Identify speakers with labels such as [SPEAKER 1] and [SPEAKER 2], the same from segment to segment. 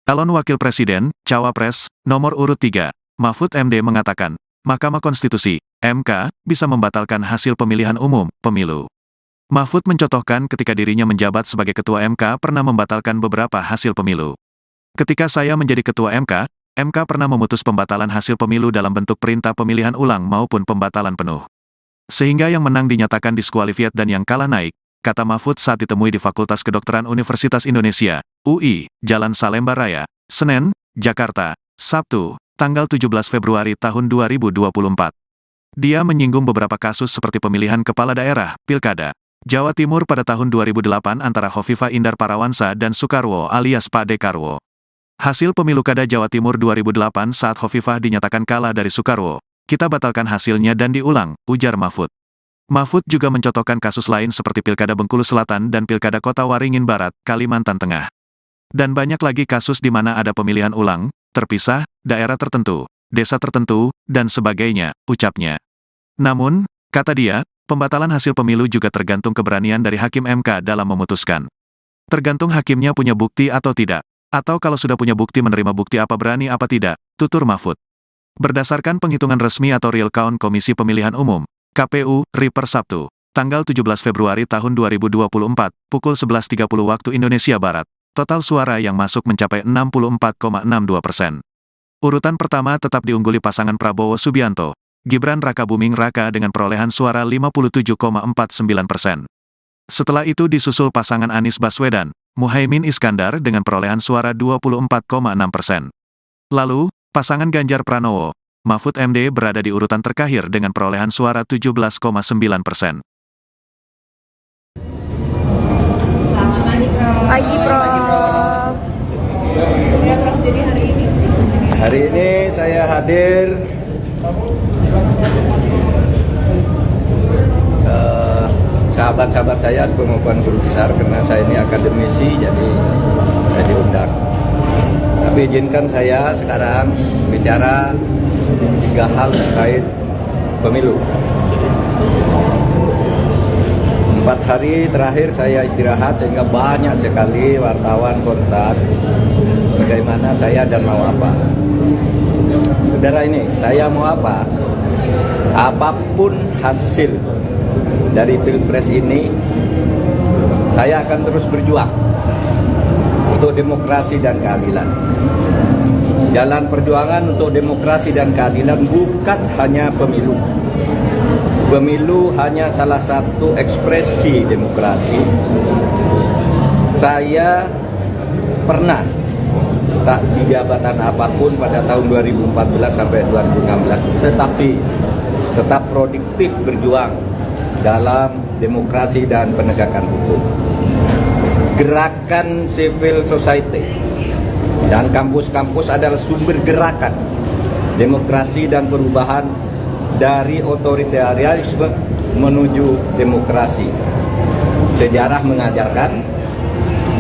[SPEAKER 1] Calon Wakil Presiden, Cawapres, nomor urut 3, Mahfud MD mengatakan, Mahkamah Konstitusi, MK, bisa membatalkan hasil pemilihan umum, pemilu. Mahfud mencontohkan ketika dirinya menjabat sebagai Ketua MK pernah membatalkan beberapa hasil pemilu. Ketika saya menjadi Ketua MK pernah memutus pembatalan hasil pemilu dalam bentuk perintah pemilihan ulang maupun pembatalan penuh. Sehingga yang menang dinyatakan diskualifiat dan yang kalah naik, kata Mahfud saat ditemui di Fakultas Kedokteran Universitas Indonesia, UI, Jalan Salemba Raya, Senen, Jakarta, Sabtu, tanggal 17 Februari tahun 2024. Dia menyinggung beberapa kasus seperti pemilihan kepala daerah, Pilkada, Jawa Timur pada tahun 2008 antara Hovifah Indar Parawansa dan Soekarwo alias Pak Dekarwo. Hasil pemilu Kada Jawa Timur 2008 saat Hovifah dinyatakan kalah dari Soekarwo. Kita batalkan hasilnya dan diulang, ujar Mahfud. Mahfud juga mencontohkan kasus lain seperti Pilkada Bengkulu Selatan dan Pilkada Kota Waringin Barat, Kalimantan Tengah. Dan banyak lagi kasus di mana ada pemilihan ulang, terpisah, daerah tertentu, desa tertentu, dan sebagainya, ucapnya. Namun, kata dia, pembatalan hasil pemilu juga tergantung keberanian dari Hakim MK dalam memutuskan. Tergantung hakimnya punya bukti atau tidak. Atau kalau sudah punya bukti menerima bukti apa berani apa tidak, tutur Mahfud. Berdasarkan penghitungan resmi atau real count Komisi Pemilihan Umum, KPU, RI per Sabtu, tanggal 17 Februari tahun 2024, pukul 11.30 waktu Indonesia Barat, total suara yang masuk mencapai 64,62%. Urutan pertama tetap diungguli pasangan Prabowo Subianto, Gibran Rakabuming Raka dengan perolehan suara 57,49%. Setelah itu disusul pasangan Anies Baswedan, Muhaimin Iskandar dengan perolehan suara 24,6%. Lalu, pasangan Ganjar Pranowo, Mahfud MD berada di urutan terakhir dengan perolehan suara 17,9%.
[SPEAKER 2] Pagi, Prof.
[SPEAKER 3] Jadi hari ini saya hadir sahabat-sahabat saya maupun guru besar karena saya ini akademisi, jadi saya diundang. Tapi izinkan saya sekarang bicara 3 hal terkait pemilu. 4 hari terakhir saya istirahat sehingga banyak sekali wartawan kontak bagaimana saya dan mau apa. Saudara ini, saya mau apa? Apapun hasil dari Pilpres ini, saya akan terus berjuang untuk demokrasi dan keadilan. Jalan perjuangan untuk demokrasi dan keadilan bukan hanya pemilu. Pemilu hanya salah satu ekspresi demokrasi. Saya pernah tak di jabatan apapun pada tahun 2014 sampai 2016, tetapi tetap produktif berjuang dalam demokrasi dan penegakan hukum. Gerakan civil society dan kampus-kampus adalah sumber gerakan demokrasi dan perubahan dari otoritarianisme menuju demokrasi. Sejarah mengajarkan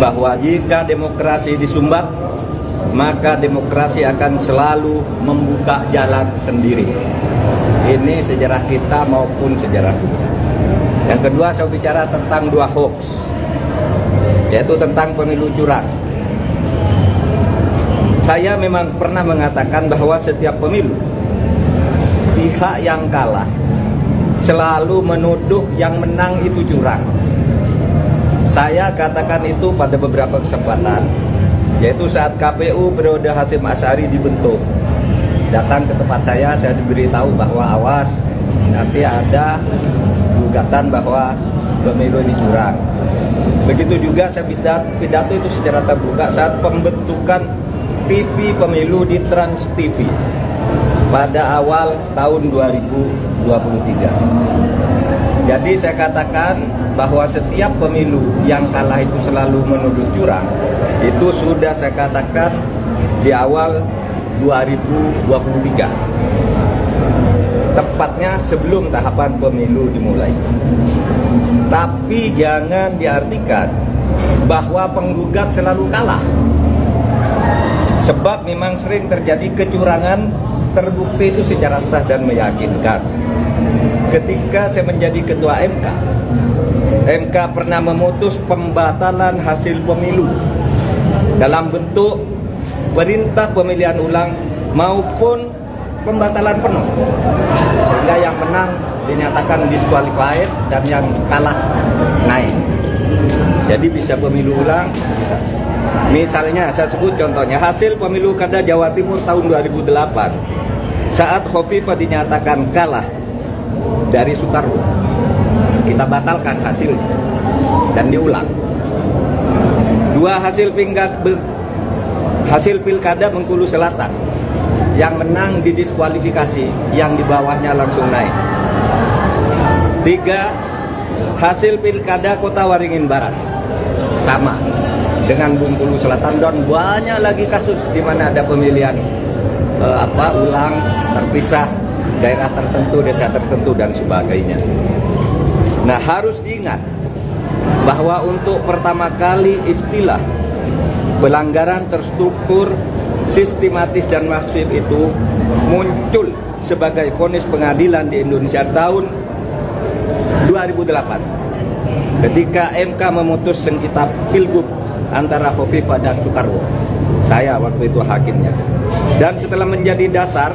[SPEAKER 3] bahwa jika demokrasi disumbat, maka demokrasi akan selalu membuka jalan sendiri. Ini sejarah kita maupun sejarah dunia. Yang kedua, saya bicara tentang 2 hoax, yaitu tentang pemilu curang. Saya memang pernah mengatakan bahwa setiap pemilu, pihak yang kalah selalu menuduh yang menang itu curang. Saya katakan itu pada beberapa kesempatan, yaitu saat KPU periode Hasyim Asy'ari dibentuk. Datang ke tempat saya diberitahu bahwa awas, nanti ada gugatan bahwa pemilu ini curang. Begitu juga saya pidato itu secara terbuka saat pembentukan TV pemilu di Trans TV pada awal tahun 2023. Jadi saya katakan bahwa setiap pemilu yang salah itu selalu menuduh curang. Itu sudah saya katakan di awal 2023. Tepatnya sebelum tahapan pemilu dimulai. Tapi jangan diartikan bahwa penggugat selalu kalah. Sebab memang sering terjadi kecurangan terbukti itu secara sah dan meyakinkan. Ketika saya menjadi ketua MK pernah memutus pembatalan hasil pemilu dalam bentuk perintah pemilihan ulang maupun pembatalan penuh, sehingga yang menang dinyatakan disqualified dan yang kalah naik. Jadi bisa pemilu ulang, bisa. Misalnya saya sebut contohnya hasil pemilu kada Jawa Timur tahun 2008 saat Khofifah dinyatakan kalah dari Soekarwo, kita batalkan hasilnya dan diulang. Dua hasil pilkada Bengkulu Selatan, yang menang didiskualifikasi, yang di bawahnya langsung naik. 3, hasil pilkada Kota Waringin Barat sama dengan Bengkulu Selatan, dan banyak lagi kasus di mana ada pemilihan ulang terpisah, daerah tertentu, desa tertentu dan sebagainya. Nah, harus diingat bahwa untuk pertama kali istilah pelanggaran terstruktur, sistematis dan masif itu muncul sebagai vonis pengadilan di Indonesia tahun 2008 ketika MK memutus sengketa Pilgub antara Khofifah dan Soekarwo. Saya waktu itu hakimnya. Dan setelah menjadi dasar,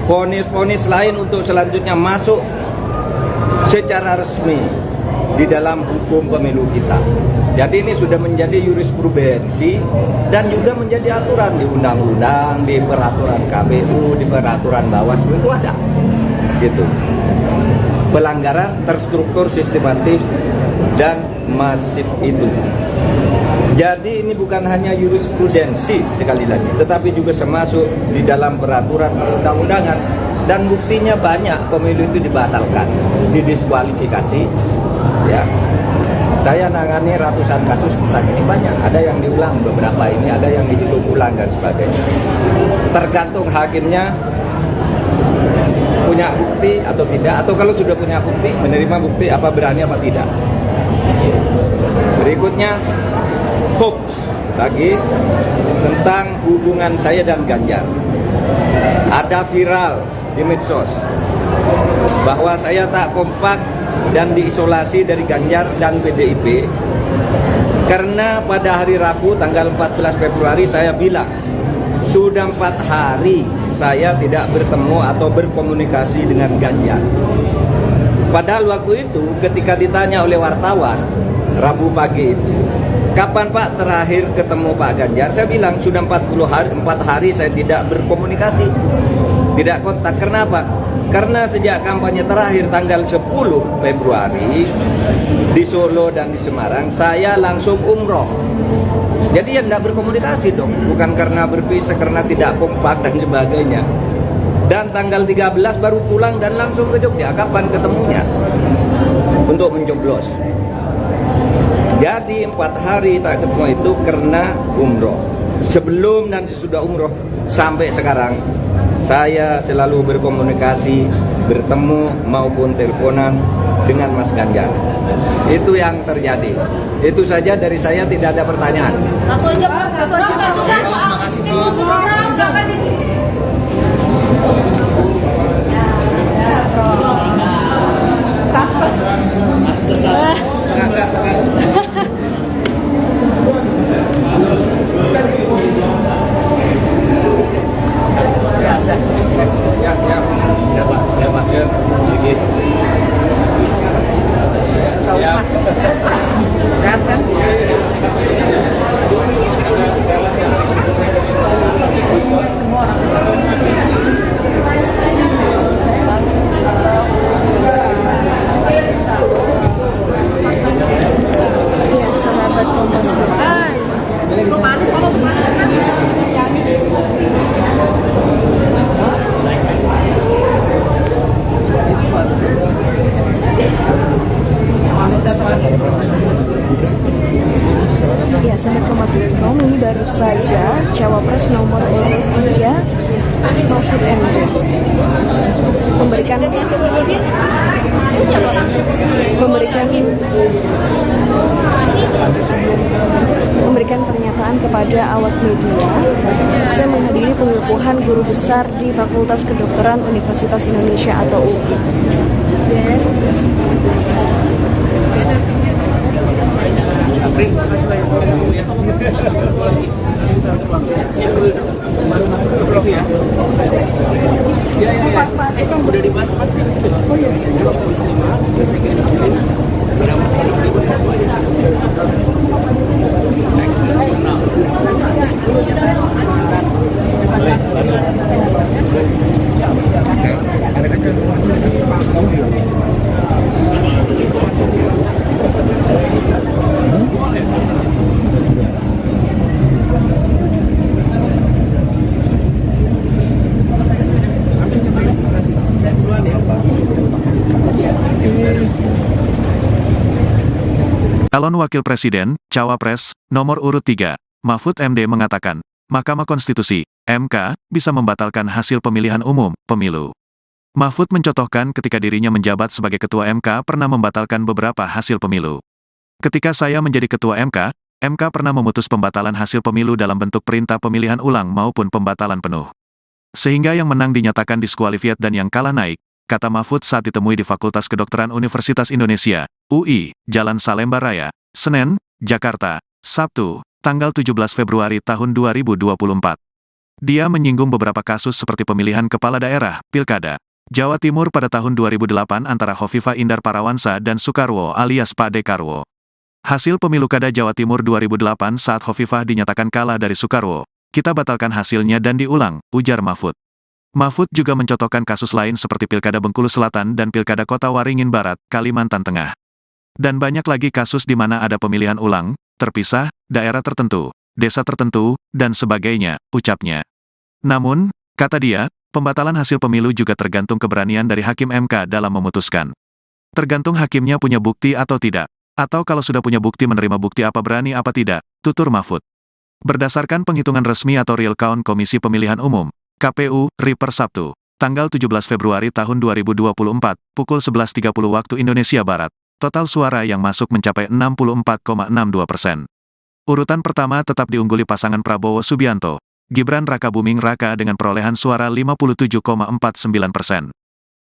[SPEAKER 3] vonis-vonis lain untuk selanjutnya masuk secara resmi di dalam hukum pemilu kita. Jadi ini sudah menjadi jurisprudensi dan juga menjadi aturan di undang-undang, di peraturan KPU, di peraturan Bawaslu itu ada. Gitu. Pelanggaran terstruktur, sistematis dan masif itu. Jadi ini bukan hanya jurisprudensi sekali lagi, tetapi juga termasuk di dalam peraturan perundang-undangan, dan buktinya banyak pemilu itu dibatalkan, didiskualifikasi. Ya, saya nangani ratusan kasus tentang ini, banyak. Ada yang diulang beberapa ini, ada yang dihitung ulang dan sebagainya. Tergantung hakimnya punya bukti atau tidak, atau kalau sudah punya bukti, menerima bukti apa berani apa tidak. Berikutnya hoax lagi tentang hubungan saya dan Ganjar. Ada viral di medsos bahwa saya tak kompak dan diisolasi dari Ganjar dan PDIP karena pada hari Rabu tanggal 14 Februari saya bilang sudah 4 hari saya tidak bertemu atau berkomunikasi dengan Ganjar. Padahal waktu itu ketika ditanya oleh wartawan Rabu pagi itu, kapan Pak terakhir ketemu Pak Ganjar? Saya bilang sudah 4 hari saya tidak berkomunikasi, tidak kontak. Kenapa? Karena sejak kampanye terakhir tanggal 10 Februari di Solo dan di Semarang, saya langsung umroh. Jadi ya tidak berkomunikasi dong, bukan karena berpisah, karena tidak kompak dan sebagainya. Dan tanggal 13 baru pulang dan langsung ke Jogja. Kapan ketemunya? Untuk mencoblos. Jadi 4 hari tak ketemu itu karena umroh. Sebelum dan sesudah umroh sampai sekarang saya selalu berkomunikasi, bertemu maupun teleponan dengan Mas Ganjar. Itu yang terjadi. Itu saja dari saya, tidak ada pertanyaan.
[SPEAKER 2] Satu aja Pak, satu aja. Terima kasih. Ya, sahabat Kompas.com, ini baru saja Cawapres nomor urut 3 Mahfud MD memberikan pernyataan kepada awak media. Saya menghadiri pengukuhan guru besar di Fakultas Kedokteran Universitas Indonesia atau UI. Dan
[SPEAKER 1] Calon Wakil Presiden, Cawapres, nomor urut 3, Mahfud MD mengatakan, Mahkamah Konstitusi, MK, bisa membatalkan hasil pemilihan umum, pemilu. Mahfud mencontohkan ketika dirinya menjabat sebagai Ketua MK pernah membatalkan beberapa hasil pemilu. Ketika saya menjadi Ketua MK, MK pernah memutus pembatalan hasil pemilu dalam bentuk perintah pemilihan ulang maupun pembatalan penuh. Sehingga yang menang dinyatakan diskualifiat dan yang kalah naik, kata Mahfud saat ditemui di Fakultas Kedokteran Universitas Indonesia, UI, Jalan Salemba Raya, Senen, Jakarta, Sabtu, tanggal 17 Februari tahun 2024. Dia menyinggung beberapa kasus seperti pemilihan kepala daerah, Pilkada, Jawa Timur pada tahun 2008 antara Hovifah Indar Parawansa dan Soekarwo alias Pak Dekarwo. Hasil pemilu Kada Jawa Timur 2008 saat Hovifah dinyatakan kalah dari Soekarwo, kita batalkan hasilnya dan diulang, ujar Mahfud. Mahfud juga mencontohkan kasus lain seperti Pilkada Bengkulu Selatan dan Pilkada Kota Waringin Barat, Kalimantan Tengah. Dan banyak lagi kasus di mana ada pemilihan ulang, terpisah, daerah tertentu, desa tertentu, dan sebagainya, ucapnya. Namun, kata dia, pembatalan hasil pemilu juga tergantung keberanian dari Hakim MK dalam memutuskan. Tergantung hakimnya punya bukti atau tidak, atau kalau sudah punya bukti menerima bukti apa berani apa tidak, tutur Mahfud. Berdasarkan penghitungan resmi atau real count Komisi Pemilihan Umum, KPU, RI per Sabtu, tanggal 17 Februari tahun 2024, pukul 11.30 waktu Indonesia Barat, total suara yang masuk mencapai 64,62%. Urutan pertama tetap diungguli pasangan Prabowo Subianto, Gibran Rakabuming Raka dengan perolehan suara 57,49%.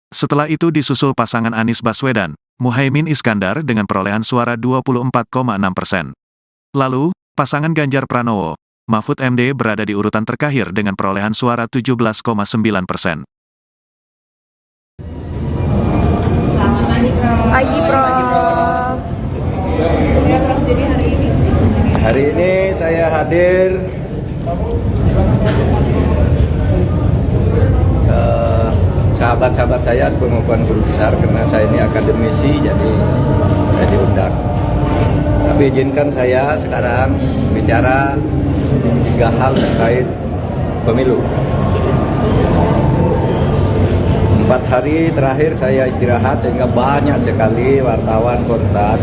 [SPEAKER 1] Setelah itu disusul pasangan Anies Baswedan, Muhaimin Iskandar dengan perolehan suara 24,6%. Lalu, pasangan Ganjar Pranowo, Mahfud MD berada di urutan terakhir dengan perolehan suara 17,9%.
[SPEAKER 2] Pagi, Prof.
[SPEAKER 3] Jadi hari ini saya hadir sahabat-sahabat saya pengukuhan guru besar karena saya ini akademisi, jadi saya diundang. Tapi izinkan saya sekarang bicara 3 hal terkait pemilu. 4 hari terakhir saya istirahat sehingga banyak sekali wartawan kontak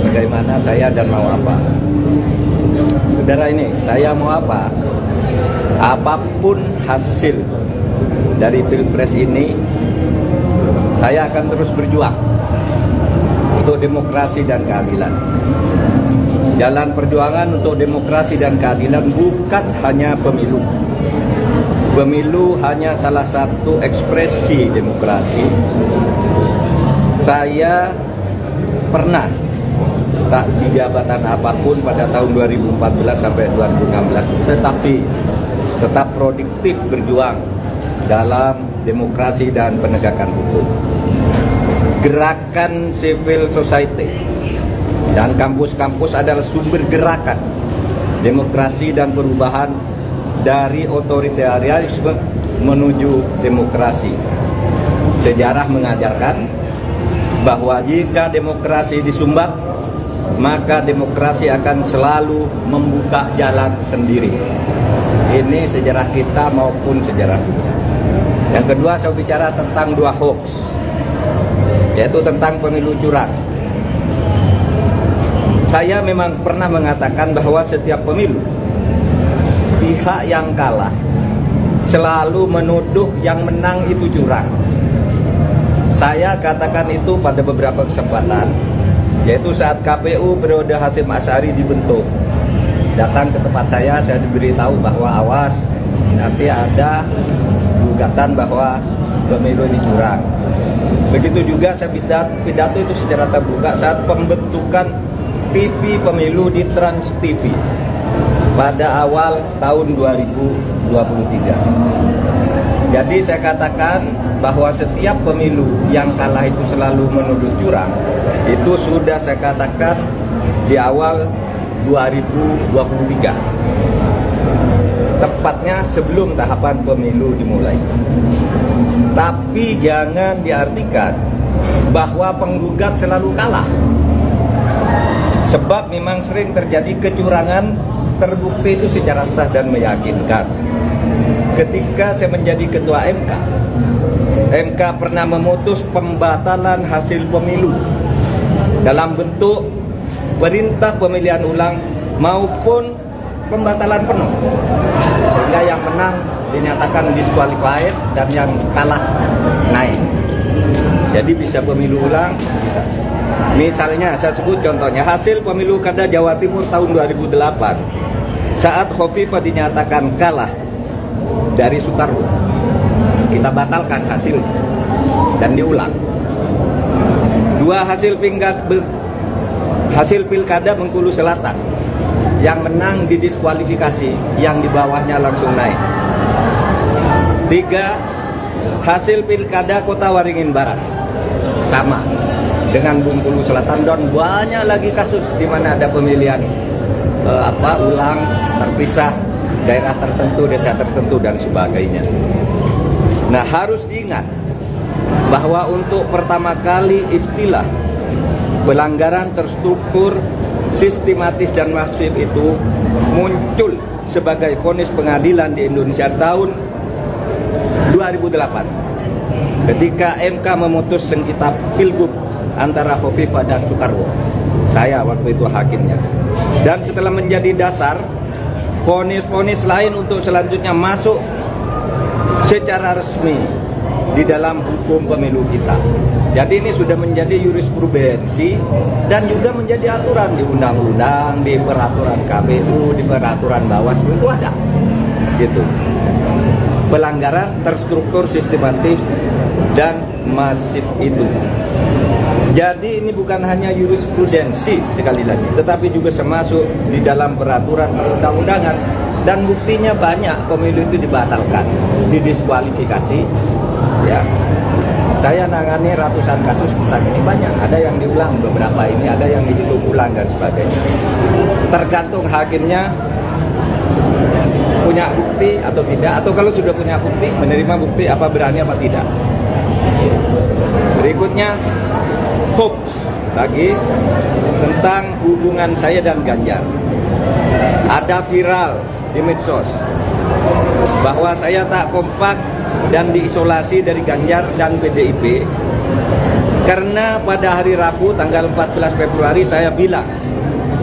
[SPEAKER 3] bagaimana saya dan mau apa. Saudara ini, saya mau apa? Apapun hasil dari Pilpres ini, saya akan terus berjuang untuk demokrasi dan keadilan. Jalan perjuangan untuk demokrasi dan keadilan bukan hanya pemilu. Pemilu hanya salah satu ekspresi demokrasi. Saya pernah tak di jabatan apapun pada tahun 2014 sampai 2016, tetapi tetap produktif berjuang dalam demokrasi dan penegakan hukum. Gerakan civil society dan kampus-kampus adalah sumber gerakan demokrasi dan perubahan dari otoritarianisme menuju demokrasi. Sejarah mengajarkan bahwa jika demokrasi disumbat, maka demokrasi akan selalu membuka jalan sendiri. Ini sejarah kita maupun sejarah dunia. Yang kedua, saya bicara tentang 2 hoax, yaitu tentang pemilu curang. Saya memang pernah mengatakan bahwa setiap pemilu, pihak yang kalah selalu menuduh yang menang itu curang. Saya katakan itu pada beberapa kesempatan, yaitu saat KPU periode Hasyim Asy'ari dibentuk. Datang ke tempat saya diberitahu bahwa awas, nanti ada gugatan bahwa pemilu ini curang. Begitu juga saya pidato itu secara terbuka saat pembentukan TV pemilu di Trans TV. pada awal tahun 2023. Jadi saya katakan bahwa setiap pemilu yang kalah itu selalu menuduh curang, itu sudah saya katakan di awal 2023. Tepatnya sebelum tahapan pemilu dimulai. Tapi jangan diartikan bahwa penggugat selalu kalah. Sebab memang sering terjadi kecurangan terbukti itu secara sah dan meyakinkan. Ketika saya menjadi ketua MK pernah memutus pembatalan hasil pemilu dalam bentuk perintah pemilihan ulang maupun pembatalan penuh, sehingga yang menang dinyatakan disqualified dan yang kalah naik. Jadi bisa pemilu ulang, bisa. Misalnya saya sebut contohnya hasil pemilu kada Jawa Timur tahun 2008 saat Khofifah dinyatakan kalah dari Soekarwo, kita batalkan hasil dan diulang. Dua hasil pilkada Bengkulu Selatan, yang menang didiskualifikasi, yang di bawahnya langsung naik. 3 hasil pilkada Kota Waringin Barat, sama dengan Bengkulu Selatan, dan banyak lagi kasus di mana ada pemilihan ulang terpisah, daerah tertentu, desa tertentu dan sebagainya. Nah, harus diingat bahwa untuk pertama kali istilah pelanggaran terstruktur, sistematis dan masif itu muncul sebagai vonis pengadilan di Indonesia tahun 2008 ketika MK memutus sengketa Pilgub antara Khofifah dan Soekarwo. Saya waktu itu hakimnya. Dan setelah menjadi dasar, vonis-vonis lain untuk selanjutnya masuk secara resmi di dalam hukum pemilu kita. Jadi ini sudah menjadi jurisprudensi dan juga menjadi aturan di undang-undang, di peraturan KPU, di peraturan Bawaslu itu ada. Gitu. Pelanggaran terstruktur, sistematis dan masif itu. Jadi ini bukan hanya jurisprudensi sekali lagi, tetapi juga termasuk di dalam peraturan perundang-undangan, dan buktinya banyak pemilu itu dibatalkan, didiskualifikasi. Ya, saya nangani ratusan kasus tentang ini, banyak. Ada yang diulang beberapa ini, ada yang dihitung ulang dan sebagainya. Tergantung hakimnya punya bukti atau tidak, atau kalau sudah punya bukti, menerima bukti apa berani apa tidak. Berikutnya hoax lagi tentang hubungan saya dan Ganjar. Ada viral di medsos bahwa saya tak kompak dan diisolasi dari Ganjar dan PDIP karena pada hari Rabu tanggal 14 Februari saya bilang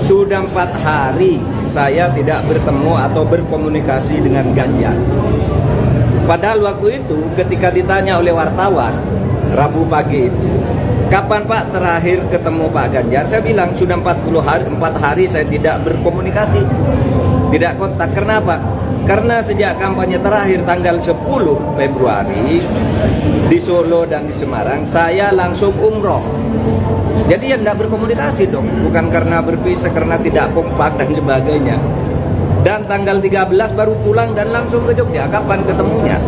[SPEAKER 3] sudah 4 hari saya tidak bertemu atau berkomunikasi dengan Ganjar. Padahal waktu itu ketika ditanya oleh wartawan Rabu pagi itu, kapan Pak terakhir ketemu Pak Ganjar? Saya bilang sudah 4 hari saya tidak berkomunikasi, tidak kontak. Kenapa? Karena sejak kampanye terakhir tanggal 10 Februari di Solo dan di Semarang, saya langsung umroh. Jadi ya tidak berkomunikasi dong, bukan karena berpisah, karena tidak kompak dan sebagainya. Dan tanggal 13 baru pulang dan langsung ke Jogja. Kapan ketemunya?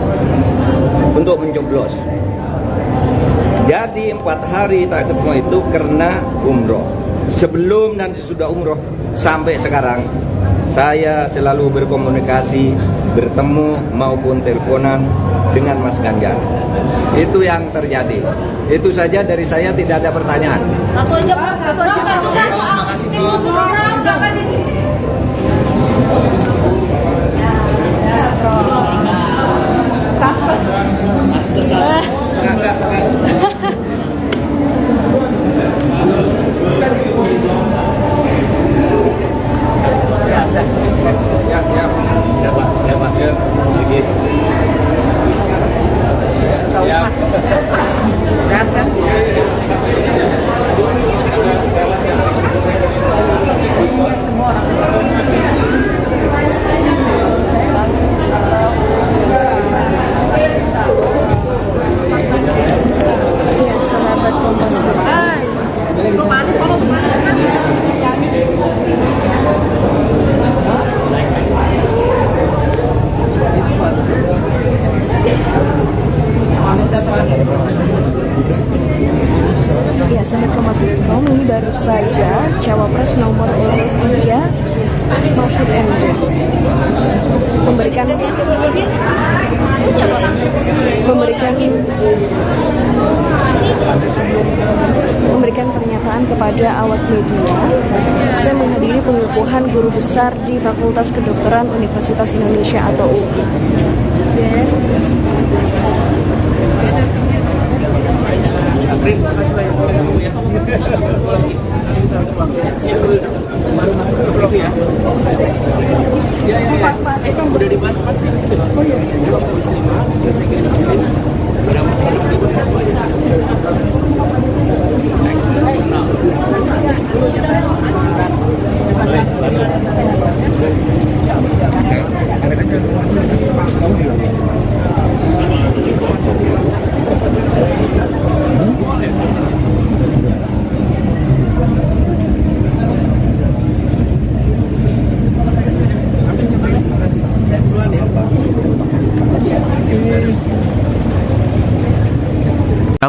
[SPEAKER 3] Untuk mencoblos. Jadi 4 hari tak ketemu itu karena umroh. Sebelum dan sesudah umroh sampai sekarang saya selalu berkomunikasi, bertemu maupun teleponan dengan Mas Ganjar. Itu yang terjadi. Itu saja dari saya, tidak ada pertanyaan.
[SPEAKER 4] Satu aja Pak, satu aja. Terima kasih tim khusus jangan ini. Tas. Semua orang
[SPEAKER 2] 3 Mahfud MD memberikan pernyataan kepada awak media. Saya menghadiri pengukuhan guru besar di Fakultas Kedokteran Universitas Indonesia atau UI.
[SPEAKER 5] Udah dibahas Pak.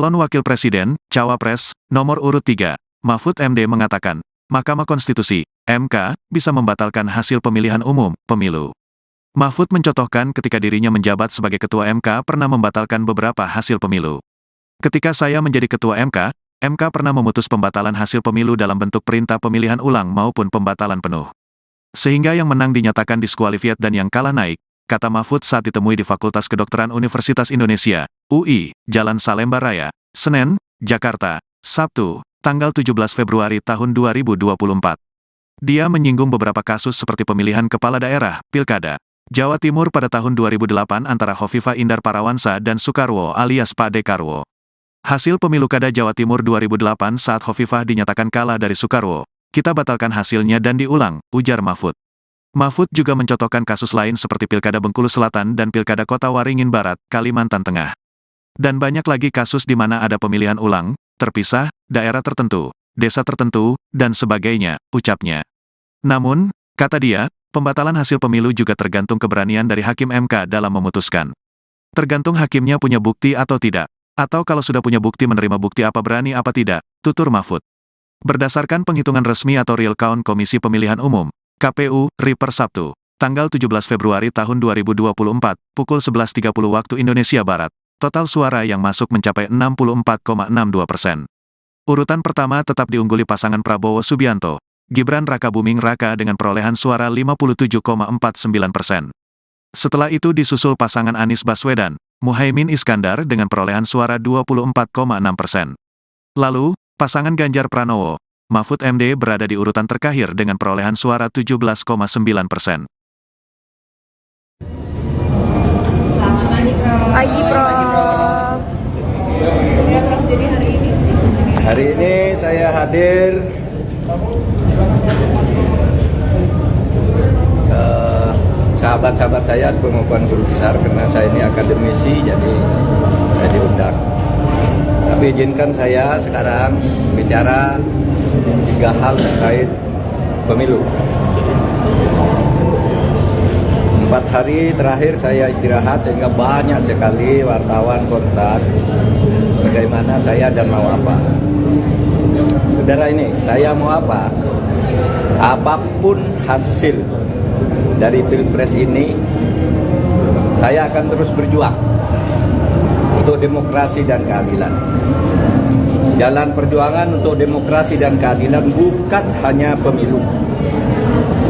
[SPEAKER 1] Calon Wakil Presiden, Cawapres, nomor urut 3, Mahfud MD mengatakan, Mahkamah Konstitusi, MK, bisa membatalkan hasil pemilihan umum, pemilu. Mahfud mencontohkan ketika dirinya menjabat sebagai Ketua MK pernah membatalkan beberapa hasil pemilu. Ketika saya menjadi Ketua MK pernah memutus pembatalan hasil pemilu dalam bentuk perintah pemilihan ulang maupun pembatalan penuh. Sehingga yang menang dinyatakan diskualifiat dan yang kalah naik, kata Mahfud saat ditemui di Fakultas Kedokteran Universitas Indonesia, UI, Jalan Salemba Raya, Senen, Jakarta, Sabtu, tanggal 17 Februari tahun 2024. Dia menyinggung beberapa kasus seperti pemilihan kepala daerah, Pilkada, Jawa Timur pada tahun 2008 antara Hovifah Indar Parawansa dan Soekarwo alias Pak Dekarwo. Hasil pemilu Kada Jawa Timur 2008 saat Hovifah dinyatakan kalah dari Soekarwo, kita batalkan hasilnya dan diulang, ujar Mahfud. Mahfud juga mencontohkan kasus lain seperti Pilkada Bengkulu Selatan dan Pilkada Kota Waringin Barat, Kalimantan Tengah. Dan banyak lagi kasus di mana ada pemilihan ulang, terpisah, daerah tertentu, desa tertentu, dan sebagainya, ucapnya. Namun, kata dia, pembatalan hasil pemilu juga tergantung keberanian dari Hakim MK dalam memutuskan. Tergantung hakimnya punya bukti atau tidak, atau kalau sudah punya bukti menerima bukti apa berani apa tidak, tutur Mahfud. Berdasarkan penghitungan resmi atau real count Komisi Pemilihan Umum, KPU, RI per Sabtu, tanggal 17 Februari tahun 2024, pukul 11.30 waktu Indonesia Barat, total suara yang masuk mencapai 64,62%. Urutan pertama tetap diungguli pasangan Prabowo Subianto, Gibran Rakabuming Raka dengan perolehan suara 57,49%. Setelah itu disusul pasangan Anies Baswedan, Muhaimin Iskandar dengan perolehan suara 24,6%. Lalu, pasangan Ganjar Pranowo, Mahfud MD berada di urutan terakhir dengan perolehan suara 17,9%.
[SPEAKER 2] Pagi, Prof.
[SPEAKER 4] Jadi
[SPEAKER 3] Hari ini saya hadir sahabat-sahabat saya pengukuhan guru besar karena saya ini akademisi, jadi saya diundang. Tapi izinkan saya sekarang bicara 3 hal terkait pemilu. 4 hari terakhir saya istirahat sehingga banyak sekali wartawan kontak bagaimana saya dan mau apa. Saudara ini, saya mau apa? Apapun hasil dari Pilpres ini, saya akan terus berjuang untuk demokrasi dan keadilan. Jalan perjuangan untuk demokrasi dan keadilan bukan hanya pemilu.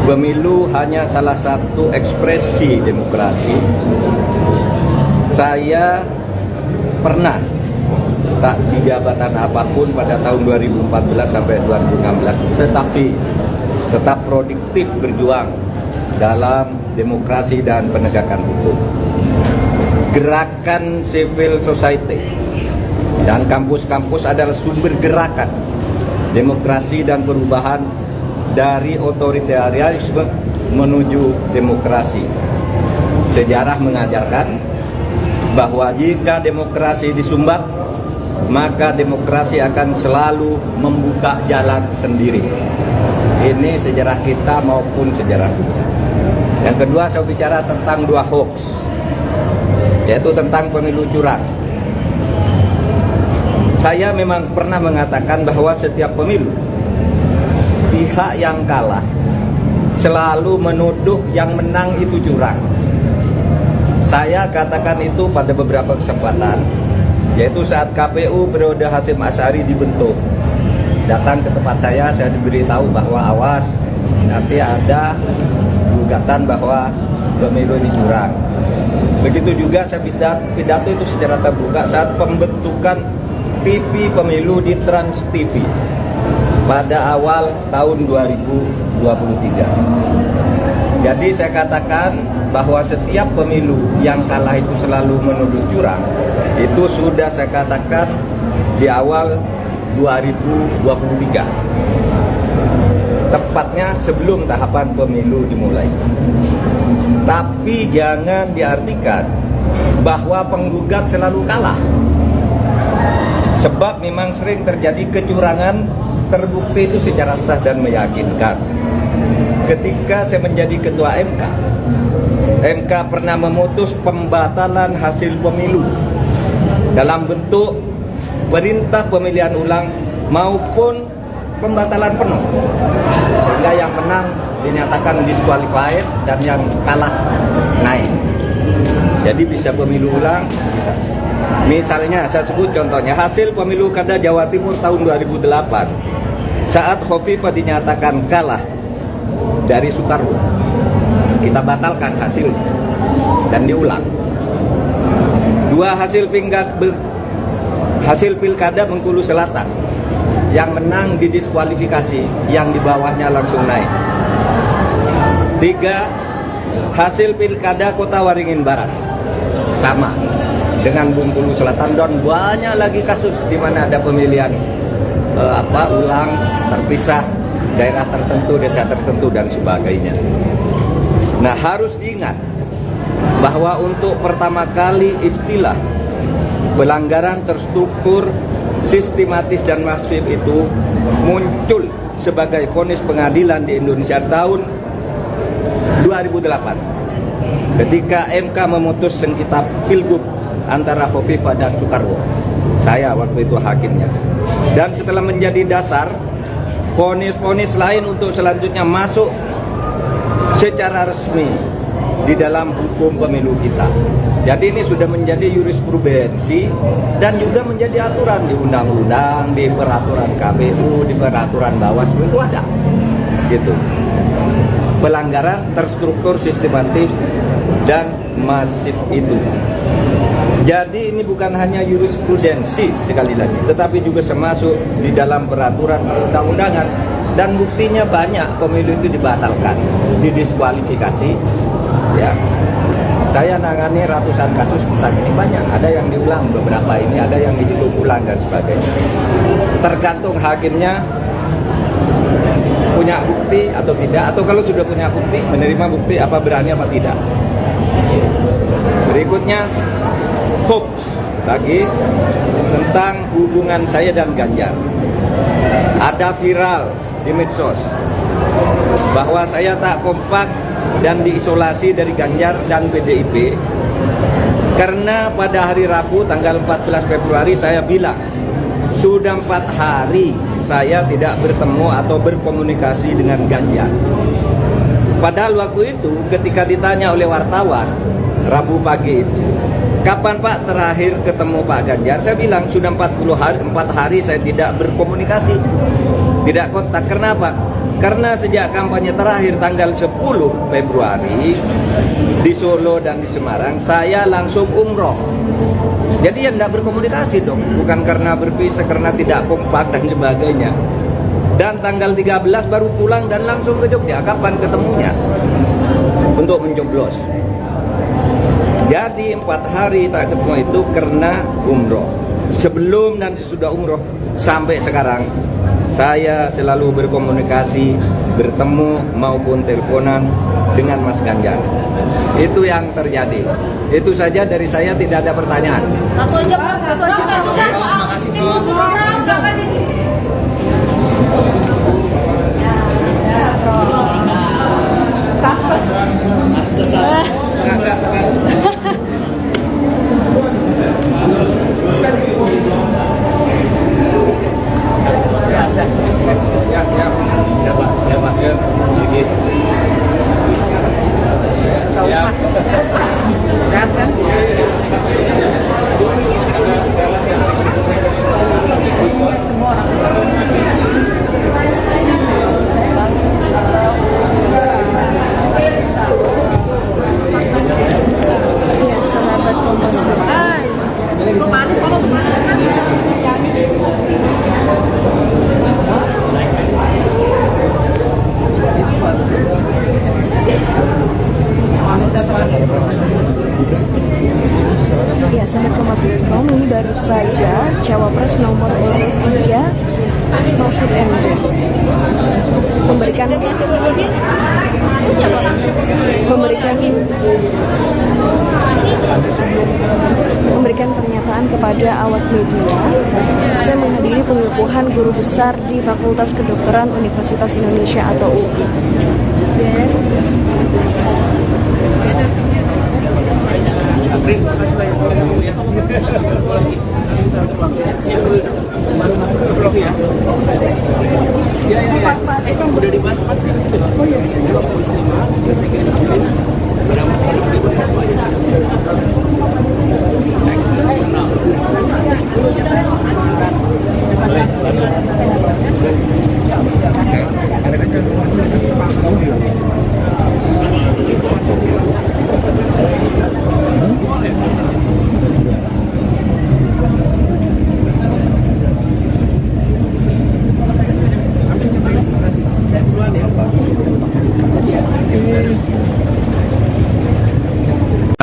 [SPEAKER 3] Pemilu hanya salah satu ekspresi demokrasi. Saya pernah tak di jabatan apapun pada tahun 2014 sampai 2016, tetapi tetap produktif berjuang dalam demokrasi dan penegakan hukum. Gerakan civil society dan kampus-kampus adalah sumber gerakan demokrasi dan perubahan dari otoritarianisme menuju demokrasi. Sejarah mengajarkan bahwa jika demokrasi disumbat, maka demokrasi akan selalu membuka jalan sendiri. Ini sejarah kita maupun sejarah dunia. Yang kedua, saya bicara tentang 2 hoax, yaitu tentang pemilu curang. Saya memang pernah mengatakan bahwa setiap pemilu pihak yang kalah selalu menuduh yang menang itu curang. Saya katakan itu pada beberapa kesempatan, yaitu saat KPU periode Hasyim Asy'ari dibentuk. Datang ke tempat saya diberitahu bahwa awas, nanti ada gugatan bahwa pemilu ini curang. Begitu juga saya pidato itu secara terbuka saat pembentukan TV pemilu di Trans TV pada awal tahun 2023. Jadi saya katakan bahwa setiap pemilu yang kalah itu selalu menuduh curang. Itu sudah saya katakan di awal 2023. Tepatnya sebelum tahapan pemilu dimulai. Tapi jangan diartikan bahwa penggugat selalu kalah. Sebab memang sering terjadi kecurangan terbukti itu secara sah dan meyakinkan. Ketika saya menjadi ketua MK pernah memutus pembatalan hasil pemilu dalam bentuk perintah pemilihan ulang maupun pembatalan penuh, sehingga yang menang dinyatakan disqualified dan yang kalah naik. Jadi bisa pemilu ulang, bisa. Misalnya saya sebut contohnya hasil pemilu kada Jawa Timur tahun 2008 saat Khofifah dinyatakan kalah dari Soekarwo, kita batalkan hasilnya dan diulang. Dua hasil pilkada Bengkulu Selatan, yang menang didiskualifikasi, yang di bawahnya langsung naik. 3 hasil pilkada Kota Waringin Barat sama dengan Bengkulu Selatan, dan banyak lagi kasus di mana ada pemilihan ulang terpisah, daerah tertentu, desa tertentu dan sebagainya. Nah, harus diingat bahwa untuk pertama kali istilah pelanggaran terstruktur, sistematis dan masif itu muncul sebagai vonis pengadilan di Indonesia tahun 2008 ketika MK memutus sengketa Pilgub antara Khofifah dan Soekarwo. Saya waktu itu hakimnya. Dan setelah menjadi dasar, vonis-vonis lain untuk selanjutnya masuk secara resmi di dalam hukum pemilu kita. Jadi ini sudah menjadi jurisprudensi dan juga menjadi aturan di undang-undang, di peraturan KPU, di peraturan Bawaslu itu ada. Gitu. Pelanggaran terstruktur, sistematis dan masif itu. Jadi ini bukan hanya jurisprudensi sekali lagi, tetapi juga termasuk di dalam peraturan perundang-undangan, dan buktinya banyak pemilu itu dibatalkan, didiskualifikasi. Ya, saya nangani ratusan kasus tentang ini, banyak. Ada yang diulang beberapa ini, ada yang dihitung ulang dan sebagainya. Tergantung hakimnya punya bukti atau tidak, atau kalau sudah punya bukti, menerima bukti apa berani apa tidak. Berikutnya hoax lagi tentang hubungan saya dan Ganjar. Ada viral di medsos bahwa saya tak kompak dan diisolasi dari Ganjar dan PDIP karena pada hari Rabu tanggal 14 Februari saya bilang sudah 4 hari saya tidak bertemu atau berkomunikasi dengan Ganjar. Padahal waktu itu ketika ditanya oleh wartawan Rabu pagi itu, kapan Pak terakhir ketemu Pak Ganjar? Saya bilang sudah 4 hari saya tidak berkomunikasi, tidak kontak. Kenapa? Karena sejak kampanye terakhir tanggal 10 Februari di Solo dan di Semarang, saya langsung umroh. Jadi ya tidak berkomunikasi dong, bukan karena berpisah, karena tidak kompak dan sebagainya. Dan tanggal 13 baru pulang dan langsung ke Jogja. Kapan ketemunya? Untuk mencoblos. Jadi 4 hari tak ketemu itu karena umroh. Sebelum dan sesudah umroh sampai sekarang saya selalu berkomunikasi, bertemu maupun teleponan dengan Mas Ganjar. Itu yang terjadi. Itu saja dari saya, tidak ada pertanyaan.
[SPEAKER 4] Satu aja Pak, satu Pak. Tim khusus orang jangan ini. Tas.
[SPEAKER 3] Ya, Pak.
[SPEAKER 2] awak media, saya menghadiri pengukuhan guru besar di Fakultas Kedokteran Universitas Indonesia atau UI.
[SPEAKER 5] Udah dibahas Pak. Oh iya.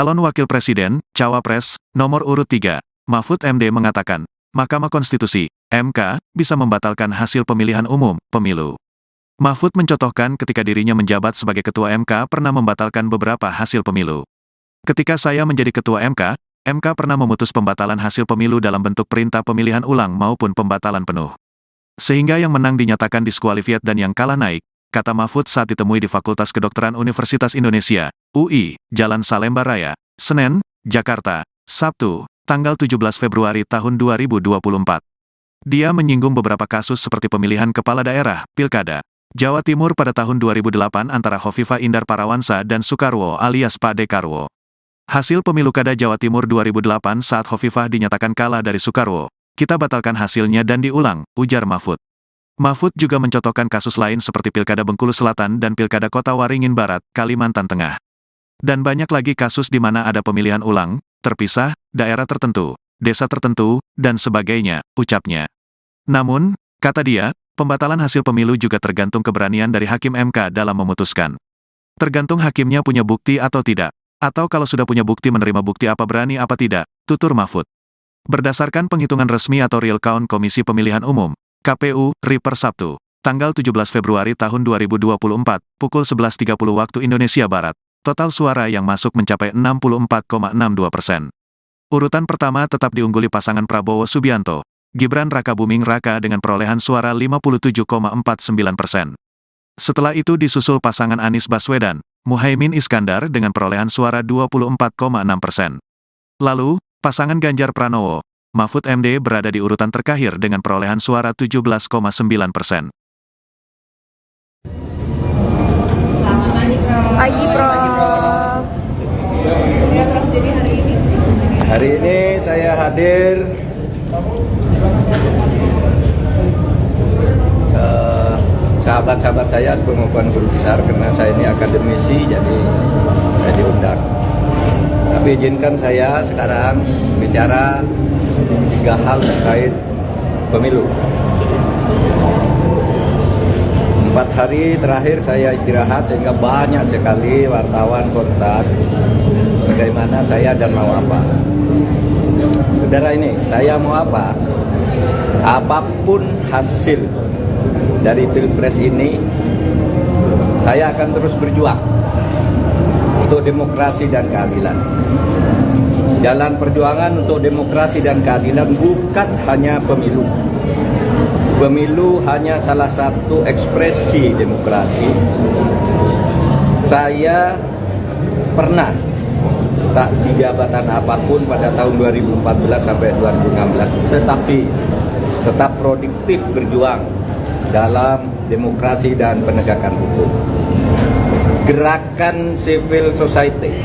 [SPEAKER 1] Calon Wakil Presiden, Cawapres, nomor urut 3, Mahfud MD mengatakan, Mahkamah Konstitusi, MK, bisa membatalkan hasil pemilihan umum, pemilu. Mahfud mencontohkan ketika dirinya menjabat sebagai Ketua MK pernah membatalkan beberapa hasil pemilu. Ketika saya menjadi Ketua MK, MK pernah memutus pembatalan hasil pemilu dalam bentuk perintah pemilihan ulang maupun pembatalan penuh. Sehingga yang menang dinyatakan diskualifiat dan yang kalah naik, kata Mahfud saat ditemui di Fakultas Kedokteran Universitas Indonesia, UI, Jalan Salemba Raya, Senen, Jakarta, Sabtu, tanggal 17 Februari tahun 2024. Dia menyinggung beberapa kasus seperti pemilihan kepala daerah, Pilkada, Jawa Timur pada tahun 2008 antara Hovifah Indar Parawansa dan Soekarwo alias Pak Dekarwo. Hasil pemilu Kada Jawa Timur 2008 saat Hovifah dinyatakan kalah dari Soekarwo, kita batalkan hasilnya dan diulang, ujar Mahfud. Mahfud juga mencontohkan kasus lain seperti Pilkada Bengkulu Selatan dan Pilkada Kota Waringin Barat, Kalimantan Tengah. Dan banyak lagi kasus di mana ada pemilihan ulang, terpisah, daerah tertentu, desa tertentu, dan sebagainya, ucapnya. Namun, kata dia, pembatalan hasil pemilu juga tergantung keberanian dari Hakim MK dalam memutuskan. Tergantung hakimnya punya bukti atau tidak, atau kalau sudah punya bukti menerima bukti apa berani apa tidak, tutur Mahfud. Berdasarkan penghitungan resmi atau real count Komisi Pemilihan Umum, KPU, RI per Sabtu, tanggal 17 Februari tahun 2024, pukul 11.30 waktu Indonesia Barat, total suara yang masuk mencapai 64,62%. Urutan pertama tetap diungguli pasangan Prabowo Subianto, Gibran Rakabuming Raka dengan perolehan suara 57,49%. Setelah itu disusul pasangan Anies Baswedan, Muhaimin Iskandar dengan perolehan suara 24,6%. Lalu, pasangan Ganjar Pranowo, Mahfud MD berada di urutan terakhir dengan perolehan suara 17,9%.
[SPEAKER 2] Pagi, Prof.
[SPEAKER 4] Jadi
[SPEAKER 3] Hari ini saya hadir sahabat-sahabat saya pengukuhan guru besar karena saya ini akademisi jadi saya diundang. Tapi izinkan saya sekarang bicara 3 hal terkait pemilu. 4 hari terakhir saya istirahat sehingga banyak sekali wartawan kontak bagaimana saya dan mau apa. Saudara ini, saya mau apa? Apapun hasil dari Pilpres ini, saya akan terus berjuang untuk demokrasi dan keadilan. Jalan perjuangan untuk demokrasi dan keadilan bukan hanya pemilu. Pemilu hanya salah satu ekspresi demokrasi. Saya pernah tak di jabatan apapun pada tahun 2014 sampai 2016, tetapi tetap produktif berjuang dalam demokrasi dan penegakan hukum. Gerakan civil society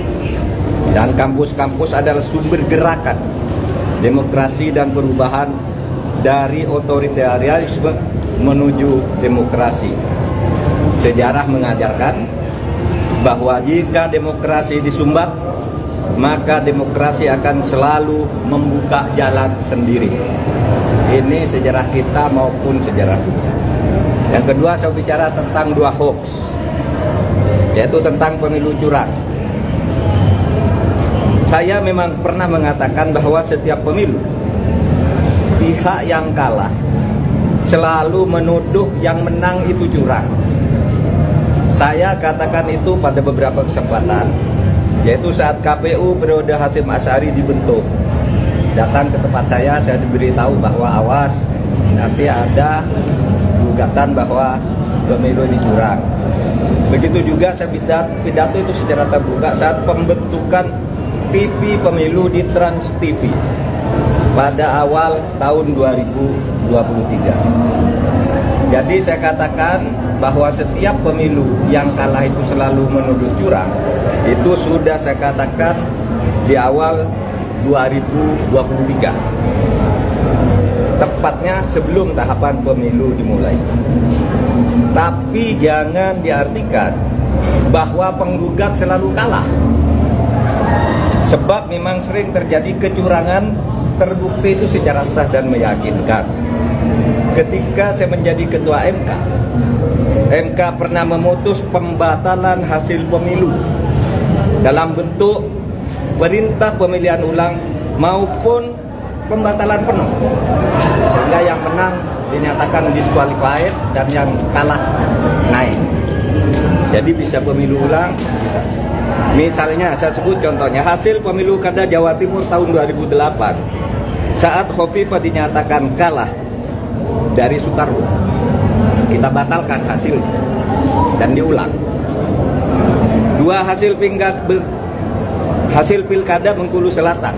[SPEAKER 3] dan kampus-kampus adalah sumber gerakan demokrasi dan perubahan dari otoritarianisme menuju demokrasi. Sejarah mengajarkan bahwa jika demokrasi disumbat, maka demokrasi akan selalu membuka jalan sendiri. Ini sejarah kita maupun sejarah dunia. Yang kedua, saya bicara tentang 2 hoax, yaitu tentang pemilu curang. Saya memang pernah mengatakan bahwa setiap pemilu, pihak yang kalah selalu menuduh yang menang itu curang. Saya katakan itu pada beberapa kesempatan, yaitu saat KPU periode Hasyim Asy'ari dibentuk. datang ke tempat saya diberitahu bahwa awas, nanti ada gugatan bahwa pemilu ini curang. Begitu juga saya pidato itu secara terbuka saat pembentukan TV pemilu di Trans TV pada awal tahun 2023. Jadi saya katakan bahwa setiap pemilu yang kalah itu selalu menuduh curang. Itu sudah saya katakan di awal 2023. Tepatnya sebelum tahapan pemilu dimulai. Tapi jangan diartikan bahwa penggugat selalu kalah. Sebab memang sering terjadi kecurangan terbukti itu secara sah dan meyakinkan. Ketika saya menjadi ketua MK pernah memutus pembatalan hasil pemilu dalam bentuk perintah pemilihan ulang maupun pembatalan penuh, sehingga yang menang dinyatakan disqualified dan yang kalah naik. Jadi bisa pemilu ulang, bisa. Misalnya saya sebut contohnya hasil pemilu Kada Jawa Timur tahun 2008 saat Khofifah dinyatakan kalah dari Soekarwo, kita batalkan hasilnya dan diulang. Dua hasil pilkada Bengkulu Selatan,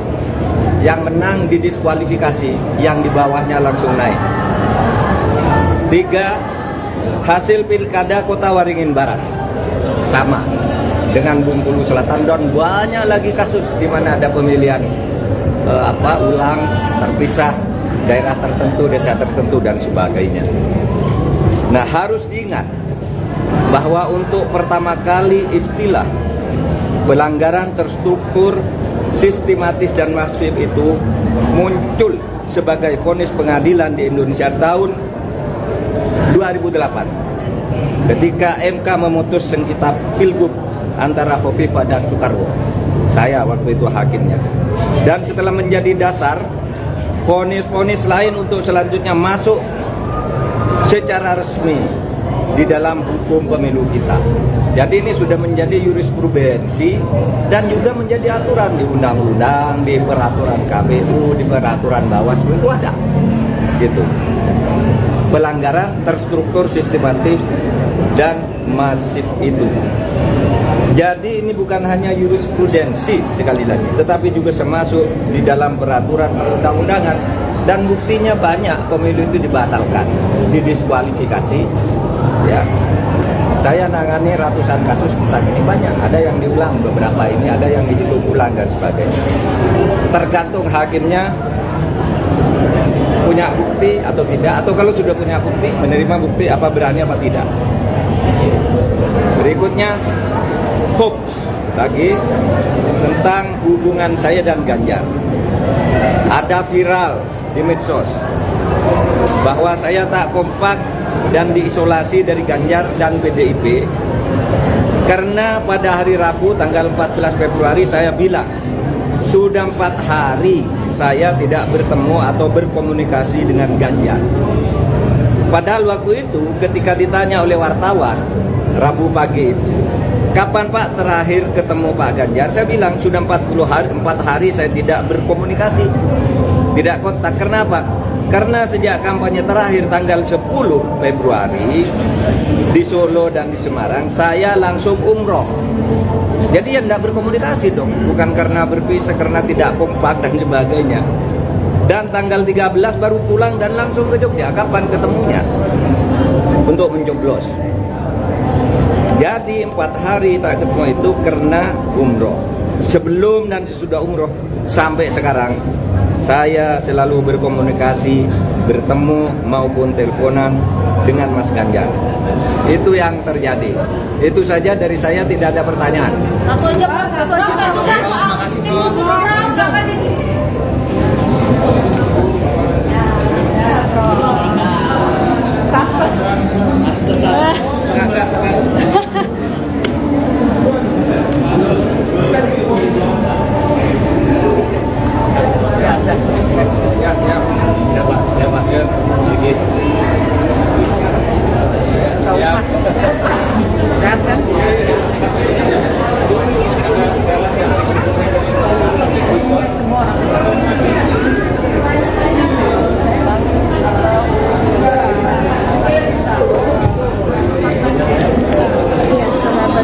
[SPEAKER 3] yang menang didiskualifikasi, yang di bawahnya langsung naik. 3 hasil pilkada Kota Waringin Barat, sama dengan Bengkulu Selatan, dan banyak lagi kasus di mana ada pemilihan ulang terpisah, daerah tertentu, desa tertentu dan sebagainya. Nah, harus diingat bahwa untuk pertama kali istilah pelanggaran terstruktur, sistematis dan masif itu muncul sebagai vonis pengadilan di Indonesia tahun 2008 ketika MK memutus sengketa pilgub antara Khofifah dan Soekarwo. Saya waktu itu hakimnya. Dan setelah menjadi dasar, vonis-vonis lain untuk selanjutnya masuk secara resmi di dalam hukum pemilu kita. Jadi ini sudah menjadi jurisprudensi dan juga menjadi aturan di undang-undang, di peraturan KPU, di peraturan Bawaslu itu ada. Gitu. Pelanggaran terstruktur, sistematis dan masif itu. Jadi ini bukan hanya jurisprudensi sekali lagi, tetapi juga termasuk di dalam peraturan perundang-undangan, dan buktinya banyak pemilu itu dibatalkan, didiskualifikasi. Ya, saya nangani ratusan kasus tentang ini, banyak. Ada yang diulang beberapa ini, ada yang dihitung ulang dan sebagainya. Tergantung hakimnya punya bukti atau tidak, atau kalau sudah punya bukti, menerima bukti apa berani apa tidak. Berikutnya hoax lagi tentang hubungan saya dan Ganjar. Ada viral di medsos bahwa saya tak kompak dan diisolasi dari Ganjar dan PDIP karena pada hari Rabu tanggal 14 Februari saya bilang sudah 4 hari saya tidak bertemu atau berkomunikasi dengan Ganjar. Padahal waktu itu ketika ditanya oleh wartawan Rabu pagi itu, kapan Pak terakhir ketemu Pak Ganjar? Saya bilang sudah 4 hari saya tidak berkomunikasi, tidak kontak. Kenapa? Karena sejak kampanye terakhir tanggal 10 Februari di Solo dan di Semarang, saya langsung umroh. Jadi ya tidak berkomunikasi dong, bukan karena berpisah, karena tidak kompak dan sebagainya. Dan tanggal 13 baru pulang dan langsung ke Jogja. Kapan ketemunya? Untuk mencoblos. Jadi 4 hari tak ketemu itu karena umroh. Sebelum dan sesudah umroh sampai sekarang saya selalu berkomunikasi, bertemu maupun teleponan dengan Mas Ganjar. Itu yang terjadi. Itu saja dari saya, tidak ada pertanyaan.
[SPEAKER 4] Satu aja Pak, satu soal tim khusus orang jangan ini. Tas.
[SPEAKER 3] Ya.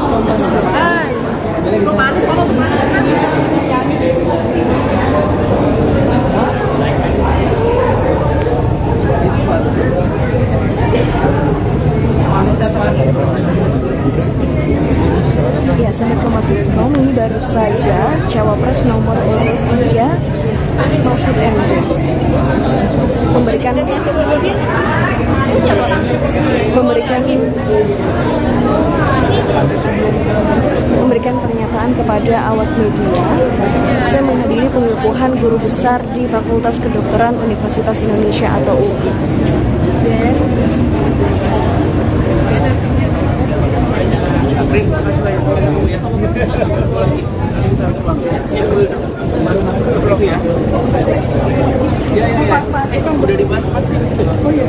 [SPEAKER 2] Kompas.com. Ya, sahabat Kompas.com, ini baru saja Cawapres nomor urut 3 Mahfud MD memberikan pernyataan kepada awak media. Saya menghadiri pengukuhan guru besar di Fakultas Kedokteran Universitas Indonesia atau UI.
[SPEAKER 5] Udah dibahas Pak. Oh iya.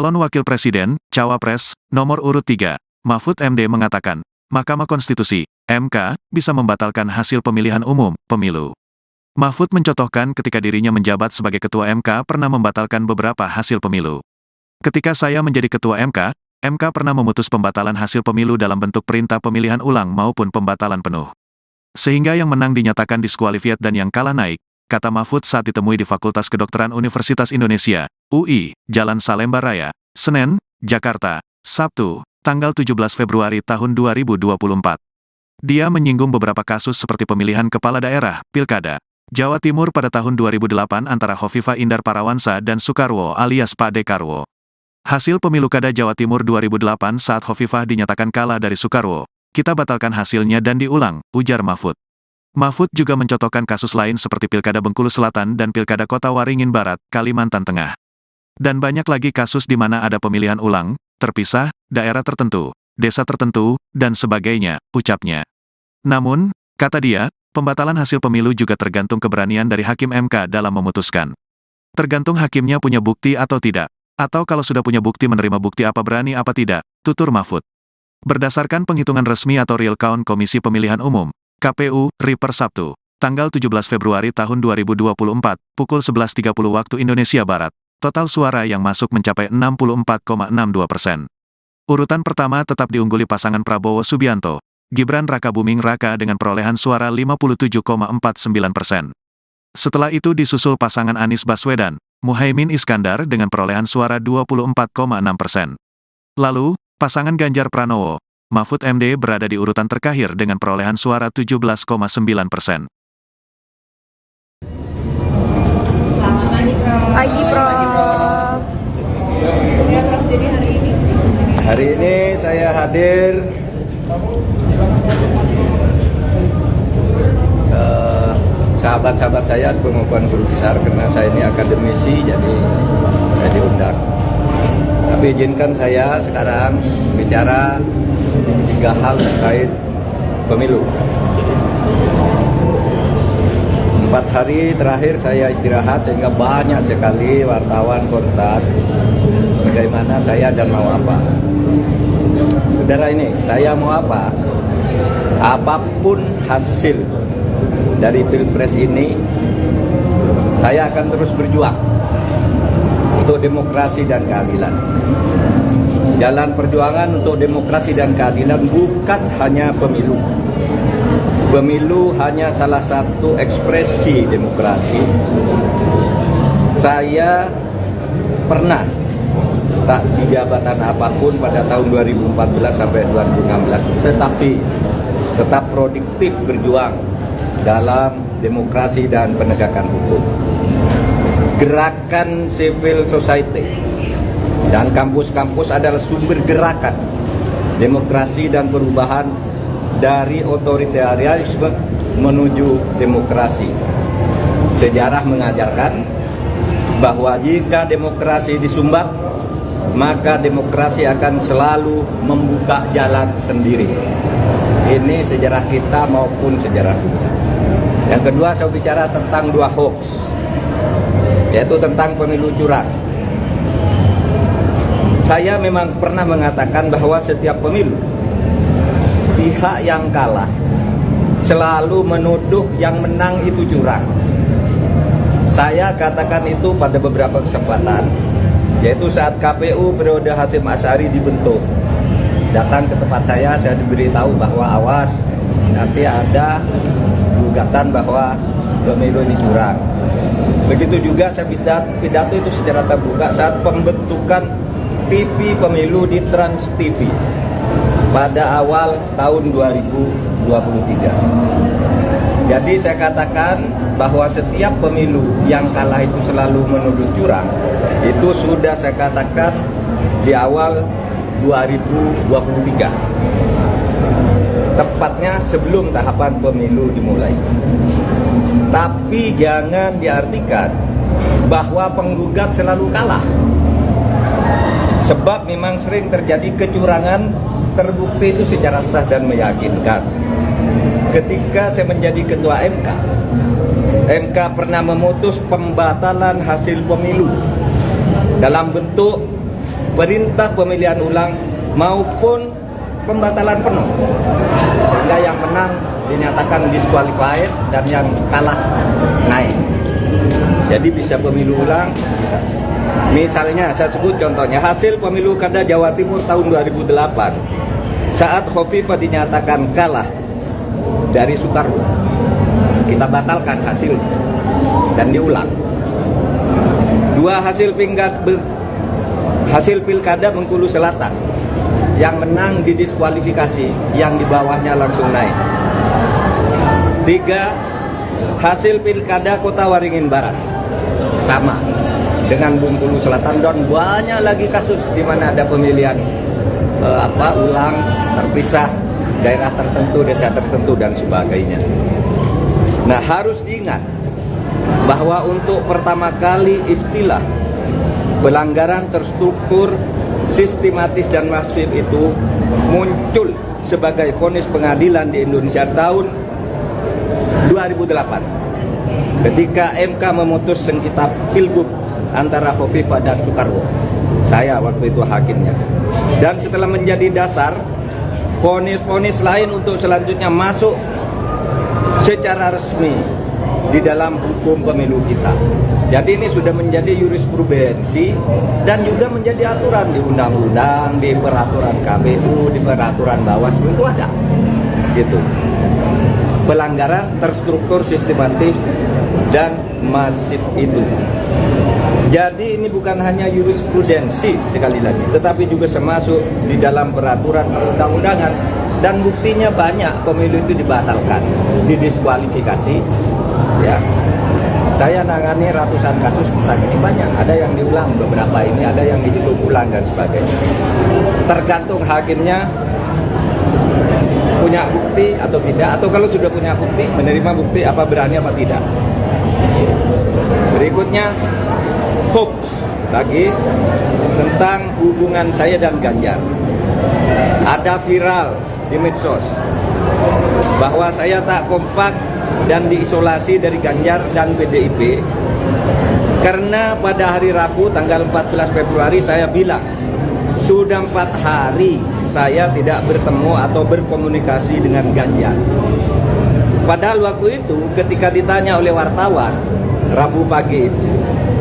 [SPEAKER 1] Calon Wakil Presiden, Cawapres, nomor urut 3, Mahfud MD mengatakan, Mahkamah Konstitusi, MK, bisa membatalkan hasil pemilihan umum, pemilu. Mahfud mencontohkan ketika dirinya menjabat sebagai Ketua MK pernah membatalkan beberapa hasil pemilu. Ketika saya menjadi Ketua MK, MK pernah memutus pembatalan hasil pemilu dalam bentuk perintah pemilihan ulang maupun pembatalan penuh. Sehingga yang menang dinyatakan diskualifiat dan yang kalah naik, kata Mahfud saat ditemui di Fakultas Kedokteran Universitas Indonesia, UI, Jalan Salemba Raya, Senen, Jakarta, Sabtu, tanggal 17 Februari tahun 2024. Dia menyinggung beberapa kasus seperti pemilihan kepala daerah, Pilkada, Jawa Timur pada tahun 2008 antara Hovifah Indar Parawansa dan Soekarwo alias Pak Dekarwo. Hasil pemilu Kada Jawa Timur 2008 saat Hovifah dinyatakan kalah dari Soekarwo, kita batalkan hasilnya dan diulang, ujar Mahfud. Mahfud juga mencontohkan kasus lain seperti Pilkada Bengkulu Selatan dan Pilkada Kota Waringin Barat, Kalimantan Tengah. Dan banyak lagi kasus di mana ada pemilihan ulang, terpisah, daerah tertentu, desa tertentu, dan sebagainya, ucapnya. Namun, kata dia, pembatalan hasil pemilu juga tergantung keberanian dari Hakim MK dalam memutuskan. Tergantung hakimnya punya bukti atau tidak, atau kalau sudah punya bukti menerima bukti apa berani apa tidak, tutur Mahfud. Berdasarkan penghitungan resmi atau real count Komisi Pemilihan Umum, KPU, RI per Sabtu, tanggal 17 Februari tahun 2024, pukul 11.30 waktu Indonesia Barat, total suara yang masuk mencapai 64,62%. Urutan pertama tetap diungguli pasangan Prabowo Subianto, Gibran Rakabuming Raka dengan perolehan suara 57,49%. Setelah itu disusul pasangan Anies Baswedan, Muhaimin Iskandar dengan perolehan suara 24,6%. Lalu, pasangan Ganjar Pranowo, Mahfud MD berada di urutan terakhir dengan perolehan suara 17,9%.
[SPEAKER 2] Pagi, Prof.
[SPEAKER 4] Jadi
[SPEAKER 3] Hari ini saya hadir sahabat-sahabat saya pengukuhan guru besar karena saya ini akademisi, jadi saya diundang. Tapi izinkan saya sekarang bicara 3 hal terkait pemilu. 4 hari terakhir saya istirahat sehingga banyak sekali wartawan kontak bagaimana saya dan mau apa. Saudara ini, saya mau apa? Apapun hasil dari Pilpres ini, saya akan terus berjuang untuk demokrasi dan keadilan. Jalan perjuangan untuk demokrasi dan keadilan bukan hanya pemilu. Pemilu hanya salah satu ekspresi demokrasi. Saya pernah tak di jabatan apapun pada tahun 2014 sampai 2016, tetapi tetap produktif berjuang dalam demokrasi dan penegakan hukum. Gerakan civil society dan kampus-kampus adalah sumber gerakan demokrasi dan perubahan dari otoritarianisme menuju demokrasi. Sejarah mengajarkan bahwa jika demokrasi disumbat, maka demokrasi akan selalu membuka jalan sendiri. Ini sejarah kita maupun sejarah dunia. Yang kedua, saya bicara tentang dua hoax, yaitu tentang pemilu curang. Saya memang pernah mengatakan bahwa setiap pemilu, pihak yang kalah selalu menuduh yang menang itu curang. Saya katakan itu pada beberapa kesempatan, yaitu saat KPU periode Hasyim Asy'ari dibentuk. Datang ke tempat saya diberitahu bahwa awas, nanti ada gugatan bahwa pemilu ini curang. Begitu juga saya pidato itu secara terbuka saat pembentukan TV pemilu di Trans TV pada awal tahun 2023. Jadi saya katakan bahwa setiap pemilu yang kalah itu selalu menuduh curang. Itu sudah saya katakan di awal 2023. Tepatnya sebelum tahapan pemilu dimulai. Tapi jangan diartikan bahwa penggugat selalu kalah. Sebab memang sering terjadi kecurangan terbukti itu secara sah dan meyakinkan. Ketika saya menjadi ketua MK pernah memutus pembatalan hasil pemilu dalam bentuk perintah pemilihan ulang maupun pembatalan penuh, sehingga yang menang dinyatakan disqualified dan yang kalah naik. Jadi bisa pemilu ulang, bisa. Misalnya saya sebut contohnya hasil pemilu kada Jawa Timur tahun 2008 saat Khofifah dinyatakan kalah dari Soekarwo, kita batalkan hasilnya dan diulang. Dua hasil pilkada Bengkulu Selatan, yang menang didiskualifikasi, yang di bawahnya langsung naik. 3, hasil pilkada Kota Waringin Barat, sama dengan Bengkulu Selatan, dan banyak lagi kasus di mana ada pemilihan ulang, terpisah, daerah tertentu, desa tertentu, dan sebagainya. Nah, harus diingat bahwa untuk pertama kali istilah pelanggaran terstruktur, sistematis dan masif itu muncul sebagai vonis pengadilan di Indonesia tahun 2008 ketika MK memutus sengketa Pilgub antara Khofifah dan Soekarwo. Saya waktu itu hakimnya. Dan setelah menjadi dasar, vonis-vonis lain untuk selanjutnya masuk secara resmi di dalam hukum pemilu kita. Jadi ini sudah menjadi jurisprudensi dan juga menjadi aturan di undang-undang, di peraturan KPU, di peraturan Bawaslu itu ada. Gitu. Pelanggaran terstruktur, sistematis dan masif itu. Jadi ini bukan hanya jurisprudensi sekali lagi, tetapi juga termasuk di dalam peraturan perundang-undangan, dan buktinya banyak pemilu itu dibatalkan, didiskualifikasi. Ya, saya nangani ratusan kasus tentang ini, banyak. Ada yang diulang beberapa ini, ada yang dihitung ulang dan sebagainya. Tergantung hakimnya punya bukti atau tidak, atau kalau sudah punya bukti, menerima bukti apa berani apa tidak. Berikutnya hoax lagi tentang hubungan saya dan Ganjar. Ada viral di medsos bahwa saya tak kompak dan diisolasi dari Ganjar dan PDIP karena pada hari Rabu tanggal 14 Februari saya bilang sudah 4 hari saya tidak bertemu atau berkomunikasi dengan Ganjar. Padahal waktu itu ketika ditanya oleh wartawan Rabu pagi itu,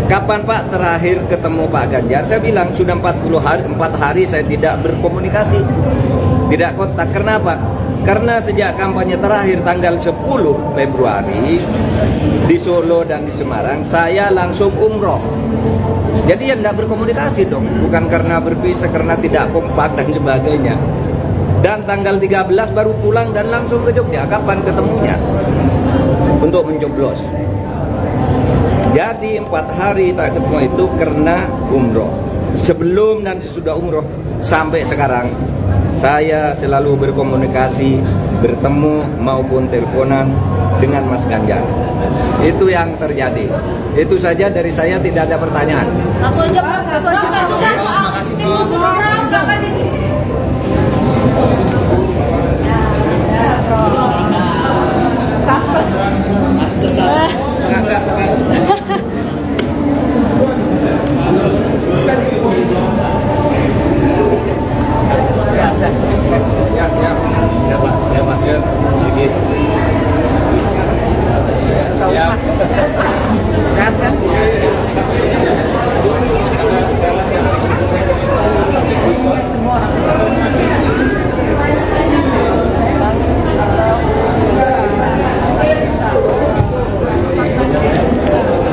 [SPEAKER 3] kapan Pak terakhir ketemu Pak Ganjar? Saya bilang sudah 4 hari saya tidak berkomunikasi, tidak kontak. Kenapa? Karena sejak kampanye terakhir tanggal 10 Februari di Solo dan di Semarang, saya langsung umroh. Jadi ya tidak berkomunikasi dong, bukan karena berpisah, karena tidak kompak dan sebagainya. Dan tanggal 13 baru pulang dan langsung ke Jogja. Kapan ketemunya? Untuk mencoblos. Jadi 4 hari tak ketemu itu karena umroh. Sebelum dan sesudah umroh sampai sekarang saya selalu berkomunikasi, bertemu maupun teleponan dengan Mas Ganjar. Itu yang terjadi. Itu saja dari saya, tidak ada pertanyaan.
[SPEAKER 4] Satu aja Pak, satu aja. tim khusus orang angkat ini.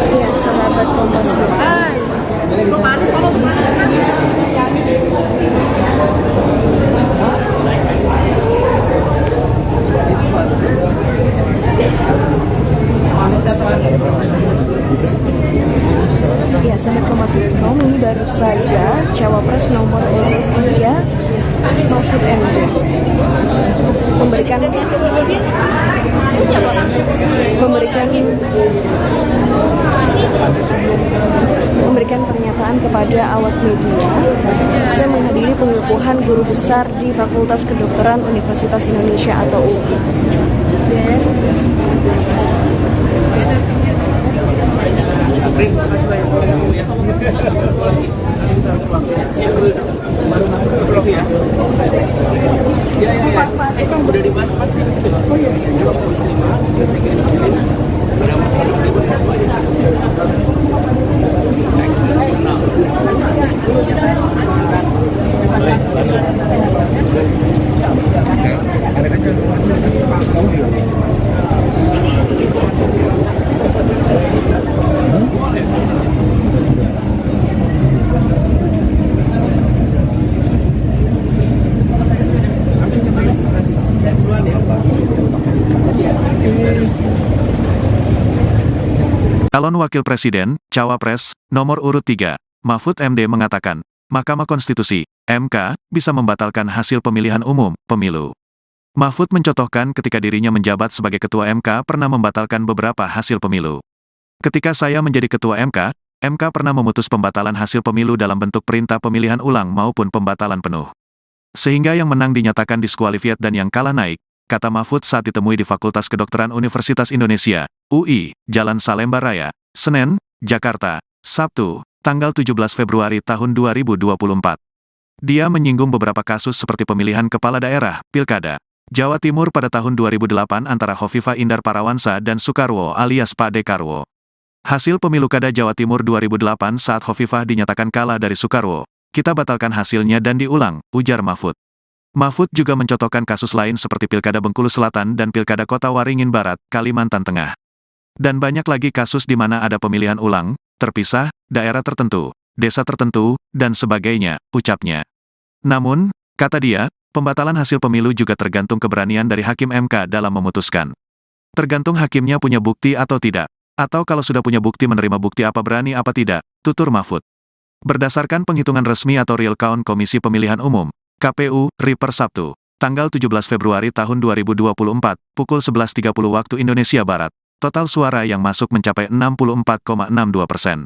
[SPEAKER 2] Ya, sahabat Kompas Ya, sahabat Kompas ini baru saja Cawapres nomor urut 3 Mahfud MD memberikan pernyataan kepada awak media. Saya menghadiri pengukuhan guru besar di Fakultas Kedokteran Universitas Indonesia atau UI.
[SPEAKER 5] Udah dibahas Pak. Oh iya.
[SPEAKER 1] Calon Wakil Presiden, Cawapres, nomor urut 3, Mahfud MD mengatakan, Mahkamah Konstitusi, MK, bisa membatalkan hasil pemilihan umum, pemilu. Mahfud mencontohkan ketika dirinya menjabat sebagai Ketua MK pernah membatalkan beberapa hasil pemilu. Ketika saya menjadi Ketua MK, MK pernah memutus pembatalan hasil pemilu dalam bentuk perintah pemilihan ulang maupun pembatalan penuh. Sehingga yang menang dinyatakan diskualifiat dan yang kalah naik, kata Mahfud saat ditemui di Fakultas Kedokteran Universitas Indonesia, UI, Jalan Salemba Raya, Senen, Jakarta, Sabtu, tanggal 17 Februari tahun 2024. Dia menyinggung beberapa kasus seperti pemilihan kepala daerah, Pilkada, Jawa Timur pada tahun 2008 antara Hovifah Indar Parawansa dan Soekarwo alias Pak Dekarwo. Hasil pemilu Kada Jawa Timur 2008 saat Hovifah dinyatakan kalah dari Soekarwo, kita batalkan hasilnya dan diulang, ujar Mahfud. Mahfud juga mencontohkan kasus lain seperti Pilkada Bengkulu Selatan dan Pilkada Kota Waringin Barat, Kalimantan Tengah. Dan banyak lagi kasus di mana ada pemilihan ulang, terpisah, daerah tertentu, desa tertentu, dan sebagainya, ucapnya. Namun, kata dia, pembatalan hasil pemilu juga tergantung keberanian dari Hakim MK dalam memutuskan. Tergantung hakimnya punya bukti atau tidak, atau kalau sudah punya bukti menerima bukti apa berani apa tidak, tutur Mahfud. Berdasarkan penghitungan resmi atau real count Komisi Pemilihan Umum, KPU, RI per Sabtu, tanggal 17 Februari tahun 2024, pukul 11.30 waktu Indonesia Barat, total suara yang masuk mencapai 64,62%.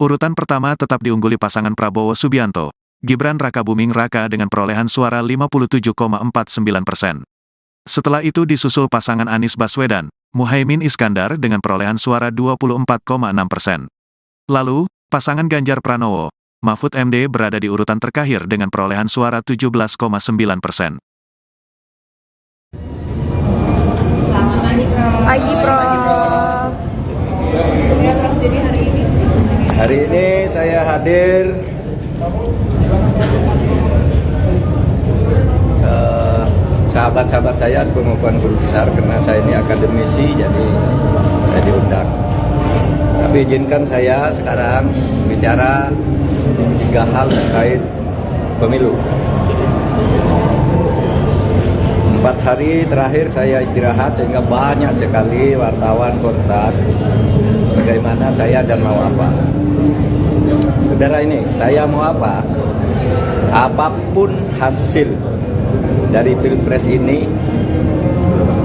[SPEAKER 1] Urutan pertama tetap diungguli pasangan Prabowo Subianto, Gibran Rakabuming Raka dengan perolehan suara 57,49%. Setelah itu disusul pasangan Anies Baswedan, Muhaimin Iskandar dengan perolehan suara 24,6%. Lalu, pasangan Ganjar Pranowo, Mahfud MD berada di urutan terakhir dengan perolehan suara 17,9%.
[SPEAKER 2] Pagi, Prof.
[SPEAKER 3] Hari ini saya hadir sahabat-sahabat saya pengukuhan guru besar karena saya ini akademisi jadi saya diundang. Tapi izinkan saya sekarang bicara 3 hal terkait pemilu. 4 hari terakhir saya istirahat sehingga banyak sekali wartawan kontak bagaimana saya dan mau apa. Saudara ini, saya mau apa? Apapun hasil dari Pilpres ini,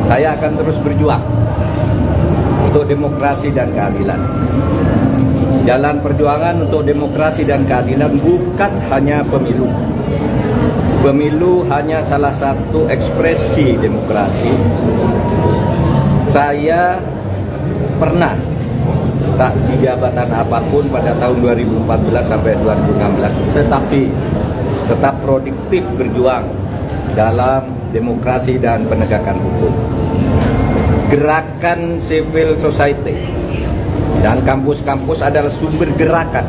[SPEAKER 3] saya akan terus berjuang untuk demokrasi dan keadilan. Jalan perjuangan untuk demokrasi dan keadilan bukan hanya pemilu. Pemilu hanya salah satu ekspresi demokrasi. Saya pernah tak di jabatan apapun pada tahun 2014 sampai 2016, tetapi tetap produktif berjuang dalam demokrasi dan penegakan hukum. Gerakan civil society dan kampus-kampus adalah sumber gerakan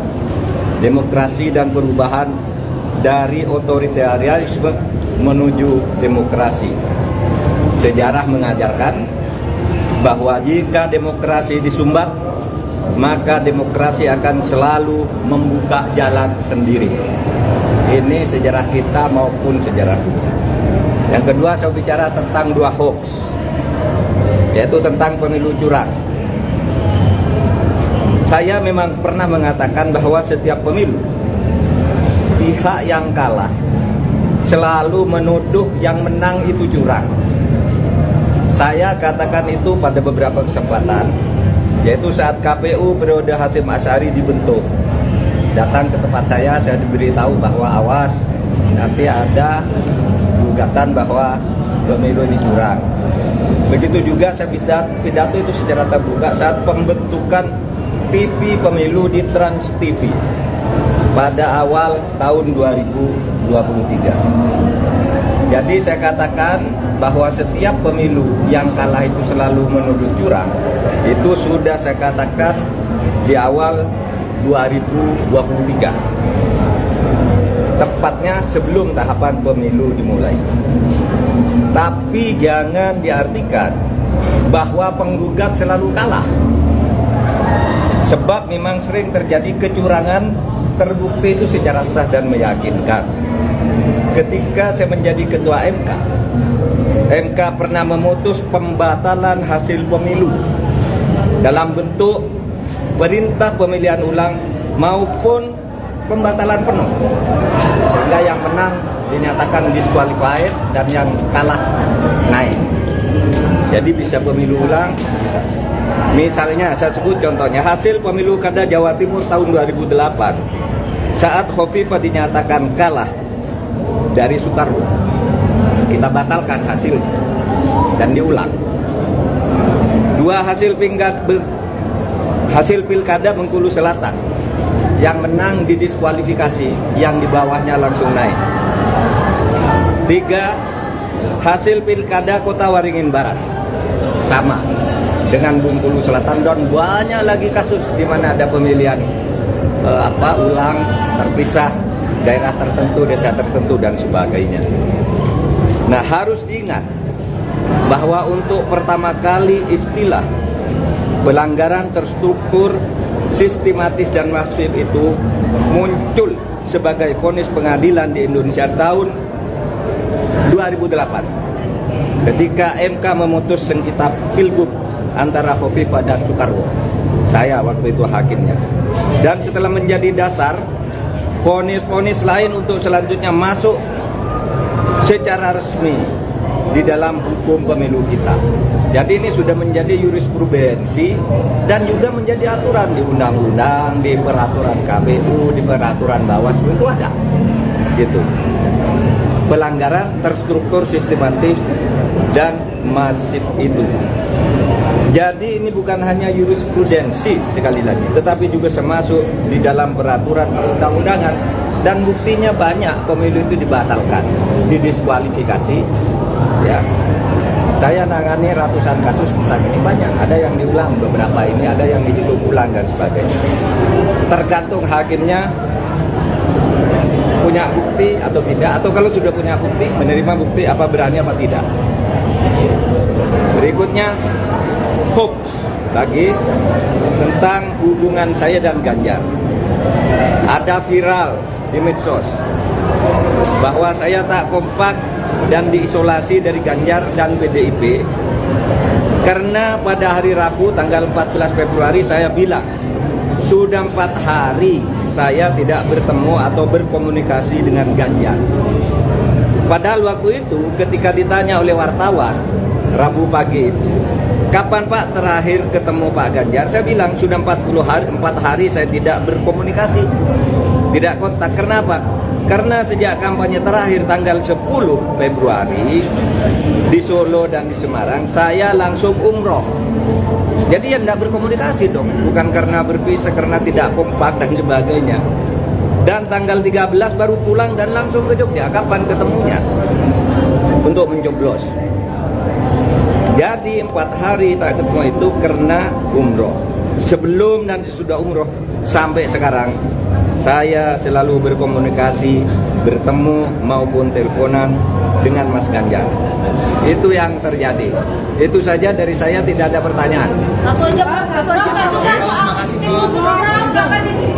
[SPEAKER 3] demokrasi dan perubahan dari otoritarianisme menuju demokrasi. Sejarah mengajarkan bahwa jika demokrasi disumbat, maka demokrasi akan selalu membuka jalan sendiri. Ini sejarah kita maupun sejarah dunia. Yang kedua, saya bicara tentang dua hoax, yaitu tentang pemilu curang. Saya memang pernah mengatakan bahwa setiap pemilu, pihak yang kalah selalu menuduh yang menang itu curang. Saya katakan itu pada beberapa kesempatan, yaitu saat KPU periode Hasyim Asy'ari dibentuk. Datang ke tempat saya diberitahu bahwa awas, nanti ada gugatan bahwa pemilu ini curang. Begitu juga saya pidato itu secara terbuka saat pembentukan TV pemilu di Trans TV pada awal tahun 2023. Jadi saya katakan bahwa setiap pemilu yang kalah itu selalu menuduh curang. Itu sudah saya katakan di awal 2023, tepatnya sebelum tahapan pemilu dimulai. Tapi jangan diartikan bahwa penggugat selalu kalah, sebab memang sering terjadi kecurangan terbukti itu secara sah dan meyakinkan. Ketika saya menjadi ketua MK pernah memutus pembatalan hasil pemilu dalam bentuk perintah pemilihan ulang maupun pembatalan penuh, sehingga yang menang dinyatakan disqualified dan yang kalah naik. Jadi bisa pemilu ulang, bisa. Misalnya saya sebut contohnya hasil pemilu kada Jawa Timur tahun 2008 saat Khofifah dinyatakan kalah dari Soekarwo, kita batalkan hasilnya dan diulang. Dua hasil pilkada Bengkulu Selatan, yang menang didiskualifikasi, yang di bawahnya langsung naik. 3, hasil pilkada Kota Waringin Barat sama dengan Bengkulu Selatan, dan banyak lagi kasus di mana ada pemilihan ulang terpisah, daerah tertentu, desa tertentu dan sebagainya. Nah, harus diingat bahwa untuk pertama kali istilah pelanggaran terstruktur, sistematis dan masif itu muncul sebagai vonis pengadilan di Indonesia tahun 2008 ketika MK memutus sengketa pilgub antara Khofifah dan Soekarwo. Saya waktu itu hakimnya. Dan setelah menjadi dasar, vonis-vonis lain untuk selanjutnya masuk secara resmi di dalam hukum pemilu kita. Jadi ini sudah menjadi jurisprudensi dan juga menjadi aturan di undang-undang, di peraturan KPU, di peraturan Bawaslu itu ada. Gitu. Pelanggaran terstruktur, sistematis dan masif itu. Jadi ini bukan hanya jurisprudensi sekali lagi, tetapi juga termasuk di dalam peraturan perundang-undangan, dan buktinya banyak pemilu itu dibatalkan, didiskualifikasi. Ya, saya nangani ratusan kasus tentang ini, banyak. Ada yang diulang beberapa ini, ada yang dihitung ulang dan sebagainya. Tergantung hakimnya punya bukti atau tidak, atau kalau sudah punya bukti, menerima bukti apa berani apa tidak. Berikutnya hoax lagi tentang hubungan saya dan Ganjar. Ada viral di medsos bahwa saya tak kompak dan diisolasi dari Ganjar dan PDIP karena pada hari Rabu tanggal 14 Februari saya bilang sudah 4 hari saya tidak bertemu atau berkomunikasi dengan Ganjar. Padahal waktu itu ketika ditanya oleh wartawan Rabu pagi itu, kapan Pak terakhir ketemu Pak Ganjar? Saya bilang sudah 4 hari saya tidak berkomunikasi, tidak kontak. Kenapa? Karena sejak kampanye terakhir tanggal 10 Februari di Solo dan di Semarang, saya langsung umroh. Jadi ya tidak berkomunikasi dong, bukan karena berpisah, karena tidak kompak dan sebagainya. Dan tanggal 13 baru pulang dan langsung ke Jogja. Kapan ketemunya? Untuk mencoblos. Jadi 4 hari tak ketemu itu karena umroh. Sebelum dan sesudah umroh sampai sekarang, saya selalu berkomunikasi, bertemu maupun teleponan dengan Mas Ganjar. Itu yang terjadi. Itu saja dari saya, tidak ada pertanyaan.
[SPEAKER 4] Satu aja Pak, satu soal tim khusus orang kapan ini?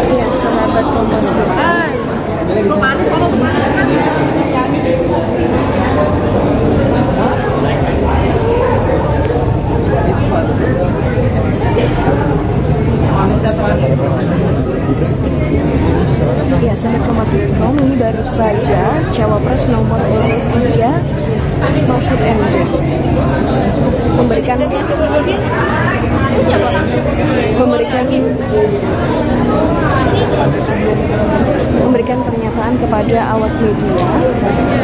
[SPEAKER 2] Ya, sahabat Kompas. Ya, sahabat Kompas.com, ini baru saja Cawapres nomor urut 3 Mahfud MD memberikan pernyataan kepada awak media.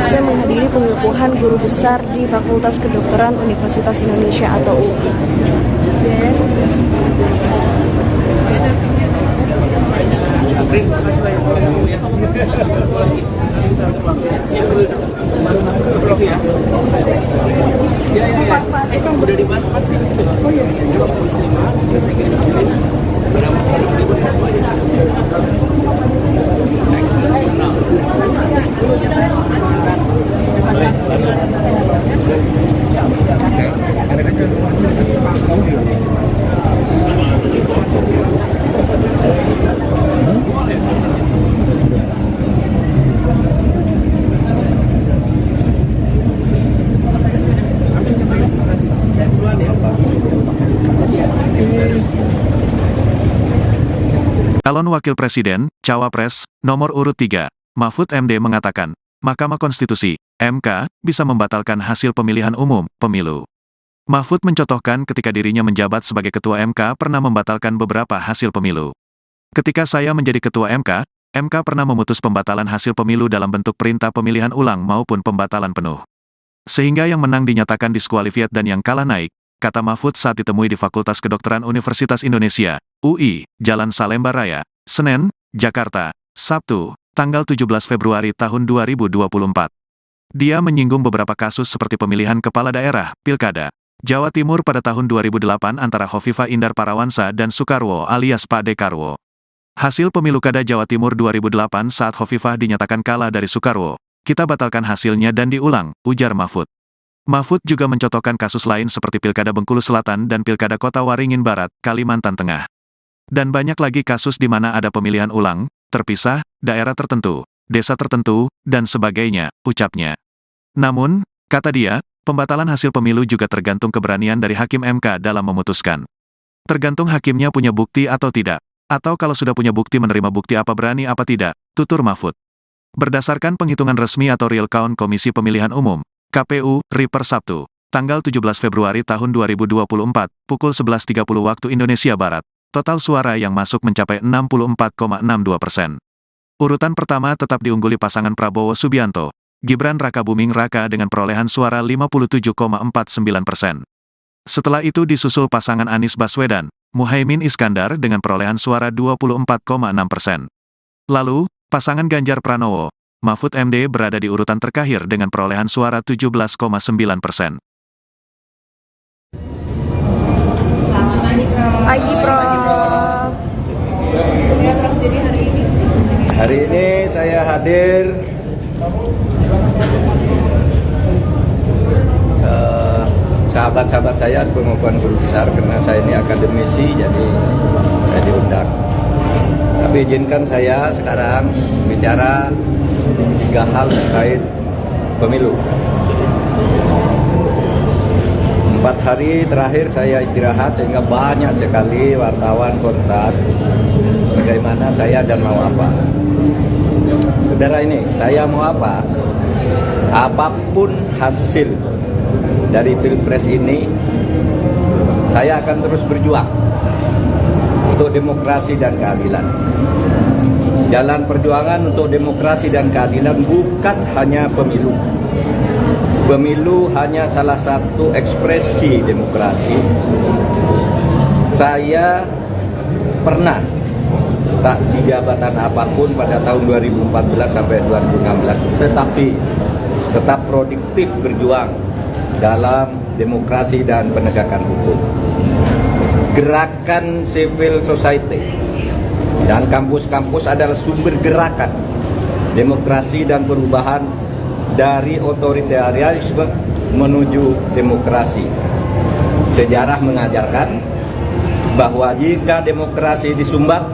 [SPEAKER 2] Saya menghadiri pengukuhan guru besar di Fakultas Kedokteran Universitas Indonesia atau UI.
[SPEAKER 5] Udah dibahas Pak. Oh iya.
[SPEAKER 1] Calon Wakil Presiden, Cawapres, nomor urut 3, Mahfud MD mengatakan, Mahkamah Konstitusi, MK, bisa membatalkan hasil pemilihan umum, pemilu. Mahfud mencontohkan ketika dirinya menjabat sebagai Ketua MK pernah membatalkan beberapa hasil pemilu. Ketika saya menjadi Ketua MK pernah memutus pembatalan hasil pemilu dalam bentuk perintah pemilihan ulang maupun pembatalan penuh. Sehingga yang menang dinyatakan diskualifiat dan yang kalah naik, kata Mahfud saat ditemui di Fakultas Kedokteran Universitas Indonesia, UI, Jalan Salemba Raya, Senen, Jakarta, Sabtu, tanggal 17 Februari tahun 2024. Dia menyinggung beberapa kasus seperti pemilihan kepala daerah, Pilkada Jawa Timur pada tahun 2008 antara Hovifah Indar Parawansa dan Soekarwo alias Pak Dekarwo. Hasil pemilu Kada Jawa Timur 2008 saat Hovifah dinyatakan kalah dari Soekarwo, kita batalkan hasilnya dan diulang, ujar Mahfud. Mahfud juga mencontohkan kasus lain seperti Pilkada Bengkulu Selatan dan Pilkada Kota Waringin Barat, Kalimantan Tengah. Dan banyak lagi kasus di mana ada pemilihan ulang, terpisah, daerah tertentu, desa tertentu, dan sebagainya, ucapnya. Namun, kata dia, pembatalan hasil pemilu juga tergantung keberanian dari Hakim MK dalam memutuskan. Tergantung hakimnya punya bukti atau tidak, atau kalau sudah punya bukti menerima bukti apa berani apa tidak, tutur Mahfud. Berdasarkan penghitungan resmi atau real count Komisi Pemilihan Umum, KPU, RI per Sabtu, tanggal 17 Februari tahun 2024, pukul 11.30 waktu Indonesia Barat, total suara yang masuk mencapai 64,62%. Urutan pertama tetap diungguli pasangan Prabowo Subianto, Gibran Rakabuming Raka dengan perolehan suara 57,49%. Setelah itu disusul pasangan Anies Baswedan, Muhaimin Iskandar dengan perolehan suara 24,6%. Lalu, pasangan Ganjar Pranowo, Mahfud MD berada di urutan terakhir dengan perolehan suara 17,9%.
[SPEAKER 2] Pagi, Prof.
[SPEAKER 3] Hari hadir sahabat-sahabat saya, pengukuhan guru besar, karena saya ini akademisi, jadi saya diundang. Tapi izinkan saya sekarang bicara 3 hal terkait pemilu. 4 hari terakhir saya istirahat sehingga banyak sekali wartawan kontak bagaimana saya dan mau apa. Saudara ini, saya mau apa? Apapun hasil dari Pilpres ini, saya akan terus berjuang untuk demokrasi dan keadilan. Jalan perjuangan untuk demokrasi dan keadilan bukan hanya pemilu. Pemilu hanya salah satu ekspresi demokrasi. Saya pernah tak di jabatan apapun pada tahun 2014 sampai 2016, tetapi tetap produktif berjuang dalam demokrasi dan penegakan hukum. Gerakan civil society dan kampus-kampus adalah sumber gerakan demokrasi dan perubahan dari otoritarianisme menuju demokrasi. Sejarah mengajarkan bahwa jika demokrasi disumbat,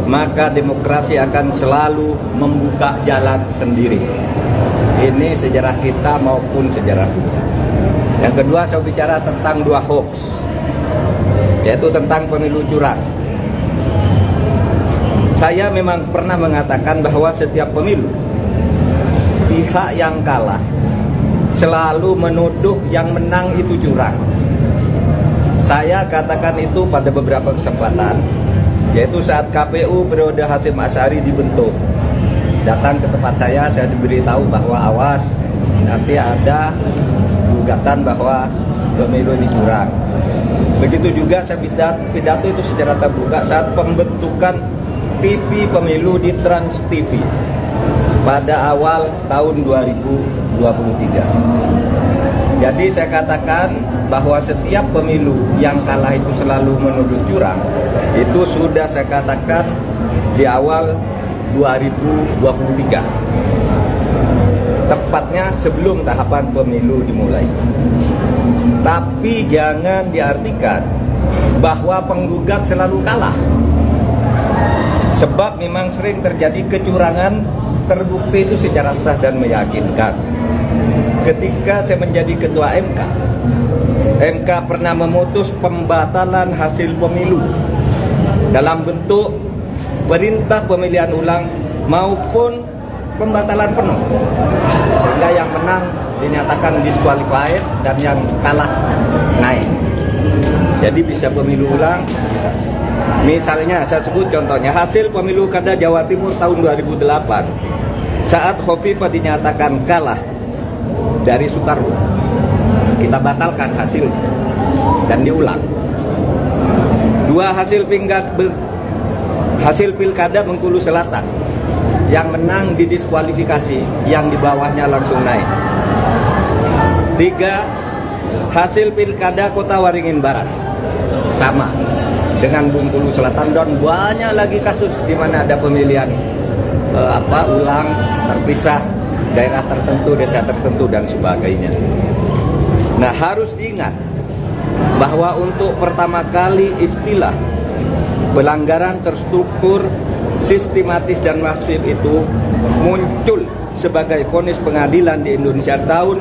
[SPEAKER 3] maka demokrasi akan selalu membuka jalan sendiri. Ini sejarah kita maupun sejarah dunia. Yang kedua, saya bicara tentang 2 hoax, yaitu tentang pemilu curang. Saya memang pernah mengatakan bahwa setiap pemilu, pihak yang kalah selalu menuduh yang menang itu curang. Saya katakan itu pada beberapa kesempatan, yaitu saat KPU periode Hasyim Asy'ari dibentuk. Datang ke tempat saya diberitahu bahwa awas, nanti ada gugatan bahwa pemilu ini curang. Begitu juga saya pidato itu secara terbuka saat pembentukan TV pemilu di Trans TV pada awal tahun 2023. Jadi saya katakan bahwa setiap pemilu yang kalah itu selalu menuduh curang. Itu sudah saya katakan di awal 2023. Tepatnya sebelum tahapan pemilu dimulai. Tapi jangan diartikan bahwa penggugat selalu kalah. Sebab memang sering terjadi kecurangan, terbukti itu secara sah dan meyakinkan. Ketika saya menjadi ketua MK pernah memutus pembatalan hasil pemilu dalam bentuk perintah pemilihan ulang maupun pembatalan penuh, sehingga yang menang dinyatakan disqualified dan yang kalah naik. Jadi bisa pemilu ulang, bisa. Misalnya saya sebut contohnya hasil pemilu kada Jawa Timur tahun 2008 saat Khofifah dinyatakan kalah dari Soekarwo, kita batalkan hasil dan diulang. 2 hasil pilkada Bengkulu Selatan, yang menang didiskualifikasi, yang di bawahnya langsung naik. 3 hasil pilkada Kota Waringin Barat, sama dengan Bengkulu Selatan, dan banyak lagi kasus di mana ada pemilihan ulang terpisah, daerah tertentu, desa tertentu dan sebagainya. Nah, harus diingat bahwa untuk pertama kali istilah pelanggaran terstruktur, sistematis dan masif itu muncul sebagai vonis pengadilan di Indonesia tahun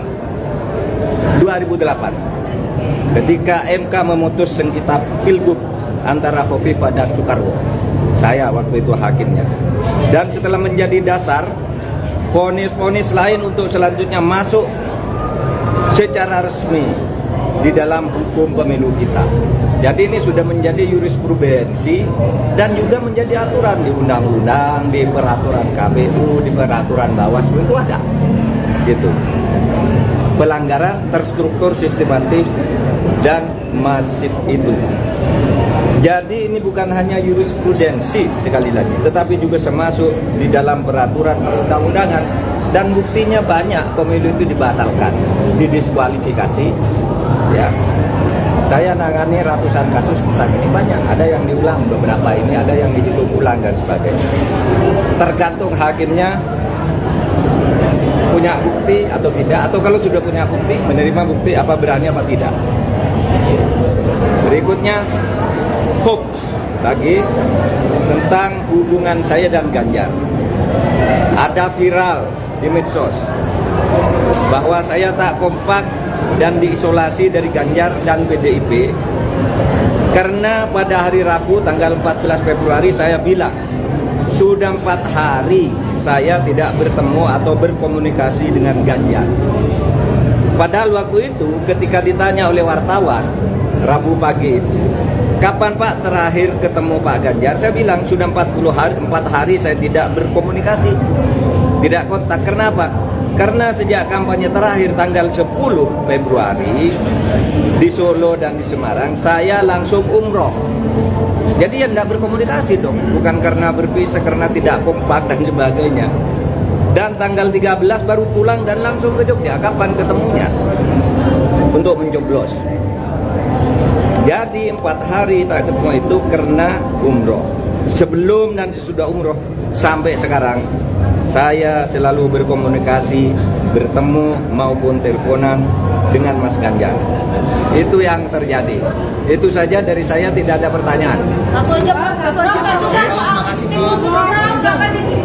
[SPEAKER 3] 2008 ketika MK memutus sengketa Pilgub antara Khofifah dan Soekarwo. Saya waktu itu hakimnya. Dan setelah menjadi dasar, vonis-vonis lain untuk selanjutnya masuk secara resmi di dalam hukum pemilu kita. Jadi ini sudah menjadi jurisprudensi dan juga menjadi aturan di undang-undang, di peraturan KPU, di peraturan Bawaslu itu ada. Gitu. Pelanggaran terstruktur, sistematis dan masif itu. Jadi ini bukan hanya jurisprudensi sekali lagi, tetapi juga termasuk di dalam peraturan perundang-undangan, dan buktinya banyak pemilu itu dibatalkan, didiskualifikasi, ya. Saya nangani ratusan kasus tentang ini banyak. Ada yang diulang beberapa ini, ada yang dihitung ulang dan sebagainya. Tergantung hakimnya punya bukti atau tidak, atau kalau sudah punya bukti, menerima bukti apa berani apa tidak. Berikutnya, hoax lagi tentang hubungan saya dan Ganjar. Ada viral di medsos bahwa saya tak kompak dan diisolasi dari Ganjar dan PDIP karena pada hari Rabu tanggal 14 Februari saya bilang sudah 4 hari saya tidak bertemu atau berkomunikasi dengan Ganjar. Padahal waktu itu ketika ditanya oleh wartawan Rabu pagi itu, kapan Pak terakhir ketemu Pak Ganjar? Saya bilang sudah 4 hari saya tidak berkomunikasi, tidak kontak. Kenapa? Karena sejak kampanye terakhir tanggal 10 Februari di Solo dan di Semarang, saya langsung umroh. Jadi ya tidak berkomunikasi dong, bukan karena berpisah, karena tidak kompak dan sebagainya. Dan tanggal 13 baru pulang dan langsung ke Jogja. Kapan ketemunya? Untuk mencoblos. Jadi 4 hari tak ketemu itu karena umroh. Sebelum dan sesudah umroh sampai sekarang saya selalu berkomunikasi, bertemu maupun teleponan dengan Mas Ganjar. Itu yang terjadi. Itu saja dari saya, tidak ada pertanyaan.
[SPEAKER 4] Satu aja Pak, satu aja. Satu Pak, soal tim khusus jangan ini.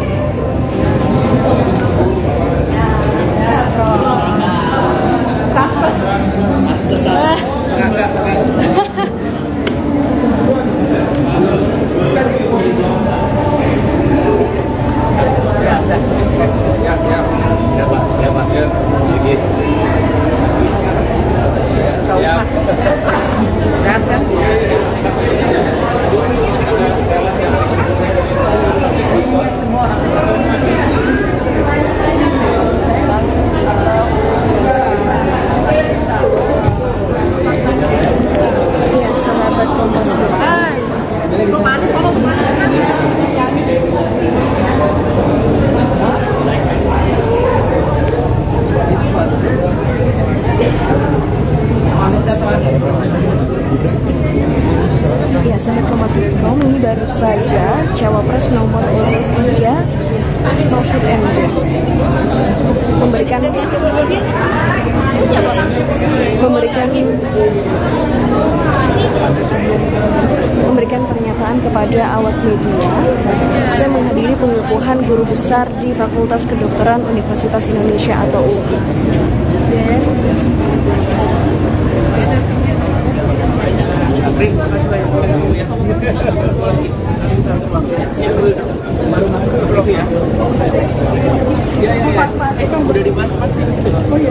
[SPEAKER 2] Iya, sahabat Kompas.com. Ya, sahabat Kompas.com, ini baru saja Cawapres nomor urut 3 Mahfud MD memberikan pernyataan kepada awak media. Saya menghadiri pengukuhan guru besar di Fakultas Kedokteran Universitas Indonesia atau UI.
[SPEAKER 5] Udah dibahas Pak. Oh iya.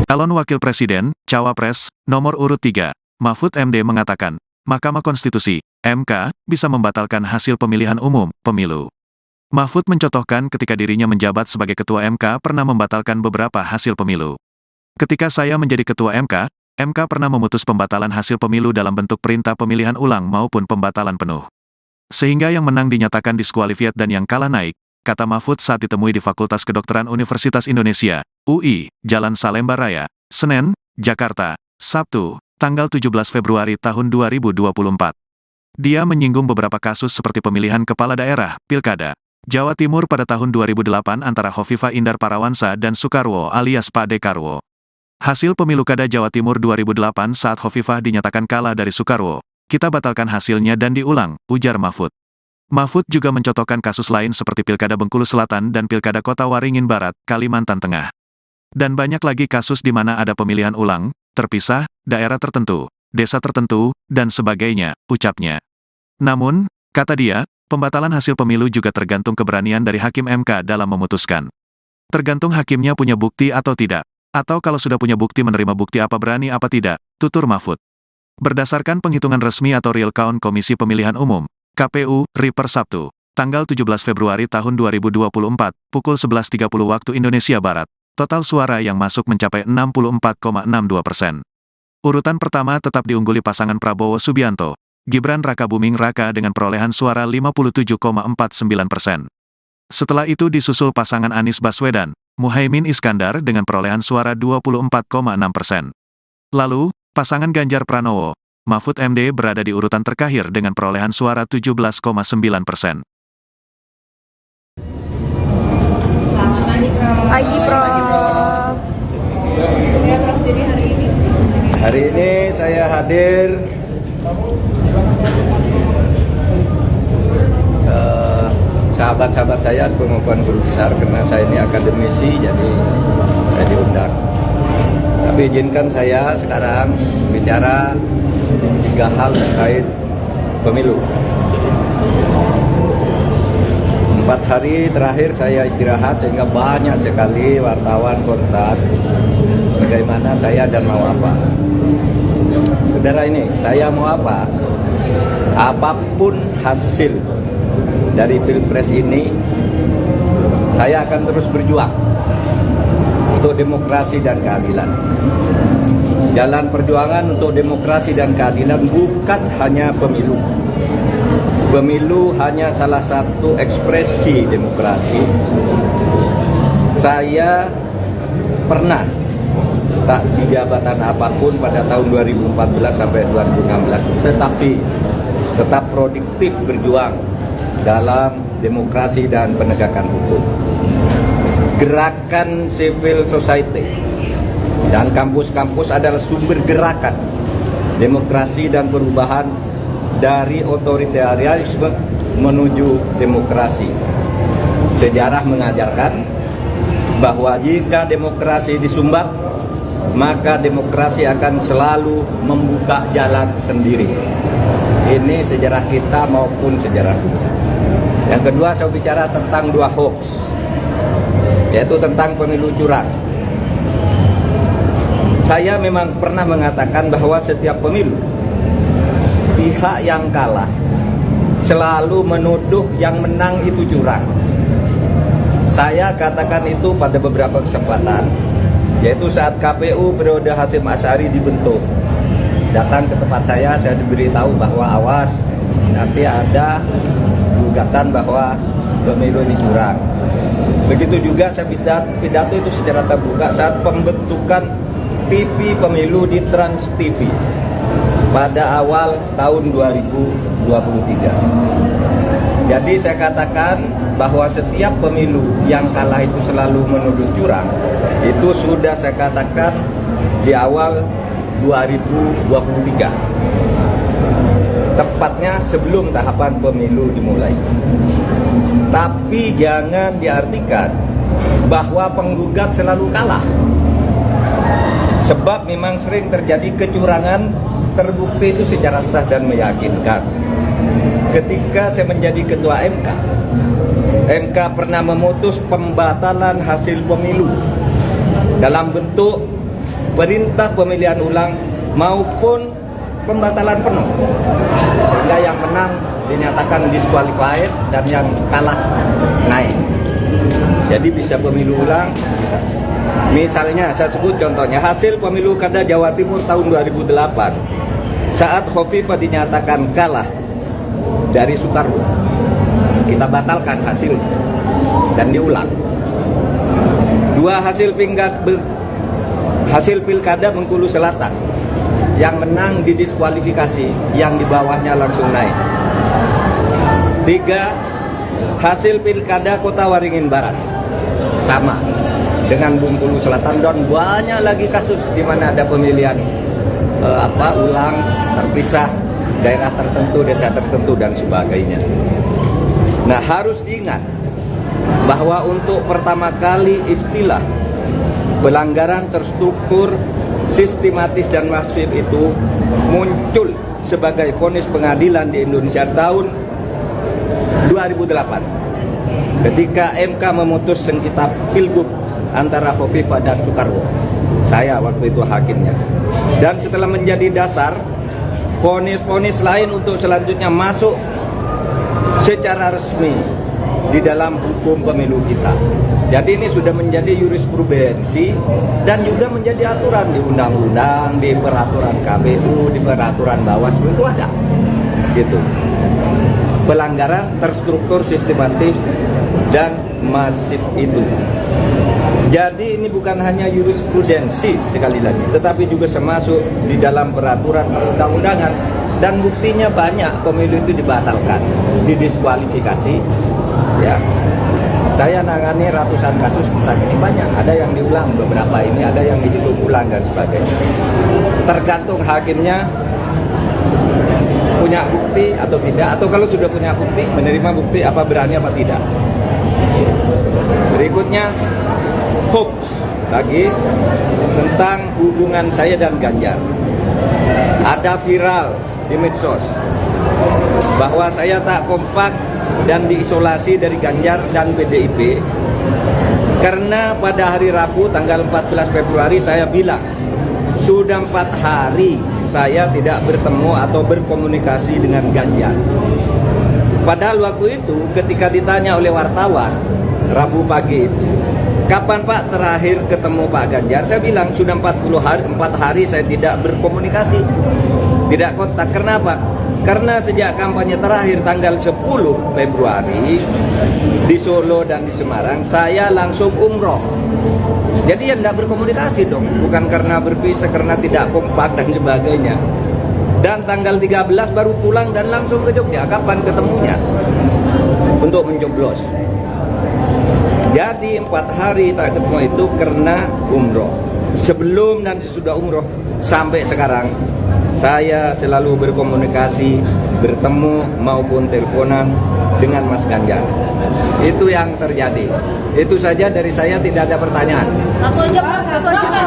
[SPEAKER 1] Calon Wakil Presiden, Cawapres, nomor urut 3, Mahfud MD mengatakan, Mahkamah Konstitusi, MK, bisa membatalkan hasil pemilihan umum, pemilu. Mahfud mencontohkan ketika dirinya menjabat sebagai Ketua MK pernah membatalkan beberapa hasil pemilu. Ketika saya menjadi Ketua MK pernah memutus pembatalan hasil pemilu dalam bentuk perintah pemilihan ulang maupun pembatalan penuh. Sehingga yang menang dinyatakan diskualifiat dan yang kalah naik, kata Mahfud saat ditemui di Fakultas Kedokteran Universitas Indonesia, UI, Jalan Salemba Raya, Senen, Jakarta, Sabtu, tanggal 17 Februari tahun 2024. Dia menyinggung beberapa kasus seperti pemilihan kepala daerah, Pilkada, Jawa Timur pada tahun 2008 antara Hovifah Indar Parawansa dan Soekarwo alias Pak Dekarwo. Hasil pemilu Kada Jawa Timur 2008 saat Hovifah dinyatakan kalah dari Soekarwo, kita batalkan hasilnya dan diulang, ujar Mahfud. Mahfud juga mencontohkan kasus lain seperti Pilkada Bengkulu Selatan dan Pilkada Kota Waringin Barat, Kalimantan Tengah. Dan banyak lagi kasus di mana ada pemilihan ulang, terpisah, daerah tertentu, desa tertentu, dan sebagainya, ucapnya. Namun, kata dia, pembatalan hasil pemilu juga tergantung keberanian dari Hakim MK dalam memutuskan. Tergantung hakimnya punya bukti atau tidak. Atau kalau sudah punya bukti menerima bukti apa berani apa tidak, tutur Mahfud. Berdasarkan penghitungan resmi atau real count Komisi Pemilihan Umum, KPU, RI per Sabtu, tanggal 17 Februari tahun 2024, pukul 11.30 waktu Indonesia Barat, total suara yang masuk mencapai 64,62%. Urutan pertama tetap diungguli pasangan Prabowo Subianto, Gibran Rakabuming Raka dengan perolehan suara 57,49%. Setelah itu disusul pasangan Anies Baswedan, Muhaimin Iskandar dengan perolehan suara 24,6%. Lalu, pasangan Ganjar Pranowo, Mahfud MD berada di urutan terakhir dengan perolehan suara 17,9%.
[SPEAKER 2] Pagi, Prof.
[SPEAKER 3] Hari ini saya hadir sahabat-sahabat saya maupun guru besar, karena saya ini akademisi, jadi saya diundang. Tapi izinkan saya sekarang bicara 3 hal terkait pemilu. 4 hari terakhir saya istirahat sehingga banyak sekali wartawan kontak bagaimana saya dan mau apa. Saudara, ini saya mau apa? Apapun hasil dari Pilpres ini, saya akan terus berjuang untuk demokrasi dan keadilan. Jalan perjuangan untuk demokrasi dan keadilan bukan hanya pemilu. Pemilu hanya salah satu ekspresi demokrasi. Saya pernah tak di jabatan apapun pada tahun 2014 sampai 2016, tetapi tetap produktif berjuang dalam demokrasi dan penegakan hukum. Gerakan civil society dan kampus-kampus adalah sumber gerakan demokrasi dan perubahan dari otoritarianisme menuju demokrasi. Sejarah mengajarkan bahwa jika demokrasi disumbat, maka demokrasi akan selalu membuka jalan sendiri. Ini sejarah kita maupun sejarah dunia. Yang kedua, saya bicara tentang 2 hoax, yaitu tentang pemilu curang. Saya memang pernah mengatakan bahwa setiap pemilu, pihak yang kalah selalu menuduh yang menang itu curang. Saya katakan itu pada beberapa kesempatan, yaitu saat KPU periode Hasyim Asy'ari dibentuk. Datang ke tempat saya diberitahu bahwa awas, nanti ada gugatan bahwa pemilu ini curang. Begitu juga saya pidato itu secara terbuka saat pembentukan TV pemilu di Trans TV pada awal tahun 2023. Jadi saya katakan bahwa setiap pemilu yang kalah itu selalu menuduh curang. Itu sudah saya katakan di awal 2023. Tepatnya sebelum tahapan pemilu dimulai. Tapi jangan diartikan bahwa penggugat selalu kalah. Sebab memang sering terjadi kecurangan terbukti itu secara sah dan meyakinkan. Ketika saya menjadi ketua MK pernah memutus pembatalan hasil pemilu dalam bentuk perintah pemilihan ulang maupun pembatalan penuh, sehingga yang menang dinyatakan disqualified dan yang kalah naik. Jadi bisa pemilu ulang, bisa. Misalnya saya sebut contohnya hasil pemilu kada Jawa Timur tahun 2008 saat Khofifah dinyatakan kalah dari Soekarno, kita batalkan hasil dan diulang. 2 hasil pilkada Bengkulu Selatan yang menang didiskualifikasi, yang di bawahnya langsung naik. 3 hasil pilkada Kota Waringin Barat sama dengan Bengkulu Selatan, dan banyak lagi kasus di mana ada pemilihan ulang terpisah, daerah tertentu, desa tertentu dan sebagainya. Nah, harus diingat bahwa untuk pertama kali istilah pelanggaran terstruktur, sistematis dan masif itu muncul sebagai vonis pengadilan di Indonesia tahun 2008 ketika MK memutus sengketa Pilgub antara Hovifah dan Soekarwo. Saya waktu itu hakimnya. Dan setelah menjadi dasar, vonis-vonis lain untuk selanjutnya masuk secara resmi di dalam hukum pemilu kita. Jadi ini sudah menjadi jurisprudensi dan juga menjadi aturan di undang-undang, di peraturan KPU, di peraturan Bawaslu itu ada. Gitu. Pelanggaran terstruktur, sistematik dan masif itu. Jadi ini bukan hanya jurisprudensi sekali lagi, tetapi juga termasuk di dalam peraturan perundang-undangan, dan buktinya banyak pemilu itu dibatalkan, didiskualifikasi. Ya, saya nangani ratusan kasus tentang ini, banyak. Ada yang diulang beberapa ini, ada yang dihitung ulang dan sebagainya. Tergantung hakimnya punya bukti atau tidak, atau kalau sudah punya bukti, menerima bukti apa berani apa tidak. Berikutnya hoax lagi tentang hubungan saya dan Ganjar. Ada viral di medsos bahwa saya tak kompak dan diisolasi dari Ganjar dan PDIP karena pada hari Rabu tanggal 14 Februari saya bilang sudah 4 hari saya tidak bertemu atau berkomunikasi dengan Ganjar. Padahal waktu itu ketika ditanya oleh wartawan Rabu pagi itu, kapan Pak terakhir ketemu Pak Ganjar? Saya bilang sudah 4 hari saya tidak berkomunikasi, tidak kontak. Kenapa? Karena sejak kampanye terakhir tanggal 10 Februari di Solo dan di Semarang, saya langsung umroh. Jadi ya tidak berkomunikasi dong, bukan karena berpisah, karena tidak kompak dan sebagainya. Dan tanggal 13 baru pulang dan langsung ke Jogja. Kapan ketemunya? Untuk mencoblos. Jadi 4 hari tak ketemu itu karena umroh. Sebelum dan sesudah umroh sampai sekarang saya selalu berkomunikasi, bertemu maupun teleponan dengan Mas Ganjar. Itu yang terjadi. Itu saja dari saya, tidak ada pertanyaan.
[SPEAKER 4] Satu aja Pak, satu soal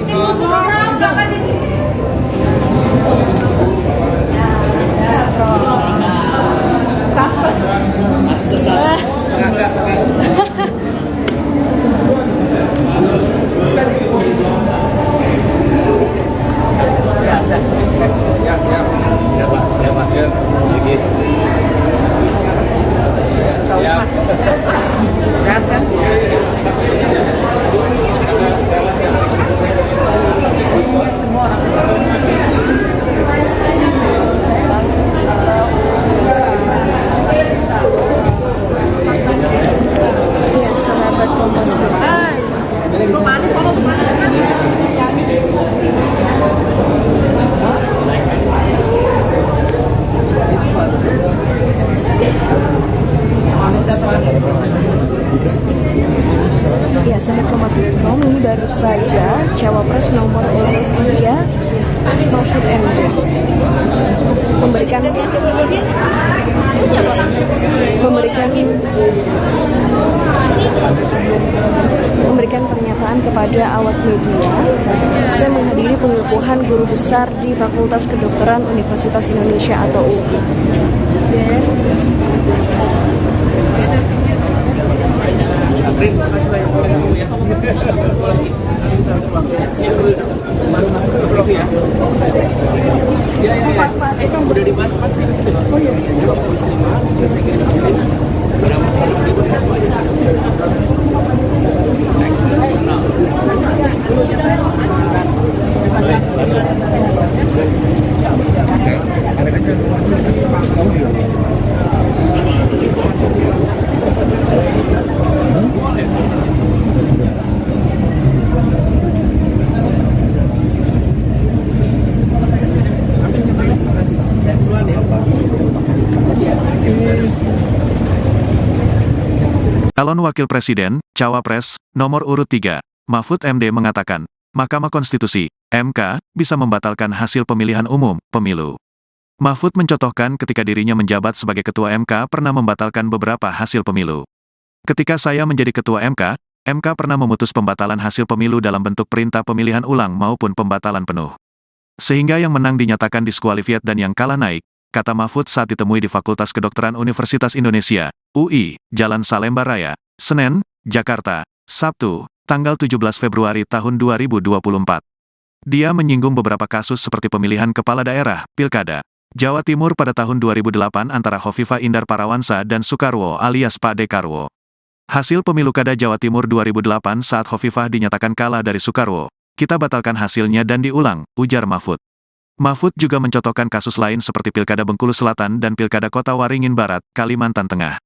[SPEAKER 4] tim khusus jangan ini.
[SPEAKER 2] Ya, sahabat Kompas Ya, sahabat Kompas.com, ini baru saja Cawapres nomor urut 3 Mahfud MD memberikan pernyataan kepada awak media. Saya menghadiri pengukuhan guru besar di Fakultas Kedokteran Universitas Indonesia atau UI.
[SPEAKER 5] Udah dibahas Pak. Oh iya.
[SPEAKER 1] Calon Wakil Presiden, Cawapres, nomor urut 3, Mahfud MD mengatakan, Mahkamah Konstitusi, MK, bisa membatalkan hasil pemilihan umum, pemilu. Mahfud mencontohkan ketika dirinya menjabat sebagai Ketua MK pernah membatalkan beberapa hasil pemilu. Ketika saya menjadi Ketua MK pernah memutus pembatalan hasil pemilu dalam bentuk perintah pemilihan ulang maupun pembatalan penuh. Sehingga yang menang dinyatakan diskualifiat dan yang kalah naik, kata Mahfud saat ditemui di Fakultas Kedokteran Universitas Indonesia, UI, Jalan Salemba Raya, Senen, Jakarta, Sabtu, tanggal 17 Februari tahun 2024. Dia menyinggung beberapa kasus seperti pemilihan kepala daerah, Pilkada Jawa Timur pada tahun 2008 antara Hovifah Indar Parawansa dan Soekarwo alias Pak Dekarwo. Hasil pemilu Kada Jawa Timur 2008 saat Hovifah dinyatakan kalah dari Soekarwo. Kita batalkan hasilnya dan diulang, ujar Mahfud. Mahfud juga mencontohkan kasus lain seperti Pilkada Bengkulu Selatan dan Pilkada Kota Waringin Barat, Kalimantan Tengah.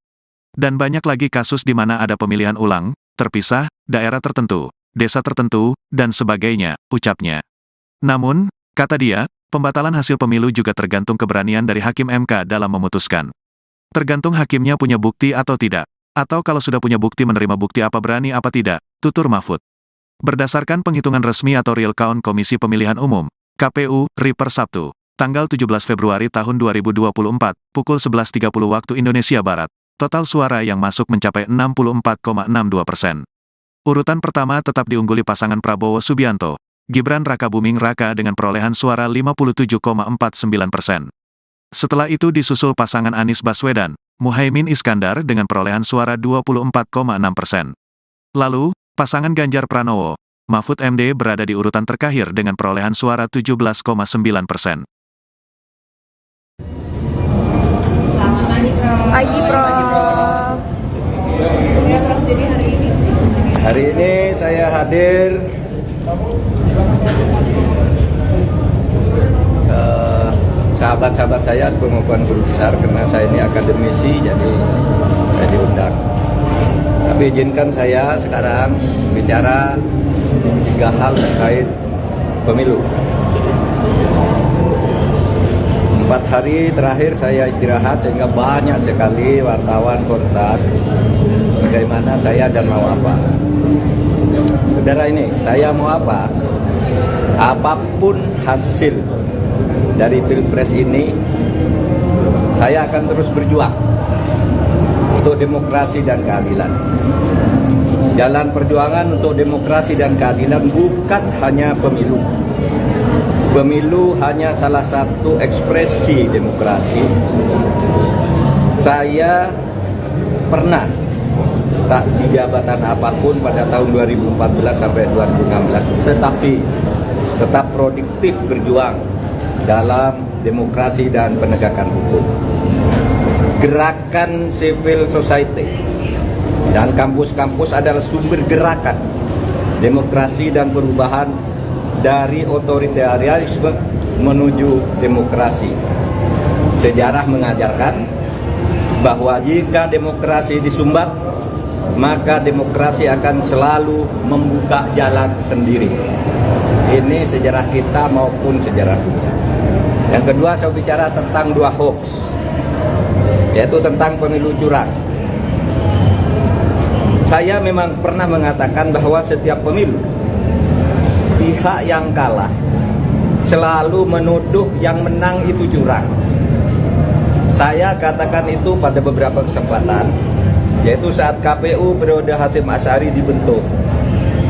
[SPEAKER 1] Dan banyak lagi kasus di mana ada pemilihan ulang, terpisah, daerah tertentu, desa tertentu, dan sebagainya, ucapnya. Namun, kata dia, pembatalan hasil pemilu juga tergantung keberanian dari Hakim MK dalam memutuskan. Tergantung hakimnya punya bukti atau tidak. Atau kalau sudah punya bukti menerima bukti apa berani apa tidak, tutur Mahfud. Berdasarkan penghitungan resmi atau real count Komisi Pemilihan Umum, KPU, RI per Sabtu, tanggal 17 Februari tahun 2024, pukul 11.30 waktu Indonesia Barat, total suara yang masuk mencapai 64,62%. Urutan pertama tetap diungguli pasangan Prabowo Subianto, Gibran Rakabuming Raka dengan perolehan suara 57,49%. Setelah itu disusul pasangan Anies Baswedan, Muhaimin Iskandar dengan perolehan suara 24,6%. Lalu, pasangan Ganjar Pranowo, Mahfud MD berada di urutan terakhir dengan perolehan suara 17,9%.
[SPEAKER 2] Pagi, Prof.
[SPEAKER 3] Hari ini saya hadir ke sahabat-sahabat saya, pengukuhan guru besar, karena saya ini akademisi, jadi saya diundang. Tapi izinkan saya sekarang bicara 3 hal terkait pemilu. 4 hari terakhir saya istirahat sehingga banyak sekali wartawan kontak bagaimana saya dan mau apa. Saudara ini, saya mau apa? Apapun hasil dari Pilpres ini, saya akan terus berjuang untuk demokrasi dan keadilan. Jalan perjuangan untuk demokrasi dan keadilan bukan hanya pemilu. Pemilu hanya salah satu ekspresi demokrasi. Saya pernah tak di jabatan apapun pada tahun 2014 sampai 2016, tetapi tetap produktif berjuang dalam demokrasi dan penegakan hukum. Gerakan civil society dan kampus-kampus adalah sumber gerakan demokrasi dan perubahan dari otoritarianisme menuju demokrasi. Sejarah mengajarkan bahwa jika demokrasi disumbat, maka demokrasi akan selalu membuka jalan sendiri. Ini sejarah kita maupun sejarah dunia. Yang kedua, saya bicara tentang 2 hoax, yaitu tentang pemilu curang. Saya memang pernah mengatakan bahwa setiap pemilu, pihak yang kalah selalu menuduh yang menang itu curang. Saya katakan itu pada beberapa kesempatan, yaitu saat KPU periode Hasyim Asy'ari dibentuk.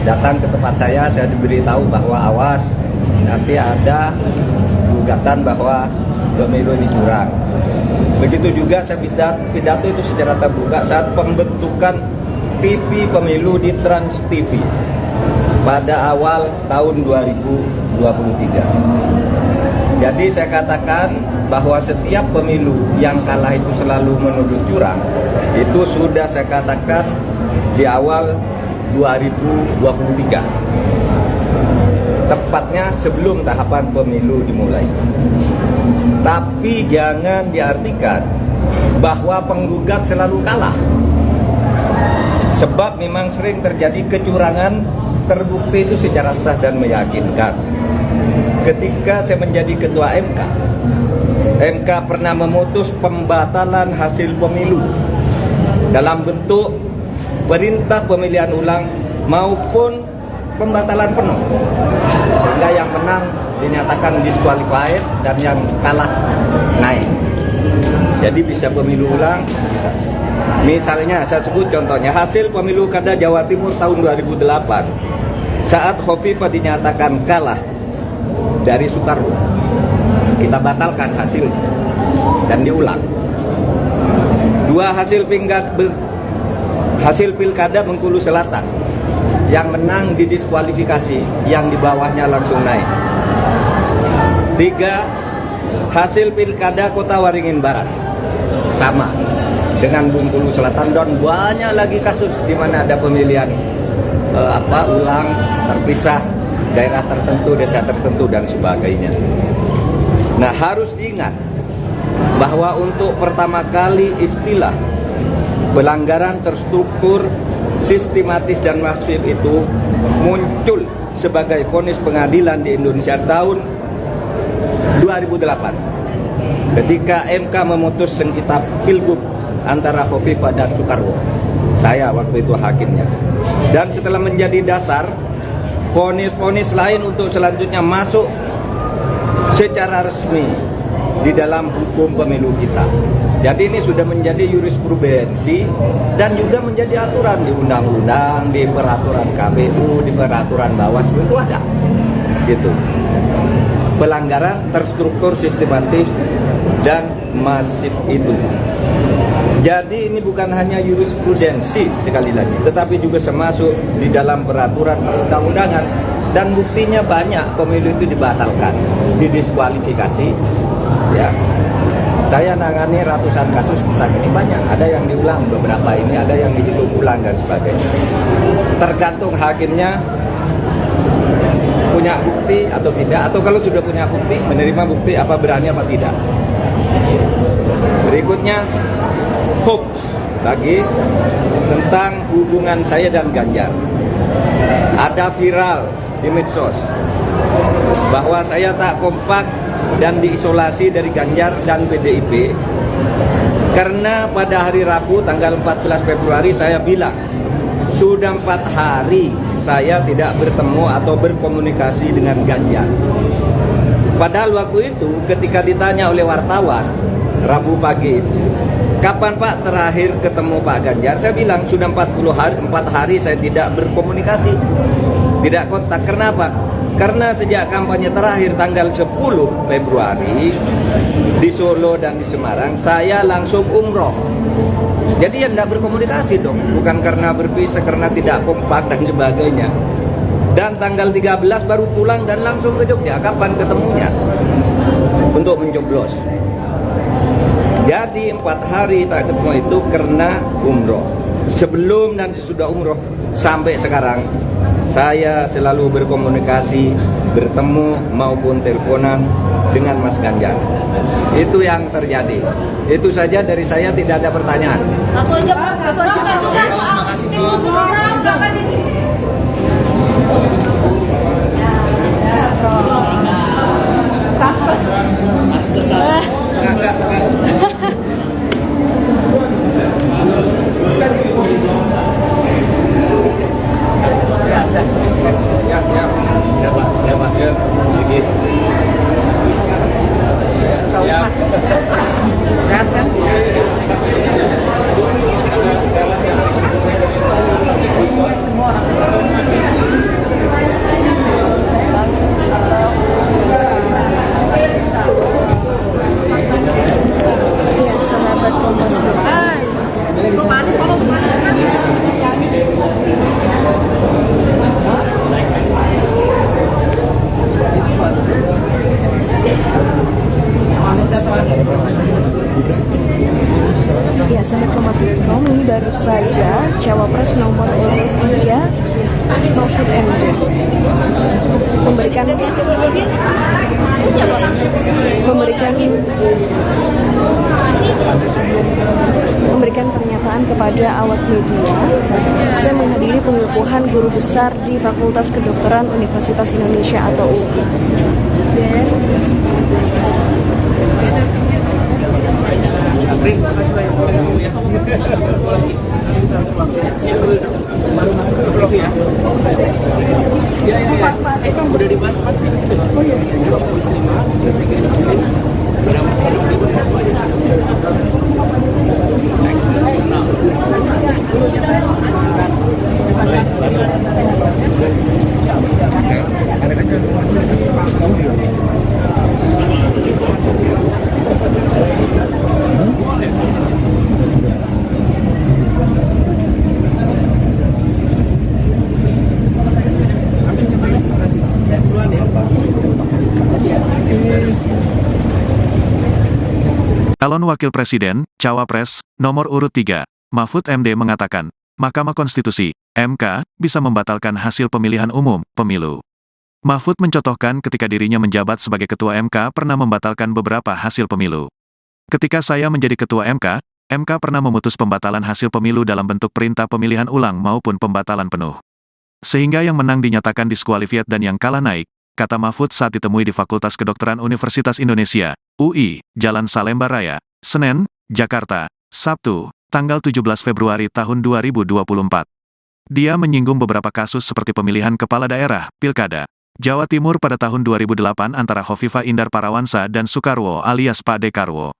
[SPEAKER 3] Datang ke tempat saya diberitahu bahwa awas, nanti ada gugatan bahwa pemilu ini curang. Begitu juga saya pidato itu secara terbuka saat pembentukan TV pemilu di Trans TV pada awal tahun 2023. Jadi saya katakan bahwa setiap pemilu yang kalah itu selalu menuduh curang. Itu sudah saya katakan di awal 2023. Tepatnya sebelum tahapan pemilu dimulai. Tapi jangan diartikan bahwa penggugat selalu kalah. Sebab memang sering terjadi kecurangan terbukti itu secara sah dan meyakinkan. Ketika saya menjadi ketua MK, MK pernah memutus pembatalan hasil pemilu dalam bentuk perintah pemilihan ulang maupun pembatalan penuh, sehingga yang menang dinyatakan disqualified dan yang kalah naik. Jadi bisa pemilu ulang, bisa. Misalnya saya sebut contohnya hasil pemilu Kada Jawa Timur tahun 2008 saat Hovifah dinyatakan kalah dari Soekarwo, kita batalkan hasilnya dan diulang. 2 hasil pilkada Bengkulu Selatan yang menang didiskualifikasi, yang di bawahnya langsung naik. 3, hasil pilkada Kota Waringin Barat sama dengan Bengkulu Selatan, dan banyak lagi kasus di mana ada pemilihan ulang, terpisah, daerah tertentu, desa tertentu, dan sebagainya. Nah, harus diingat bahwa untuk pertama kali istilah pelanggaran terstruktur, sistematis, dan masif itu muncul sebagai vonis pengadilan di Indonesia tahun 2008 ketika MK memutus sengketa Pilgub antara Khofifah dan Soekarwo. Saya waktu itu hakimnya. Dan setelah menjadi dasar, vonis-vonis lain untuk selanjutnya masuk secara resmi di dalam hukum pemilu kita. Jadi ini sudah menjadi jurisprudensi dan juga menjadi aturan di undang-undang, di peraturan KPU, di peraturan Bawaslu itu ada. Gitu. Pelanggaran terstruktur, sistematis, dan masif itu. Jadi ini bukan hanya jurisprudensi sekali lagi, tetapi juga termasuk di dalam peraturan perundang-undangan, dan buktinya banyak. Pemilu itu dibatalkan, didiskualifikasi. Ya, saya nangani ratusan kasus tentang ini, banyak. Ada yang diulang beberapa ini, ada yang dihitung ulang dan sebagainya. Tergantung hakimnya punya bukti atau tidak, atau kalau sudah punya bukti, menerima bukti apa berani apa tidak. Berikutnya, hoax lagi tentang hubungan saya dan Ganjar. Ada viral di medsos bahwa saya tak kompak dan diisolasi dari Ganjar dan PDIP karena pada hari Rabu tanggal 14 Februari saya bilang sudah 4 hari saya tidak bertemu atau berkomunikasi dengan Ganjar. Padahal waktu itu ketika ditanya oleh wartawan Rabu pagi itu, kapan Pak terakhir ketemu Pak Ganjar? Saya bilang sudah 4 hari saya tidak berkomunikasi, tidak kontak. Kenapa? Karena sejak kampanye terakhir tanggal 10 Februari di Solo dan di Semarang, saya langsung umroh. Jadi ya tidak berkomunikasi dong, bukan karena berpisah, karena tidak kompak dan sebagainya. Dan tanggal 13 baru pulang dan langsung ke Jogja. Kapan ketemunya? Untuk mencoblos. Jadi 4 hari tak ketemu itu karena umroh. Sebelum dan sesudah umroh sampai sekarang saya selalu berkomunikasi, bertemu maupun teleponan dengan Mas Ganjar. Itu yang terjadi. Itu saja dari saya, tidak ada pertanyaan.
[SPEAKER 4] Satu aja Pak, satu aja. Terima kasih tim khusus jangan ini.
[SPEAKER 2] Ya, sahabat Kompas Ya, sahabat Kompas.com, ini baru saja Cawapres nomor urut 3 Mahfud MD memberikan pernyataan kepada awak media. Saya menghadiri pengukuhan guru besar di Fakultas Kedokteran Universitas Indonesia atau UI.
[SPEAKER 5] Udah dibahas Pak. Oh iya.
[SPEAKER 1] Calon Wakil Presiden, Cawapres, nomor urut 3, Mahfud MD mengatakan, Mahkamah Konstitusi, MK, bisa membatalkan hasil pemilihan umum, pemilu. Mahfud mencontohkan ketika dirinya menjabat sebagai Ketua MK pernah membatalkan beberapa hasil pemilu. Ketika saya menjadi Ketua MK pernah memutus pembatalan hasil pemilu dalam bentuk perintah pemilihan ulang maupun pembatalan penuh. Sehingga yang menang dinyatakan diskualifiat dan yang kalah naik, kata Mahfud saat ditemui di Fakultas Kedokteran Universitas Indonesia, UI, Jalan Salemba Raya, Senen, Jakarta, Sabtu, tanggal 17 Februari tahun 2024. Dia menyinggung beberapa kasus seperti pemilihan kepala daerah, Pilkada, Jawa Timur pada tahun 2008 antara Hovifah Indar Parawansa dan Soekarwo alias Pak Dekarwo.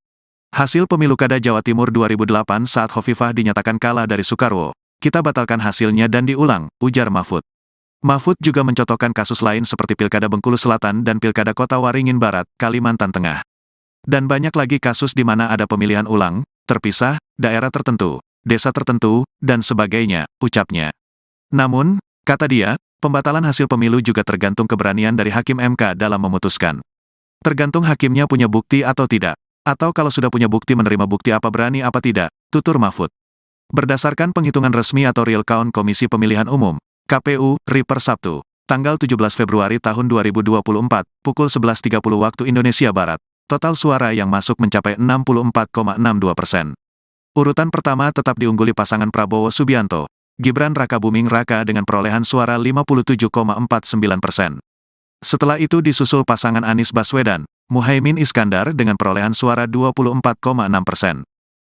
[SPEAKER 1] Hasil pemilu Kada Jawa Timur 2008 saat Hovifah dinyatakan kalah dari Soekarwo, kita batalkan hasilnya dan diulang, ujar Mahfud. Mahfud juga mencontohkan kasus lain seperti Pilkada Bengkulu Selatan dan Pilkada Kota Waringin Barat, Kalimantan Tengah. Dan banyak lagi kasus di mana ada pemilihan ulang, terpisah, daerah tertentu, desa tertentu, dan sebagainya, ucapnya. Namun, kata dia, pembatalan hasil pemilu juga tergantung keberanian dari Hakim MK dalam memutuskan. Tergantung hakimnya punya bukti atau tidak. Atau kalau sudah punya bukti menerima bukti apa berani apa tidak, tutur Mahfud. Berdasarkan penghitungan resmi atau real count Komisi Pemilihan Umum, KPU, RI per Sabtu, tanggal 17 Februari tahun 2024, pukul 11.30 waktu Indonesia Barat, total suara yang masuk mencapai 64,62%. Urutan pertama tetap diungguli pasangan Prabowo Subianto, Gibran Rakabuming Raka dengan perolehan suara 57,49%. Setelah itu disusul pasangan Anies Baswedan, Muhaimin Iskandar dengan perolehan suara 24,6%.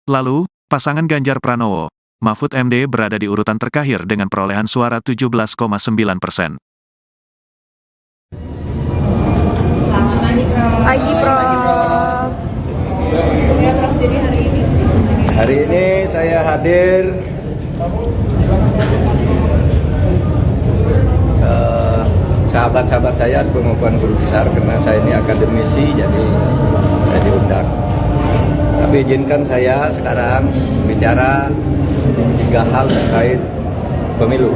[SPEAKER 1] Lalu, pasangan Ganjar Pranowo, Mahfud MD berada di urutan terakhir dengan perolehan suara 17,9%.
[SPEAKER 2] Pagi, Prof.
[SPEAKER 3] Hari ini saya hadir sahabat-sahabat saya maupun guru besar karena saya ini akademisi, jadi saya diundang. Tapi izinkan saya sekarang bicara 3 hal terkait pemilu.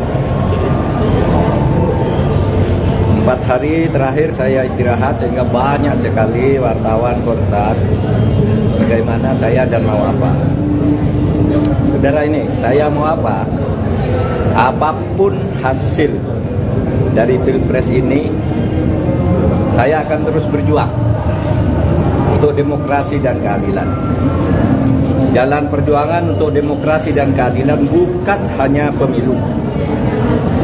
[SPEAKER 3] 4 hari terakhir saya istirahat sehingga banyak sekali wartawan kontak bagaimana saya dan mau apa. Saudara ini, saya mau apa? Apapun hasil dari Pilpres ini, saya akan terus berjuang untuk demokrasi dan keadilan. Jalan perjuangan untuk demokrasi dan keadilan bukan hanya pemilu.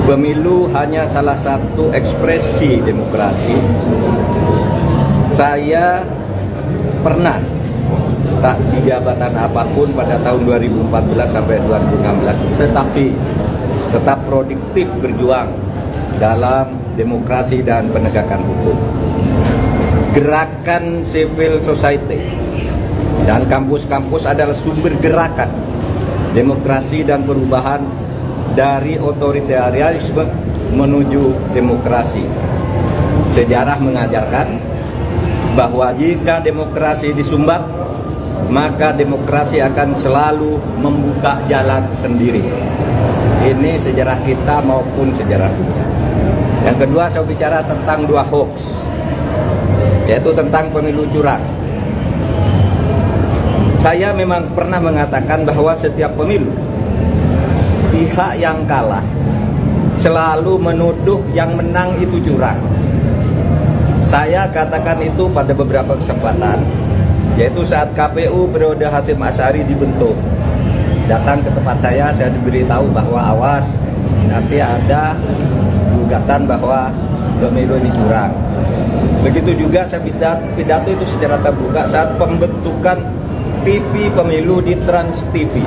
[SPEAKER 3] Pemilu hanya salah satu ekspresi demokrasi. Saya pernah tak di jabatan apapun pada tahun 2014 sampai 2016, tetapi tetap produktif berjuang dalam demokrasi dan penegakan hukum. Gerakan civil society dan kampus-kampus adalah sumber gerakan demokrasi dan perubahan dari otoritarianisme menuju demokrasi. Sejarah mengajarkan bahwa jika demokrasi disumbat, maka demokrasi akan selalu membuka jalan sendiri. Ini sejarah kita maupun sejarah dunia. Yang kedua, saya bicara tentang 2 hoax, yaitu tentang pemilu curang. Saya memang pernah mengatakan bahwa setiap pemilu, pihak yang kalah selalu menuduh yang menang itu curang. Saya katakan itu pada beberapa kesempatan, yaitu saat KPU periode Hasyim Asy'ari dibentuk. Datang ke tempat saya diberitahu bahwa awas, nanti ada gugatan bahwa pemilu ini curang. Begitu juga saya pidato itu secara terbuka saat pembentukan TV pemilu di Trans TV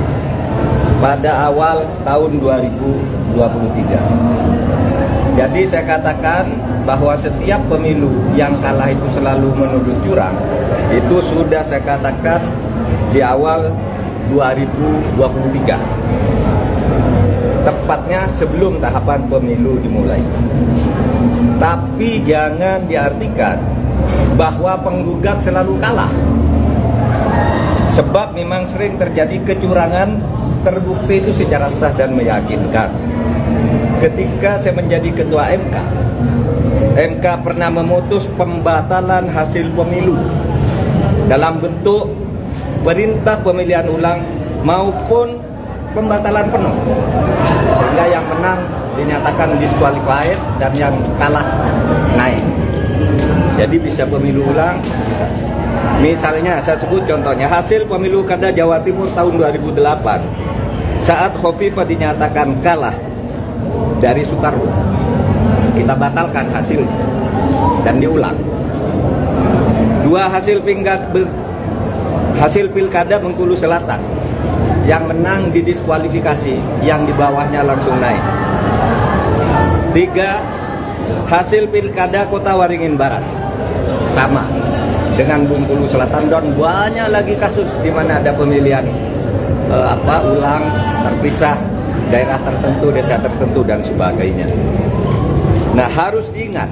[SPEAKER 3] pada awal tahun 2023. Jadi saya katakan bahwa setiap pemilu yang kalah itu selalu menuduh curang. Itu sudah saya katakan di awal 2023. Tepatnya sebelum tahapan pemilu dimulai. Tapi jangan diartikan bahwa penggugat selalu kalah. Sebab memang sering terjadi kecurangan terbukti itu secara sah dan meyakinkan. Ketika saya menjadi ketua MK pernah memutus pembatalan hasil pemilu dalam bentuk perintah pemilihan ulang maupun pembatalan penuh, sehingga yang menang dinyatakan disqualified dan yang kalah naik. Jadi bisa pemilu ulang, bisa. Misalnya saya sebut contohnya hasil pemilu kada Jawa Timur tahun 2008 saat Khofifah dinyatakan kalah dari Soekarwo, kita batalkan hasilnya dan diulang. Dua hasil pilkada Bengkulu Selatan, yang menang didiskualifikasi, yang di bawahnya langsung naik. 3, hasil pilkada Kota Waringin Barat, sama dengan Bengkulu Selatan, dan banyak lagi kasus di mana ada pemilihan ulang, terpisah, daerah tertentu, desa tertentu, dan sebagainya. Nah, harus diingat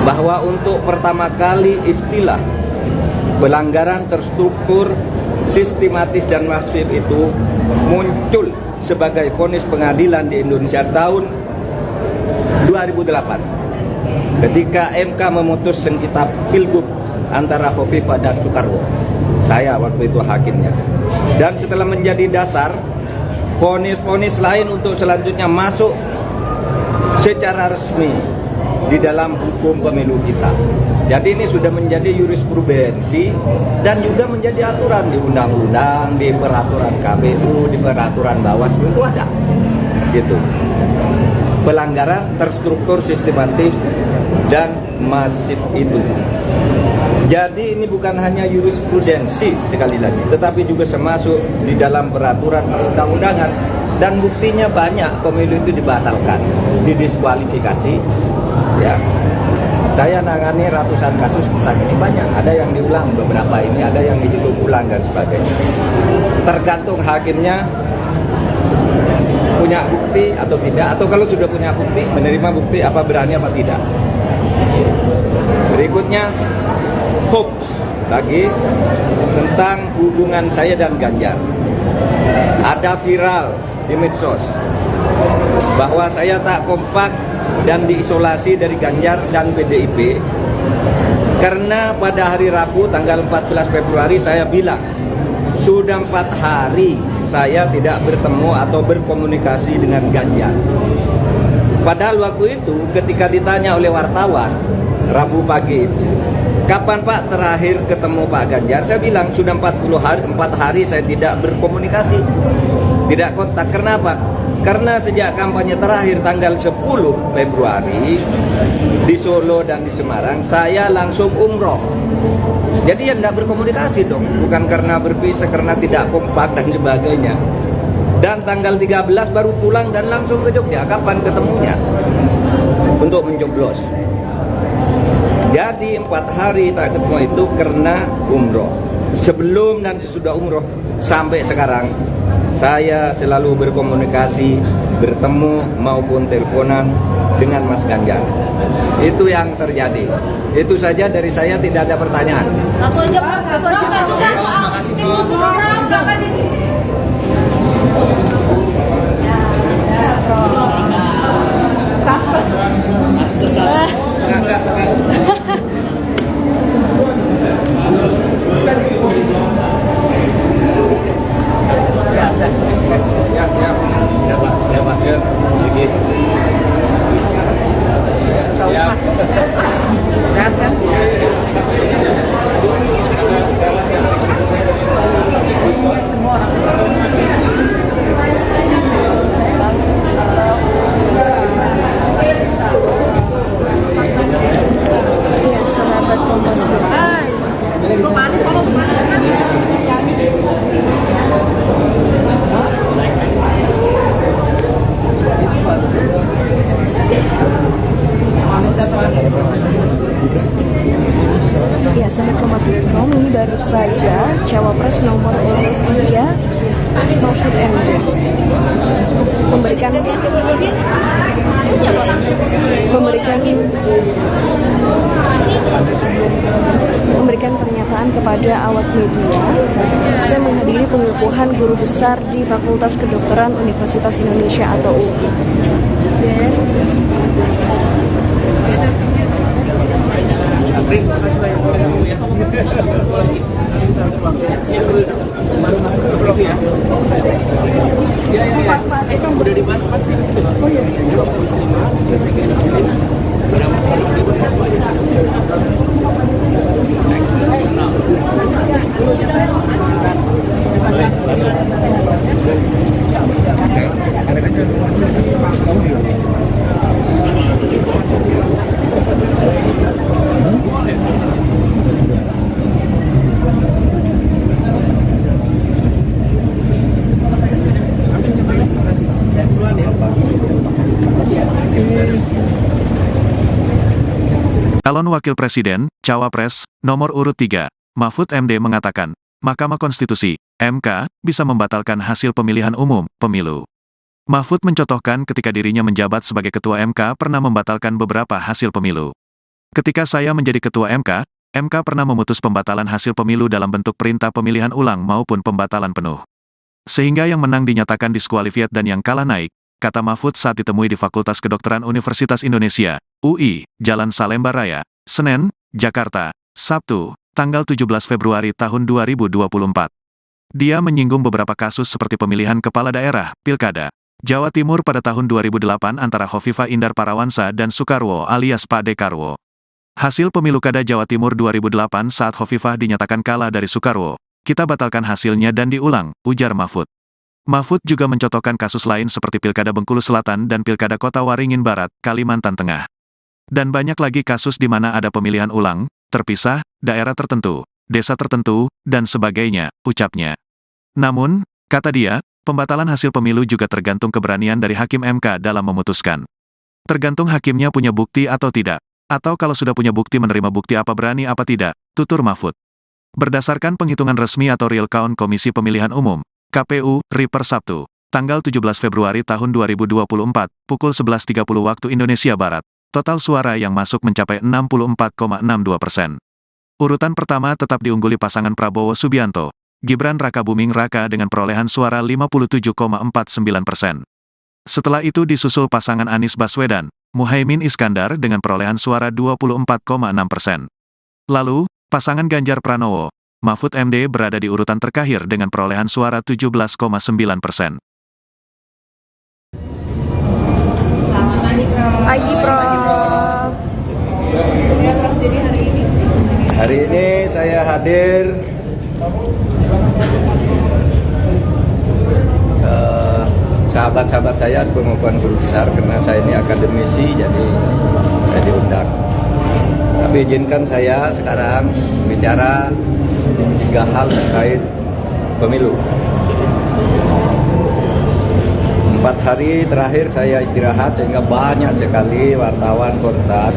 [SPEAKER 3] bahwa untuk pertama kali istilah pelanggaran terstruktur, sistematis dan masif itu muncul sebagai vonis pengadilan di Indonesia tahun 2008 ketika MK memutus sengketa pilgub antara Khofifah dan Soekarwo. Saya waktu itu hakimnya. Dan setelah menjadi dasar, vonis-vonis lain untuk selanjutnya masuk secara resmi di dalam hukum pemilu kita. Jadi ini sudah menjadi jurisprudensi dan juga menjadi aturan di undang-undang, di peraturan KPU, di peraturan Bawaslu itu ada. Gitu. Pelanggaran terstruktur, sistematis dan masif itu. Jadi ini bukan hanya jurisprudensi sekali lagi, tetapi juga termasuk di dalam peraturan perundang-undangan, dan buktinya banyak pemilu itu dibatalkan, didiskualifikasi. Ya, saya nangani ratusan kasus tentang ini, banyak. Ada yang diulang beberapa ini, ada yang dihitung ulang dan sebagainya. Tergantung hakimnya punya bukti atau tidak, atau kalau sudah punya bukti, menerima bukti apa berani apa tidak. Berikutnya hoax lagi tentang hubungan saya dan Ganjar. Ada viral di medsos bahwa saya tak kompak dan diisolasi dari Ganjar dan PDIP karena pada hari Rabu tanggal 14 Februari saya bilang sudah 4 hari saya tidak bertemu atau berkomunikasi dengan Ganjar. Padahal waktu itu ketika ditanya oleh wartawan Rabu pagi itu, kapan Pak terakhir ketemu Pak Ganjar? Saya bilang sudah 4 hari saya tidak berkomunikasi, tidak kontak. Kenapa? Karena sejak kampanye terakhir tanggal 10 Februari di Solo dan di Semarang, saya langsung umroh. Jadi ya tidak berkomunikasi dong, bukan karena berpisah, karena tidak kompak dan sebagainya. Dan tanggal 13 baru pulang dan langsung ke Jogja. Kapan ketemunya? Untuk mencoblos. Jadi 4 hari tak ketemu itu karena umroh. Sebelum dan sesudah umroh sampai sekarang saya selalu berkomunikasi, bertemu maupun teleponan dengan Mas Ganjar. Itu yang terjadi. Itu saja dari saya, tidak ada pertanyaan.
[SPEAKER 4] Satu aja Pak, satu Pak soal tim khusus jangan ini.
[SPEAKER 2] Ya, sahabat Kompas Ya, sahabat Kompas.com, ini baru saja Cawapres nomor urut 3 Mahfud MD memberikan pernyataan kepada awak media. Saya menghadiri pengukuhan guru besar di Fakultas Kedokteran Universitas Indonesia atau UI. Dan
[SPEAKER 5] Udah dibahas Pak. Oh iya.
[SPEAKER 1] Calon Wakil Presiden, Cawapres, nomor urut 3, Mahfud MD mengatakan, Mahkamah Konstitusi, MK, bisa membatalkan hasil pemilihan umum, pemilu. Mahfud mencontohkan ketika dirinya menjabat sebagai Ketua MK pernah membatalkan beberapa hasil pemilu. Ketika saya menjadi Ketua MK, MK pernah memutus pembatalan hasil pemilu dalam bentuk perintah pemilihan ulang maupun pembatalan penuh. Sehingga yang menang dinyatakan diskualifiat dan yang kalah naik, kata Mahfud saat ditemui di Fakultas Kedokteran Universitas Indonesia, UI, Jalan Salemba Raya, Senen, Jakarta, Sabtu, tanggal 17 Februari tahun 2024. Dia menyinggung beberapa kasus seperti pemilihan kepala daerah, Pilkada, Jawa Timur pada tahun 2008 antara Hovifah Indar Parawansa dan Soekarwo alias Pak Dekarwo. Hasil pemilu Kada Jawa Timur 2008 saat Hovifah dinyatakan kalah dari Soekarwo, kita batalkan hasilnya dan diulang, ujar Mahfud. Mahfud juga mencontohkan kasus lain seperti Pilkada Bengkulu Selatan dan Pilkada Kota Waringin Barat, Kalimantan Tengah. Dan banyak lagi kasus di mana ada pemilihan ulang, terpisah, daerah tertentu, desa tertentu, dan sebagainya, ucapnya. Namun, kata dia, pembatalan hasil pemilu juga tergantung keberanian dari Hakim MK dalam memutuskan. Tergantung hakimnya punya bukti atau tidak, atau kalau sudah punya bukti menerima bukti apa berani apa tidak, tutur Mahfud. Berdasarkan penghitungan resmi atau real count Komisi Pemilihan Umum, KPU, RI per Sabtu, tanggal 17 Februari tahun 2024, pukul 11.30 waktu Indonesia Barat, total suara yang masuk mencapai 64,62%. Urutan pertama tetap diungguli pasangan Prabowo Subianto, Gibran Rakabuming Raka dengan perolehan suara 57,49%. Setelah itu disusul pasangan Anies Baswedan, Muhaimin Iskandar dengan perolehan suara 24,6%. Lalu, pasangan Ganjar Pranowo, Mahfud MD berada di urutan terakhir dengan perolehan suara 17,9%.
[SPEAKER 2] Pagi, Prof.
[SPEAKER 3] Hari ini saya hadir sahabat-sahabat saya maupun guru besar karena saya ini akademisi jadi saya diundang. Tapi izinkan saya sekarang bicara 3 hal terkait pemilu. 4 hari terakhir saya istirahat sehingga banyak sekali wartawan kontak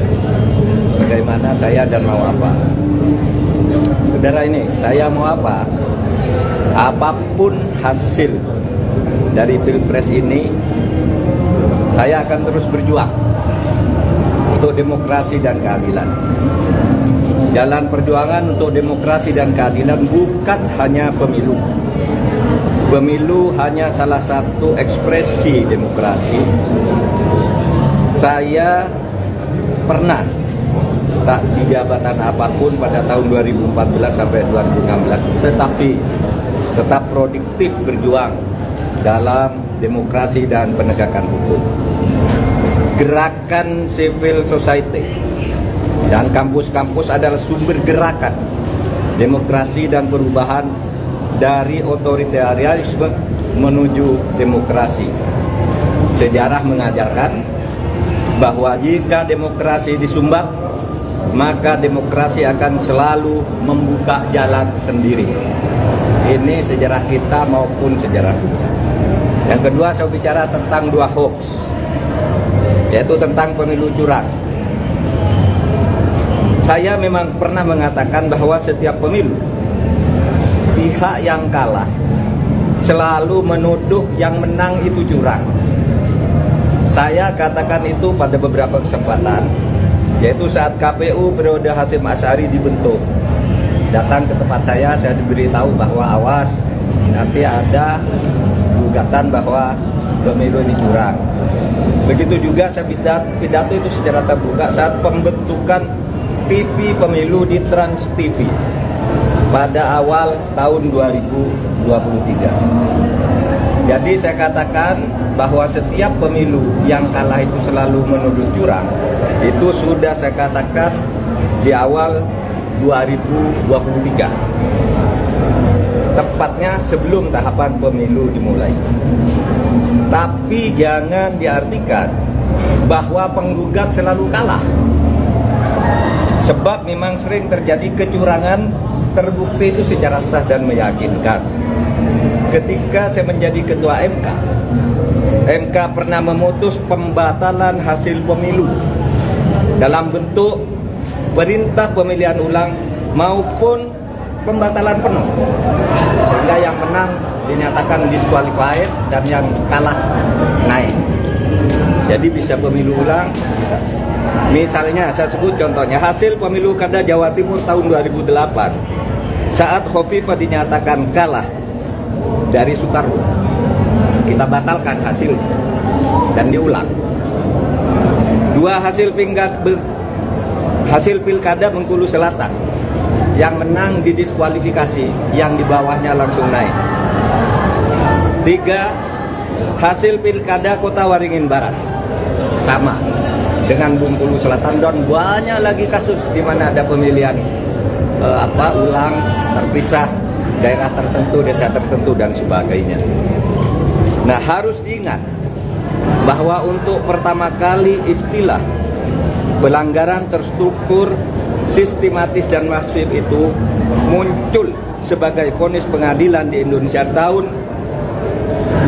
[SPEAKER 3] bagaimana saya dan mau apa. Saudara ini, saya mau apa? Apapun hasil dari Pilpres ini, saya akan terus berjuang untuk demokrasi dan keadilan. Jalan perjuangan untuk demokrasi dan keadilan bukan hanya pemilu. Pemilu hanya salah satu ekspresi demokrasi. Saya pernah tak di jabatan apapun pada tahun 2014 sampai 2016, tetapi tetap produktif berjuang dalam demokrasi dan penegakan hukum. Gerakan civil society dan kampus-kampus adalah sumber gerakan demokrasi dan perubahan dari otoritarianisme menuju demokrasi. Sejarah mengajarkan bahwa jika demokrasi disumbat, maka demokrasi akan selalu membuka jalan sendiri. Ini sejarah kita maupun sejarah dunia. Yang kedua, saya bicara tentang 2 hoax, yaitu tentang pemilu curang. Saya memang pernah mengatakan bahwa setiap pemilu, pihak yang kalah selalu menuduh yang menang itu curang. Saya katakan itu pada beberapa kesempatan, yaitu saat KPU periode Hasyim Asy'ari dibentuk. Datang ke tempat saya diberitahu bahwa awas, nanti ada gugatan bahwa pemilu ini curang. Begitu juga saya pidato itu secara terbuka saat pembentukan TV pemilu di Trans TV. pada awal tahun 2023. Jadi saya katakan bahwa setiap pemilu yang kalah itu selalu menuduh curang. Itu sudah saya katakan di awal 2023. Tepatnya sebelum tahapan pemilu dimulai. Tapi jangan diartikan bahwa penggugat selalu kalah. Sebab memang sering terjadi kecurangan terbukti itu secara sah dan meyakinkan. Ketika saya menjadi ketua MK, MK pernah memutus pembatalan hasil pemilu dalam bentuk perintah pemilihan ulang maupun pembatalan penuh, sehingga yang menang dinyatakan disqualified dan yang kalah naik. Jadi bisa pemilu ulang, bisa. Misalnya saya sebut contohnya hasil pemilu kada Jawa Timur tahun 2008 saat Khofifah dinyatakan kalah dari Soekarwo, kita batalkan hasilnya dan diulang. Dua hasil pilkada Bengkulu Selatan, yang menang didiskualifikasi, yang di bawahnya langsung naik. 3 hasil pilkada Kota Waringin Barat, sama dengan Bengkulu Selatan, dan banyak lagi kasus di mana ada pemilihan ulang terpisah, daerah tertentu, desa tertentu dan sebagainya. Nah, harus diingat bahwa untuk pertama kali istilah pelanggaran terstruktur, sistematis dan masif itu muncul sebagai vonis pengadilan di Indonesia tahun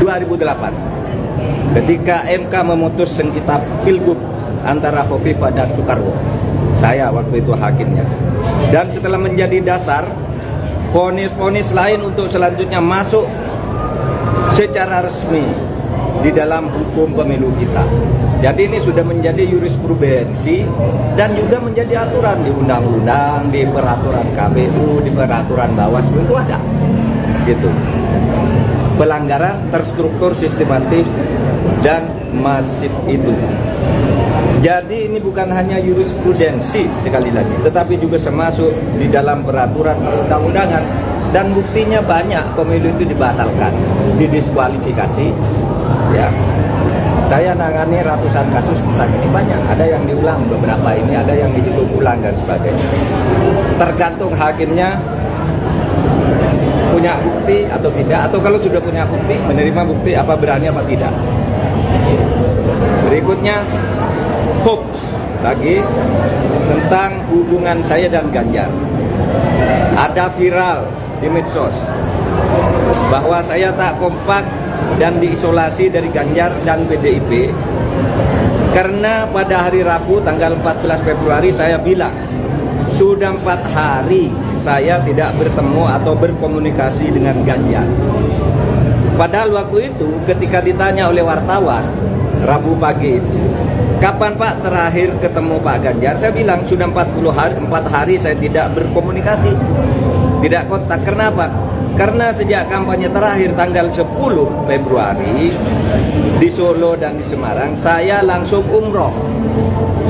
[SPEAKER 3] 2008 ketika MK memutus sengketa pilgub antara Khofifah dan Soekarwo. Saya waktu itu hakimnya. Dan setelah menjadi dasar, vonis-vonis lain untuk selanjutnya masuk secara resmi di dalam hukum pemilu kita. Jadi ini sudah menjadi jurisprudensi dan juga menjadi aturan di undang-undang, di peraturan KPU, di peraturan Bawaslu itu ada. Gitu. Pelanggaran terstruktur, sistematis dan masif itu. Jadi ini bukan hanya jurisprudensi sekali lagi, tetapi juga termasuk di dalam peraturan perundang-undangan, dan buktinya banyak pemilu itu dibatalkan, didiskualifikasi. Ya, saya nangani ratusan kasus tentang ini, banyak. Ada yang diulang beberapa ini, ada yang dihitung ulang dan sebagainya. Tergantung hakimnya punya bukti atau tidak, atau kalau sudah punya bukti, menerima bukti apa berani apa tidak. Berikutnya hoax lagi tentang hubungan saya dan Ganjar. Ada viral di medsos bahwa saya tak kompak dan diisolasi dari Ganjar dan PDIP karena pada hari Rabu tanggal 14 Februari saya bilang sudah 4 hari saya tidak bertemu atau berkomunikasi dengan Ganjar. Padahal waktu itu ketika ditanya oleh wartawan Rabu pagi itu, kapan Pak terakhir ketemu Pak Ganjar? Saya bilang sudah 4 hari saya tidak berkomunikasi, tidak kontak. Kenapa? Karena sejak kampanye terakhir tanggal 10 Februari di Solo dan di Semarang, saya langsung umroh.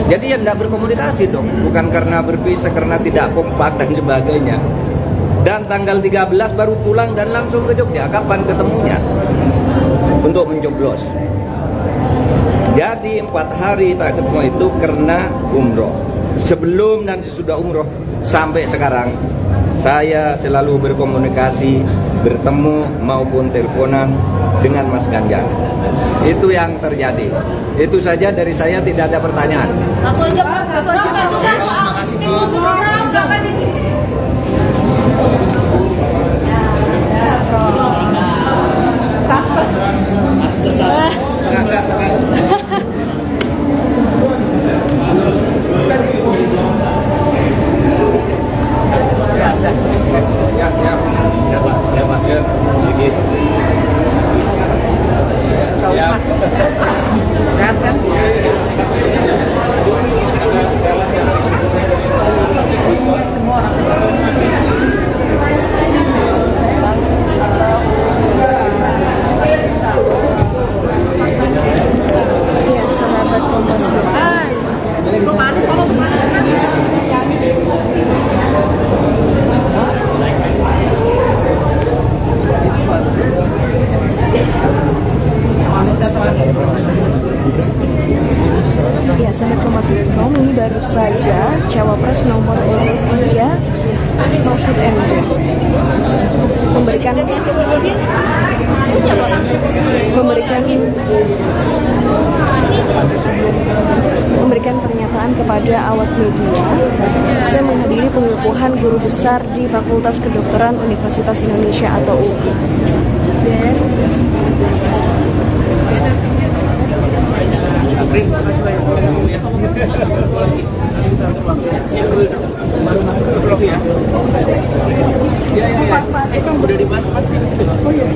[SPEAKER 3] Jadi ya tidak berkomunikasi dong, bukan karena berpisah, karena tidak kompak dan sebagainya. Dan tanggal 13 baru pulang dan langsung ke Jogja. Kapan ketemunya? Untuk mencoblos. Jadi 4 hari tak ketemu itu karena umroh. Sebelum dan sesudah umroh sampai sekarang saya selalu berkomunikasi, bertemu maupun teleponan dengan Mas Ganjar. Itu yang terjadi. Itu saja dari saya, tidak ada pertanyaan.
[SPEAKER 4] Satu aja Pak, satu Pak, soal tim khusus orang jangan ini.
[SPEAKER 2] Iya, sahabat Kompas.
[SPEAKER 4] Kemana sih?
[SPEAKER 2] MD memberikan pernyataan kepada awak media. Saya menghadiri pengukuhan guru besar di Fakultas Kedokteran Universitas Indonesia atau UI. Dan
[SPEAKER 5] Udah dibahas Pak. Oh iya.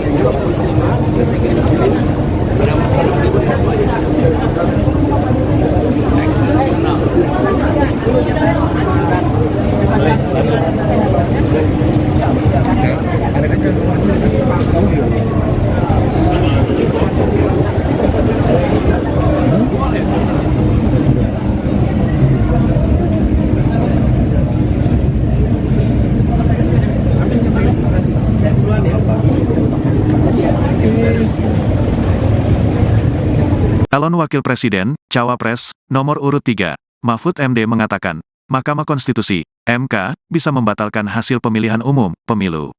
[SPEAKER 1] Calon Wakil Presiden, Cawapres, nomor urut 3, Mahfud MD mengatakan, Mahkamah Konstitusi, MK, bisa membatalkan hasil pemilihan umum, pemilu.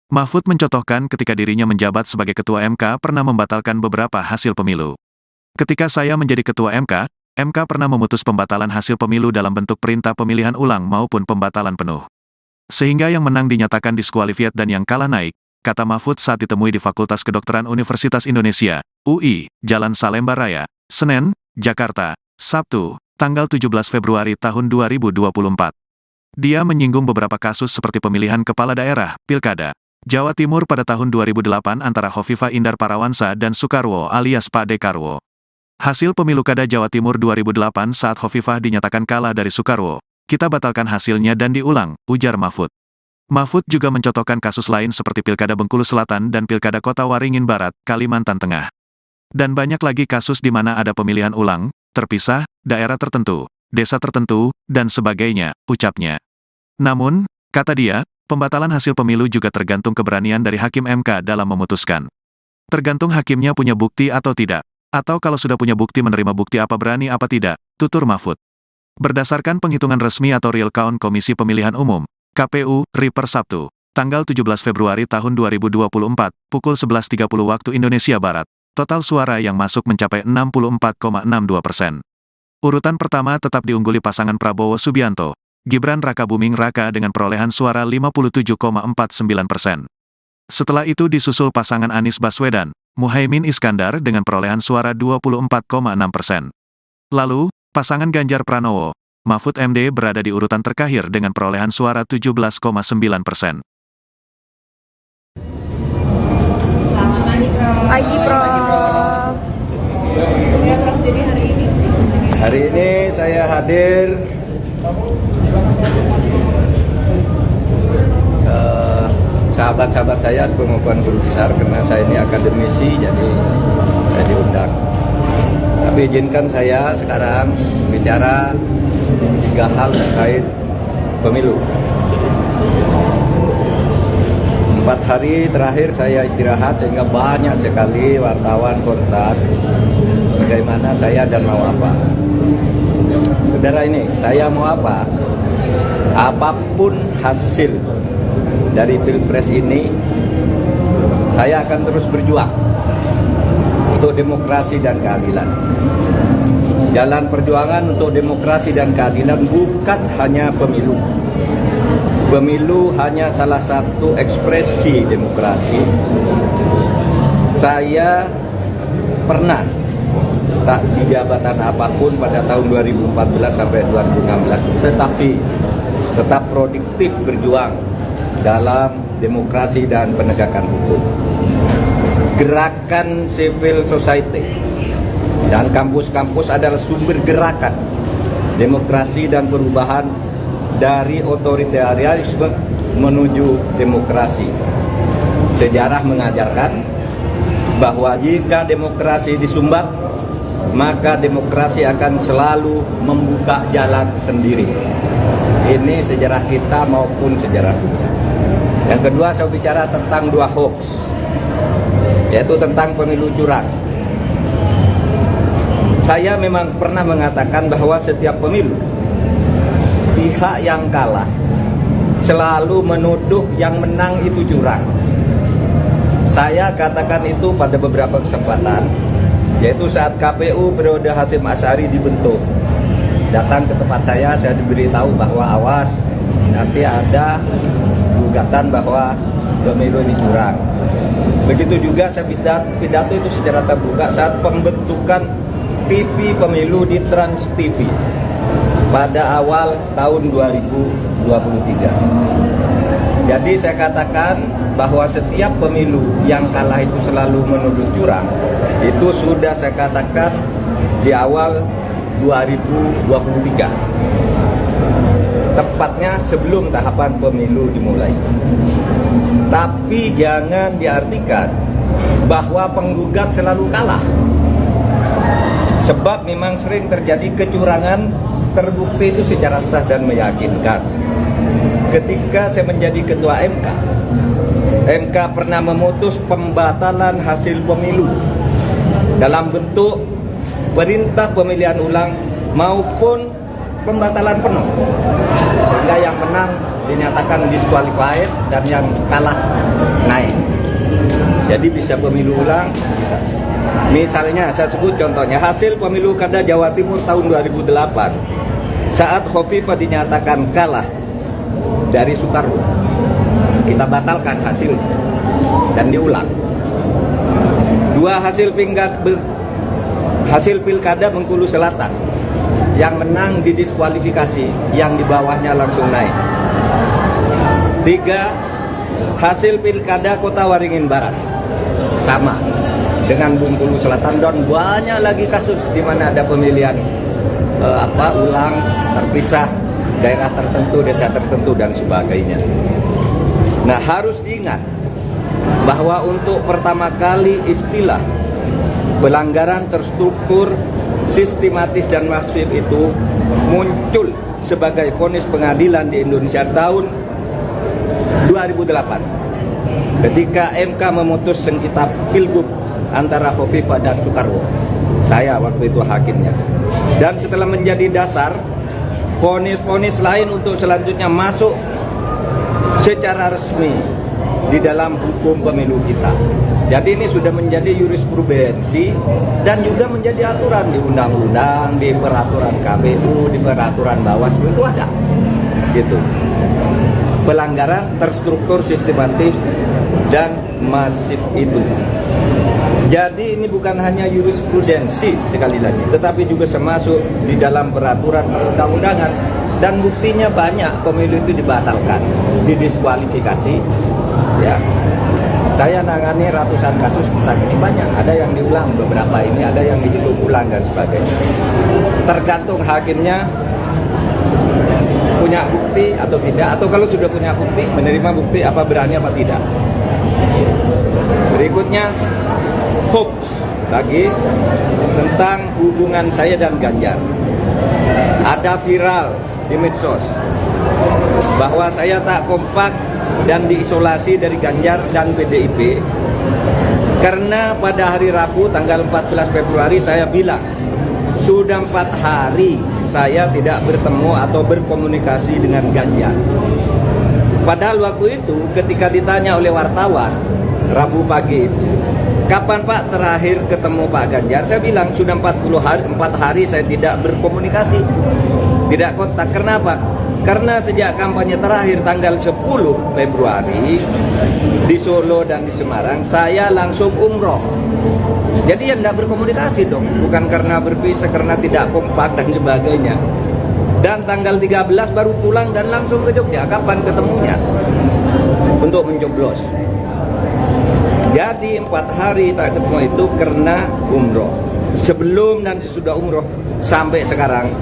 [SPEAKER 1] Mahfud mencontohkan ketika dirinya menjabat sebagai Ketua MK pernah membatalkan beberapa hasil pemilu. Ketika saya menjadi Ketua MK, MK pernah memutus pembatalan hasil pemilu dalam bentuk perintah pemilihan ulang maupun pembatalan penuh. Sehingga yang menang dinyatakan diskualifiat dan yang kalah naik, kata Mahfud saat ditemui di Fakultas Kedokteran Universitas Indonesia, UI, Jalan Salemba Raya, Senen, Jakarta, Sabtu, tanggal 17 Februari tahun 2024. Dia menyinggung beberapa kasus seperti pemilihan kepala daerah, Pilkada, Jawa Timur pada tahun 2008 antara Hovifah Indar Parawansa dan Soekarwo alias Pak Dekarwo. Hasil pemilu Kada Jawa Timur 2008 saat Hovifah dinyatakan kalah dari Soekarwo, kita batalkan hasilnya dan diulang, ujar Mahfud. Mahfud juga mencontohkan kasus lain seperti Pilkada Bengkulu Selatan dan Pilkada Kota Waringin Barat, Kalimantan Tengah. Dan banyak lagi kasus di mana ada pemilihan ulang, terpisah, daerah tertentu, desa tertentu, dan sebagainya, ucapnya. Namun, kata dia, pembatalan hasil pemilu juga tergantung keberanian dari Hakim MK dalam memutuskan. Tergantung hakimnya punya bukti atau tidak, atau kalau sudah punya bukti menerima bukti apa berani apa tidak, tutur Mahfud. Berdasarkan penghitungan resmi atau real count Komisi Pemilihan Umum, KPU, RI per Sabtu, tanggal 17 Februari tahun 2024, pukul 11.30 waktu Indonesia Barat, total suara yang masuk mencapai 64,62%. Urutan pertama tetap diungguli pasangan Prabowo Subianto, Gibran Rakabuming Raka dengan perolehan suara 57,49%. Setelah itu disusul pasangan Anies Baswedan, Muhaimin Iskandar dengan perolehan suara 24,6%. Lalu, pasangan Ganjar Pranowo, Mahfud MD berada di urutan terakhir dengan perolehan suara 17,9%.
[SPEAKER 2] Pagi, Prof.
[SPEAKER 3] Jadi hari ini saya hadir sahabat-sahabat saya pengukuhan guru besar karena saya ini akademisi, jadi saya diundang. Tapi izinkan saya sekarang bicara 3 hal terkait pemilu. 4 hari terakhir saya istirahat sehingga banyak sekali wartawan kontak bagaimana saya dan mau apa. Saudara ini, saya mau apa? Apapun hasil dari Pilpres ini, saya akan terus berjuang untuk demokrasi dan keadilan. Jalan perjuangan untuk demokrasi dan keadilan bukan hanya pemilu. Pemilu hanya salah satu ekspresi demokrasi. Saya pernah tak di jabatan apapun pada tahun 2014 sampai 2016, tetapi tetap produktif berjuang dalam demokrasi dan penegakan hukum. Gerakan civil society dan kampus-kampus adalah sumber gerakan demokrasi dan perubahan dari otoritarianisme menuju demokrasi. Sejarah mengajarkan bahwa jika demokrasi disumbat, maka demokrasi akan selalu membuka jalan sendiri. Ini sejarah kita maupun sejarah dunia. Yang kedua, saya bicara tentang 2 hoax, yaitu tentang pemilu curang. Saya memang pernah mengatakan bahwa setiap pemilu, pihak yang kalah selalu menuduh yang menang itu curang. Saya katakan itu pada beberapa kesempatan, yaitu saat KPU periode Hasyim Asy'ari dibentuk. Datang ke tempat saya diberitahu bahwa awas, nanti ada gugatan bahwa pemilu ini curang. Begitu juga saya pidato itu secara terbuka saat pembentukan TV pemilu di Trans TV pada awal tahun 2023. Jadi saya katakan bahwa setiap pemilu yang kalah itu selalu menuduh curang. Itu sudah saya katakan di awal 2023. Tepatnya sebelum tahapan pemilu dimulai. Tapi jangan diartikan bahwa penggugat selalu kalah. Sebab memang sering terjadi kecurangan terbukti itu secara sah dan meyakinkan. Ketika saya menjadi ketua MK pernah memutus pembatalan hasil pemilu dalam bentuk perintah pemilihan ulang maupun pembatalan penuh, sehingga yang menang dinyatakan disqualified dan yang kalah naik. Jadi bisa pemilu ulang, bisa. Misalnya saya sebut contohnya hasil pemilu kada Jawa Timur tahun 2008 saat Khofifah dinyatakan kalah dari Soekarwo, kita batalkan hasil dan diulang. Dua hasil pilkada Bengkulu Selatan, yang menang didiskualifikasi, yang di bawahnya langsung naik. 3 hasil pilkada Kota Waringin Barat, sama dengan Bengkulu Selatan, dan banyak lagi kasus di mana ada pemilihan ulang terpisah, daerah tertentu, desa tertentu dan sebagainya. Nah, harus diingat bahwa untuk pertama kali istilah pelanggaran terstruktur, sistematis dan masif itu muncul sebagai vonis pengadilan di Indonesia tahun 2008 ketika MK memutus sengketa pilgub antara Khofifah dan Soekarwo. Saya waktu itu hakimnya. Dan setelah menjadi dasar, vonis-vonis lain untuk selanjutnya masuk secara resmi di dalam hukum pemilu kita. Jadi ini sudah menjadi jurisprudensi dan juga menjadi aturan di undang-undang, di peraturan KPU, di peraturan Bawaslu itu ada. Gitu. Pelanggaran terstruktur, sistematis dan masif itu. Jadi ini bukan hanya jurisprudensi sekali lagi, tetapi juga termasuk di dalam peraturan perundang-undangan, dan buktinya banyak pemilu itu dibatalkan, didiskualifikasi. Ya, saya nangani ratusan kasus tentang ini, banyak. Ada yang diulang beberapa ini, ada yang dihitung ulang dan sebagainya. Tergantung hakimnya punya bukti atau tidak, atau kalau sudah punya bukti, menerima bukti apa berani apa tidak. Berikutnya hoax lagi tentang hubungan saya dan Ganjar. Ada viral di medsos bahwa saya tak kompak dan diisolasi dari Ganjar dan PDIP karena pada hari Rabu tanggal 14 Februari saya bilang sudah 4 hari saya tidak bertemu atau berkomunikasi dengan Ganjar. Padahal waktu itu ketika ditanya oleh wartawan Rabu pagi itu, kapan Pak terakhir ketemu Pak Ganjar? Saya bilang sudah 4 hari saya tidak berkomunikasi, tidak kontak. Kenapa? Karena sejak kampanye terakhir tanggal 10 Februari di Solo dan di Semarang, saya langsung umroh. Jadi ya tidak berkomunikasi dong, bukan karena berpisah, karena tidak kompak dan sebagainya. Dan tanggal 13 baru pulang dan langsung ke Jogja. Kapan ketemunya? Untuk mencoblos. Jadi 4 hari tak ketemu itu karena umroh. Sebelum dan sesudah umroh sampai sekarang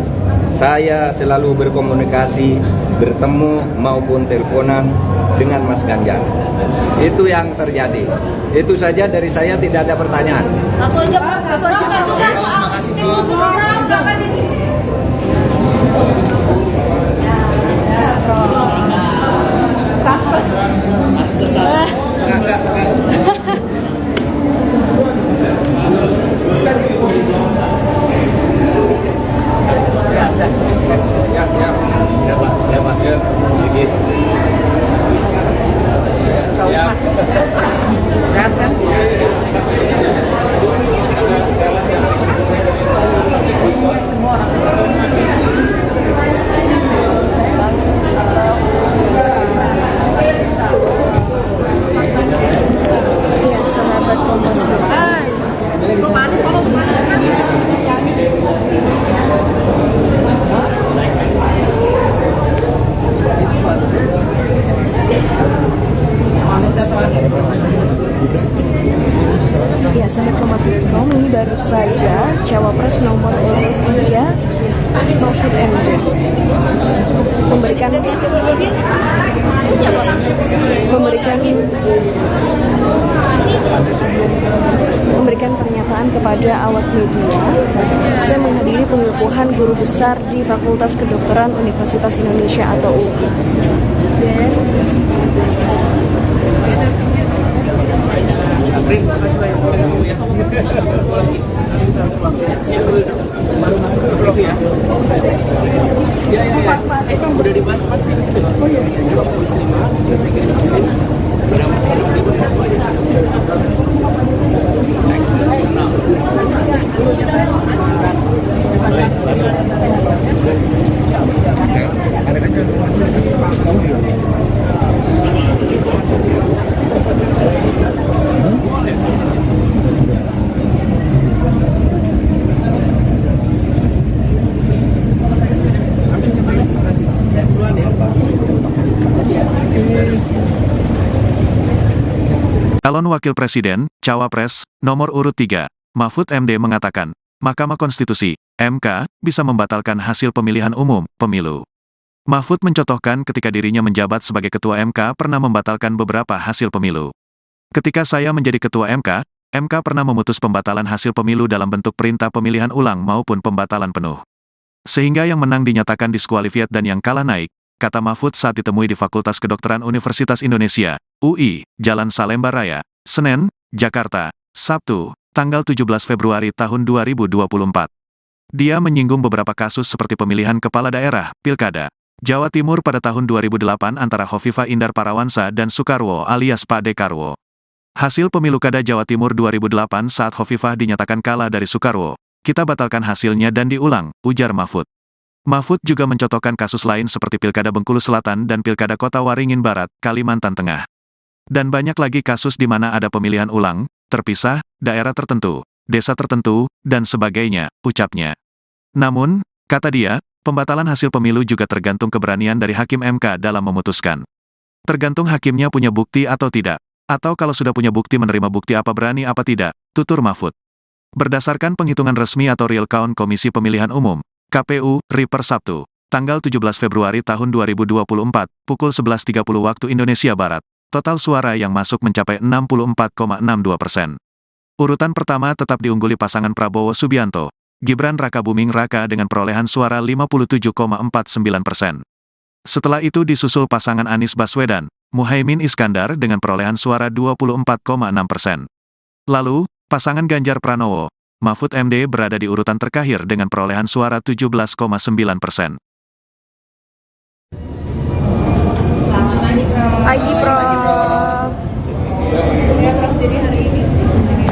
[SPEAKER 3] saya selalu berkomunikasi, bertemu maupun teleponan dengan Mas Ganjar. Itu yang terjadi. Itu saja dari saya, tidak ada pertanyaan.
[SPEAKER 4] Satu aja Pak, satu aja. Satu Pak, soal tim khusus orang jangan ini.
[SPEAKER 3] Ya, Pak, sedikit.
[SPEAKER 2] Ya, sahabat Kompas.com, ini baru saja Cawapres nomor urut 3 Mahfud MD memberikan pernyataan kepada awak media. Saya menghadiri pengukuhan guru besar di Fakultas Kedokteran Universitas Indonesia atau UI.
[SPEAKER 5] Udah dibahas mati. Oh iya.
[SPEAKER 1] Calon Wakil Presiden, Cawapres, nomor urut 3, Mahfud MD mengatakan, Mahkamah Konstitusi, MK, bisa membatalkan hasil pemilihan umum, pemilu. Mahfud mencontohkan ketika dirinya menjabat sebagai Ketua MK pernah membatalkan beberapa hasil pemilu. Ketika saya menjadi Ketua MK, MK pernah memutus pembatalan hasil pemilu dalam bentuk perintah pemilihan ulang maupun pembatalan penuh. Sehingga yang menang dinyatakan diskualifiat dan yang kalah naik, kata Mahfud saat ditemui di Fakultas Kedokteran Universitas Indonesia, UI, Jalan Salemba Raya, Senen, Jakarta, Sabtu, tanggal 17 Februari tahun 2024. Dia menyinggung beberapa kasus seperti pemilihan kepala daerah, Pilkada, Jawa Timur pada tahun 2008 antara Hovifah Indar Parawansa dan Soekarwo alias Pak Dekarwo. Hasil pemilu Kada Jawa Timur 2008 saat Hovifah dinyatakan kalah dari Soekarwo, kita batalkan hasilnya dan diulang, ujar Mahfud. Mahfud juga mencontohkan kasus lain seperti Pilkada Bengkulu Selatan dan Pilkada Kota Waringin Barat, Kalimantan Tengah. Dan banyak lagi kasus di mana ada pemilihan ulang, terpisah, daerah tertentu, desa tertentu, dan sebagainya, ucapnya. Namun, kata dia, pembatalan hasil pemilu juga tergantung keberanian dari Hakim MK dalam memutuskan. Tergantung hakimnya punya bukti atau tidak, atau kalau sudah punya bukti menerima bukti apa berani apa tidak, tutur Mahfud. Berdasarkan penghitungan resmi atau real count Komisi Pemilihan Umum, KPU, RI per Sabtu, tanggal 17 Februari tahun 2024, pukul 11.30 waktu Indonesia Barat, total suara yang masuk mencapai 64,62%. Urutan pertama tetap diungguli pasangan Prabowo Subianto, Gibran Rakabuming Raka dengan perolehan suara 57,49%. Setelah itu disusul pasangan Anies Baswedan, Muhaimin Iskandar dengan perolehan suara 24,6%. Lalu, pasangan Ganjar Pranowo, Mahfud MD berada di urutan terakhir dengan perolehan suara 17,9%.
[SPEAKER 2] Pagi, Prof.
[SPEAKER 3] Jadi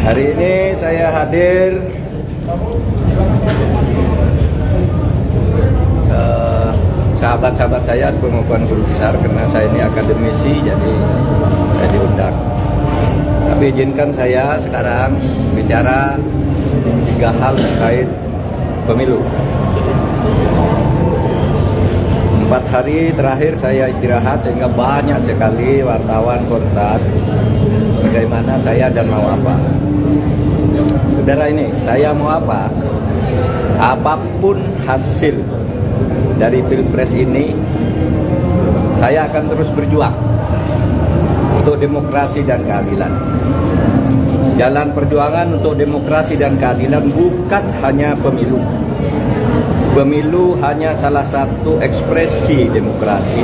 [SPEAKER 3] hari ini saya hadir sahabat-sahabat saya pengukuhan guru besar karena saya ini akademisi, jadi saya diundang. Tapi izinkan saya sekarang bicara 3 hal terkait pemilu. 4 hari terakhir saya istirahat sehingga banyak sekali wartawan kontak bagaimana saya dan mau apa. Saudara ini, saya mau apa? Apapun hasil dari Pilpres ini, saya akan terus berjuang untuk demokrasi dan keadilan. Jalan perjuangan untuk demokrasi dan keadilan bukan hanya pemilu. Pemilu hanya salah satu ekspresi demokrasi.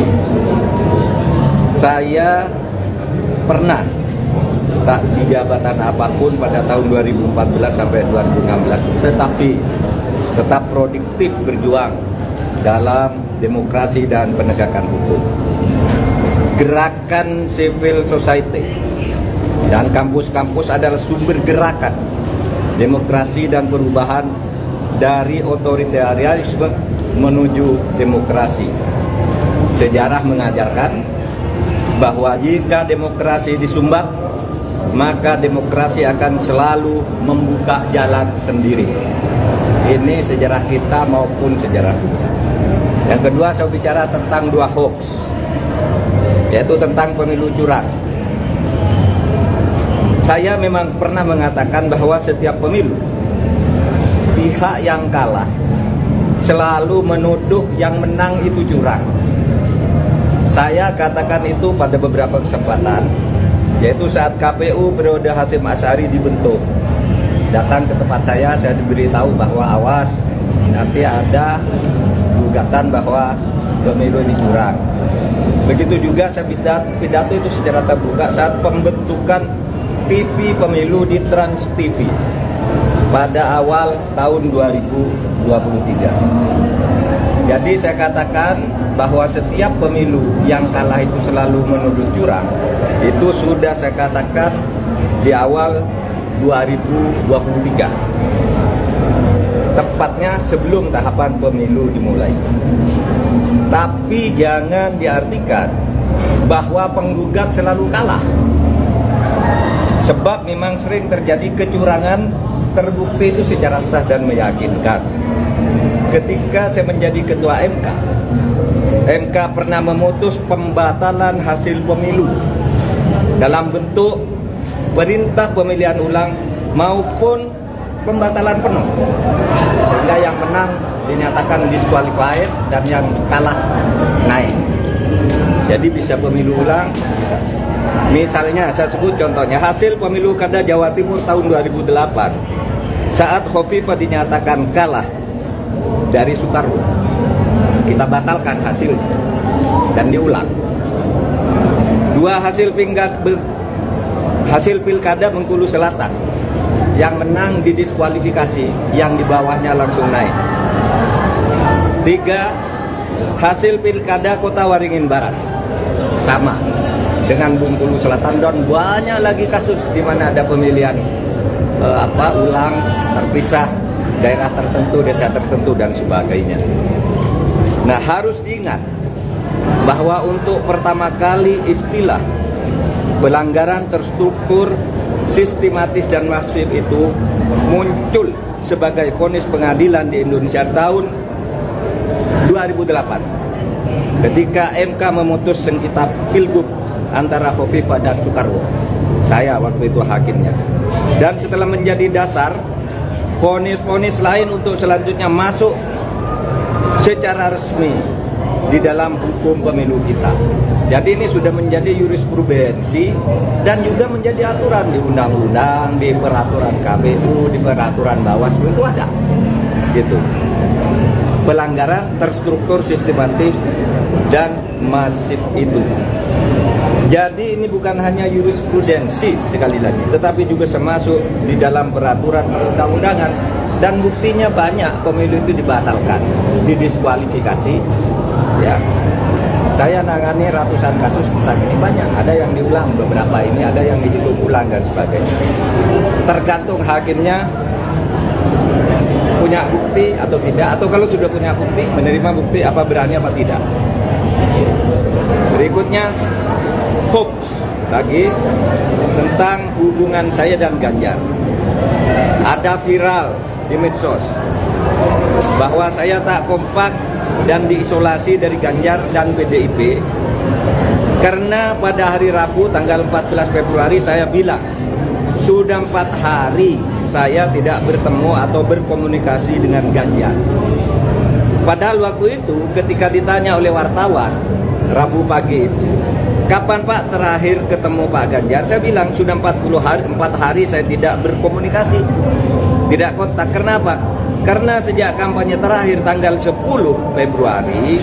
[SPEAKER 3] Saya pernah tak di jabatan apapun pada tahun 2014 sampai 2016, tetapi tetap produktif berjuang dalam demokrasi dan penegakan hukum. Gerakan civil society dan kampus-kampus adalah sumber gerakan demokrasi dan perubahan dari otoritarianisme menuju demokrasi. Sejarah mengajarkan bahwa jika demokrasi disumbat, maka demokrasi akan selalu membuka jalan sendiri. Ini sejarah kita maupun sejarah dunia. Yang kedua, saya bicara tentang 2 hoax, yaitu tentang pemilu curang Saya memang pernah mengatakan bahwa setiap pemilu pihak yang kalah selalu menuduh yang menang itu curang. Saya katakan itu pada beberapa kesempatan, yaitu saat KPU periode Hasyim Asy'ari dibentuk. Datang ke tempat saya diberitahu bahwa awas, nanti ada gugatan bahwa pemilu ini curang. Begitu juga saya pidato itu secara terbuka saat pembentukan TV pemilu di Trans TV pada awal tahun 2023. Jadi saya katakan bahwa setiap pemilu yang kalah itu selalu menuduh curang. Itu sudah saya katakan di awal 2023, tepatnya sebelum tahapan pemilu dimulai. Tapi jangan diartikan bahwa penggugat selalu kalah, sebab memang sering terjadi kecurangan terbukti itu secara sah dan meyakinkan. Ketika saya menjadi ketua MK pernah memutus pembatalan hasil pemilu dalam bentuk perintah pemilihan ulang maupun pembatalan penuh, sehingga yang menang dinyatakan disqualified dan yang kalah naik. Jadi bisa pemilu ulang, bisa. Misalnya saya sebut contohnya hasil pemilu Kada Jawa Timur tahun 2008 saat Khofifah dinyatakan kalah dari Soekarwo, kita batalkan hasil dan diulang. Dua hasil pilkada Bengkulu Selatan, yang menang didiskualifikasi, yang di bawahnya langsung naik. 3 hasil pilkada Kota Waringin Barat sama dengan Bengkulu Selatan, dan banyak lagi kasus di mana ada pemilihan ulang terpisah, daerah tertentu, desa tertentu dan sebagainya. Nah, harus diingat bahwa untuk pertama kali istilah pelanggaran terstruktur, sistematis dan masif itu muncul sebagai vonis pengadilan di Indonesia tahun 2008 ketika MK memutus sengketa pilgub antara Khofifah dan Soekarwo. Saya waktu itu hakimnya. Dan setelah menjadi dasar, vonis-vonis lain untuk selanjutnya masuk secara resmi di dalam hukum pemilu kita. Jadi ini sudah menjadi jurisprudensi dan juga menjadi aturan di undang-undang, di peraturan KPU, di peraturan Bawaslu itu ada. Gitu. Pelanggaran terstruktur, sistematis dan masif itu. Jadi ini bukan hanya jurisprudensi sekali lagi, tetapi juga termasuk di dalam peraturan perundang-undangan, dan buktinya banyak pemilu itu dibatalkan, didiskualifikasi. Ya, saya nangani ratusan kasus tentang ini, banyak. Ada yang diulang beberapa ini, ada yang dihitung ulang dan sebagainya. Tergantung hakimnya punya bukti atau tidak, atau kalau sudah punya bukti, menerima bukti apa berani apa tidak. Berikutnya hoax lagi tentang hubungan saya dan Ganjar. Ada viral di medsos bahwa saya tak kompak dan diisolasi dari Ganjar dan PDIP karena pada hari Rabu tanggal 14 Februari saya bilang sudah 4 hari saya tidak bertemu atau berkomunikasi dengan Ganjar. Padahal waktu itu ketika ditanya oleh wartawan Rabu pagi itu, kapan Pak terakhir ketemu Pak Ganjar? Saya bilang sudah 4 hari saya tidak berkomunikasi, tidak kontak. Kenapa? Karena sejak kampanye terakhir tanggal 10 Februari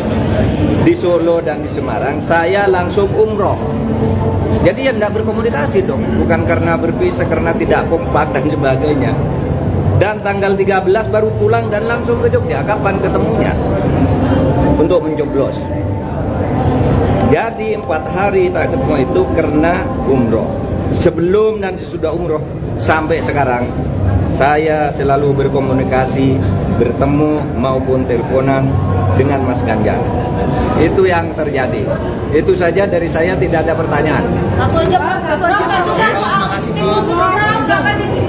[SPEAKER 3] di Solo dan di Semarang, saya langsung umroh. Jadi ya tidak berkomunikasi dong, bukan karena berpisah, karena tidak kompak dan sebagainya. Dan tanggal 13 baru pulang dan langsung ke Jogja. Kapan ketemunya? Untuk mencoblos. Jadi 4 hari tak ketemu itu karena umroh. Sebelum dan sesudah umroh sampai sekarang saya selalu berkomunikasi, bertemu maupun teleponan dengan Mas Ganjar. Itu yang terjadi. Itu saja dari saya, tidak ada pertanyaan.
[SPEAKER 4] Satu aja Pak, satu aja. Terima kasih. Tim khusus jangan ini.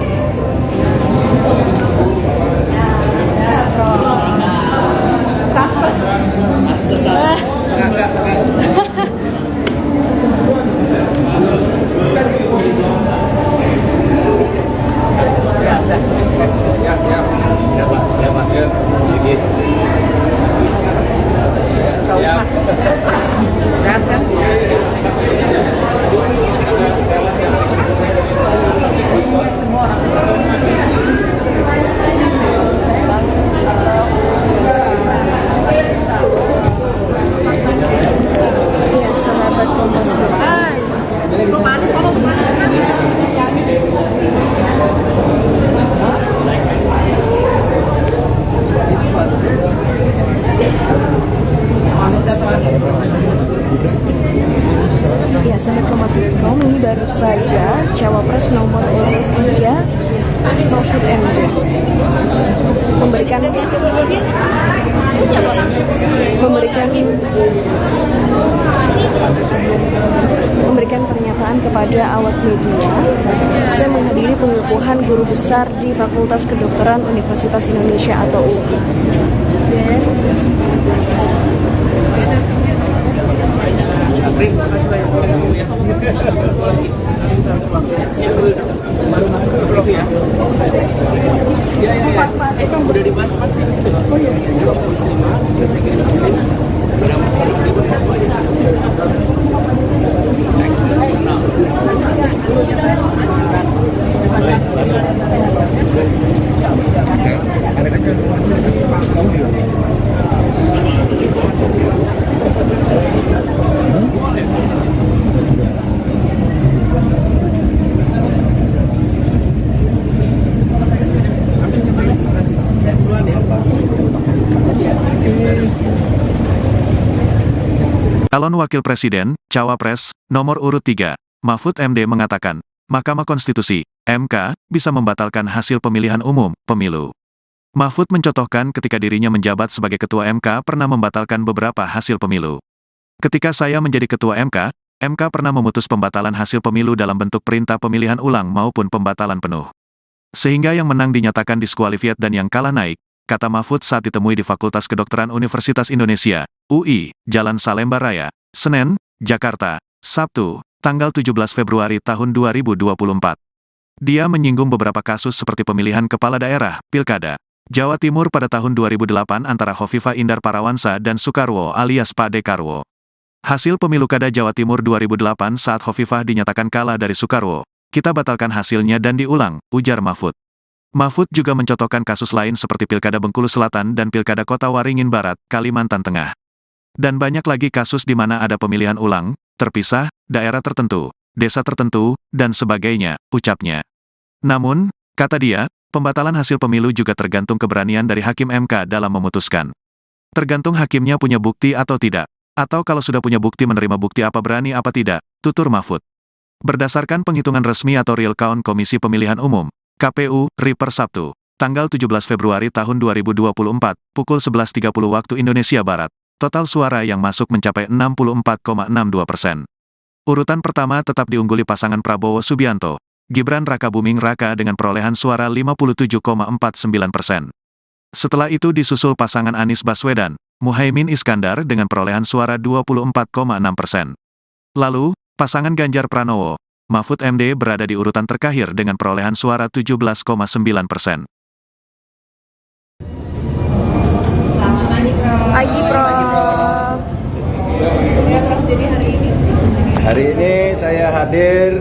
[SPEAKER 2] baru saja Cawapres nomor urut 3 Mahfud MD memberikan pernyataan kepada awak media. Saya menghadiri pengukuhan guru besar di Fakultas Kedokteran Universitas Indonesia atau UI.
[SPEAKER 5] Udah dibahas Pak. Oh iya.
[SPEAKER 1] Calon Wakil Presiden, Cawapres, nomor urut 3, Mahfud MD mengatakan, Mahkamah Konstitusi, MK, bisa membatalkan hasil pemilihan umum, pemilu. Mahfud mencontohkan ketika dirinya menjabat sebagai Ketua MK pernah membatalkan beberapa hasil pemilu. Ketika saya menjadi Ketua MK pernah memutus pembatalan hasil pemilu dalam bentuk perintah pemilihan ulang maupun pembatalan penuh. Sehingga yang menang dinyatakan diskualifiat dan yang kalah naik, kata Mahfud saat ditemui di Fakultas Kedokteran Universitas Indonesia, UI, Jalan Salemba Raya, Senen, Jakarta, Sabtu, tanggal 17 Februari tahun 2024. Dia menyinggung beberapa kasus seperti pemilihan kepala daerah, Pilkada, Jawa Timur pada tahun 2008 antara Hovifah Indar Parawansa dan Soekarwo alias Pak Dekarwo. Hasil pemilu Kada Jawa Timur 2008 saat Hovifah dinyatakan kalah dari Soekarwo, kita batalkan hasilnya dan diulang, ujar Mahfud. Mahfud juga mencontohkan kasus lain seperti Pilkada Bengkulu Selatan dan Pilkada Kota Waringin Barat, Kalimantan Tengah. Dan banyak lagi kasus di mana ada pemilihan ulang, terpisah, daerah tertentu, desa tertentu, dan sebagainya, ucapnya. Namun, kata dia, pembatalan hasil pemilu juga tergantung keberanian dari Hakim MK dalam memutuskan. Tergantung hakimnya punya bukti atau tidak, atau kalau sudah punya bukti menerima bukti apa berani apa tidak, tutur Mahfud. Berdasarkan penghitungan resmi atau real count Komisi Pemilihan Umum, KPU, RI per Sabtu, tanggal 17 Februari tahun 2024, pukul 11.30 waktu Indonesia Barat, total suara yang masuk mencapai 64,62%. Urutan pertama tetap diungguli pasangan Prabowo Subianto, Gibran Rakabuming Raka dengan perolehan suara 57,49%. Setelah itu disusul pasangan Anies Baswedan, Muhaimin Iskandar dengan perolehan suara 24,6%. Lalu, pasangan Ganjar Pranowo, Mahfud MD berada di urutan terakhir dengan perolehan suara 17,9%.
[SPEAKER 2] Pagi, Prof.
[SPEAKER 4] Jadi
[SPEAKER 3] Hari ini saya hadir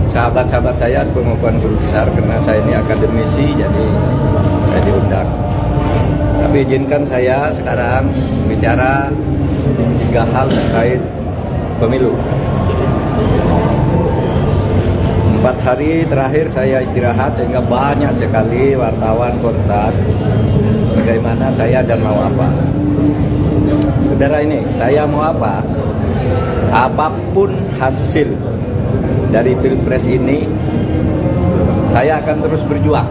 [SPEAKER 3] sahabat-sahabat saya pengukuhan guru besar karena saya ini akademisi, jadi saya diundang. Tapi izinkan saya sekarang bicara 3 hal terkait pemilu. 4 hari terakhir saya istirahat sehingga banyak sekali wartawan kontak bagaimana saya dan mau apa. Saudara ini, saya mau apa? Apapun hasil dari Pilpres ini, saya akan terus berjuang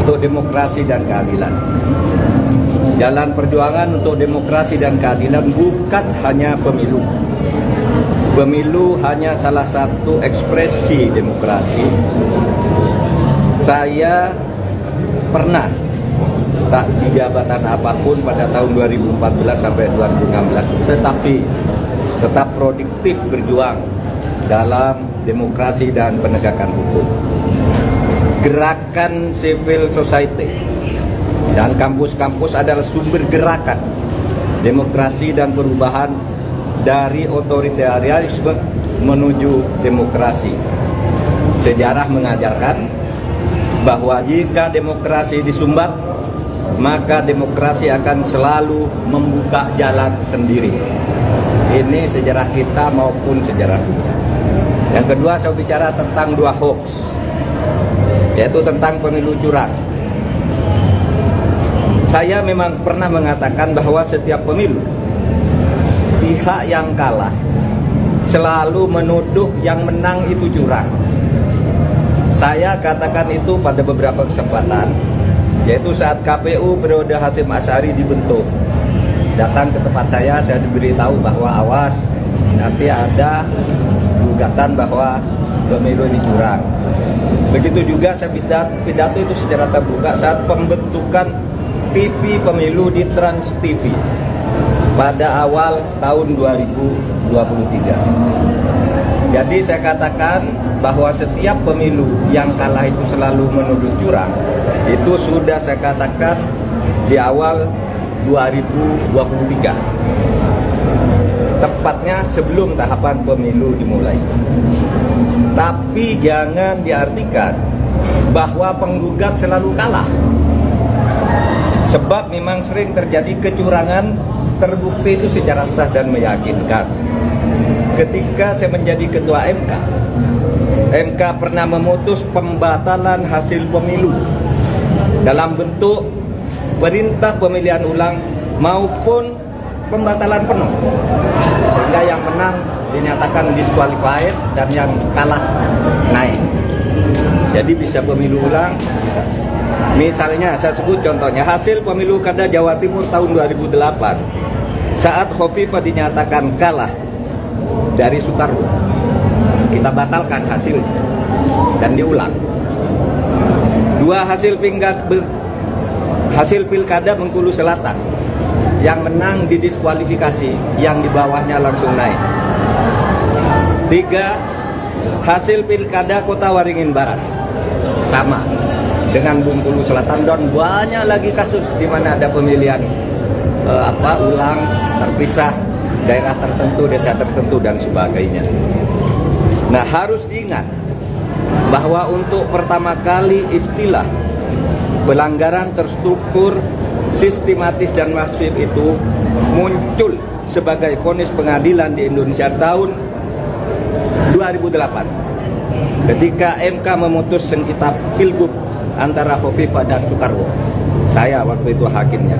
[SPEAKER 3] untuk demokrasi dan keadilan. Jalan perjuangan untuk demokrasi dan keadilan bukan hanya pemilu. Pemilu hanya salah satu ekspresi demokrasi. Saya pernah tak di jabatan apapun pada tahun 2014 sampai 2016, tetapi tetap produktif berjuang dalam demokrasi dan penegakan hukum. Gerakan civil society dan kampus-kampus adalah sumber gerakan demokrasi dan perubahan dari otoritarianisme menuju demokrasi. Sejarah mengajarkan bahwa jika demokrasi disumbat, maka demokrasi akan selalu membuka jalan sendiri. Ini sejarah kita maupun sejarah dunia. Yang kedua, saya bicara tentang 2 hoax, yaitu tentang pemilu curang. Saya memang pernah mengatakan bahwa setiap pemilu pihak yang kalah selalu menuduh yang menang itu curang. Saya katakan itu pada beberapa kesempatan, yaitu saat KPU periode Hasyim Asy'ari dibentuk. Datang ke tempat saya diberitahu bahwa awas, nanti ada gugatan bahwa pemilu ini curang. Begitu juga saya pidato itu secara terbuka saat pembentukan TV pemilu di Trans TV pada awal tahun 2023. Jadi saya katakan bahwa setiap pemilu yang kalah itu selalu menuduh curang. Itu sudah saya katakan di awal 2023. Tepatnya sebelum tahapan pemilu dimulai. Tapi jangan diartikan bahwa penggugat selalu kalah. Sebab memang sering terjadi kecurangan terbukti itu secara sah dan meyakinkan. Ketika saya menjadi ketua MK pernah memutus pembatalan hasil pemilu dalam bentuk perintah pemilihan ulang maupun pembatalan penuh, sehingga yang menang dinyatakan disqualified dan yang kalah naik. Jadi bisa pemilu ulang, bisa. Misalnya saya sebut contohnya hasil pemilu kada Jawa Timur tahun 2008 saat Khofifah dinyatakan kalah dari Soekarwo, kita batalkan hasilnya dan diulang. Dua hasil pilkada Bengkulu Selatan, yang menang didiskualifikasi, yang di bawahnya langsung naik. 3 hasil pilkada Kota Waringin Barat, sama dengan Bengkulu Selatan, dan banyak lagi kasus di mana ada pemilihan ulang terpisah, daerah tertentu, desa tertentu dan sebagainya. Nah, harus diingat bahwa untuk pertama kali istilah pelanggaran terstruktur, sistematis dan masif itu muncul sebagai vonis pengadilan di Indonesia tahun 2008 ketika MK memutus sengketa Pilgub antara Khofifah dan Soekarwo. Saya waktu itu hakimnya.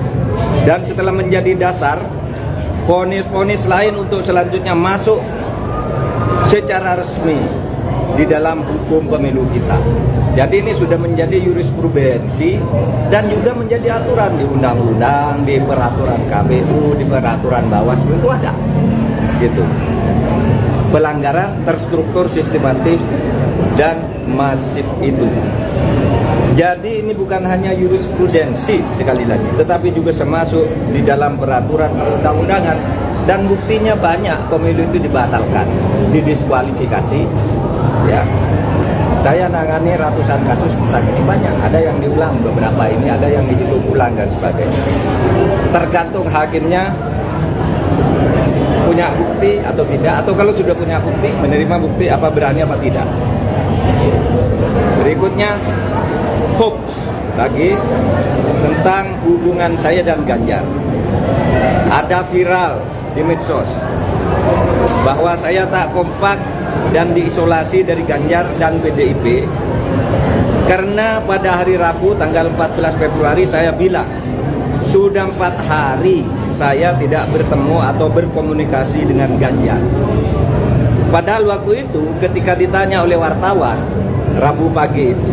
[SPEAKER 3] Dan setelah menjadi dasar, vonis-vonis lain untuk selanjutnya masuk secara resmi di dalam hukum pemilu kita. Jadi ini sudah menjadi jurisprudensi dan juga menjadi aturan di undang-undang, di peraturan KPU, di peraturan Bawaslu itu ada. Gitu. Pelanggaran terstruktur, sistematis dan masif itu. Jadi ini bukan hanya jurisprudensi sekali lagi, tetapi juga termasuk di dalam peraturan perundang-undangan, dan buktinya banyak pemilu itu dibatalkan, didiskualifikasi. Ya, saya nangani ratusan kasus tentang ini, banyak. Ada yang diulang beberapa ini, ada yang dihitung ulang dan sebagainya. Tergantung hakimnya punya bukti atau tidak, atau kalau sudah punya bukti, menerima bukti apa berani apa tidak. Berikutnya hoax lagi tentang hubungan saya dan Ganjar. Ada viral di medsos bahwa saya tak kompak dan diisolasi dari Ganjar dan PDIP karena pada hari Rabu tanggal 14 Februari saya bilang sudah 4 hari saya tidak bertemu atau berkomunikasi dengan Ganjar. Padahal waktu itu ketika ditanya oleh wartawan Rabu pagi itu,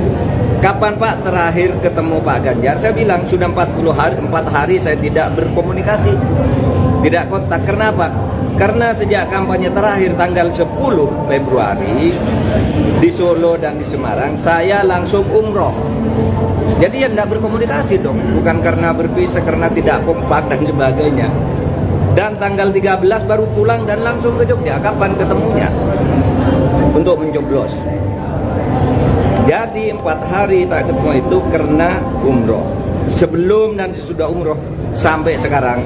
[SPEAKER 3] kapan Pak terakhir ketemu Pak Ganjar? Saya bilang sudah 4 hari saya tidak berkomunikasi, tidak kontak. Kenapa? Karena sejak kampanye terakhir tanggal 10 Februari di Solo dan di Semarang, saya langsung umroh. Jadi ya tidak berkomunikasi dong, bukan karena berpisah, karena tidak kompak dan sebagainya. Dan tanggal 13 baru pulang dan langsung ke Jogja. Kapan ketemunya? Untuk mencoblos. Jadi 4 hari tak ketemu itu karena umroh. Sebelum dan sesudah umroh sampai sekarang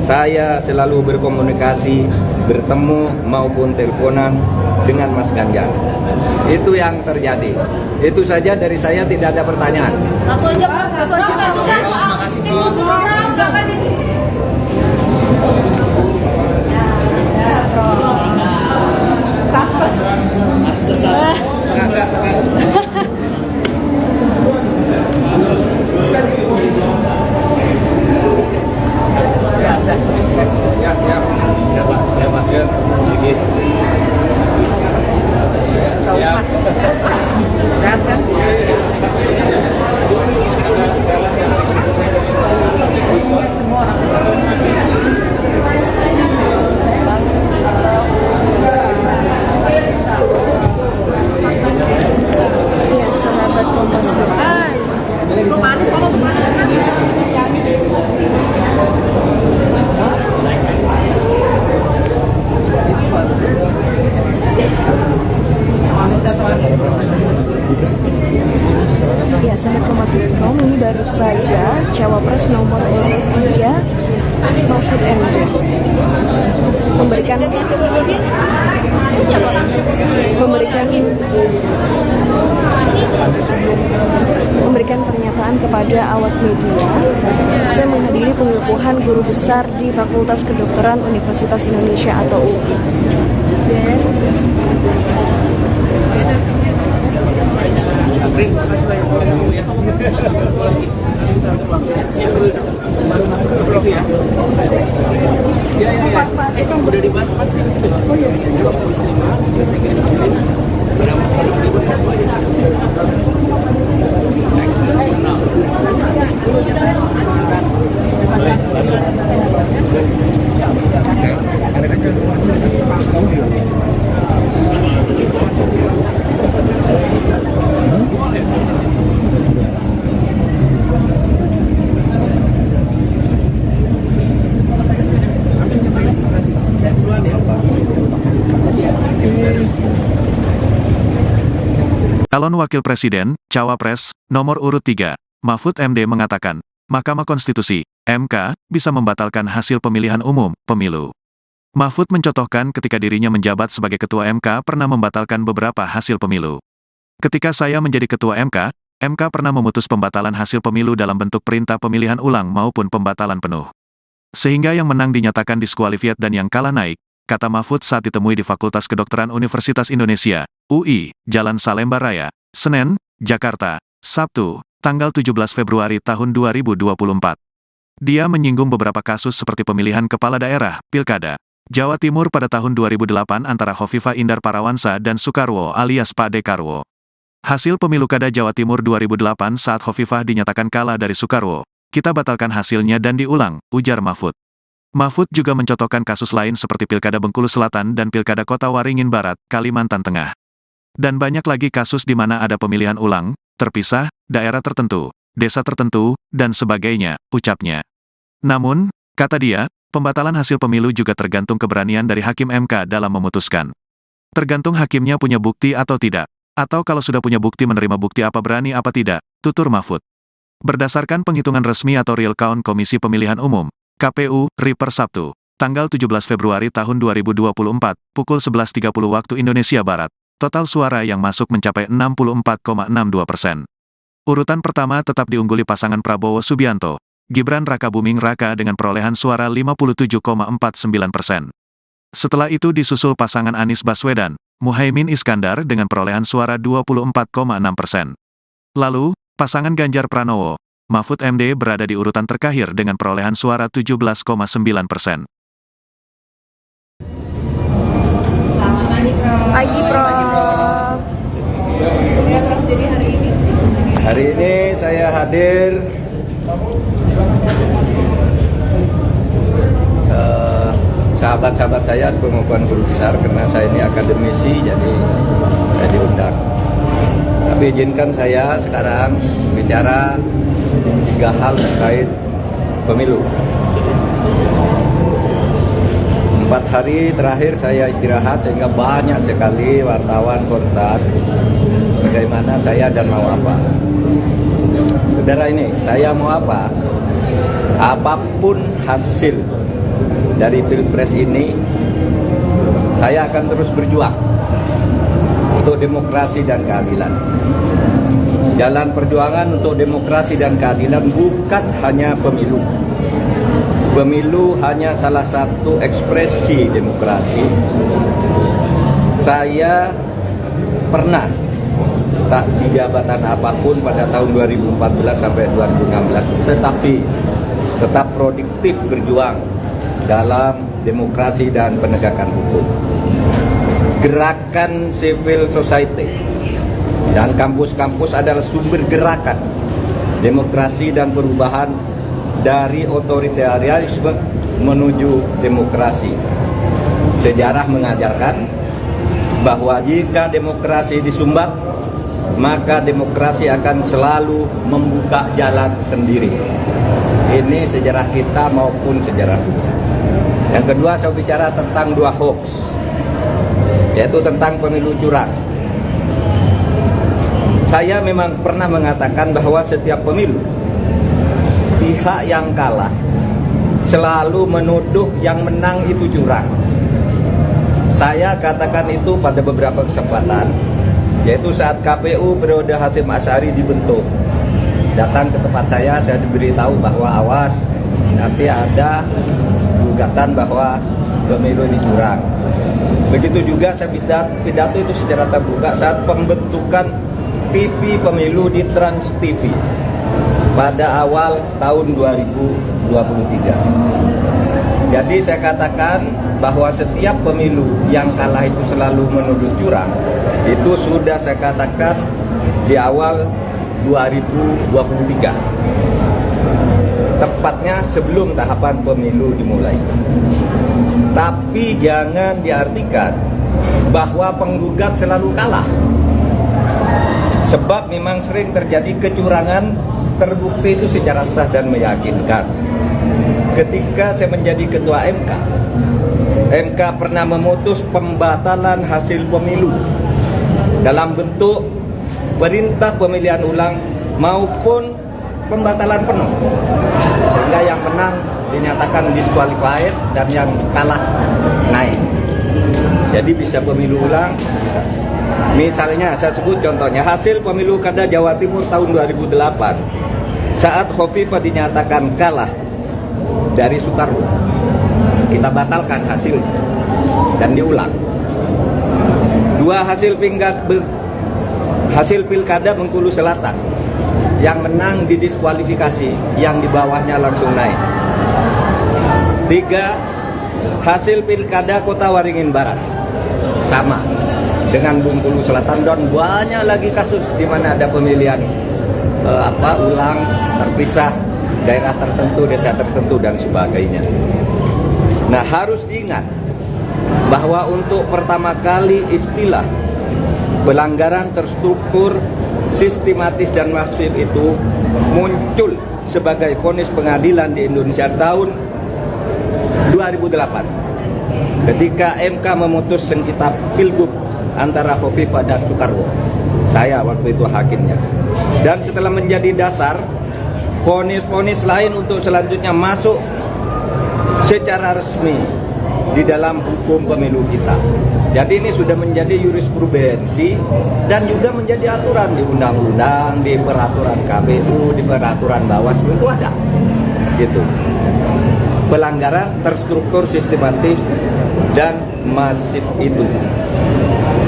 [SPEAKER 3] saya selalu berkomunikasi, bertemu maupun teleponan dengan Mas Ganjar. Itu yang terjadi. Itu saja dari saya, tidak ada pertanyaan.
[SPEAKER 4] Satu aja Pak, satu aja. Satu Pak, soal tim khusus orang jangan ini. Tas.
[SPEAKER 3] Ya, Pak.
[SPEAKER 2] kepada awak media. Saya menghadiri pengukuhan guru besar di Fakultas Kedokteran Universitas Indonesia atau UI.
[SPEAKER 5] Udah dibahas Pak. Oh iya.
[SPEAKER 1] Calon Wakil Presiden, Cawapres, nomor urut 3, Mahfud MD mengatakan, Mahkamah Konstitusi, MK, bisa membatalkan hasil pemilihan umum, pemilu. Mahfud mencontohkan ketika dirinya menjabat sebagai Ketua MK pernah membatalkan beberapa hasil pemilu. Ketika saya menjadi Ketua MK pernah memutus pembatalan hasil pemilu dalam bentuk perintah pemilihan ulang maupun pembatalan penuh. Sehingga yang menang dinyatakan diskualifiat dan yang kalah naik, kata Mahfud saat ditemui di Fakultas Kedokteran Universitas Indonesia, UI, Jalan Salemba Raya, Senen, Jakarta, Sabtu, tanggal 17 Februari tahun 2024. Dia menyinggung beberapa kasus seperti pemilihan kepala daerah, Pilkada, Jawa Timur pada tahun 2008 antara Hovifah Indar Parawansa dan Soekarwo alias Pak Dekarwo. Hasil pemilu Kada Jawa Timur 2008 saat Hovifah dinyatakan kalah dari Soekarwo, kita batalkan hasilnya dan diulang, ujar Mahfud. Mahfud juga mencontohkan kasus lain seperti Pilkada Bengkulu Selatan dan Pilkada Kota Waringin Barat, Kalimantan Tengah. Dan banyak lagi kasus di mana ada pemilihan ulang, terpisah, daerah tertentu, desa tertentu, dan sebagainya, ucapnya. Namun, kata dia, pembatalan hasil pemilu juga tergantung keberanian dari Hakim MK dalam memutuskan. Tergantung hakimnya punya bukti atau tidak, atau kalau sudah punya bukti menerima bukti apa berani apa tidak, tutur Mahfud. Berdasarkan penghitungan resmi atau real count Komisi Pemilihan Umum, KPU, RI per Sabtu, tanggal 17 Februari tahun 2024, pukul 11.30 waktu Indonesia Barat, total suara yang masuk mencapai 64,62%. Urutan pertama tetap diungguli pasangan Prabowo Subianto, Gibran Rakabuming Raka dengan perolehan suara 57,49%. Setelah itu disusul pasangan Anies Baswedan, Muhaimin Iskandar dengan perolehan suara 24,6%. Lalu, pasangan Ganjar Pranowo, Mahfud MD berada di urutan terakhir dengan perolehan suara 17,9%.
[SPEAKER 2] Pagi, Prof.
[SPEAKER 3] Hari ini saya hadir sahabat-sahabat saya pengukuhan guru besar karena saya ini akademisi, jadi saya diundang. Tapi izinkan saya sekarang bicara 3 hal terkait pemilu. 4 hari terakhir saya istirahat sehingga banyak sekali wartawan kontak bagaimana saya dan mau apa. Saudara ini, saya mau apa? Apapun hasil dari Pilpres ini, saya akan terus berjuang untuk demokrasi dan keadilan. Jalan perjuangan untuk demokrasi dan keadilan bukan hanya pemilu. Pemilu hanya salah satu ekspresi demokrasi. Saya pernah tak di jabatan apapun pada tahun 2014 sampai 2016, tetapi tetap produktif berjuang dalam demokrasi dan penegakan hukum. Gerakan civil society dan kampus-kampus adalah sumber gerakan demokrasi dan perubahan dari otoritarianisme menuju demokrasi. Sejarah mengajarkan bahwa jika demokrasi disumbat, maka demokrasi akan selalu membuka jalan sendiri. Ini sejarah kita maupun sejarah dunia. Yang kedua, saya bicara tentang 2 hoax, yaitu tentang pemilu curang. Saya memang pernah mengatakan bahwa setiap pemilu, pihak yang kalah selalu menuduh yang menang itu curang. Saya katakan itu pada beberapa kesempatan, yaitu saat KPU periode Hasyim Asy'ari dibentuk. datang ke tempat saya diberitahu bahwa awas, nanti ada gugatan bahwa pemilu ini curang. Begitu juga saya pidato itu secara terbuka saat pembentukan TV pemilu di Trans TV pada awal tahun 2023. Jadi saya katakan bahwa setiap pemilu yang kalah itu selalu menuduh curang. Itu sudah saya katakan di awal 2023. Tepatnya sebelum tahapan pemilu dimulai. Tapi jangan diartikan bahwa penggugat selalu kalah. Sebab memang sering terjadi kecurangan terbukti itu secara sah dan meyakinkan. Ketika saya menjadi ketua MK pernah memutus pembatalan hasil pemilu dalam bentuk perintah pemilihan ulang maupun pembatalan penuh, sehingga yang menang dinyatakan disqualified dan yang kalah naik. Jadi bisa pemilu ulang, bisa. Misalnya saya sebut contohnya hasil pemilu kada Jawa Timur tahun 2008 saat Khofifah dinyatakan kalah dari Soekarwo, kita batalkan hasilnya dan diulang. Dua hasil pilkada Bengkulu Selatan, yang menang didiskualifikasi, yang di bawahnya langsung naik. 3 hasil pilkada Kota Waringin Barat sama dengan Bengkulu Selatan, dan banyak lagi kasus di mana ada pemilihan ulang terpisah, daerah tertentu, desa tertentu dan sebagainya. Nah, harus diingat bahwa untuk pertama kali istilah pelanggaran terstruktur, sistematis dan masif itu muncul sebagai vonis pengadilan di Indonesia tahun 2008 ketika MK memutus sengketa pilgub antara Khofifah dan Soekarwo. Saya waktu itu hakimnya. Dan setelah menjadi dasar, vonis-vonis lain untuk selanjutnya masuk secara resmi di dalam hukum pemilu kita. Jadi ini sudah menjadi jurisprudensi dan juga menjadi aturan di undang-undang, di peraturan KPU, di peraturan Bawaslu itu ada. Gitu. Pelanggaran terstruktur, sistematis dan masif itu.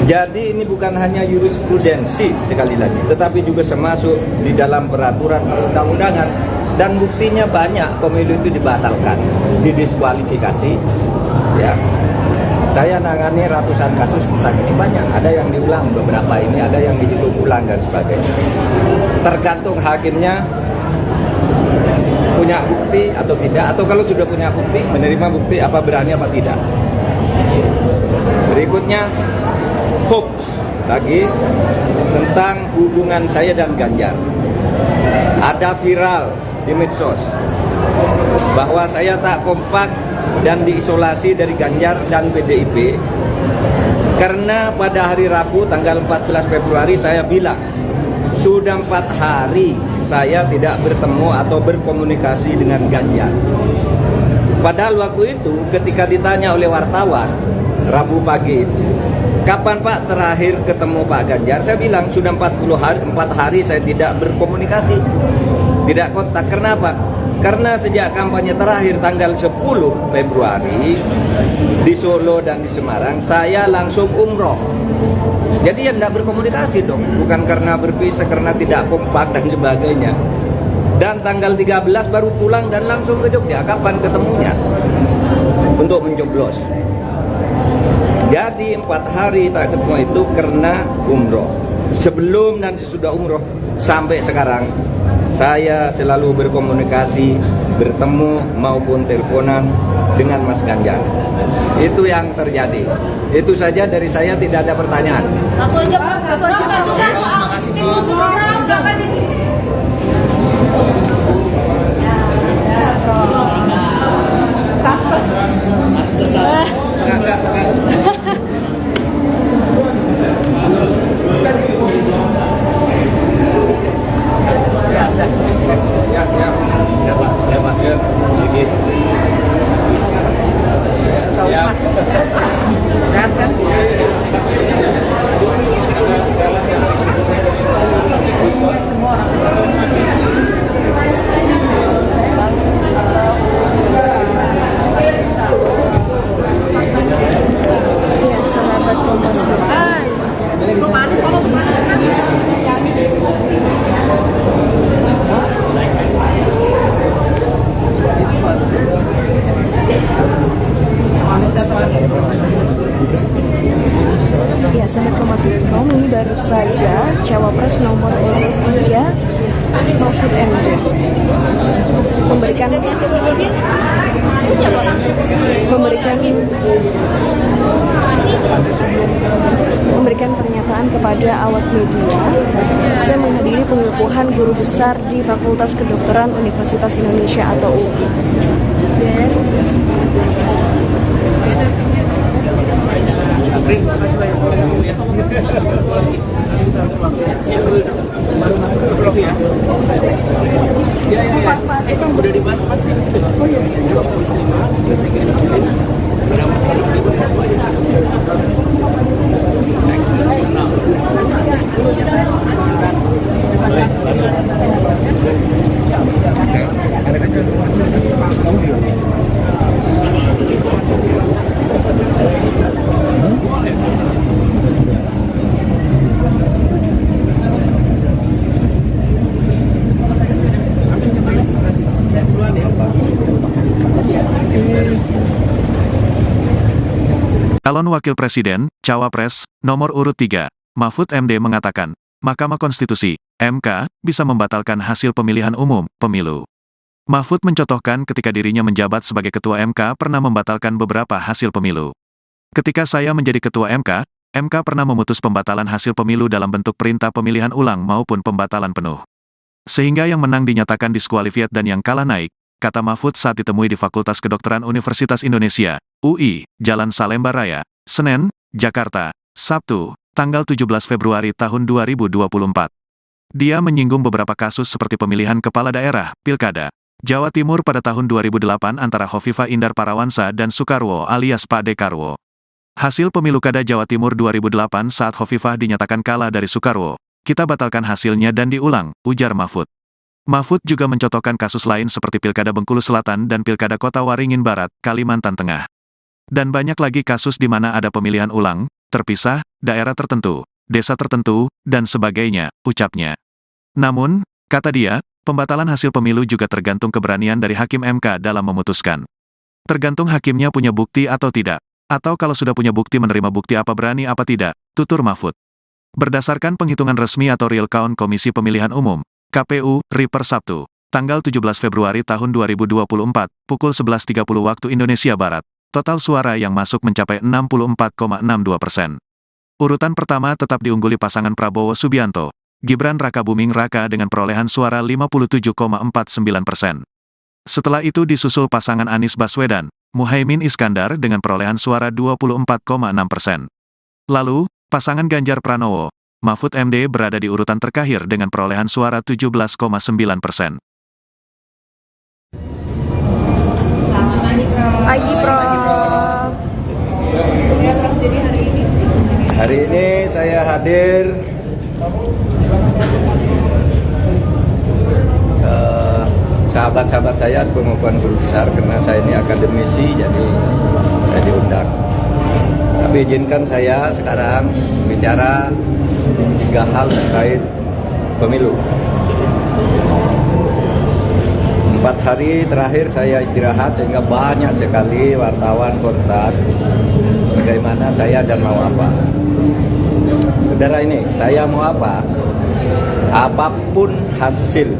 [SPEAKER 3] Jadi ini bukan hanya jurisprudensi sekali lagi, tetapi juga termasuk di dalam peraturan perundang-undangan, dan buktinya banyak pemilu itu dibatalkan, didiskualifikasi. Ya, saya nangani ratusan kasus tentang ini, banyak. Ada yang diulang beberapa ini, ada yang dihitung ulang dan sebagainya. Tergantung hakimnya punya bukti atau tidak, atau kalau sudah punya bukti, menerima bukti apa berani apa tidak. Berikutnya hoax lagi tentang hubungan saya dan Ganjar. Ada viral di medsos bahwa saya tak kompak dan diisolasi dari Ganjar dan PDIP karena pada hari Rabu tanggal 14 Februari saya bilang sudah 4 hari saya tidak bertemu atau berkomunikasi dengan Ganjar. Padahal waktu itu ketika ditanya oleh wartawan Rabu pagi itu, kapan Pak terakhir ketemu Pak Ganjar? Saya bilang sudah 4 hari saya tidak berkomunikasi, tidak kontak. Kenapa? Karena sejak kampanye terakhir tanggal 10 Februari di Solo dan di Semarang, saya langsung umroh. Jadi ya tidak berkomunikasi dong, bukan karena berpisah, karena tidak kompak dan sebagainya. Dan tanggal 13 baru pulang dan langsung ke Jogja. Kapan ketemunya? Untuk mencoblos. Jadi 4 hari tak ketemu itu karena umroh. Sebelum dan sesudah umroh sampai sekarang saya selalu berkomunikasi, bertemu maupun teleponan dengan Mas Ganjar. Itu yang terjadi. Itu saja dari saya, tidak ada pertanyaan.
[SPEAKER 4] Satu aja Pak, satu Pak, soal tim khusus orang jangan ini. Tas.
[SPEAKER 3] Enggak. Ya Pak, sedikit. Ya. Sehat kan? Semua orang.
[SPEAKER 2] Ya, Sobat Kompas.com, ini baru saja Cawapres nomor urut 3 Mahfud MD memberikan pernyataan kepada awak media. Saya menghadiri pengukuhan guru besar di Fakultas Kedokteran Universitas Indonesia atau UI.
[SPEAKER 5] Udah dibahas Pak. Oh iya.
[SPEAKER 1] Calon Wakil Presiden, Cawapres, nomor urut 3, Mahfud MD mengatakan, Mahkamah Konstitusi, MK, bisa membatalkan hasil pemilihan umum, pemilu. Mahfud mencontohkan ketika dirinya menjabat sebagai Ketua MK pernah membatalkan beberapa hasil pemilu. Ketika saya menjadi Ketua MK, MK pernah memutus pembatalan hasil pemilu dalam bentuk perintah pemilihan ulang maupun pembatalan penuh. Sehingga yang menang dinyatakan diskualifiat dan yang kalah naik, kata Mahfud saat ditemui di Fakultas Kedokteran Universitas Indonesia, UI, Jalan Salemba Raya, Senen, Jakarta, Sabtu, tanggal 17 Februari tahun 2024. Dia menyinggung beberapa kasus seperti pemilihan kepala daerah, Pilkada, Jawa Timur pada tahun 2008 antara Hovifah Indar Parawansa dan Soekarwo alias Pak Dekarwo. Hasil pemilu Kada Jawa Timur 2008 saat Hovifah dinyatakan kalah dari Soekarwo, kita batalkan hasilnya dan diulang, ujar Mahfud. Mahfud juga mencontohkan kasus lain seperti Pilkada Bengkulu Selatan dan Pilkada Kota Waringin Barat, Kalimantan Tengah. Dan banyak lagi kasus di mana ada pemilihan ulang, terpisah, daerah tertentu, desa tertentu, dan sebagainya, ucapnya. Namun, kata dia, pembatalan hasil pemilu juga tergantung keberanian dari Hakim MK dalam memutuskan. Tergantung hakimnya punya bukti atau tidak, atau kalau sudah punya bukti menerima bukti apa berani apa tidak, tutur Mahfud. Berdasarkan penghitungan resmi atau real count Komisi Pemilihan Umum, KPU, RI per Sabtu, tanggal 17 Februari tahun 2024, pukul 11.30 waktu Indonesia Barat, total suara yang masuk mencapai 64,62%. Urutan pertama tetap diungguli pasangan Prabowo Subianto, Gibran Rakabuming Raka dengan perolehan suara 57,49%. Setelah itu disusul pasangan Anies Baswedan, Muhaimin Iskandar dengan perolehan suara 24,6%. Lalu, pasangan Ganjar Pranowo, Mahfud MD berada di urutan terakhir dengan perolehan suara 17,9%.
[SPEAKER 2] Pagi, Prof.
[SPEAKER 3] Hari ini saya hadir sahabat-sahabat saya pengukuhan guru besar karena saya ini akademisi, jadi saya diundang. Tapi izinkan saya sekarang bicara 3 hal terkait pemilu. 4 hari terakhir saya istirahat sehingga banyak sekali wartawan kontak bagaimana saya dan mau apa. Saudara ini, saya mau apa? Apapun hasil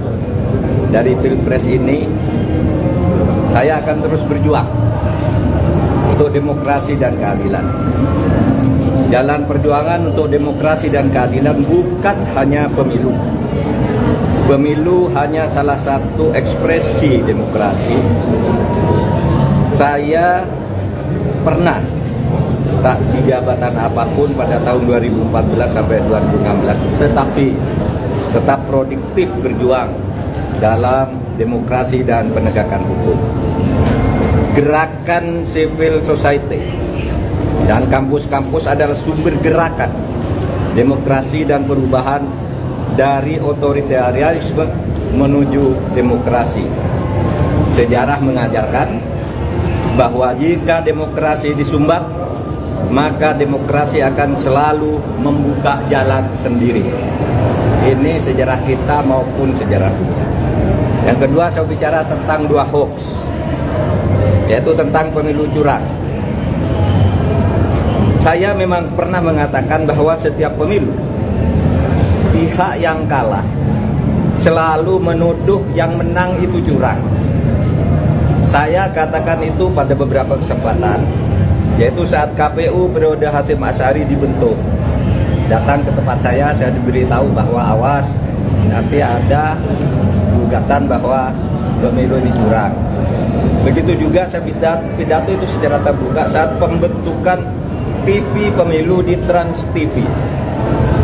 [SPEAKER 3] dari Pilpres ini, saya akan terus berjuang untuk demokrasi dan keadilan. Jalan perjuangan untuk demokrasi dan keadilan bukan hanya pemilu. Pemilu hanya salah satu ekspresi demokrasi. Saya pernah tak di jabatan apapun pada tahun 2014 sampai 2016, tetapi tetap produktif berjuang dalam demokrasi dan penegakan hukum. Gerakan civil society dan kampus-kampus adalah sumber gerakan demokrasi dan perubahan dari otoritarianisme menuju demokrasi. Sejarah mengajarkan bahwa jika demokrasi disumbat, maka demokrasi akan selalu membuka jalan sendiri. Ini sejarah kita maupun sejarah dunia. Yang kedua, saya bicara tentang 2 hoax, yaitu tentang pemilu curang. Saya memang pernah mengatakan bahwa setiap pemilu pihak yang kalah selalu menuduh yang menang itu curang. Saya katakan itu pada beberapa kesempatan, yaitu saat KPU periode Hasyim Asy'ari dibentuk. Datang ke tempat saya diberitahu bahwa awas, nanti ada gugatan bahwa pemilu ini curang. Begitu juga saya pidato itu secara terbuka saat pembentukan TV pemilu di Trans TV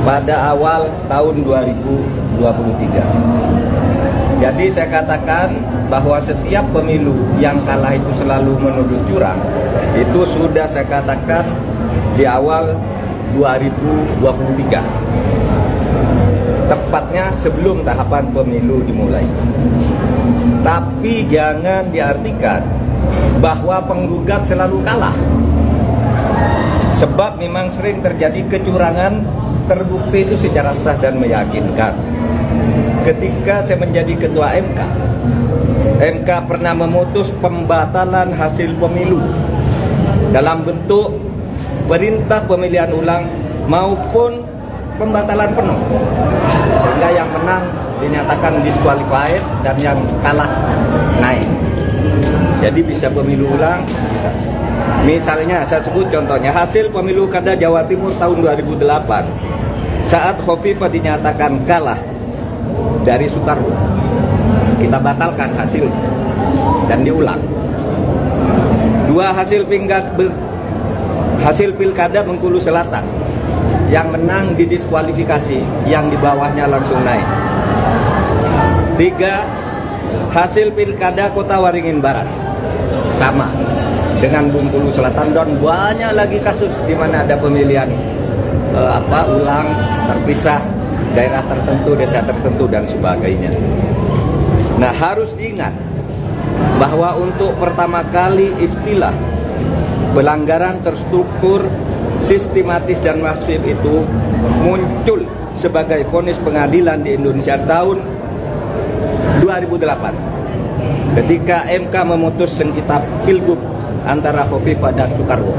[SPEAKER 3] pada awal tahun 2023. Jadi saya katakan bahwa setiap pemilu yang kalah itu selalu menuduh curang. Itu sudah saya katakan di awal 2023. Tepatnya sebelum tahapan pemilu dimulai. Tapi jangan diartikan bahwa penggugat selalu kalah. Sebab memang sering terjadi kecurangan terbukti itu secara sah dan meyakinkan. Ketika saya menjadi ketua MK pernah memutus pembatalan hasil pemilu dalam bentuk perintah pemilihan ulang maupun pembatalan penuh, sehingga yang menang dinyatakan disqualified dan yang kalah naik. Jadi bisa pemilu ulang, bisa. Misalnya saya sebut contohnya hasil pemilu kada Jawa Timur tahun 2008 saat Khofifah dinyatakan kalah dari Soekarwo, kita batalkan hasilnya dan diulang. Dua hasil pilkada Bengkulu Selatan, yang menang didiskualifikasi, yang di bawahnya langsung naik. 3 hasil pilkada Kota Waringin Barat sama dengan Bengkulu Selatan, dan banyak lagi kasus di mana ada pemilihan ulang terpisah, daerah tertentu, desa tertentu dan sebagainya. Nah, harus diingat bahwa untuk pertama kali istilah pelanggaran terstruktur, sistematis dan masif itu muncul sebagai vonis pengadilan di Indonesia tahun 2008 ketika MK memutus sengketa pilgub antara Khofifah dan Soekarwo.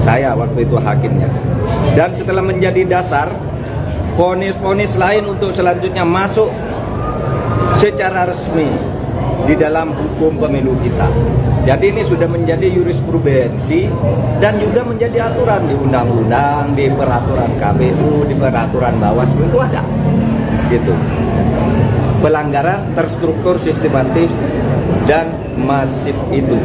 [SPEAKER 3] Saya waktu itu hakimnya. Dan setelah menjadi dasar, vonis-vonis lain untuk selanjutnya masuk secara resmi di dalam hukum pemilu kita. Jadi ini sudah menjadi jurisprudensi dan juga menjadi aturan di undang-undang, di peraturan KPU, di peraturan Bawaslu itu ada. Gitu. Pelanggaran terstruktur, sistematis dan masif itu.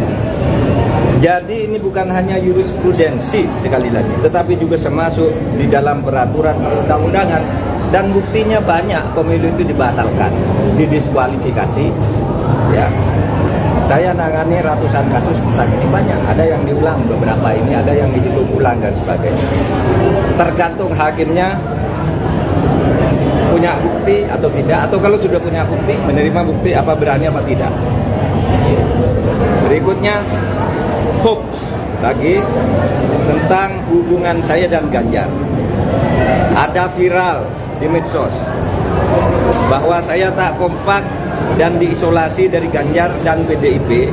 [SPEAKER 3] Jadi ini bukan hanya jurisprudensi sekali lagi, tetapi juga termasuk di dalam peraturan undang-undangan, dan buktinya banyak pemilu itu dibatalkan, didiskualifikasi. Ya, saya nangani ratusan kasus tentang ini, banyak. Ada yang diulang beberapa ini, ada yang dihitung ulang dan sebagainya. Tergantung hakimnya punya bukti atau tidak, atau kalau sudah punya bukti, menerima bukti apa berani apa tidak. Berikutnya hoax lagi tentang hubungan saya dan Ganjar. Ada viral di medsos bahwa saya tak kompak dan diisolasi dari Ganjar dan PDIP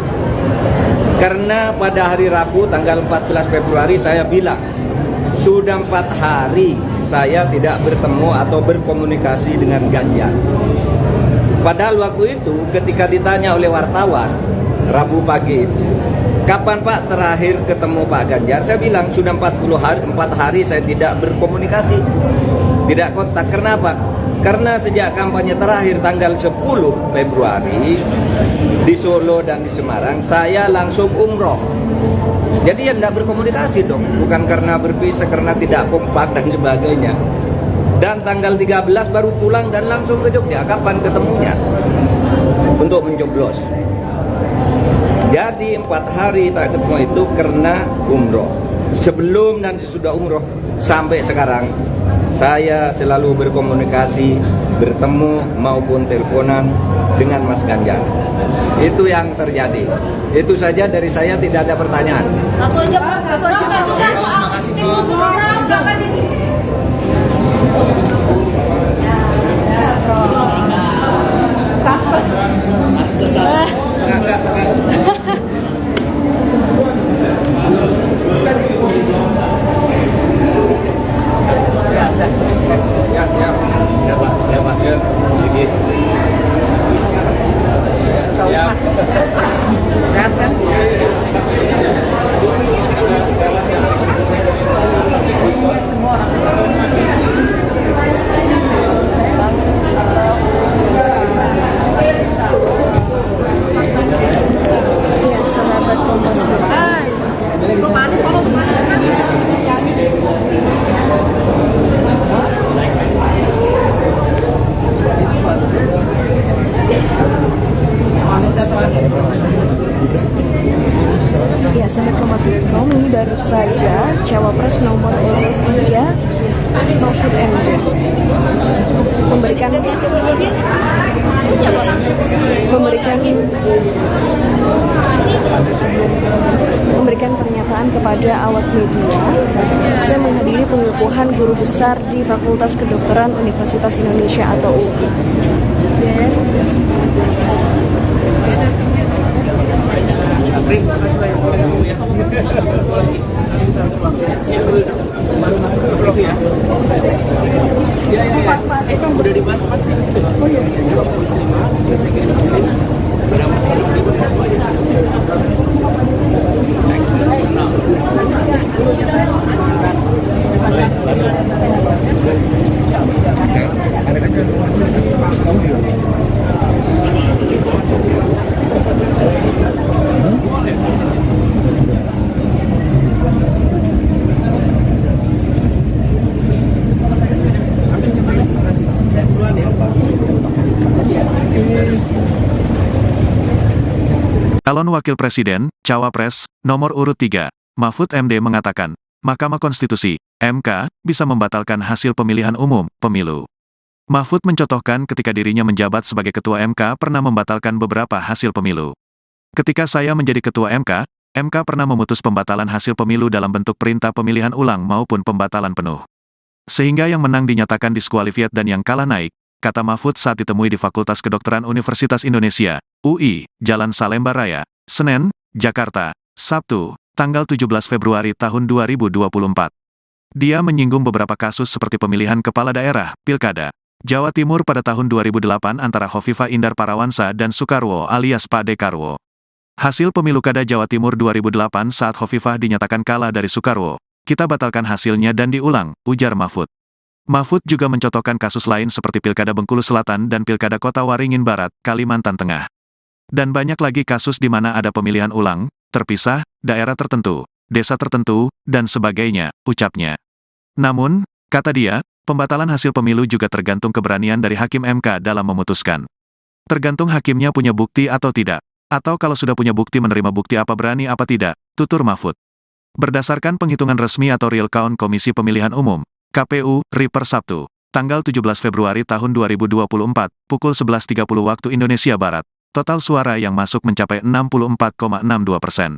[SPEAKER 3] karena pada hari Rabu tanggal 14 Februari saya bilang sudah 4 hari saya tidak bertemu atau berkomunikasi dengan Ganjar. Padahal waktu itu ketika ditanya oleh wartawan Rabu pagi itu, kapan Pak terakhir ketemu Pak Ganjar? Saya bilang sudah 4 hari saya tidak berkomunikasi, tidak kontak. Kenapa? Karena sejak kampanye terakhir tanggal 10 Februari di Solo dan di Semarang, saya langsung umroh. Jadi ya tidak berkomunikasi dong, bukan karena berpisah, karena tidak kompak dan sebagainya. Dan tanggal 13 baru pulang dan langsung ke Jogja. Kapan ketemunya? Untuk mencoblos. Jadi 4 hari tak ketemu itu karena umroh. Sebelum dan sesudah umroh sampai sekarang saya selalu berkomunikasi, bertemu maupun teleponan dengan Mas Ganjar. Itu yang terjadi. Itu saja dari saya, tidak ada pertanyaan.
[SPEAKER 4] Satu aja Pak, satu Pak soal tim khusus jangan ini.
[SPEAKER 2] Cawapres nomor urut 3 Mahfud MD memberikan pernyataan kepada awak media. Saya menghadiri pengukuhan guru besar di Fakultas Kedokteran Universitas Indonesia atau UI.
[SPEAKER 5] Udah dibahas Pak. Oh iya.
[SPEAKER 1] Calon Wakil Presiden, Cawapres, nomor urut 3, Mahfud MD mengatakan, Mahkamah Konstitusi, MK, bisa membatalkan hasil pemilihan umum, pemilu. Mahfud mencontohkan ketika dirinya menjabat sebagai Ketua MK pernah membatalkan beberapa hasil pemilu. Ketika saya menjadi Ketua MK pernah memutus pembatalan hasil pemilu dalam bentuk perintah pemilihan ulang maupun pembatalan penuh. Sehingga yang menang dinyatakan diskualifiat dan yang kalah naik, kata Mahfud saat ditemui di Fakultas Kedokteran Universitas Indonesia, UI, Jalan Salemba Raya, Senen, Jakarta, Sabtu, tanggal 17 Februari tahun 2024. Dia menyinggung beberapa kasus seperti pemilihan kepala daerah, Pilkada, Jawa Timur pada tahun 2008 antara Hovifah Indar Parawansa dan Soekarwo alias Pak Dekarwo. Hasil pemilu Kada Jawa Timur 2008 saat Hovifah dinyatakan kalah dari Soekarwo, kita batalkan hasilnya dan diulang, ujar Mahfud. Mahfud juga mencontohkan kasus lain seperti Pilkada Bengkulu Selatan dan Pilkada Kota Waringin Barat, Kalimantan Tengah. Dan banyak lagi kasus di mana ada pemilihan ulang, terpisah, daerah tertentu, desa tertentu, dan sebagainya, ucapnya. Namun, kata dia, pembatalan hasil pemilu juga tergantung keberanian dari Hakim MK dalam memutuskan. Tergantung hakimnya punya bukti atau tidak, atau kalau sudah punya bukti menerima bukti apa berani apa tidak, tutur Mahfud. Berdasarkan penghitungan resmi atau real count Komisi Pemilihan Umum, KPU, RI per Sabtu, tanggal 17 Februari tahun 2024, pukul 11.30 waktu Indonesia Barat, total suara yang masuk mencapai 64,62%.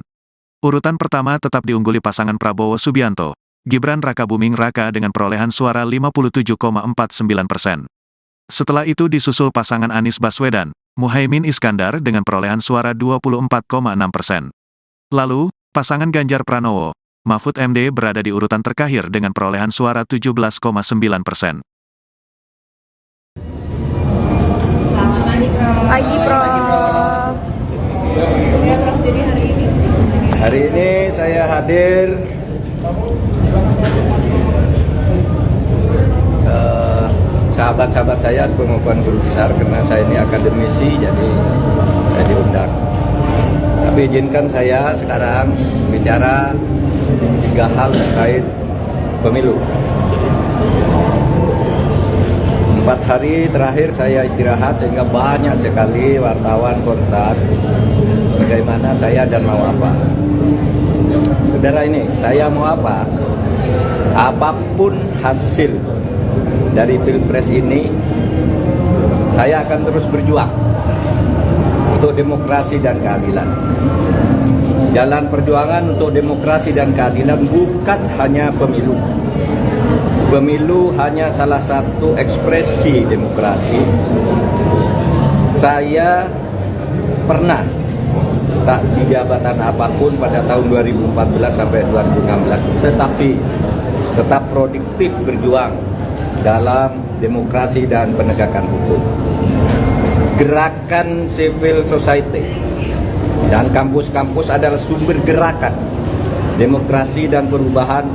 [SPEAKER 1] Urutan pertama tetap diungguli pasangan Prabowo Subianto, Gibran Rakabuming Raka dengan perolehan suara 57,49%. Setelah itu disusul pasangan Anies Baswedan, Muhaimin Iskandar dengan perolehan suara 24,6%. Lalu, pasangan Ganjar Pranowo, Mahfud MD berada di urutan terakhir dengan perolehan suara 17,9%.
[SPEAKER 2] Pagi, Prof.
[SPEAKER 3] Hari ini saya hadir sahabat-sahabat saya pengukuhan guru besar karena saya ini akademisi, jadi saya diundang. Tapi izinkan saya sekarang bicara 3 hal terkait pemilu. 4 hari terakhir saya istirahat sehingga banyak sekali wartawan kontak bagaimana saya dan mau apa. Saudara ini, saya mau apa? Apapun hasil dari Pilpres ini, saya akan terus berjuang untuk demokrasi dan keadilan. Jalan perjuangan untuk demokrasi dan keadilan bukan hanya pemilu. Pemilu hanya salah satu ekspresi demokrasi. Saya pernah tak di jabatan apapun pada tahun 2014 sampai 2016, tetapi tetap produktif berjuang dalam demokrasi dan penegakan hukum. Gerakan civil society dan kampus-kampus adalah sumber gerakan demokrasi dan perubahan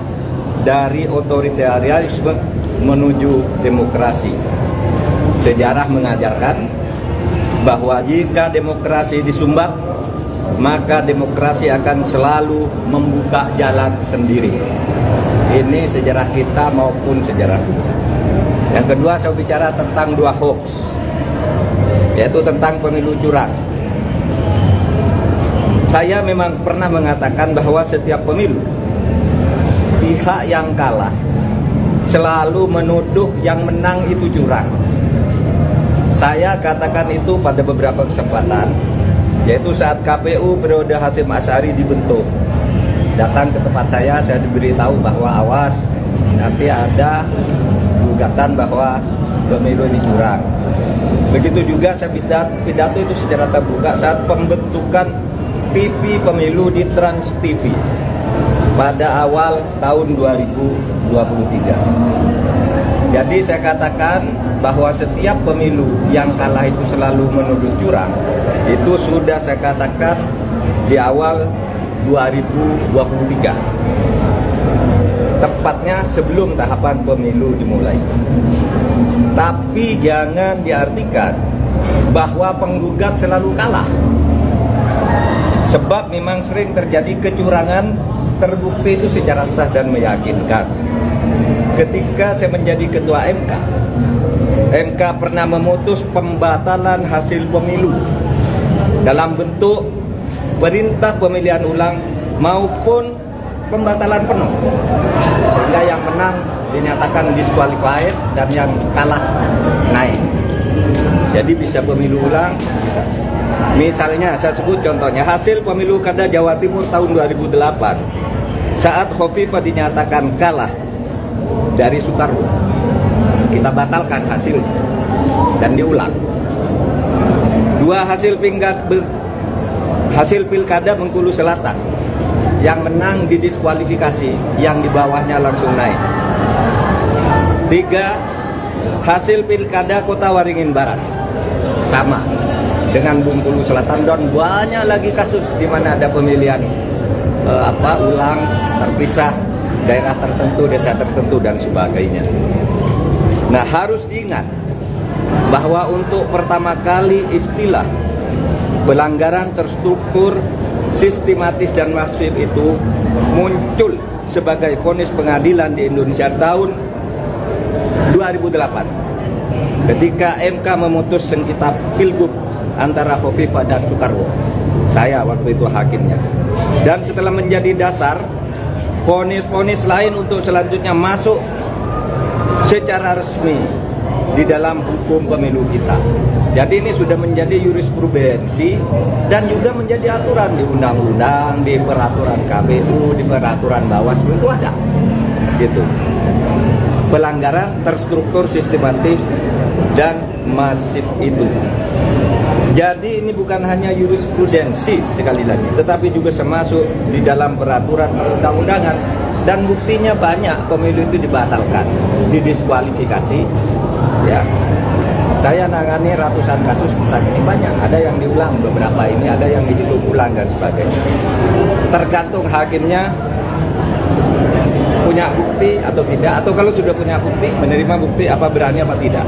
[SPEAKER 3] dari otoritarianisme menuju demokrasi. Sejarah mengajarkan bahwa jika demokrasi disumbat, maka demokrasi akan selalu membuka jalan sendiri. Ini sejarah kita maupun sejarah dunia. Yang kedua, saya bicara tentang 2 hoax, yaitu tentang pemilu curang. Saya memang pernah mengatakan bahwa setiap pemilu pihak yang kalah selalu menuduh yang menang itu curang. Saya katakan itu pada beberapa kesempatan, yaitu saat KPU periode Hasyim Asy'ari dibentuk. Datang ke tempat saya diberitahu bahwa awas, nanti ada gugatan bahwa pemilu ini curang. Begitu juga saya pidato itu secara terbuka saat pembentukan TV pemilu di Trans TV pada awal tahun 2023. Jadi saya katakan bahwa setiap pemilu yang kalah itu selalu menuduh curang. Itu sudah saya katakan di awal 2023. Tepatnya sebelum tahapan pemilu dimulai. Tapi jangan diartikan bahwa penggugat selalu kalah. Sebab memang sering terjadi kecurangan terbukti itu secara sah dan meyakinkan. Ketika saya menjadi ketua MK pernah memutus pembatalan hasil pemilu dalam bentuk perintah pemilihan ulang maupun pembatalan penuh, sehingga yang menang dinyatakan disqualified dan yang kalah naik. Jadi bisa pemilu ulang, bisa. Misalnya saya sebut contohnya hasil pemilu kada Jawa Timur tahun 2008 saat Khofifah dinyatakan kalah dari Soekarwo, kita batalkan hasilnya dan diulang. Dua hasil pilkada Bengkulu Selatan, yang menang didiskualifikasi, yang di bawahnya langsung naik. 3 hasil pilkada Kota Waringin Barat, sama dengan Bengkulu Selatan, dan banyak lagi kasus di mana ada pemilihan ulang terpisah, daerah tertentu, desa tertentu dan sebagainya. Nah, harus diingat bahwa untuk pertama kali istilah pelanggaran terstruktur, sistematis dan masif itu muncul sebagai vonis pengadilan di Indonesia tahun 2008 ketika MK memutus sengketa pilgub antara Khofifah dan Soekarwo. Saya waktu itu hakimnya. Dan setelah menjadi dasar, vonis-vonis lain untuk selanjutnya masuk secara resmi di dalam hukum pemilu kita. Jadi ini sudah menjadi jurisprudensi dan juga menjadi aturan di undang-undang, di peraturan KPU, di peraturan Bawaslu itu ada. Gitu. Pelanggaran terstruktur, sistematis dan masif itu. Jadi ini bukan hanya jurisprudensi sekali lagi, tetapi juga termasuk di dalam peraturan undang-undangan, dan buktinya banyak pemilu itu dibatalkan, didiskualifikasi. Ya, saya nangani ratusan kasus tentang ini, banyak. Ada yang diulang beberapa ini, ada yang dihitung ulang dan sebagainya. Tergantung hakimnya punya bukti atau tidak, atau kalau sudah punya bukti, menerima bukti apa berani apa tidak.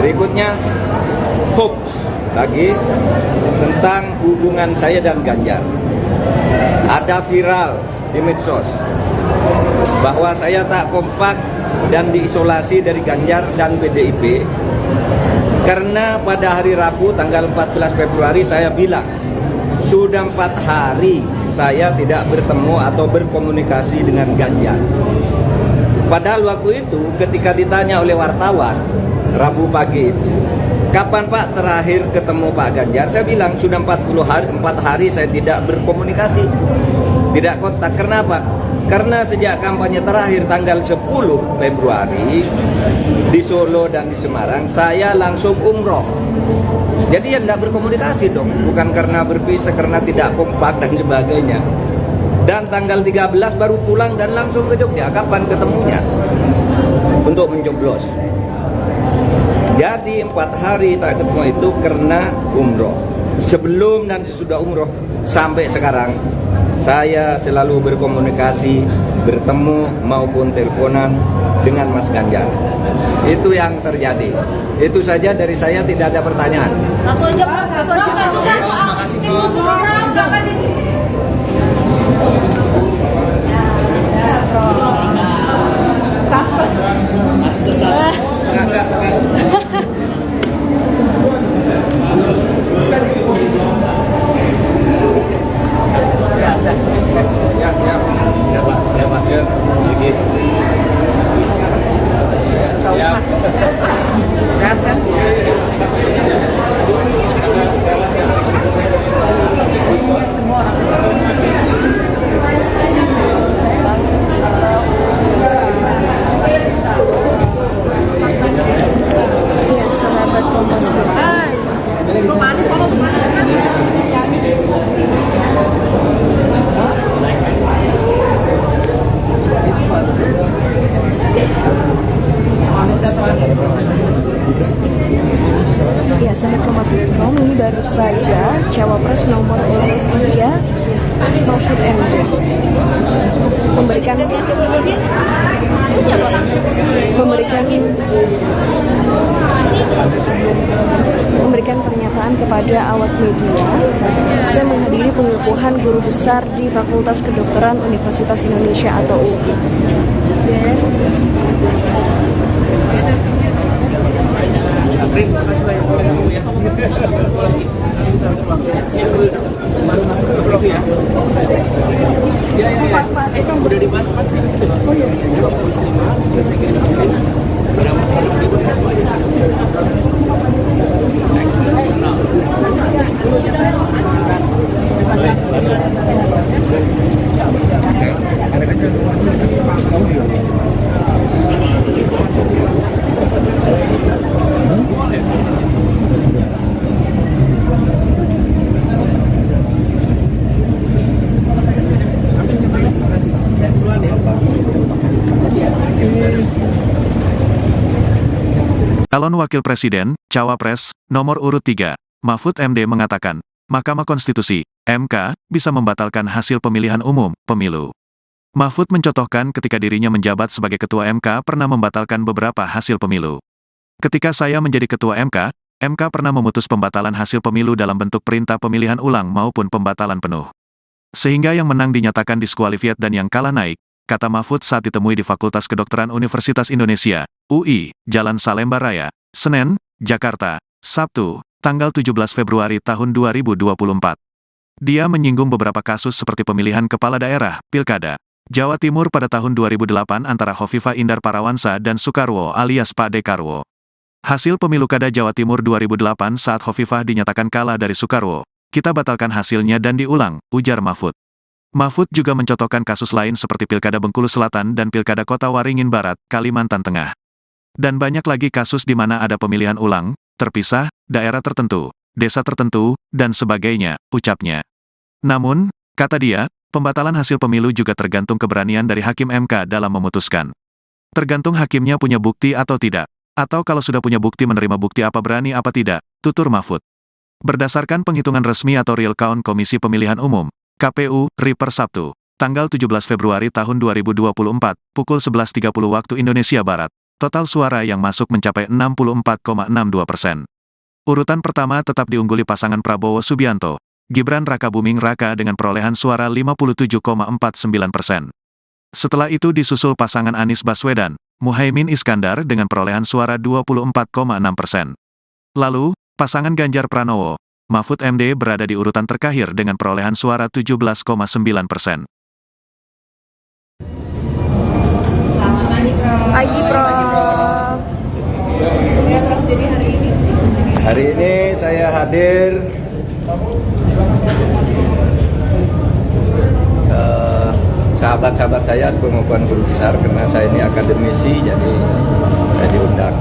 [SPEAKER 3] Berikutnya hoax lagi tentang hubungan saya dan Ganjar. Ada viral di medsos bahwa saya tak kompak dan diisolasi dari Ganjar dan PDIP karena pada hari Rabu tanggal 14 Februari saya bilang sudah 4 hari saya tidak bertemu atau berkomunikasi dengan Ganjar. Padahal waktu itu ketika ditanya oleh wartawan Rabu pagi itu, kapan Pak terakhir ketemu Pak Ganjar? Saya bilang sudah 4 hari saya tidak berkomunikasi, tidak kontak. Kenapa? Karena sejak kampanye terakhir tanggal 10 Februari di Solo dan di Semarang, saya langsung umroh. Jadi ya tidak berkomunikasi dong, bukan karena berpisah, karena tidak kompak dan sebagainya. Dan tanggal 13 baru pulang dan langsung ke Jogja. Kapan ketemunya? Untuk mencoblos. Jadi 4 hari tak ketemu itu karena umroh. Sebelum dan sesudah umroh sampai sekarang saya selalu berkomunikasi, bertemu maupun teleponan dengan Mas Ganjar. Itu yang terjadi. Itu saja dari saya, tidak ada pertanyaan.
[SPEAKER 4] Satu aja Pak, satu soal tim khusus orang jangan ini.
[SPEAKER 3] Ya,
[SPEAKER 5] Sehat kan?
[SPEAKER 2] Ya, sahabat Kompas.com. Ya, sahabat Kompas.com, ini baru saja Cawapres nomor urut 3 Mahfud MD memberikan pernyataan kepada awak media. Saya menghadiri pengukuhan guru besar di Fakultas Kedokteran Universitas Indonesia atau UI.
[SPEAKER 5] Terima kasih banyak kamu ya. Udah dibahas Pak. Oh iya.
[SPEAKER 1] Calon Wakil Presiden, Cawapres, nomor urut 3, Mahfud MD mengatakan, Mahkamah Konstitusi, MK, bisa membatalkan hasil pemilihan umum, pemilu. Mahfud mencontohkan ketika dirinya menjabat sebagai Ketua MK pernah membatalkan beberapa hasil pemilu. Ketika saya menjadi Ketua MK pernah memutus pembatalan hasil pemilu dalam bentuk perintah pemilihan ulang maupun pembatalan penuh. Sehingga yang menang dinyatakan diskualifiat dan yang kalah naik, kata Mahfud saat ditemui di Fakultas Kedokteran Universitas Indonesia, UI, Jalan Salemba Raya, Senen, Jakarta, Sabtu, tanggal 17 Februari tahun 2024. Dia menyinggung beberapa kasus seperti pemilihan kepala daerah, Pilkada, Jawa Timur pada tahun 2008 antara Hovifah Indar Parawansa dan Soekarwo alias Pak Dekarwo. Hasil pemilu Kada Jawa Timur 2008 saat Hovifah dinyatakan kalah dari Soekarwo, kita batalkan hasilnya dan diulang, ujar Mahfud. Mahfud juga mencontohkan kasus lain seperti Pilkada Bengkulu Selatan dan Pilkada Kota Waringin Barat, Kalimantan Tengah. Dan banyak lagi kasus di mana ada pemilihan ulang, terpisah, daerah tertentu, desa tertentu, dan sebagainya, ucapnya. Namun, kata dia, pembatalan hasil pemilu juga tergantung keberanian dari Hakim MK dalam memutuskan. Tergantung hakimnya punya bukti atau tidak, atau kalau sudah punya bukti menerima bukti apa berani apa tidak, tutur Mahfud. Berdasarkan penghitungan resmi atau real count Komisi Pemilihan Umum, KPU, RI per Sabtu, tanggal 17 Februari tahun 2024, pukul 11.30 waktu Indonesia Barat, total suara yang masuk mencapai 64,62%. Urutan pertama tetap diungguli pasangan Prabowo Subianto, Gibran Rakabuming Raka dengan perolehan suara 57,49%. Setelah itu disusul pasangan Anies Baswedan, Muhaimin Iskandar dengan perolehan suara 24,6%. Lalu, pasangan Ganjar Pranowo, Mahfud MD berada di urutan terakhir dengan perolehan suara 17,9%.
[SPEAKER 2] Pagi, Prof.
[SPEAKER 3] Hari ini saya hadir sahabat-sahabat saya pengukuhan guru besar karena saya ini akademisi, jadi saya diundang.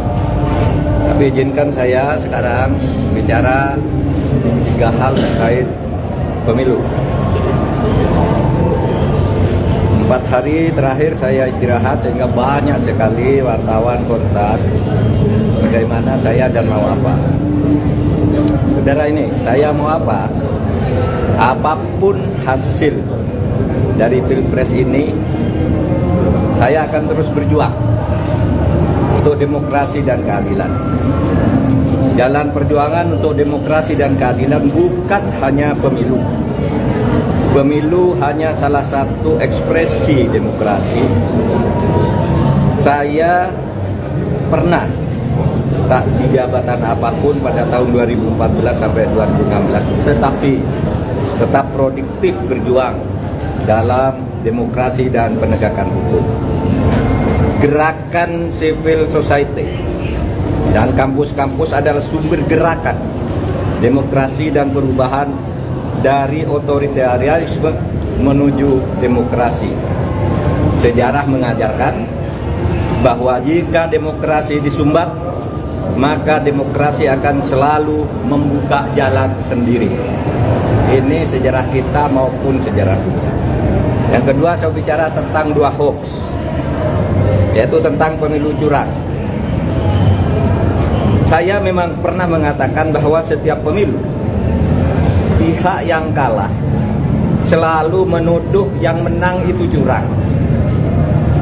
[SPEAKER 3] Tapi izinkan saya sekarang bicara 3 hal terkait pemilu. 4 hari terakhir saya istirahat sehingga banyak sekali wartawan kontak bagaimana saya dan mau apa. Saudara ini, saya mau apa? Apapun hasil dari Pilpres ini, saya akan terus berjuang untuk demokrasi dan keadilan. Jalan perjuangan untuk demokrasi dan keadilan bukan hanya pemilu. Pemilu hanya salah satu ekspresi demokrasi. Saya pernah tak di jabatan apapun pada tahun 2014 sampai 2016, tetapi tetap produktif berjuang dalam demokrasi dan penegakan hukum. Gerakan civil society Dan kampus-kampus adalah sumber gerakan demokrasi dan perubahan dari otoritarianisme menuju demokrasi. Sejarah mengajarkan bahwa jika demokrasi disumbat, maka demokrasi akan selalu membuka jalan sendiri. Ini sejarah kita maupun sejarah dunia. Yang kedua, saya bicara tentang dua hoax, yaitu tentang pemilu curang. Saya memang pernah mengatakan bahwa setiap pemilu, pihak yang kalah selalu menuduh yang menang itu curang.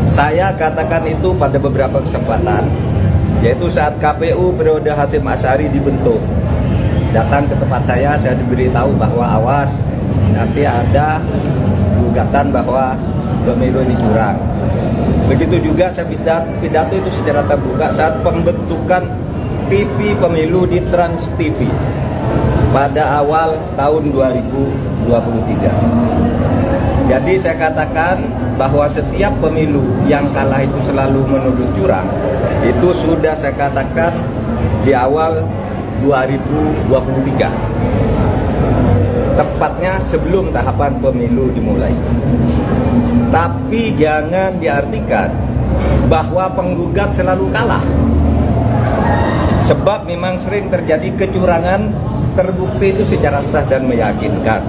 [SPEAKER 3] Saya katakan itu pada beberapa kesempatan, yaitu saat KPU periode Hasyim Asy'ari dibentuk. Datang ke tempat saya diberitahu bahwa awas, nanti ada gugatan bahwa pemilu ini curang. Begitu juga saya pidato itu secara terbuka saat pembentukan TV pemilu di Trans TV pada awal tahun 2023. Jadi saya katakan bahwa setiap pemilu yang kalah itu selalu menuduh curang. Itu sudah saya katakan di awal 2023. Tepatnya sebelum tahapan pemilu dimulai. Tapi jangan diartikan bahwa penggugat selalu kalah. Sebab memang sering terjadi kecurangan terbukti itu secara sah dan meyakinkan.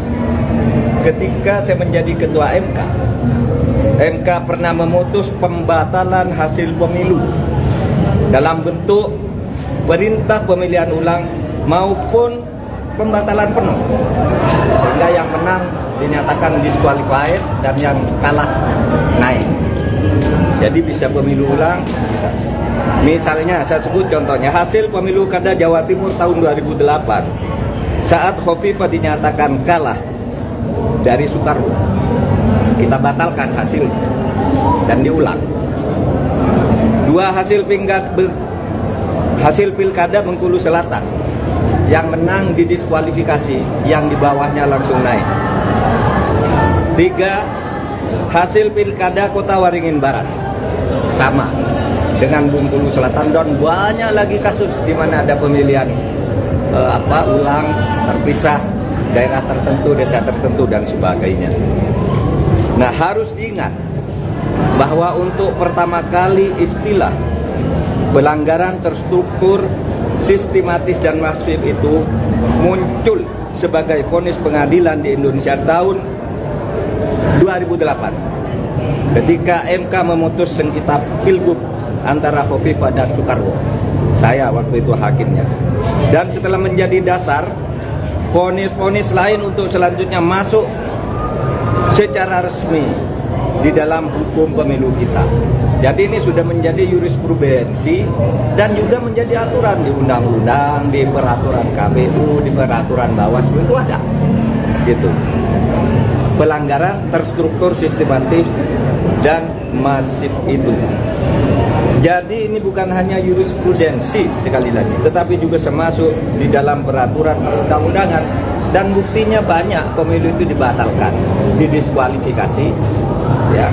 [SPEAKER 3] Ketika saya menjadi ketua MK pernah memutus pembatalan hasil pemilu dalam bentuk perintah pemilihan ulang maupun pembatalan penuh, sehingga yang menang dinyatakan disqualified dan yang kalah naik. Jadi bisa pemilu ulang, bisa. Misalnya saya sebut contohnya hasil pemilu kada Jawa Timur tahun 2008 saat Khofifah dinyatakan kalah dari Soekarwo, kita batalkan hasilnya dan diulang. Dua hasil pilkada Bengkulu Selatan, yang menang didiskualifikasi, yang di bawahnya langsung naik. 3, hasil pilkada Kota Waringin Barat sama dengan Bengkulu Selatan, dan banyak lagi kasus di mana ada pemilihan ulang terpisah, daerah tertentu, desa tertentu dan sebagainya. Nah, harus diingat bahwa untuk pertama kali istilah pelanggaran terstruktur, sistematis dan masif itu muncul sebagai vonis pengadilan di Indonesia tahun 2008 ketika MK memutus sengketa pilgub antara Khofifah dan Soekarwo. Saya waktu itu hakimnya. Dan setelah menjadi dasar, vonis-vonis lain untuk selanjutnya masuk secara resmi di dalam hukum pemilu kita. Jadi ini sudah menjadi jurisprudensi dan juga menjadi aturan di undang-undang, di peraturan KPU, di peraturan Bawaslu itu ada. Gitu. Pelanggaran terstruktur, sistematis dan masif itu. Jadi ini bukan hanya jurisprudensi sekali lagi, tetapi juga termasuk di dalam peraturan perundang-undangan, dan buktinya banyak pemilu itu dibatalkan, didiskualifikasi. Ya,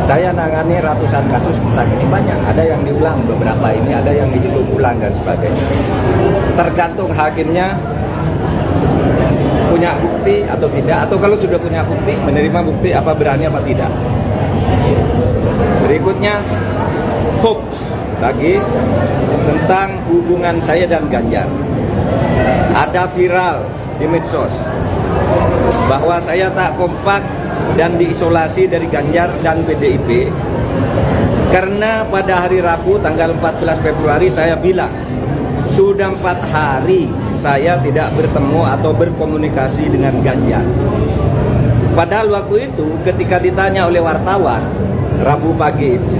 [SPEAKER 3] saya nangani ratusan kasus tentang ini, banyak. Ada yang diulang beberapa ini, ada yang dihitung ulang dan sebagainya. Tergantung hakimnya punya bukti atau tidak, atau kalau sudah punya bukti, menerima bukti apa berani apa tidak. Berikutnya hoax lagi tentang hubungan saya dan Ganjar. Ada viral di medsos bahwa saya tak kompak dan diisolasi dari Ganjar dan PDIP karena pada hari Rabu tanggal 14 Februari saya bilang sudah 4 hari saya tidak bertemu atau berkomunikasi dengan Ganjar. Padahal waktu itu ketika ditanya oleh wartawan Rabu pagi itu,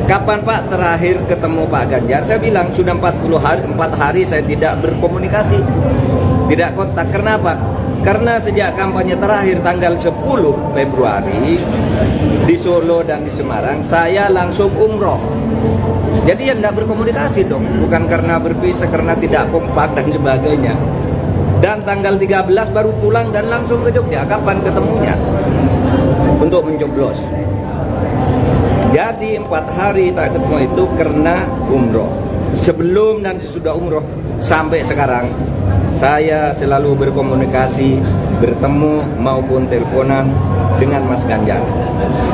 [SPEAKER 3] kapan Pak terakhir ketemu Pak Ganjar? Saya bilang sudah 4 hari saya tidak berkomunikasi, tidak kontak. Kenapa? Karena sejak kampanye terakhir tanggal 10 Februari di Solo dan di Semarang, saya langsung umroh. Jadi ya tidak berkomunikasi dong, bukan karena berpisah, karena tidak kompak dan sebagainya. Dan tanggal 13 baru pulang dan langsung ke Jogja. Kapan ketemunya? Untuk mencoblos. Jadi 4 hari tak ketemu itu karena umroh. sebelum dan sesudah umroh sampai sekarang, saya selalu berkomunikasi, bertemu maupun teleponan dengan Mas Ganjar.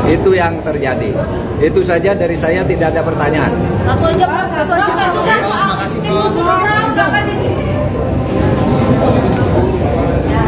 [SPEAKER 3] Itu yang terjadi. Itu saja dari saya, tidak ada pertanyaan.
[SPEAKER 4] Satu aja Pak, satu aja. Satu kan soal tim khusus orang kan ini.
[SPEAKER 2] Ya,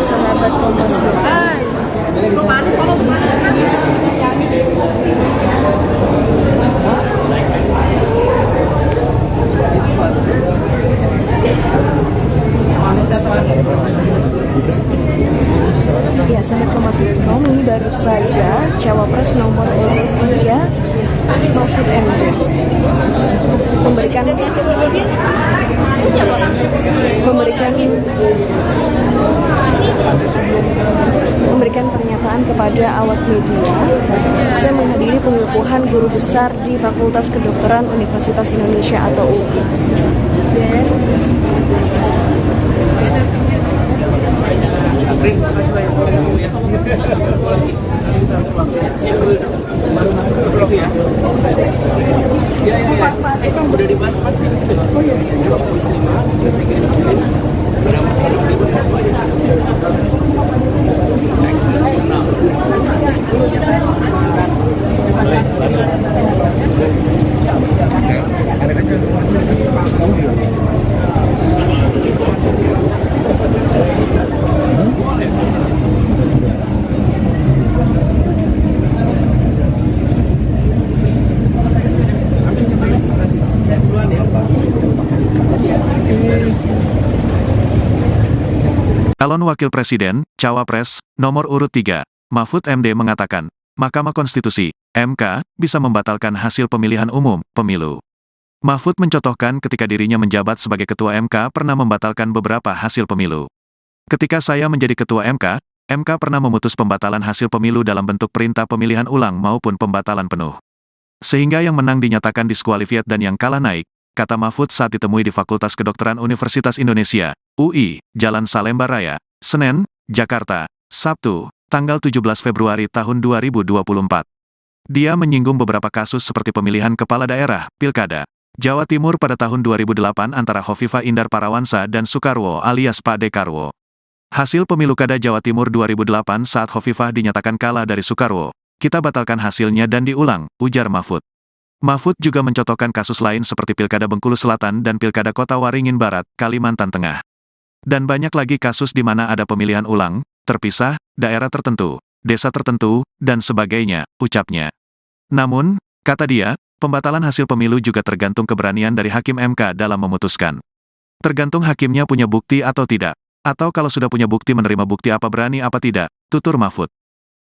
[SPEAKER 2] sahabat Kompas. Ya, sahabat Kompas.com, ini baru saja Cawapres nomor urut 3 Mahfud MD memberikan pernyataan kepada awak media. Saya menghadiri pengukuhan guru besar di Fakultas Kedokteran Universitas Indonesia atau UI.
[SPEAKER 5] Terima kasih banyak ya. Udah dibahas Pak.
[SPEAKER 1] Calon Wakil Presiden, Cawapres, nomor urut 3, Mahfud MD mengatakan, Mahkamah Konstitusi, MK, bisa membatalkan hasil pemilihan umum, pemilu. Mahfud mencontohkan ketika dirinya menjabat sebagai Ketua MK pernah membatalkan beberapa hasil pemilu. Ketika saya menjadi Ketua MK, MK pernah memutus pembatalan hasil pemilu dalam bentuk perintah pemilihan ulang maupun pembatalan penuh. Sehingga yang menang dinyatakan diskualifiat dan yang kalah naik, kata Mahfud saat ditemui di Fakultas Kedokteran Universitas Indonesia, UI, Jalan Salemba Raya, Senen, Jakarta, Sabtu, tanggal 17 Februari tahun 2024. Dia menyinggung beberapa kasus seperti pemilihan kepala daerah, Pilkada, Jawa Timur pada tahun 2008 antara Hovifah Indar Parawansa dan Soekarwo alias Pak Dekarwo. Hasil pemilu Kada Jawa Timur 2008 saat Hovifah dinyatakan kalah dari Soekarwo, kita batalkan hasilnya dan diulang, ujar Mahfud. Mahfud juga mencontohkan kasus lain seperti Pilkada Bengkulu Selatan dan Pilkada Kota Waringin Barat, Kalimantan Tengah. Dan banyak lagi kasus di mana ada pemilihan ulang, terpisah, daerah tertentu, desa tertentu, dan sebagainya, ucapnya. Namun, kata dia, pembatalan hasil pemilu juga tergantung keberanian dari Hakim MK dalam memutuskan. Tergantung hakimnya punya bukti atau tidak, atau kalau sudah punya bukti menerima bukti apa berani apa tidak, tutur Mahfud.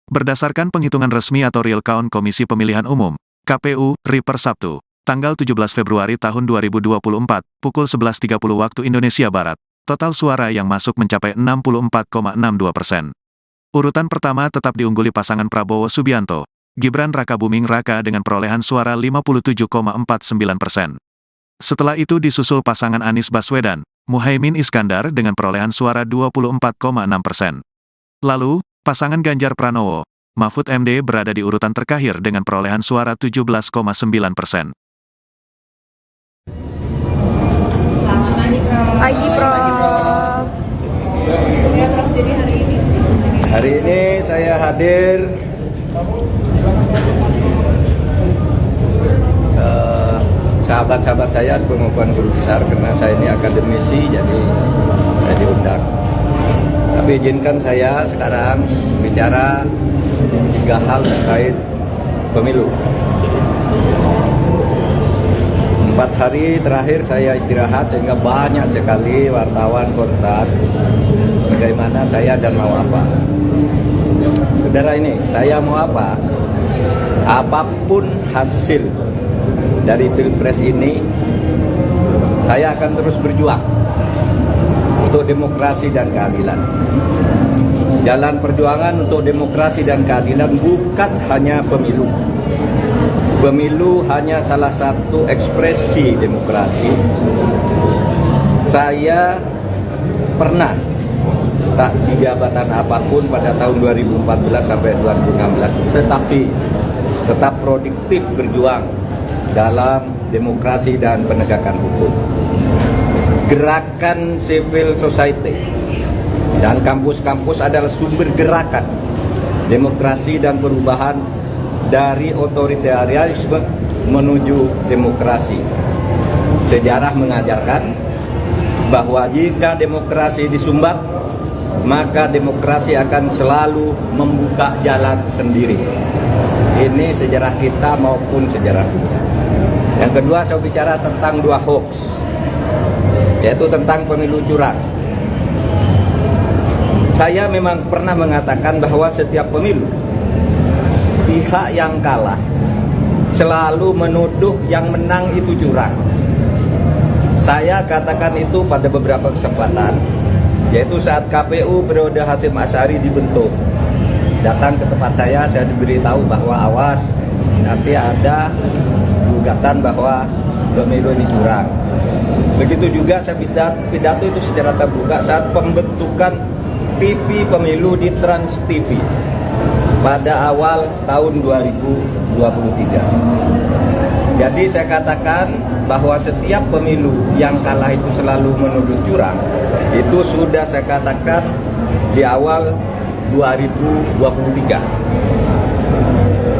[SPEAKER 1] Berdasarkan penghitungan resmi atau real count Komisi Pemilihan Umum, KPU, RI per Sabtu, tanggal 17 Februari tahun 2024, pukul 11.30 waktu Indonesia Barat, total suara yang masuk mencapai 64,62%. Urutan pertama tetap diungguli pasangan Prabowo Subianto, Gibran Rakabuming Raka dengan perolehan suara 57,49%. Setelah itu disusul pasangan Anies Baswedan, Muhaimin Iskandar dengan perolehan suara 24,6%. Lalu, pasangan Ganjar Pranowo, Mahfud MD berada di urutan terakhir dengan perolehan suara 17,9%.
[SPEAKER 2] Pagi, Prof.
[SPEAKER 3] Hari ini saya hadir sahabat-sahabat saya pengukuhan guru besar karena saya ini akademisi, jadi saya diundang. Tapi izinkan saya sekarang bicara 3 hal terkait pemilu. 4 hari terakhir saya istirahat sehingga banyak sekali wartawan kontak bagaimana saya dan mau apa. Saudara ini, saya mau apa? Apapun hasil dari Pilpres ini, saya akan terus berjuang untuk demokrasi dan keadilan. Jalan perjuangan untuk demokrasi dan keadilan bukan hanya pemilu. Pemilu hanya salah satu ekspresi demokrasi. Saya pernah tak di jabatan apapun pada tahun 2014 sampai 2016, tetapi tetap produktif berjuang dalam demokrasi dan penegakan hukum. Gerakan civil society dan kampus-kampus adalah sumber gerakan demokrasi dan perubahan dari otoritarianisme menuju demokrasi. Sejarah mengajarkan bahwa jika demokrasi disumbat, maka demokrasi akan selalu membuka jalan sendiri. Ini sejarah kita maupun sejarah dunia. Yang kedua, saya bicara tentang dua hoax, yaitu tentang pemilu curang. Saya memang pernah mengatakan bahwa setiap pemilu, pihak yang kalah selalu menuduh yang menang itu curang. Saya katakan itu pada beberapa kesempatan, yaitu saat KPU periode Hasyim Asy'ari dibentuk. Datang ke tempat saya diberitahu bahwa awas, nanti ada gugatan bahwa pemilu ini curang. Begitu juga saya pidato itu secara terbuka saat pembentukan TV pemilu di Trans TV pada awal tahun 2023. Jadi saya katakan bahwa setiap pemilu yang kalah itu selalu menuduh curang. Itu sudah saya katakan di awal 2023.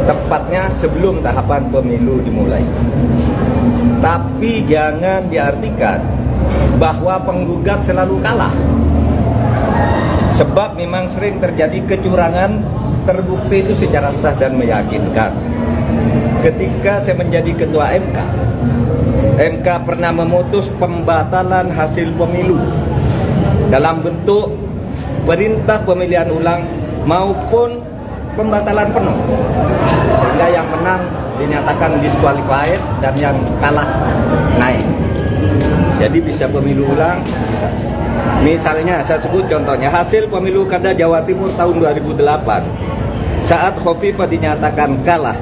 [SPEAKER 3] Tepatnya sebelum tahapan pemilu dimulai. Tapi jangan diartikan bahwa penggugat selalu kalah. Sebab memang sering terjadi kecurangan terbukti itu secara sah dan meyakinkan. Ketika saya menjadi ketua MK, MK pernah memutus pembatalan hasil pemilu dalam bentuk perintah pemilihan ulang maupun pembatalan penuh, sehingga yang menang dinyatakan disqualified dan yang kalah naik. Jadi bisa pemilu ulang, bisa. Misalnya saya sebut contohnya hasil pemilu kada Jawa Timur tahun 2008 saat Khofifah dinyatakan kalah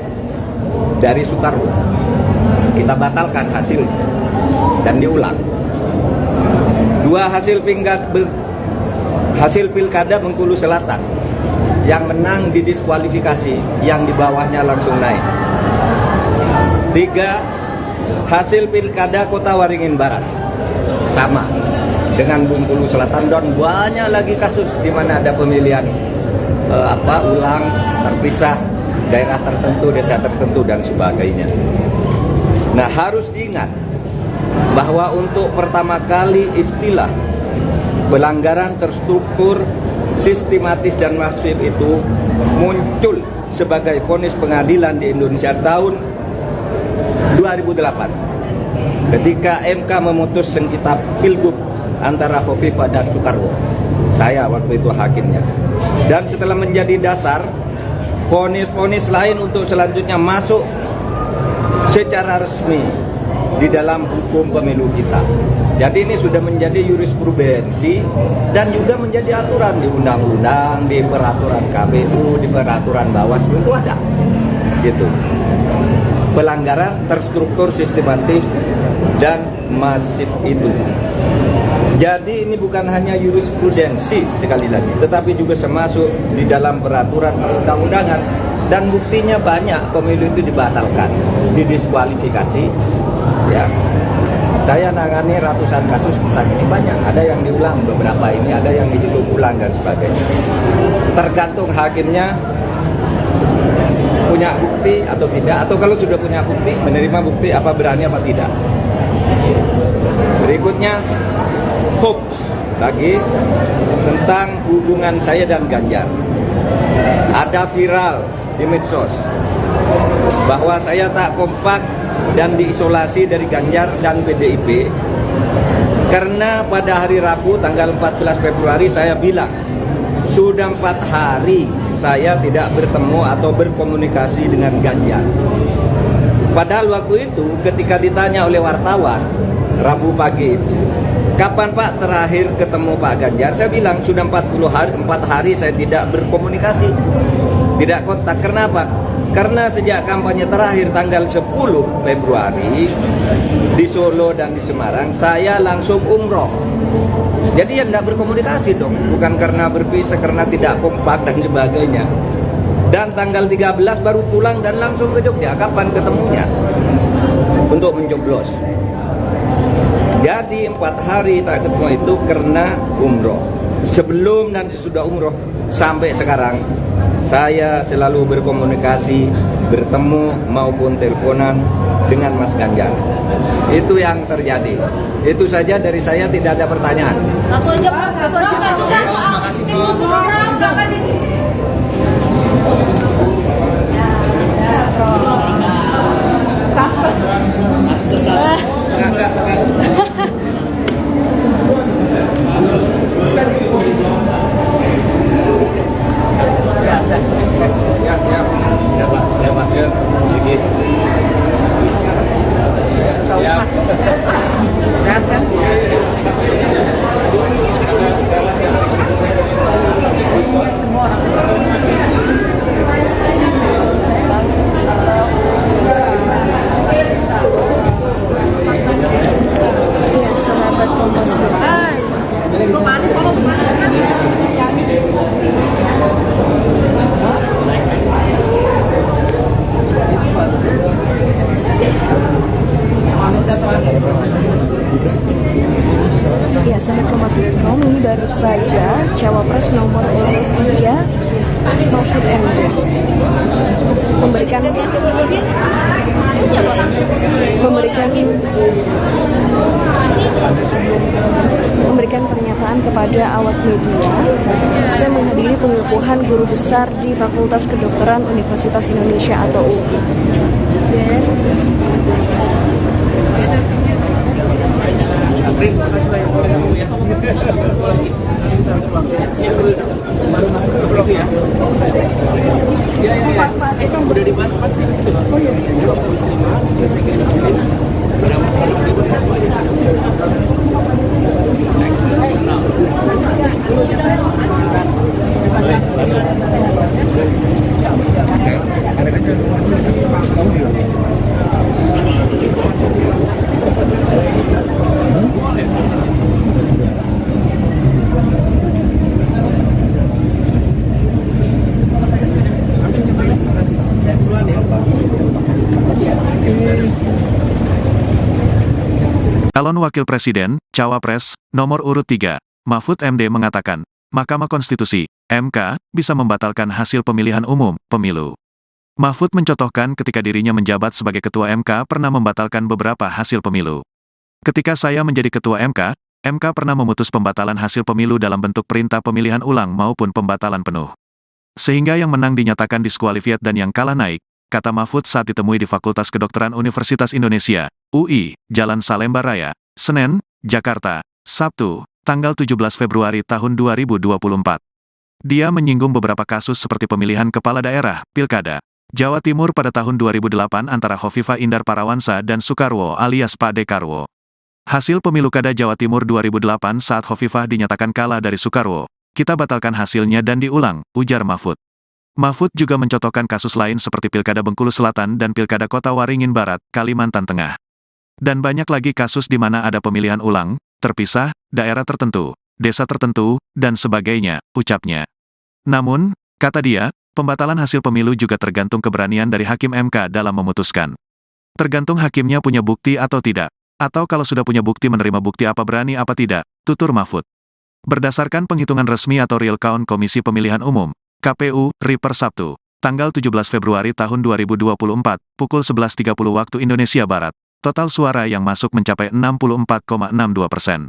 [SPEAKER 3] dari Soekarwo, kita batalkan hasilnya dan diulang. Dua hasil pilkada Bengkulu Selatan, yang menang didiskualifikasi, yang di bawahnya langsung naik. Tiga, hasil pilkada Kota Waringin Barat sama dengan Bengkulu Selatan, dan banyak lagi kasus di mana ada pemilihan ulang terpisah, daerah tertentu, desa tertentu dan sebagainya. Nah, harus diingat bahwa untuk pertama kali istilah pelanggaran terstruktur, sistematis dan masif itu muncul sebagai vonis pengadilan di Indonesia tahun 2008 ketika MK memutus sengketa pilgub antara Khofifah dan Soekarwo. Saya waktu itu hakimnya. Dan setelah menjadi dasar, vonis-vonis lain untuk selanjutnya masuk secara resmi di dalam hukum pemilu kita. Jadi ini sudah menjadi jurisprudensi dan juga menjadi aturan di undang-undang, di peraturan KPU, di peraturan Bawaslu itu ada. Gitu. Pelanggaran terstruktur, sistematis dan masif itu. Jadi ini bukan hanya jurisprudensi sekali lagi, tetapi juga termasuk di dalam peraturan perundang-undangan, dan buktinya banyak pemilu itu dibatalkan, didiskualifikasi. Ya, saya nangani ratusan kasus tentang ini, banyak. Ada yang diulang beberapa ini, ada yang dihitung ulang dan sebagainya. Tergantung hakimnya punya bukti atau tidak, atau kalau sudah punya bukti, menerima bukti apa berani apa tidak. Berikutnya hoax lagi tentang hubungan saya dan Ganjar. Ada viral di medsos bahwa saya tak kompak dan diisolasi dari Ganjar dan PDIP karena pada hari Rabu tanggal 14 Februari saya bilang sudah 4 hari saya tidak bertemu atau berkomunikasi dengan Ganjar. Padahal waktu itu ketika ditanya oleh wartawan Rabu pagi itu, kapan Pak terakhir ketemu Pak Ganjar? Saya bilang sudah 4 hari saya tidak berkomunikasi, tidak kontak. Kenapa? Karena sejak kampanye terakhir tanggal 10 Februari di Solo dan di Semarang, saya langsung umroh. Jadi ya tidak berkomunikasi dong, bukan karena berpisah, karena tidak kompak dan sebagainya. Dan tanggal 13 baru pulang dan langsung ke Jogja. Kapan ketemunya? Untuk mencoblos. Jadi 4 hari tak ketemu itu karena umroh. Sebelum dan sesudah umroh sampai sekarang, saya selalu berkomunikasi, bertemu maupun teleponan dengan Mas Ganjar. Itu yang terjadi. Itu saja dari saya, tidak ada pertanyaan.
[SPEAKER 4] Satu aja Pak, satu Pak soal tim khusus orang kan ini.
[SPEAKER 2] Ya, sahabat Kompas. Ya, sahabat Kompas.com, ini baru saja Cawapres nomor urut 3 Mahfud MD memberikan pernyataan kepada awak media. Saya menghadiri pengukuhan guru besar di Fakultas Kedokteran Universitas Indonesia atau UI.
[SPEAKER 5] Terima kasih banyak. Udah dibahas Pak.
[SPEAKER 1] Calon Wakil Presiden, Cawapres, nomor urut 3, Mahfud MD mengatakan, Mahkamah Konstitusi, MK, bisa membatalkan hasil pemilihan umum, pemilu. Mahfud mencontohkan ketika dirinya menjabat sebagai Ketua MK pernah membatalkan beberapa hasil pemilu. Ketika saya menjadi Ketua MK, MK pernah memutus pembatalan hasil pemilu dalam bentuk perintah pemilihan ulang maupun pembatalan penuh. Sehingga yang menang dinyatakan diskualifiat dan yang kalah naik, kata Mahfud saat ditemui di Fakultas Kedokteran Universitas Indonesia, UI, Jalan Salemba Raya, Senen, Jakarta, Sabtu, tanggal 17 Februari tahun 2024. Dia menyinggung beberapa kasus seperti pemilihan kepala daerah, Pilkada, Jawa Timur pada tahun 2008 antara Hovifah Indar Parawansa dan Soekarwo alias Pak Dekarwo. Hasil pemilu Kada Jawa Timur 2008 saat Hovifah dinyatakan kalah dari Soekarwo, kita batalkan hasilnya dan diulang, ujar Mahfud. Mahfud juga mencontohkan kasus lain seperti Pilkada Bengkulu Selatan dan Pilkada Kota Waringin Barat, Kalimantan Tengah. Dan banyak lagi kasus di mana ada pemilihan ulang, terpisah, daerah tertentu, desa tertentu, dan sebagainya, ucapnya. Namun, kata dia, pembatalan hasil pemilu juga tergantung keberanian dari Hakim MK dalam memutuskan. Tergantung hakimnya punya bukti atau tidak, atau kalau sudah punya bukti menerima bukti apa berani apa tidak, tutur Mahfud. Berdasarkan penghitungan resmi atau real count Komisi Pemilihan Umum, KPU, RI per Sabtu, tanggal 17 Februari tahun 2024, pukul 11.30 waktu Indonesia Barat, total suara yang masuk mencapai 64,62%.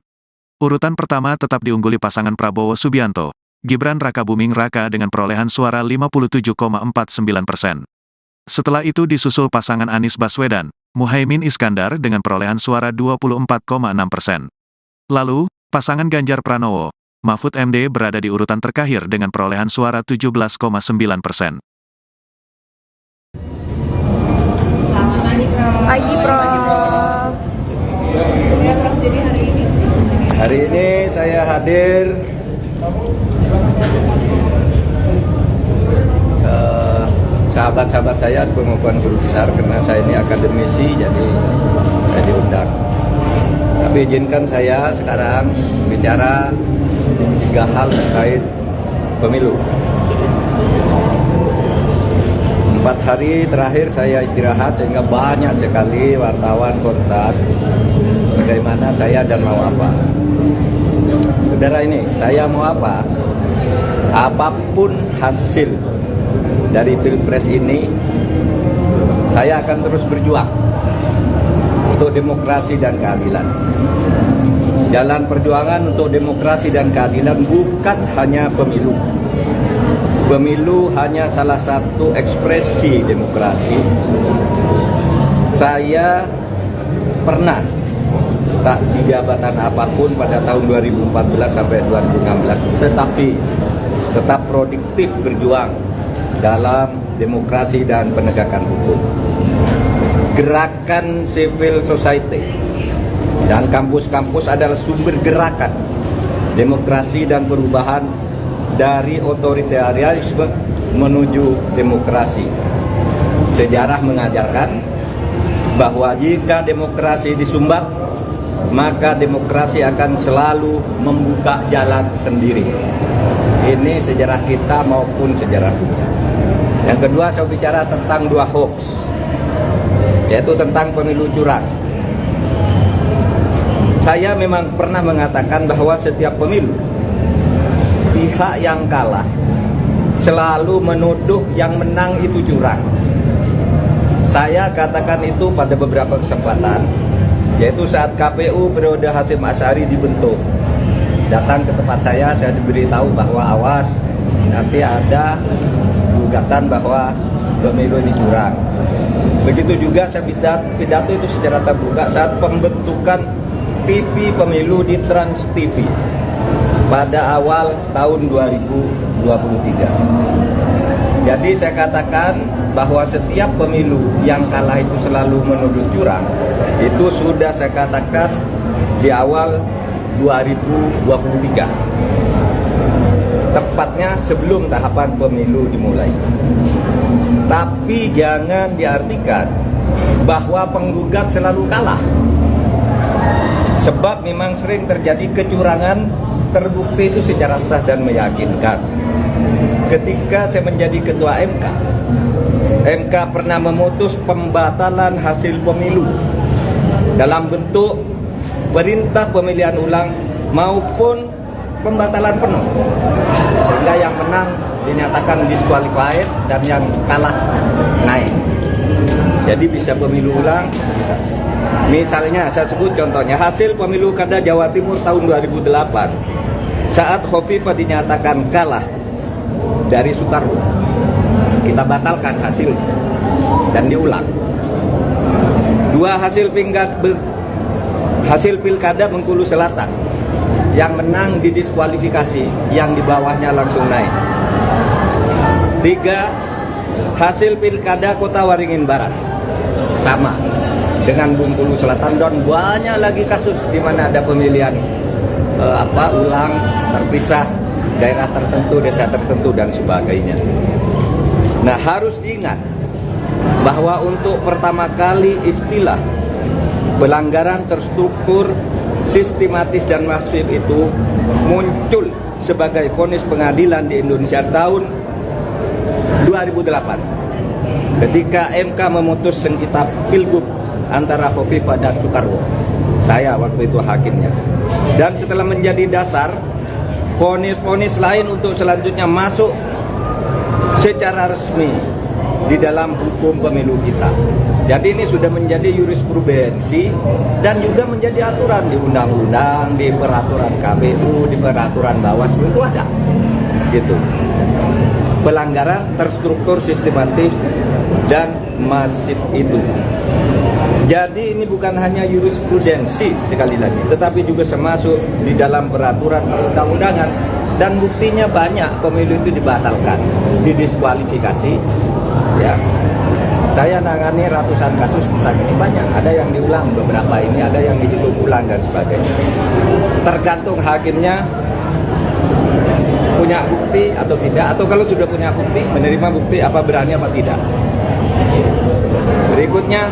[SPEAKER 1] Urutan pertama tetap diungguli pasangan Prabowo Subianto, Gibran Rakabuming Raka dengan perolehan suara 57,49%. Setelah itu disusul pasangan Anies Baswedan, Muhaimin Iskandar dengan perolehan suara 24,6%. Lalu, pasangan Ganjar Pranowo, Mahfud MD berada di urutan terakhir dengan perolehan suara 17,9%.
[SPEAKER 2] Pagi, Prof.
[SPEAKER 4] Jadi hari ini
[SPEAKER 3] Hari ini saya hadir sahabat-sahabat saya pengukuhan guru besar, karena saya ini akademisi, jadi saya diundang. Tapi izinkan saya sekarang bicara 3 hal terkait pemilu. 4 hari terakhir saya istirahat sehingga banyak sekali wartawan kontak bagaimana saya dan mau apa. Saudara, ini saya mau apa? Apapun hasil dari Pilpres ini, saya akan terus berjuang untuk demokrasi dan keadilan. Jalan perjuangan untuk demokrasi dan keadilan bukan hanya pemilu. Pemilu hanya salah satu ekspresi demokrasi. Saya pernah tak di jabatan apapun pada tahun 2014 sampai 2016, tetapi tetap produktif berjuang dalam demokrasi dan penegakan hukum. Gerakan civil society dan kampus-kampus adalah sumber gerakan demokrasi dan perubahan dari otoritarianisme menuju demokrasi. Sejarah mengajarkan bahwa jika demokrasi disumbat, maka demokrasi akan selalu membuka jalan sendiri. Ini sejarah kita maupun sejarah dunia. Yang kedua, saya bicara tentang 2 hoax, yaitu tentang pemilu curang. Saya memang pernah mengatakan bahwa setiap pemilu, pihak yang kalah selalu menuduh yang menang itu curang. Saya katakan itu pada beberapa kesempatan, yaitu saat KPU periode Hasyim Asy'ari dibentuk. Datang ke tempat saya diberitahu bahwa awas, nanti ada gugatan bahwa pemilu ini curang. Begitu juga saya pidato itu secara terbuka saat pembentukan TV pemilu di Trans TV pada awal tahun 2023. Jadi saya katakan bahwa setiap pemilu yang kalah itu selalu menuduh curang. Itu sudah saya katakan di awal 2023. Tepatnya sebelum tahapan pemilu dimulai. Tapi jangan diartikan bahwa penggugat selalu kalah. Sebab memang sering terjadi kecurangan, terbukti itu secara sah dan meyakinkan. Ketika saya menjadi ketua MK pernah memutus pembatalan hasil pemilu dalam bentuk perintah pemilihan ulang maupun pembatalan penuh, sehingga yang menang dinyatakan disqualified dan yang kalah naik. Jadi bisa pemilu ulang, bisa. Misalnya saya sebut contohnya hasil pemilu kada Jawa Timur tahun 2008 saat Khofifah dinyatakan kalah dari Soekarwo, kita batalkan hasilnya dan diulang. 2 hasil pilkada Bengkulu Selatan, yang menang didiskualifikasi, yang di bawahnya langsung naik. 3 hasil pilkada Kota Waringin Barat, sama dengan Bengkulu Selatan, dan banyak lagi kasus di mana ada pemilihan ulang terpisah, daerah tertentu, desa tertentu dan sebagainya. Nah, harus diingat bahwa untuk pertama kali istilah pelanggaran terstruktur, sistematis dan masif itu muncul sebagai vonis pengadilan di Indonesia tahun 2008 ketika MK memutus sengketa Pilgub antara Khofifah dan Soekarwo. Saya waktu itu hakimnya. Dan setelah menjadi dasar, vonis-vonis lain untuk selanjutnya masuk secara resmi di dalam hukum pemilu kita. Jadi ini sudah menjadi jurisprudensi dan juga menjadi aturan di undang-undang, di peraturan KPU, di peraturan Bawaslu itu ada. Gitu. pelanggaran terstruktur, sistematis, dan masif itu. Jadi ini bukan hanya jurisprudensi sekali lagi, tetapi juga termasuk di dalam peraturan perundang-undangan, dan buktinya banyak pemilu itu dibatalkan, didiskualifikasi. Ya, saya nangani ratusan kasus tentang ini, banyak. Ada yang diulang beberapa ini, ada yang dihitung ulang dan sebagainya. Tergantung hakimnya punya bukti atau tidak, atau kalau sudah punya bukti, menerima bukti apa berani apa tidak. Berikutnya,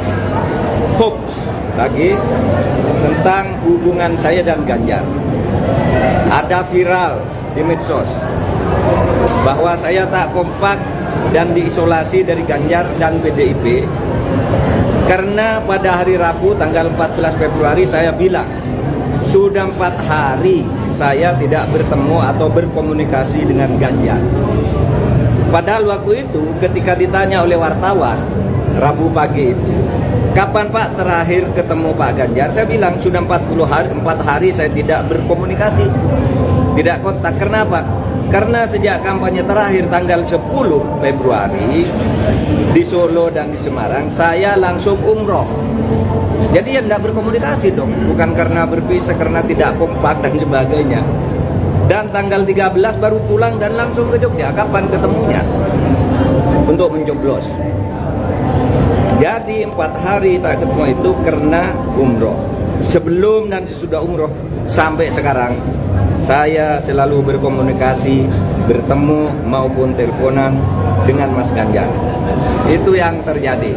[SPEAKER 3] hoax lagi tentang hubungan saya dan Ganjar. Ada viral di medsos bahwa saya tak kompak dan diisolasi dari Ganjar dan PDIP karena pada hari Rabu tanggal 14 Februari saya bilang sudah 4 hari saya tidak bertemu atau berkomunikasi dengan Ganjar. Padahal waktu itu ketika ditanya oleh wartawan Rabu pagi itu, kapan Pak terakhir ketemu Pak Ganjar? Saya bilang sudah 4 hari saya tidak berkomunikasi, tidak kontak. Kenapa? Karena sejak kampanye terakhir tanggal 10 Februari di Solo dan di Semarang, saya langsung umroh. Jadi ya tidak berkomunikasi dong, bukan karena berpisah, karena tidak kompak dan sebagainya. Dan tanggal 13 baru pulang dan langsung ke Jogja. Kapan ketemunya? Untuk mencoblos. Jadi 4 hari tak ketemu itu karena umroh. Sebelum dan sesudah umroh sampai sekarang saya selalu berkomunikasi, bertemu maupun teleponan dengan Mas Ganjar. Itu yang terjadi.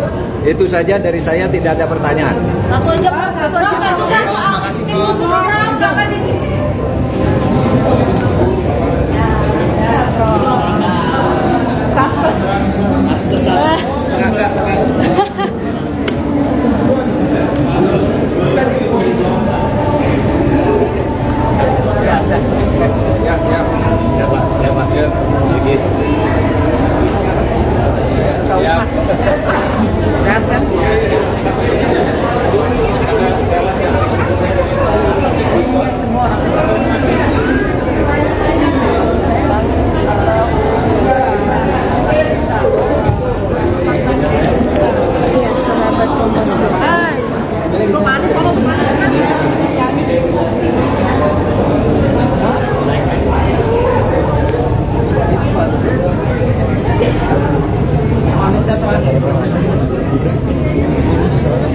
[SPEAKER 3] Itu saja dari saya, tidak ada pertanyaan.
[SPEAKER 4] Satu aja Pak, satu soal tim khusus orang akan ini.
[SPEAKER 2] Ya, sahabat Kompas.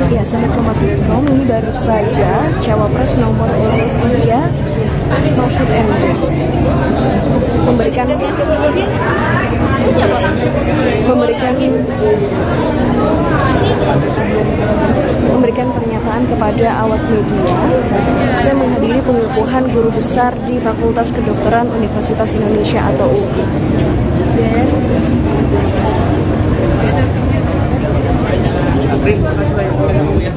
[SPEAKER 2] Ya, sahabat Kompas.com, ini baru saja Cawapres nomor urut 3 Mahfud MD memberikan pernyataan kepada awak media. Saya menghadiri pengukuhan guru besar di Fakultas Kedokteran Universitas Indonesia atau UI. Dan
[SPEAKER 5] Terima kasih banyak. Ya.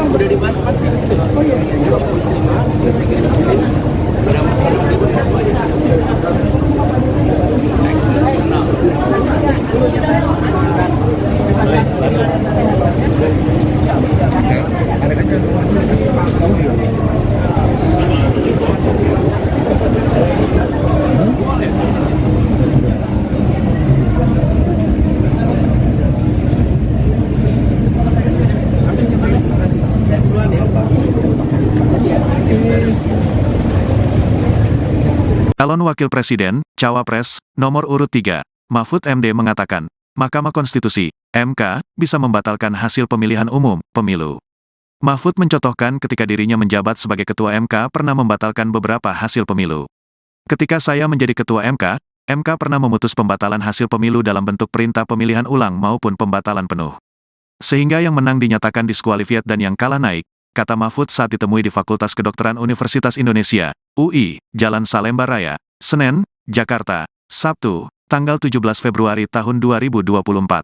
[SPEAKER 5] Udah dibahas Pak. Oh iya.
[SPEAKER 1] Calon Wakil Presiden, Cawapres, nomor urut 3, Mahfud MD mengatakan, Mahkamah Konstitusi, MK, bisa membatalkan hasil pemilihan umum, pemilu. Mahfud mencontohkan ketika dirinya menjabat sebagai Ketua MK pernah membatalkan beberapa hasil pemilu. Ketika saya menjadi Ketua MK, MK pernah memutus pembatalan hasil pemilu dalam bentuk perintah pemilihan ulang maupun pembatalan penuh. Sehingga yang menang dinyatakan diskualifiat dan yang kalah naik, kata Mahfud saat ditemui di Fakultas Kedokteran Universitas Indonesia, UI, Jalan Salemba Raya, Senen, Jakarta, Sabtu, tanggal 17 Februari tahun 2024.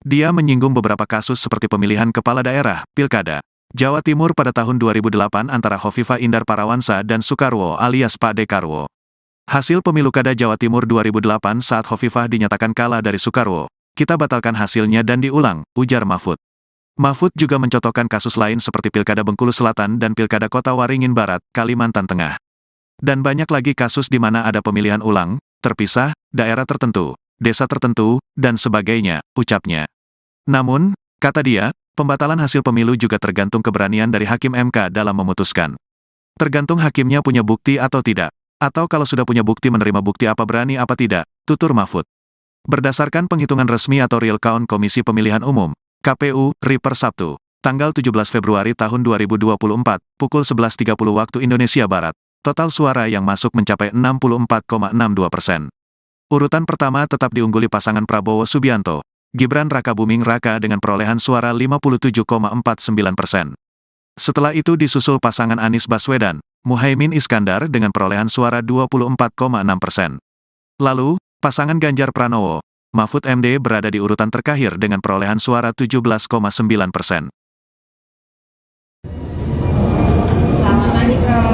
[SPEAKER 1] Dia menyinggung beberapa kasus seperti pemilihan kepala daerah, Pilkada, Jawa Timur pada tahun 2008 antara Hovifah Indar Parawansa dan Soekarwo alias Pak Dekarwo. Hasil pemilu Kada Jawa Timur 2008 saat Hovifah dinyatakan kalah dari Soekarwo, kita batalkan hasilnya dan diulang, ujar Mahfud. Mahfud juga mencontohkan kasus lain seperti Pilkada Bengkulu Selatan dan Pilkada Kota Waringin Barat, Kalimantan Tengah. Dan banyak lagi kasus di mana ada pemilihan ulang, terpisah, daerah tertentu, desa tertentu, dan sebagainya, ucapnya. Namun, kata dia, pembatalan hasil pemilu juga tergantung keberanian dari Hakim MK dalam memutuskan. Tergantung hakimnya punya bukti atau tidak. Atau kalau sudah punya bukti menerima bukti apa berani apa tidak, tutur Mahfud. Berdasarkan penghitungan resmi atau real count Komisi Pemilihan Umum, KPU, RI per Sabtu, tanggal 17 Februari tahun 2024, pukul 11.30 waktu Indonesia Barat, total suara yang masuk mencapai 64,62%. Urutan pertama tetap diungguli pasangan Prabowo Subianto, Gibran Rakabuming Raka dengan perolehan suara 57,49%. Setelah itu disusul pasangan Anies Baswedan, Muhaimin Iskandar dengan perolehan suara 24,6%. Lalu, pasangan Ganjar Pranowo, Mahfud MD berada di urutan terakhir dengan perolehan suara 17,9%.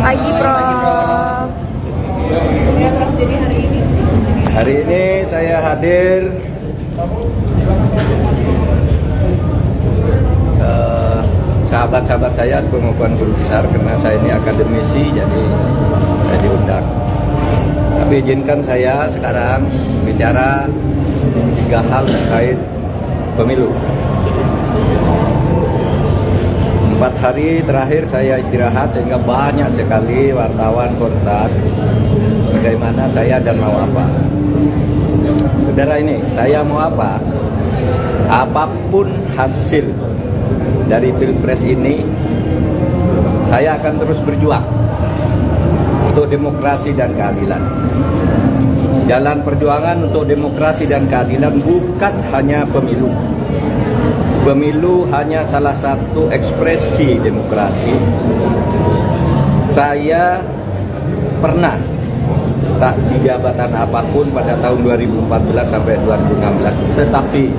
[SPEAKER 2] Pagi, Prof.
[SPEAKER 3] Hari ini saya hadir sahabat-sahabat saya pengukuhan guru besar karena saya ini akademisi, jadi saya diundang. Tapi izinkan saya sekarang bicara 3 hal terkait pemilu. 4 hari terakhir saya istirahat sehingga banyak sekali wartawan kontak bagaimana saya dan mau apa. Saudara ini, saya mau apa? Apapun hasil dari Pilpres ini, saya akan terus berjuang untuk demokrasi dan keadilan. Jalan perjuangan untuk demokrasi dan keadilan bukan hanya pemilu. Pemilu hanya salah satu ekspresi demokrasi. Saya pernah tak di jabatan apapun pada tahun 2014 sampai 2016, tetapi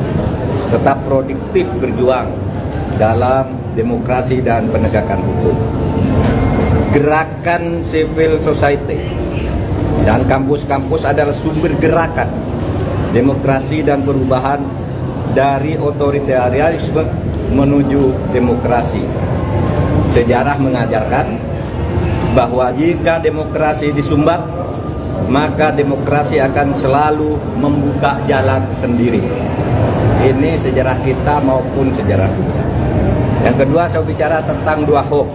[SPEAKER 3] tetap produktif berjuang dalam demokrasi dan penegakan hukum. Gerakan civil society dan kampus-kampus adalah sumber gerakan demokrasi dan perubahan dari otoritarianisme menuju demokrasi. Sejarah mengajarkan bahwa jika demokrasi disumbat, maka demokrasi akan selalu membuka jalan sendiri. Ini sejarah kita maupun sejarah dunia. Yang kedua, saya bicara tentang 2 hoax,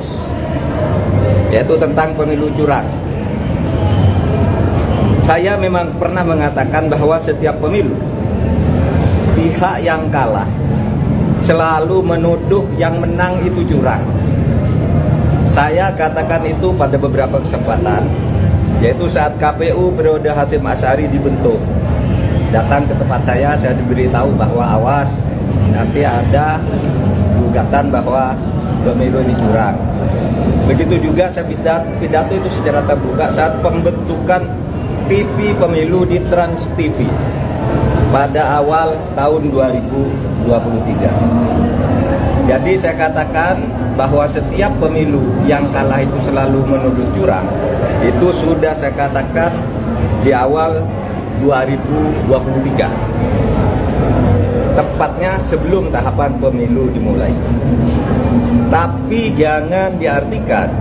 [SPEAKER 3] yaitu tentang pemilu curang. Saya memang pernah mengatakan bahwa setiap pemilu, pihak yang kalah selalu menuduh yang menang itu curang. Saya katakan itu pada beberapa kesempatan, yaitu saat KPU periode Hasyim Asy'ari dibentuk. Datang ke tempat saya diberitahu bahwa awas, nanti ada gugatan bahwa pemilu ini curang. Begitu juga saya pidato itu secara terbuka saat pembentukan TV pemilu di Trans TV pada awal tahun 2023. Jadi saya katakan bahwa setiap pemilu yang kalah itu selalu menuduh curang. Itu sudah saya katakan di awal 2023, tepatnya sebelum tahapan pemilu dimulai. Tapi jangan diartikan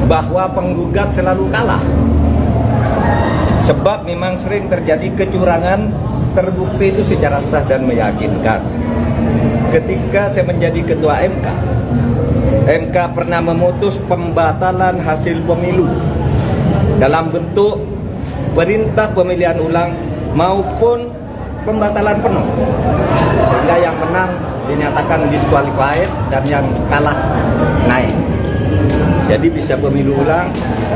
[SPEAKER 3] bahwa penggugat selalu kalah, sebab memang sering terjadi kecurangan terbukti itu secara sah dan meyakinkan. Ketika saya menjadi ketua MK pernah memutus pembatalan hasil pemilu dalam bentuk perintah pemilihan ulang maupun pembatalan penuh, sehingga yang menang dinyatakan disqualified dan yang kalah naik. Jadi bisa pemilu ulang, bisa.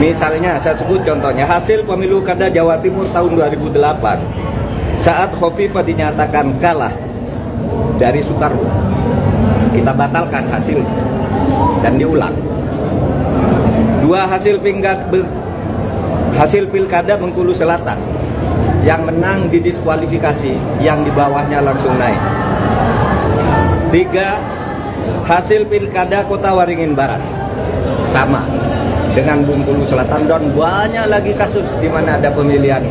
[SPEAKER 3] Misalnya saya sebut contohnya hasil pemilu Kada Jawa Timur tahun 2008 saat Khofifah dinyatakan kalah dari Soekarno, kita batalkan hasil dan diulang. 2 hasil pilkada Bengkulu Selatan yang menang didiskualifikasi, yang di bawahnya langsung naik. 3 hasil pilkada Kota Waringin Barat sama dengan Bengkulu Selatan, dan banyak lagi kasus di mana ada pemilihan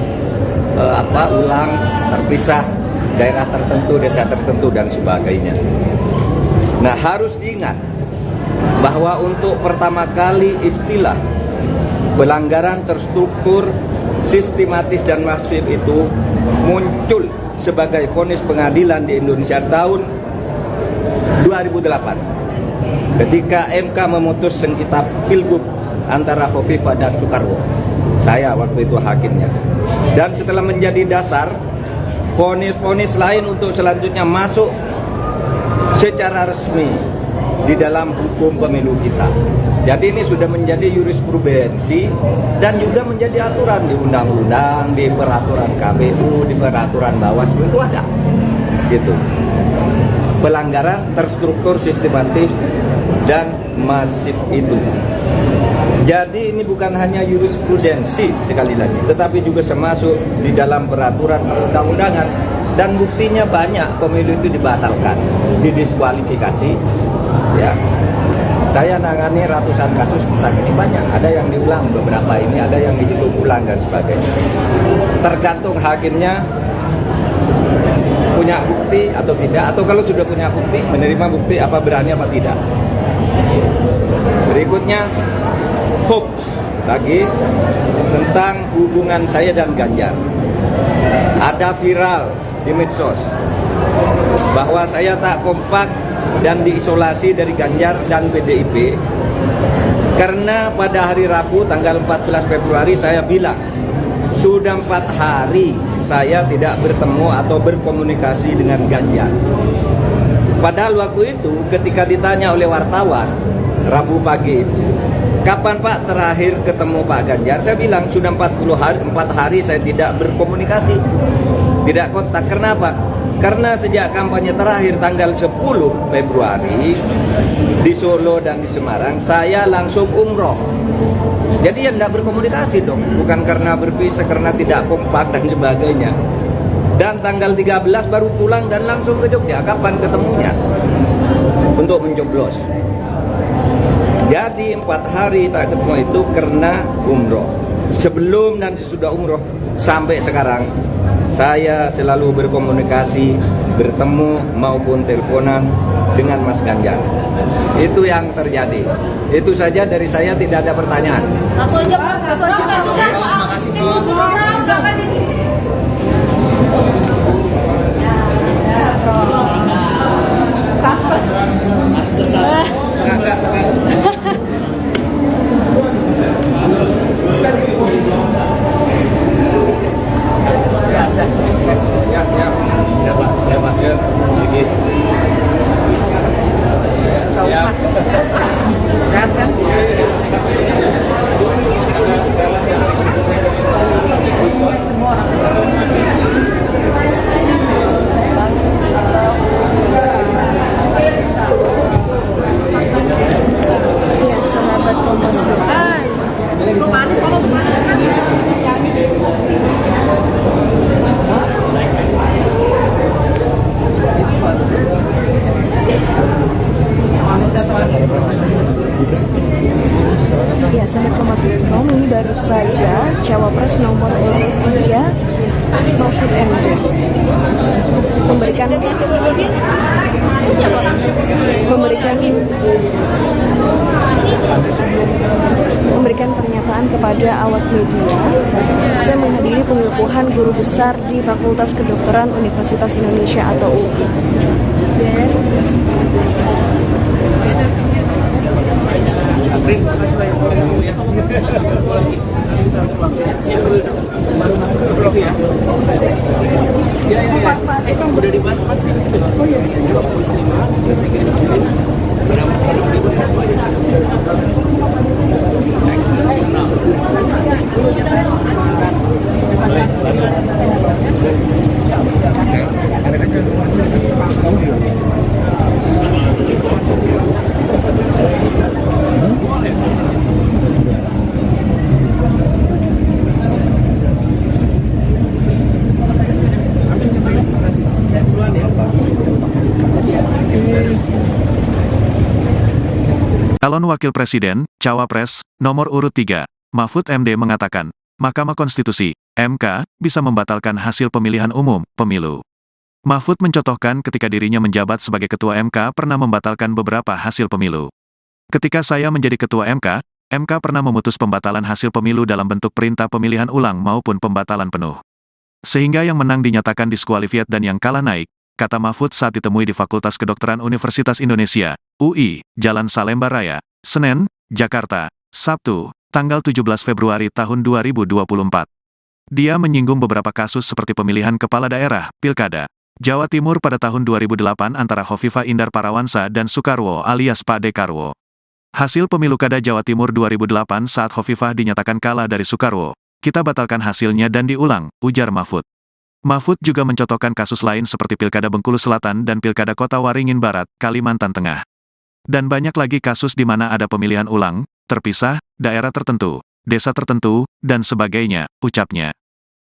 [SPEAKER 3] ulang, terpisah, daerah tertentu, desa tertentu dan sebagainya. Nah, harus diingat bahwa untuk pertama kali istilah pelanggaran terstruktur, sistematis dan masif itu muncul sebagai vonis pengadilan di Indonesia tahun 2008 ketika MK memutus sengketa Pilgub antara Khofifah dan Soekarwo. Saya waktu itu hakimnya. Dan setelah menjadi dasar, vonis-vonis lain untuk selanjutnya masuk secara resmi di dalam hukum pemilu kita. Jadi ini sudah menjadi jurisprudensi dan juga menjadi aturan di undang-undang, di peraturan KPU, di peraturan Bawaslu itu ada. Gitu. Pelanggaran terstruktur, sistematis dan masif itu. Jadi ini bukan hanya jurisprudensi sekali lagi, tetapi juga termasuk di dalam peraturan perundang-undangan. Dan buktinya banyak, pemilu itu dibatalkan, didiskualifikasi. Ya, saya nangani ratusan kasus tentang ini, banyak. Ada yang diulang beberapa ini, ada yang dihitung ulang dan sebagainya. Tergantung hakimnya punya bukti atau tidak, atau kalau sudah punya bukti, menerima bukti apa berani apa tidak. Berikutnya, hoax lagi tentang hubungan saya dan Ganjar. Ada viral di medsos bahwa saya tak kompak dan diisolasi dari Ganjar dan PDIP karena pada hari Rabu tanggal 14 Februari saya bilang sudah 4 hari saya tidak bertemu atau berkomunikasi dengan Ganjar. Padahal waktu itu ketika ditanya oleh wartawan Rabu pagi itu, kapan Pak terakhir ketemu Pak Ganjar? Saya bilang sudah 4 hari saya tidak berkomunikasi, tidak kontak. Kenapa? Karena sejak kampanye terakhir tanggal 10 Februari di Solo dan di Semarang, saya langsung umroh. Jadi ya tidak berkomunikasi dong, bukan karena berpisah, karena tidak kompak dan sebagainya. Dan tanggal 13 baru pulang dan langsung ke Jogja. Kapan ketemunya? Untuk mencoblos. Jadi 4 hari tak ketemu itu karena umroh. Sebelum dan sesudah umroh sampai sekarang saya selalu berkomunikasi, bertemu maupun teleponan dengan Mas Ganjar. Itu yang terjadi. Itu saja dari saya, tidak ada pertanyaan.
[SPEAKER 4] Satu aja Pak, satu aja. Satu Pak, soal tim khusus orang jangan ini.
[SPEAKER 2] Iya, sahabat Kompas.com. Ya, sahabat Kompas.com, ini baru saja Cawapres nomor urut 3 Mahfud MD memberikan pernyataan kepada awak media. Saya menghadiri pengukuhan guru besar di Fakultas Kedokteran Universitas Indonesia atau UI.
[SPEAKER 5] Udah dibahas Pak. Oh iya.
[SPEAKER 1] Calon Wakil Presiden, Cawapres, nomor urut 3, Mahfud MD mengatakan, Mahkamah Konstitusi, MK, bisa membatalkan hasil pemilihan umum, pemilu. Mahfud mencontohkan ketika dirinya menjabat sebagai Ketua MK pernah membatalkan beberapa hasil pemilu. Ketika saya menjadi Ketua MK pernah memutus pembatalan hasil pemilu dalam bentuk perintah pemilihan ulang maupun pembatalan penuh. Sehingga yang menang dinyatakan diskualifiat dan yang kalah naik, kata Mahfud saat ditemui di Fakultas Kedokteran Universitas Indonesia, UI, Jalan Salemba Raya, Senen, Jakarta, Sabtu, tanggal 17 Februari tahun 2024. Dia menyinggung beberapa kasus seperti pemilihan kepala daerah, Pilkada Jawa Timur pada tahun 2008 antara Hovifah Indar Parawansa dan Soekarwo alias Pak Dekarwo. Hasil pemilu Kada Jawa Timur 2008 saat Hovifah dinyatakan kalah dari Soekarwo. Kita batalkan hasilnya dan diulang, ujar Mahfud. Mahfud juga mencontohkan kasus lain seperti Pilkada Bengkulu Selatan dan Pilkada Kota Waringin Barat, Kalimantan Tengah. Dan banyak lagi kasus di mana ada pemilihan ulang, terpisah, daerah tertentu, desa tertentu, dan sebagainya, ucapnya.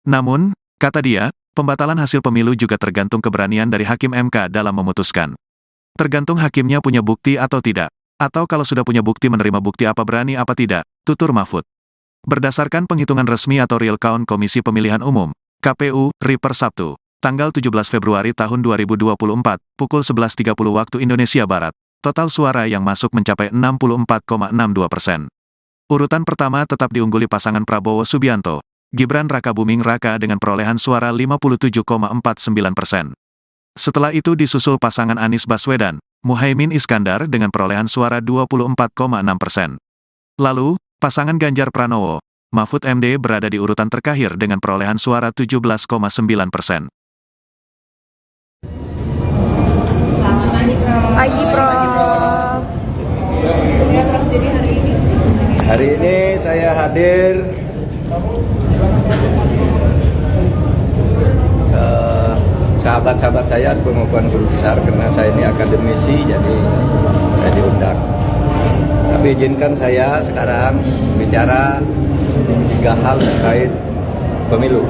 [SPEAKER 1] Namun, kata dia, pembatalan hasil pemilu juga tergantung keberanian dari Hakim MK dalam memutuskan. Tergantung hakimnya punya bukti atau tidak. Atau kalau sudah punya bukti menerima bukti apa berani apa tidak, tutur Mahfud. Berdasarkan penghitungan resmi atau real count Komisi Pemilihan Umum, KPU, RI per Sabtu, tanggal 17 Februari tahun 2024, pukul 11.30 waktu Indonesia Barat, total suara yang masuk mencapai 64,62%. Urutan pertama tetap diungguli pasangan Prabowo Subianto, Gibran Rakabuming Raka dengan perolehan suara 57,49%. Setelah itu disusul pasangan Anies Baswedan, Muhaimin Iskandar dengan perolehan suara 24,6%. Lalu, pasangan Ganjar Pranowo, Mahfud MD berada di urutan terakhir dengan perolehan suara 17,9%.
[SPEAKER 2] Pagi, Prof.
[SPEAKER 3] Hari ini saya hadir sahabat-sahabat saya maupun guru besar karena saya ini akademisi, jadi saya diundang. Tapi izinkan saya sekarang bicara 3 hal terkait pemilu.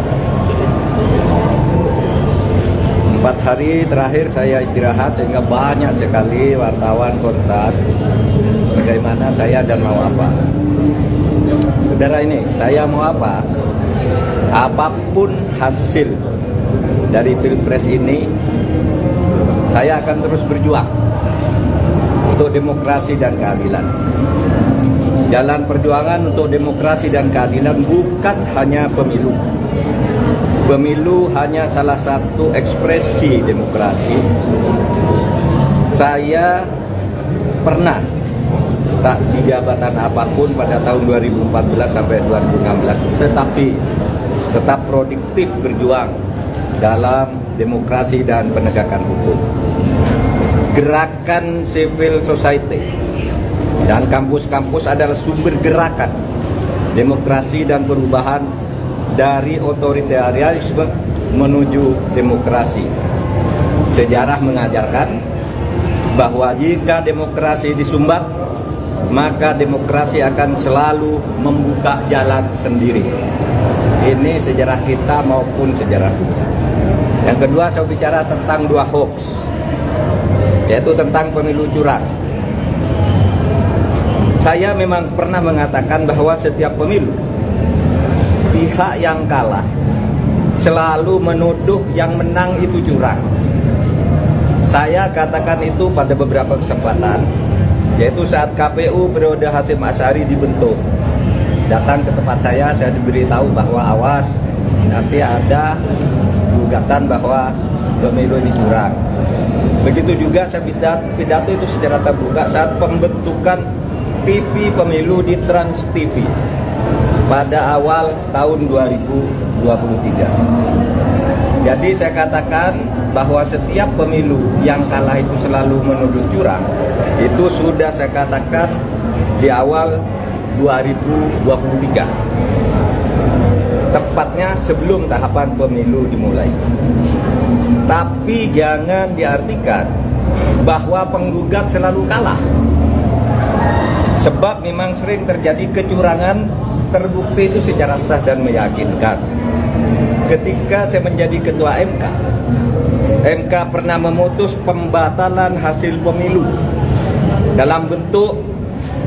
[SPEAKER 3] 4 hari terakhir saya istirahat sehingga banyak sekali wartawan kontak bagaimana saya dan mau apa. Saudara ini, saya mau apa? Apapun hasil dari Pilpres ini, saya akan terus berjuang untuk demokrasi dan keadilan. Jalan perjuangan untuk demokrasi dan keadilan bukan hanya pemilu. Pemilu hanya salah satu ekspresi demokrasi. Saya pernah tak di jabatan apapun pada tahun 2014 sampai 2016, tetapi tetap produktif berjuang dalam demokrasi dan penegakan hukum. Gerakan civil society dan kampus-kampus adalah sumber gerakan demokrasi dan perubahan dari otoritarianisme menuju demokrasi. Sejarah mengajarkan bahwa jika demokrasi disumbat, maka demokrasi akan selalu membuka jalan sendiri. Ini sejarah kita maupun sejarah dunia. Yang kedua, saya bicara tentang 2 hoax, yaitu tentang pemilu curang. Saya memang pernah mengatakan bahwa setiap pemilu, pihak yang kalah selalu menuduh yang menang itu curang. Saya katakan itu pada beberapa kesempatan, yaitu saat KPU periode Hasyim Asy'ari dibentuk. Datang ke tempat saya diberitahu bahwa awas, nanti ada gugatan bahwa pemilu ini curang. Begitu juga saya pidato itu secara terbuka saat pembentukan TV pemilu di Trans TV pada awal tahun 2023. Jadi saya katakan bahwa setiap pemilu yang kalah itu selalu menuduh curang. Itu sudah saya katakan di awal 2023. Tepatnya sebelum tahapan pemilu dimulai. Tapi jangan diartikan bahwa penggugat selalu kalah. Sebab memang sering terjadi kecurangan, terbukti itu secara sah dan meyakinkan. Ketika saya menjadi ketua MK pernah memutus pembatalan hasil pemilu dalam bentuk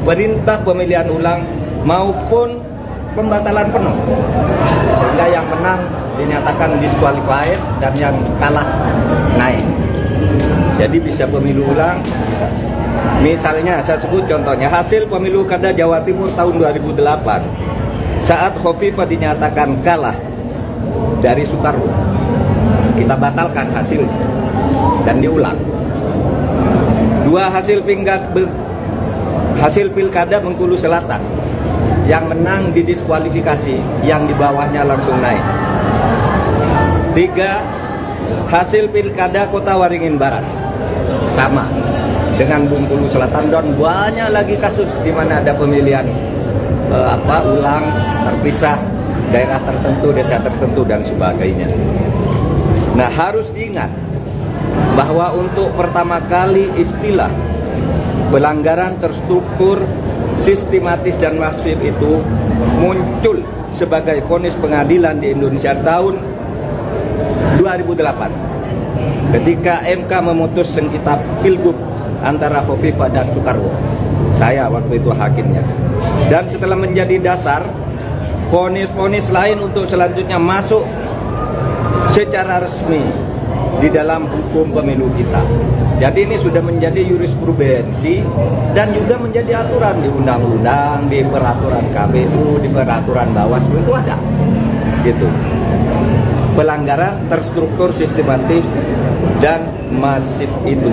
[SPEAKER 3] perintah pemilihan ulang maupun pembatalan penuh. sehingga yang menang dinyatakan disqualified dan yang kalah naik. Jadi bisa pemilu ulang, bisa. Misalnya saya sebut contohnya hasil pemilu kada Jawa Timur tahun 2008 saat Khofifah dinyatakan kalah dari Soekarwo, kita batalkan hasilnya dan diulang. Dua hasil pilkada Bengkulu Selatan, yang menang didiskualifikasi, yang di bawahnya langsung naik. 3, hasil pilkada Kota Waringin Barat sama dengan Bengkulu Selatan, dan banyak lagi kasus di mana ada pemilihan ulang, terpisah, daerah tertentu, desa tertentu dan sebagainya. Nah, harus diingat bahwa untuk pertama kali istilah pelanggaran terstruktur, sistematis dan masif itu muncul sebagai vonis pengadilan di Indonesia tahun 2008 ketika MK memutus sengketa Pilgub antara Khofifah dan Soekarwo. Saya waktu itu hakimnya. Dan setelah menjadi dasar, vonis-vonis lain untuk selanjutnya masuk secara resmi di dalam hukum pemilu kita. Jadi ini sudah menjadi jurisprudensi dan juga menjadi aturan di undang-undang, di peraturan KPU, di peraturan Bawaslu itu ada. Gitu. Pelanggaran terstruktur, sistematis dan masif itu.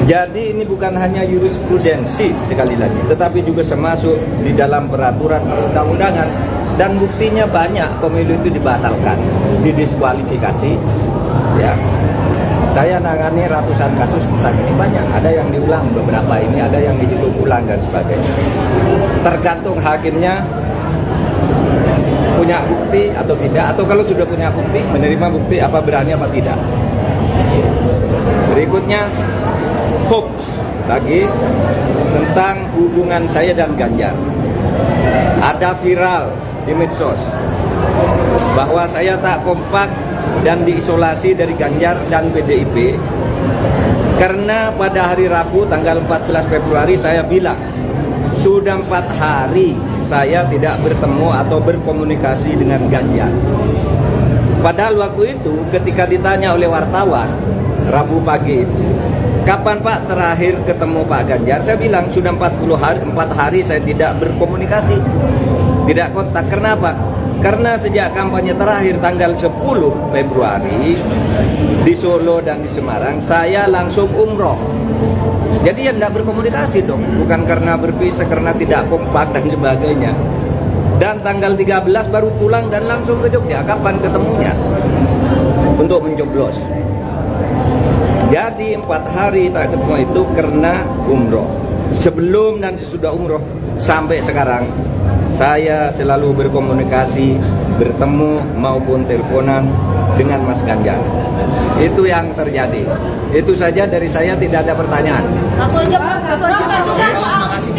[SPEAKER 3] Jadi ini bukan hanya jurisprudensi sekali lagi, tetapi juga termasuk di dalam peraturan perundang-undangan, dan buktinya banyak pemilu itu dibatalkan, didiskualifikasi. Ya, saya nangani ratusan kasus tentang ini, banyak. Ada yang diulang beberapa ini, ada yang dihitung ulang dan sebagainya. Tergantung hakimnya punya bukti atau tidak, atau kalau sudah punya bukti, menerima bukti apa berani apa tidak. Berikutnya hoax lagi tentang hubungan saya dan Ganjar. Ada viral di medsos bahwa saya tak kompak dan diisolasi dari Ganjar dan PDIP karena pada hari Rabu tanggal 14 Februari saya bilang sudah 4 hari saya tidak bertemu atau berkomunikasi dengan Ganjar. Padahal waktu itu ketika ditanya oleh wartawan Rabu pagi itu, kapan Pak terakhir ketemu Pak Ganjar? Saya bilang sudah 4 hari saya tidak berkomunikasi, tidak kontak. Kenapa? Karena sejak kampanye terakhir tanggal 10 Februari di Solo dan di Semarang, saya langsung umroh. Jadi ya tidak berkomunikasi dong, bukan karena berpisah, karena tidak kompak dan sebagainya. Dan tanggal 13 baru pulang dan langsung ke Jogja. Kapan ketemunya? Untuk mencoblos. Jadi 4 hari tak ketemu itu karena umroh. Sebelum dan sesudah umroh sampai sekarang saya selalu berkomunikasi, bertemu maupun teleponan dengan Mas Ganjar. Itu yang terjadi. Itu saja dari saya, tidak ada pertanyaan.
[SPEAKER 4] Satu aja Pak, satu aja. Terima kasih.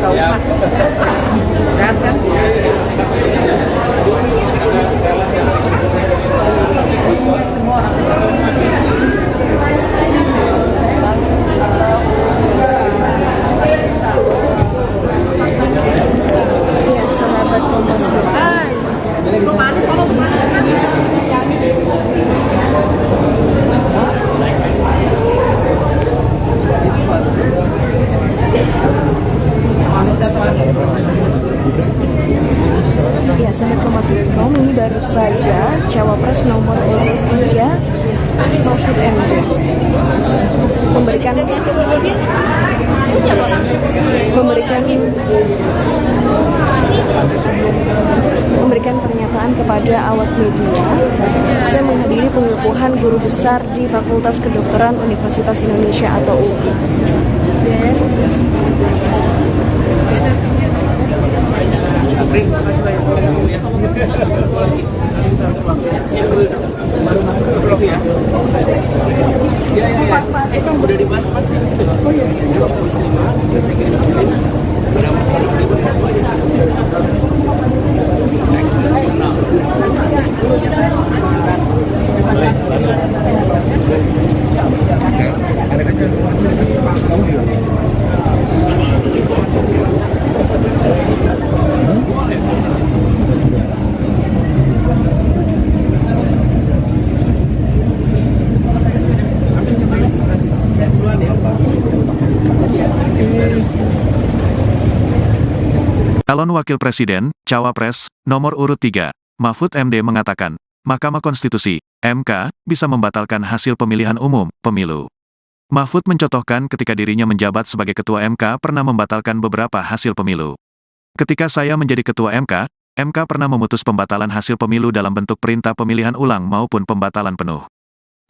[SPEAKER 2] Iya, sahabat Kompas. Ya, sahabat Kompas.com, ini baru saja Cawapres nomor urut 3 Mahfud MD memberikan pernyataan kepada awak media. Saya menghadiri pengukuhan guru besar di Fakultas Kedokteran Universitas Indonesia atau UII. Dan
[SPEAKER 5] Udah dibahas Pak. Oh iya.
[SPEAKER 1] Calon Wakil Presiden, Cawapres, nomor urut 3, Mahfud MD mengatakan, Mahkamah Konstitusi, MK, bisa membatalkan hasil pemilihan umum, pemilu. Mahfud mencontohkan ketika dirinya menjabat sebagai Ketua MK pernah membatalkan beberapa hasil pemilu. Ketika saya menjadi Ketua MK pernah memutus pembatalan hasil pemilu dalam bentuk perintah pemilihan ulang maupun pembatalan penuh.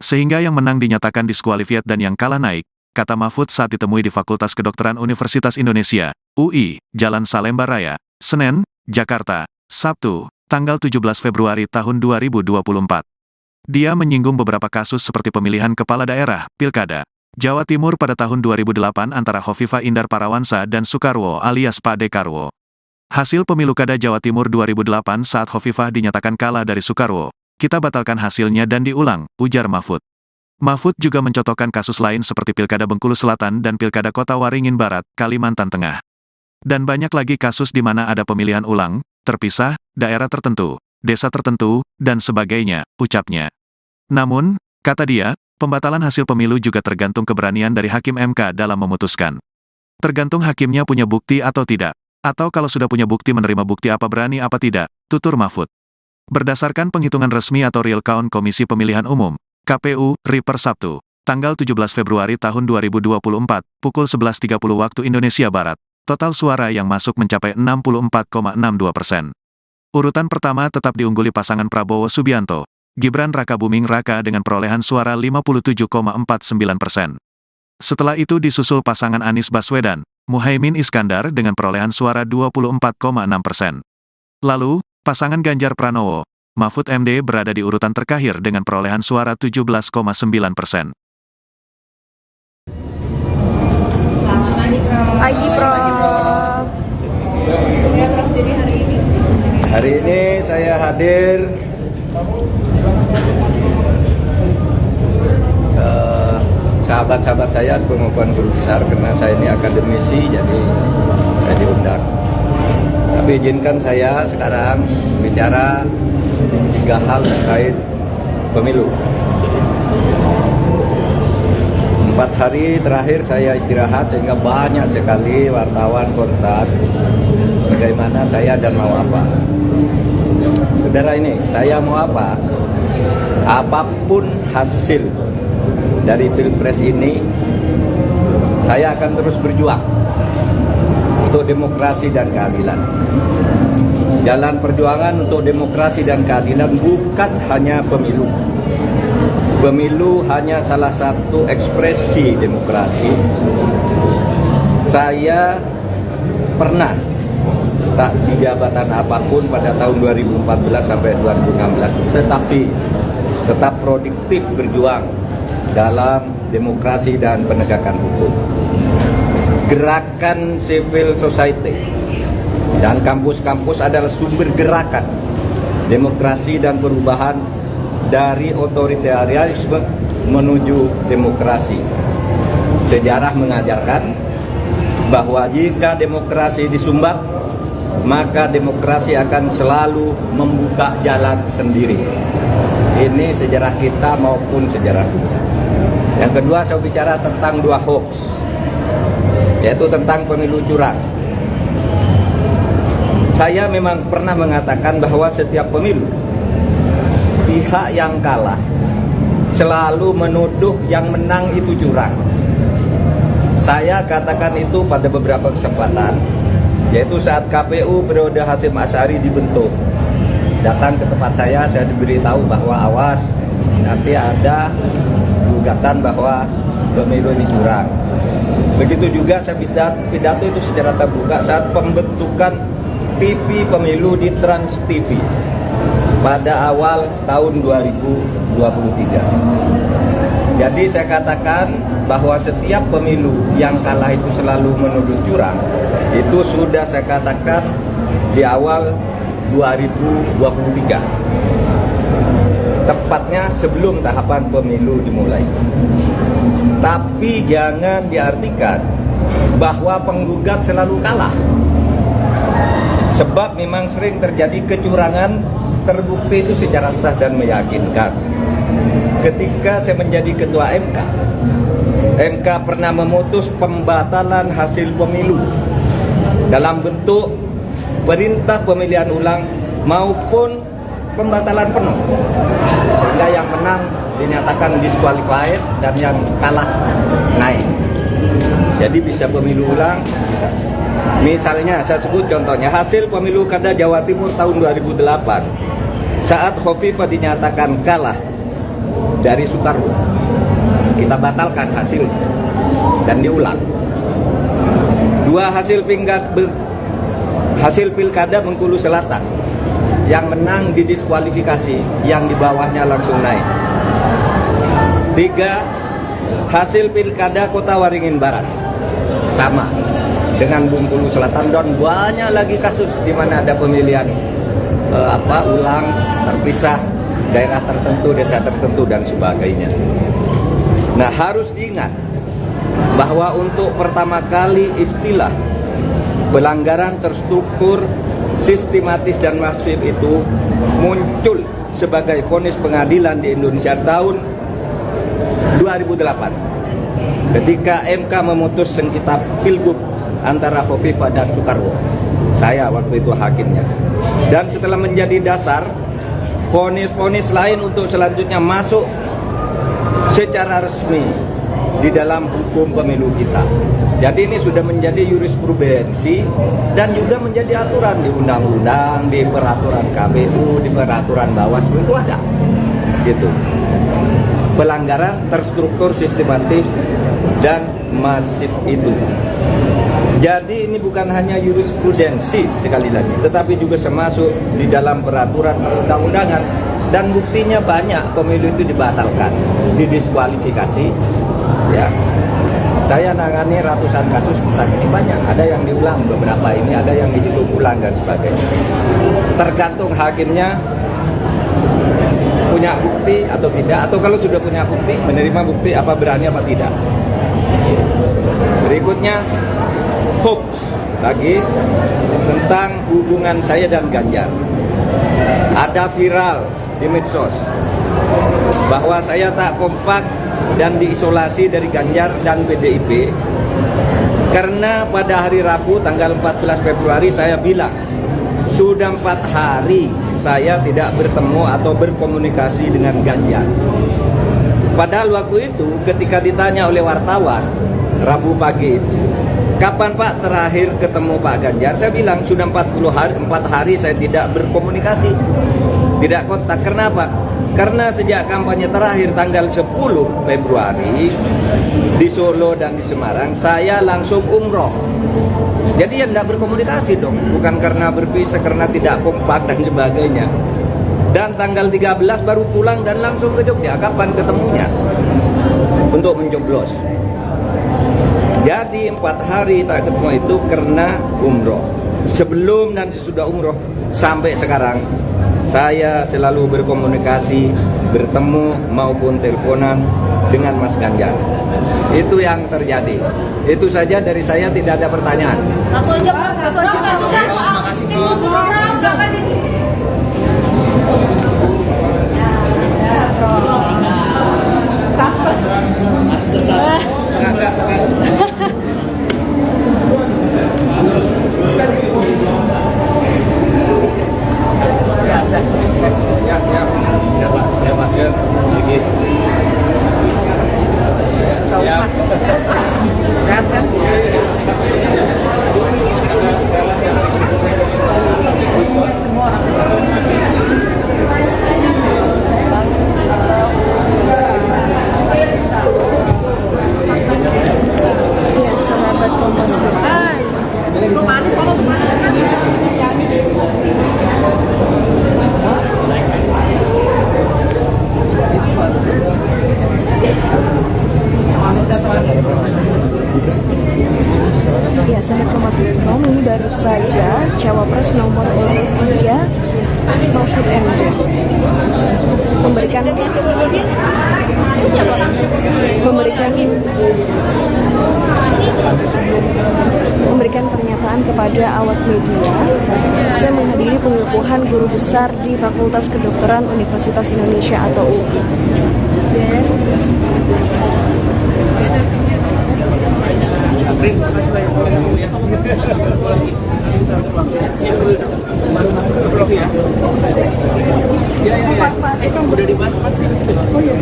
[SPEAKER 1] Sehingga yang menang dinyatakan diskualifiat dan yang kalah naik, kata Mahfud saat ditemui di Fakultas Kedokteran Universitas Indonesia, UI, Jalan Salemba Raya, Senen, Jakarta, Sabtu, tanggal 17 Februari tahun 2024. Dia menyinggung beberapa kasus seperti pemilihan kepala daerah, Pilkada, Jawa Timur pada tahun 2008 antara Hovifah Indar Parawansa dan Soekarwo alias Pak Dekarwo. Hasil pemilu Kada Jawa Timur 2008 saat Hovifah dinyatakan kalah dari Soekarwo, kita batalkan hasilnya dan diulang, ujar Mahfud. Mahfud juga mencontohkan kasus lain seperti Pilkada Bengkulu Selatan dan Pilkada Kota Waringin Barat, Kalimantan Tengah. Dan banyak lagi kasus di mana ada pemilihan ulang, terpisah, daerah tertentu, desa tertentu, dan sebagainya, ucapnya. Namun, kata dia, pembatalan hasil pemilu juga tergantung keberanian dari Hakim MK dalam memutuskan. Tergantung hakimnya punya bukti atau tidak, atau kalau sudah punya bukti menerima bukti apa berani apa tidak, tutur Mahfud. Berdasarkan penghitungan resmi atau real count Komisi Pemilihan Umum, KPU, RI per Sabtu, tanggal 17 Februari tahun 2024, pukul 11.30 waktu Indonesia Barat, total suara yang masuk mencapai 64,62%. Urutan pertama tetap diungguli pasangan Prabowo Subianto, Gibran Rakabuming Raka dengan perolehan suara 57,49%. Setelah itu disusul pasangan Anies Baswedan, Muhaimin Iskandar dengan perolehan suara 24,6%. Lalu, pasangan Ganjar Pranowo, Mahfud MD berada di urutan terakhir dengan perolehan suara 17,9%.
[SPEAKER 2] Pagi, Prof.
[SPEAKER 3] Hari ini saya hadir sahabat-sahabat saya maupun guru besar karena saya ini akademisi, jadi saya diundang. Tapi izinkan saya sekarang bicara 3 hal terkait pemilu. 4 hari terakhir saya istirahat sehingga banyak sekali wartawan kontak bagaimana saya dan mau apa. Saudara ini, saya mau apa? Apapun hasil dari Pilpres ini, saya akan terus berjuang untuk demokrasi dan keadilan. Jalan perjuangan untuk demokrasi dan keadilan bukan hanya pemilu. Pemilu hanya salah satu ekspresi demokrasi. Saya pernah tak di jabatan apapun pada tahun 2014 sampai 2016, tetapi tetap produktif berjuang dalam demokrasi dan penegakan hukum. Gerakan civil society dan kampus-kampus adalah sumber gerakan demokrasi dan perubahan dari otoritarianisme menuju demokrasi. Sejarah mengajarkan bahwa jika demokrasi disumbat, maka demokrasi akan selalu membuka jalan sendiri. Ini sejarah kita maupun sejarah dunia. Yang kedua, saya bicara tentang 2 hoax, yaitu tentang pemilu curang. Saya memang pernah mengatakan bahwa setiap pemilu, pihak yang kalah selalu menuduh yang menang itu curang. Saya katakan itu pada beberapa kesempatan, yaitu saat KPU periode Hasyim Asy'ari dibentuk. Datang ke tempat saya diberitahu bahwa awas, nanti ada gugatan bahwa pemilu ini curang. Begitu juga saya pidato itu secara terbuka saat pembentukan TV pemilu di Trans TV pada awal tahun 2023. Jadi saya katakan bahwa setiap pemilu yang kalah itu selalu menuduh curang, itu sudah saya katakan di awal 2023. Tepatnya sebelum tahapan pemilu dimulai. Tapi jangan diartikan bahwa penggugat selalu kalah. Sebab memang sering terjadi kecurangan terbukti itu secara sah dan meyakinkan. Ketika saya menjadi ketua MK pernah memutus pembatalan hasil pemilu dalam bentuk perintah pemilihan ulang maupun pembatalan penuh, sehingga yang menang dinyatakan disqualified dan yang kalah naik. Jadi bisa pemilu ulang, bisa. Misalnya saya sebut contohnya hasil pemilu kada Jawa Timur tahun 2008 saat Khofifah dinyatakan kalah dari Soekarwo, kita batalkan hasilnya dan diulang. Dua hasil pilkada Bengkulu Selatan, yang menang didiskualifikasi, yang di bawahnya langsung naik. 3 hasil pilkada Kota Waringin Barat, sama dengan Bengkulu Selatan, dan banyak lagi kasus di mana ada pemilihan ulang terpisah, daerah tertentu, desa tertentu dan sebagainya. Nah, harus diingat bahwa untuk pertama kali istilah pelanggaran terstruktur, sistematis dan masif itu muncul sebagai vonis pengadilan di Indonesia tahun 2008 ketika MK memutus sengketa pilgub antara Khofifah dan Soekarwo. Saya waktu itu hakimnya. Dan setelah menjadi dasar, vonis-vonis lain untuk selanjutnya masuk secara resmi di dalam hukum pemilu kita. Jadi ini sudah menjadi jurisprudensi dan juga menjadi aturan di undang-undang, di peraturan KPU, di peraturan Bawaslu itu ada. Gitu. Pelanggaran terstruktur, sistematis dan masif itu. Jadi ini bukan hanya jurisprudensi sekali lagi, tetapi juga termasuk di dalam peraturan perundang-undangan, dan buktinya banyak pemilu itu dibatalkan, didiskualifikasi. Ya, saya nangani ratusan kasus tentang ini, banyak. Ada yang diulang beberapa ini, ada yang dihitung ulang dan sebagainya. Tergantung hakimnya punya bukti atau tidak, atau kalau sudah punya bukti, menerima bukti apa berani apa tidak. Berikutnya hoax lagi tentang hubungan saya dan Ganjar. Ada viral di medsos bahwa saya tak kompak dan diisolasi dari Ganjar dan PDIP karena pada hari Rabu tanggal 14 Februari saya bilang sudah 4 hari saya tidak bertemu atau berkomunikasi dengan Ganjar. Padahal waktu itu ketika ditanya oleh wartawan Rabu pagi itu, kapan Pak terakhir ketemu Pak Ganjar? Saya bilang sudah 4 hari saya tidak berkomunikasi, tidak kontak. Kenapa? Karena sejak kampanye terakhir tanggal 10 Februari di Solo dan di Semarang, saya langsung umroh. Jadi ya tidak berkomunikasi dong, bukan karena berpisah, karena tidak kompak dan sebagainya. Dan tanggal 13 baru pulang dan langsung ke Jogja. Kapan ketemunya? Untuk mencoblos. Jadi 4 hari tak ketemu itu karena umroh. Sebelum dan sesudah umroh sampai sekarang saya selalu berkomunikasi, bertemu maupun teleponan dengan Mas Ganjar. Itu yang terjadi. Itu saja dari saya, tidak ada pertanyaan.
[SPEAKER 4] Satu aja Pak, satu Pak soal tim khusus orang jangan ini.
[SPEAKER 2] Cawapres nomor urut 3 Mahfud MD memberikan pernyataan kepada awak media. Saya menghadiri pengukuhan guru besar di Fakultas Kedokteran Universitas Indonesia atau UI.
[SPEAKER 5] Udah dibahas Pak. Oh iya.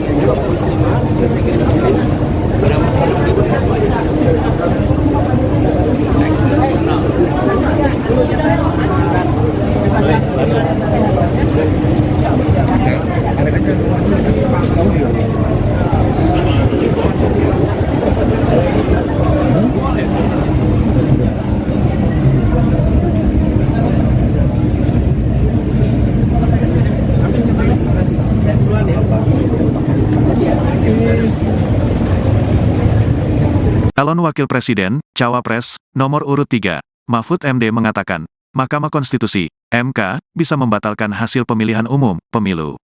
[SPEAKER 1] Calon Wakil Presiden, Cawapres, nomor urut 3, Mahfud MD mengatakan, Mahkamah Konstitusi, MK, bisa membatalkan hasil pemilihan umum, pemilu.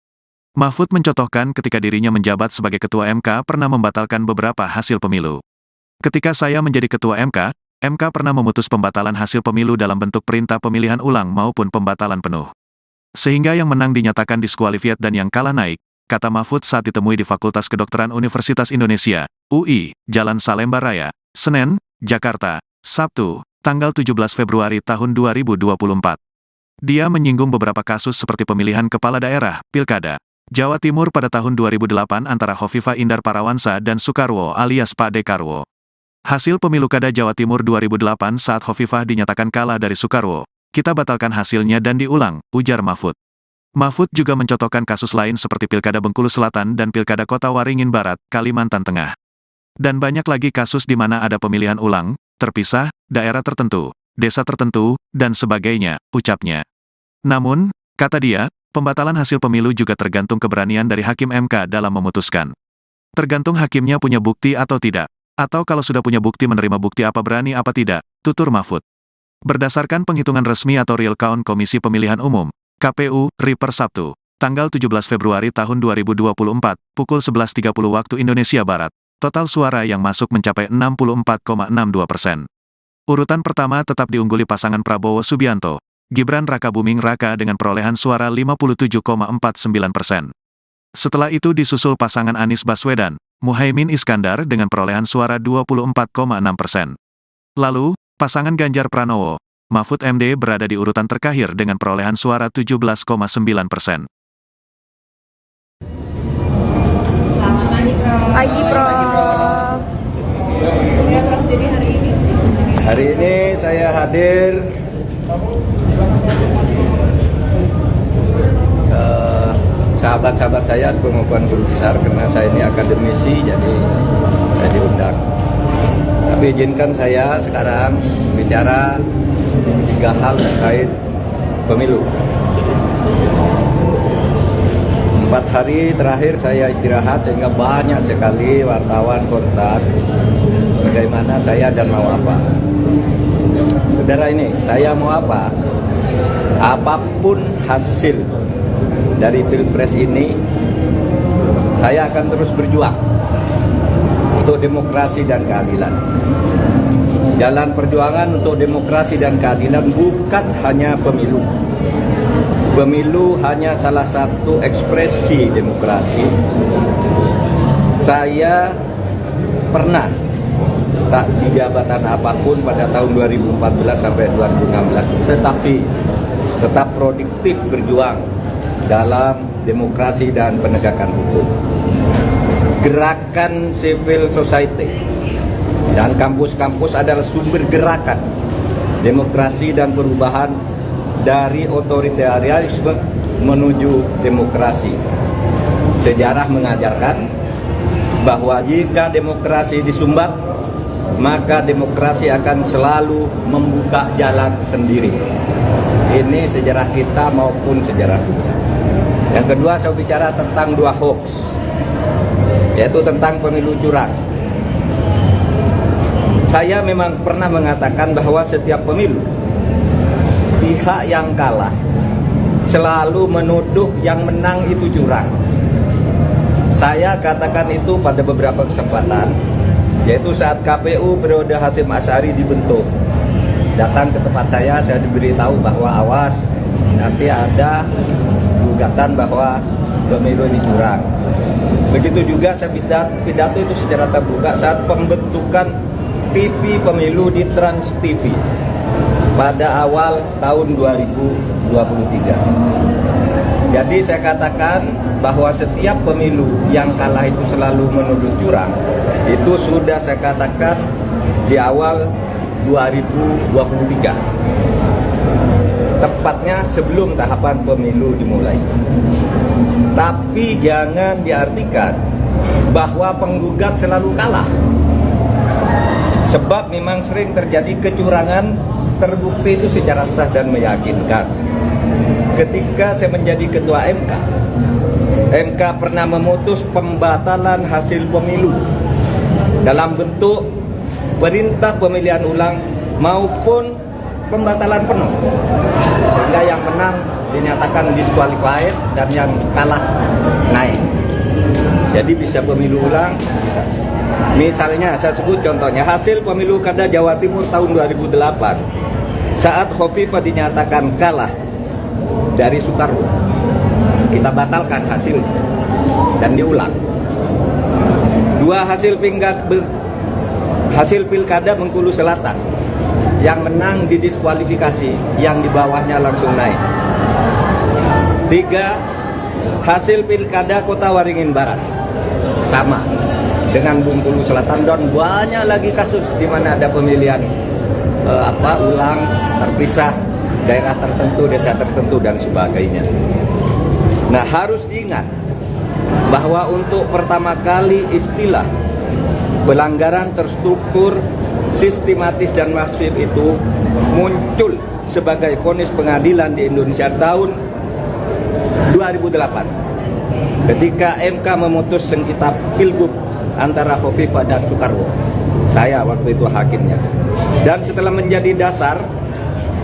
[SPEAKER 1] Mahfud mencontohkan ketika dirinya menjabat sebagai Ketua MK pernah membatalkan beberapa hasil pemilu. Ketika saya menjadi Ketua MK pernah memutus pembatalan hasil pemilu dalam bentuk perintah pemilihan ulang maupun pembatalan penuh. Sehingga yang menang dinyatakan diskualifiat dan yang kalah naik, kata Mahfud saat ditemui di Fakultas Kedokteran Universitas Indonesia, UI, Jalan Salemba Raya, Senen, Jakarta, Sabtu, tanggal 17 Februari tahun 2024. Dia menyinggung beberapa kasus seperti pemilihan kepala daerah, Pilkada, Jawa Timur pada tahun 2008 antara Hovifah Indar Parawansa dan Soekarwo alias Pak Dekarwo. Hasil pemilu Kada Jawa Timur 2008 saat Hovifah dinyatakan kalah dari Soekarwo, kita batalkan hasilnya dan diulang, ujar Mahfud. Mahfud juga mencontohkan kasus lain seperti Pilkada Bengkulu Selatan dan Pilkada Kota Waringin Barat, Kalimantan Tengah. Dan banyak lagi kasus di mana ada pemilihan ulang, terpisah, daerah tertentu, desa tertentu, dan sebagainya, ucapnya. Namun, kata dia, pembatalan hasil pemilu juga tergantung keberanian dari Hakim MK dalam memutuskan. Tergantung hakimnya punya bukti atau tidak, atau kalau sudah punya bukti menerima bukti apa berani apa tidak, tutur Mahfud. Berdasarkan penghitungan resmi atau real count Komisi Pemilihan Umum, KPU, RI per Sabtu, tanggal 17 Februari tahun 2024, pukul 11.30 waktu Indonesia Barat, total suara yang masuk mencapai 64,62%. Urutan pertama tetap diungguli pasangan Prabowo Subianto, Gibran Rakabuming Raka dengan perolehan suara 57,49%. Setelah itu disusul pasangan Anies Baswedan, Muhaimin Iskandar dengan perolehan suara 24,6%. Lalu, pasangan Ganjar Pranowo, Mahfud MD berada di urutan terakhir dengan perolehan suara 17,9%.
[SPEAKER 2] Pagi, Prof.
[SPEAKER 3] Hari ini saya hadir ke sahabat-sahabat saya pengukuhan guru besar karena saya ini akademisi, jadi saya diundang. Tapi izinkan saya sekarang bicara 3 hal terkait pemilu. 4 hari terakhir saya istirahat sehingga banyak sekali wartawan kontak bagaimana saya dan mau apa. Saudara ini, saya mau apa? Apapun hasil dari Pilpres ini, saya akan terus berjuang untuk demokrasi dan keadilan. Jalan perjuangan untuk demokrasi dan keadilan bukan hanya pemilu. Pemilu hanya salah satu ekspresi demokrasi. Saya pernah tak di jabatan apapun pada tahun 2014 sampai 2016, tetapi tetap produktif berjuang dalam demokrasi dan penegakan hukum. Gerakan civil society dan kampus-kampus adalah sumber gerakan demokrasi dan perubahan dari otoritarianisme menuju demokrasi. Sejarah mengajarkan bahwa jika demokrasi disumbat, maka demokrasi akan selalu membuka jalan sendiri. Ini sejarah kita maupun sejarah dunia. Yang kedua, saya bicara tentang 2 hoax, yaitu tentang pemilu curang. Saya memang pernah mengatakan bahwa setiap pemilu pihak yang kalah selalu menuduh yang menang itu curang. Saya katakan itu pada beberapa kesempatan, yaitu saat KPU periode Hasyim Asy'ari dibentuk. Datang ke tempat saya diberitahu bahwa awas, nanti ada gugatan bahwa pemilu ini curang. Begitu juga saya pidato itu secara terbuka saat pembentukan TV pemilu di Trans TV pada awal tahun 2023. Jadi saya katakan bahwa setiap pemilu yang kalah itu selalu menuduh curang. Itu sudah saya katakan di awal 2023. Tepatnya sebelum tahapan pemilu dimulai. Tapi jangan diartikan bahwa penggugat selalu kalah. Sebab memang sering terjadi kecurangan terbukti itu secara sah dan meyakinkan. Ketika saya menjadi ketua MK pernah memutus pembatalan hasil pemilu dalam bentuk perintah pemilihan ulang maupun pembatalan penuh, sehingga yang menang dinyatakan disqualified dan yang kalah naik. Jadi bisa pemilu ulang, bisa. Misalnya saya sebut contohnya hasil pemilu kada Jawa Timur tahun 2008 saat Khofifah dinyatakan kalah dari Soekarwo, kita batalkan hasilnya dan diulang. Dua hasil pilkada Bengkulu Selatan, yang menang didiskualifikasi, yang di bawahnya langsung naik. 3 hasil pilkada Kota Waringin Barat, sama dengan Bengkulu Selatan, dan banyak lagi kasus di mana ada pemilihan ulang terpisah, daerah tertentu, desa tertentu dan sebagainya. Nah, harus diingat bahwa untuk pertama kali istilah pelanggaran terstruktur, sistematis dan masif itu muncul sebagai vonis pengadilan di Indonesia tahun 2008 ketika MK memutus sengketa Pilgub antara Khofifah dan Soekarwo. Saya waktu itu hakimnya. Dan setelah menjadi dasar,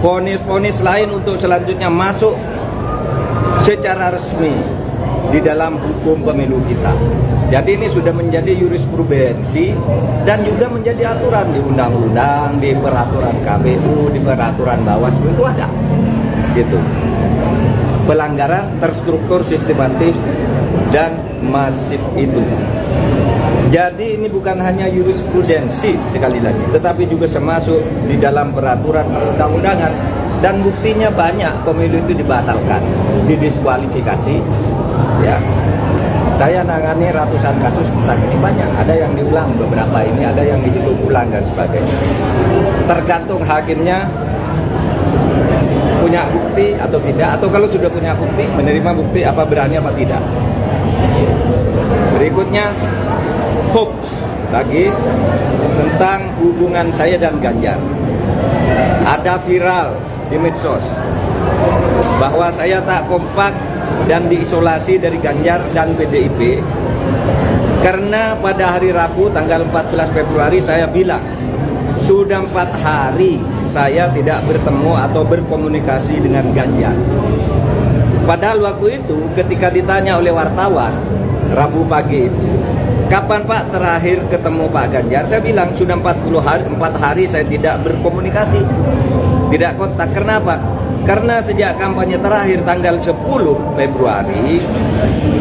[SPEAKER 3] vonis-vonis lain untuk selanjutnya masuk secara resmi di dalam hukum pemilu kita. Jadi ini sudah menjadi jurisprudensi dan juga menjadi aturan di undang-undang, di peraturan KPU, di peraturan Bawaslu itu ada. Gitu. Pelanggaran terstruktur, sistematis dan masif itu. Jadi ini bukan hanya jurisprudensi sekali lagi, tetapi juga termasuk di dalam peraturan perundang-undangan, dan buktinya banyak pemilu itu dibatalkan, didiskualifikasi. Ya, saya nangani ratusan kasus tentang ini, banyak. Ada yang diulang beberapa ini, ada yang dihitung ulang dan sebagainya. Tergantung hakimnya punya bukti atau tidak, atau kalau sudah punya bukti, menerima bukti apa berani apa tidak. Berikutnya hoax lagi tentang hubungan saya dan Ganjar. Ada viral di medsos bahwa saya tak kompak dan diisolasi dari Ganjar dan PDIP karena pada hari Rabu tanggal 14 Februari saya bilang sudah 4 hari saya tidak bertemu atau berkomunikasi dengan Ganjar. Padahal waktu itu ketika ditanya oleh wartawan Rabu pagi itu, kapan Pak terakhir ketemu Pak Ganjar? Saya bilang sudah 4 hari saya tidak berkomunikasi, tidak kontak. Kenapa? Karena sejak kampanye terakhir tanggal 10 Februari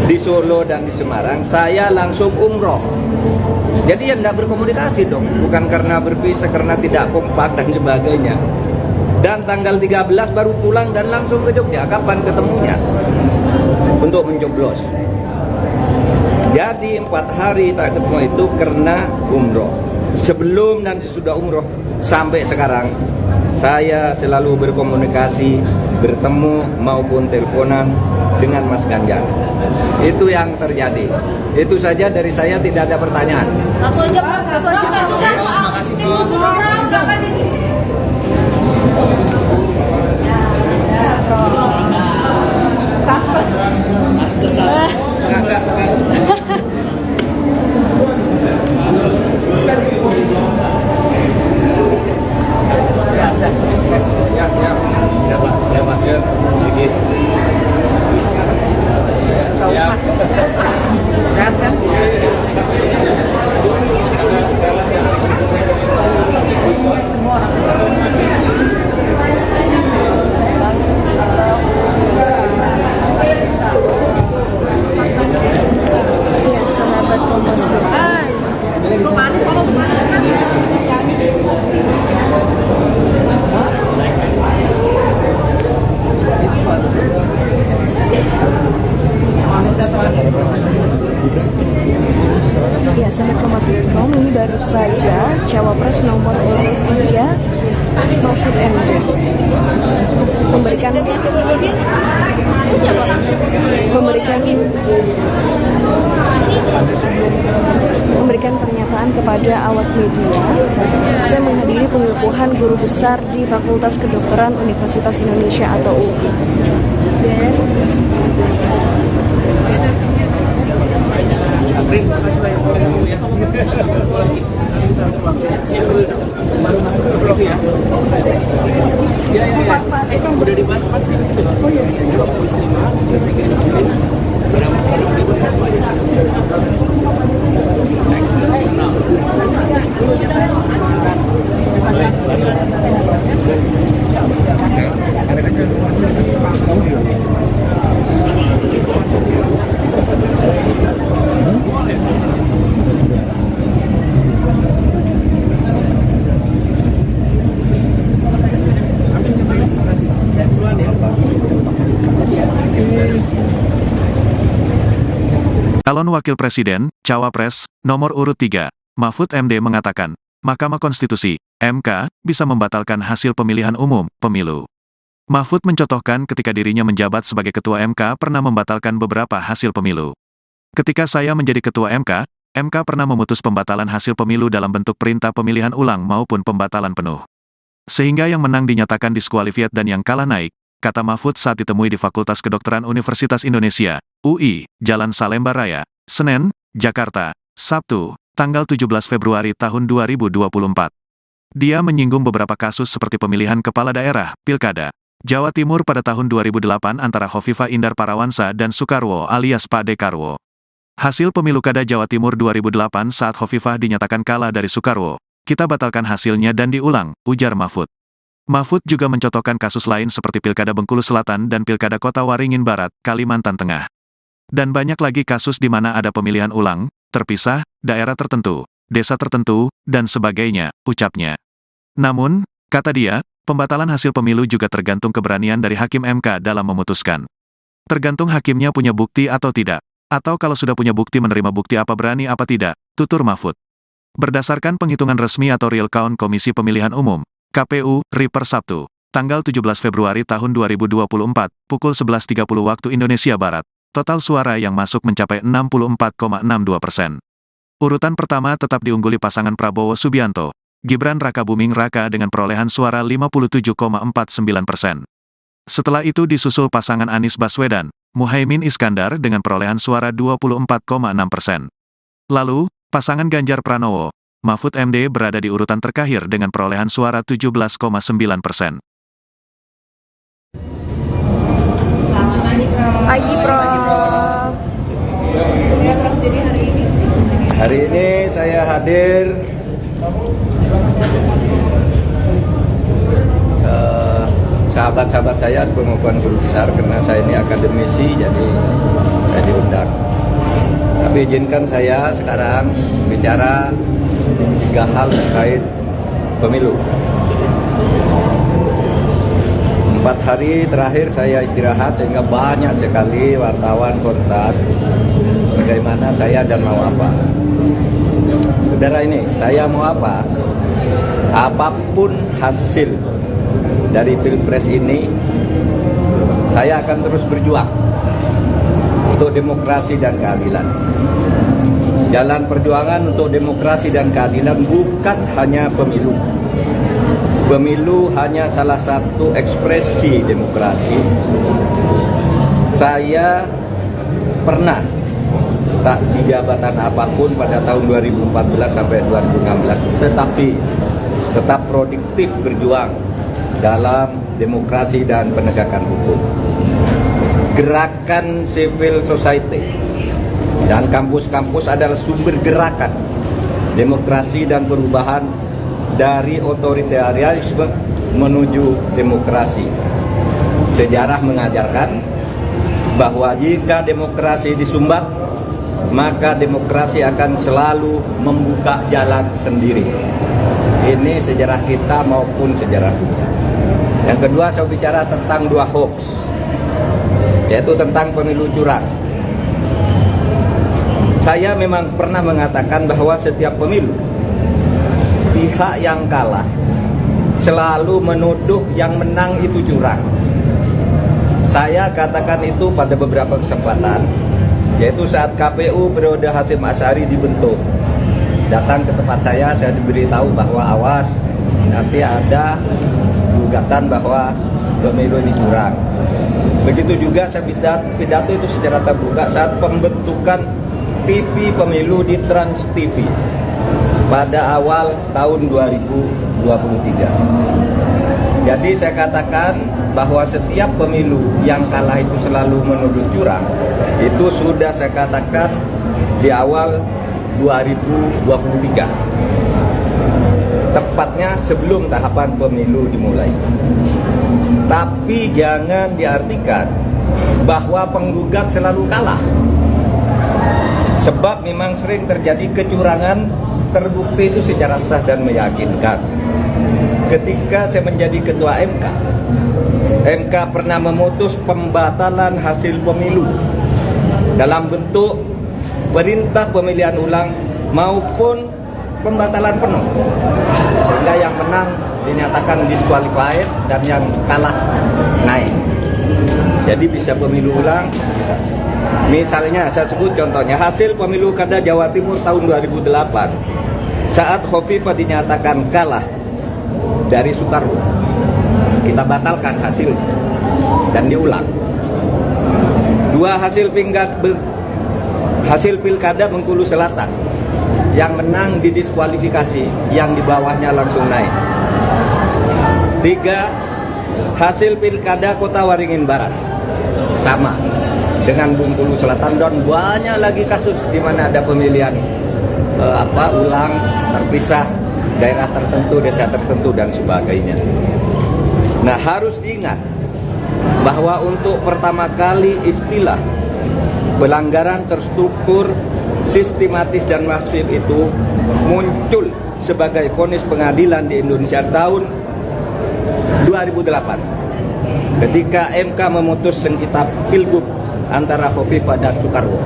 [SPEAKER 3] di Solo dan di Semarang, saya langsung umroh. Jadi ya tidak berkomunikasi dong, bukan karena berpisah, karena tidak kompak dan sebagainya. Dan tanggal 13 baru pulang dan langsung ke Jogja. Kapan ketemunya? Untuk mencoblos. Jadi 4 hari tak ketemu itu karena umroh. Sebelum dan sesudah umroh sampai sekarang saya selalu berkomunikasi, bertemu maupun teleponan dengan Mas Ganjar. Itu yang terjadi. Itu saja dari saya, tidak ada pertanyaan.
[SPEAKER 4] Satu aja Pak, satu aja. Terima kasih tim khusus jangan ini.
[SPEAKER 3] Ya, ya.
[SPEAKER 2] Ya, sahabat Kompas.com, ini baru saja Cawapres nomor urut 3 Mahfud MD memberikan pernyataan kepada awak media. Saya menghadiri pengukuhan guru besar di Fakultas Kedokteran Universitas Indonesia atau UI.
[SPEAKER 5] Udah dibahas Pak. Oh iya.
[SPEAKER 1] Calon Wakil Presiden, Cawapres, nomor urut 3, Mahfud MD mengatakan, Mahkamah Konstitusi, MK, bisa membatalkan hasil pemilihan umum, pemilu. Mahfud mencontohkan ketika dirinya menjabat sebagai Ketua MK pernah membatalkan beberapa hasil pemilu. Ketika saya menjadi Ketua MK, MK pernah memutus pembatalan hasil pemilu dalam bentuk perintah pemilihan ulang maupun pembatalan penuh. Sehingga yang menang dinyatakan diskualifiat dan yang kalah naik, kata Mahfud saat ditemui di Fakultas Kedokteran Universitas Indonesia, UI, Jalan Salemba Raya, Senen, Jakarta, Sabtu, tanggal 17 Februari tahun 2024. Dia menyinggung beberapa kasus seperti pemilihan kepala daerah, Pilkada, Jawa Timur pada tahun 2008 antara Hovifah Indar Parawansa dan Soekarwo alias Pak Dekarwo. Hasil pemilu Kada Jawa Timur 2008 saat Hovifah dinyatakan kalah dari Soekarwo, kita batalkan hasilnya dan diulang, ujar Mahfud. Mahfud juga mencontohkan kasus lain seperti Pilkada Bengkulu Selatan dan Pilkada Kota Waringin Barat, Kalimantan Tengah. Dan banyak lagi kasus di mana ada pemilihan ulang, terpisah, daerah tertentu, desa tertentu, dan sebagainya, ucapnya. Namun, kata dia, pembatalan hasil pemilu juga tergantung keberanian dari Hakim MK dalam memutuskan. Tergantung hakimnya punya bukti atau tidak, atau kalau sudah punya bukti menerima bukti apa berani apa tidak, tutur Mahfud. Berdasarkan penghitungan resmi atau real count Komisi Pemilihan Umum, KPU, RI per Sabtu, tanggal 17 Februari tahun 2024, pukul 11.30 waktu Indonesia Barat, total suara yang masuk mencapai 64,62%. Urutan pertama tetap diungguli pasangan Prabowo Subianto, Gibran Rakabuming Raka dengan perolehan suara 57,49%. Setelah itu disusul pasangan Anies Baswedan, Muhaimin Iskandar dengan perolehan suara 24,6%. Lalu, pasangan Ganjar Pranowo, Mahfud MD berada di urutan terakhir dengan perolehan suara 17,9%.
[SPEAKER 2] Pagi, Prof.
[SPEAKER 3] Hari ini saya hadir sahabat-sahabat saya pengukuhan guru besar karena saya ini akademisi, jadi saya diundang. Tapi izinkan saya sekarang bicara 3 hal terkait pemilu. 4 hari terakhir saya istirahat sehingga banyak sekali wartawan kontak bagaimana saya dan mau apa. Saudara ini, saya mau apa? Apapun hasil dari Pilpres ini, saya akan terus berjuang untuk demokrasi dan keadilan. Jalan perjuangan untuk demokrasi dan keadilan bukan hanya pemilu. Pemilu hanya salah satu ekspresi demokrasi. Saya pernah tak di jabatan apapun pada tahun 2014 sampai 2016, tetapi tetap produktif berjuang dalam demokrasi dan penegakan hukum. Gerakan civil society dan kampus-kampus adalah sumber gerakan demokrasi dan perubahan dari otoritarianisme menuju demokrasi. Sejarah mengajarkan bahwa jika demokrasi disumbat, maka demokrasi akan selalu membuka jalan sendiri. Ini sejarah kita maupun sejarah dunia. Yang kedua, saya bicara tentang 2 hoax, yaitu tentang pemilu curang. Saya memang pernah mengatakan bahwa setiap pemilu pihak yang kalah selalu menuduh yang menang itu curang. Saya katakan itu pada beberapa kesempatan, yaitu saat KPU periode Hasyim Asy'ari dibentuk. Datang ke tempat saya diberitahu bahwa awas, nanti ada gugatan bahwa pemilu ini curang. Begitu juga saya pidato itu secara terbuka saat pembentukan TV pemilu di Trans TV pada awal tahun 2023. Jadi saya katakan bahwa setiap pemilu yang kalah itu selalu menuduh curang. Itu sudah saya katakan di awal 2023. Tepatnya sebelum tahapan pemilu dimulai. Tapi jangan diartikan bahwa penggugat selalu kalah. Sebab memang sering terjadi kecurangan terbukti itu secara sah dan meyakinkan. Ketika saya menjadi ketua MK pernah memutus pembatalan hasil pemilu dalam bentuk perintah pemilihan ulang maupun pembatalan penuh, sehingga yang menang dinyatakan disqualified dan yang kalah naik. Jadi bisa pemilu ulang, bisa. Misalnya saya sebut contohnya hasil pemilu kada Jawa Timur tahun 2008 saat Khofifah dinyatakan kalah dari Soekarwo, kita batalkan hasilnya dan diulang. Dua hasil pilkada Bengkulu Selatan, yang menang didiskualifikasi, yang di bawahnya langsung naik. 3 hasil pilkada Kota Waringin Barat, sama dengan Bengkulu Selatan, dan banyak lagi kasus di mana ada pemilihan ulang terpisah, daerah tertentu, desa tertentu dan sebagainya. Nah, harus diingat bahwa untuk pertama kali istilah pelanggaran terstruktur, sistematis dan masif itu muncul sebagai vonis pengadilan di Indonesia tahun 2008 ketika MK memutus sengketa pilgub antara Khofifah dan Soekarwo.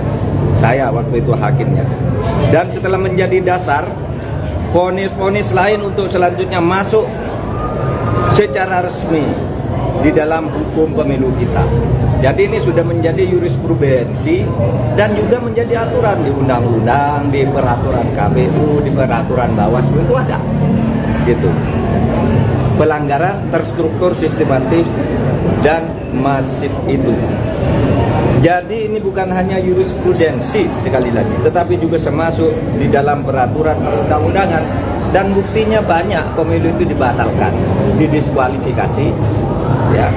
[SPEAKER 3] Saya waktu itu hakimnya. Dan setelah menjadi dasar, vonis-vonis lain untuk selanjutnya masuk secara resmi di dalam hukum pemilu kita. Jadi ini sudah menjadi jurisprudensi dan juga menjadi aturan di undang-undang, di peraturan KPU, di peraturan Bawaslu itu ada. Gitu. Pelanggaran terstruktur, sistematis dan masif itu. Jadi ini bukan hanya jurisprudensi sekali lagi, tetapi juga termasuk di dalam peraturan perundang-undangan, dan buktinya banyak pemilu itu dibatalkan, didiskualifikasi. Ya,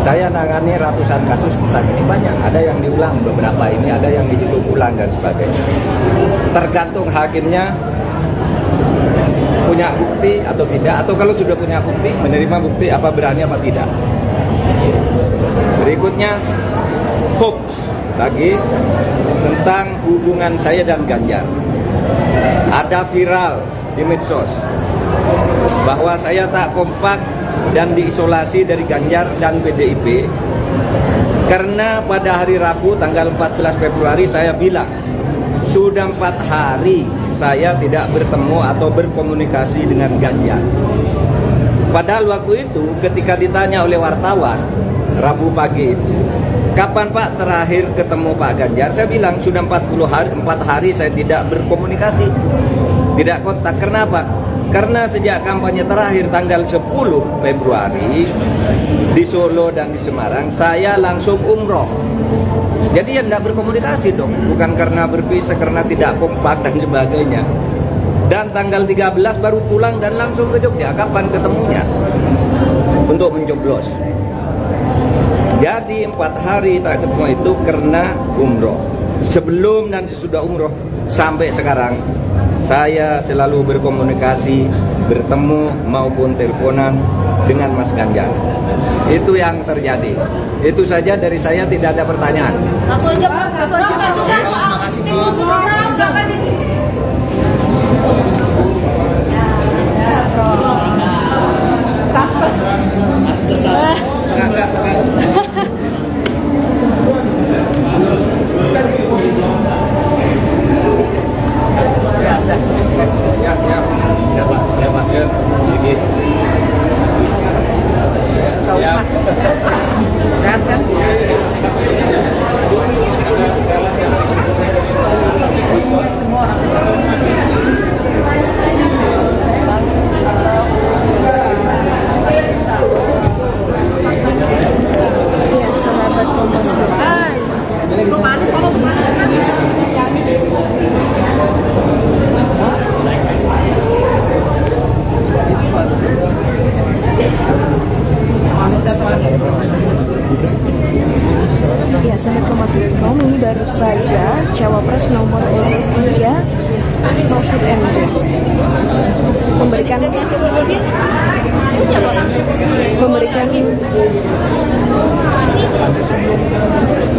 [SPEAKER 3] saya nangani ratusan kasus tentang ini, banyak. Ada yang diulang beberapa ini, ada yang dihitung ulang dan sebagainya. Tergantung hakimnya punya bukti atau tidak, atau kalau sudah punya bukti, menerima bukti apa berani apa tidak. Berikutnya hoax lagi tentang hubungan saya dan Ganjar. Ada viral di medsos bahwa saya tak kompak dan diisolasi dari Ganjar dan PDIP karena pada hari Rabu tanggal 14 Februari saya bilang sudah 4 hari saya tidak bertemu atau berkomunikasi dengan Ganjar. Padahal waktu itu ketika ditanya oleh wartawan Rabu pagi itu, kapan Pak terakhir ketemu Pak Ganjar? Saya bilang sudah 4 hari saya tidak berkomunikasi, tidak kontak. Kenapa? Karena sejak kampanye terakhir tanggal 10 Februari di Solo dan di Semarang, saya langsung umroh. Jadi ya tidak berkomunikasi dong, bukan karena berpisah, karena tidak kompak dan sebagainya. Dan tanggal 13 baru pulang dan langsung ke Jogja. Kapan ketemunya? Untuk mencoblos. Jadi 4 hari tak ketemu itu karena umroh. Sebelum dan sesudah umroh sampai sekarang saya selalu berkomunikasi, bertemu maupun teleponan dengan Mas Ganjar. Itu yang terjadi. Itu saja dari saya, tidak ada pertanyaan.
[SPEAKER 4] Satu aja Pak, satu Pak. Tim khusus orang jangan ini.
[SPEAKER 3] Enggak.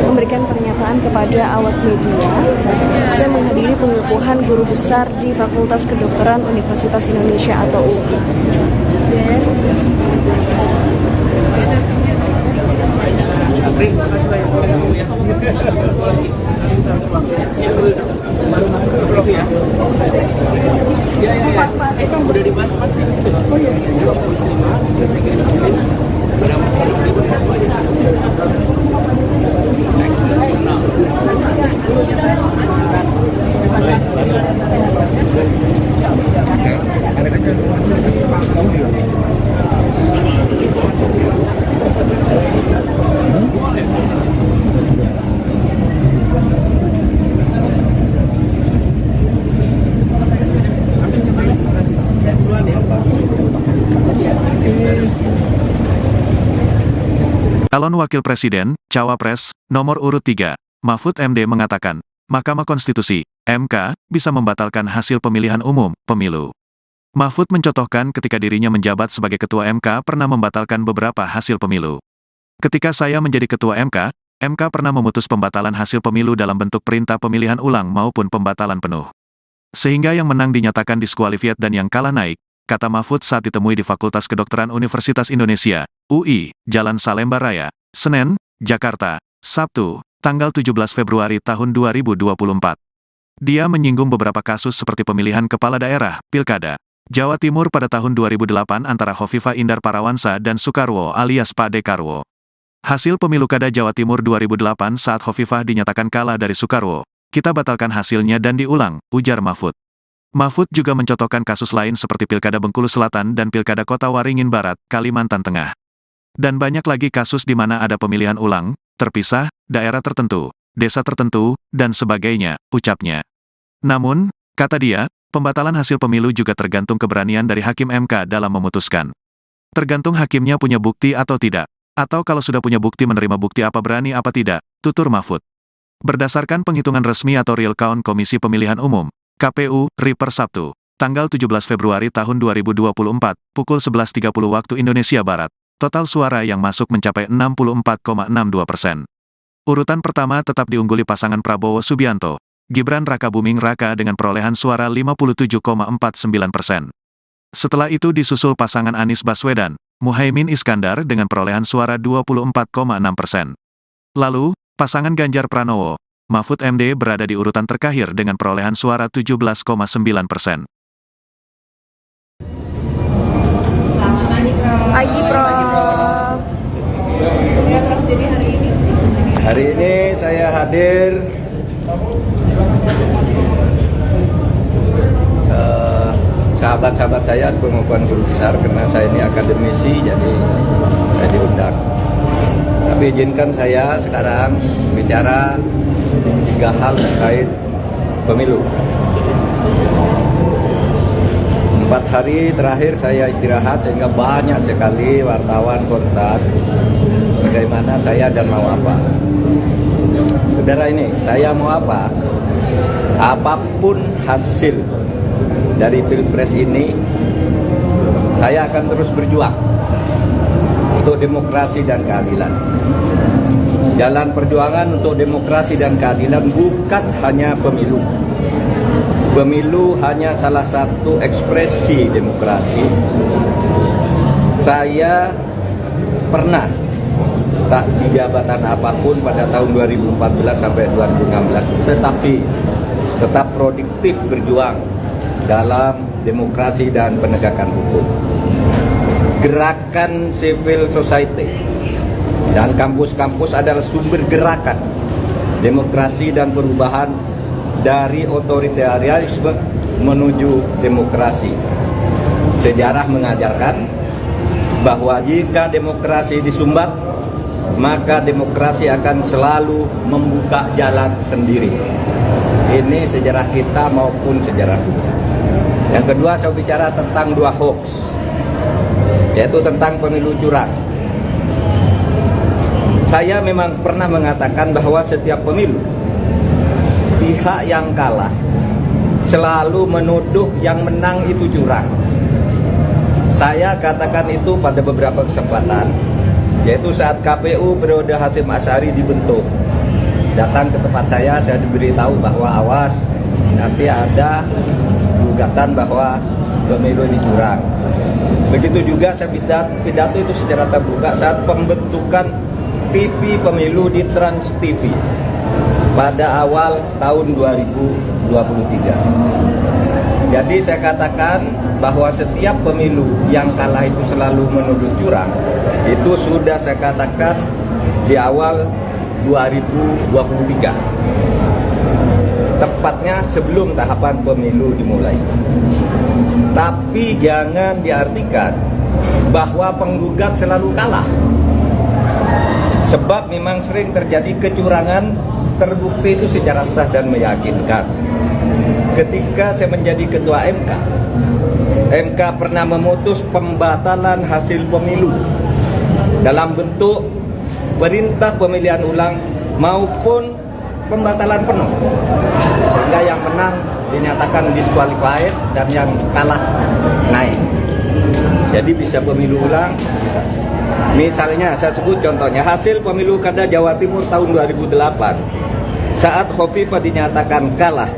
[SPEAKER 2] memberikan pernyataan kepada awak media. Saya menghadiri pengukuhan guru besar di Fakultas Kedokteran Universitas Indonesia atau UI.
[SPEAKER 5] Udah dibahas, Pak. Oh iya.
[SPEAKER 1] Calon Wakil Presiden, Cawapres, nomor urut 3, Mahfud MD mengatakan, Mahkamah Konstitusi, MK, bisa membatalkan hasil pemilihan umum, pemilu. Mahfud mencontohkan ketika dirinya menjabat sebagai Ketua MK pernah membatalkan beberapa hasil pemilu. Ketika saya menjadi Ketua MK, MK pernah memutus pembatalan hasil pemilu dalam bentuk perintah pemilihan ulang maupun pembatalan penuh. Sehingga yang menang dinyatakan diskualifiat dan yang kalah naik, kata Mahfud saat ditemui di Fakultas Kedokteran Universitas Indonesia, UI, Jalan Salemba Raya, Senen, Jakarta, Sabtu, tanggal 17 Februari tahun 2024. Dia menyinggung beberapa kasus seperti pemilihan kepala daerah, Pilkada, Jawa Timur pada tahun 2008 antara Hovifah Indar Parawansa dan Soekarwo alias Pak Dekarwo. Hasil pemilu Kada Jawa Timur 2008 saat Hovifah dinyatakan kalah dari Soekarwo, kita batalkan hasilnya dan diulang, ujar Mahfud. Mahfud juga mencontohkan kasus lain seperti Pilkada Bengkulu Selatan dan Pilkada Kota Waringin Barat, Kalimantan Tengah. Dan banyak lagi kasus di mana ada pemilihan ulang, terpisah, daerah tertentu, desa tertentu, dan sebagainya, ucapnya. Namun, kata dia, pembatalan hasil pemilu juga tergantung keberanian dari Hakim MK dalam memutuskan. Tergantung hakimnya punya bukti atau tidak, atau kalau sudah punya bukti menerima bukti apa berani apa tidak, tutur Mahfud. Berdasarkan penghitungan resmi atau real count Komisi Pemilihan Umum, KPU, RI per Sabtu, tanggal 17 Februari tahun 2024, pukul 11.30 waktu Indonesia Barat, total suara yang masuk mencapai 64,62%. Urutan pertama tetap diungguli pasangan Prabowo Subianto, Gibran Rakabuming Raka dengan perolehan suara 57,49%. Setelah itu disusul pasangan Anies Baswedan, Muhaimin Iskandar dengan perolehan suara 24,6%. Lalu, pasangan Ganjar Pranowo, Mahfud MD berada di urutan terakhir dengan perolehan suara 17,9%.
[SPEAKER 2] Pagi, Prof.
[SPEAKER 4] Jadi
[SPEAKER 3] Hari ini saya hadir sahabat-sahabat saya pengukuhan guru besar karena saya ini akademisi, jadi saya diundang. Tapi izinkan saya sekarang bicara 3 hal terkait pemilu. 4 hari terakhir saya istirahat sehingga banyak sekali wartawan kontak bagaimana saya dan mau apa. Saudara ini, saya mau apa? Apapun hasil dari Pilpres ini, saya akan terus berjuang untuk demokrasi dan keadilan. Jalan perjuangan untuk demokrasi dan keadilan bukan hanya pemilu. Pemilu hanya salah satu ekspresi demokrasi. Saya pernah tak di jabatan apapun pada tahun 2014 sampai 2016, tetapi tetap produktif berjuang dalam demokrasi dan penegakan hukum. Gerakan civil society dan kampus-kampus adalah sumber gerakan demokrasi dan perubahan dari otoritarianisme menuju demokrasi. Sejarah mengajarkan bahwa jika demokrasi disumbat, maka demokrasi akan selalu membuka jalan sendiri. Ini sejarah kita maupun sejarah dunia. Yang kedua, saya bicara tentang 2 hoax, yaitu tentang pemilu curang. Saya memang pernah mengatakan bahwa setiap pemilu, pihak yang kalah selalu menuduh yang menang itu curang. Saya katakan itu pada beberapa kesempatan, yaitu saat KPU periode Hasyim Asy'ari dibentuk. Datang ke tempat saya diberitahu bahwa awas, nanti ada gugatan bahwa pemilu ini curang. Begitu juga saya pidato itu secara terbuka saat pembentukan TV pemilu di Trans TV pada awal tahun 2023. Jadi saya katakan bahwa setiap pemilu yang kalah itu selalu menuduh curang. Itu sudah saya katakan di awal 2023. Tepatnya sebelum tahapan pemilu dimulai. Tapi jangan diartikan bahwa penggugat selalu kalah. Sebab memang sering terjadi kecurangan terbukti itu secara sah dan meyakinkan. Ketika saya menjadi ketua MK pernah memutus pembatalan hasil pemilu dalam bentuk perintah pemilihan ulang maupun pembatalan penuh, sehingga yang menang dinyatakan disqualified dan yang kalah naik. Jadi bisa pemilu ulang, bisa. Misalnya saya sebut contohnya hasil pemilu Kada Jawa Timur tahun 2008 saat Khofifah dinyatakan kalah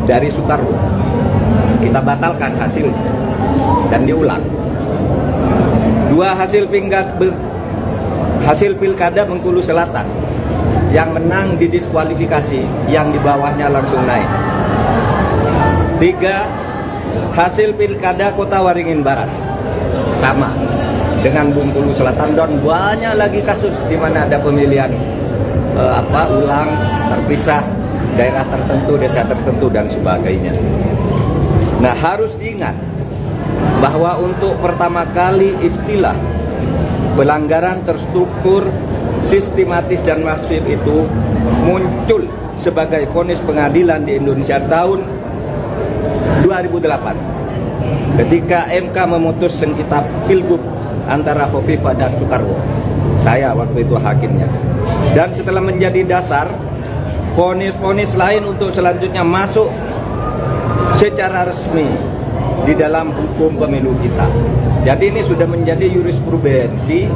[SPEAKER 3] dari Soekarwo, kita batalkan hasil dan diulang. Dua hasil pilkada Bengkulu Selatan, yang menang didiskualifikasi, yang di bawahnya langsung naik. 3 hasil pilkada Kota Waringin Barat, sama dengan Bengkulu Selatan, dan banyak lagi kasus di mana ada pemilihan ulang terpisah, daerah tertentu, desa tertentu dan sebagainya. Nah, harus diingat bahwa untuk pertama kali istilah pelanggaran terstruktur, sistematis dan masif itu muncul sebagai vonis pengadilan di Indonesia tahun 2008 ketika MK memutus sengketa pilgub antara Khofifah dan Soekarwo. Saya waktu itu hakimnya. Dan setelah menjadi dasar, vonis-vonis lain untuk selanjutnya masuk secara resmi di dalam hukum pemilu kita. Jadi ini sudah menjadi jurisprudensi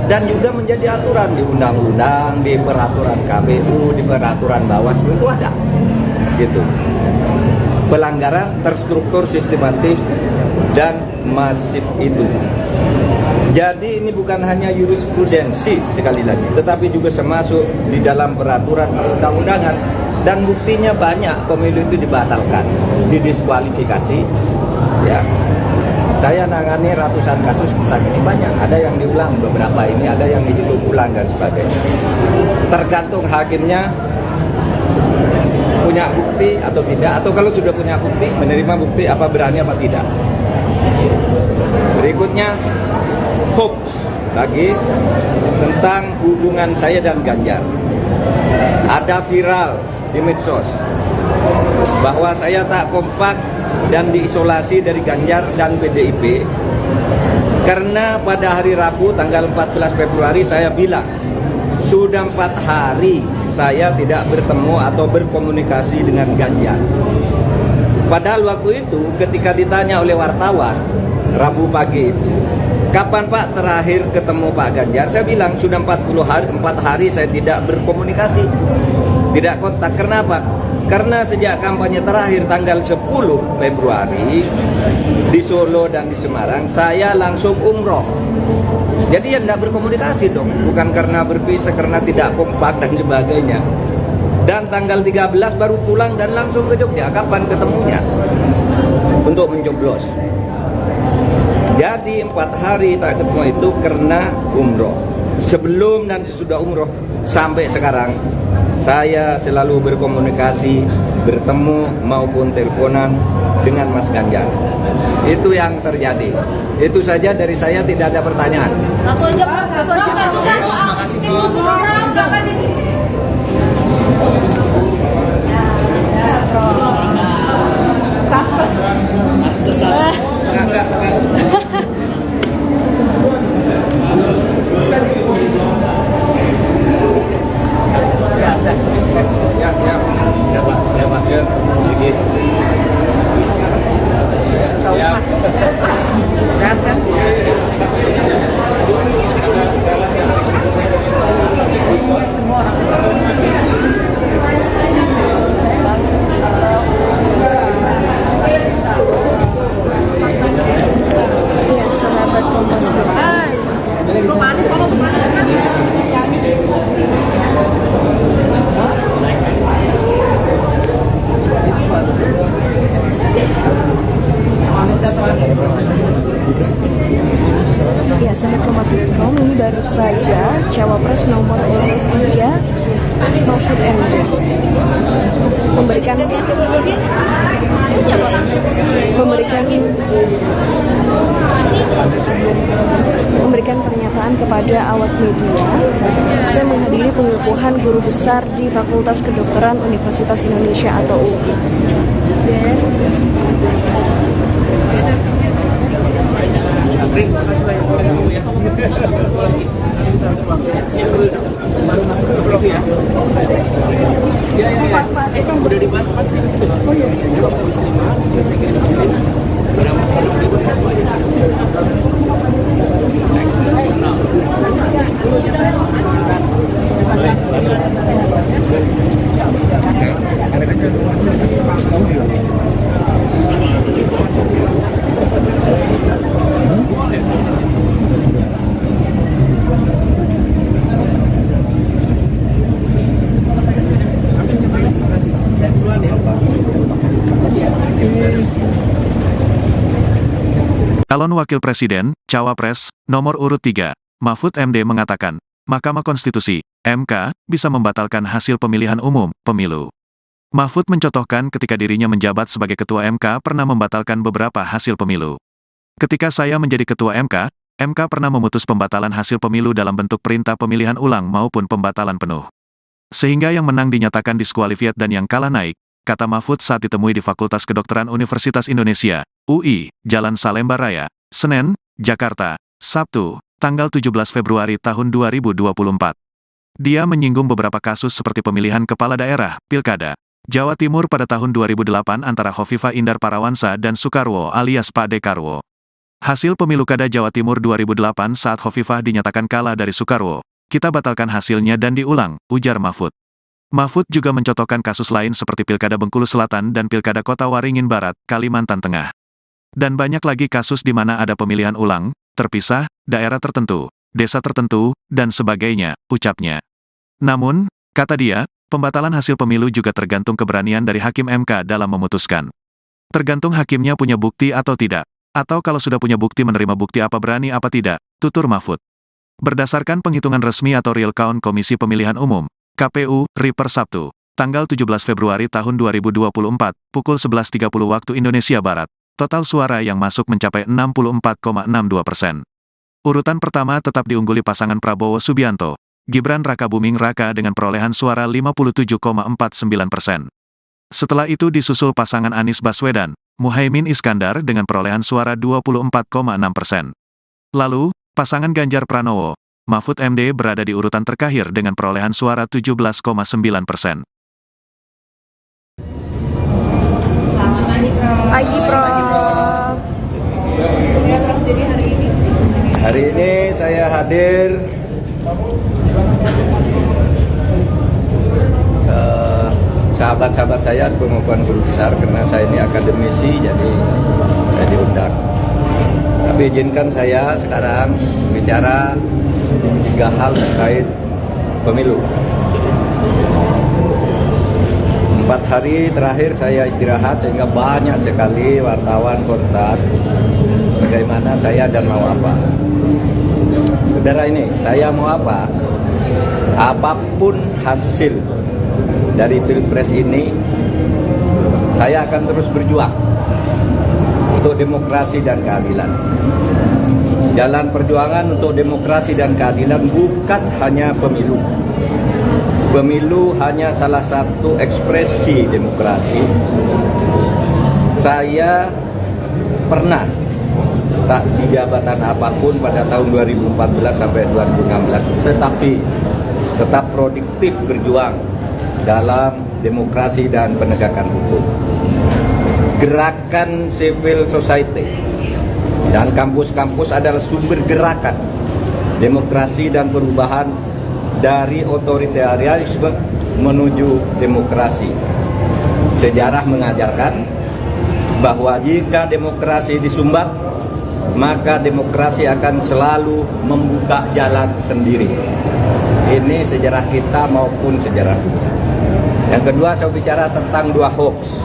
[SPEAKER 3] dan juga menjadi aturan di undang-undang, di peraturan KPU, di peraturan Bawaslu itu ada. Gitu. Pelanggaran terstruktur, sistematis dan masif itu. Jadi ini bukan hanya jurisprudensi sekali lagi, tetapi juga termasuk di dalam peraturan perundang-undangan, dan buktinya banyak pemilu itu dibatalkan, didiskualifikasi. Ya, saya nangani ratusan kasus tentang ini, banyak. Ada yang diulang beberapa ini, ada yang dihitung ulang dan sebagainya. Tergantung hakimnya punya bukti atau tidak, atau kalau sudah punya bukti, menerima bukti apa berani apa tidak. Berikutnya hoax lagi tentang hubungan saya dan Ganjar. Ada viral di medsos bahwa saya tak kompak dan diisolasi dari Ganjar dan PDIP karena pada hari Rabu tanggal 14 Februari saya bilang sudah 4 hari saya tidak bertemu atau berkomunikasi dengan Ganjar. Padahal waktu itu ketika ditanya oleh wartawan Rabu pagi itu, kapan Pak terakhir ketemu Pak Ganjar? Saya bilang sudah 4 hari saya tidak berkomunikasi, tidak kontak. Kenapa? Karena sejak kampanye terakhir tanggal 10 Februari di Solo dan di Semarang, saya langsung umroh. Jadi ya tidak berkomunikasi dong, bukan karena berpisah, karena tidak kompak dan sebagainya. Dan tanggal 13 baru pulang dan langsung ke Jogja. Kapan ketemunya? Untuk mencoblos. Jadi 4 hari tak ketemu itu karena umroh. Sebelum dan sesudah umroh sampai sekarang saya selalu berkomunikasi, bertemu maupun teleponan dengan Mas Ganjar. Itu yang terjadi. Itu saja dari saya, tidak ada pertanyaan.
[SPEAKER 4] Satu aja Pak, satu Pak. Tim khusus orang jangan ini.
[SPEAKER 3] Ya,
[SPEAKER 2] memberikan pernyataan kepada awak media. Saya menghadiri pengukuhan guru besar di Fakultas Kedokteran Universitas Indonesia atau UI.
[SPEAKER 5] Udah dibahas Pak. Oh iya.
[SPEAKER 1] Calon Wakil Presiden, Cawapres, nomor urut 3, Mahfud MD mengatakan, Mahkamah Konstitusi, MK, bisa membatalkan hasil pemilihan umum, pemilu. Mahfud mencontohkan ketika dirinya menjabat sebagai Ketua MK pernah membatalkan beberapa hasil pemilu. Ketika saya menjadi Ketua MK pernah memutus pembatalan hasil pemilu dalam bentuk perintah pemilihan ulang maupun pembatalan penuh. Sehingga yang menang dinyatakan diskualifiat dan yang kalah naik, kata Mahfud saat ditemui di Fakultas Kedokteran Universitas Indonesia, UI, Jalan Salemba Raya, Senen, Jakarta, Sabtu, tanggal 17 Februari tahun 2024. Dia menyinggung beberapa kasus seperti pemilihan kepala daerah, Pilkada, Jawa Timur pada tahun 2008 antara Hovifah Indar Parawansa dan Soekarwo alias Pak Dekarwo. Hasil pemilu Kada Jawa Timur 2008 saat Hovifah dinyatakan kalah dari Soekarwo, kita batalkan hasilnya dan diulang, ujar Mahfud. Mahfud juga mencontohkan kasus lain seperti Pilkada Bengkulu Selatan dan Pilkada Kota Waringin Barat, Kalimantan Tengah. Dan banyak lagi kasus di mana ada pemilihan ulang, terpisah, daerah tertentu, desa tertentu, dan sebagainya, ucapnya. Namun, kata dia, pembatalan hasil pemilu juga tergantung keberanian dari Hakim MK dalam memutuskan. Tergantung hakimnya punya bukti atau tidak, atau kalau sudah punya bukti menerima bukti apa berani apa tidak, tutur Mahfud. Berdasarkan penghitungan resmi atau real count Komisi Pemilihan Umum, KPU, RI per Sabtu, tanggal 17 Februari tahun 2024, pukul 11.30 waktu Indonesia Barat, total suara yang masuk mencapai 64,62%. Urutan pertama tetap diungguli pasangan Prabowo Subianto, Gibran Rakabuming Raka dengan perolehan suara 57,49%. Setelah itu disusul pasangan Anies Baswedan, Muhaimin Iskandar dengan perolehan suara 24,6%. Lalu, pasangan Ganjar Pranowo, Mahfud MD berada di urutan terakhir dengan perolehan suara 17,9%.
[SPEAKER 2] Pagi, Prof.
[SPEAKER 3] Hari ini saya hadir sahabat-sahabat saya pengukuhan guru besar karena saya ini akademisi, jadi saya diundang. Tapi izinkan saya sekarang bicara 3 hal terkait pemilu. 4 hari terakhir saya istirahat sehingga banyak sekali wartawan kontak bagaimana saya dan mau apa. Saudara ini, saya mau apa? Apapun hasil dari Pilpres ini, saya akan terus berjuang untuk demokrasi dan keadilan. Jalan perjuangan untuk demokrasi dan keadilan bukan hanya pemilu. Pemilu hanya salah satu ekspresi demokrasi. Saya pernah tak di jabatan apapun pada tahun 2014 sampai 2016, tetapi tetap produktif berjuang dalam demokrasi dan penegakan hukum. Gerakan civil society dan kampus-kampus adalah sumber gerakan demokrasi dan perubahan dari otoritarianisme menuju demokrasi. Sejarah mengajarkan bahwa jika demokrasi disumbat, maka demokrasi akan selalu membuka jalan sendiri. Ini sejarah kita maupun sejarah dunia. Yang kedua, saya bicara tentang 2 hoax,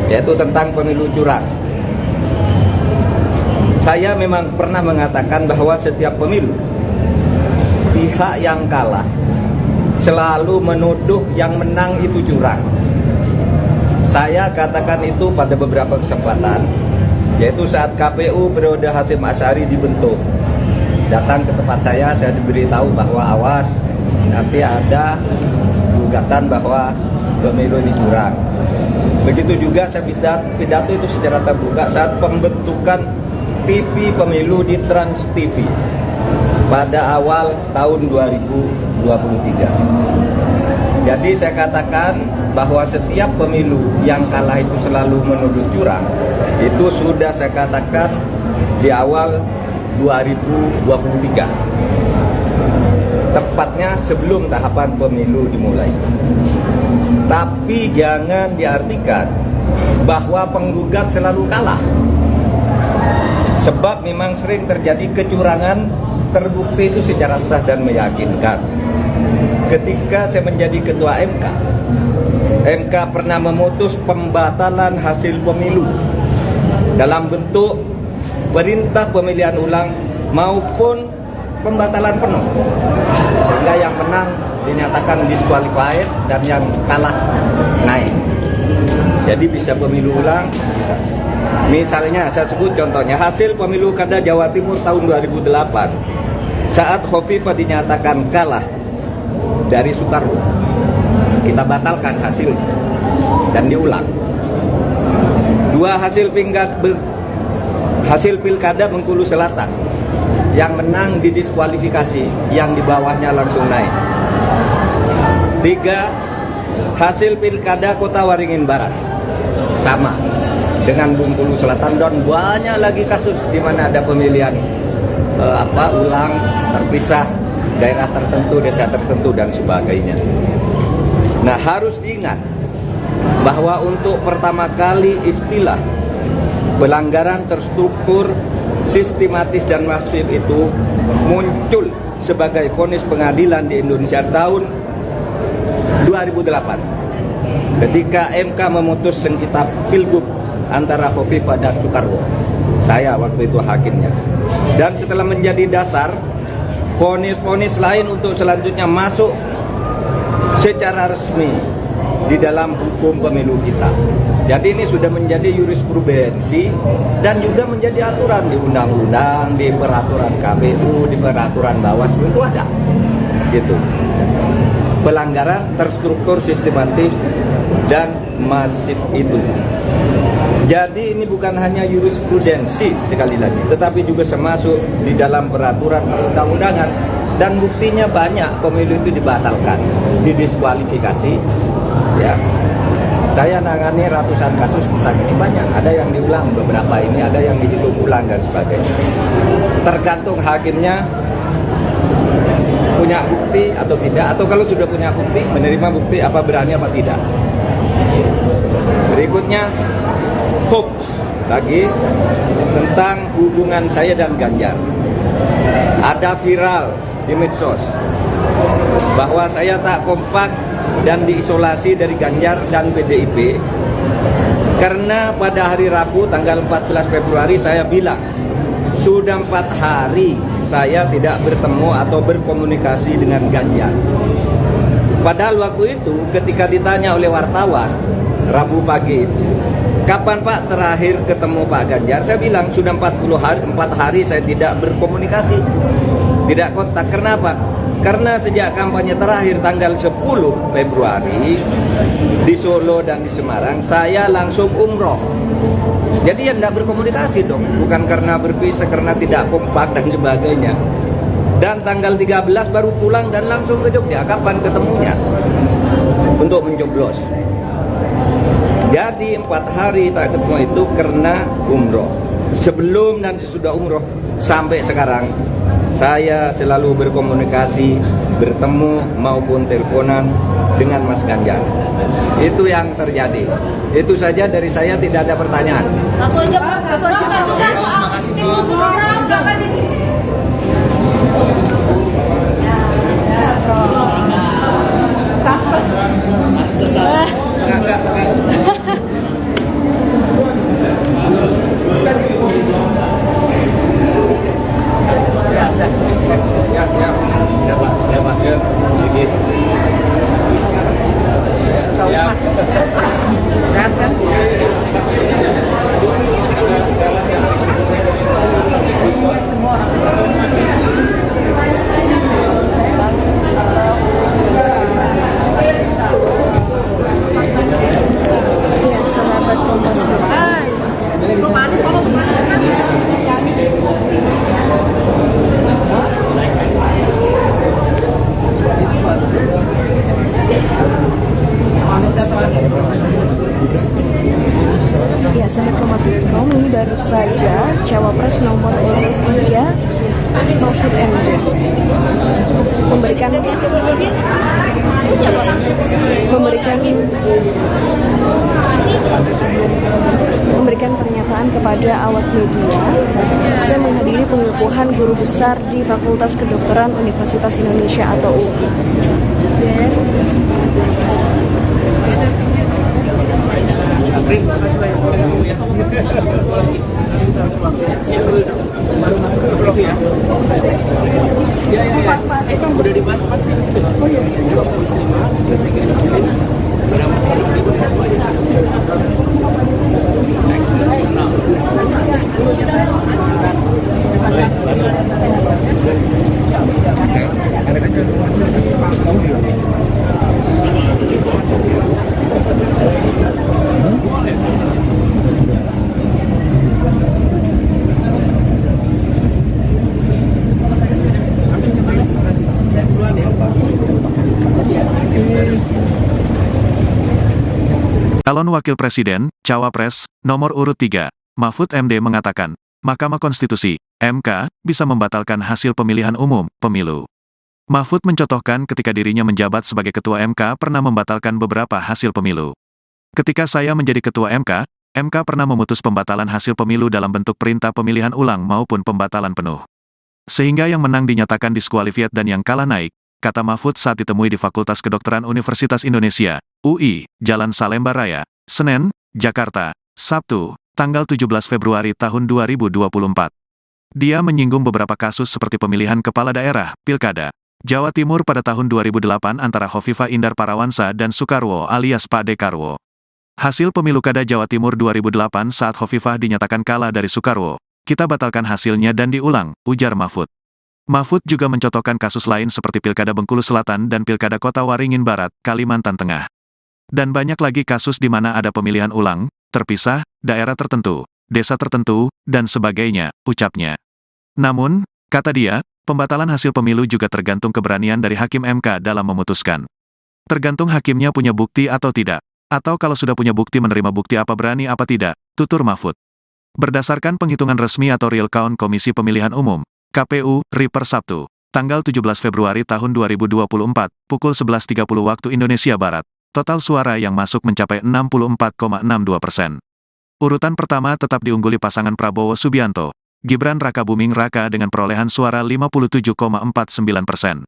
[SPEAKER 3] yaitu tentang pemilu curang. Saya memang pernah mengatakan bahwa setiap pemilu, pihak yang kalah selalu menuduh yang menang itu curang. Saya katakan itu pada beberapa kesempatan, yaitu saat KPU periode Hasyim Asy'ari dibentuk. Datang ke tempat saya diberitahu bahwa awas, nanti ada gugatan bahwa pemilu ini curang. Begitu juga saya pidato itu secara terbuka saat pembentukan TV pemilu di Trans TV pada awal tahun 2023. Jadi saya katakan bahwa setiap pemilu yang kalah itu selalu menuduh curang. Itu sudah saya katakan di awal 2023. Tepatnya sebelum tahapan pemilu dimulai. Tapi jangan diartikan bahwa penggugat selalu kalah. Sebab memang sering terjadi kecurangan terbukti itu secara sah dan meyakinkan. Ketika saya menjadi ketua MK pernah memutus pembatalan hasil pemilu dalam bentuk perintah pemilihan ulang maupun pembatalan penuh, sehingga yang menang dinyatakan disqualified dan yang kalah naik. Jadi bisa pemilu ulang, bisa. Misalnya saya sebut contohnya hasil pemilu Kada Jawa Timur tahun 2008 saat Khofifah dinyatakan kalah dari Soekarwo, kita batalkan hasilnya dan diulang. Dua hasil pilkada Bengkulu Selatan, yang menang didiskualifikasi, yang di bawahnya langsung naik. 3 hasil pilkada Kota Waringin Barat sama dengan Bengkulu Selatan, dan banyak lagi kasus di mana ada pemilihan ulang terpisah, daerah tertentu, desa tertentu dan sebagainya. Nah, harus diingat bahwa untuk pertama kali istilah pelanggaran terstruktur, sistematis dan masif itu muncul sebagai vonis pengadilan di Indonesia tahun 2008 ketika MK memutus sengketa Pilgub antara Khofifah dan Soekarwo. Saya waktu itu hakimnya. Dan setelah menjadi dasar, vonis-vonis lain untuk selanjutnya masuk secara resmi di dalam hukum pemilu kita. Jadi ini sudah menjadi jurisprudensi dan juga menjadi aturan di undang-undang, di peraturan KPU, di peraturan Bawaslu itu ada. Gitu. Pelanggaran terstruktur, sistematis dan masif itu. Jadi ini bukan hanya jurisprudensi sekali lagi, tetapi juga termasuk di dalam peraturan perundang-undangan, dan buktinya banyak pemilu itu dibatalkan, didiskualifikasi. Ya, saya nangani ratusan kasus tentang ini, banyak. Ada yang diulang beberapa ini, ada yang dihitung ulang dan sebagainya. Tergantung hakimnya punya bukti atau tidak, atau kalau sudah punya bukti, menerima bukti apa berani apa tidak. Berikutnya hoax lagi tentang hubungan saya dan Ganjar. Ada viral di medsos bahwa saya tak kompak dan diisolasi dari Ganjar dan PDIP karena pada hari Rabu tanggal 14 Februari saya bilang sudah 4 hari saya tidak bertemu atau berkomunikasi dengan Ganjar. Padahal waktu itu ketika ditanya oleh wartawan Rabu pagi itu, kapan Pak terakhir ketemu Pak Ganjar? Saya bilang sudah 4 hari saya tidak berkomunikasi, tidak kontak. Kenapa? Karena sejak kampanye terakhir tanggal 10 Februari di Solo dan di Semarang, saya langsung umroh. Jadi ya tidak berkomunikasi dong, bukan karena berpisah, karena tidak kompak dan sebagainya. Dan tanggal 13 baru pulang dan langsung ke Jogja. Kapan ketemunya? Untuk mencoblos. Jadi 4 hari tak ketemu itu karena umroh. Sebelum dan sesudah umroh sampai sekarang saya selalu berkomunikasi, bertemu maupun teleponan dengan Mas Ganjar. Itu yang terjadi. Itu saja dari saya, tidak ada pertanyaan.
[SPEAKER 4] Satu aja Pak, satu aja. Terima kasih. Tim khusus jangan ini. Tas.
[SPEAKER 3] Ya, Pak.
[SPEAKER 2] Ya, sahabat Kompas.com, ini baru saja Cawapres nomor urut 3 Mahfud MD memberikan pernyataan kepada awak media. Saya menghadiri pengukuhan guru besar di Fakultas Kedokteran Universitas Indonesia atau UI.
[SPEAKER 5] Udah dibahas Pak. Oh iya.
[SPEAKER 1] Calon Wakil Presiden, Cawapres, nomor urut 3, Mahfud MD mengatakan, Mahkamah Konstitusi, MK, bisa membatalkan hasil pemilihan umum, pemilu. Mahfud mencontohkan ketika dirinya menjabat sebagai Ketua MK pernah membatalkan beberapa hasil pemilu. Ketika saya menjadi Ketua MK pernah memutus pembatalan hasil pemilu dalam bentuk perintah pemilihan ulang maupun pembatalan penuh. Sehingga yang menang dinyatakan diskualifiat dan yang kalah naik, kata Mahfud saat ditemui di Fakultas Kedokteran Universitas Indonesia, UI, Jalan Salemba Raya, Senen, Jakarta, Sabtu, tanggal 17 Februari tahun 2024. Dia menyinggung beberapa kasus seperti pemilihan kepala daerah, Pilkada, Jawa Timur pada tahun 2008 antara Hovifah Indar Parawansa dan Soekarwo alias Pak Dekarwo. Hasil pemilu Kada Jawa Timur 2008 saat Hovifah dinyatakan kalah dari Soekarwo, kita batalkan hasilnya dan diulang, ujar Mahfud. Mahfud juga mencontohkan kasus lain seperti Pilkada Bengkulu Selatan dan Pilkada Kota Waringin Barat, Kalimantan Tengah. Dan banyak lagi kasus di mana ada pemilihan ulang, terpisah, daerah tertentu, desa tertentu, dan sebagainya, ucapnya. Namun, kata dia, pembatalan hasil pemilu juga tergantung keberanian dari Hakim MK dalam memutuskan. Tergantung hakimnya punya bukti atau tidak, atau kalau sudah punya bukti menerima bukti apa berani apa tidak, tutur Mahfud. Berdasarkan penghitungan resmi atau real count Komisi Pemilihan Umum, KPU, RI per Sabtu, tanggal 17 Februari tahun 2024, pukul 11.30 waktu Indonesia Barat, total suara yang masuk mencapai 64,62%. Urutan pertama tetap diungguli pasangan Prabowo Subianto, Gibran Rakabuming Raka dengan perolehan suara 57,49%.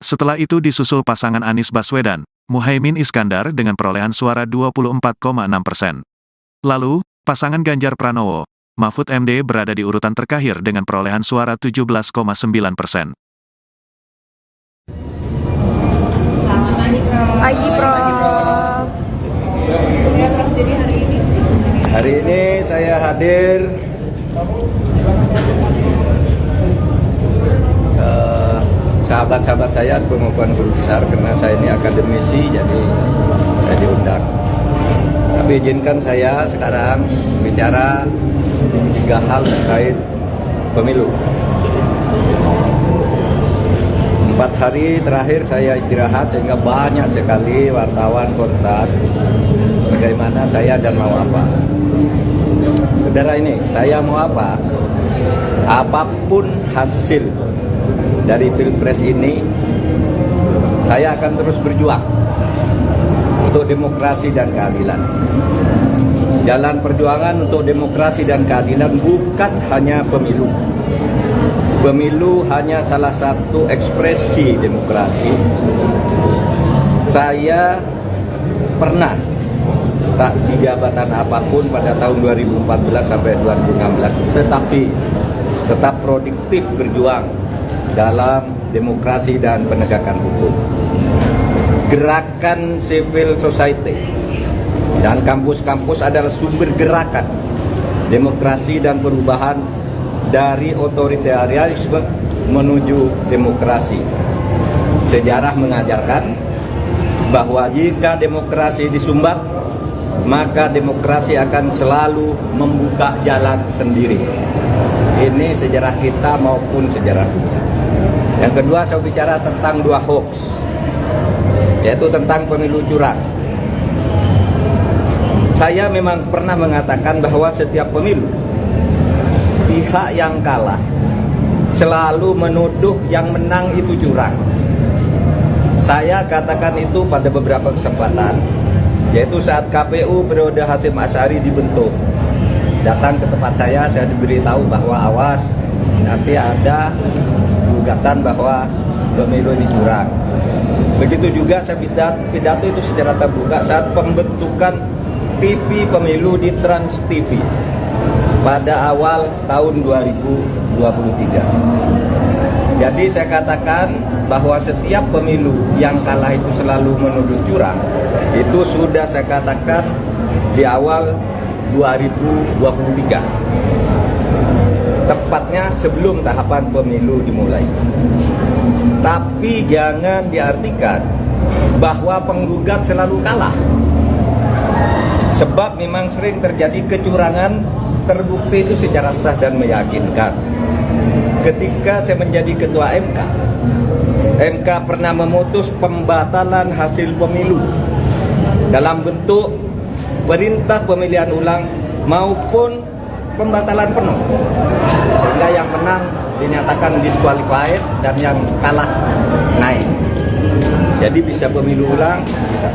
[SPEAKER 1] Setelah itu disusul pasangan Anies Baswedan, Muhaimin Iskandar dengan perolehan suara 24,6%. Lalu, pasangan Ganjar Pranowo, Mahfud MD berada di urutan terakhir dengan perolehan suara 17,9%.
[SPEAKER 2] Pagi, Prof.
[SPEAKER 3] Hari ini saya hadir sahabat-sahabat saya pengukuhan guru besar karena saya ini akademisi, jadi saya diundang. Tapi izinkan saya sekarang bicara 3 hal terkait pemilu. 4 hari terakhir saya istirahat sehingga banyak sekali wartawan kontak bagaimana saya dan mau apa. Saudara ini, saya mau apa? Apapun hasil dari Pilpres ini, saya akan terus berjuang untuk demokrasi dan keadilan. Jalan perjuangan untuk demokrasi dan keadilan bukan hanya pemilu. Pemilu hanya salah satu ekspresi demokrasi. Saya pernah tak di jabatan apapun pada tahun 2014 sampai 2016, tetapi tetap produktif berjuang dalam demokrasi dan penegakan hukum. Gerakan civil society dan kampus-kampus adalah sumber gerakan demokrasi dan perubahan dari otoritarianisme menuju demokrasi. Sejarah mengajarkan bahwa jika demokrasi disumbat, maka demokrasi akan selalu membuka jalan sendiri. Ini sejarah kita maupun sejarah dunia. Yang kedua, saya bicara tentang 2 hoax, yaitu tentang pemilu curang. Saya memang pernah mengatakan bahwa setiap pemilu pihak yang kalah selalu menuduh yang menang itu curang. Saya katakan itu pada beberapa kesempatan, yaitu saat KPU periode Hasyim Asy'ari dibentuk. Datang ke tempat saya diberitahu bahwa awas, nanti ada gugatan bahwa pemilu ini curang. Begitu juga saya pidato itu secara terbuka saat pembentukan TV pemilu di Trans TV pada awal tahun 2023. Jadi saya katakan bahwa setiap pemilu yang kalah itu selalu menuduh curang. Itu sudah saya katakan di awal 2023. Tepatnya sebelum tahapan pemilu dimulai. Tapi jangan diartikan bahwa penggugat selalu kalah. Sebab memang sering terjadi kecurangan terbukti itu secara sah dan meyakinkan. Ketika saya menjadi ketua MK pernah memutus pembatalan hasil pemilu dalam bentuk perintah pemilihan ulang maupun pembatalan penuh. Sehingga yang menang dinyatakan disqualified dan yang kalah naik. Jadi bisa pemilu ulang, bisa.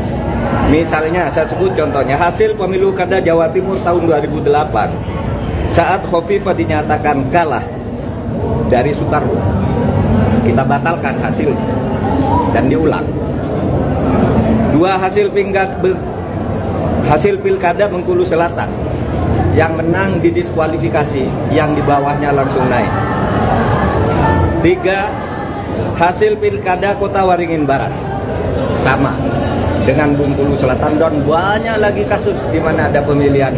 [SPEAKER 3] Misalnya saya sebut contohnya hasil pemilu kada Jawa Timur tahun 2008 saat Khofifah dinyatakan kalah dari Soekarwo, kita batalkan hasilnya dan diulang. Dua hasil pilkada Bengkulu Selatan yang menang didiskualifikasi, yang di bawahnya langsung naik. 3 hasil pilkada Kota Waringin Barat sama dengan Bengkulu Selatan, dan banyak lagi kasus di mana ada pemilihan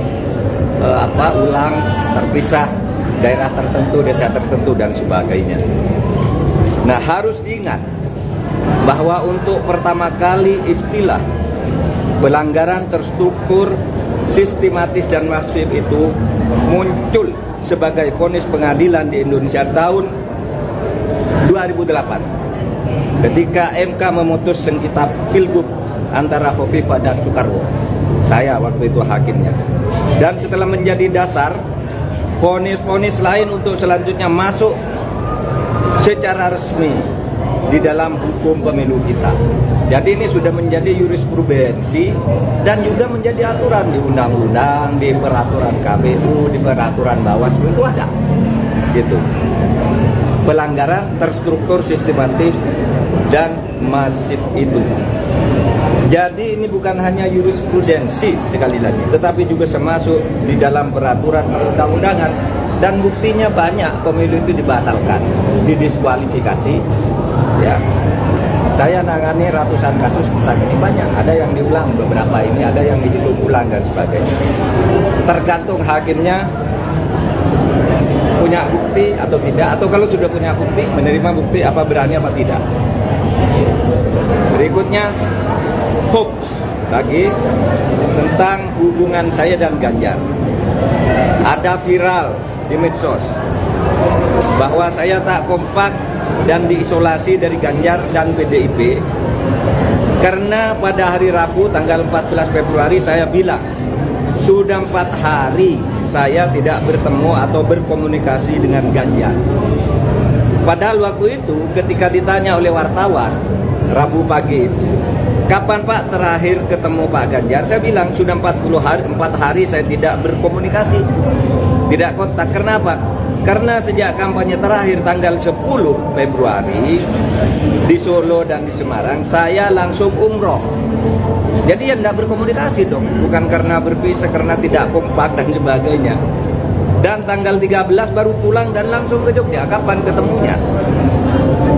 [SPEAKER 3] ulang terpisah daerah tertentu, desa tertentu dan sebagainya. Nah, harus diingat bahwa untuk pertama kali istilah pelanggaran terstruktur, sistematis dan masif itu muncul sebagai vonis pengadilan di Indonesia tahun 2008 ketika MK memutus sengketa pilgub antara Khofifah dan Soekarwo. Saya waktu itu hakimnya. Dan setelah menjadi dasar, vonis-vonis lain untuk selanjutnya masuk secara resmi di dalam hukum pemilu kita. Jadi ini sudah menjadi jurisprudensi dan juga menjadi aturan di undang-undang, di peraturan KPU, di peraturan Bawaslu itu ada. Gitu. Pelanggaran terstruktur, sistematis dan masif itu. Jadi ini bukan hanya jurisprudensi sekali lagi, tetapi juga termasuk di dalam peraturan perundang-undangan, dan buktinya banyak pemilu itu dibatalkan, didiskualifikasi. Ya, saya nangani ratusan kasus tentang ini, banyak. Ada yang diulang beberapa ini, ada yang dihitung ulang dan sebagainya. Tergantung hakimnya punya bukti atau tidak, atau kalau sudah punya bukti, menerima bukti apa berani apa tidak. Berikutnya hoax lagi tentang hubungan saya dan Ganjar. Ada viral di medsos bahwa saya tak kompak dan diisolasi dari Ganjar dan PDIP karena pada hari Rabu tanggal 14 Februari saya bilang sudah 4 hari saya tidak bertemu atau berkomunikasi dengan Ganjar. Padahal waktu itu ketika ditanya oleh wartawan Rabu pagi itu, kapan Pak terakhir ketemu Pak Ganjar? Saya bilang sudah 4 hari saya tidak berkomunikasi, tidak kontak. Kenapa? Karena sejak kampanye terakhir tanggal 10 Februari di Solo dan di Semarang, saya langsung umroh. Jadi ya tidak berkomunikasi dong, bukan karena berpisah, karena tidak kompak dan sebagainya. Dan tanggal 13 baru pulang dan langsung ke Jogja. Kapan ketemunya?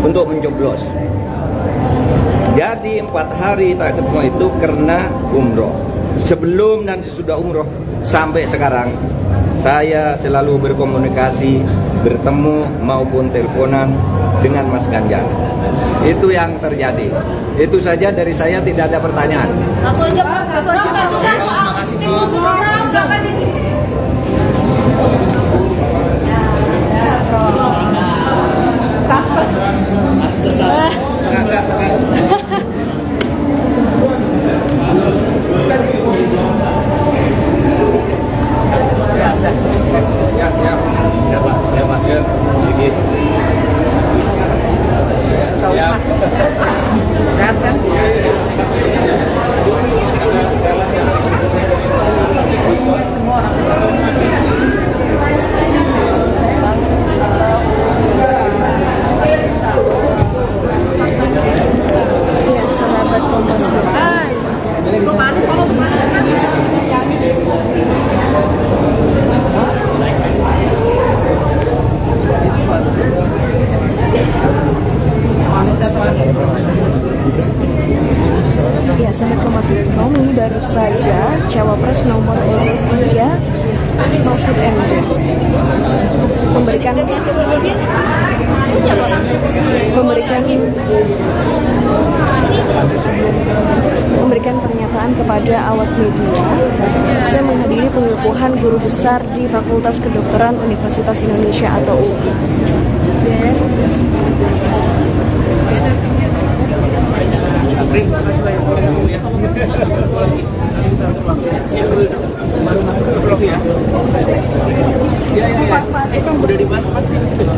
[SPEAKER 3] Untuk mencoblos. Jadi 4 hari tak ketemu itu karena umroh. Sebelum dan sesudah umroh sampai sekarang saya selalu berkomunikasi, bertemu maupun teleponan dengan Mas Ganjar. Itu yang terjadi. Itu saja dari saya, tidak ada pertanyaan.
[SPEAKER 4] Satu aja Pak, satu aja. Terima kasih. Tim khusus jangan ini.
[SPEAKER 2] Mahfud MD memberikan pernyataan kepada awak media. Saya menghadiri pengukuhan guru besar di Fakultas Kedokteran Universitas Indonesia atau UI.
[SPEAKER 5] Udah dibahas Pak.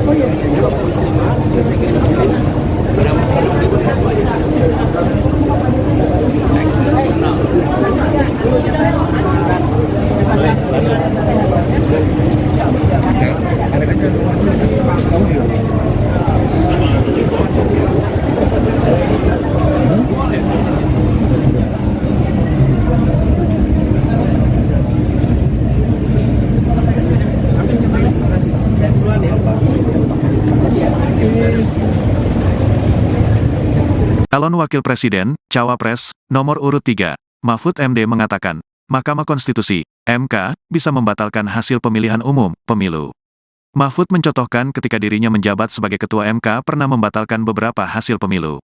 [SPEAKER 5] Oh iya.
[SPEAKER 1] Calon Wakil Presiden, Cawapres, nomor urut 3, Mahfud MD mengatakan, Mahkamah Konstitusi, MK, bisa membatalkan hasil pemilihan umum, pemilu. Mahfud mencontohkan ketika dirinya menjabat sebagai Ketua MK pernah membatalkan beberapa hasil pemilu.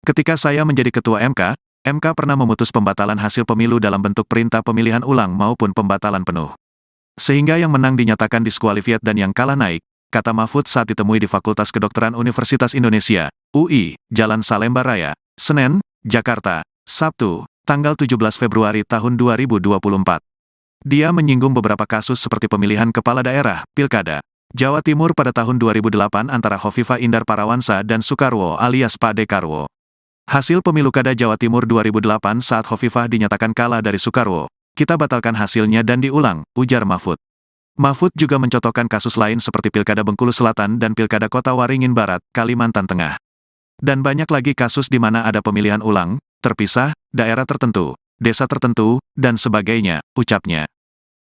[SPEAKER 1] Ketika saya menjadi Ketua MK pernah memutus pembatalan hasil pemilu dalam bentuk perintah pemilihan ulang maupun pembatalan penuh. Sehingga yang menang dinyatakan diskualifiat dan yang kalah naik, kata Mahfud saat ditemui di Fakultas Kedokteran Universitas Indonesia, UI, Jalan Salemba Raya, Senen, Jakarta, Sabtu, tanggal 17 Februari tahun 2024. Dia menyinggung beberapa kasus seperti pemilihan kepala daerah, Pilkada, Jawa Timur pada tahun 2008 antara Hovifah Indar Parawansa dan Soekarwo alias Pak Dekarwo. Hasil pemilu Kada Jawa Timur 2008 saat Hovifah dinyatakan kalah dari Soekarwo, kita batalkan hasilnya dan diulang, ujar Mahfud. Mahfud juga mencontohkan kasus lain seperti Pilkada Bengkulu Selatan dan Pilkada Kota Waringin Barat, Kalimantan Tengah. Dan banyak lagi kasus di mana ada pemilihan ulang, terpisah, daerah tertentu, desa tertentu, dan sebagainya, ucapnya.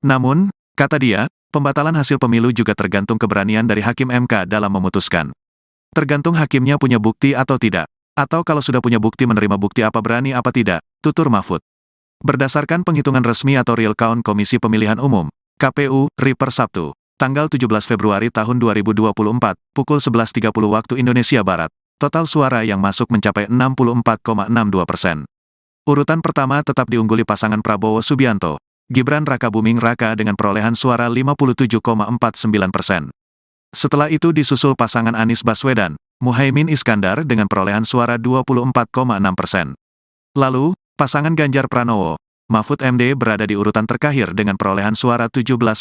[SPEAKER 1] Namun, kata dia, pembatalan hasil pemilu juga tergantung keberanian dari Hakim MK dalam memutuskan. Tergantung hakimnya punya bukti atau tidak, atau kalau sudah punya bukti menerima bukti apa berani apa tidak, tutur Mahfud. Berdasarkan penghitungan resmi atau real count Komisi Pemilihan Umum, KPU, RI per Sabtu, tanggal 17 Februari tahun 2024, pukul 11.30 waktu Indonesia Barat, total suara yang masuk mencapai 64,62%. Urutan pertama tetap diungguli pasangan Prabowo Subianto, Gibran Rakabuming Raka dengan perolehan suara 57,49%. Setelah itu disusul pasangan Anies Baswedan, Muhaimin Iskandar dengan perolehan suara 24,6%. Lalu, pasangan Ganjar Pranowo, Mahfud MD berada di urutan terakhir dengan perolehan suara 17,9%.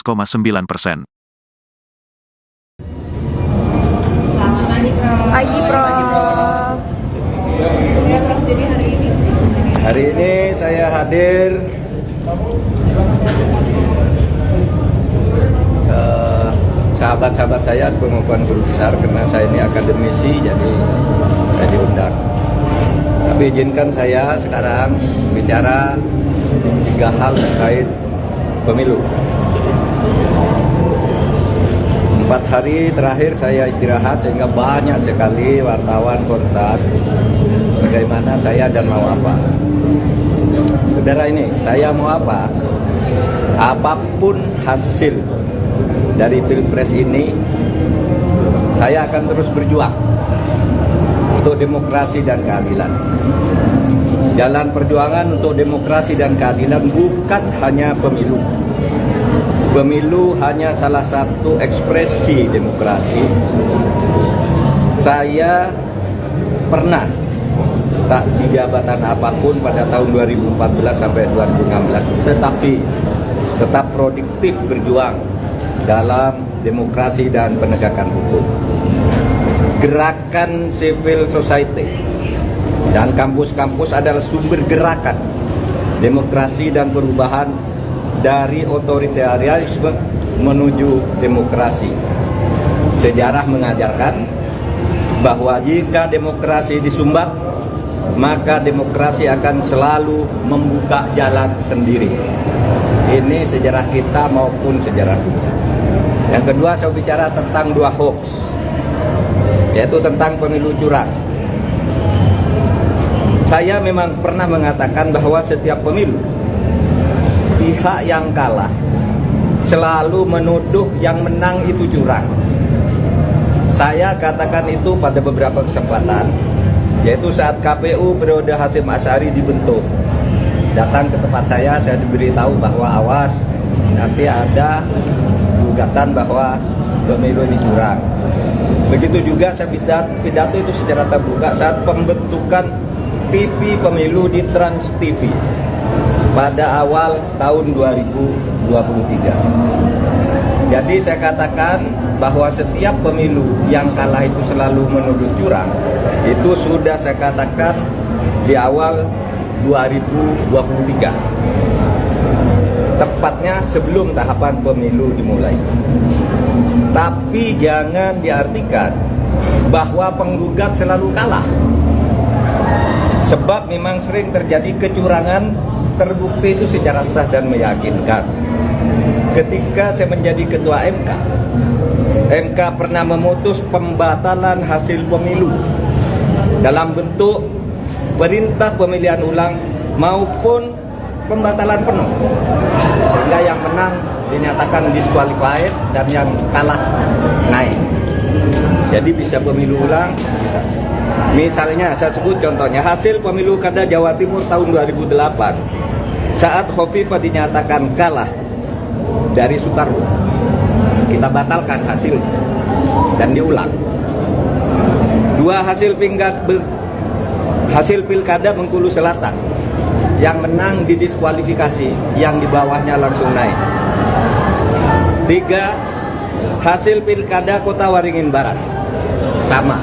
[SPEAKER 2] Pagi, Prof.
[SPEAKER 3] Hari ini saya hadir sahabat-sahabat saya pengukuhan guru besar karena saya ini akademisi jadi saya diundang. Tapi izinkan saya sekarang bicara 3 hal terkait pemilu. 4 hari terakhir saya istirahat sehingga banyak sekali wartawan kontak bagaimana saya dan mau apa. Saudara ini, saya mau apa? Apapun hasil dari Pilpres ini, saya akan terus berjuang untuk demokrasi dan keadilan. Jalan perjuangan untuk demokrasi dan keadilan bukan hanya pemilu. Pemilu hanya salah satu ekspresi demokrasi. Saya pernah tak di jabatan apapun pada tahun 2014 sampai 2016, tetapi tetap produktif berjuang dalam demokrasi dan penegakan hukum. Gerakan civil society dan kampus-kampus adalah sumber gerakan demokrasi dan perubahan dari otoritarianisme menuju demokrasi. Sejarah mengajarkan bahwa jika demokrasi disumbat, maka demokrasi akan selalu membuka jalan sendiri. Ini sejarah kita maupun sejarah dunia. Yang kedua, saya bicara tentang 2 hoax, yaitu tentang pemilu curang. Saya memang pernah mengatakan bahwa setiap pemilu, pihak yang kalah selalu menuduh yang menang itu curang. Saya katakan itu pada beberapa kesempatan, yaitu saat KPU periode Hasyim Asy'ari dibentuk. Datang ke tempat saya diberitahu bahwa awas, nanti ada gugatan bahwa pemilu ini curang. Begitu juga saya pidato itu secara terbuka saat pembentukan TV pemilu di Trans TV pada awal tahun 2023. Jadi saya katakan bahwa setiap pemilu yang kalah itu selalu menuduh curang. Itu sudah saya katakan di awal 2023. Tepatnya sebelum tahapan pemilu dimulai. Tapi jangan diartikan bahwa penggugat selalu kalah. Sebab memang sering terjadi kecurangan terbukti itu secara sah dan meyakinkan. Ketika saya menjadi ketua MK pernah memutus pembatalan hasil pemilu dalam bentuk perintah pemilihan ulang maupun pembatalan penuh, sehingga yang menang dinyatakan disqualified dan yang kalah naik. Jadi bisa pemilu ulang, bisa. Misalnya saya sebut contohnya hasil pemilu Kada Jawa Timur tahun 2008 saat Khofifah dinyatakan kalah dari Soekarwo, kita batalkan hasilnya dan diulang. Dua hasil pilkada Bengkulu Selatan, yang menang didiskualifikasi, yang di bawahnya langsung naik. 3, hasil pilkada Kota Waringin Barat sama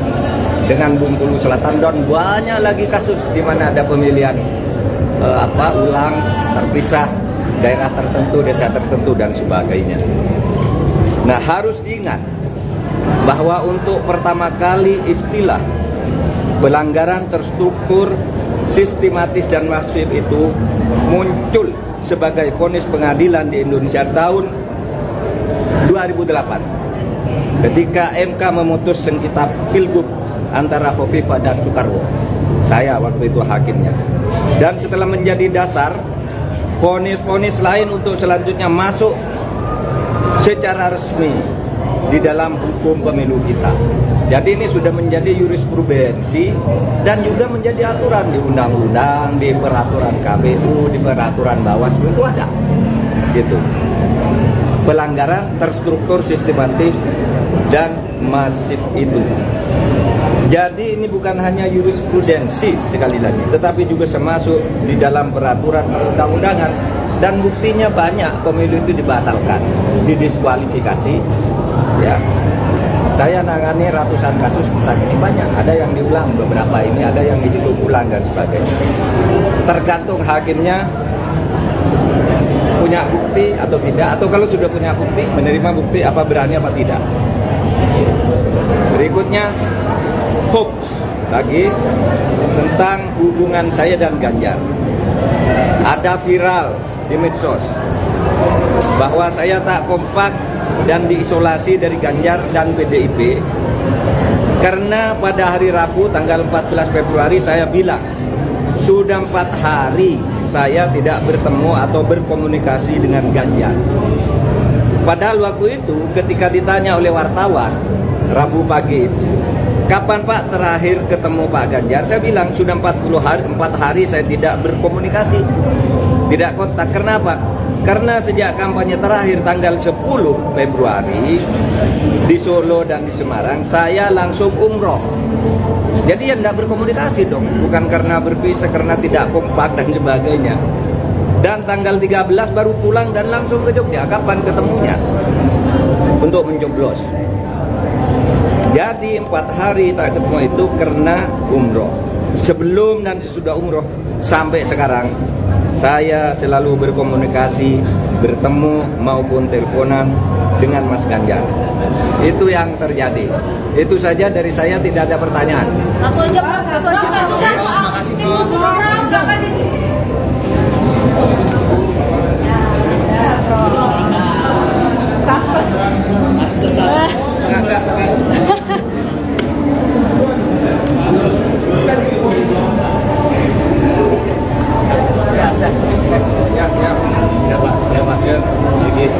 [SPEAKER 3] dengan Bengkulu Selatan, dan banyak lagi kasus di mana ada pemilihan ulang terpisah, daerah tertentu, desa tertentu dan sebagainya. Nah, harus diingat bahwa untuk pertama kali istilah pelanggaran terstruktur, sistematis dan masif itu muncul sebagai vonis pengadilan di Indonesia tahun 2008 ketika MK memutus sengketa pilgub antara Khofifah dan Soekarwo. Saya waktu itu hakimnya. Dan setelah menjadi dasar, vonis-vonis lain untuk selanjutnya masuk secara resmi di dalam hukum pemilu kita. Jadi ini sudah menjadi jurisprudensi dan juga menjadi aturan di undang-undang, di peraturan KPU, di peraturan Bawaslu itu ada. Gitu. Pelanggaran terstruktur, sistematis dan masif itu. Jadi ini bukan hanya jurisprudensi sekali lagi, tetapi juga termasuk di dalam peraturan perundang-undangan, dan buktinya banyak pemilu itu dibatalkan, didiskualifikasi. Ya, saya nangani ratusan kasus tentang ini, banyak. Ada yang diulang beberapa ini, ada yang dihitung ulang dan sebagainya. Tergantung hakimnya punya bukti atau tidak, atau kalau sudah punya bukti, menerima bukti apa berani apa tidak. Berikutnya hoax lagi tentang hubungan saya dan Ganjar. Ada viral di medsos bahwa saya tak kompak dan diisolasi dari Ganjar dan PDIP karena pada hari Rabu tanggal 14 Februari saya bilang sudah 4 hari saya tidak bertemu atau berkomunikasi dengan Ganjar. Padahal waktu itu ketika ditanya oleh wartawan Rabu pagi itu, kapan Pak terakhir ketemu Pak Ganjar? Saya bilang sudah 4 hari saya tidak berkomunikasi, tidak kontak. Kenapa? Karena sejak kampanye terakhir tanggal 10 Februari di Solo dan di Semarang, saya langsung umroh. Jadi ya tidak berkomunikasi dong, bukan karena berpisah, karena tidak kompak dan sebagainya. Dan tanggal 13 baru pulang dan langsung ke Jogja. Kapan ketemunya? Untuk mencoblos. Jadi 4 hari tak ketemu itu karena umroh. Sebelum dan sesudah umroh sampai sekarang saya selalu berkomunikasi, bertemu maupun teleponan dengan Mas Ganjar. Itu yang terjadi. Itu saja dari saya, tidak ada pertanyaan.
[SPEAKER 4] Satu aja Pak, satu aja. Terima kasih.
[SPEAKER 3] Ya Pak, sedikit.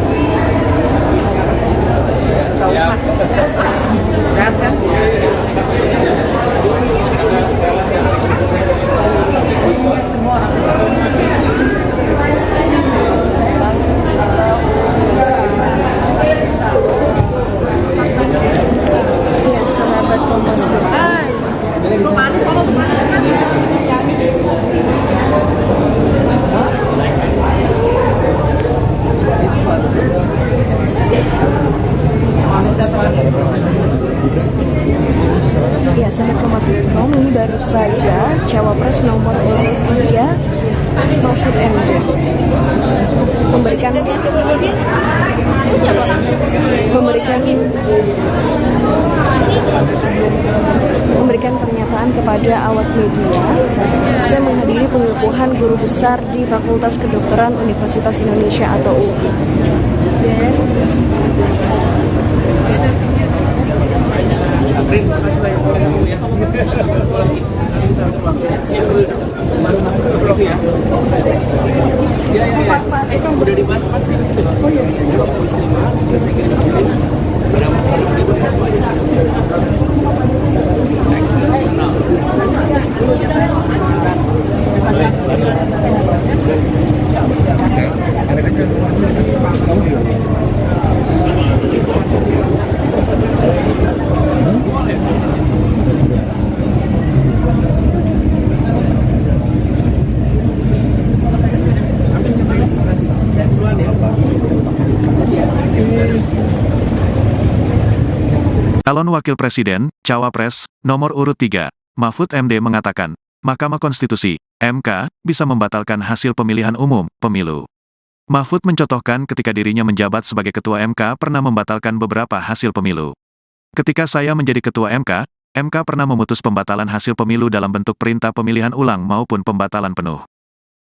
[SPEAKER 2] saja Cawapres nomor urut 3 Mahfud MD memberikan pernyataan kepada awak media. Saya menghadiri pengukuhan guru besar di Fakultas Kedokteran Universitas Indonesia atau UI.
[SPEAKER 5] Udah dibahas Pak. Oh iya.
[SPEAKER 1] Calon Wakil Presiden, Cawapres, nomor urut 3, Mahfud MD mengatakan, Mahkamah Konstitusi, MK, bisa membatalkan hasil pemilihan umum, pemilu. Mahfud mencontohkan ketika dirinya menjabat sebagai Ketua MK pernah membatalkan beberapa hasil pemilu. Ketika saya menjadi Ketua MK pernah memutus pembatalan hasil pemilu dalam bentuk perintah pemilihan ulang maupun pembatalan penuh.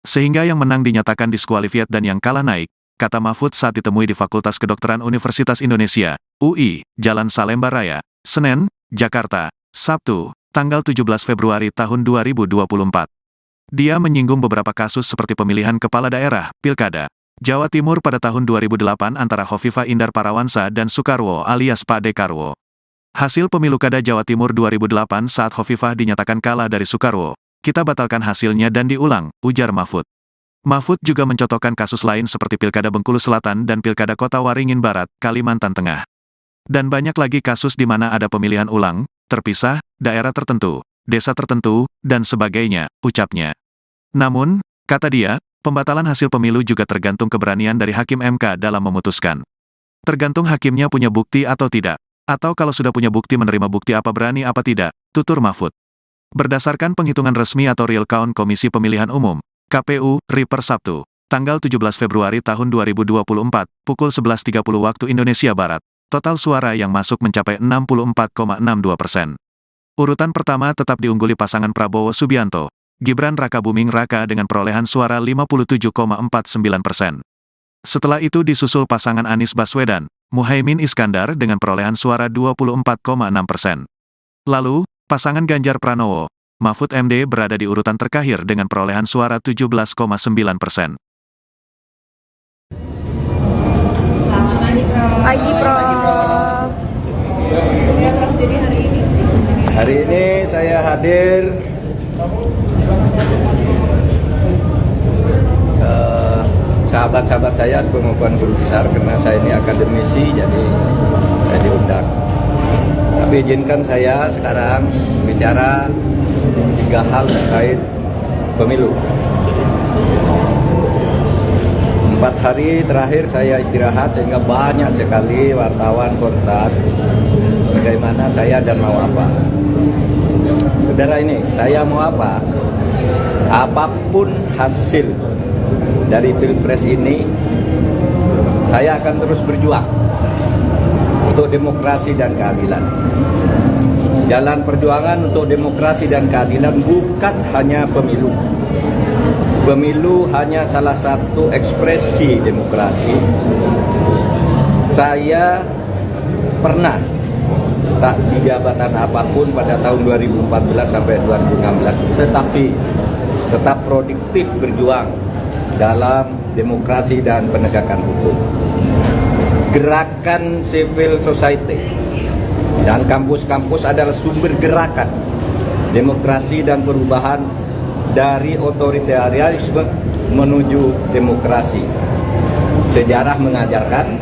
[SPEAKER 1] Sehingga yang menang dinyatakan diskualifiat dan yang kalah naik, kata Mahfud saat ditemui di Fakultas Kedokteran Universitas Indonesia, UI, Jalan Salemba Raya, Senen, Jakarta, Sabtu, tanggal 17 Februari tahun 2024. Dia menyinggung beberapa kasus seperti pemilihan kepala daerah, Pilkada, Jawa Timur pada tahun 2008 antara Hovifah Indar Parawansa dan Soekarwo alias Pak Dekarwo. Hasil pemilu Kada Jawa Timur 2008 saat Hovifah dinyatakan kalah dari Soekarwo, kita batalkan hasilnya dan diulang, ujar Mahfud. Mahfud juga mencontohkan kasus lain seperti Pilkada Bengkulu Selatan dan Pilkada Kota Waringin Barat, Kalimantan Tengah. Dan banyak lagi kasus di mana ada pemilihan ulang, terpisah, daerah tertentu, desa tertentu, dan sebagainya, ucapnya. Namun, kata dia, pembatalan hasil pemilu juga tergantung keberanian dari Hakim MK dalam memutuskan. Tergantung hakimnya punya bukti atau tidak, atau kalau sudah punya bukti menerima bukti apa berani apa tidak, tutur Mahfud. Berdasarkan penghitungan resmi atau real count Komisi Pemilihan Umum, KPU, RI per Sabtu, tanggal 17 Februari tahun 2024, pukul 11.30 waktu Indonesia Barat, total suara yang masuk mencapai 64,62%. Urutan pertama tetap diungguli pasangan Prabowo Subianto, Gibran Rakabuming Raka dengan perolehan suara 57,49%. Setelah itu disusul pasangan Anies Baswedan, Muhaimin Iskandar dengan perolehan suara 24,6%. Lalu, pasangan Ganjar Pranowo, Mahfud MD berada di urutan terakhir dengan perolehan suara 17,9%.
[SPEAKER 2] Pagi, Prof.
[SPEAKER 3] Hari ini saya hadir sahabat-sahabat saya pengukuhan guru besar karena saya ini akademisi, jadi saya diundang. Tapi izinkan saya sekarang bicara 3 hal terkait pemilu. 4 hari terakhir saya istirahat sehingga banyak sekali wartawan kontak bagaimana saya dan mau apa. Saudara ini, saya mau apa? Apapun hasil dari Pilpres ini, saya akan terus berjuang untuk demokrasi dan keadilan. Jalan perjuangan untuk demokrasi dan keadilan bukan hanya pemilu. Pemilu hanya salah satu ekspresi demokrasi. Saya pernah tak di jabatan apapun pada tahun 2014 sampai 2016, tetapi tetap produktif berjuang dalam demokrasi dan penegakan hukum. Gerakan civil society dan kampus-kampus adalah sumber gerakan demokrasi dan perubahan dari otoritarianisme menuju demokrasi. Sejarah mengajarkan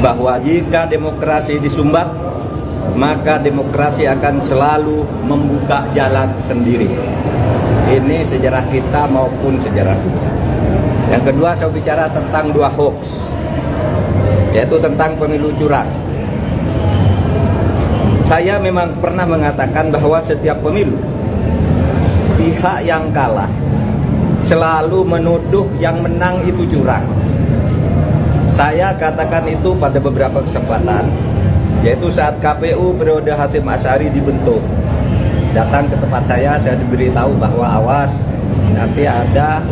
[SPEAKER 3] bahwa jika demokrasi disumbat, maka demokrasi akan selalu membuka jalan sendiri. Ini sejarah kita maupun sejarah dunia. Yang kedua, saya bicara tentang 2 hoax, yaitu tentang pemilu curang. Saya memang pernah mengatakan bahwa setiap pemilu pihak yang kalah selalu menuduh yang menang itu curang. Saya katakan itu pada beberapa kesempatan, yaitu saat KPU periode Hasyim Asy'ari dibentuk. Datang ke tempat saya diberitahu bahwa awas, nanti ada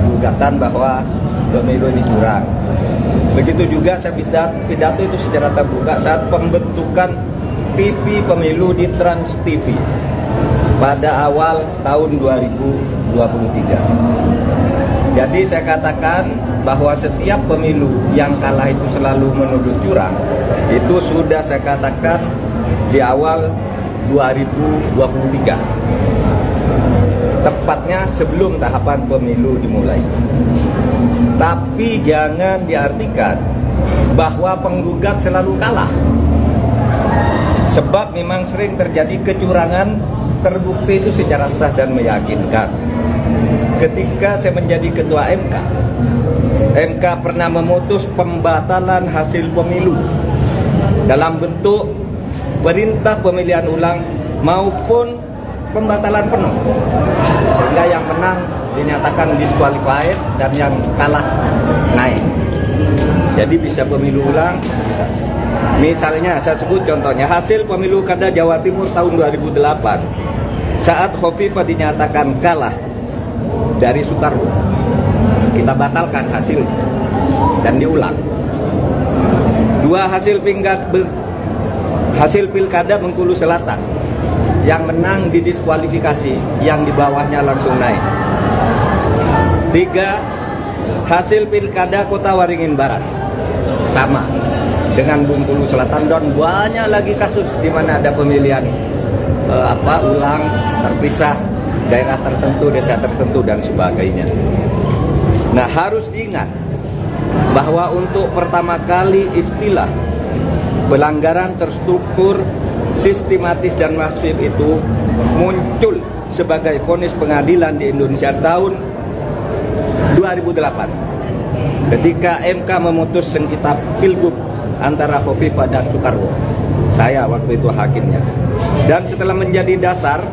[SPEAKER 3] gugatan bahwa pemilu ini curang. Begitu juga saya pidato itu secara terbuka saat pembentukan TV pemilu di Trans TV pada awal tahun 2023. Jadi saya katakan bahwa setiap pemilu yang kalah itu selalu menuduh curang. Itu sudah saya katakan di awal 2023. Tepatnya sebelum tahapan pemilu dimulai. Tapi jangan diartikan bahwa penggugat selalu kalah. Sebab memang sering terjadi kecurangan terbukti itu secara sah dan meyakinkan. Ketika saya menjadi ketua MK pernah memutus pembatalan hasil pemilu dalam bentuk perintah pemilihan ulang maupun pembatalan penuh, sehingga yang menang dinyatakan disqualified dan yang kalah naik. Jadi bisa pemilu ulang, bisa. Misalnya saya sebut contohnya hasil pemilu kada Jawa Timur tahun 2008 saat Khofifah dinyatakan kalah dari Soekarwo, kita batalkan hasilnya dan diulang. Dua hasil pilkada Bengkulu Selatan, yang menang didiskualifikasi, yang di bawahnya langsung naik. 3 hasil pilkada Kota Waringin Barat, sama dengan Bengkulu Selatan, dan banyak lagi kasus di mana ada pemilihan ulang terpisah, daerah tertentu, desa tertentu dan sebagainya. Nah, harus diingat bahwa untuk pertama kali istilah pelanggaran terstruktur, sistematis dan masif itu muncul sebagai vonis pengadilan di Indonesia tahun 2008 ketika MK memutus sengketa pilgub antara Khofifah dan Soekarwo. Saya waktu itu hakimnya. Dan setelah menjadi dasar,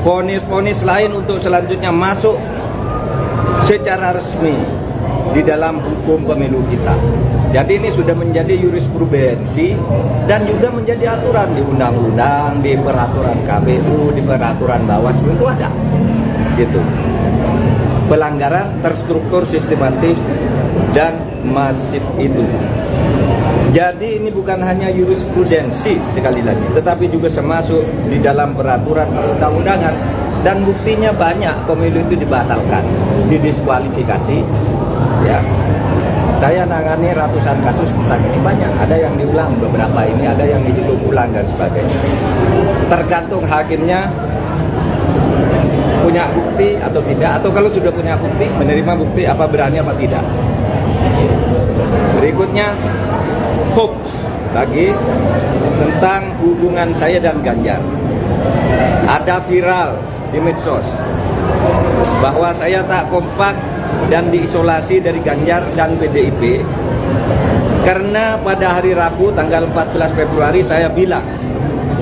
[SPEAKER 3] vonis-vonis lain untuk selanjutnya masuk secara resmi di dalam hukum pemilu kita. Jadi ini sudah menjadi jurisprudensi dan juga menjadi aturan di undang-undang, di peraturan KPU, di peraturan Bawaslu itu ada. Gitu. Pelanggaran terstruktur, sistematis dan masif itu. Jadi ini bukan hanya jurisprudensi sekali lagi, tetapi juga termasuk di dalam peraturan perundang-undangan, dan buktinya banyak pemilu itu dibatalkan, didiskualifikasi. Ya, saya nangani ratusan kasus tentang ini, banyak. Ada yang diulang beberapa ini, ada yang dihitung ulang dan sebagainya. Tergantung hakimnya punya bukti atau tidak, atau kalau sudah punya bukti, menerima bukti apa berani apa tidak. Berikutnya hoax lagi tentang hubungan saya dan Ganjar. Ada viral di medsos bahwa saya tak kompak dan diisolasi dari Ganjar dan PDIP karena pada hari Rabu tanggal 14 Februari saya bilang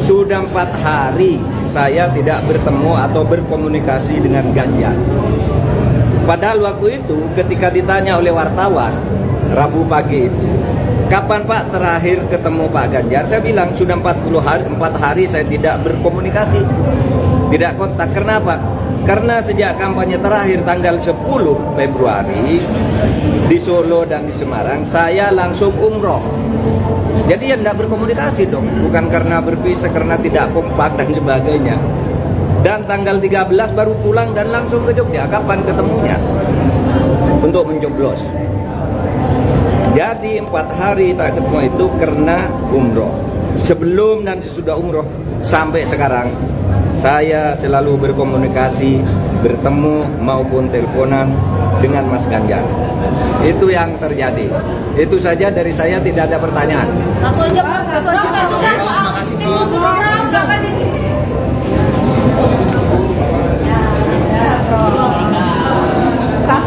[SPEAKER 3] sudah 4 hari saya tidak bertemu atau berkomunikasi dengan Ganjar. Padahal waktu itu ketika ditanya oleh wartawan Rabu pagi itu, kapan Pak terakhir ketemu Pak Ganjar? Saya bilang sudah 4 hari saya tidak berkomunikasi, tidak kontak. Kenapa? Karena sejak kampanye terakhir tanggal 10 Februari di Solo dan di Semarang, saya langsung umroh. Jadi ya tidak berkomunikasi dong, bukan karena berpisah, karena tidak kompak dan sebagainya. Dan tanggal 13 baru pulang dan langsung ke Jogja. Kapan ketemunya? Untuk mencoblos. Jadi 4 hari tak ketemu itu karena umroh. Sebelum dan sesudah umroh sampai sekarang saya selalu berkomunikasi, bertemu maupun teleponan dengan Mas Ganjar. Itu yang terjadi. Itu saja dari saya, tidak ada pertanyaan.
[SPEAKER 4] Satu aja Pak, satu aja. Satu Pak, soal tim khusus orang jangan ini. Tas.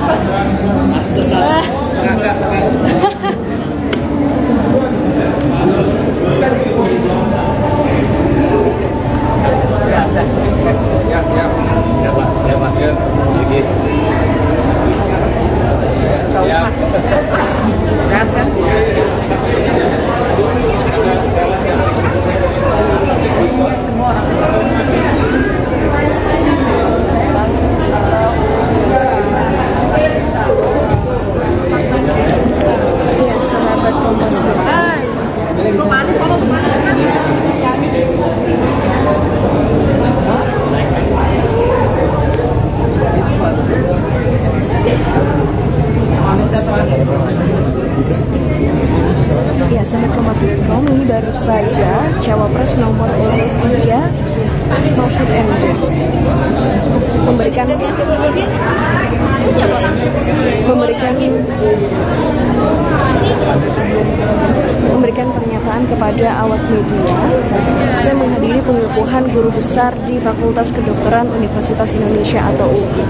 [SPEAKER 3] Ya.
[SPEAKER 2] Assalamualaikum, ini baru saja Cawapres nomor urut 3 Mahfud MD memberikan pernyataan kepada awak media. Saya menghadiri pengukuhan guru besar di Fakultas Kedokteran Universitas Indonesia atau UI.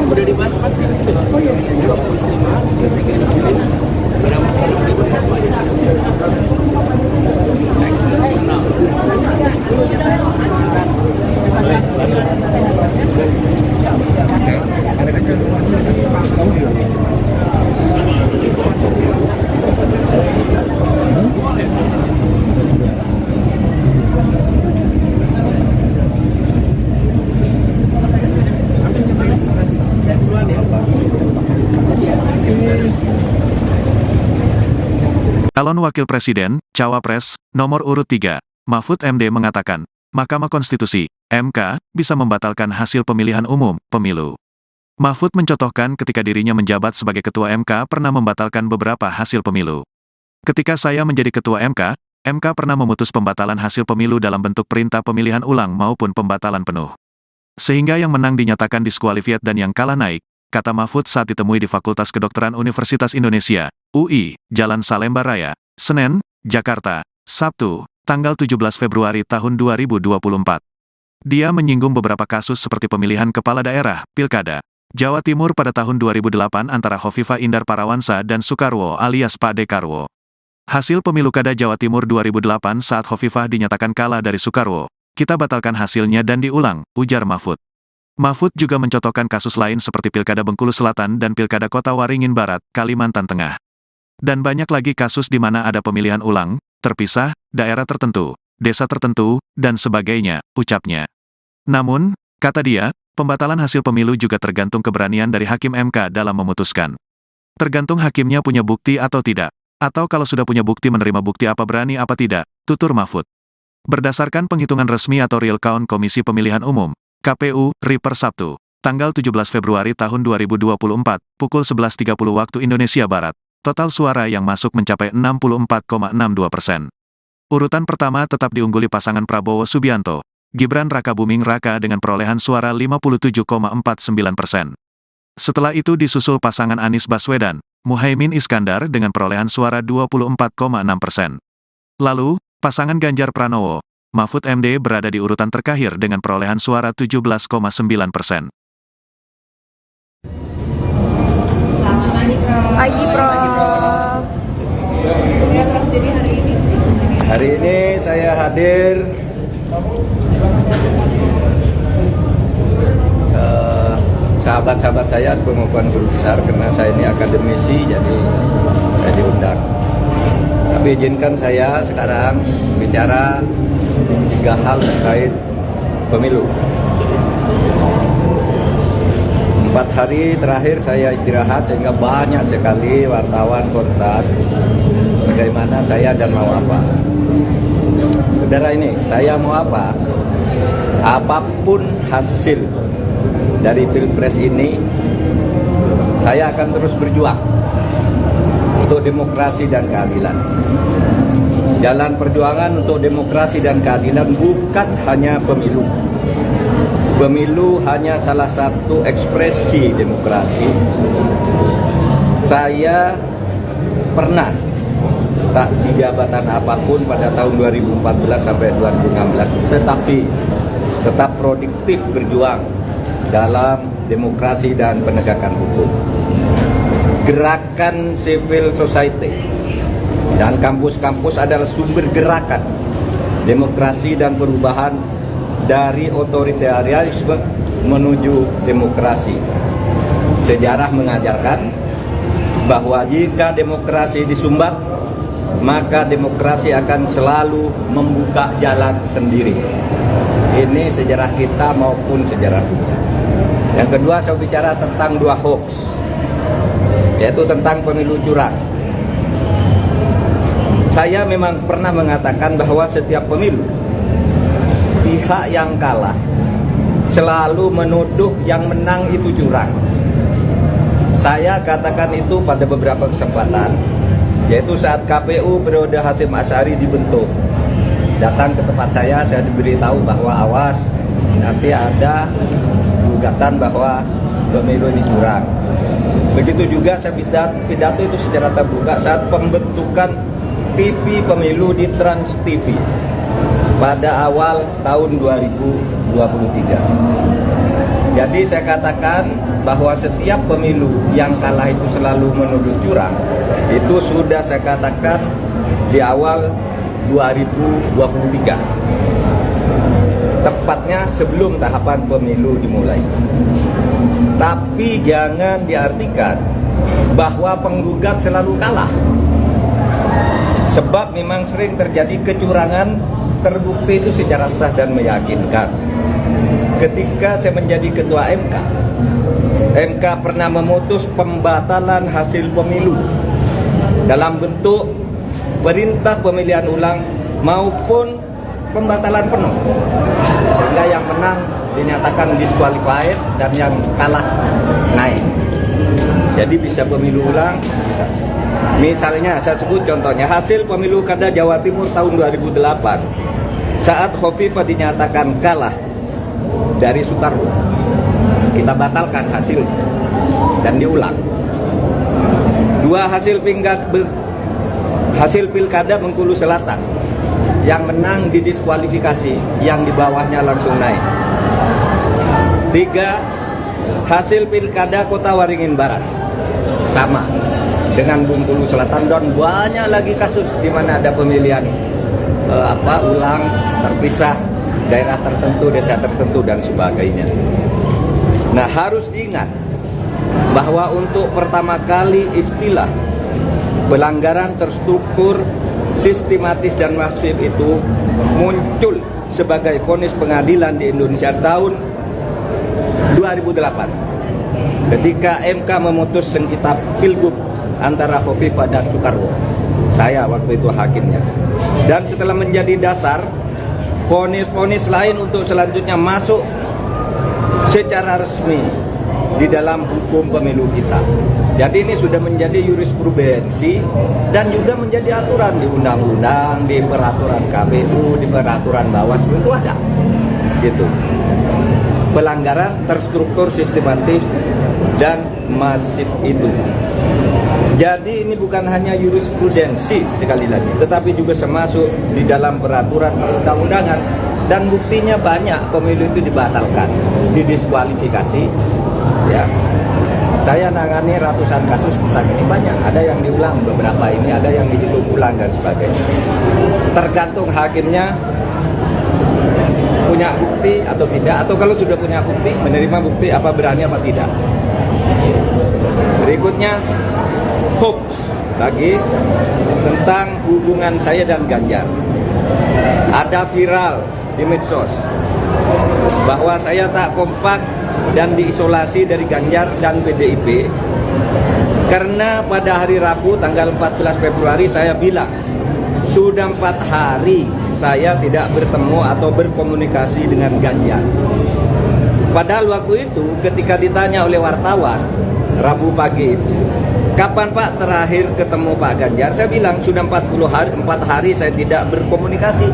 [SPEAKER 5] Udah dibahas Pak. Oh iya.
[SPEAKER 1] Calon Wakil Presiden, Cawapres, nomor urut 3, Mahfud MD mengatakan, Mahkamah Konstitusi, MK, bisa membatalkan hasil pemilihan umum, pemilu. Mahfud mencontohkan ketika dirinya menjabat sebagai Ketua MK pernah membatalkan beberapa hasil pemilu. Ketika saya menjadi Ketua MK, MK pernah memutus pembatalan hasil pemilu dalam bentuk perintah pemilihan ulang maupun pembatalan penuh. Sehingga yang menang dinyatakan diskualifiat dan yang kalah naik, kata Mahfud saat ditemui di Fakultas Kedokteran Universitas Indonesia, UI, Jalan Salemba Raya, Senen, Jakarta, Sabtu, tanggal 17 Februari tahun 2024. Dia menyinggung beberapa kasus seperti pemilihan kepala daerah, Pilkada, Jawa Timur pada tahun 2008 antara Hovifah Indar Parawansa dan Soekarwo alias Pak Dekarwo. Hasil pemilu Kada Jawa Timur 2008 saat Hovifah dinyatakan kalah dari Soekarwo, kita batalkan hasilnya dan diulang, ujar Mahfud. Mahfud juga mencontohkan kasus lain seperti Pilkada Bengkulu Selatan dan Pilkada Kota Waringin Barat, Kalimantan Tengah. Dan banyak lagi kasus di mana ada pemilihan ulang, terpisah, daerah tertentu, desa tertentu, dan sebagainya, ucapnya. Namun, kata dia, pembatalan hasil pemilu juga tergantung keberanian dari Hakim MK dalam memutuskan. Tergantung hakimnya punya bukti atau tidak, atau kalau sudah punya bukti menerima bukti apa berani apa tidak, tutur Mahfud. Berdasarkan penghitungan resmi atau real count Komisi Pemilihan Umum, KPU, RI per Sabtu, tanggal 17 Februari tahun 2024, pukul 11.30 waktu Indonesia Barat, total suara yang masuk mencapai 64,62%. Urutan pertama tetap diungguli pasangan Prabowo Subianto, Gibran Rakabuming Raka dengan perolehan suara 57,49%. Setelah itu disusul pasangan Anies Baswedan, Muhaimin Iskandar dengan perolehan suara 24,6%. Lalu, pasangan Ganjar Pranowo, Mahfud MD berada di urutan terakhir dengan perolehan suara 17,9%.
[SPEAKER 2] Pagi, Prof.
[SPEAKER 3] Hari ini saya hadir sahabat-sahabat saya pengukuhan guru besar karena saya ini akademisi, jadi saya diundang. Tapi izinkan saya sekarang bicara 3 hal terkait pemilu. 4 hari terakhir saya istirahat sehingga banyak sekali wartawan kontak bagaimana saya dan mau apa. Saudara ini, saya mau apa? Apapun hasil dari Pilpres ini, saya akan terus berjuang untuk demokrasi dan keadilan. Jalan perjuangan untuk demokrasi dan keadilan bukan hanya pemilu. Pemilu hanya salah satu ekspresi demokrasi. Saya pernah tak di jabatan apapun pada tahun 2014 sampai 2016, tetapi tetap produktif berjuang dalam demokrasi dan penegakan hukum. Gerakan civil society dan kampus-kampus adalah sumber gerakan demokrasi dan perubahan dari otoritarianisme menuju demokrasi. Sejarah mengajarkan bahwa jika demokrasi disumbat, maka demokrasi akan selalu membuka jalan sendiri. Ini sejarah kita maupun sejarah dunia. Yang kedua, saya bicara tentang 2 hoax, yaitu tentang pemilu curang. Saya memang pernah mengatakan bahwa setiap pemilu pihak yang kalah selalu menuduh yang menang itu curang. Saya katakan itu pada beberapa kesempatan, yaitu saat KPU periode Hasyim Asy'ari dibentuk. Datang ke tempat saya diberitahu bahwa awas, nanti ada gugatan bahwa pemilu ini curang. Begitu juga saya pidato itu secara terbuka saat pembentukan TV pemilu di Trans TV pada awal tahun 2023. Jadi saya katakan bahwa setiap pemilu yang kalah itu selalu menuduh curang. Itu sudah saya katakan di awal 2023. Tepatnya sebelum tahapan pemilu dimulai. Tapi jangan diartikan bahwa penggugat selalu kalah. Sebab memang sering terjadi kecurangan terbukti itu secara sah dan meyakinkan. Ketika saya menjadi ketua MK pernah memutus pembatalan hasil pemilu dalam bentuk perintah pemilihan ulang maupun pembatalan penuh, sehingga yang menang dinyatakan disqualified dan yang kalah naik. Jadi bisa pemilu ulang, bisa. Misalnya saya sebut contohnya hasil pemilu kada Jawa Timur tahun 2008 saat Khofifah dinyatakan kalah dari Soekarwo, kita batalkan hasilnya dan diulang. Dua hasil pilkada Bengkulu Selatan, yang menang didiskualifikasi, yang di bawahnya langsung naik. 3 hasil pilkada Kota Waringin Barat, sama dengan Bengkulu Selatan, dan banyak lagi kasus di mana ada pemilihan ulang terpisah, daerah tertentu, desa tertentu dan sebagainya. Nah, harus diingat bahwa untuk pertama kali istilah pelanggaran terstruktur, sistematis dan masif itu muncul sebagai vonis pengadilan di Indonesia tahun 2008 ketika MK memutus sengketa pilgub antara Khofifah dan Soekarwo. Saya waktu itu hakimnya. Dan setelah menjadi dasar, vonis-vonis lain untuk selanjutnya masuk secara resmi di dalam hukum pemilu kita. Jadi ini sudah menjadi jurisprudensi dan juga menjadi aturan di undang-undang, di peraturan KPU, di peraturan Bawaslu itu ada. Gitu. Pelanggaran terstruktur, sistematis dan masif itu. Jadi ini bukan hanya jurisprudensi sekali lagi, tetapi juga termasuk di dalam peraturan perundang-undangan, dan buktinya banyak pemilu itu dibatalkan, didiskualifikasi. Ya, saya nangani ratusan kasus tentang ini, banyak. Ada yang diulang beberapa ini, ada yang dihitung ulang dan sebagainya. Tergantung hakimnya punya bukti atau tidak, atau kalau sudah punya bukti, menerima bukti apa berani apa tidak. Berikutnya hoax lagi tentang hubungan saya dan Ganjar. Ada viral di medsos bahwa saya tak kompak dan diisolasi dari Ganjar dan PDIP karena pada hari Rabu tanggal 14 Februari saya bilang sudah 4 hari saya tidak bertemu atau berkomunikasi dengan Ganjar. Padahal waktu itu ketika ditanya oleh wartawan Rabu pagi itu, kapan Pak terakhir ketemu Pak Ganjar? Saya bilang sudah 4 hari saya tidak berkomunikasi,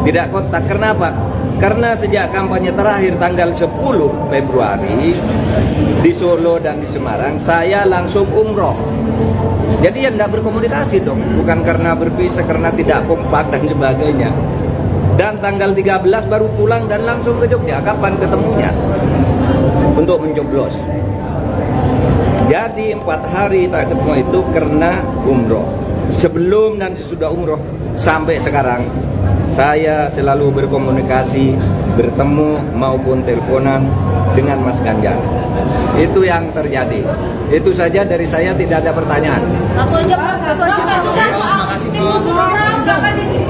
[SPEAKER 3] tidak kontak. Kenapa? Karena sejak kampanye terakhir tanggal 10 Februari di Solo dan di Semarang, saya langsung umroh. Jadi ya tidak berkomunikasi dong, bukan karena berpisah, karena tidak kompak dan sebagainya. Dan tanggal 13 baru pulang dan langsung ke Jogja. Kapan ketemunya? Untuk mencoblos. Jadi 4 hari tak ketemu itu karena umroh. Sebelum dan sesudah umroh sampai sekarang saya selalu berkomunikasi, bertemu maupun teleponan dengan Mas Ganjar. Itu yang terjadi. Itu saja dari saya, tidak ada pertanyaan.
[SPEAKER 4] Satu aja Pak, satu soal tim khusus orang jangan ini.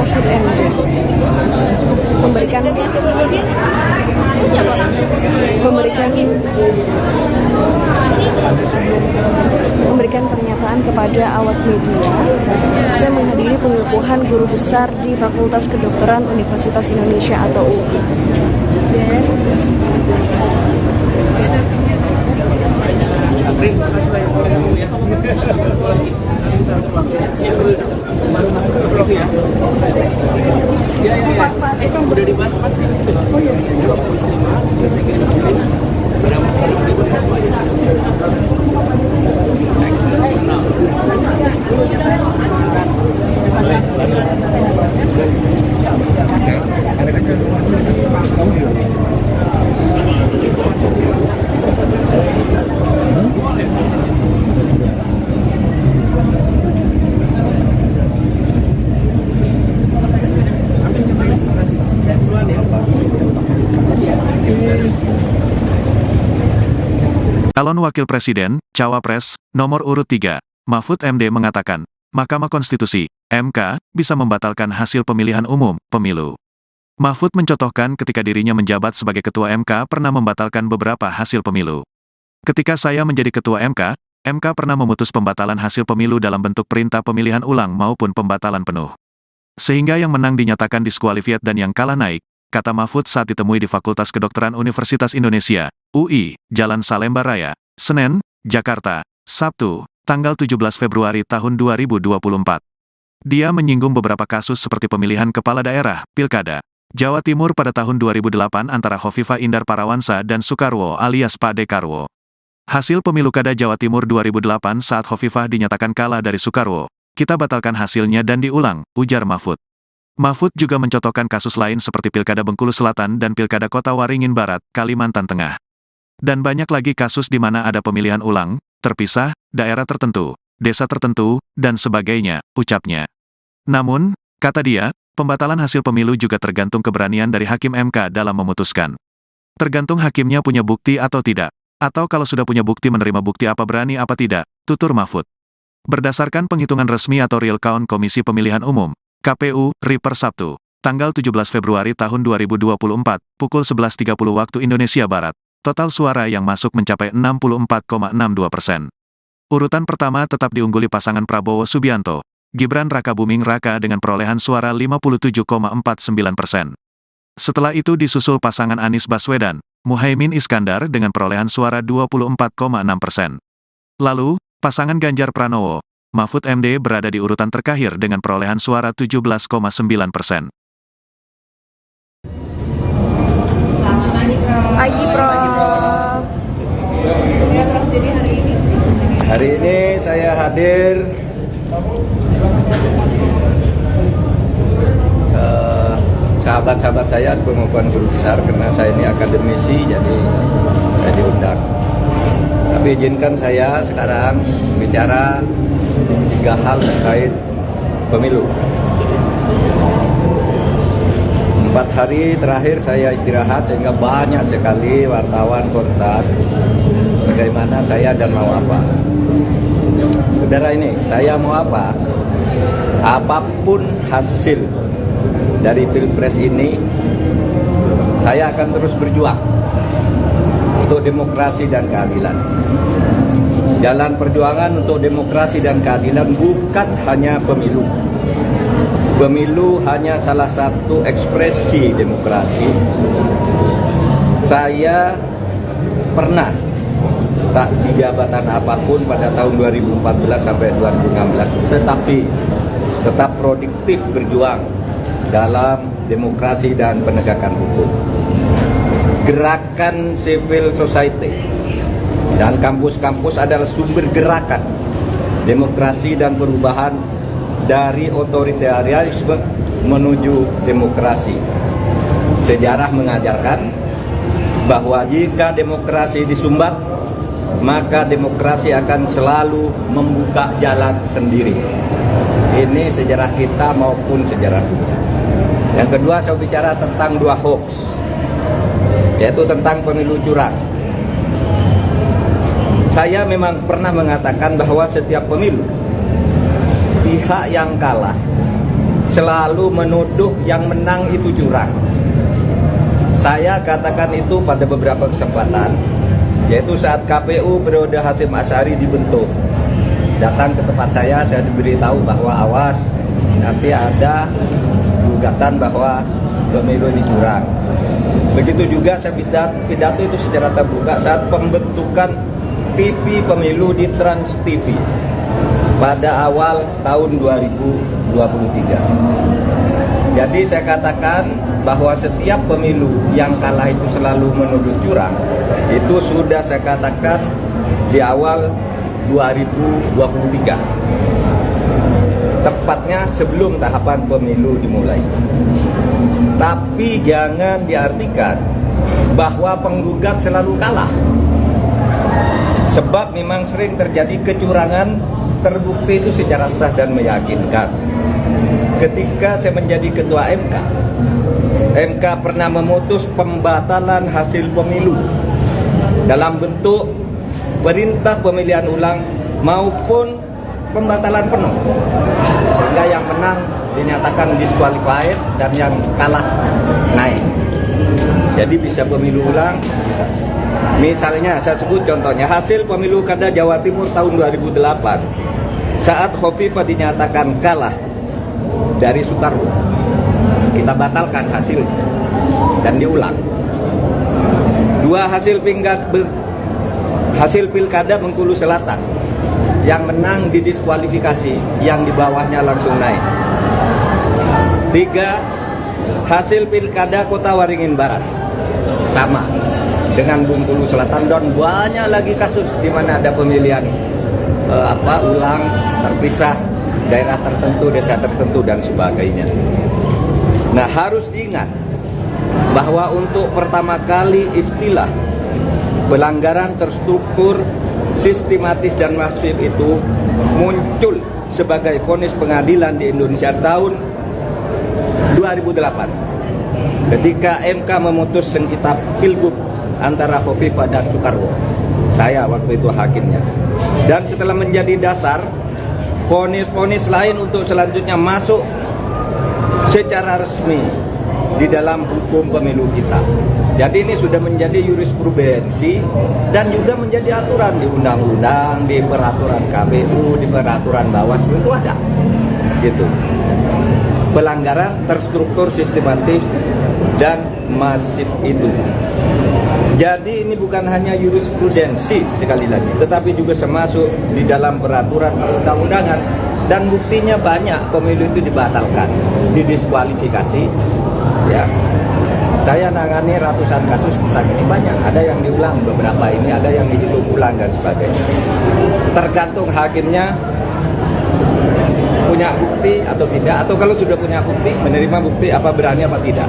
[SPEAKER 2] Mahfud MD memberikan pernyataan kepada awak media. Saya menghadiri pengukuhan guru besar di Fakultas Kedokteran Universitas Indonesia atau UI.
[SPEAKER 5] Udah dibahas Pak. Oh iya.
[SPEAKER 1] Calon Wakil Presiden, Cawapres, nomor urut 3, Mahfud MD mengatakan, Mahkamah Konstitusi, MK, bisa membatalkan hasil pemilihan umum, pemilu. Mahfud mencontohkan ketika dirinya menjabat sebagai Ketua MK pernah membatalkan beberapa hasil pemilu. Ketika saya menjadi Ketua MK pernah memutus pembatalan hasil pemilu dalam bentuk perintah pemilihan ulang maupun pembatalan penuh. Sehingga yang menang dinyatakan diskualifiat dan yang kalah naik, kata Mahfud saat ditemui di Fakultas Kedokteran Universitas Indonesia, UI, Jalan Salemba Raya, Senen, Jakarta, Sabtu, tanggal 17 Februari tahun 2024. Dia menyinggung beberapa kasus seperti pemilihan kepala daerah, Pilkada, Jawa Timur pada tahun 2008 antara Hovifah Indar Parawansa dan Soekarwo alias Pak Dekarwo. Hasil pemilu Kada Jawa Timur 2008 saat Hovifah dinyatakan kalah dari Soekarwo, kita batalkan hasilnya dan diulang, ujar Mahfud. Mahfud juga mencontohkan kasus lain seperti Pilkada Bengkulu Selatan dan Pilkada Kota Waringin Barat, Kalimantan Tengah. Dan banyak lagi kasus di mana ada pemilihan ulang, terpisah, daerah tertentu, desa tertentu, dan sebagainya, ucapnya. Namun, kata dia, pembatalan hasil pemilu juga tergantung keberanian dari Hakim MK dalam memutuskan. Tergantung hakimnya punya bukti atau tidak, atau kalau sudah punya bukti menerima bukti apa berani apa tidak, tutur Mahfud. Berdasarkan penghitungan resmi atau real count Komisi Pemilihan Umum, KPU, RI per Sabtu, tanggal 17 Februari tahun 2024, pukul 11.30 waktu Indonesia Barat, total suara yang masuk mencapai 64,62%. Urutan pertama tetap diungguli pasangan Prabowo Subianto, Gibran Rakabuming Raka dengan perolehan suara 57,49%. Setelah itu disusul pasangan Anies Baswedan, Muhaimin Iskandar dengan perolehan suara 24,6%. Lalu, pasangan Ganjar Pranowo, Mahfud MD berada di urutan terakhir dengan perolehan suara 17,9%.
[SPEAKER 2] Pagi, Prof.
[SPEAKER 3] Hari ini saya hadir sahabat-sahabat saya pengukuhan guru besar karena saya ini akademisi jadi saya diundang. Tapi izinkan saya sekarang bicara 3 hal terkait pemilu. 4 hari terakhir saya istirahat sehingga banyak sekali wartawan kontak bagaimana saya dan mau apa. Saudara ini, saya mau apa? Apapun hasil dari Pilpres ini, saya akan terus berjuang untuk demokrasi dan keadilan. Jalan perjuangan untuk demokrasi dan keadilan bukan hanya pemilu. Pemilu hanya salah satu ekspresi demokrasi. Saya pernah tak di jabatan apapun pada tahun 2014 sampai 2016, tetapi tetap produktif berjuang dalam demokrasi dan penegakan hukum. Gerakan civil society dan kampus-kampus adalah sumber gerakan demokrasi dan perubahan dari otoritarianisme menuju demokrasi. Sejarah mengajarkan bahwa jika demokrasi disumbat, maka demokrasi akan selalu membuka jalan sendiri. Ini sejarah kita maupun sejarah dunia. Yang kedua, saya bicara tentang 2 hoax, yaitu tentang pemilu curang. Saya memang pernah mengatakan bahwa setiap pemilu, pihak yang kalah selalu menuduh yang menang itu curang. Saya katakan itu pada beberapa kesempatan, yaitu saat KPU periode Hasyim Asy'ari dibentuk. Datang ke tempat saya diberitahu bahwa awas, nanti ada gugatan bahwa pemilu ini curang. Begitu juga saya pidato itu secara terbuka saat pembentukan TV pemilu di Trans TV pada awal tahun 2023. Jadi saya katakan bahwa setiap pemilu yang kalah itu selalu menuduh curang. Itu sudah saya katakan di awal 2023. Tepatnya sebelum tahapan pemilu dimulai. Tapi jangan diartikan bahwa penggugat selalu kalah. Sebab memang sering terjadi kecurangan, terbukti itu secara sah dan meyakinkan. Ketika saya menjadi ketua MK pernah memutus pembatalan hasil pemilu dalam bentuk perintah pemilihan ulang maupun pembatalan penuh, sehingga yang menang dinyatakan disqualified dan yang kalah naik. Jadi bisa pemilu ulang, bisa. Misalnya saya sebut contohnya hasil pemilu kada Jawa Timur tahun 2008 saat Khofifah dinyatakan kalah dari Soekarwo, kita batalkan hasilnya dan diulang. Dua hasil pilkada Bengkulu Selatan, yang menang didiskualifikasi, yang di bawahnya langsung naik. 3 hasil pilkada Kota Waringin Barat, sama dengan Bengkulu Selatan, dan banyak lagi kasus di mana ada pemilihan ulang terpisah, daerah tertentu, desa tertentu dan sebagainya. Nah, harus diingat bahwa untuk pertama kali istilah pelanggaran terstruktur, sistematis dan masif itu muncul sebagai vonis pengadilan di Indonesia tahun 2008 ketika MK memutus sengketa pilgub antara Khofifah dan Soekarwo. Saya waktu itu hakimnya. Dan setelah menjadi dasar, vonis-vonis lain untuk selanjutnya masuk secara resmi di dalam hukum pemilu kita. Jadi ini sudah menjadi jurisprudensi dan juga menjadi aturan di undang-undang, di peraturan KPU, di peraturan Bawaslu itu ada. Gitu. Pelanggaran terstruktur, sistematis dan masif itu. Jadi ini bukan hanya jurisprudensi sekali lagi, tetapi juga termasuk di dalam peraturan perundang-undangan, dan buktinya banyak pemilu itu dibatalkan, didiskualifikasi. Ya, saya nangani ratusan kasus tentang ini, banyak. Ada yang diulang beberapa ini, ada yang dihitung ulang dan sebagainya. Tergantung hakimnya punya bukti atau tidak, atau kalau sudah punya bukti, menerima bukti apa berani apa tidak.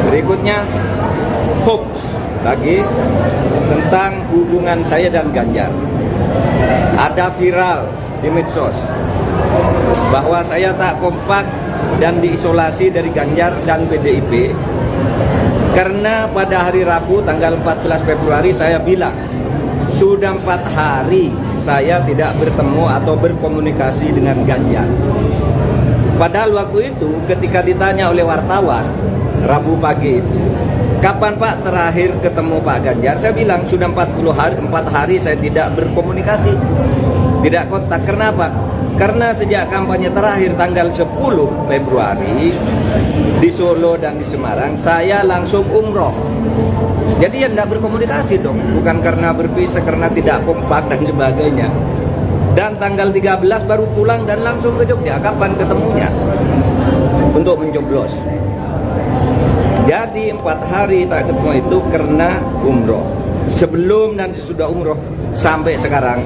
[SPEAKER 3] Berikutnya hoax lagi tentang hubungan saya dan Ganjar. Ada viral di medsos bahwa saya tak kompak dan diisolasi dari Ganjar dan PDIP karena pada hari Rabu tanggal 14 Februari saya bilang sudah 4 hari saya tidak bertemu atau berkomunikasi dengan Ganjar. Padahal waktu itu ketika ditanya oleh wartawan Rabu pagi itu, kapan Pak terakhir ketemu Pak Ganjar? Saya bilang sudah 4 hari saya tidak berkomunikasi, tidak kontak. Kenapa? Karena sejak kampanye terakhir tanggal 10 Februari di Solo dan di Semarang, saya langsung umroh. Jadi ya tidak berkomunikasi dong, bukan karena berpisah, karena tidak kompak dan sebagainya. Dan tanggal 13 baru pulang dan langsung ke Jogja. Kapan ketemunya? Untuk mencoblos. Jadi 4 hari tak ketemu itu karena umroh. Sebelum dan sesudah umroh sampai sekarang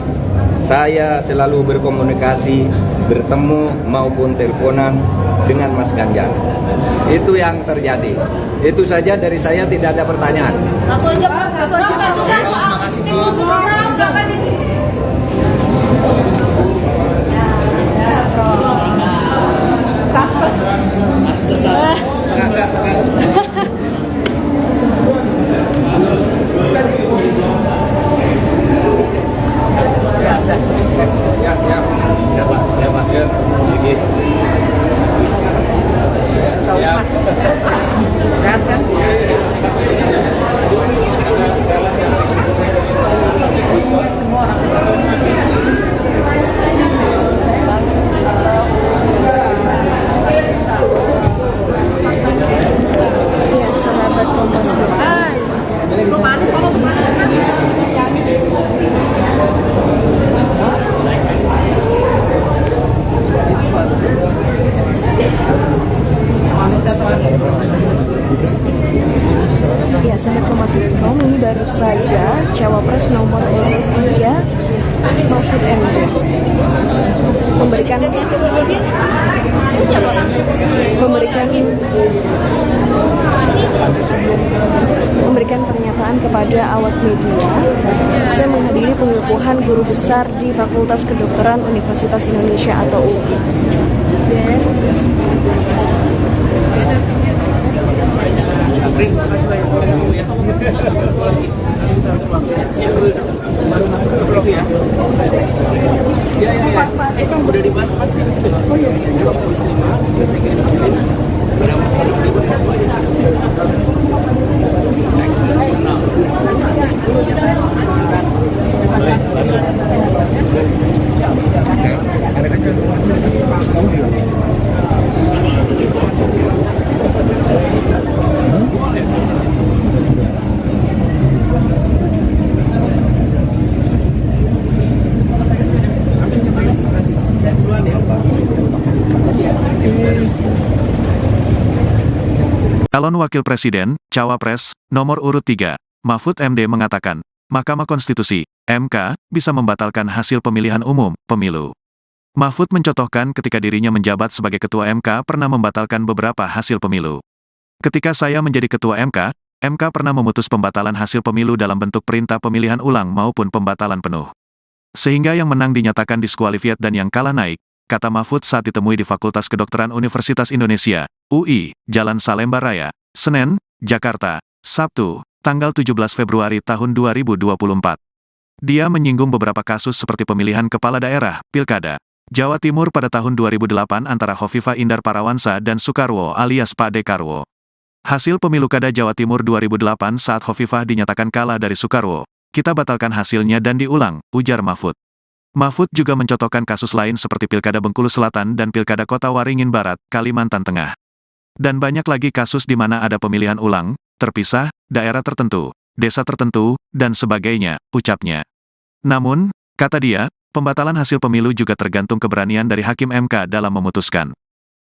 [SPEAKER 3] saya selalu berkomunikasi, bertemu maupun teleponan dengan Mas Ganjar. Itu yang terjadi. Itu saja dari saya, tidak ada pertanyaan.
[SPEAKER 4] Satu aja Pak, satu soal tim khusus orang bahkan ini.
[SPEAKER 3] Ya, Pak, sedikit.
[SPEAKER 2] awak media, saya menghadiri pengukuhan guru besar di Fakultas Kedokteran Universitas Indonesia atau UI.
[SPEAKER 5] Udah dibahas Pak. Oh iya.
[SPEAKER 1] Calon Wakil Presiden, Cawapres, nomor urut 3, Mahfud MD mengatakan, Mahkamah Konstitusi, MK, bisa membatalkan hasil pemilihan umum, pemilu. Mahfud mencontohkan ketika dirinya menjabat sebagai Ketua MK pernah membatalkan beberapa hasil pemilu. Ketika saya menjadi Ketua MK, MK pernah memutus pembatalan hasil pemilu dalam bentuk perintah pemilihan ulang maupun pembatalan penuh. Sehingga yang menang dinyatakan diskualifiat dan yang kalah naik, kata Mahfud saat ditemui di Fakultas Kedokteran Universitas Indonesia, UI, Jalan Salemba Raya, Senen, Jakarta, Sabtu, tanggal 17 Februari tahun 2024. Dia menyinggung beberapa kasus seperti pemilihan kepala daerah, Pilkada, Jawa Timur pada tahun 2008 antara Hovifah Indar Parawansa dan Soekarwo alias Pak Dekarwo. Hasil pemilu Kada Jawa Timur 2008 saat Hovifah dinyatakan kalah dari Soekarwo, kita batalkan hasilnya dan diulang, ujar Mahfud. Mahfud juga mencontohkan kasus lain seperti Pilkada Bengkulu Selatan dan Pilkada Kota Waringin Barat, Kalimantan Tengah. Dan banyak lagi kasus di mana ada pemilihan ulang, terpisah, daerah tertentu, desa tertentu, dan sebagainya, ucapnya. Namun, kata dia, pembatalan hasil pemilu juga tergantung keberanian dari Hakim MK dalam memutuskan.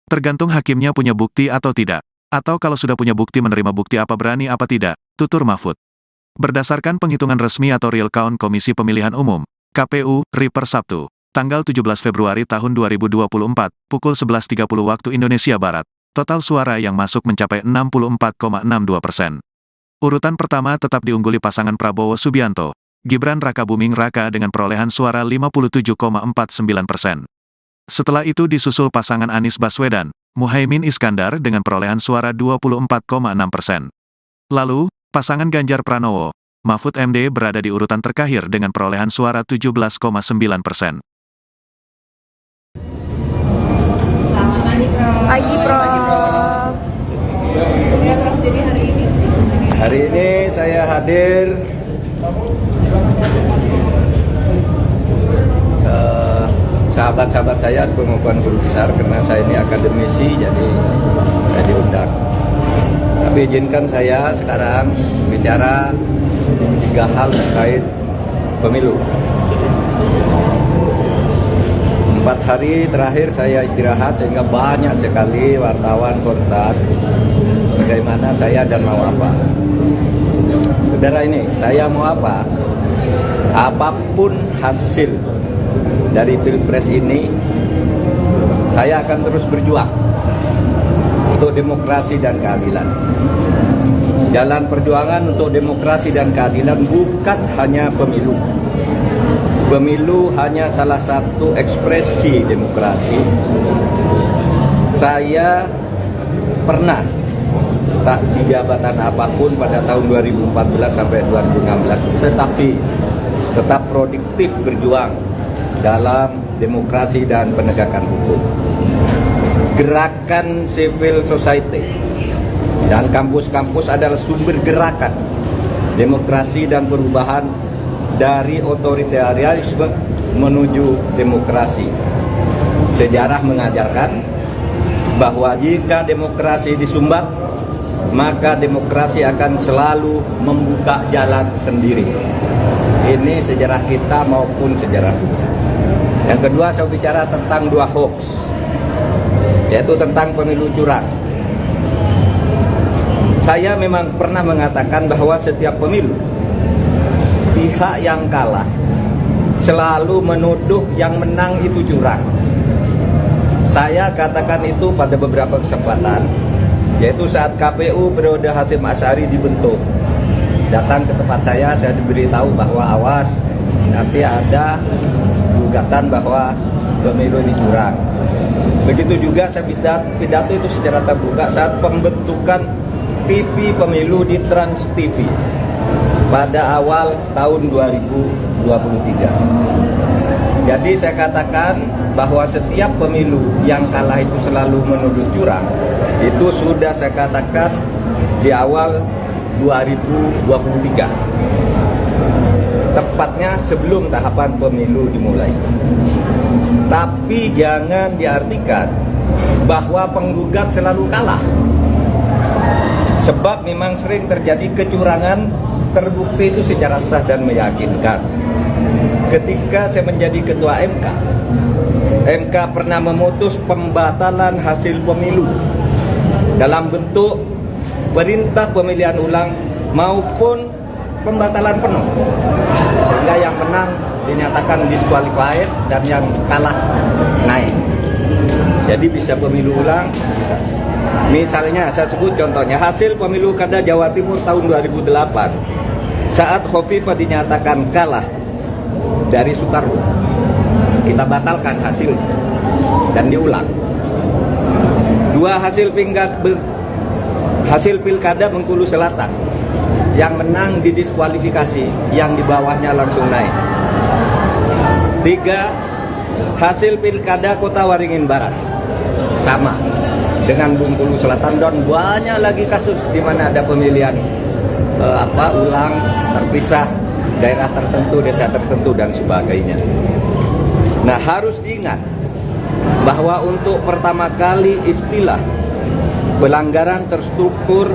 [SPEAKER 1] Tergantung hakimnya punya bukti atau tidak, atau kalau sudah punya bukti menerima bukti apa berani apa tidak, tutur Mahfud. Berdasarkan penghitungan resmi atau real count Komisi Pemilihan Umum, KPU, RI per Sabtu, tanggal 17 Februari tahun 2024, pukul 11.30 waktu Indonesia Barat, total suara yang masuk mencapai 64,62%. Urutan pertama tetap diungguli pasangan Prabowo Subianto, Gibran Rakabuming Raka dengan perolehan suara 57,49%. Setelah itu disusul pasangan Anies Baswedan, Muhaimin Iskandar dengan perolehan suara 24,6%. Lalu, pasangan Ganjar Pranowo, Mahfud MD berada di urutan terakhir dengan perolehan suara 17,9%.
[SPEAKER 2] Pagi, Prof.
[SPEAKER 4] Jadi
[SPEAKER 3] Hari ini saya hadir sahabat-sahabat saya pengukuhan guru besar karena saya ini akademisi, jadi saya diundang. Tapi izinkan saya sekarang bicara 3 hal terkait pemilu. 4 hari terakhir saya istirahat sehingga banyak sekali wartawan kontak bagaimana saya dan mau apa. Saudara ini, saya mau apa? Apapun hasil dari Pilpres ini, saya akan terus berjuang untuk demokrasi dan keadilan. Jalan perjuangan untuk demokrasi dan keadilan bukan hanya pemilu. Pemilu hanya salah satu ekspresi demokrasi. Saya pernah tak di jabatan apapun pada tahun 2014 sampai 2016, tetapi tetap produktif berjuang dalam demokrasi dan penegakan hukum. Gerakan civil society dan kampus-kampus adalah sumber gerakan demokrasi dan perubahan dari otoritarianisme menuju demokrasi. Sejarah mengajarkan bahwa jika demokrasi disumbat, maka demokrasi akan selalu membuka jalan sendiri. Ini sejarah kita maupun sejarah dunia. Yang kedua, saya bicara tentang 2 hoax, yaitu tentang pemilu curang. Saya memang pernah mengatakan bahwa setiap pemilu, pihak yang kalah selalu menuduh yang menang itu curang. Saya katakan itu pada beberapa kesempatan, yaitu saat KPU periode Hasyim Asy'ari dibentuk. datang ke tempat saya diberitahu bahwa awas, nanti ada gugatan bahwa pemilu ini curang. Begitu juga saya pidato itu secara terbuka saat pembentukan TV pemilu di Trans TV pada awal tahun 2023. Jadi saya katakan bahwa setiap pemilu yang kalah itu selalu menuduh curang. Itu sudah saya katakan di awal 2023. Tepatnya sebelum tahapan pemilu dimulai. Tapi jangan diartikan bahwa penggugat selalu kalah. Sebab memang sering terjadi kecurangan terbukti itu secara sah dan meyakinkan. Ketika saya menjadi ketua MK, MK pernah memutus pembatalan hasil pemilu dalam bentuk perintah pemilihan ulang maupun pembatalan penuh, sehingga yang menang dinyatakan disqualified dan yang kalah naik. Jadi bisa pemilu ulang, bisa. Misalnya saya sebut contohnya hasil pemilu kada Jawa Timur tahun 2008 saat Khofifah dinyatakan kalah dari Soekarwo, kita batalkan hasil dan diulang. Dua hasil pilkada Bengkulu Selatan, yang menang didiskualifikasi, yang di bawahnya langsung naik. 3 hasil pilkada Kota Waringin Barat, sama dengan Bengkulu Selatan, dan banyak lagi kasus di mana ada pemilihan ulang terpisah, daerah tertentu, desa tertentu dan sebagainya. Nah, harus diingat bahwa untuk pertama kali istilah pelanggaran terstruktur,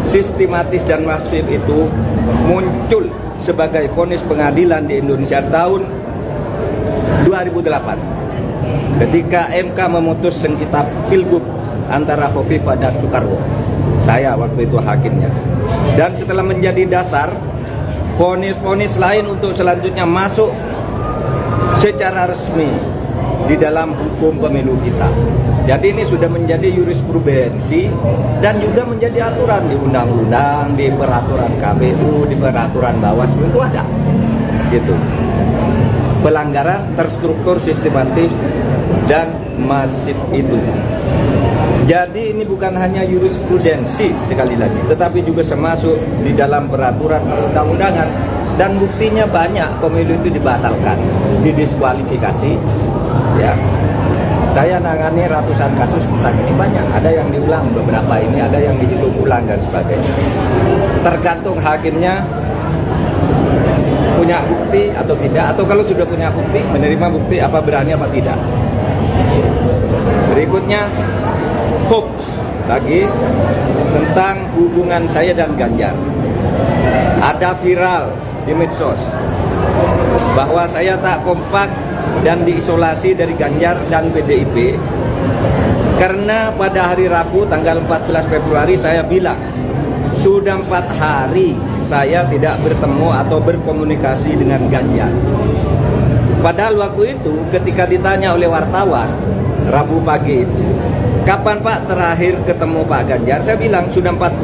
[SPEAKER 3] sistematis dan masif itu muncul sebagai vonis pengadilan di Indonesia tahun 2008 ketika MK memutus sengketa pilgub antara Khofifah dan Soekarwo. Saya waktu itu hakimnya. Dan setelah menjadi dasar, vonis-vonis lain untuk selanjutnya masuk secara resmi di dalam hukum pemilu kita. Jadi ini sudah menjadi jurisprudensi dan juga menjadi aturan di undang-undang, di peraturan KPU, di peraturan Bawaslu itu ada. Gitu. Pelanggaran terstruktur, sistematis dan masif itu. Jadi ini bukan hanya jurisprudensi sekali lagi, tetapi juga termasuk di dalam peraturan perundang-undangan, dan buktinya banyak pemilu itu dibatalkan, didiskualifikasi. Ya, saya nangani ratusan kasus tentang ini, banyak. Ada yang diulang beberapa ini, ada yang dihitung ulang dan sebagainya. Tergantung hakimnya punya bukti atau tidak, atau kalau sudah punya bukti, menerima bukti apa berani apa tidak. Berikutnya hoax lagi tentang hubungan saya dan Ganjar. Ada viral di medsos bahwa saya tak kompak dan diisolasi dari Ganjar dan PDIP karena pada hari Rabu tanggal 14 Februari saya bilang sudah 4 hari saya tidak bertemu atau berkomunikasi dengan Ganjar. Padahal waktu itu ketika ditanya oleh wartawan Rabu pagi itu, kapan Pak terakhir ketemu Pak Ganjar? Saya bilang sudah 4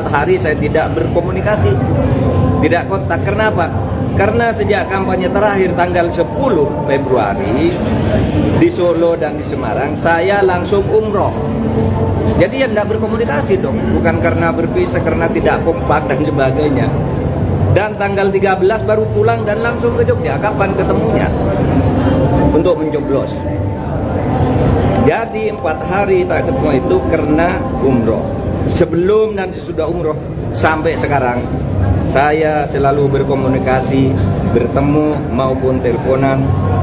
[SPEAKER 3] hari saya tidak berkomunikasi, tidak kontak. Kenapa? Karena sejak kampanye terakhir tanggal 10 Februari di Solo dan di Semarang, saya langsung umroh. Jadi ya tidak berkomunikasi dong, bukan karena berpisah, karena tidak kompak dan sebagainya. Dan tanggal 13 baru pulang dan langsung ke Jogja. Kapan ketemunya? Untuk mencoblos. Jadi 4 hari tak ketemu itu karena umroh. Sebelum dan sesudah umroh sampai sekarang saya selalu berkomunikasi, bertemu maupun teleponan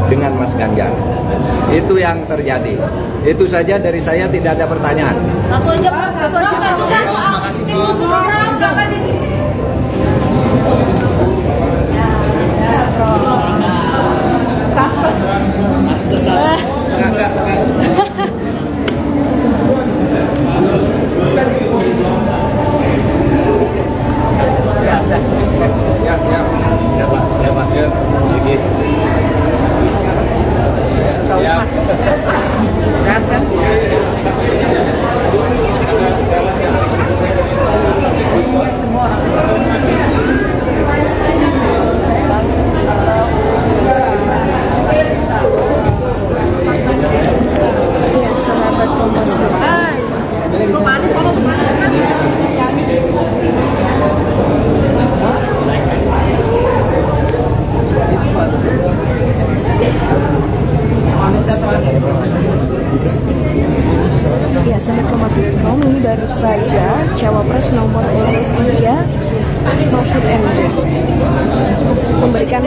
[SPEAKER 3] dengan Mas Ganjar. Itu yang terjadi. Itu saja dari saya, tidak ada pertanyaan.
[SPEAKER 4] Satu aja soal tim khusus jangan ini.
[SPEAKER 3] Ya.
[SPEAKER 2] Umum ini baru saja Cawapres nomor urut 3 Mahfud MD memberikan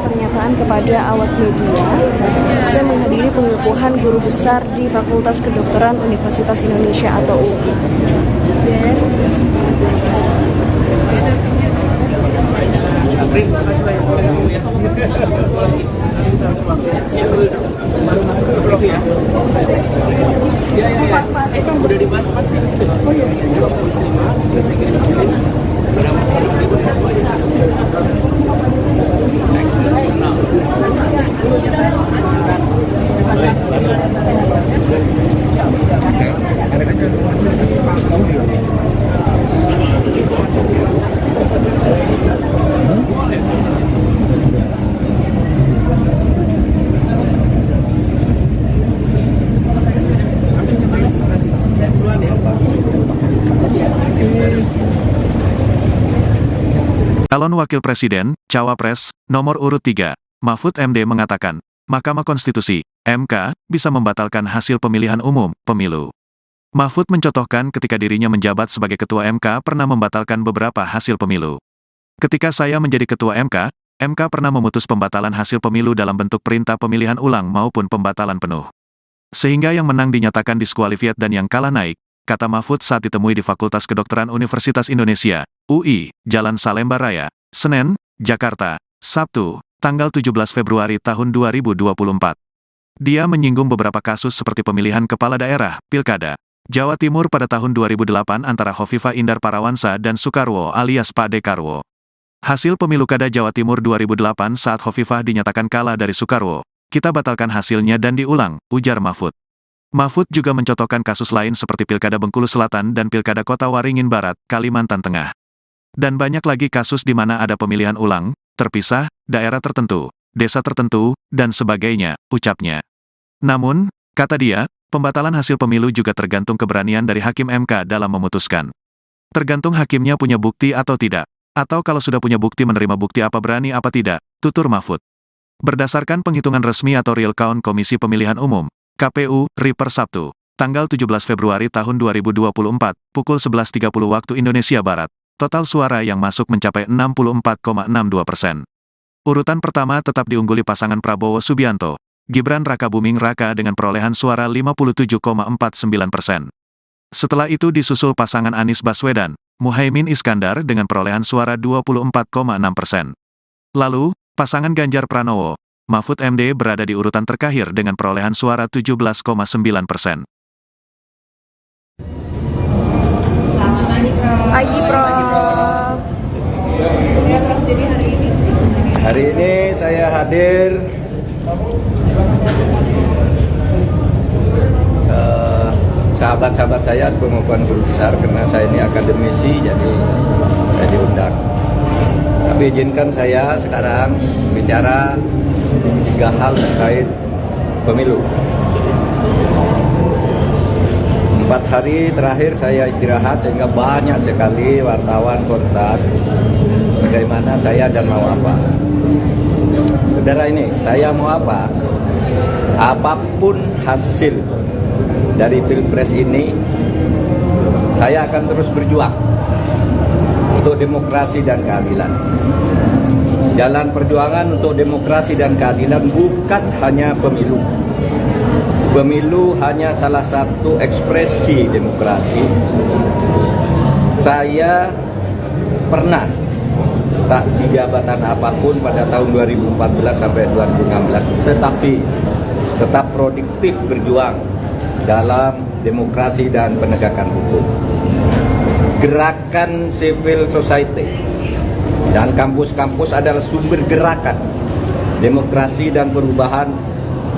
[SPEAKER 2] pernyataan kepada awak media. Saya menghadiri pengukuhan guru besar di Fakultas Kedokteran Universitas Indonesia atau UI.
[SPEAKER 5] Itu udah dibahas Pak. Oh iya.
[SPEAKER 1] Calon Wakil Presiden, Cawapres, nomor urut 3, Mahfud MD mengatakan, Mahkamah Konstitusi, MK, bisa membatalkan hasil pemilihan umum, pemilu. Mahfud mencontohkan ketika dirinya menjabat sebagai Ketua MK pernah membatalkan beberapa hasil pemilu. Ketika saya menjadi Ketua MK, MK pernah memutus pembatalan hasil pemilu dalam bentuk perintah pemilihan ulang maupun pembatalan penuh. Sehingga yang menang dinyatakan diskualifiat dan yang kalah naik, kata Mahfud saat ditemui di Fakultas Kedokteran Universitas Indonesia, UI, Jalan Salemba Raya, Senen, Jakarta, Sabtu, tanggal 17 Februari tahun 2024. Dia menyinggung beberapa kasus seperti pemilihan kepala daerah, Pilkada, Jawa Timur pada tahun 2008 antara Hovifah Indar Parawansa dan Soekarwo alias Pak Dekarwo. Hasil pemilu Kada Jawa Timur 2008 saat Hovifah dinyatakan kalah dari Soekarwo, kita batalkan hasilnya dan diulang, ujar Mahfud. Mahfud juga mencontohkan kasus lain seperti Pilkada Bengkulu Selatan dan Pilkada Kota Waringin Barat, Kalimantan Tengah. Dan banyak lagi kasus di mana ada pemilihan ulang, terpisah, daerah tertentu, desa tertentu, dan sebagainya, ucapnya. Namun, kata dia, pembatalan hasil pemilu juga tergantung keberanian dari Hakim MK dalam memutuskan. Tergantung hakimnya punya bukti atau tidak, atau kalau sudah punya bukti menerima bukti apa berani apa tidak, tutur Mahfud. Berdasarkan penghitungan resmi atau real count Komisi Pemilihan Umum, KPU, RI per Sabtu, tanggal 17 Februari tahun 2024, pukul 11.30 waktu Indonesia Barat, total suara yang masuk mencapai 64,62%. Urutan pertama tetap diungguli pasangan Prabowo Subianto, Gibran Rakabuming Raka dengan perolehan suara 57,49%. Setelah itu disusul pasangan Anies Baswedan, Muhaimin Iskandar dengan perolehan suara 24,6%. Lalu, pasangan Ganjar Pranowo, Mahfud MD berada di urutan terakhir dengan perolehan suara 17,9%.
[SPEAKER 2] Pagi, Prof.
[SPEAKER 4] Jadi
[SPEAKER 3] Hari ini saya hadir sahabat-sahabat saya pengukuhan guru besar karena saya ini akademisi, jadi saya diundang. Tapi izinkan saya sekarang bicara 3 hal terkait pemilu. 4 hari terakhir saya istirahat sehingga banyak sekali wartawan kontak bagaimana saya dan mau apa. Saudara ini, saya mau apa? Apapun hasil dari Pilpres ini, saya akan terus berjuang untuk demokrasi dan keadilan. Jalan perjuangan untuk demokrasi dan keadilan bukan hanya pemilu. Pemilu hanya salah satu ekspresi demokrasi. Saya pernah tak di jabatan apapun pada tahun 2014 sampai 2016, tetapi tetap produktif berjuang dalam demokrasi dan penegakan hukum. Gerakan civil society dan kampus-kampus adalah sumber gerakan demokrasi dan perubahan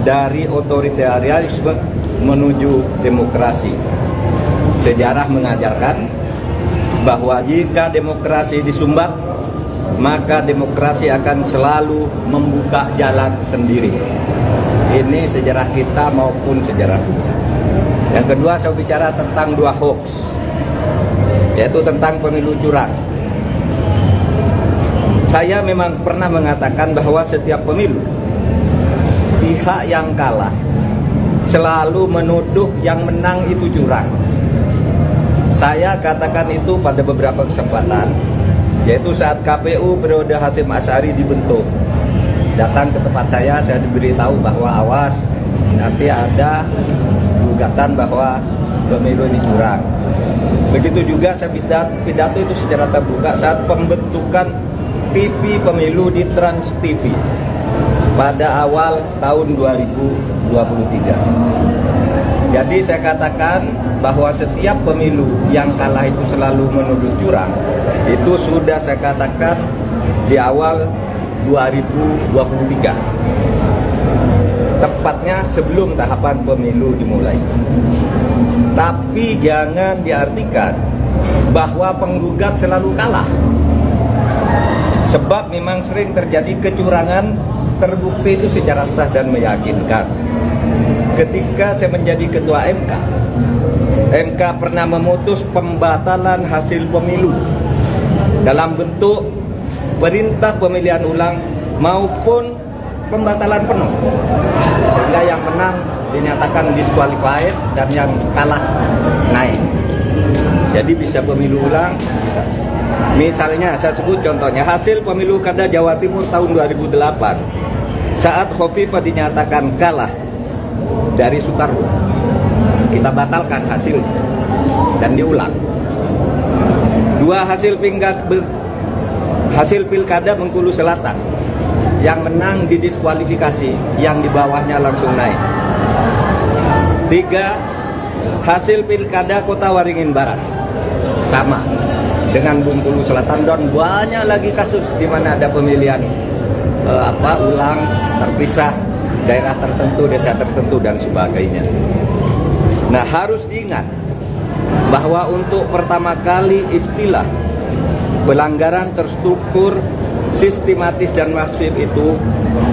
[SPEAKER 3] dari otoritarianisme menuju demokrasi. Sejarah mengajarkan bahwa jika demokrasi disumbat, maka demokrasi akan selalu membuka jalan sendiri. Ini sejarah kita maupun sejarah dunia. Yang kedua, saya bicara tentang 2 hoax, yaitu tentang pemilu curang. Saya memang pernah mengatakan bahwa setiap pemilu pihak yang kalah selalu menuduh yang menang itu curang. Saya katakan itu pada beberapa kesempatan, yaitu saat KPU periode Hasyim Asy'ari dibentuk. Datang ke tempat saya diberitahu bahwa awas, nanti ada gugatan bahwa pemilu ini curang. Begitu juga saya pidato itu secara terbuka saat pembentukan TV pemilu di Trans TV pada awal tahun 2023. Jadi saya katakan bahwa setiap pemilu yang kalah itu selalu menuduh curang. Itu sudah saya katakan di awal 2023. Tepatnya sebelum tahapan pemilu dimulai. Tapi jangan diartikan bahwa penggugat selalu kalah. Sebab memang sering terjadi kecurangan terbukti itu secara sah dan meyakinkan. Ketika saya menjadi ketua MK pernah memutus pembatalan hasil pemilu dalam bentuk perintah pemilihan ulang maupun pembatalan penuh, sehingga yang menang dinyatakan disqualified dan yang kalah naik. Jadi bisa pemilu ulang, bisa. Misalnya saya sebut contohnya hasil pemilu Kada Jawa Timur tahun 2008 saat Khofifah dinyatakan kalah dari Soekarwo, kita batalkan hasil dan diulang. Dua hasil pilkada Bengkulu Selatan, yang menang didiskualifikasi, yang di bawahnya langsung naik. 3 hasil pilkada Kota Waringin Barat sama dengan Bengkulu Selatan, dan banyak lagi kasus di mana ada pemilihan ulang terpisah, daerah tertentu, desa tertentu dan sebagainya. Nah, harus diingat bahwa untuk pertama kali istilah pelanggaran terstruktur, sistematis dan masif itu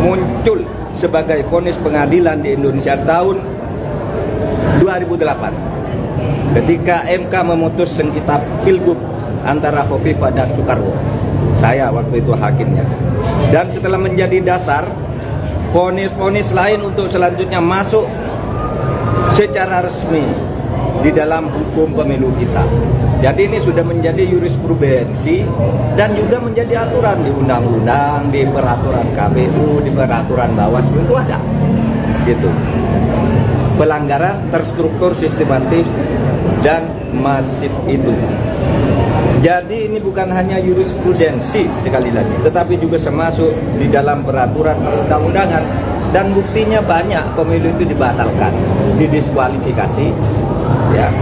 [SPEAKER 3] muncul sebagai vonis pengadilan di Indonesia tahun 2008 ketika MK memutus sengketa pilgub antara Khofifah dan Soekarwo. Saya waktu itu hakimnya. Dan setelah menjadi dasar, vonis-vonis lain untuk selanjutnya masuk secara resmi di dalam hukum pemilu kita. Jadi ini sudah menjadi jurisprudensi dan juga menjadi aturan di undang-undang, di peraturan KPU, di peraturan Bawaslu itu ada. Gitu. Pelanggaran terstruktur, sistematis dan masif itu. Jadi ini bukan hanya jurisprudensi sekali lagi, tetapi juga termasuk di dalam peraturan perundang-undangan, dan buktinya banyak pemilu itu dibatalkan, didiskualifikasi. Ya,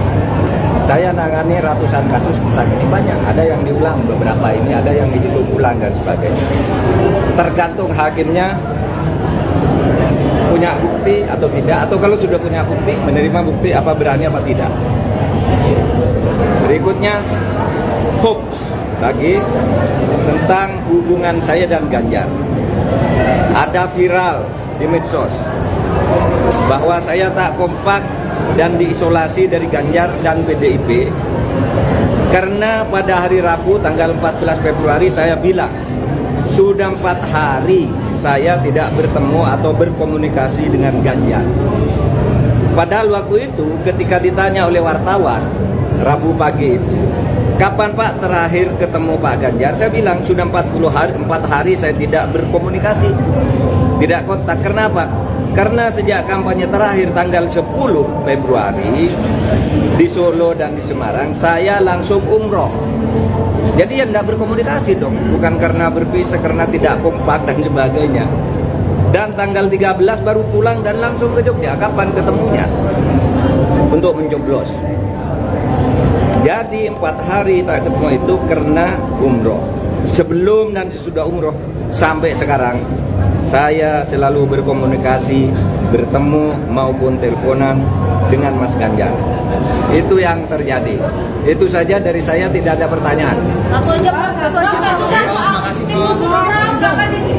[SPEAKER 3] saya nangani ratusan kasus tentang ini, banyak. Ada yang diulang beberapa ini, ada yang dihitung ulang dan sebagainya. Tergantung hakimnya punya bukti atau tidak, atau kalau sudah punya bukti, menerima bukti apa berani apa tidak. Berikutnya hoax lagi tentang hubungan saya dan Ganjar. Ada viral di medsos bahwa saya tak kompak dan diisolasi dari Ganjar dan PDIP karena pada hari Rabu tanggal 14 Februari saya bilang sudah 4 hari saya tidak bertemu atau berkomunikasi dengan Ganjar. Padahal waktu itu ketika ditanya oleh wartawan Rabu pagi itu, kapan Pak terakhir ketemu Pak Ganjar? Saya bilang sudah 4 hari saya tidak berkomunikasi, tidak kontak. Kenapa? Karena sejak kampanye terakhir tanggal 10 Februari di Solo dan di Semarang, saya langsung umroh. Jadi ya tidak berkomunikasi dong, bukan karena berpisah, karena tidak kompak dan sebagainya. Dan tanggal 13 baru pulang dan langsung ke Jogja. Kapan ketemunya? Untuk mencoblos. Jadi 4 hari tak ketemu itu karena umroh. Sebelum dan sesudah umroh sampai sekarang saya selalu berkomunikasi, bertemu maupun teleponan dengan Mas Ganjar. Itu yang terjadi. Itu saja dari saya, tidak ada pertanyaan.
[SPEAKER 4] Satu aja Pak, satu soal tim khusus jangan ini.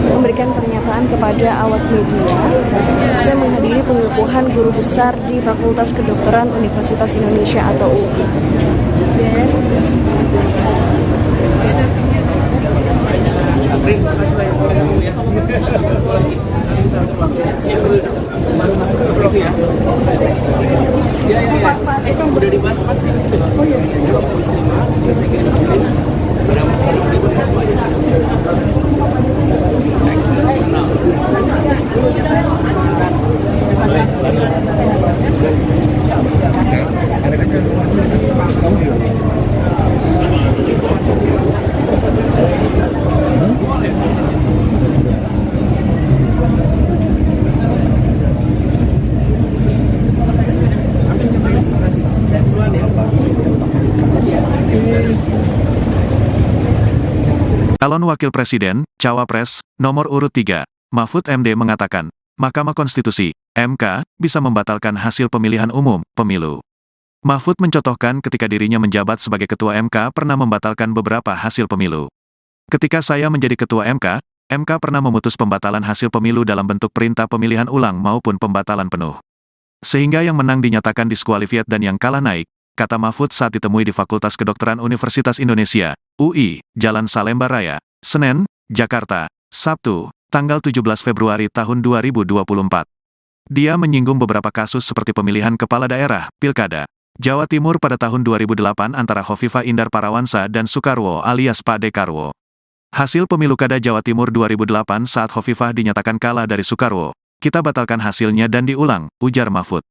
[SPEAKER 2] memberikan pernyataan kepada awak media. Saya menghadiri pengukuhan guru besar di Fakultas Kedokteran Universitas Indonesia atau UI.
[SPEAKER 5] Udah dibahas Pak. Oh iya.
[SPEAKER 1] Calon Wakil Presiden, Cawapres, nomor urut 3, Mahfud MD mengatakan, Mahkamah Konstitusi, MK, bisa membatalkan hasil pemilihan umum, pemilu. Mahfud mencontohkan ketika dirinya menjabat sebagai Ketua MK pernah membatalkan beberapa hasil pemilu. Ketika saya menjadi Ketua MK pernah memutus pembatalan hasil pemilu dalam bentuk perintah pemilihan ulang maupun pembatalan penuh. Sehingga yang menang dinyatakan diskualifiat dan yang kalah naik, kata Mahfud saat ditemui di Fakultas Kedokteran Universitas Indonesia, UI, Jalan Salemba Raya, Senen, Jakarta, Sabtu, tanggal 17 Februari tahun 2024. Dia menyinggung beberapa kasus seperti pemilihan kepala daerah, Pilkada, Jawa Timur pada tahun 2008 antara Hovifah Indar Parawansa dan Soekarwo alias Pak Dekarwo. Hasil pemilu Kada Jawa Timur 2008 saat Hovifah dinyatakan kalah dari Soekarwo, kita batalkan hasilnya dan diulang, ujar Mahfud.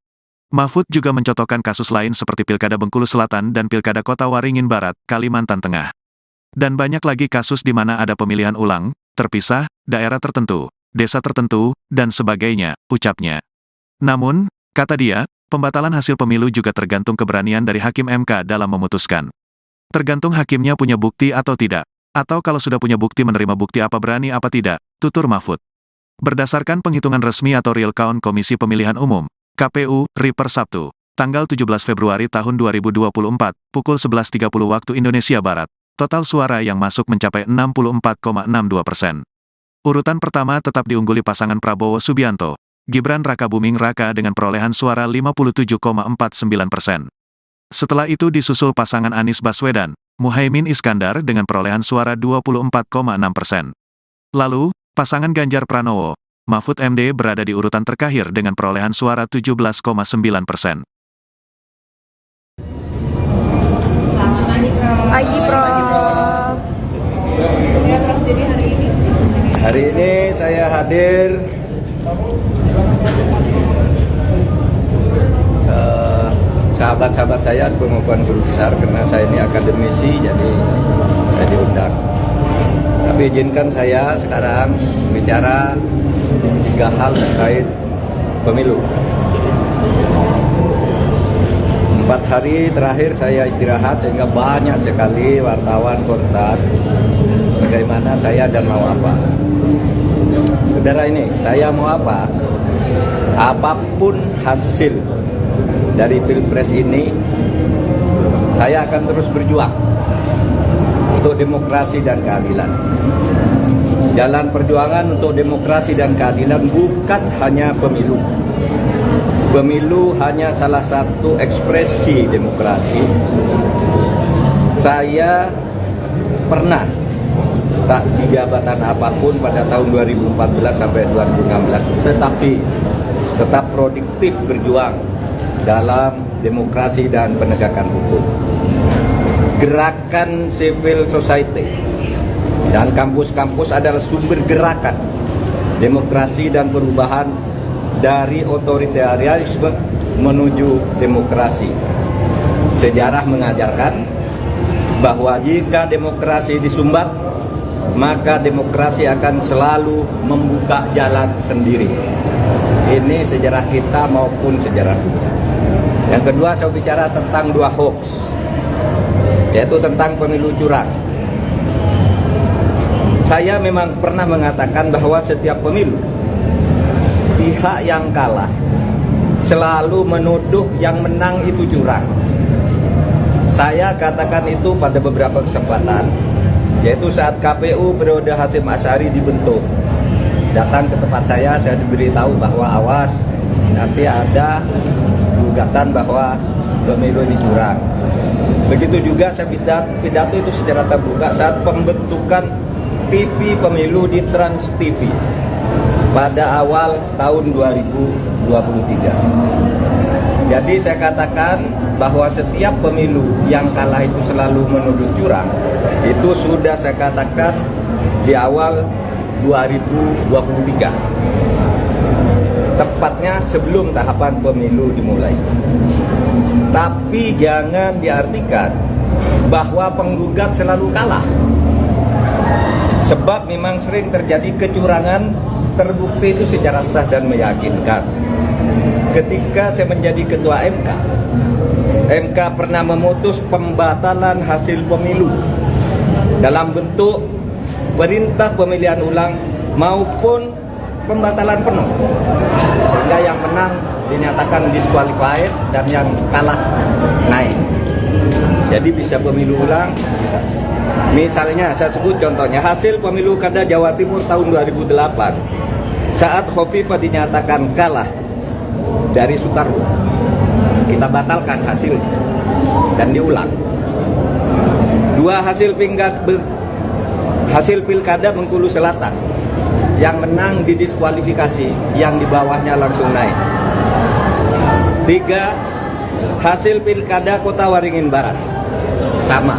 [SPEAKER 1] Mahfud juga mencontohkan kasus lain seperti Pilkada Bengkulu Selatan dan Pilkada Kota Waringin Barat, Kalimantan Tengah. Dan banyak lagi kasus di mana ada pemilihan ulang, terpisah, daerah tertentu, desa tertentu, dan sebagainya, ucapnya. Namun, kata dia, pembatalan hasil pemilu juga tergantung keberanian dari Hakim MK dalam memutuskan. Tergantung hakimnya punya bukti atau tidak, atau kalau sudah punya bukti menerima bukti apa berani apa tidak, tutur Mahfud. Berdasarkan penghitungan resmi atau real count Komisi Pemilihan Umum, KPU, RI per Sabtu, tanggal 17 Februari tahun 2024, pukul 11.30 waktu Indonesia Barat, total suara yang masuk mencapai 64,62%. Urutan pertama tetap diungguli pasangan Prabowo Subianto, Gibran Rakabuming Raka dengan perolehan suara 57,49%. Setelah itu disusul pasangan Anies Baswedan, Muhaimin Iskandar dengan perolehan suara 24,6%. Lalu, pasangan Ganjar Pranowo, Mahfud MD berada di urutan terakhir dengan perolehan suara 17,9%.
[SPEAKER 2] Pagi, Prof.
[SPEAKER 4] Jadi
[SPEAKER 3] Hari ini saya hadir sahabat-sahabat saya pengukuhan guru besar karena saya ini akademisi jadi saya diundang. Tapi izinkan saya sekarang bicara 3 hal terkait pemilu. 4 hari terakhir saya istirahat sehingga banyak sekali wartawan kontak bagaimana saya dan mau apa. Saudara ini, saya mau apa? Apapun hasil dari Pilpres ini, saya akan terus berjuang untuk demokrasi dan keadilan. Jalan perjuangan untuk demokrasi dan keadilan bukan hanya pemilu. Pemilu hanya salah satu ekspresi demokrasi. Saya pernah tak di jabatan apapun pada tahun 2014 sampai 2016, tetapi tetap produktif berjuang dalam demokrasi dan penegakan hukum. Gerakan civil society dan kampus-kampus adalah sumber gerakan demokrasi dan perubahan dari otoritarianisme menuju demokrasi. Sejarah mengajarkan bahwa jika demokrasi disumbat, maka demokrasi akan selalu membuka jalan sendiri. Ini sejarah kita maupun sejarah dunia. Yang kedua, saya bicara tentang 2 hoax, yaitu tentang pemilu curang. Saya memang pernah mengatakan bahwa setiap pemilu, pihak yang kalah selalu menuduh yang menang itu curang. Saya katakan itu pada beberapa kesempatan, yaitu saat KPU periode Hasyim Asy'ari dibentuk. Datang ke tempat saya diberitahu bahwa awas, nanti ada gugatan bahwa pemilu ini curang. Begitu juga saya pidato itu secara terbuka saat pembentukan TV pemilu di Trans TV pada awal tahun 2023. Jadi saya katakan bahwa setiap pemilu yang kalah itu selalu menuduh curang. Itu sudah saya katakan di awal 2023. Tepatnya sebelum tahapan pemilu dimulai. Tapi jangan diartikan bahwa penggugat selalu kalah. Sebab memang sering terjadi kecurangan terbukti itu secara sah dan meyakinkan. Ketika saya menjadi ketua MK pernah memutus pembatalan hasil pemilu dalam bentuk perintah pemilihan ulang maupun pembatalan penuh, sehingga yang menang dinyatakan disqualified dan yang kalah naik. Jadi bisa pemilu ulang, bisa. Misalnya saya sebut contohnya hasil pemilu Kada Jawa Timur tahun 2008 saat Khofifah dinyatakan kalah dari Soekarwo, kita batalkan hasilnya dan diulang. Dua hasil pilkada Bengkulu Selatan, yang menang didiskualifikasi, yang di bawahnya langsung naik. 3, hasil pilkada Kota Waringin Barat sama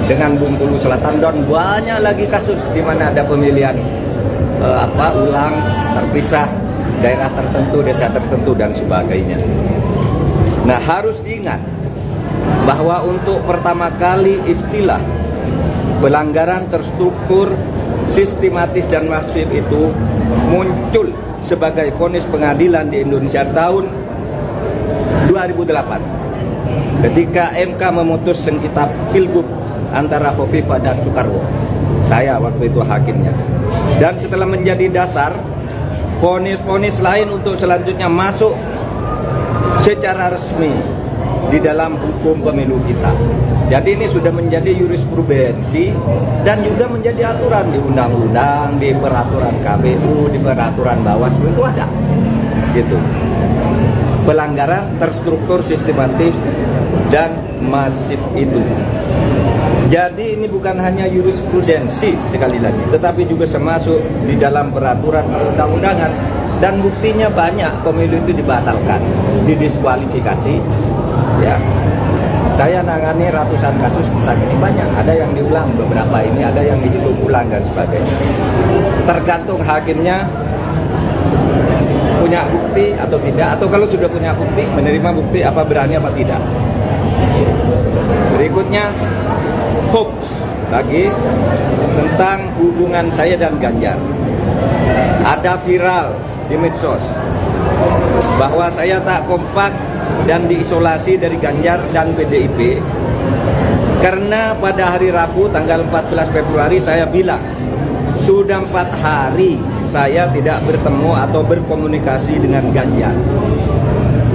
[SPEAKER 3] dengan Bengkulu Selatan, dan banyak lagi kasus di mana ada pemilihan ulang terpisah, daerah tertentu, desa tertentu dan sebagainya. Nah, harus diingat bahwa untuk pertama kali istilah pelanggaran terstruktur, sistematis dan masif itu muncul sebagai vonis pengadilan di Indonesia tahun 2008 ketika MK memutus sengketa pilgub antara Khofifah dan Soekarwo. Saya waktu itu hakimnya. Dan setelah menjadi dasar, vonis-vonis lain untuk selanjutnya masuk secara resmi di dalam hukum pemilu kita. Jadi ini sudah menjadi jurisprudensi dan juga menjadi aturan di undang-undang, di peraturan KPU, di peraturan Bawaslu itu ada. Gitu. Pelanggaran terstruktur, sistematis dan masif itu. Jadi ini bukan hanya jurisprudensi sekali lagi, tetapi juga termasuk di dalam peraturan perundang-undangan, dan buktinya banyak pemilu itu dibatalkan, didiskualifikasi. Ya, saya nangani ratusan kasus tentang ini, banyak. Ada yang diulang beberapa ini, ada yang dihitung ulang dan sebagainya. Tergantung hakimnya punya bukti atau tidak, atau kalau sudah punya bukti, menerima bukti apa berani apa tidak. Berikutnya hoax lagi tentang hubungan saya dan Ganjar. Ada viral di medsos bahwa saya tak kompak dan diisolasi dari Ganjar dan PDIP karena pada hari Rabu tanggal 14 Februari saya bilang sudah 4 hari saya tidak bertemu atau berkomunikasi dengan Ganjar.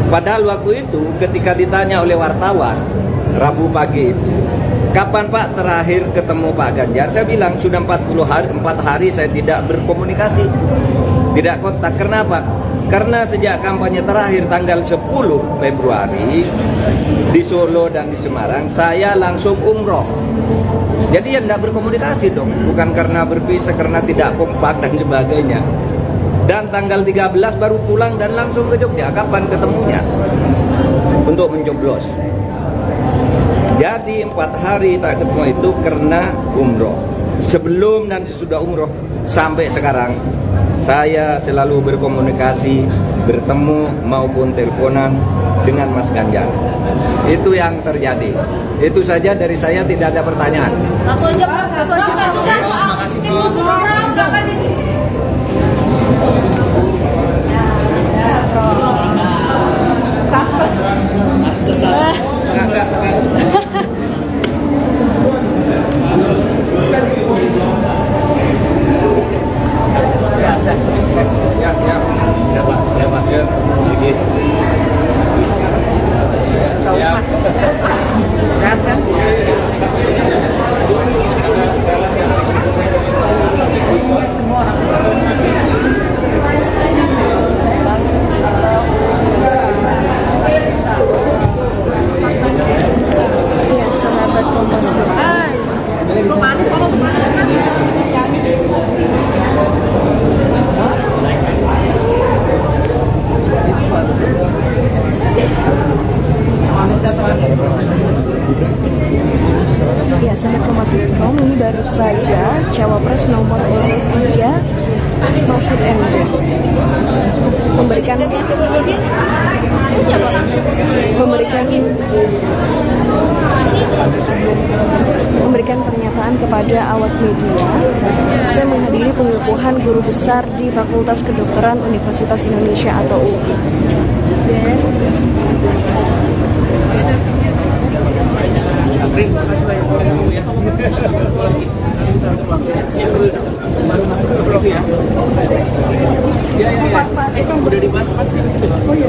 [SPEAKER 3] Padahal waktu itu ketika ditanya oleh wartawan Rabu pagi itu, kapan Pak terakhir ketemu Pak Ganjar? Saya bilang sudah 4 hari saya tidak berkomunikasi, tidak kontak. Kenapa? Karena sejak kampanye terakhir tanggal 10 Februari di Solo dan di Semarang, saya langsung umroh. Jadi ya tidak berkomunikasi dong, bukan karena berpisah, karena tidak kompak dan sebagainya. Dan tanggal 13 baru pulang dan langsung ke Jogja. Kapan ketemunya? Untuk mencoblos. Jadi 4 hari tak ketemu itu karena umroh. Sebelum dan sesudah umroh sampai sekarang saya selalu berkomunikasi, bertemu maupun teleponan dengan Mas Ganjar. Itu yang terjadi. Itu saja dari saya, tidak ada pertanyaan.
[SPEAKER 4] Satu aja Pak, satu aja. Terima kasih. Tim khusus jangan ini. Tas.
[SPEAKER 5] Ya, Pak.
[SPEAKER 2] saja Cawapres nomor urut 3 Mahfud MD memberikan pernyataan kepada awak media. Saya menghadiri pengukuhan guru besar di Fakultas Kedokteran Universitas Indonesia atau UI.
[SPEAKER 5] Terima kasih banyak ya. Ya. Udah dibahas Pak. Oh iya.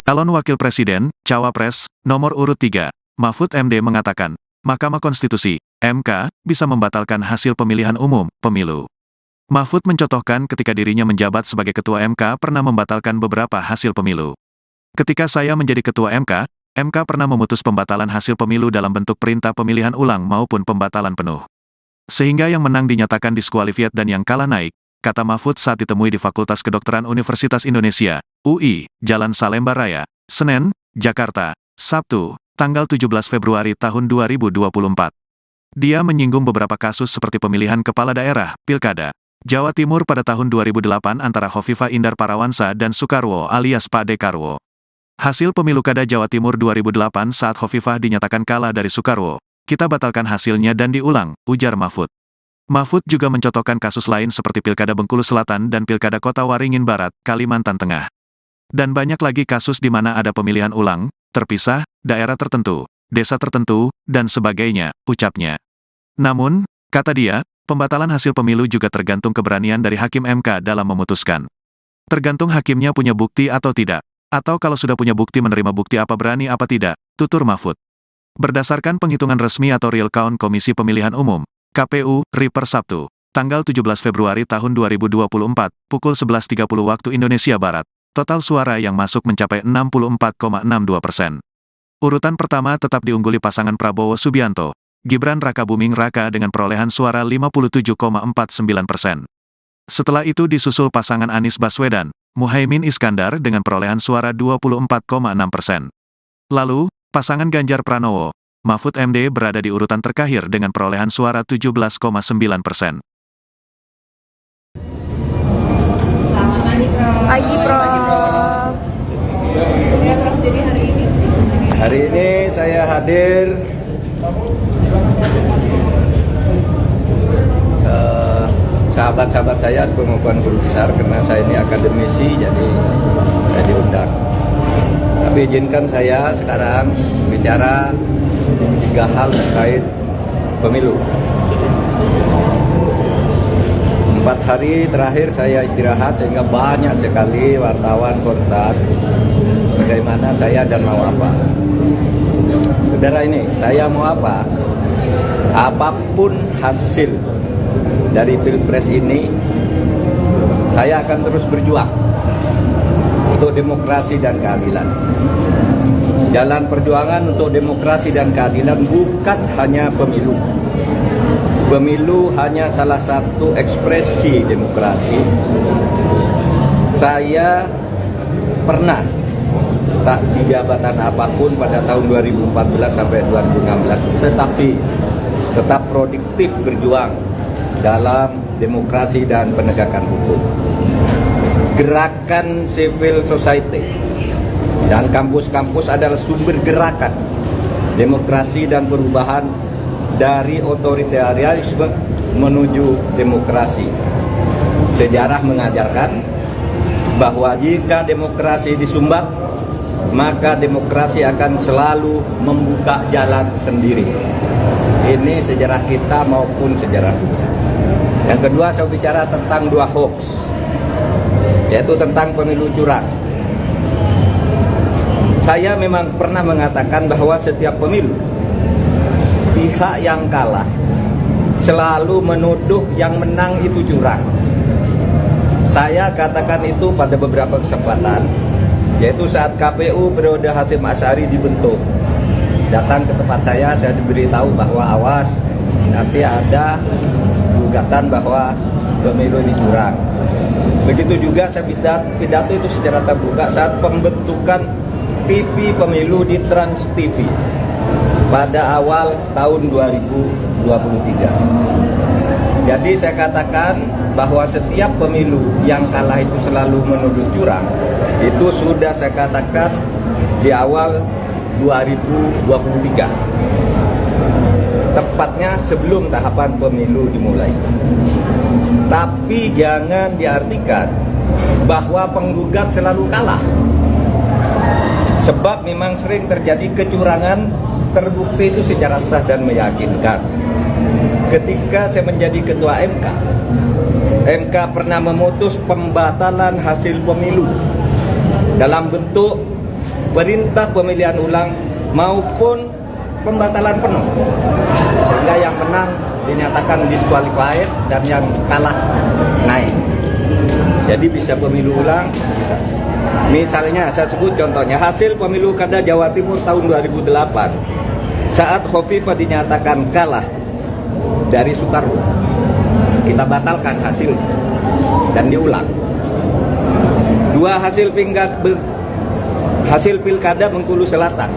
[SPEAKER 1] Calon Wakil Presiden, Cawapres, nomor urut 3, Mahfud MD mengatakan, Mahkamah Konstitusi, MK, bisa membatalkan hasil pemilihan umum, pemilu. Mahfud mencontohkan ketika dirinya menjabat sebagai Ketua MK pernah membatalkan beberapa hasil pemilu. Ketika saya menjadi Ketua MK pernah memutus pembatalan hasil pemilu dalam bentuk perintah pemilihan ulang maupun pembatalan penuh. Sehingga yang menang dinyatakan diskualifiat dan yang kalah naik, kata Mahfud saat ditemui di Fakultas Kedokteran Universitas Indonesia, UI, Jalan Salemba Raya, Senen, Jakarta, Sabtu, tanggal 17 Februari tahun 2024. Dia menyinggung beberapa kasus seperti pemilihan kepala daerah, Pilkada, Jawa Timur pada tahun 2008 antara Hovifah Indar Parawansa dan Soekarwo alias Pak Dekarwo. Hasil pemilu Kada Jawa Timur 2008 saat Hovifah dinyatakan kalah dari Soekarwo, kita batalkan hasilnya dan diulang, ujar Mahfud. Mahfud juga mencontohkan kasus lain seperti Pilkada Bengkulu Selatan dan Pilkada Kota Waringin Barat, Kalimantan Tengah. Dan banyak lagi kasus di mana ada pemilihan ulang, terpisah, daerah tertentu, desa tertentu, dan sebagainya, ucapnya. Namun, kata dia, pembatalan hasil pemilu juga tergantung keberanian dari Hakim MK dalam memutuskan. Tergantung hakimnya punya bukti atau tidak, atau kalau sudah punya bukti menerima bukti apa berani apa tidak, tutur Mahfud. Berdasarkan penghitungan resmi atau real count Komisi Pemilihan Umum, KPU, RI per Sabtu, tanggal 17 Februari tahun 2024, pukul 11.30 waktu Indonesia Barat, total suara yang masuk mencapai 64,62%. Urutan pertama tetap diungguli pasangan Prabowo Subianto, Gibran Rakabuming Raka dengan perolehan suara 57,49%. Setelah itu disusul pasangan Anies Baswedan, Muhaimin Iskandar dengan perolehan suara 24,6%. Lalu, pasangan Ganjar Pranowo, Mahfud MD berada di urutan terakhir dengan perolehan suara 17,9%.
[SPEAKER 2] Pagi, Prof.
[SPEAKER 3] Hari ini saya hadir sahabat-sahabat saya pengukuhan guru besar karena saya ini akademisi, jadi saya diundang. Tapi izinkan saya sekarang bicara 3 hal terkait pemilu. 4 hari terakhir saya istirahat sehingga banyak sekali wartawan kontak bagaimana saya dan mau apa. Saudara ini, saya mau apa? Apapun hasil dari Pilpres ini, saya akan terus berjuang untuk demokrasi dan keadilan. Jalan perjuangan untuk demokrasi dan keadilan bukan hanya pemilu. Pemilu hanya salah satu ekspresi demokrasi. Saya pernah tak di jabatan apapun pada tahun 2014 sampai 2016, tetapi tetap produktif berjuang dalam demokrasi dan penegakan hukum. Gerakan civil society dan kampus-kampus adalah sumber gerakan demokrasi dan perubahan dari otoritarianisme menuju demokrasi. Sejarah mengajarkan bahwa jika demokrasi disumbat, maka demokrasi akan selalu membuka jalan sendiri. Ini sejarah kita maupun sejarah dunia. Yang kedua, saya bicara tentang 2 hoax, yaitu tentang pemilu curang. Saya memang pernah mengatakan bahwa setiap pemilu pihak yang kalah selalu menuduh yang menang itu curang. Saya katakan itu pada beberapa kesempatan, yaitu saat KPU periode Hasyim Asy'ari dibentuk. Datang ke tempat saya diberitahu bahwa awas, nanti ada gugatan bahwa pemilu ini curang. Begitu juga saya pidato itu secara terbuka saat pembentukan TV pemilu di Trans TV pada awal tahun 2023. Jadi saya katakan bahwa setiap pemilu yang kalah itu selalu menuduh curang. Itu sudah saya katakan di awal 2023. Tepatnya sebelum tahapan pemilu dimulai. Tapi jangan diartikan bahwa penggugat selalu kalah. Sebab memang sering terjadi kecurangan terbukti itu secara sah dan meyakinkan. Ketika saya menjadi ketua MK pernah memutus pembatalan hasil pemilu dalam bentuk perintah pemilihan ulang maupun pembatalan penuh, sehingga yang menang dinyatakan disqualified dan yang kalah naik. Jadi bisa pemilu ulang, bisa. Misalnya saya sebut contohnya hasil pemilu kada Jawa Timur tahun 2008 saat Khofifah dinyatakan kalah dari Soekarwo, kita batalkan hasil dan diulang. Dua hasil pilkada Bengkulu Selatan,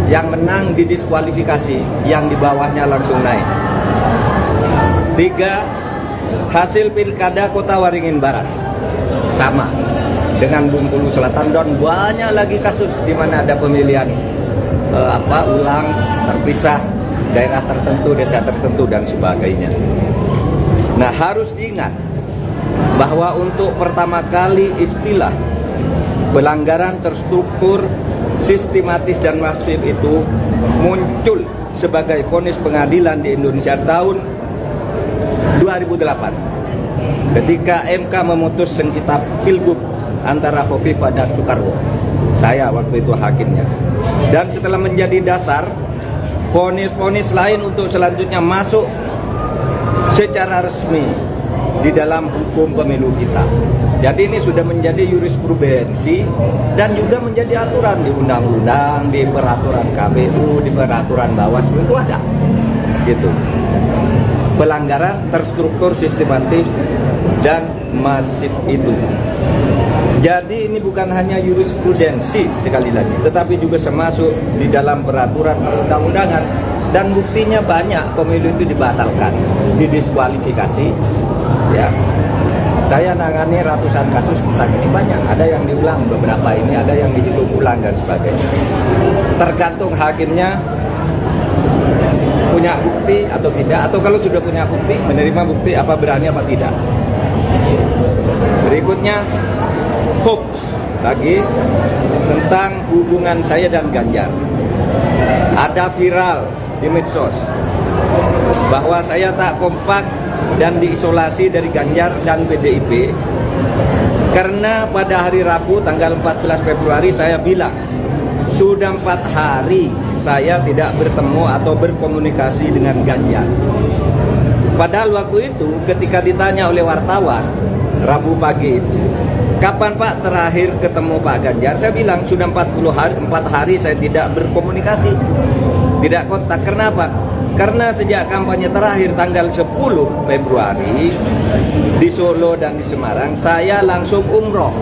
[SPEAKER 3] yang menang didiskualifikasi, yang di bawahnya langsung naik. 3 hasil pilkada Kota Waringin Barat, sama dengan Bengkulu Selatan, dan banyak lagi kasus di mana ada pemilihan ulang terpisah, daerah tertentu, desa tertentu dan sebagainya. Nah, harus diingat bahwa untuk pertama kali istilah pelanggaran terstruktur, sistematis dan masif itu muncul sebagai vonis pengadilan di Indonesia tahun 2008 ketika MK memutus sengketa Pilgub antara Khofifah dan Soekarwo. Saya waktu itu hakimnya. Dan setelah menjadi dasar, vonis-vonis lain untuk selanjutnya masuk secara resmi di dalam hukum pemilu kita. Jadi ini sudah menjadi jurisprudensi dan juga menjadi aturan di undang-undang, di peraturan KPU, di peraturan Bawaslu itu ada. Gitu. Pelanggaran terstruktur, sistematis dan masif itu. Jadi ini bukan hanya jurisprudensi sekali lagi, tetapi juga termasuk di dalam peraturan perundang-undangan, dan buktinya banyak pemilu itu dibatalkan, didiskualifikasi. Ya, saya nangani ratusan kasus tentang ini, banyak. Ada yang diulang beberapa ini, ada yang dihitung ulang dan sebagainya. Tergantung hakimnya punya bukti atau tidak, atau kalau sudah punya bukti, menerima bukti apa berani apa tidak. Berikutnya hoax lagi tentang hubungan saya dan Ganjar. Ada viral di medsos bahwa saya tak kompak dan diisolasi dari Ganjar dan PDIP karena pada hari Rabu tanggal 14 Februari saya bilang sudah 4 hari saya tidak bertemu atau berkomunikasi dengan Ganjar. Padahal waktu itu ketika ditanya oleh wartawan Rabu pagi itu, kapan Pak terakhir ketemu Pak Ganjar? Saya bilang sudah 4 hari saya tidak berkomunikasi, tidak kontak. Kenapa? Karena sejak kampanye terakhir tanggal 10 Februari di Solo dan di Semarang, saya langsung umroh.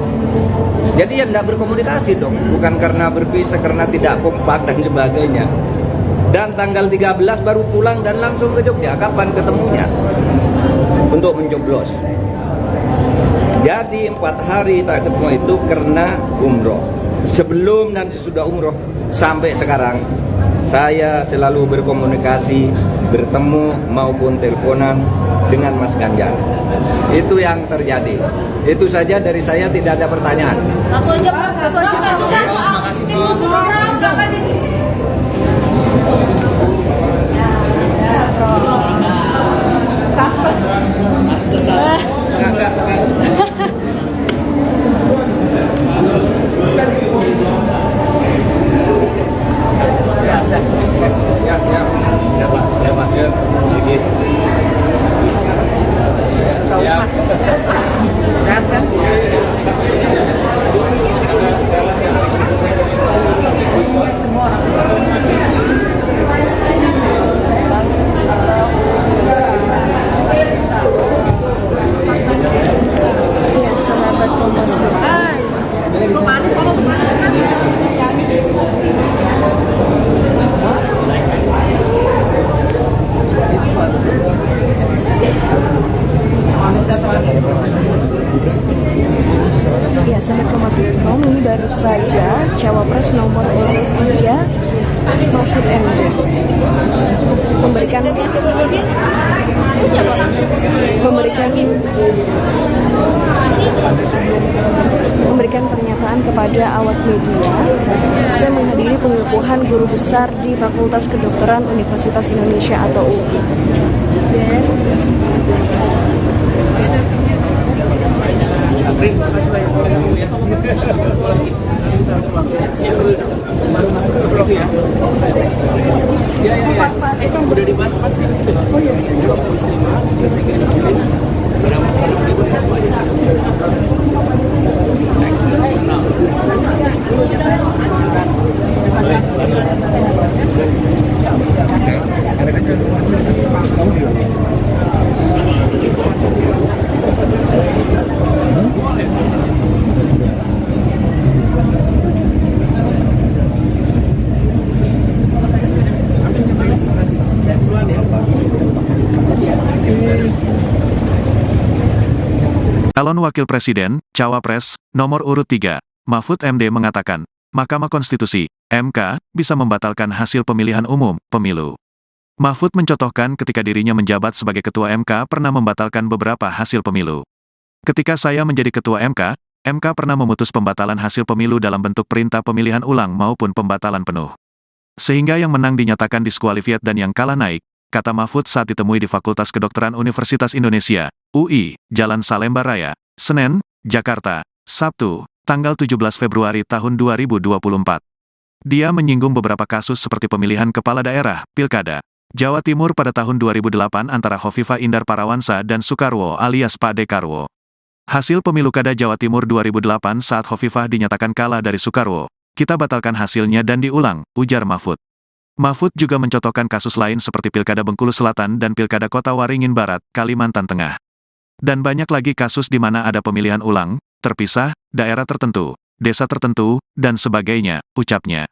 [SPEAKER 3] Jadi ya tidak berkomunikasi dong, bukan karena berpisah, karena tidak kompak dan sebagainya. Dan tanggal 13 baru pulang dan langsung ke Jogja. Kapan ketemunya? Untuk mencoblos. Jadi 4 hari tak ketemu itu karena umroh. Sebelum dan sesudah umroh sampai sekarang saya selalu berkomunikasi, bertemu maupun teleponan dengan Mas Ganjar. Itu yang terjadi. Itu saja dari saya, tidak ada pertanyaan.
[SPEAKER 4] Satu aja Pak, satu Pak soal tim khusus orang jangan ini.
[SPEAKER 3] Ya, Pak.
[SPEAKER 2] Ya, sahabat Kompas.com, ini baru saja Cawapres nomor urut 3 Mahfud MD memberikan pernyataan kepada awak media. Saya menghadiri pengukuhan guru besar di Fakultas Kedokteran Universitas Indonesia atau UI.
[SPEAKER 5] Terima kasih banyak. Ya. Udah dibahas Pak. Oh iya.
[SPEAKER 1] Calon Wakil Presiden, Cawapres, nomor urut 3, Mahfud MD mengatakan, Mahkamah Konstitusi, MK, bisa membatalkan hasil pemilihan umum, pemilu. Mahfud mencontohkan ketika dirinya menjabat sebagai Ketua MK pernah membatalkan beberapa hasil pemilu. Ketika saya menjadi Ketua MK pernah memutus pembatalan hasil pemilu dalam bentuk perintah pemilihan ulang maupun pembatalan penuh. Sehingga yang menang dinyatakan diskualifiat dan yang kalah naik, kata Mahfud saat ditemui di Fakultas Kedokteran Universitas Indonesia, UI, Jalan Salemba Raya, Senen, Jakarta, Sabtu, tanggal 17 Februari tahun 2024. Dia menyinggung beberapa kasus seperti pemilihan kepala daerah, Pilkada, Jawa Timur pada tahun 2008 antara Hovifah Indar Parawansa dan Soekarwo alias Pak Dekarwo. Hasil pemilu Kada Jawa Timur 2008 saat Hovifah dinyatakan kalah dari Soekarwo, kita batalkan hasilnya dan diulang, ujar Mahfud. Mahfud juga mencontohkan kasus lain seperti Pilkada Bengkulu Selatan dan Pilkada Kota Waringin Barat, Kalimantan Tengah. Dan banyak lagi kasus di mana ada pemilihan ulang, terpisah, daerah tertentu, desa tertentu, dan sebagainya, ucapnya.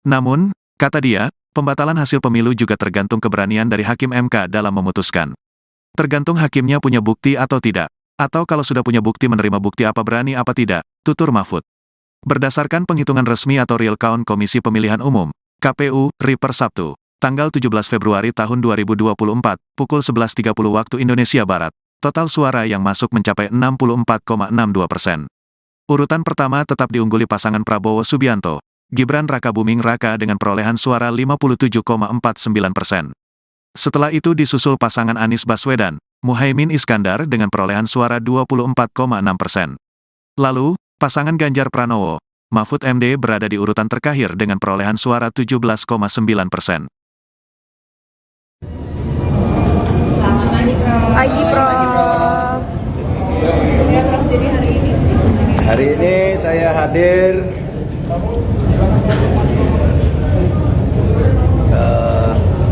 [SPEAKER 1] Namun, kata dia, pembatalan hasil pemilu juga tergantung keberanian dari Hakim MK dalam memutuskan. Tergantung hakimnya punya bukti atau tidak, atau kalau sudah punya bukti menerima bukti apa berani apa tidak, tutur Mahfud. Berdasarkan penghitungan resmi atau real count Komisi Pemilihan Umum, KPU, RI per Sabtu, tanggal 17 Februari tahun 2024, pukul 11.30 waktu Indonesia Barat, total suara yang masuk mencapai 64,62%. Urutan pertama tetap diungguli pasangan Prabowo Subianto, Gibran Rakabuming Raka dengan perolehan suara 57,49%. Setelah itu disusul pasangan Anies Baswedan, Muhaimin Iskandar dengan perolehan suara 24,6%. Lalu, pasangan Ganjar Pranowo, Mahfud MD berada di urutan terakhir dengan perolehan suara 17,9%.
[SPEAKER 2] Pagi, Prof.
[SPEAKER 3] Hari ini saya hadir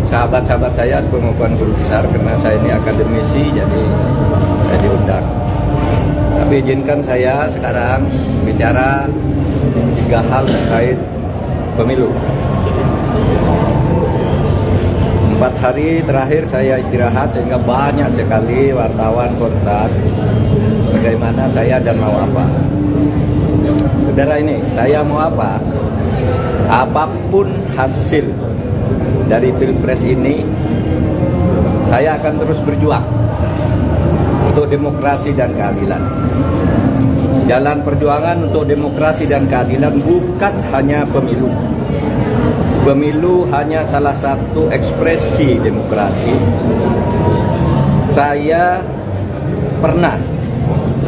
[SPEAKER 3] sahabat-sahabat saya pengukuhan guru besar karena saya ini akademisi, jadi saya diundang. Tapi izinkan saya sekarang bicara 3 hal terkait pemilu. 4 hari terakhir saya istirahat sehingga banyak sekali wartawan kontak bagaimana saya dan mau apa. Saudara ini, saya mau apa? Apapun hasil dari Pilpres ini, saya akan terus berjuang untuk demokrasi dan keadilan. Jalan perjuangan untuk demokrasi dan keadilan bukan hanya pemilu. Pemilu hanya salah satu ekspresi demokrasi. Saya pernah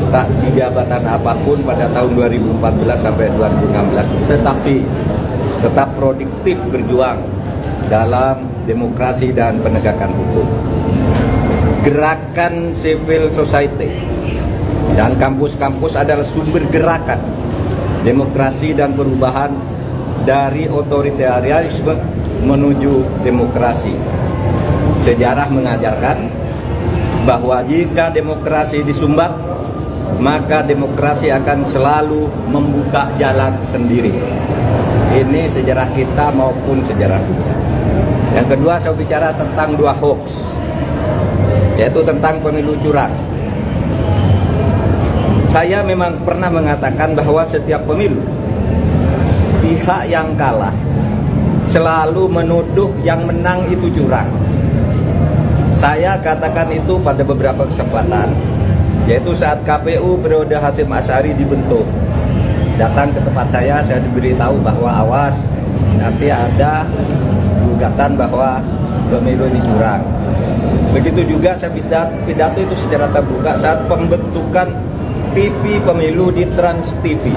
[SPEAKER 3] tak di jabatan apapun pada tahun 2014 sampai 2016, tetapi tetap produktif berjuang dalam demokrasi dan penegakan hukum. Gerakan civil society dan kampus-kampus adalah sumber gerakan demokrasi dan perubahan dari otoritarianisme menuju demokrasi. Sejarah mengajarkan bahwa jika demokrasi disumbat, maka demokrasi akan selalu membuka jalan sendiri. Ini sejarah kita maupun sejarah dunia. Yang kedua, saya bicara tentang 2 hoax, yaitu tentang pemilu curang. Saya memang pernah mengatakan bahwa setiap pemilu, pihak yang kalah selalu menuduh yang menang itu curang. Saya katakan itu pada beberapa kesempatan, yaitu saat KPU periode Hasyim Asy'ari dibentuk. Datang ke tempat saya diberitahu bahwa awas, nanti ada gugatan bahwa pemilu ini curang. Begitu juga saya pidato itu secara terbuka saat pembentukan TV pemilu di Trans TV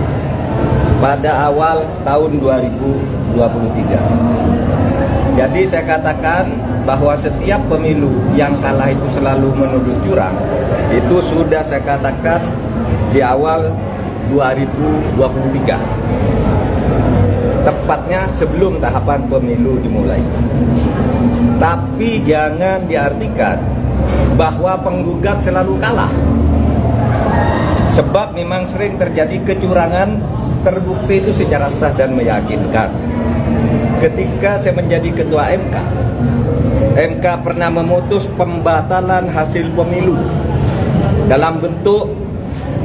[SPEAKER 3] pada awal tahun 2023. Jadi saya katakan bahwa setiap pemilu yang kalah itu selalu menuduh curang. Itu sudah saya katakan di awal 2023. Tepatnya sebelum tahapan pemilu dimulai. Tapi jangan diartikan bahwa penggugat selalu kalah. Sebab memang sering terjadi kecurangan terbukti itu secara sah dan meyakinkan. Ketika saya menjadi ketua MK pernah memutus pembatalan hasil pemilu dalam bentuk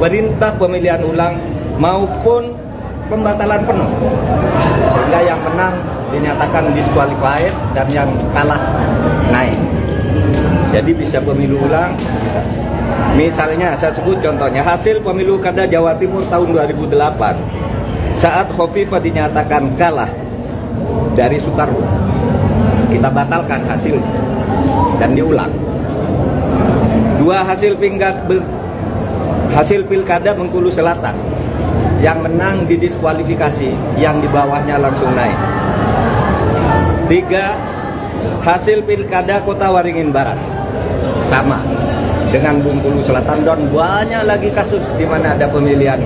[SPEAKER 3] perintah pemilihan ulang maupun pembatalan penuh, sehingga yang menang dinyatakan disqualified dan yang kalah naik. Jadi bisa pemilu ulang, bisa. Misalnya saya sebut contohnya hasil pemilu kada Jawa Timur tahun 2008 saat Khofifah dinyatakan kalah dari Soekarwo, kita batalkan hasilnya dan diulang. 2 hasil pilkada Bengkulu Selatan, yang menang didiskualifikasi, yang di bawahnya langsung naik. 3 hasil pilkada Kota Waringin Barat, sama dengan Bengkulu Selatan, dan banyak lagi kasus di mana ada pemilihan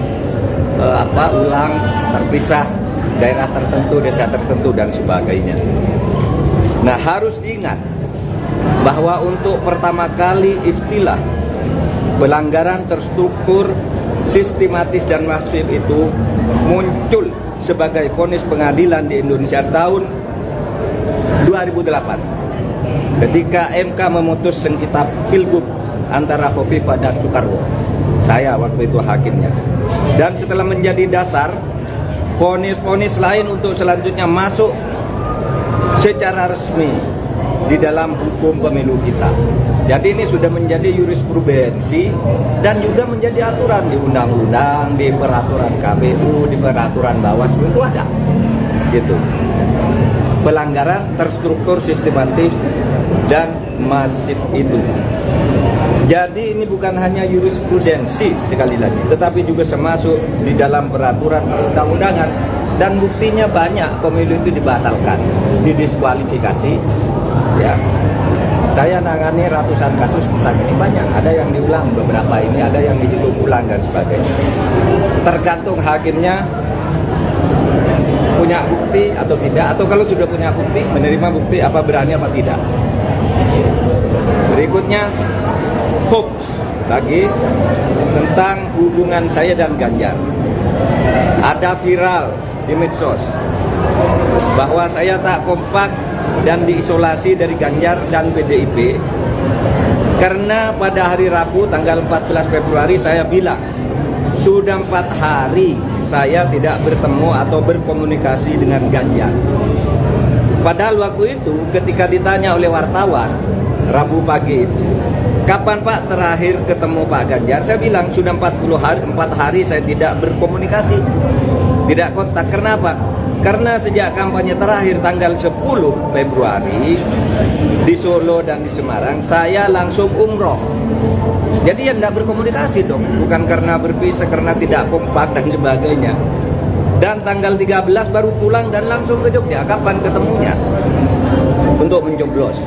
[SPEAKER 3] ulang terpisah, daerah tertentu, desa tertentu dan sebagainya. Nah, harus diingat bahwa untuk pertama kali istilah pelanggaran terstruktur, sistematis dan masif itu muncul sebagai vonis pengadilan di Indonesia tahun 2008 ketika MK memutus sengketa pilgub antara Khofifah dan Soekarwo. Saya waktu itu hakimnya. Dan setelah menjadi dasar, vonis-vonis lain untuk selanjutnya masuk secara resmi di dalam hukum pemilu kita. Jadi ini sudah menjadi jurisprudensi dan juga menjadi aturan di undang-undang, di peraturan KPU, di peraturan Bawaslu itu ada. Gitu. Pelanggaran terstruktur, sistematis dan masif itu. Jadi ini bukan hanya jurisprudensi sekali lagi, tetapi juga termasuk di dalam peraturan undang-undangan, dan buktinya banyak pemilu itu dibatalkan, didiskualifikasi. Ya, saya nangani ratusan kasus tentang ini, banyak. Ada yang diulang beberapa ini, ada yang dihitung ulang dan sebagainya. Tergantung hakimnya punya bukti atau tidak, atau kalau sudah punya bukti, menerima bukti apa berani apa tidak. Berikutnya hoax lagi tentang hubungan saya dan Ganjar. Ada viral di medsos bahwa saya tak kompak dan diisolasi dari Ganjar dan PDIP karena pada hari Rabu tanggal 14 Februari saya bilang sudah 4 hari saya tidak bertemu atau berkomunikasi dengan Ganjar. Padahal waktu itu ketika ditanya oleh wartawan Rabu pagi itu, kapan Pak terakhir ketemu Pak Ganjar? Saya bilang sudah 4 hari saya tidak berkomunikasi, tidak kontak. Kenapa? Karena sejak kampanye terakhir tanggal 10 Februari di Solo dan di Semarang, saya langsung umroh. Jadi ya tidak berkomunikasi dong, bukan karena berpisah, karena tidak kompak dan sebagainya. Dan tanggal 13 baru pulang dan langsung ke Jogja. Kapan ketemunya? Untuk mencoblos.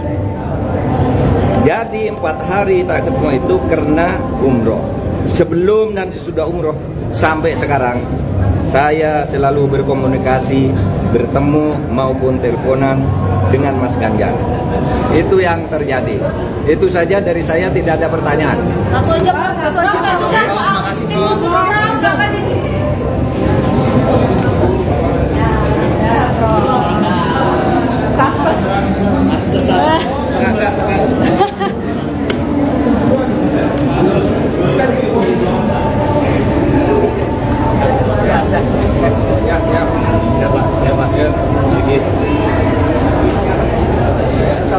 [SPEAKER 3] Jadi 4 hari tak ketemu itu karena umroh. Sebelum dan sesudah umroh sampai sekarang saya selalu berkomunikasi, bertemu maupun teleponan dengan Mas Ganjar. Itu yang terjadi. Itu saja dari saya, tidak ada pertanyaan.
[SPEAKER 4] Satu aja Pak, satu Pak. Tim khusus orang jangan ini.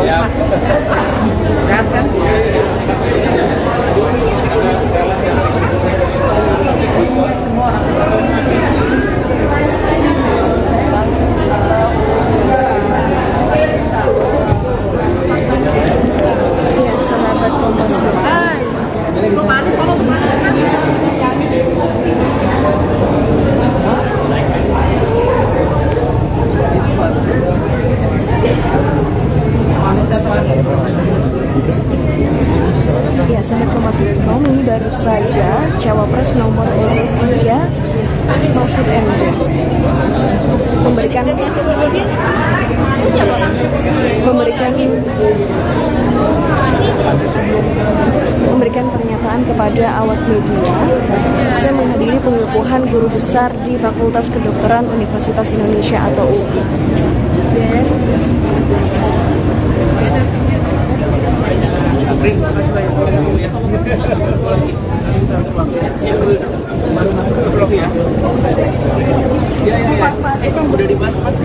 [SPEAKER 2] Ya, sahabat Kompas.com. Ya, sahabat Kompas.com, ini baru saja Cawapres nomor urut 3 Mahfud MD memberikan pernyataan kepada awak media. Saya menghadiri pengukuhan guru besar di Fakultas Kedokteran Universitas Indonesia atau UI.
[SPEAKER 5] Udah dibahas Pak.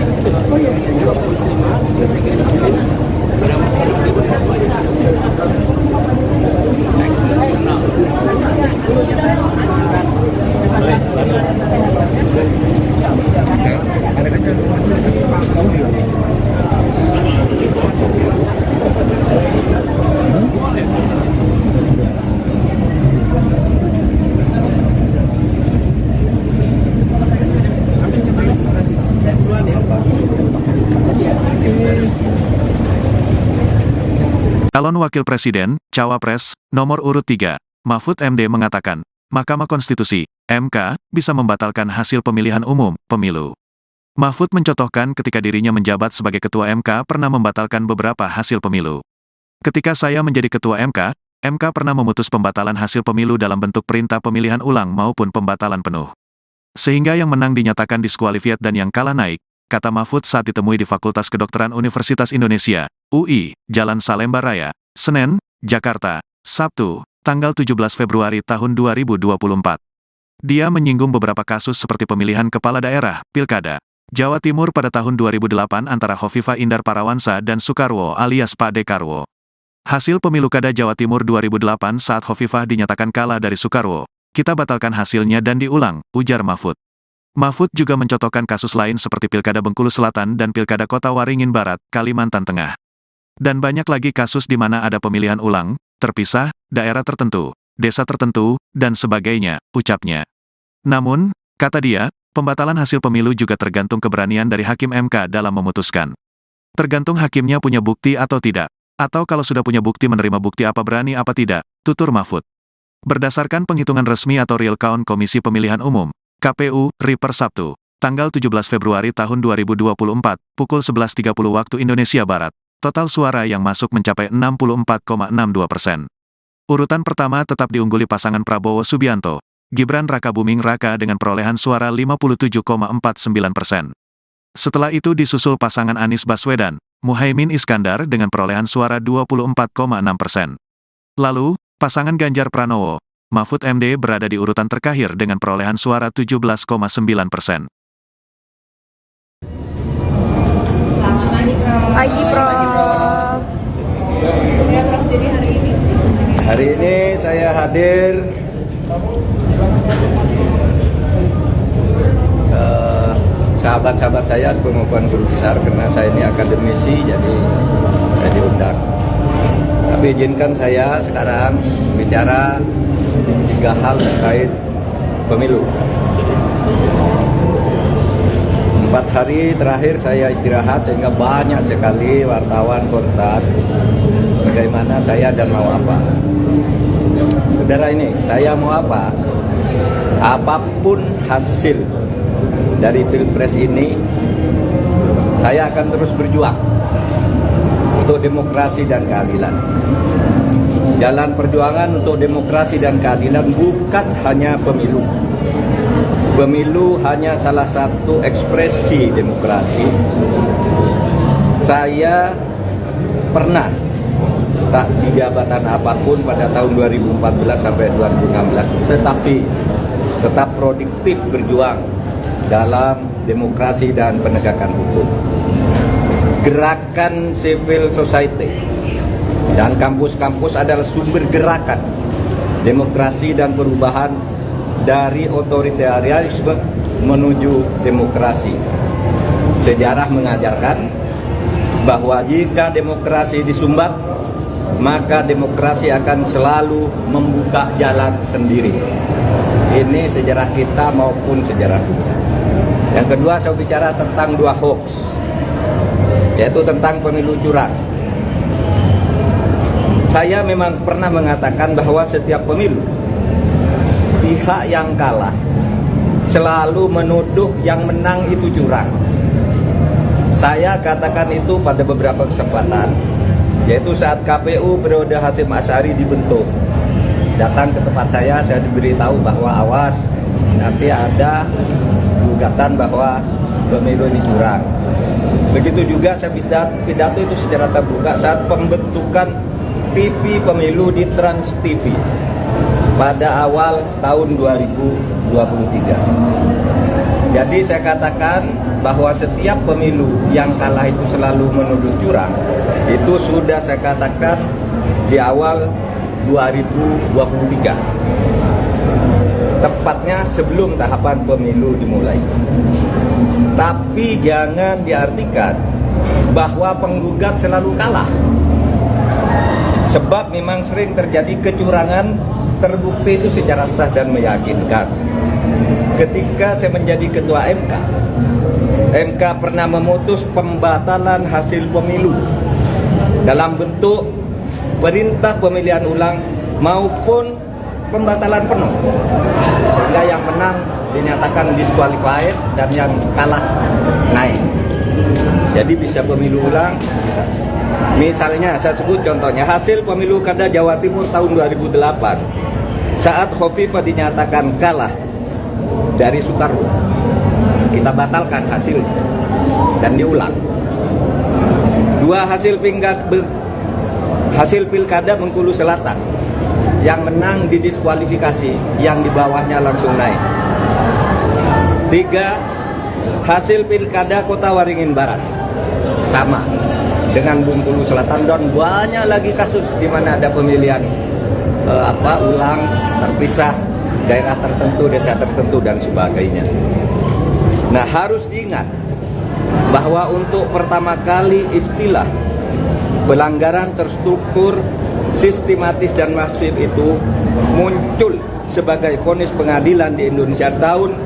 [SPEAKER 1] Calon Wakil Presiden, Cawapres, nomor urut 3, Mahfud MD mengatakan, Mahkamah Konstitusi, MK, bisa membatalkan hasil pemilihan umum, pemilu. Mahfud mencontohkan ketika dirinya menjabat sebagai Ketua MK pernah membatalkan beberapa hasil pemilu. Ketika saya menjadi Ketua MK, MK pernah memutus pembatalan hasil pemilu dalam bentuk perintah pemilihan ulang maupun pembatalan penuh. Sehingga yang menang dinyatakan diskualifiat dan yang kalah naik, kata Mahfud saat ditemui di Fakultas Kedokteran Universitas Indonesia, UI, Jalan Salemba Raya, Senen, Jakarta, Sabtu, tanggal 17 Februari tahun 2024. Dia menyinggung beberapa kasus seperti pemilihan kepala daerah, Pilkada, Jawa Timur pada tahun 2008 antara Hovifah Indar Parawansa dan Soekarwo alias Pak Dekarwo. Hasil pemilu Kada Jawa Timur 2008 saat Hovifah dinyatakan kalah dari Soekarwo, kita batalkan hasilnya dan diulang, ujar Mahfud. Mahfud juga mencontohkan kasus lain seperti Pilkada Bengkulu Selatan dan Pilkada Kota Waringin Barat, Kalimantan Tengah. Dan banyak lagi kasus di mana ada pemilihan ulang, terpisah, daerah tertentu, desa tertentu, dan sebagainya, ucapnya. Namun, kata dia, pembatalan hasil pemilu juga tergantung keberanian dari Hakim MK dalam memutuskan. Tergantung hakimnya punya bukti atau tidak, atau kalau sudah punya bukti menerima bukti apa berani apa tidak, tutur Mahfud. Berdasarkan penghitungan resmi atau real count Komisi Pemilihan Umum, KPU, RI per Sabtu, tanggal 17 Februari tahun 2024, pukul 11.30 waktu Indonesia Barat, total suara yang masuk mencapai 64,62%. Urutan pertama tetap diungguli pasangan Prabowo Subianto, Gibran Rakabuming Raka dengan perolehan suara 57,49%. Setelah itu disusul pasangan Anies Baswedan, Muhaimin Iskandar dengan perolehan suara 24,6%. Lalu, pasangan Ganjar Pranowo, Mahfud MD berada di urutan terakhir dengan perolehan suara 17,9%.
[SPEAKER 2] Pagi, Prof.
[SPEAKER 3] Hari ini saya hadir sahabat-sahabat saya pengukuhan guru besar karena saya ini akademisi, jadi saya diundang. Tapi izinkan saya sekarang bicara 3 hal terkait pemilu. 4 hari terakhir saya istirahat sehingga banyak sekali wartawan kontak bagaimana saya dan mau apa. Saudara ini, saya mau apa? Apapun hasil dari Pilpres ini, Saya akan terus berjuang untuk demokrasi dan keadilan. Jalan perjuangan untuk demokrasi dan keadilan bukan hanya pemilu. Pemilu hanya salah satu ekspresi demokrasi. Saya pernah tak di jabatan apapun pada tahun 2014 sampai 2016, tetapi tetap produktif berjuang dalam demokrasi dan penegakan hukum. Gerakan civil society dan kampus-kampus adalah sumber gerakan demokrasi dan perubahan dari otoritarianisme menuju demokrasi. Sejarah mengajarkan bahwa jika demokrasi disumbat, maka demokrasi akan selalu membuka jalan sendiri. Ini sejarah kita maupun sejarah dunia. Yang kedua, saya bicara tentang dua hoax, yaitu tentang pemilu curang. Saya memang pernah mengatakan bahwa setiap pemilu, pihak yang kalah selalu menuduh yang menang itu curang. Saya katakan itu pada beberapa kesempatan, yaitu saat KPU periode Hasyim Asy'ari dibentuk. Datang ke tempat saya diberitahu bahwa awas, nanti ada gugatan bahwa pemilu ini curang. Begitu juga saya pidato itu secara terbuka saat pembentukan TV pemilu di Trans TV pada awal tahun 2023. Jadi saya katakan bahwa setiap pemilu yang kalah itu selalu menuduh curang. Itu sudah saya katakan di awal 2023. Tepatnya sebelum tahapan pemilu dimulai. Tapi jangan diartikan bahwa penggugat selalu kalah. Sebab memang sering terjadi kecurangan, terbukti itu secara sah dan meyakinkan. Ketika saya menjadi ketua MK pernah memutus pembatalan hasil pemilu dalam bentuk perintah pemilihan ulang maupun pembatalan penuh, sehingga yang menang dinyatakan disqualified dan yang kalah naik. Jadi bisa pemilu ulang, bisa. Misalnya saya sebut contohnya hasil pemilu kada Jawa Timur tahun 2008 saat Khofifah dinyatakan kalah dari Soekarwo, kita batalkan hasilnya dan diulang. Dua hasil pilkada Bengkulu Selatan, yang menang didiskualifikasi, yang di bawahnya langsung naik. 3 hasil pilkada Kota Waringin Barat sama dengan Bengkulu Selatan, dan banyak lagi kasus di mana ada pemilihan ulang terpisah, daerah tertentu, desa tertentu dan sebagainya. Nah, harus diingat bahwa untuk pertama kali istilah pelanggaran terstruktur, sistematis dan masif itu muncul sebagai vonis pengadilan di Indonesia tahun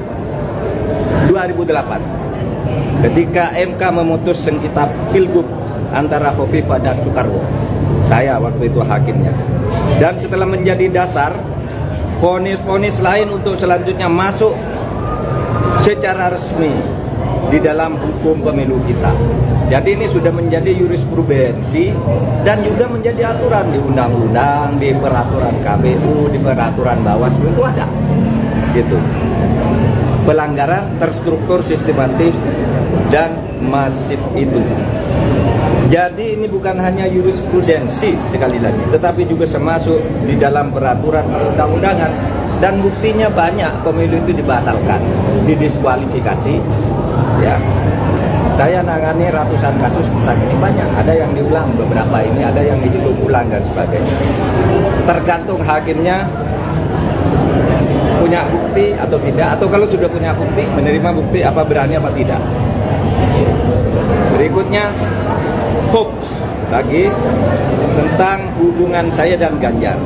[SPEAKER 3] 2008 ketika MK memutus sengketa pilgub antara Khofifah dan Soekarwo. Saya waktu itu hakimnya. Dan setelah menjadi dasar, vonis-vonis lain untuk selanjutnya masuk secara resmi di dalam hukum pemilu kita. Jadi ini sudah menjadi jurisprudensi dan juga menjadi aturan di undang-undang, di peraturan KPU, di peraturan Bawaslu itu ada. Gitu. Pelanggaran terstruktur, sistematis dan masif itu. Jadi ini bukan hanya jurisprudensi sekali lagi, tetapi juga termasuk di dalam peraturan undang-undangan, dan buktinya banyak pemilu itu dibatalkan, didiskualifikasi. Ya, saya nangani ratusan kasus tentang ini, banyak. Ada yang diulang beberapa ini, ada yang dihitung ulang dan sebagainya. Tergantung hakimnya punya bukti atau tidak, atau kalau sudah punya bukti, menerima bukti apa berani apa tidak. Berikutnya hoax lagi tentang hubungan saya dan Ganjar.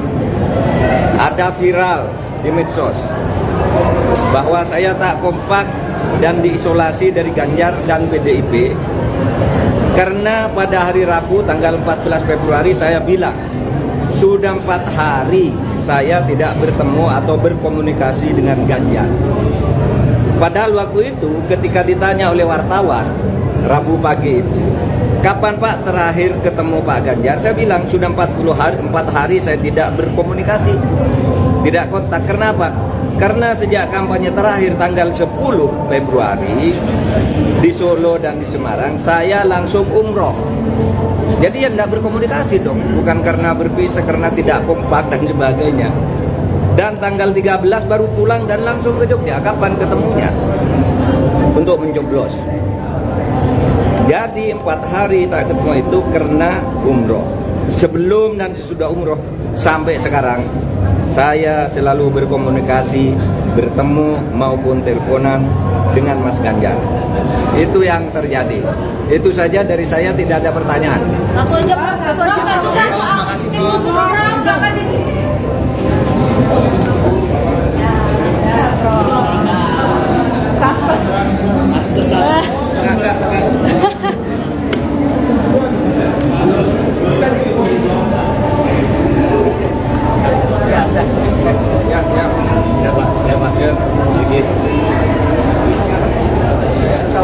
[SPEAKER 3] Ada viral di medsos bahwa saya tak kompak dan diisolasi dari Ganjar dan PDIP karena pada hari Rabu tanggal 14 Februari saya bilang sudah 4 hari saya tidak bertemu atau berkomunikasi dengan Ganjar. Padahal waktu itu ketika ditanya oleh wartawan Rabu pagi itu, kapan Pak terakhir ketemu Pak Ganjar? Saya bilang sudah 4 hari saya tidak berkomunikasi, tidak kontak. Kenapa? Karena sejak kampanye terakhir tanggal 10 Februari di Solo dan di Semarang, saya langsung umroh. Jadi ya tidak berkomunikasi dong, bukan karena berpisah, karena tidak kompak dan sebagainya. Dan tanggal 13 baru pulang dan langsung ke Jogja. Kapan ketemunya? Untuk mencoblos. Jadi 4 hari tak ketemu itu karena umroh. Sebelum dan sesudah umroh sampai sekarang, saya selalu berkomunikasi, bertemu maupun teleponan dengan Mas Ganjar. Itu yang terjadi. Itu saja dari saya, tidak ada pertanyaan.
[SPEAKER 4] Satu aja Pak, satu aja. Satu Pak, soal tim khusus orang jangan ini.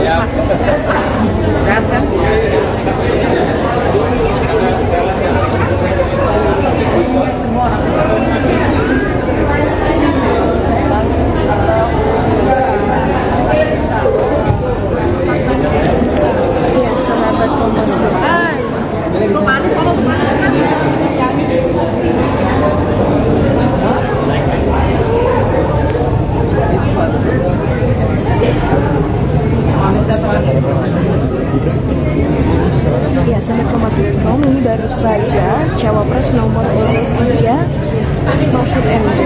[SPEAKER 2] Ya, sahabat Kompas.com. Ya, sahabat Kompas.com, ini baru saja Cawapres nomor urut 3 Mahfud MD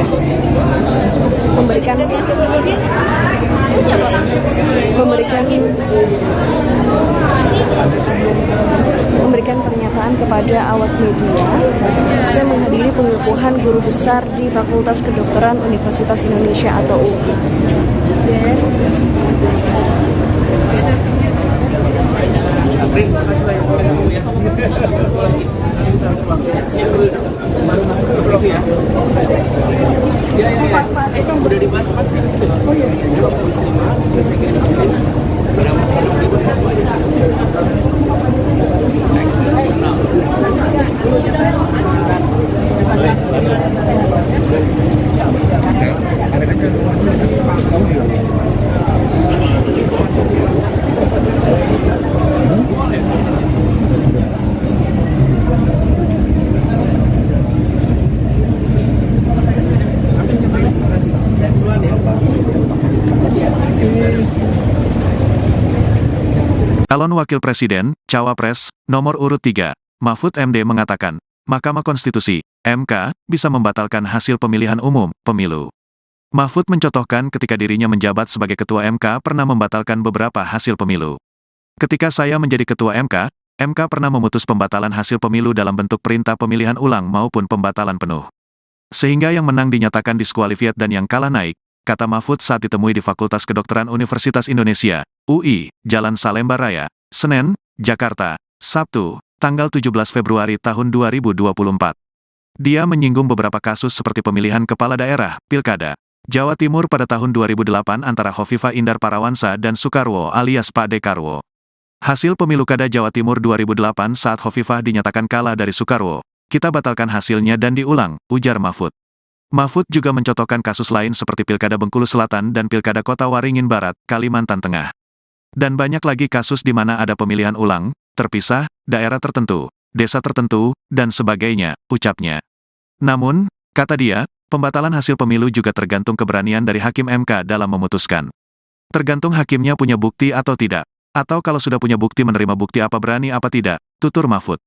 [SPEAKER 2] memberikan pernyataan kepada awak media. Saya menghadiri pengukuhan guru besar di Fakultas Kedokteran Universitas Indonesia atau UI.
[SPEAKER 5] Udah dibahas Pak. Oh iya.
[SPEAKER 1] Calon Wakil Presiden, Cawapres, nomor urut 3, Mahfud MD mengatakan, Mahkamah Konstitusi, MK, bisa membatalkan hasil pemilihan umum, pemilu. Mahfud mencontohkan ketika dirinya menjabat sebagai Ketua MK pernah membatalkan beberapa hasil pemilu. Ketika saya menjadi Ketua MK, MK pernah memutus pembatalan hasil pemilu dalam bentuk perintah pemilihan ulang maupun pembatalan penuh. Sehingga yang menang dinyatakan diskualifiat dan yang kalah naik, kata Mahfud saat ditemui di Fakultas Kedokteran Universitas Indonesia, UI, Jalan Salemba Raya, Senen, Jakarta, Sabtu, tanggal 17 Februari tahun 2024. Dia menyinggung beberapa kasus seperti pemilihan kepala daerah, Pilkada, Jawa Timur pada tahun 2008 antara Hovifah Indar Parawansa dan Soekarwo alias Pak Dekarwo. Hasil pemilu Kada Jawa Timur 2008 saat Hovifah dinyatakan kalah dari Soekarwo, kita batalkan hasilnya dan diulang, ujar Mahfud. Mahfud juga mencontohkan kasus lain seperti Pilkada Bengkulu Selatan dan Pilkada Kota Waringin Barat, Kalimantan Tengah. Dan banyak lagi kasus di mana ada pemilihan ulang, terpisah, daerah tertentu, desa tertentu, dan sebagainya, ucapnya. Namun, kata dia, pembatalan hasil pemilu juga tergantung keberanian dari Hakim MK dalam memutuskan. Tergantung hakimnya punya bukti atau tidak, atau kalau sudah punya bukti menerima bukti apa berani apa tidak, tutur Mahfud.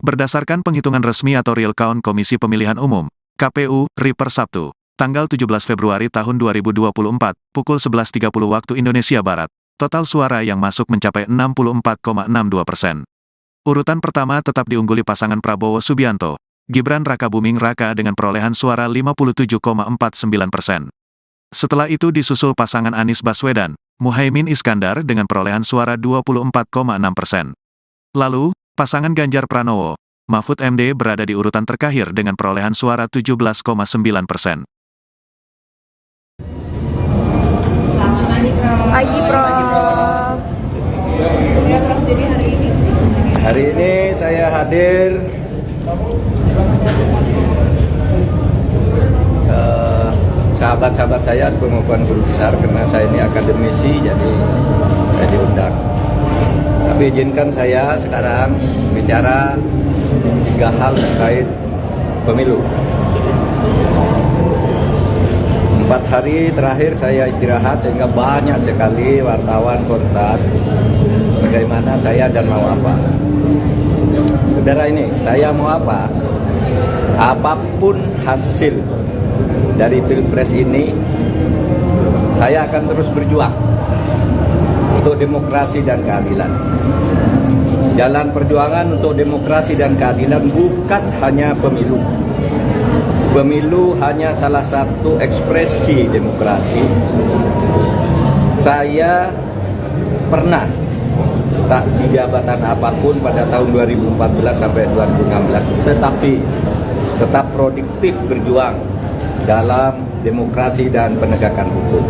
[SPEAKER 1] Berdasarkan penghitungan resmi atau real count Komisi Pemilihan Umum, KPU, RI per Sabtu, tanggal 17 Februari tahun 2024, pukul 11.30 waktu Indonesia Barat, total suara yang masuk mencapai 64,62%. Urutan pertama tetap diungguli pasangan Prabowo Subianto, Gibran Rakabuming Raka dengan perolehan suara 57,49%. Setelah itu disusul pasangan Anies Baswedan, Muhaimin Iskandar dengan perolehan suara 24,6%. Lalu, pasangan Ganjar Pranowo, Mahfud MD berada di urutan terakhir dengan perolehan suara 17,9%.
[SPEAKER 2] Pagi, Prof.
[SPEAKER 4] Jadi hari ini
[SPEAKER 3] Hari ini saya hadir sahabat-sahabat saya pengukuhan guru besar, karena saya ini akademisi, jadi saya diundang. Tapi izinkan saya sekarang bicara 3 hal terkait pemilu. 4 hari terakhir saya istirahat sehingga banyak sekali wartawan kontak bagaimana saya dan mau apa. Saudara, ini saya mau apa? Apapun hasil dari Pilpres ini, saya akan terus berjuang untuk demokrasi dan keadilan. Jalan perjuangan untuk demokrasi dan keadilan bukan hanya pemilu. Pemilu hanya salah satu ekspresi demokrasi. Saya pernah tak di jabatan apapun pada tahun 2014 sampai 2016, tetapi tetap produktif berjuang dalam demokrasi dan penegakan hukum.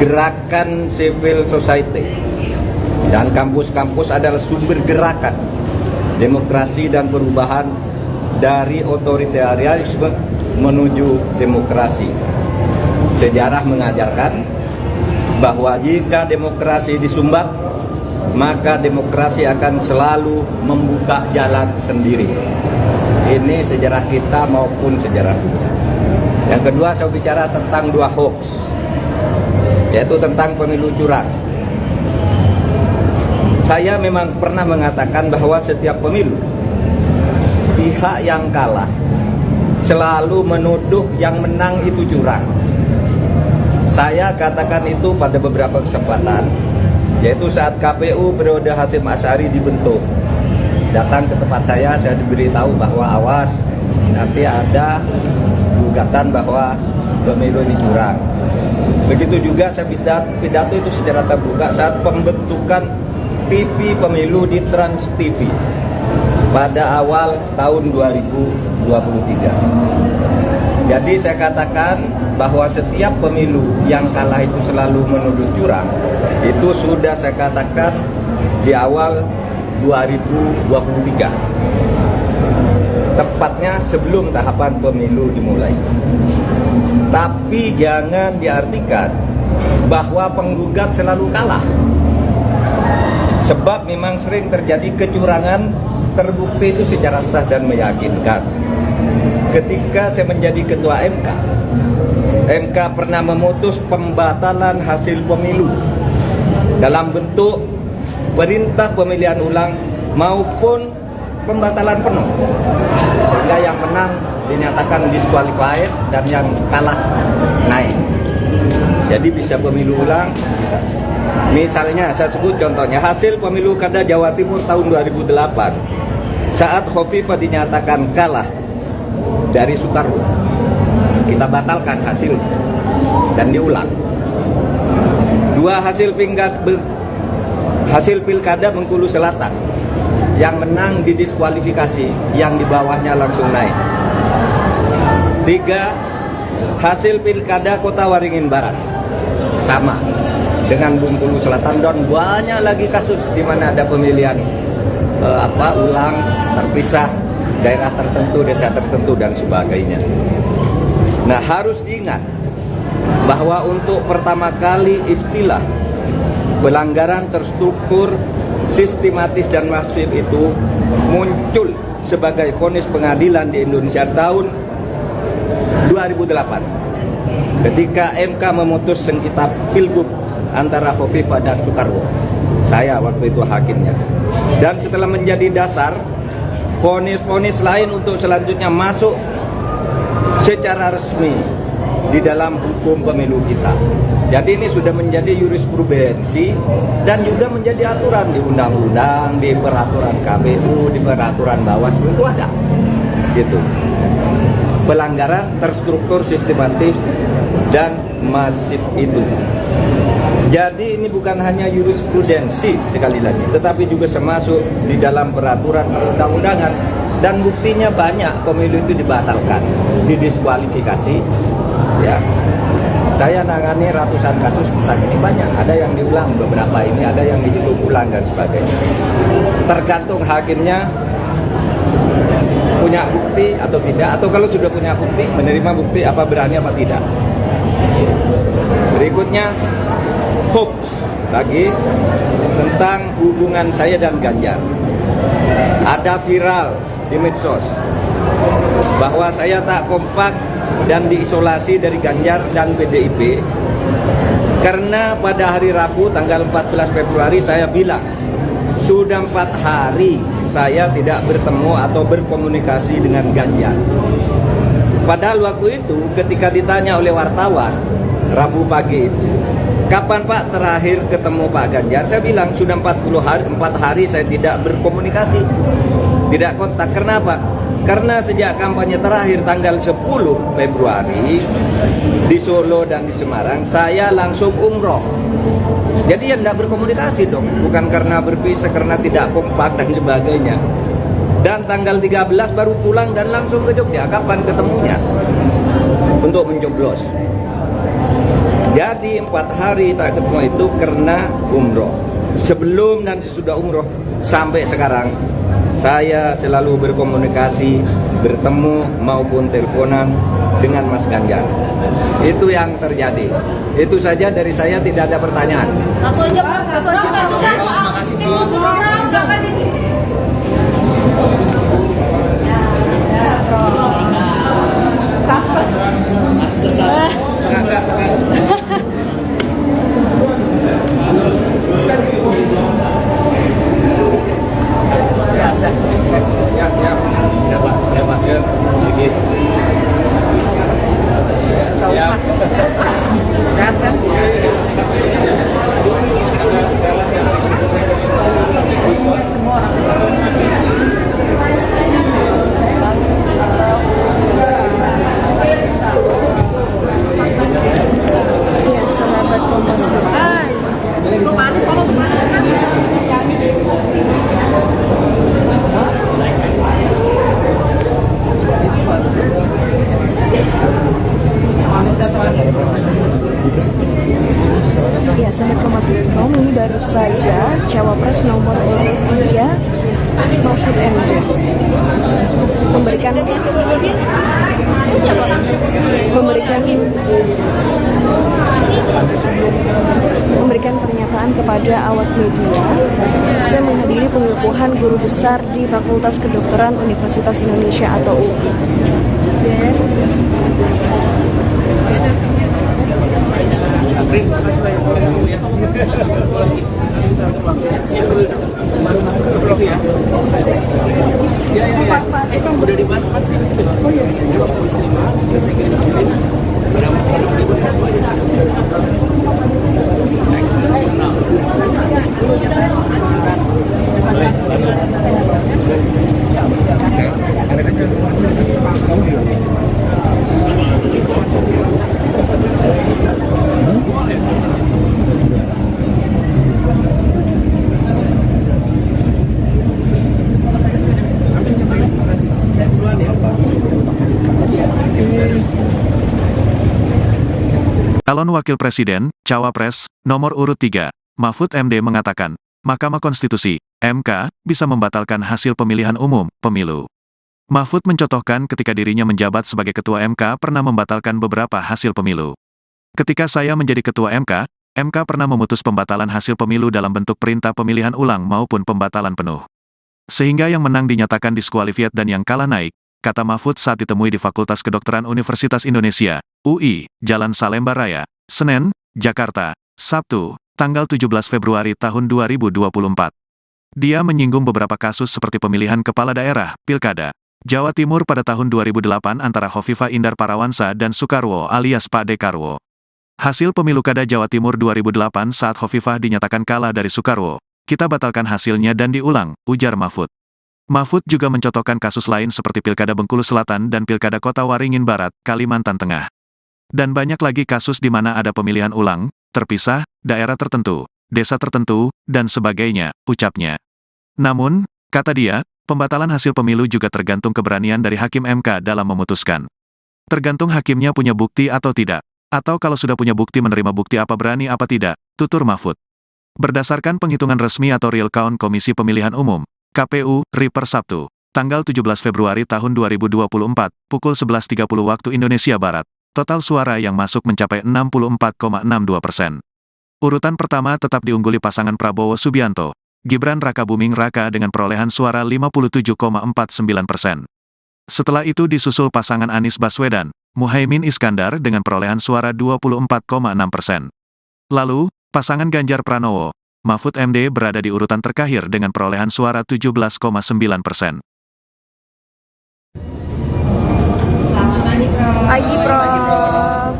[SPEAKER 3] Gerakan civil society dan kampus-kampus adalah sumber gerakan demokrasi dan perubahan dari otoritarianisme menuju demokrasi. Sejarah mengajarkan bahwa jika demokrasi disumbat, maka demokrasi akan selalu membuka jalan sendiri. Ini sejarah kita maupun sejarah dunia. Yang kedua, saya bicara tentang 2 hoax, yaitu tentang pemilu curang. Saya memang pernah mengatakan bahwa setiap pemilu, pihak yang kalah selalu menuduh yang menang itu curang. Saya katakan itu pada beberapa kesempatan, yaitu saat KPU periode Hasyim Asy'ari dibentuk. Datang ke tempat saya diberitahu bahwa awas, nanti ada gugatan bahwa pemilu ini curang. Begitu juga saya pidato itu secara terbuka saat pembentukan TV pemilu di Trans TV pada awal tahun 2023. Jadi saya katakan bahwa setiap pemilu yang kalah itu selalu menuduh curang. Itu sudah saya katakan di awal 2023, tepatnya sebelum tahapan pemilu dimulai. Tapi jangan diartikan bahwa penggugat selalu kalah, sebab memang sering terjadi kecurangan, terbukti itu secara sah dan meyakinkan. Ketika saya menjadi ketua MK pernah memutus pembatalan hasil pemilu dalam bentuk perintah pemilihan ulang maupun pembatalan penuh, sehingga yang menang dinyatakan disqualified dan yang kalah naik. Jadi bisa pemilu ulang, bisa. Misalnya saya sebut contohnya hasil pemilu Kada Jawa Timur tahun 2008 saat Khofifah dinyatakan kalah dari Soekarwo, kita batalkan hasil dan diulang. 2 hasil pilkada Bengkulu Selatan, yang menang didiskualifikasi, yang di bawahnya langsung naik. 3 hasil pilkada Kota Waringin Barat, sama dengan Bengkulu Selatan, dan banyak lagi kasus di mana ada pemilihan ulang terpisah, daerah tertentu, desa tertentu dan sebagainya. Nah, harus diingat bahwa untuk pertama kali istilah pelanggaran terstruktur, sistematis dan masif itu muncul sebagai vonis pengadilan di Indonesia tahun 2008 ketika MK memutus sengketa pilgub antara Khofifah dan Soekarwo. Saya waktu itu hakimnya. Dan setelah menjadi dasar, vonis-vonis lain untuk selanjutnya masuk secara resmi di dalam hukum pemilu kita. Jadi ini sudah menjadi jurisprudensi dan juga menjadi aturan di undang-undang, di peraturan KPU, di peraturan Bawaslu itu ada. Gitu. Pelanggaran terstruktur, sistematis dan masif itu. Jadi ini bukan hanya jurisprudensi sekali lagi, tetapi juga termasuk di dalam peraturan perundang-undangan, dan buktinya banyak pemilu itu dibatalkan, didiskualifikasi, ya. Saya nangani ratusan kasus tentang ini banyak. Ada yang diulang beberapa ini, ada yang dihitung ulang dan sebagainya. Tergantung hakimnya punya bukti atau tidak, atau kalau sudah punya bukti, menerima bukti apa berani apa tidak. Berikutnya, hoax lagi tentang hubungan saya dan Ganjar. Ada viral di medsos bahwa saya tak kompak dan diisolasi dari Ganjar dan PDIP karena pada hari Rabu tanggal 14 Februari saya bilang sudah 4 hari saya tidak bertemu atau berkomunikasi dengan Ganjar. Padahal waktu itu ketika ditanya oleh wartawan Rabu pagi itu, kapan Pak terakhir ketemu Pak Ganjar? Saya bilang sudah 4 hari saya tidak berkomunikasi, tidak kontak. Kenapa? Karena sejak kampanye terakhir tanggal 10 Februari di Solo dan di Semarang, saya langsung umroh. Jadi ya tidak berkomunikasi dong, bukan karena berpisah, karena tidak kompak dan sebagainya. Dan tanggal 13 baru pulang dan langsung ke Jogja. Kapan ketemunya? Untuk mencoblos. Jadi 4 hari tak ketemu itu karena umroh. Sebelum dan sesudah umroh sampai sekarang saya selalu berkomunikasi, bertemu maupun teleponan dengan Mas Ganjar. Itu yang terjadi. Itu saja dari saya, tidak ada pertanyaan.
[SPEAKER 4] Satu aja Pak, satu aja. Satu Pak, soal tim khusus orang jangan ini.
[SPEAKER 2] Iya, sahabat Kompas.com. Ya, sahabat Kompas.com, ini baru saja Cawapres nomor urut 3 Mahfud MD memberikan pernyataan kepada awak media. Saya menghadiri pengukuhan guru besar di Fakultas Kedokteran Universitas Indonesia atau UI.
[SPEAKER 5] Udah dibahas Pak. Oh iya.
[SPEAKER 1] Calon Wakil Presiden, Cawapres, nomor urut 3, Mahfud MD mengatakan, Mahkamah Konstitusi, MK, bisa membatalkan hasil pemilihan umum, pemilu. Mahfud mencontohkan ketika dirinya menjabat sebagai Ketua MK pernah membatalkan beberapa hasil pemilu. Ketika saya menjadi Ketua MK, MK pernah memutus pembatalan hasil pemilu dalam bentuk perintah pemilihan ulang maupun pembatalan penuh. Sehingga yang menang dinyatakan diskualifiat dan yang kalah naik, kata Mahfud saat ditemui di Fakultas Kedokteran Universitas Indonesia, UI, Jalan Salemba Raya, Senen, Jakarta, Sabtu, tanggal 17 Februari tahun 2024. Dia menyinggung beberapa kasus seperti pemilihan kepala daerah, Pilkada, Jawa Timur pada tahun 2008 antara Hovifah Indar Parawansa dan Soekarwo alias Pak Dekarwo. Hasil pemilu Kada Jawa Timur 2008 saat Hovifah dinyatakan kalah dari Soekarwo, kita batalkan hasilnya dan diulang, ujar Mahfud. Mahfud juga mencontohkan kasus lain seperti Pilkada Bengkulu Selatan dan Pilkada Kota Waringin Barat, Kalimantan Tengah. Dan banyak lagi kasus di mana ada pemilihan ulang, terpisah, daerah tertentu, desa tertentu, dan sebagainya, ucapnya. Namun, kata dia, pembatalan hasil pemilu juga tergantung keberanian dari Hakim MK dalam memutuskan. Tergantung hakimnya punya bukti atau tidak. Atau kalau sudah punya bukti menerima bukti apa berani apa tidak, tutur Mahfud. Berdasarkan penghitungan resmi atau real count Komisi Pemilihan Umum, KPU, RI per Sabtu, tanggal 17 Februari tahun 2024, pukul 11.30 waktu Indonesia Barat, total suara yang masuk mencapai 64,62%. Urutan pertama tetap diungguli pasangan Prabowo Subianto, Gibran Rakabuming Raka dengan perolehan suara 57,49%. Setelah itu disusul pasangan Anies Baswedan, Muhaimin Iskandar dengan perolehan suara 24,6%. Lalu, pasangan Ganjar Pranowo, Mahfud MD berada di urutan terakhir dengan perolehan suara 17,9%.
[SPEAKER 2] Pagi, Prof.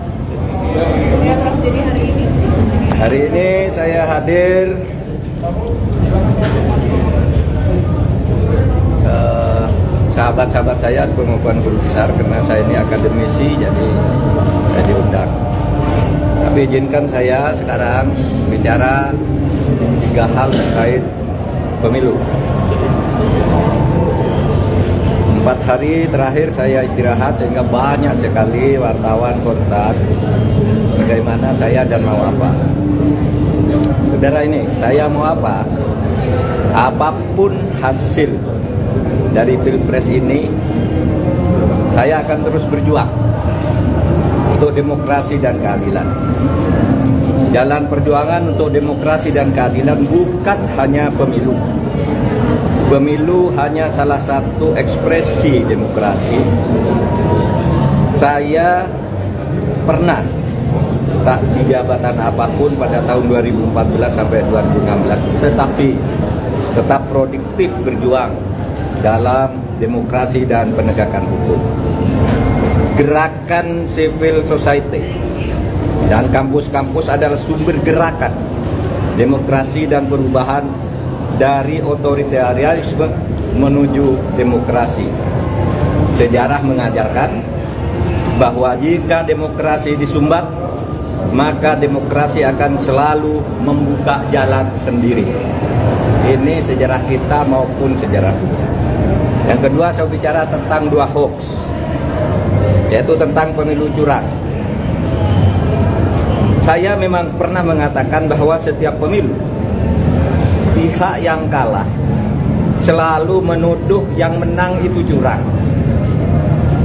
[SPEAKER 3] Hari ini saya hadir sahabat-sahabat saya pengukuhan guru besar karena saya ini akademisi, jadi saya diundang. Tapi izinkan saya sekarang bicara 3 hal terkait pemilu. 4 hari terakhir saya istirahat sehingga banyak sekali wartawan kontak bagaimana saya dan mau apa. Saudara ini, saya mau apa? Apapun hasil dari Pilpres ini, saya akan terus berjuang untuk demokrasi dan keadilan. Jalan perjuangan untuk demokrasi dan keadilan bukan hanya pemilu. Pemilu hanya salah satu ekspresi demokrasi. Saya pernah tak di jabatan apapun pada tahun 2014 sampai 2016, tetapi tetap produktif berjuang dalam demokrasi dan penegakan hukum. Gerakan civil society dan kampus-kampus adalah sumber gerakan demokrasi dan perubahan dari otoritarianisme menuju demokrasi. Sejarah mengajarkan bahwa jika demokrasi disumbat, maka demokrasi akan selalu membuka jalan sendiri. Ini sejarah kita maupun sejarah dunia. Yang kedua, saya bicara tentang 2 hoax, yaitu tentang pemilu curang. Saya memang pernah mengatakan bahwa setiap pemilu, pihak yang kalah selalu menuduh yang menang itu curang.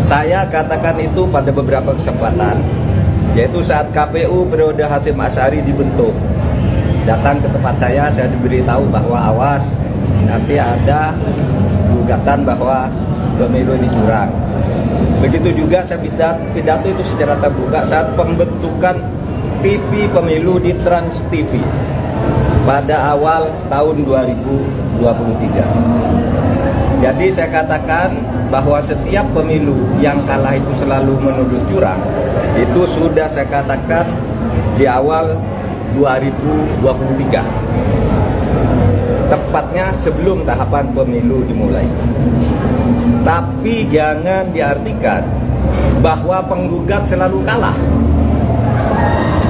[SPEAKER 3] Saya katakan itu pada beberapa kesempatan, yaitu saat KPU periode Hasyim Asy'ari dibentuk. Datang ke tempat saya diberitahu bahwa awas, nanti ada gugatan bahwa pemilu ini curang. Begitu juga saya pidato itu secara terbuka saat pembentukan TV pemilu di Trans TV pada awal tahun 2023. Jadi saya katakan bahwa setiap pemilu yang kalah itu selalu menuduh curang. Itu sudah saya katakan di awal 2023. Tepatnya sebelum tahapan pemilu dimulai. Tapi jangan diartikan bahwa penggugat selalu kalah.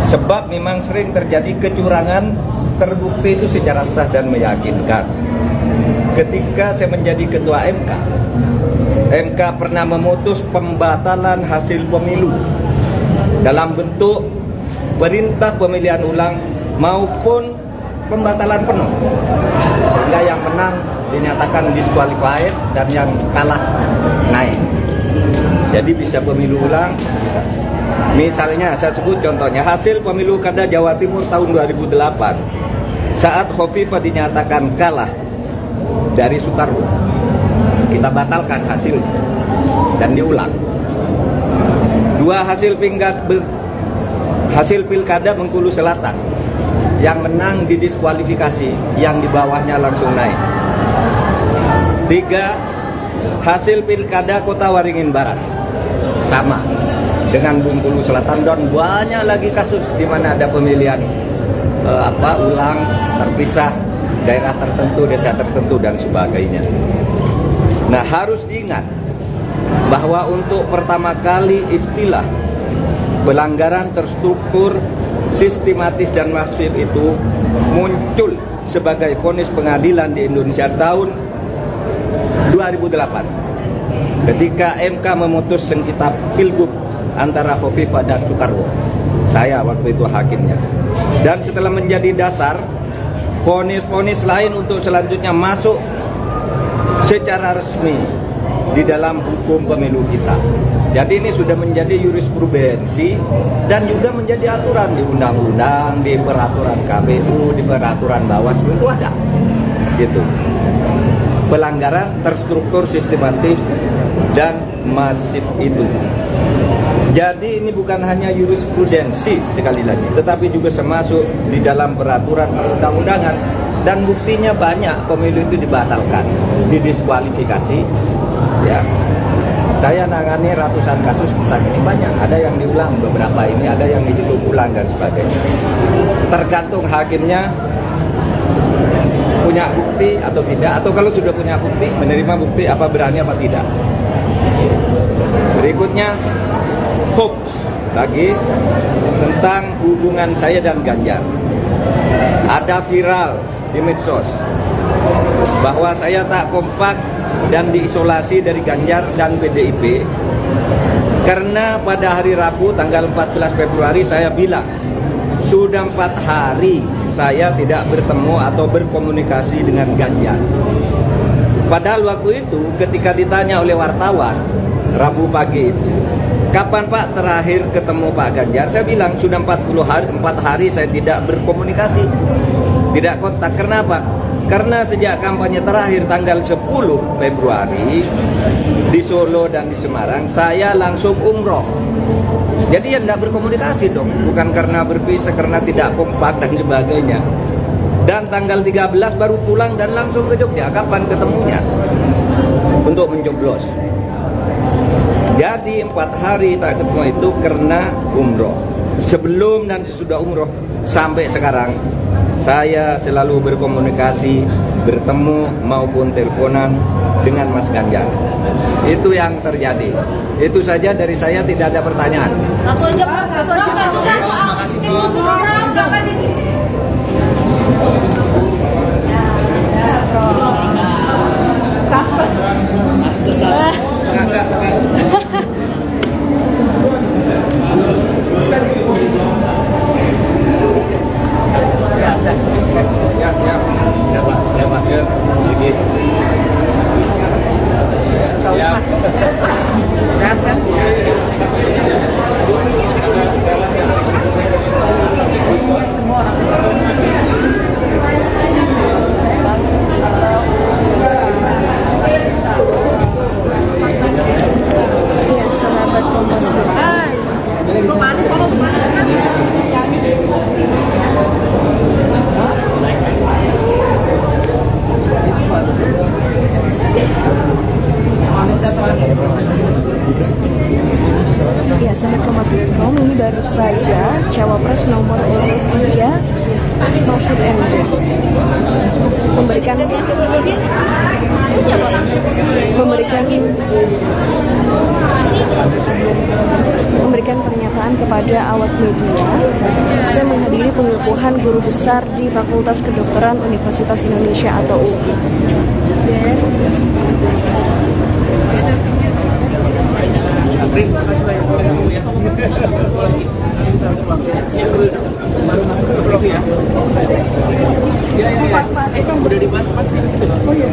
[SPEAKER 3] Sebab memang sering terjadi kecurangan, terbukti itu secara sah dan meyakinkan. Ketika saya menjadi ketua MK pernah memutus pembatalan hasil pemilu dalam bentuk perintah pemilihan ulang maupun pembatalan penuh, sehingga yang menang dinyatakan disqualified dan yang kalah naik. Jadi bisa pemilu ulang, bisa. Misalnya saya sebut contohnya hasil pemilu kada Jawa Timur tahun 2008 saat Khofifah dinyatakan kalah dari Soekarno, kita batalkan hasilnya dan diulang. 2 hasil pilkada Bengkulu Selatan, yang menang didiskualifikasi, yang di bawahnya langsung naik. 3 hasil pilkada Kota Waringin Barat, sama dengan Bengkulu Selatan, dan banyak lagi kasus di mana ada pemilihan ulang, terpisah, daerah tertentu, desa tertentu, dan sebagainya. Nah, harus diingat bahwa untuk pertama kali istilah pelanggaran terstruktur, sistematis, dan masif itu muncul sebagai vonis pengadilan di Indonesia tahun 2008 ketika MK memutus sengketa Pilgub antara Khofifah dan Soekarwo. Saya waktu itu hakimnya. Dan setelah menjadi dasar, vonis-vonis lain untuk selanjutnya masuk secara resmi di dalam hukum pemilu kita. Jadi ini sudah menjadi jurisprudensi dan juga menjadi aturan di undang-undang, di peraturan KPU, di peraturan Bawaslu itu ada. Gitu. Pelanggaran terstruktur, sistematik dan masif itu. Jadi ini bukan hanya jurisprudensi sekali lagi, tetapi juga termasuk di dalam peraturan perundang-undangan, dan buktinya banyak pemilu itu dibatalkan, didiskualifikasi. Ya, saya nangani ratusan kasus tentang ini, banyak. Ada yang diulang beberapa ini, ada yang dihitung ulang dan sebagainya. Tergantung hakimnya punya bukti atau tidak, atau kalau sudah punya bukti, menerima bukti apa berani apa tidak. Berikutnya hoax lagi tentang hubungan saya dan Ganjar. Ada viral di medsos bahwa saya tak kompak dan diisolasi dari Ganjar dan PDIP karena pada hari Rabu tanggal 14 Februari saya bilang sudah 4 hari saya tidak bertemu atau berkomunikasi dengan Ganjar. Padahal waktu itu ketika ditanya oleh wartawan Rabu pagi itu, kapan Pak terakhir ketemu Pak Ganjar? Saya bilang sudah 4 hari saya tidak berkomunikasi, tidak kontak. Kenapa? Karena sejak kampanye terakhir tanggal 10 Februari di Solo dan di Semarang, saya langsung umroh. Jadi ya tidak berkomunikasi dong, bukan karena berpisah, karena tidak kompak dan sebagainya. Dan tanggal 13 baru pulang dan langsung ke Jogja. Kapan ketemunya? Untuk mencoblos. Jadi 4 hari tak ketemu itu karena umroh. Sebelum dan sesudah umroh sampai sekarang saya selalu berkomunikasi, bertemu maupun teleponan dengan Mas Ganjar. Itu yang terjadi. Itu saja dari saya, tidak ada pertanyaan.
[SPEAKER 4] Satu aja Pak, satu aja. Satu Pak, soal tim khusus orang jangan ini. Tas.
[SPEAKER 2] Iya, sahabat Kompas. Ya, sahabat Kompas.com, ini baru saja Cawapres nomor urut 3 Mahfud MD memberikan pernyataan kepada awak media. Saya menghadiri pengukuhan guru besar di Fakultas Kedokteran Universitas Indonesia atau UI.
[SPEAKER 5] Udah dibahas Pak. Oh iya.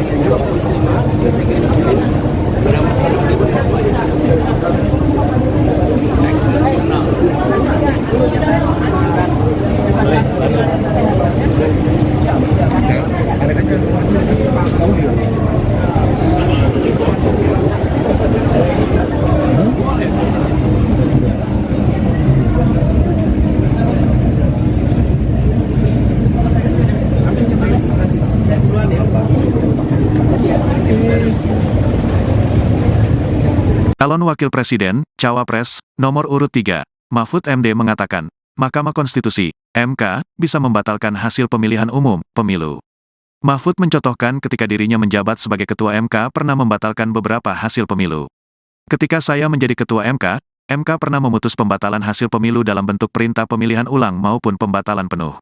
[SPEAKER 1] Calon Wakil Presiden, Cawapres, nomor urut 3, Mahfud MD mengatakan, Mahkamah Konstitusi, MK, bisa membatalkan hasil pemilihan umum, pemilu. Mahfud mencontohkan ketika dirinya menjabat sebagai Ketua MK pernah membatalkan beberapa hasil pemilu. Ketika saya menjadi Ketua MK pernah memutus pembatalan hasil pemilu dalam bentuk perintah pemilihan ulang maupun pembatalan penuh.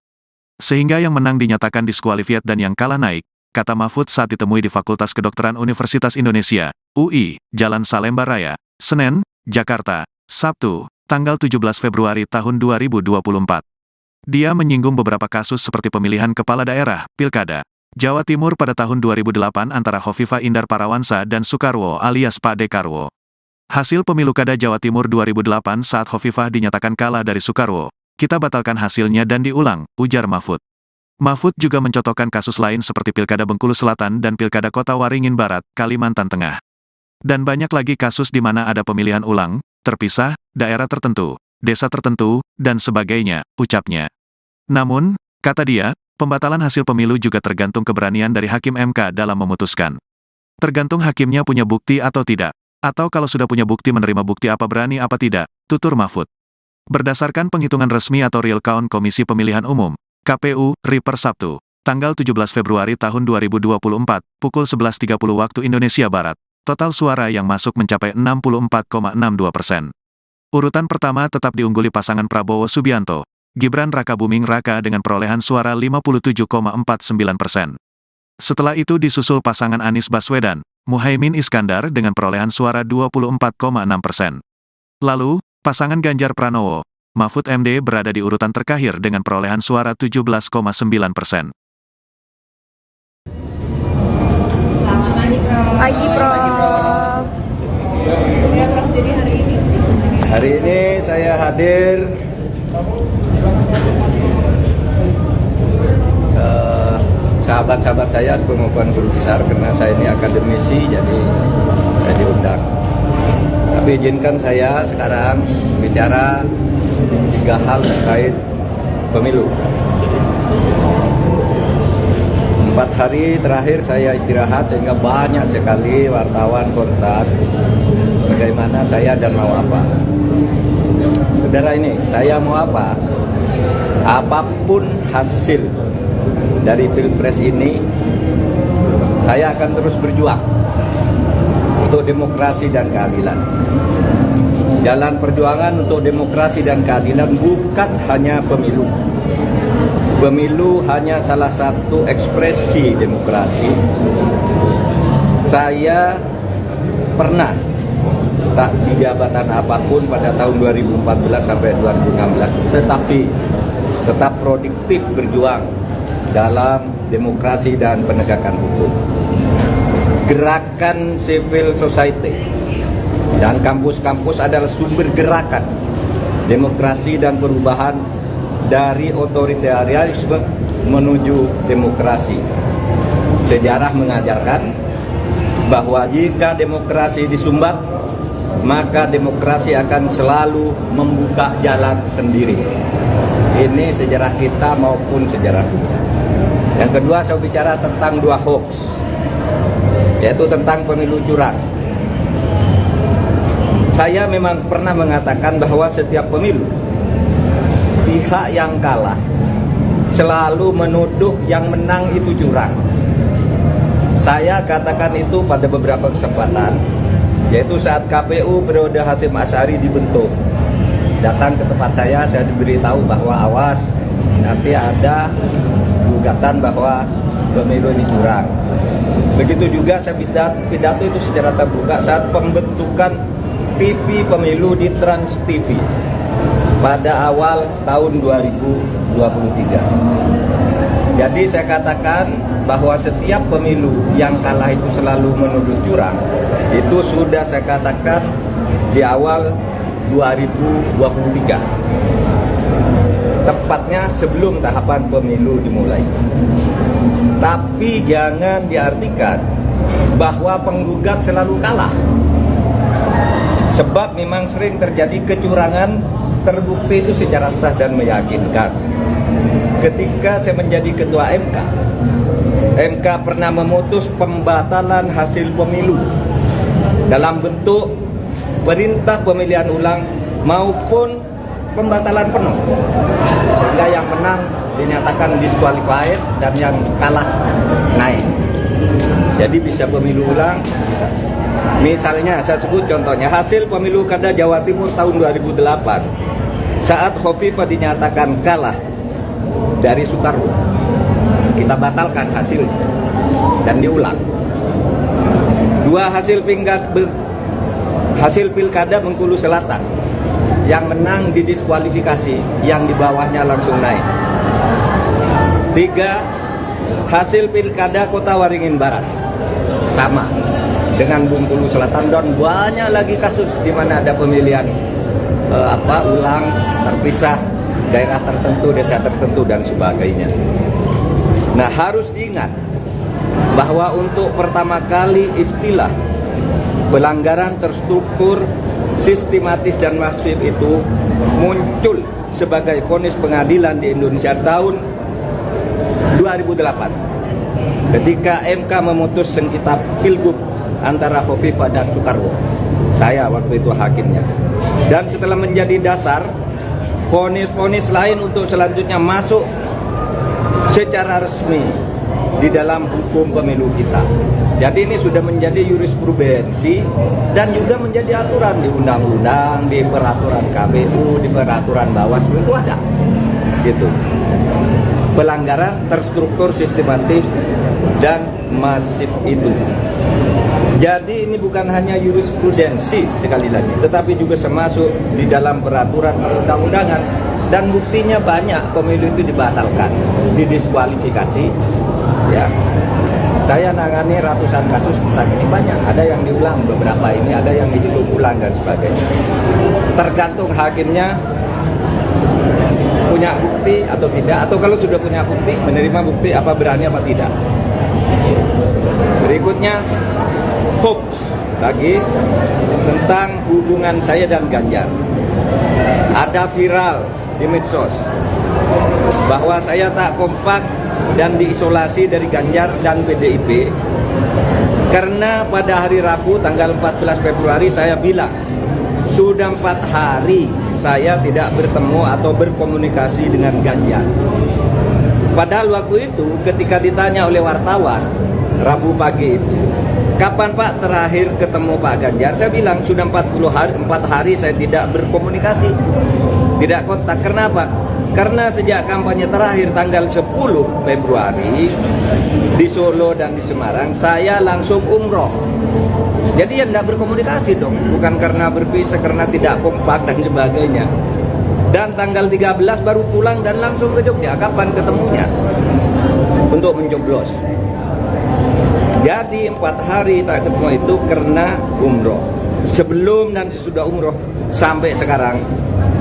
[SPEAKER 1] Sehingga yang menang dinyatakan diskualifiat dan yang kalah naik, kata Mahfud saat ditemui di Fakultas Kedokteran Universitas Indonesia, UI, Jalan Salemba Raya, Senen, Jakarta, Sabtu, tanggal 17 Februari tahun 2024. Dia menyinggung beberapa kasus seperti pemilihan kepala daerah, Pilkada Jawa Timur pada tahun 2008 antara Hovifah Indar Parawansa dan Soekarwo alias Pak Dekarwo. Hasil pemilu Kada Jawa Timur 2008 saat Hovifah dinyatakan kalah dari Soekarwo. Kita batalkan hasilnya dan diulang, ujar Mahfud. Mahfud juga mencontohkan kasus lain seperti Pilkada Bengkulu Selatan dan Pilkada Kota Waringin Barat, Kalimantan Tengah. Dan banyak lagi kasus di mana ada pemilihan ulang, terpisah, daerah tertentu, desa tertentu, dan sebagainya, ucapnya. Namun, kata dia, pembatalan hasil pemilu juga tergantung keberanian dari Hakim MK dalam memutuskan. Tergantung hakimnya punya bukti atau tidak. Atau kalau sudah punya bukti menerima bukti apa berani apa tidak, tutur Mahfud. Berdasarkan penghitungan resmi atau real count Komisi Pemilihan Umum, KPU, RI per Sabtu, tanggal 17 Februari tahun 2024, pukul 11.30 waktu Indonesia Barat, total suara yang masuk mencapai 64,62%. Urutan pertama tetap diungguli pasangan Prabowo Subianto, Gibran Rakabuming Raka dengan perolehan suara 57,49%. Setelah itu disusul pasangan Anies Baswedan, Muhaimin Iskandar dengan perolehan suara 24,6%. Lalu, pasangan Ganjar Pranowo, Mahfud MD berada di urutan terakhir dengan perolehan suara 17,9%.
[SPEAKER 2] Pagi, Prof.
[SPEAKER 4] Jadi
[SPEAKER 3] Hari ini saya hadir sahabat-sahabat saya maupun guru besar, karena saya ini akademisi, jadi saya diundang. Tapi izinkan saya sekarang bicara 3 hal terkait pemilu. 4 hari terakhir saya istirahat sehingga banyak sekali wartawan kontak bagaimana saya dan mau apa. Saudara ini, saya mau apa? Apapun hasil dari Pilpres ini, saya akan terus berjuang untuk demokrasi dan keadilan. Jalan perjuangan untuk demokrasi dan keadilan bukan hanya pemilu. Pemilu hanya salah satu ekspresi demokrasi. Saya pernah tak di jabatan apapun pada tahun 2014 sampai 2016, tetapi tetap produktif berjuang dalam demokrasi dan penegakan hukum. Gerakan civil society dan kampus-kampus adalah sumber gerakan demokrasi dan perubahan dari otoritarianisme menuju demokrasi. Sejarah mengajarkan bahwa jika demokrasi disumbat, maka demokrasi akan selalu membuka jalan sendiri. Ini sejarah kita maupun sejarah dunia. Yang kedua, saya bicara tentang 2 hoax, yaitu tentang pemilu curang. Saya memang pernah mengatakan bahwa setiap pemilu, pihak yang kalah selalu menuduh yang menang itu curang. Saya katakan itu pada beberapa kesempatan, yaitu saat KPU periode Hasyim Asy'ari dibentuk. Datang ke tempat saya diberitahu bahwa awas, nanti ada gugatan bahwa pemilu ini curang. Begitu juga saya pidato itu secara terbuka saat pembentukan TV pemilu di Trans TV pada awal tahun 2023. Jadi saya katakan bahwa setiap pemilu yang kalah itu selalu menuduh curang. Itu sudah saya katakan di awal 2023, tepatnya sebelum tahapan pemilu dimulai. Tapi jangan diartikan bahwa penggugat selalu kalah, sebab memang sering terjadi kecurangan terbukti itu secara sah dan meyakinkan. Ketika saya menjadi ketua MK pernah memutus pembatalan hasil pemilu dalam bentuk perintah pemilihan ulang maupun pembatalan penuh, sehingga yang menang dinyatakan disqualified dan yang kalah naik. Jadi bisa pemilu ulang, bisa. Misalnya saya sebut contohnya hasil pemilu Kada Jawa Timur tahun 2008 saat Hovifah dinyatakan kalah dari Soekarwo, kita batalkan hasilnya dan diulang. 2 hasil pilkada Bengkulu Selatan yang menang didiskualifikasi, yang di bawahnya langsung naik. 3. Hasil pilkada Kota Waringin Barat sama dengan Bengkulu Selatan, dan banyak lagi kasus di mana ada pemilihan ulang, terpisah, daerah tertentu, desa tertentu, dan sebagainya. Nah, harus diingat bahwa untuk pertama kali istilah pelanggaran terstruktur, sistematis, dan masif itu muncul sebagai vonis pengadilan di Indonesia tahun 2008 ketika MK memutus sengketa Pilgub antara Khofifah dan Soekarwo. Saya waktu itu hakimnya. Dan setelah menjadi dasar, vonis-vonis lain untuk selanjutnya masuk secara resmi di dalam hukum pemilu kita. Jadi ini sudah menjadi jurisprudensi dan juga menjadi aturan di undang-undang, di peraturan KPU, di peraturan Bawaslu itu ada. Gitu. Pelanggaran terstruktur, sistematis, dan masif itu. Jadi ini bukan hanya jurisprudensi sekali lagi, tetapi juga termasuk di dalam peraturan perundang-undangan, dan buktinya banyak. Pemilu itu dibatalkan, didiskualifikasi. Ya, saya nangani ratusan kasus tentang ini, banyak. Ada yang diulang beberapa ini, ada yang dihitung ulang dan sebagainya. Tergantung hakimnya punya bukti atau tidak, atau kalau sudah punya bukti, menerima bukti apa berani apa tidak. Berikutnya hoax lagi tentang hubungan saya dan Ganjar. Ada viral di medsos bahwa saya tak kompak dan diisolasi dari Ganjar dan PDIP karena pada hari Rabu tanggal 14 Februari saya bilang sudah 4 hari saya tidak bertemu atau berkomunikasi dengan Ganjar. Padahal waktu itu ketika ditanya oleh wartawan Rabu pagi itu, kapan Pak terakhir ketemu Pak Ganjar? Saya bilang sudah 4 hari saya tidak berkomunikasi, tidak kontak. Kenapa? Karena sejak kampanye terakhir tanggal 10 Februari di Solo dan di Semarang, saya langsung umroh. Jadi ya tidak berkomunikasi dong, bukan karena berpisah, karena tidak kompak dan sebagainya. Dan tanggal 13 baru pulang dan langsung ke Jogja. Kapan ketemunya? Untuk mencoblos. Jadi 4 hari tak ketemu itu karena umroh. Sebelum dan sesudah umroh sampai sekarang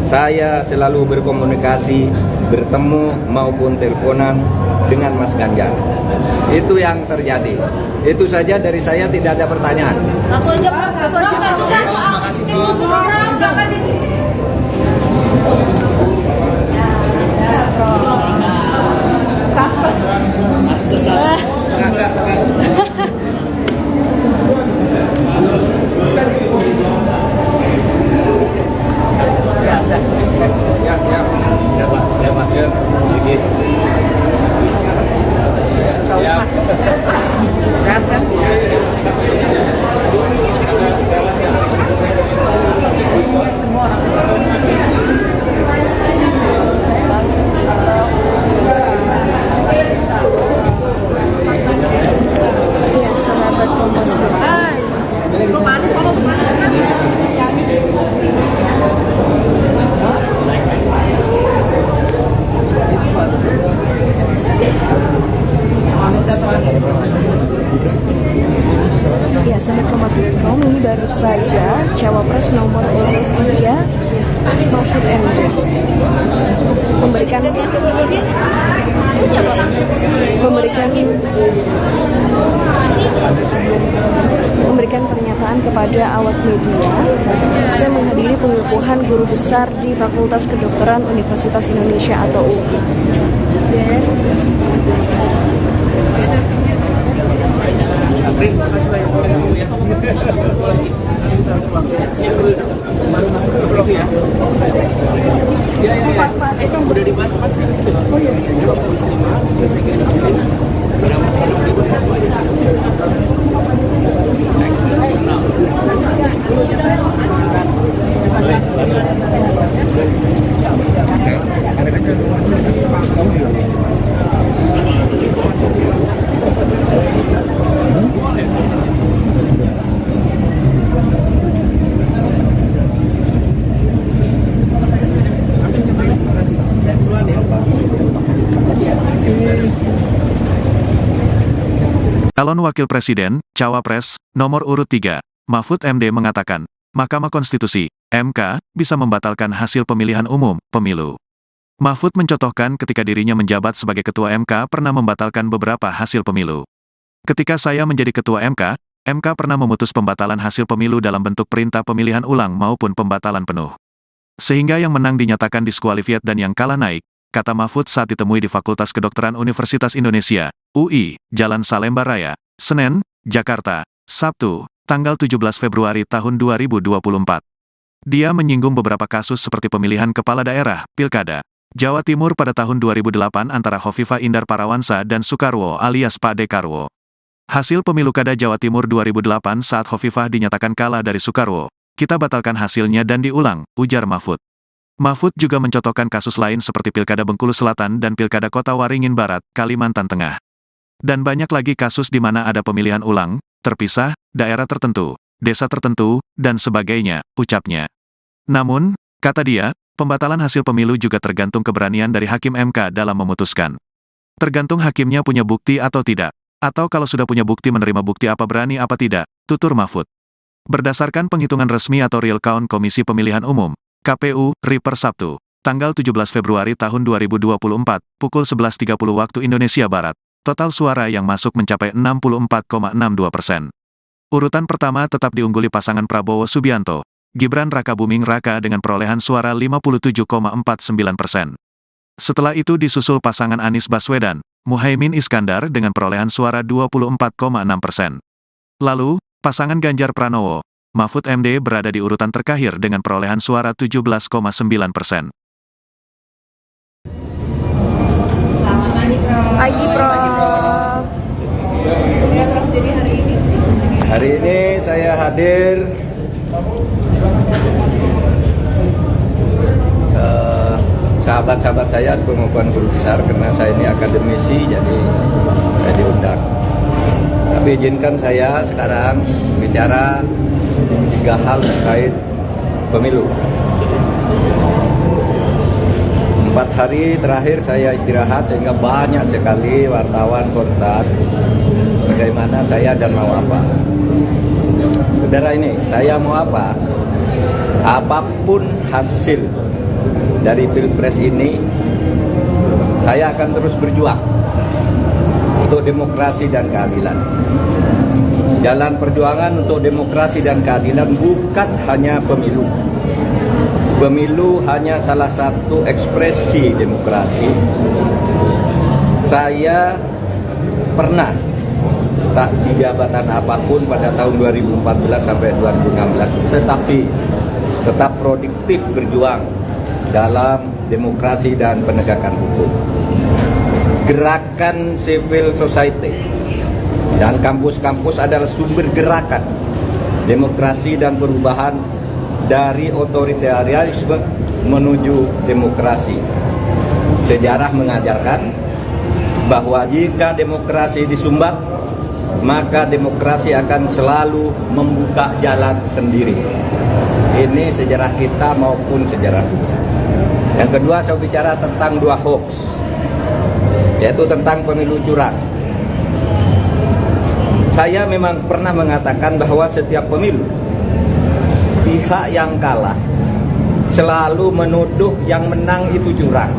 [SPEAKER 3] saya selalu berkomunikasi, bertemu maupun teleponan dengan Mas Ganjar. Itu yang terjadi. Itu saja dari saya, tidak ada pertanyaan.
[SPEAKER 4] Satu aja Pak, satu aja. Terima kasih.
[SPEAKER 2] Iya, sahabat Kompas.com. Ya, sahabat Kompas.com, ini baru saja Cawapres nomor urut 3 Mahfud MD memberikan pernyataan kepada awak media. Saya menghadiri pengukuhan guru besar di Fakultas Kedokteran Universitas Indonesia atau UI.
[SPEAKER 5] Udah dibahas Pak. Oh iya.
[SPEAKER 1] Calon Wakil Presiden, Cawapres, nomor urut 3, Mahfud MD mengatakan, Mahkamah Konstitusi, MK, bisa membatalkan hasil pemilihan umum, pemilu. Mahfud mencontohkan ketika dirinya menjabat sebagai Ketua MK pernah membatalkan beberapa hasil pemilu. Ketika saya menjadi Ketua MK pernah memutus pembatalan hasil pemilu dalam bentuk perintah pemilihan ulang maupun pembatalan penuh. Sehingga yang menang dinyatakan diskualifiat dan yang kalah naik, kata Mahfud saat ditemui di Fakultas Kedokteran Universitas Indonesia, UI, Jalan Salemba Raya, Senen, Jakarta, Sabtu, tanggal 17 Februari tahun 2024. Dia menyinggung beberapa kasus seperti pemilihan kepala daerah, Pilkada Jawa Timur pada tahun 2008 antara Hovifah Indar Parawansa dan Soekarwo alias Pak Dekarwo. Hasil pemilu Kada Jawa Timur 2008 saat Hovifah dinyatakan kalah dari Soekarwo, kita batalkan hasilnya dan diulang, ujar Mahfud. Mahfud juga mencontohkan kasus lain seperti Pilkada Bengkulu Selatan dan Pilkada Kota Waringin Barat, Kalimantan Tengah. Dan banyak lagi kasus di mana ada pemilihan ulang, terpisah, daerah tertentu, desa tertentu, dan sebagainya, ucapnya. Namun, kata dia, pembatalan hasil pemilu juga tergantung keberanian dari Hakim MK dalam memutuskan. Tergantung hakimnya punya bukti atau tidak. Atau kalau sudah punya bukti menerima bukti apa berani apa tidak, tutur Mahfud. Berdasarkan penghitungan resmi atau real count Komisi Pemilihan Umum, KPU, RI per Sabtu, tanggal 17 Februari tahun 2024, pukul 11.30 waktu Indonesia Barat, total suara yang masuk mencapai 64,62%. Urutan pertama tetap diungguli pasangan Prabowo Subianto, Gibran Rakabuming Raka dengan perolehan suara 57,49%. Setelah itu disusul pasangan Anies Baswedan, Muhaimin Iskandar dengan perolehan suara 24,6%. Lalu, pasangan Ganjar Pranowo, Mahfud MD berada di urutan terakhir dengan perolehan suara 17,9%.
[SPEAKER 2] Pagi, Prof.
[SPEAKER 3] Hari ini saya hadir sahabat-sahabat saya maupun guru besar karena saya ini akademisi, jadi saya diundang. Tapi izinkan saya sekarang bicara 3 hal terkait pemilu. 4 hari terakhir saya istirahat sehingga banyak sekali wartawan kontak bagaimana saya dan mau apa. Saudara ini, saya mau apa? Apapun hasil dari Pilpres ini, saya akan terus berjuang untuk demokrasi dan keadilan. Jalan perjuangan untuk demokrasi dan keadilan bukan hanya pemilu. Pemilu hanya salah satu ekspresi demokrasi. Saya pernah tak di jabatan apapun pada tahun 2014 sampai 2016, tetapi tetap produktif berjuang dalam demokrasi dan penegakan hukum. Gerakan civil society dan kampus-kampus adalah sumber gerakan demokrasi dan perubahan dari otoritarianisme menuju demokrasi. Sejarah mengajarkan bahwa jika demokrasi disumbat, maka demokrasi akan selalu membuka jalan sendiri. Ini sejarah kita maupun sejarah dunia. Yang kedua, saya bicara tentang 2 hoax, yaitu tentang pemilu curang. Saya memang pernah mengatakan bahwa setiap pemilu, pihak yang kalah selalu menuduh yang menang itu curang.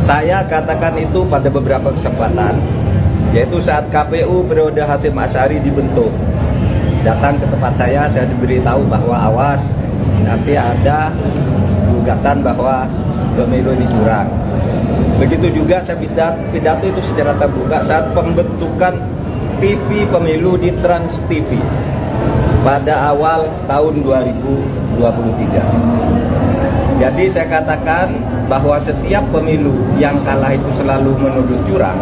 [SPEAKER 3] Saya katakan itu pada beberapa kesempatan, yaitu saat KPU periode Hasyim Asy'ari dibentuk. Datang ke tempat saya diberitahu bahwa awas, nanti ada gugatan bahwa pemilu ini curang. Begitu juga saya pidato itu secara terbuka saat pembentukan TV pemilu di Trans TV pada awal tahun 2023. Jadi saya katakan bahwa setiap pemilu yang kalah itu selalu menuduh curang.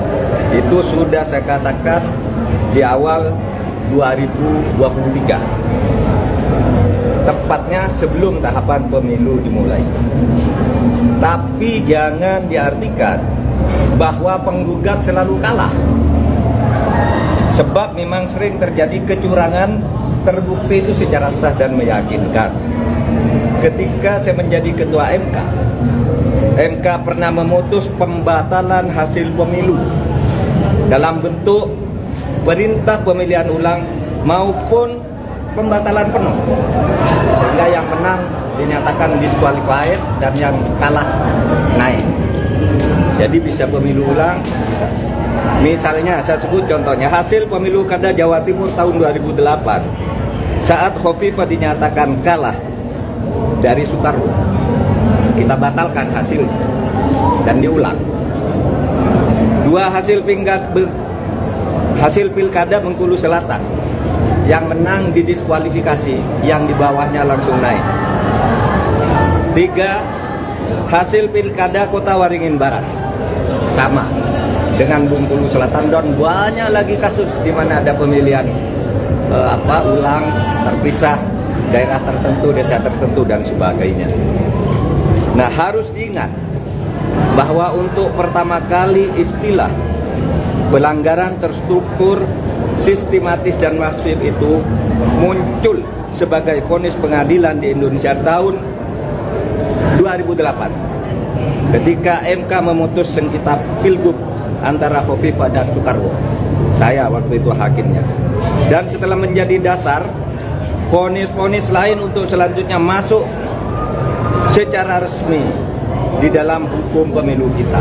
[SPEAKER 3] Itu sudah saya katakan di awal 2023. Tepatnya sebelum tahapan pemilu dimulai. Tapi jangan diartikan bahwa penggugat selalu kalah. Sebab memang sering terjadi kecurangan, terbukti itu secara sah dan meyakinkan. Ketika saya menjadi ketua MK pernah memutus pembatalan hasil pemilu dalam bentuk perintah pemilihan ulang maupun pembatalan penuh, sehingga yang menang dinyatakan disqualified dan yang kalah naik. Jadi bisa pemilu ulang. Misalnya saya sebut contohnya hasil pemilu kada Jawa Timur tahun 2008 saat Khofifah dinyatakan kalah dari Soekarwo, kita batalkan hasilnya dan diulang. Dua hasil pilkada Bengkulu Selatan, yang menang didiskualifikasi, yang di bawahnya langsung naik. 3, hasil pilkada Kota Waringin Barat sama dengan Bengkulu Selatan, dan banyak lagi kasus di mana ada pemilihan ulang terpisah, daerah tertentu, desa tertentu dan sebagainya. Nah, harus diingat bahwa untuk pertama kali istilah pelanggaran terstruktur, sistematis dan masif itu muncul sebagai vonis pengadilan di Indonesia tahun 2008 ketika MK memutus sengketa pilgub antara Khofifah dan Soekarwo. Saya waktu itu hakimnya. Dan setelah menjadi dasar, vonis-vonis lain untuk selanjutnya masuk secara resmi di dalam hukum pemilu kita.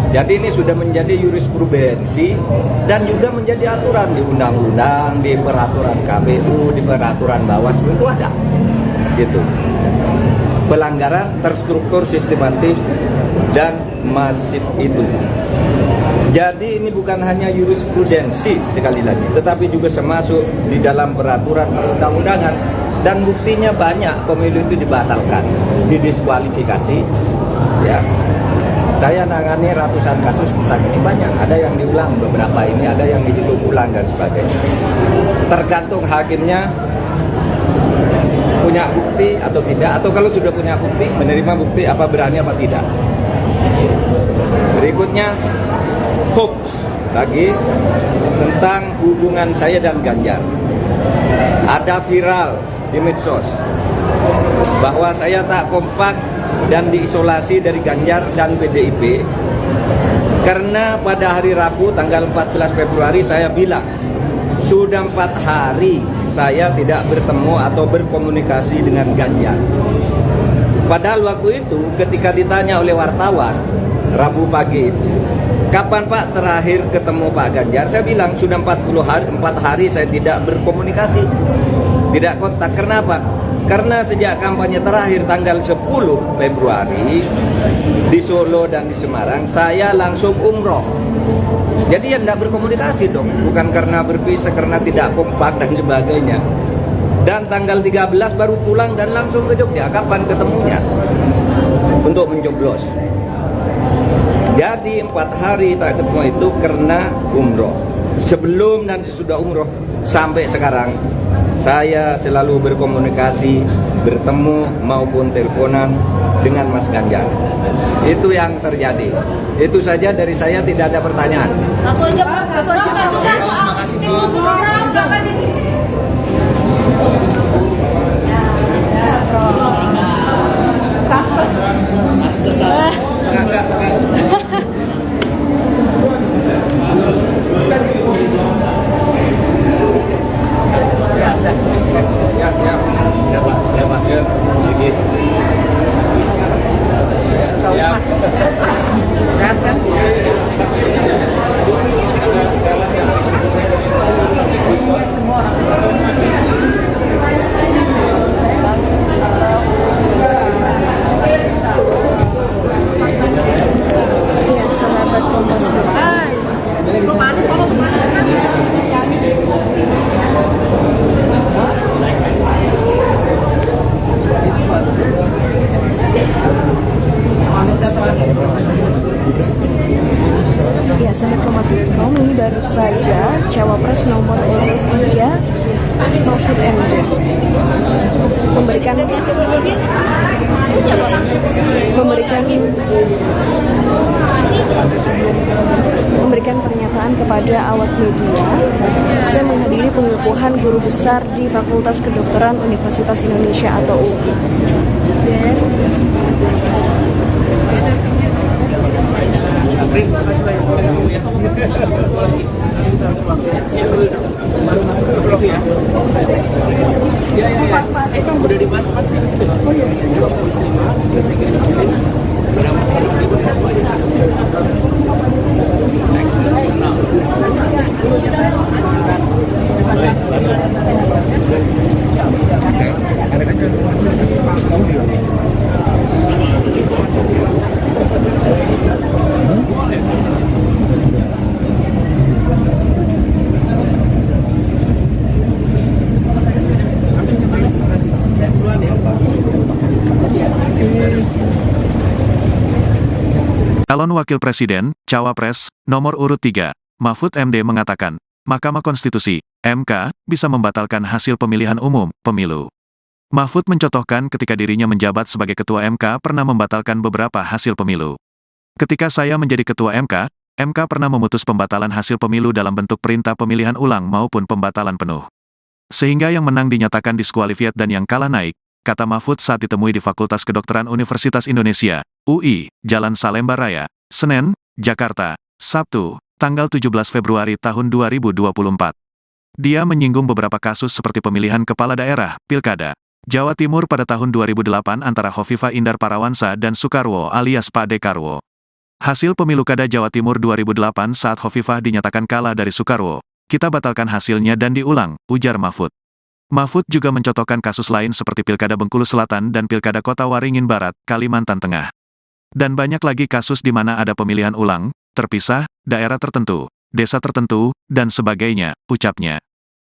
[SPEAKER 3] Jadi ini sudah menjadi jurisprudensi dan juga menjadi aturan di undang-undang, di peraturan KPU, di peraturan Bawaslu itu ada. Gitu. Pelanggaran terstruktur, sistematis dan masif itu. Jadi ini bukan hanya jurisprudensi sekali lagi, tetapi juga termasuk di dalam peraturan perundang-undangan, dan buktinya banyak pemilu itu dibatalkan, didiskualifikasi. Ya, saya nangani ratusan kasus tentang ini, banyak. Ada yang diulang beberapa ini, ada yang dihitung ulang dan sebagainya. Tergantung hakimnya punya bukti atau tidak, atau kalau sudah punya bukti, menerima bukti apa berani apa tidak. Berikutnya hoax lagi tentang hubungan saya dan Ganjar. Ada viral di medsos bahwa saya tak kompak dan diisolasi dari Ganjar dan PDIP karena pada hari Rabu tanggal 14 Februari saya bilang sudah 4 hari saya tidak bertemu atau berkomunikasi dengan Ganjar. Padahal waktu itu ketika ditanya oleh wartawan Rabu pagi itu, kapan Pak terakhir ketemu Pak Ganjar? Saya bilang sudah 4 hari saya tidak berkomunikasi, tidak kontak. Kenapa? Karena sejak kampanye terakhir tanggal 10 Februari di Solo dan di Semarang, saya langsung umroh. Jadi ya tidak berkomunikasi dong, bukan karena berpisah, karena tidak kompak dan sebagainya. Dan tanggal 13 baru pulang dan langsung ke Jogja. Kapan ketemunya? Untuk mencoblos. Jadi 4 hari tak ketemu itu karena umroh. Sebelum dan sesudah umroh sampai sekarang saya selalu berkomunikasi, bertemu maupun teleponan dengan Mas Ganjar. Itu yang terjadi. Itu saja dari saya, tidak ada pertanyaan.
[SPEAKER 4] Satu aja Pak, satu aja. Terima kasih.
[SPEAKER 2] Iya, sahabat Kompas. Ya, sahabat Kompas.com, ini baru saja Cawapres nomor urut 3 Mahfud MD memberikan pernyataan kepada awak media. Saya menghadiri pengukuhan guru besar di Fakultas Kedokteran Universitas Indonesia atau UIN. Dan
[SPEAKER 5] Itu ya. Iya. Udah dibahas Pak. Oh iya.
[SPEAKER 1] Calon Wakil Presiden, Cawapres, nomor urut 3, Mahfud MD mengatakan, Mahkamah Konstitusi, MK, bisa membatalkan hasil pemilihan umum, pemilu. Mahfud mencontohkan ketika dirinya menjabat sebagai Ketua MK pernah membatalkan beberapa hasil pemilu. Ketika saya menjadi Ketua MK pernah memutus pembatalan hasil pemilu dalam bentuk perintah pemilihan ulang maupun pembatalan penuh. Sehingga yang menang dinyatakan diskualifiat dan yang kalah naik, kata Mahfud saat ditemui di Fakultas Kedokteran Universitas Indonesia, UI, Jalan Salemba Raya, Senen, Jakarta, Sabtu, tanggal 17 Februari tahun 2024. Dia menyinggung beberapa kasus seperti pemilihan kepala daerah, Pilkada, Jawa Timur pada tahun 2008 antara Hovifah Indar Parawansa dan Soekarwo alias Pak Dekarwo. Hasil pemilu Kada Jawa Timur 2008 saat Hovifah dinyatakan kalah dari Soekarwo, kita batalkan hasilnya dan diulang, ujar Mahfud. Mahfud juga mencontohkan kasus lain seperti Pilkada Bengkulu Selatan dan Pilkada Kota Waringin Barat, Kalimantan Tengah. Dan banyak lagi kasus di mana ada pemilihan ulang, terpisah, daerah tertentu, desa tertentu, dan sebagainya, ucapnya.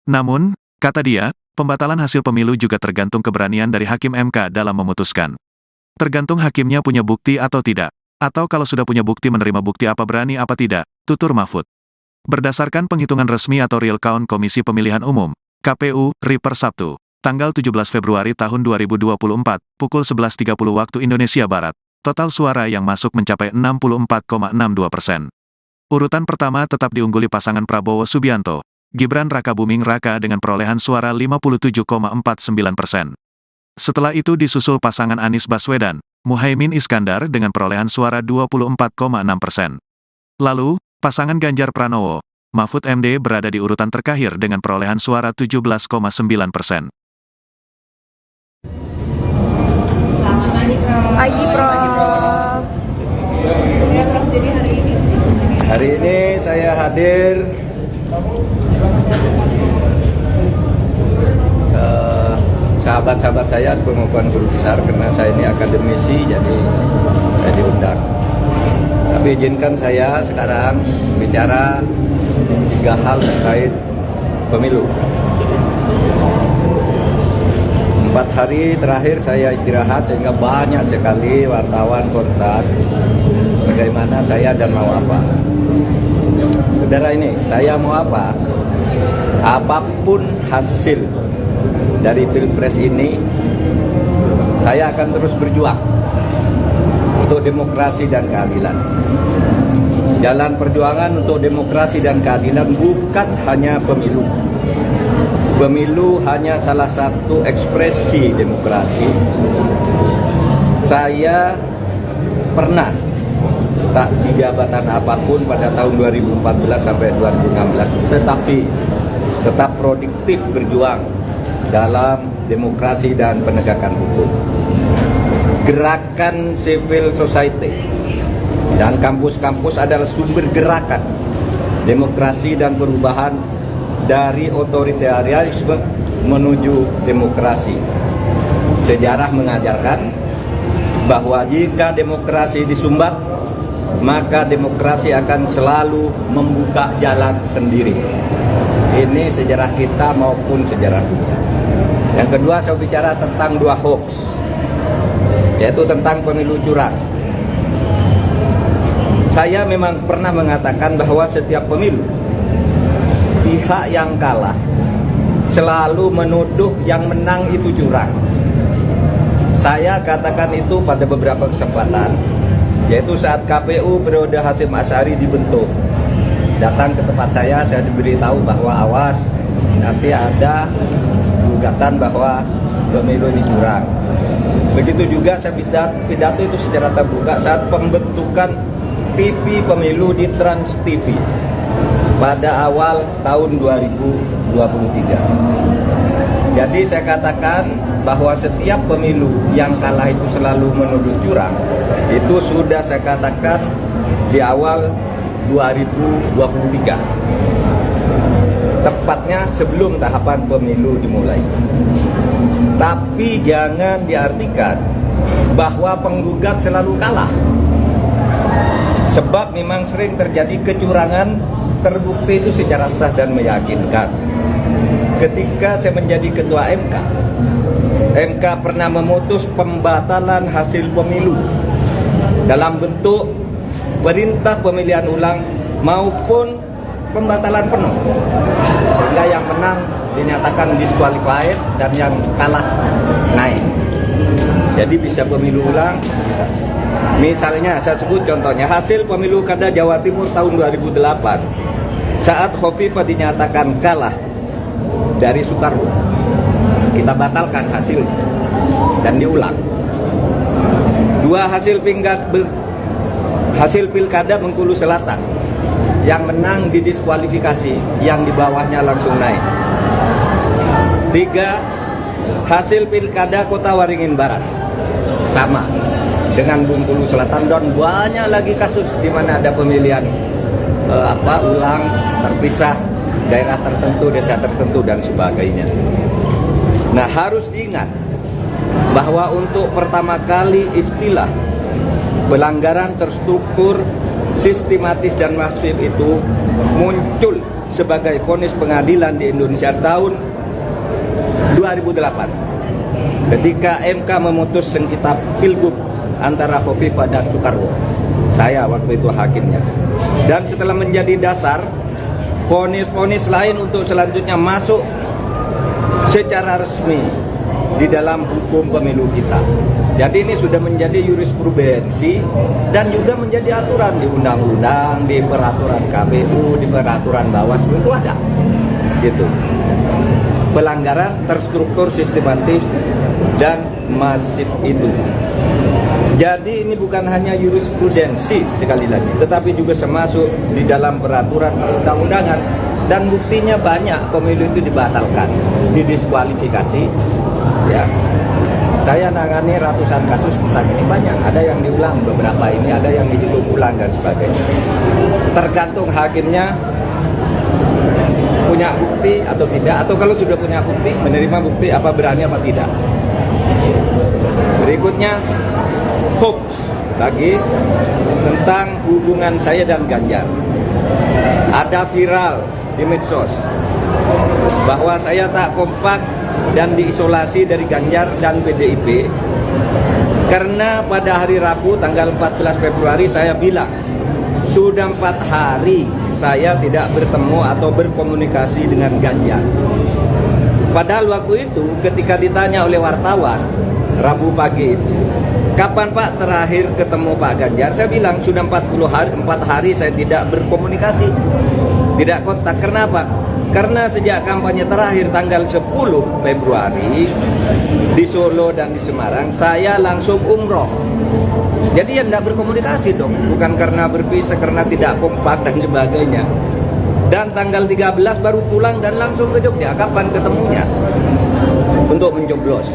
[SPEAKER 1] Namun, kata dia, pembatalan hasil pemilu juga tergantung keberanian dari Hakim MK dalam memutuskan. Tergantung hakimnya punya bukti atau tidak, atau kalau sudah punya bukti menerima bukti apa berani apa tidak, tutur Mahfud. Berdasarkan penghitungan resmi atau real count Komisi Pemilihan Umum, KPU, RI per Sabtu, tanggal 17 Februari tahun 2024, pukul 11.30 waktu Indonesia Barat, total suara yang masuk mencapai 64,62%. Urutan pertama tetap diungguli pasangan Prabowo Subianto, Gibran Rakabuming Raka dengan perolehan suara 57,49%. Setelah itu disusul pasangan Anies Baswedan, Muhaimin Iskandar dengan perolehan suara 24,6%. Lalu, pasangan Ganjar Pranowo, Mahfud MD berada di urutan terakhir dengan perolehan suara 17,9%.
[SPEAKER 2] Pagi, Prof.
[SPEAKER 4] Jadi
[SPEAKER 3] Hari ini saya hadir ke sahabat-sahabat saya, pengukuhan guru besar, karena saya ini akademisi, jadi saya diundang. Tapi izinkan saya sekarang bicara 3 hal terkait pemilu. 4 hari terakhir saya istirahat sehingga banyak sekali wartawan kontak bagaimana saya dan mau apa. Saudara ini, saya mau apa? Apapun hasil dari Pilpres ini, saya akan terus berjuang untuk demokrasi dan keadilan. Jalan perjuangan untuk demokrasi dan keadilan bukan hanya pemilu. Pemilu hanya salah satu ekspresi demokrasi. Saya pernah tak di jabatan apapun pada tahun 2014 sampai 2016, tetapi tetap produktif berjuang dalam demokrasi dan penegakan hukum. Gerakan civil society dan kampus-kampus adalah sumber gerakan demokrasi dan perubahan dari otoritarianisme menuju demokrasi. Sejarah mengajarkan bahwa jika demokrasi disumbat, maka demokrasi akan selalu membuka jalan sendiri. Ini sejarah kita maupun sejarah dunia. Yang kedua, saya bicara tentang 2 hoax, yaitu tentang pemilu curang. Saya memang pernah mengatakan bahwa setiap pemilu, pihak yang kalah selalu menuduh yang menang itu curang. Saya katakan itu pada beberapa kesempatan, yaitu saat KPU periode Hasyim Asy'ari dibentuk. Datang ke tempat saya diberitahu bahwa awas, nanti ada gugatan bahwa pemilu ini curang. Begitu juga saya pidato itu secara terbuka saat pembentukan TV pemilu di Trans TV. pada awal tahun 2023. Jadi saya katakan bahwa setiap pemilu yang kalah itu selalu menuduh curang. Itu sudah saya katakan di awal 2023. Tepatnya sebelum tahapan pemilu dimulai. Tapi jangan diartikan bahwa penggugat selalu kalah. Sebab memang sering terjadi kecurangan terbukti itu secara sah dan meyakinkan. Ketika saya menjadi ketua MK pernah memutus pembatalan hasil pemilu dalam bentuk perintah pemilihan ulang maupun pembatalan penuh, sehingga yang menang dinyatakan disqualified dan yang kalah naik. Jadi bisa pemilu ulang, bisa. Misalnya saya sebut contohnya hasil pemilu kada Jawa Timur tahun 2008 saat Khofifah dinyatakan kalah dari Soekarwo, kita batalkan hasilnya dan diulang. Dua hasil pilkada Bengkulu Selatan, yang menang didiskualifikasi, yang di bawahnya langsung naik. 3 hasil pilkada Kota Waringin Barat, sama dengan Bengkulu Selatan, dan banyak lagi kasus di mana ada pemilihan ulang terpisah, daerah tertentu, desa tertentu dan sebagainya. Nah, harus diingat bahwa untuk pertama kali istilah pelanggaran terstruktur, sistematis dan masif itu muncul sebagai vonis pengadilan di Indonesia tahun 2008 ketika MK memutus sengketa Pilgub antara Khofifah dan Soekarwo. Saya waktu itu hakimnya. Dan setelah menjadi dasar, vonis-vonis lain untuk selanjutnya masuk secara resmi di dalam hukum pemilu kita. Jadi ini sudah menjadi jurisprudensi dan juga menjadi aturan di undang-undang, di peraturan KPU, di peraturan Bawaslu itu ada. Gitu. Pelanggaran terstruktur, sistematis dan masif itu. Jadi ini bukan hanya jurisprudensi sekali lagi, tetapi juga termasuk di dalam peraturan perundang-undangan, dan buktinya banyak pemilu itu dibatalkan, didiskualifikasi. Ya, saya nangani ratusan kasus tentang ini, banyak. Ada yang diulang beberapa ini, ada yang dihitung ulang dan sebagainya. Tergantung hakimnya punya bukti atau tidak, atau kalau sudah punya bukti, menerima bukti apa berani apa tidak. Berikutnya hoax lagi tentang hubungan saya dan Ganjar. Ada viral di medsos bahwa saya tak kompak dan diisolasi dari Ganjar dan PDIP karena pada hari Rabu tanggal 14 Februari saya bilang sudah 4 hari saya tidak bertemu atau berkomunikasi dengan Ganjar. Padahal waktu itu ketika ditanya oleh wartawan Rabu pagi itu, kapan Pak terakhir ketemu Pak Ganjar? Saya bilang sudah 4 hari saya tidak berkomunikasi, tidak kontak. Kenapa? Karena sejak kampanye terakhir tanggal 10 Februari di Solo dan di Semarang, saya langsung umroh. Jadi ya tidak berkomunikasi dong, bukan karena berpisah, karena tidak kompak dan sebagainya. Dan tanggal 13 baru pulang dan langsung ke Jogja. Kapan ketemunya? Untuk mencoblos.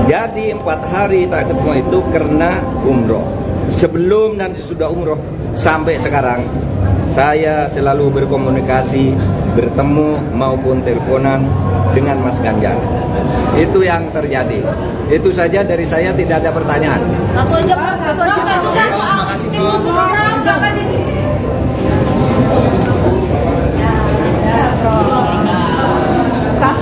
[SPEAKER 3] Jadi 4 hari tak ketemu itu karena umroh. Sebelum dan sesudah umroh sampai sekarang saya selalu berkomunikasi, bertemu maupun teleponan dengan Mas Ganjar. Itu yang terjadi. Itu saja dari saya, tidak ada pertanyaan.
[SPEAKER 4] Satu aja Pak, satu Pak soal tim khusus orang jangan ini. Tas.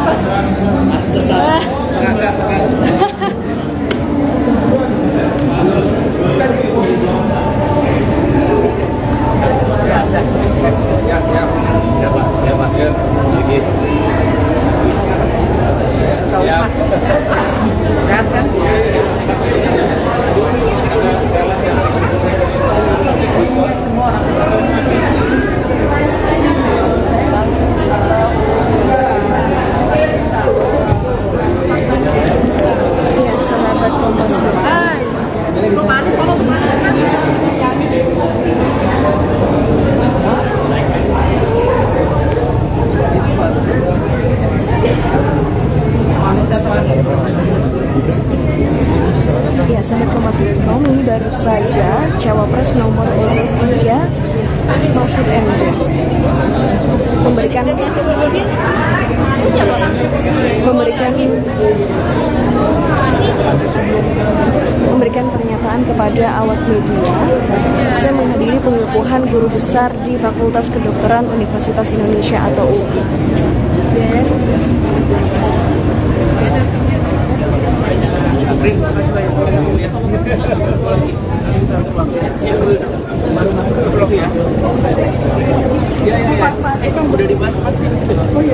[SPEAKER 2] Iya, sahabat Kompas.
[SPEAKER 4] Belum manis, belum manis. masuk mobil itu siapa orang?
[SPEAKER 2] memberikan pernyataan kepada awak media. Saya menghadiri pengukuhan guru besar di Fakultas Kedokteran Universitas Indonesia atau UI.
[SPEAKER 5] Terima kasih banyak. Ya. Udah dibahas Pak. Oh iya.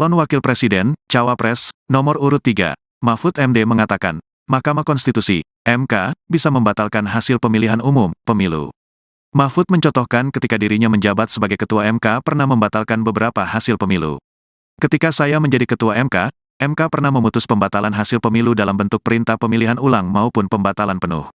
[SPEAKER 1] Calon Wakil Presiden, Cawapres, nomor urut 3, Mahfud MD mengatakan, Mahkamah Konstitusi, MK, bisa membatalkan hasil pemilihan umum, pemilu. Mahfud mencontohkan ketika dirinya menjabat sebagai Ketua MK pernah membatalkan beberapa hasil pemilu. Ketika saya menjadi Ketua MK pernah memutus pembatalan hasil pemilu dalam bentuk perintah pemilihan ulang maupun pembatalan penuh.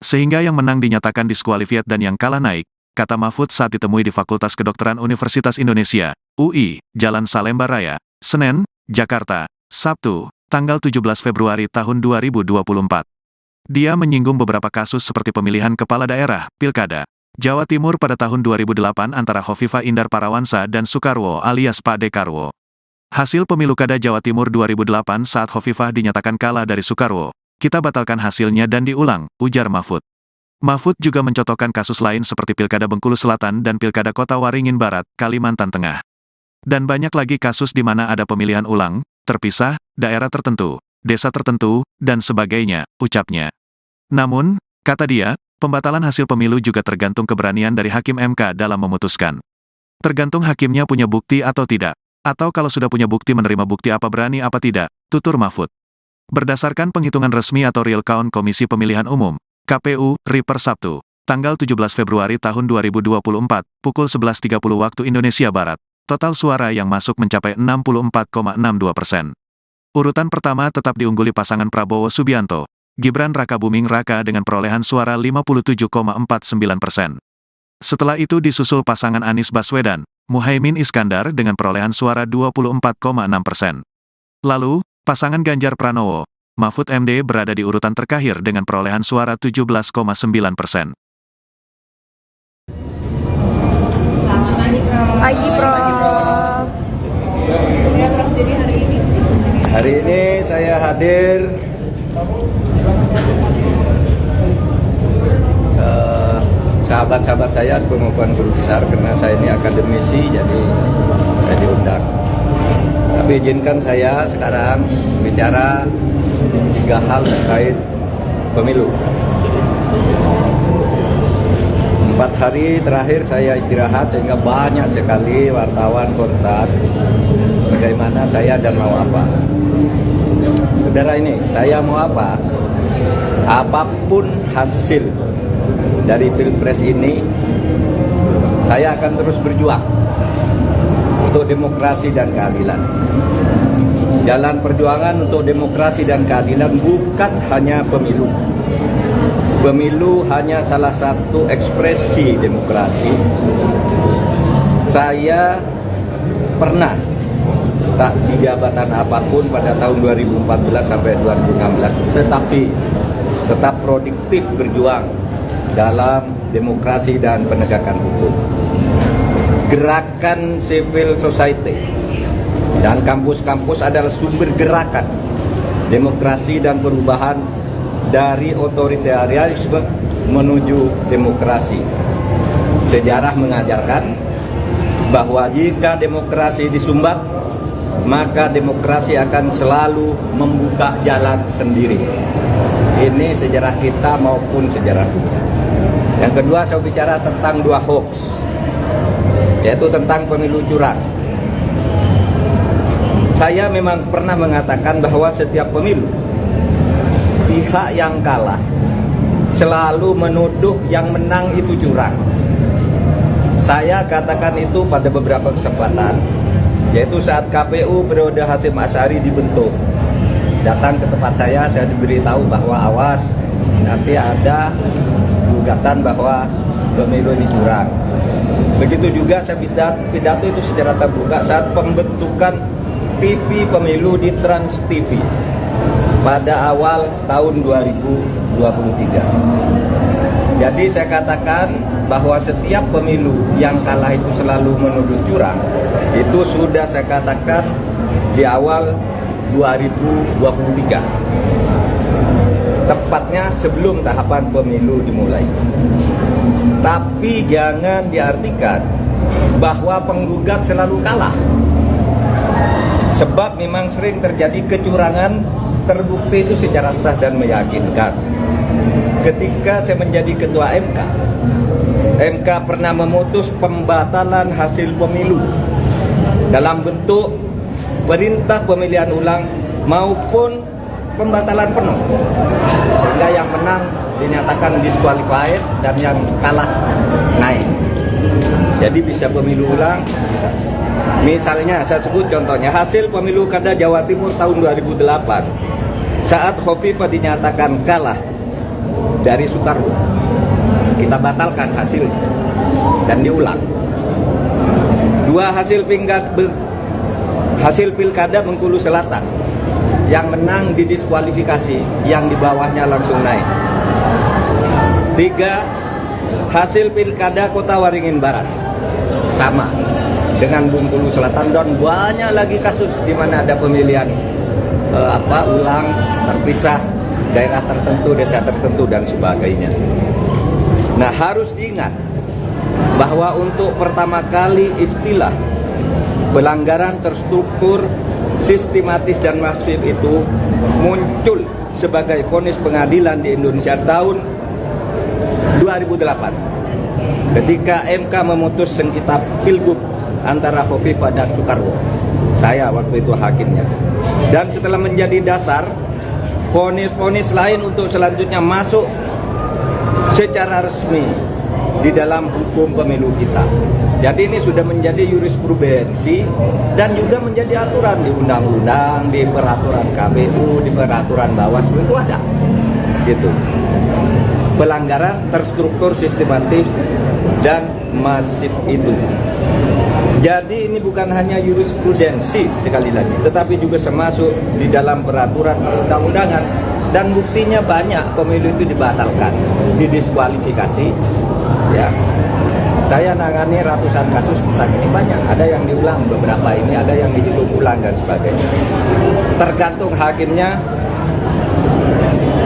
[SPEAKER 1] Sehingga yang menang dinyatakan diskualifiat dan yang kalah naik, kata Mahfud saat ditemui di Fakultas Kedokteran Universitas Indonesia, UI, Jalan Salemba Raya, Senen, Jakarta, Sabtu, tanggal 17 Februari tahun 2024. Dia menyinggung beberapa kasus seperti pemilihan kepala daerah, Pilkada, Jawa Timur pada tahun 2008 antara Hovifah Indar Parawansa dan Soekarwo alias Pak Dekarwo. Hasil pemilu Kada Jawa Timur 2008 saat Hovifah dinyatakan kalah dari Soekarwo, kita batalkan hasilnya dan diulang, ujar Mahfud. Mahfud juga mencontohkan kasus lain seperti Pilkada Bengkulu Selatan dan Pilkada Kota Waringin Barat, Kalimantan Tengah. Dan banyak lagi kasus di mana ada pemilihan ulang, terpisah, daerah tertentu, desa tertentu, dan sebagainya, ucapnya. Namun, kata dia, pembatalan hasil pemilu juga tergantung keberanian dari Hakim MK dalam memutuskan. Tergantung hakimnya punya bukti atau tidak, atau kalau sudah punya bukti menerima bukti apa berani apa tidak, tutur Mahfud. Berdasarkan penghitungan resmi atau real count Komisi Pemilihan Umum, KPU, RI per Sabtu, tanggal 17 Februari tahun 2024, pukul 11.30 waktu Indonesia Barat, total suara yang masuk mencapai 64,62%. Urutan pertama tetap diungguli pasangan Prabowo Subianto, Gibran Rakabuming Raka dengan perolehan suara 57,49%. Setelah itu disusul pasangan Anies Baswedan, Muhaimin Iskandar dengan perolehan suara 24,6%. Lalu, pasangan Ganjar Pranowo, Mahfud MD berada di urutan terakhir dengan perolehan suara 17,9%.
[SPEAKER 2] Pagi, Prof.
[SPEAKER 3] Hari ini saya hadir sahabat-sahabat saya pengukuhan guru besar karena saya ini akademisi, jadi saya diundang. Tapi izinkan saya sekarang bicara 3 hal terkait pemilu. 4 hari terakhir saya istirahat sehingga banyak sekali wartawan kontak bagaimana saya dan mau apa. Saudara ini, saya mau apa? Apapun hasil dari Pilpres ini, saya akan terus berjuang untuk demokrasi dan keadilan. Jalan perjuangan untuk demokrasi dan keadilan bukan hanya pemilu. Pemilu hanya salah satu ekspresi demokrasi. Saya pernah tak di jabatan apapun pada tahun 2014 sampai 2016, tetapi tetap produktif berjuang dalam demokrasi dan penegakan hukum. Gerakan civil society dan kampus-kampus adalah sumber gerakan demokrasi dan perubahan dari otoritarianisme menuju demokrasi. Sejarah mengajarkan bahwa jika demokrasi disumbat, maka demokrasi akan selalu membuka jalan sendiri. Ini sejarah kita maupun sejarah dunia. Yang kedua, saya bicara tentang 2 hoax, yaitu tentang pemilu curang. Saya memang pernah mengatakan bahwa setiap pemilu, pihak yang kalah selalu menuduh yang menang itu curang. Saya katakan itu pada beberapa kesempatan, yaitu saat KPU periode Hasyim Asy'ari dibentuk. Datang ke tempat saya diberitahu bahwa awas, nanti ada gugatan bahwa pemilu ini curang. Begitu juga saya pidato itu secara terbuka saat pembentukan TV pemilu di Trans TV pada awal tahun 2023. Jadi saya katakan bahwa setiap pemilu yang kalah itu selalu menuduh curang. Itu sudah saya katakan di awal 2023. Tepatnya sebelum tahapan pemilu dimulai. Tapi jangan diartikan bahwa penggugat selalu kalah. Sebab memang sering terjadi kecurangan terbukti itu secara sah dan meyakinkan. Ketika saya menjadi ketua MK pernah memutus pembatalan hasil pemilu dalam bentuk perintah pemilihan ulang maupun pembatalan penuh, sehingga yang menang dinyatakan disqualified dan yang kalah naik. Jadi bisa pemilu ulang, bisa. Misalnya saya sebut contohnya hasil pemilu kada Jawa Timur tahun 2008 saat Khofifah dinyatakan kalah dari Soekarwo, kita batalkan hasilnya dan diulang. Dua hasil pilkada Bengkulu Selatan, yang menang didiskualifikasi, yang di bawahnya langsung naik. 3, hasil pilkada Kota Waringin Barat sama dengan Bengkulu Selatan, dan banyak lagi kasus di mana ada pemilihan ulang terpisah, daerah tertentu, desa tertentu dan sebagainya. Nah, harus diingat bahwa untuk pertama kali istilah pelanggaran terstruktur, sistematis dan masif itu muncul sebagai vonis pengadilan di Indonesia tahun 2008 ketika MK memutus sengketa pilgub antara Khofifah dan Soekarwo. Saya waktu itu hakimnya. Dan setelah menjadi dasar, vonis-vonis lain untuk selanjutnya masuk secara resmi di dalam hukum pemilu kita. Jadi ini sudah menjadi jurisprudensi dan juga menjadi aturan di undang-undang, di peraturan KPU, di peraturan Bawaslu itu ada. Gitu. Pelanggaran terstruktur, sistematis dan masif itu. Jadi ini bukan hanya jurisprudensi sekali lagi, tetapi juga termasuk di dalam peraturan perundang-undangan, dan buktinya banyak pemilu itu dibatalkan, didiskualifikasi. Ya, saya nangani ratusan kasus tentang ini, banyak. Ada yang diulang beberapa ini, ada yang dihitung ulang dan sebagainya. Tergantung hakimnya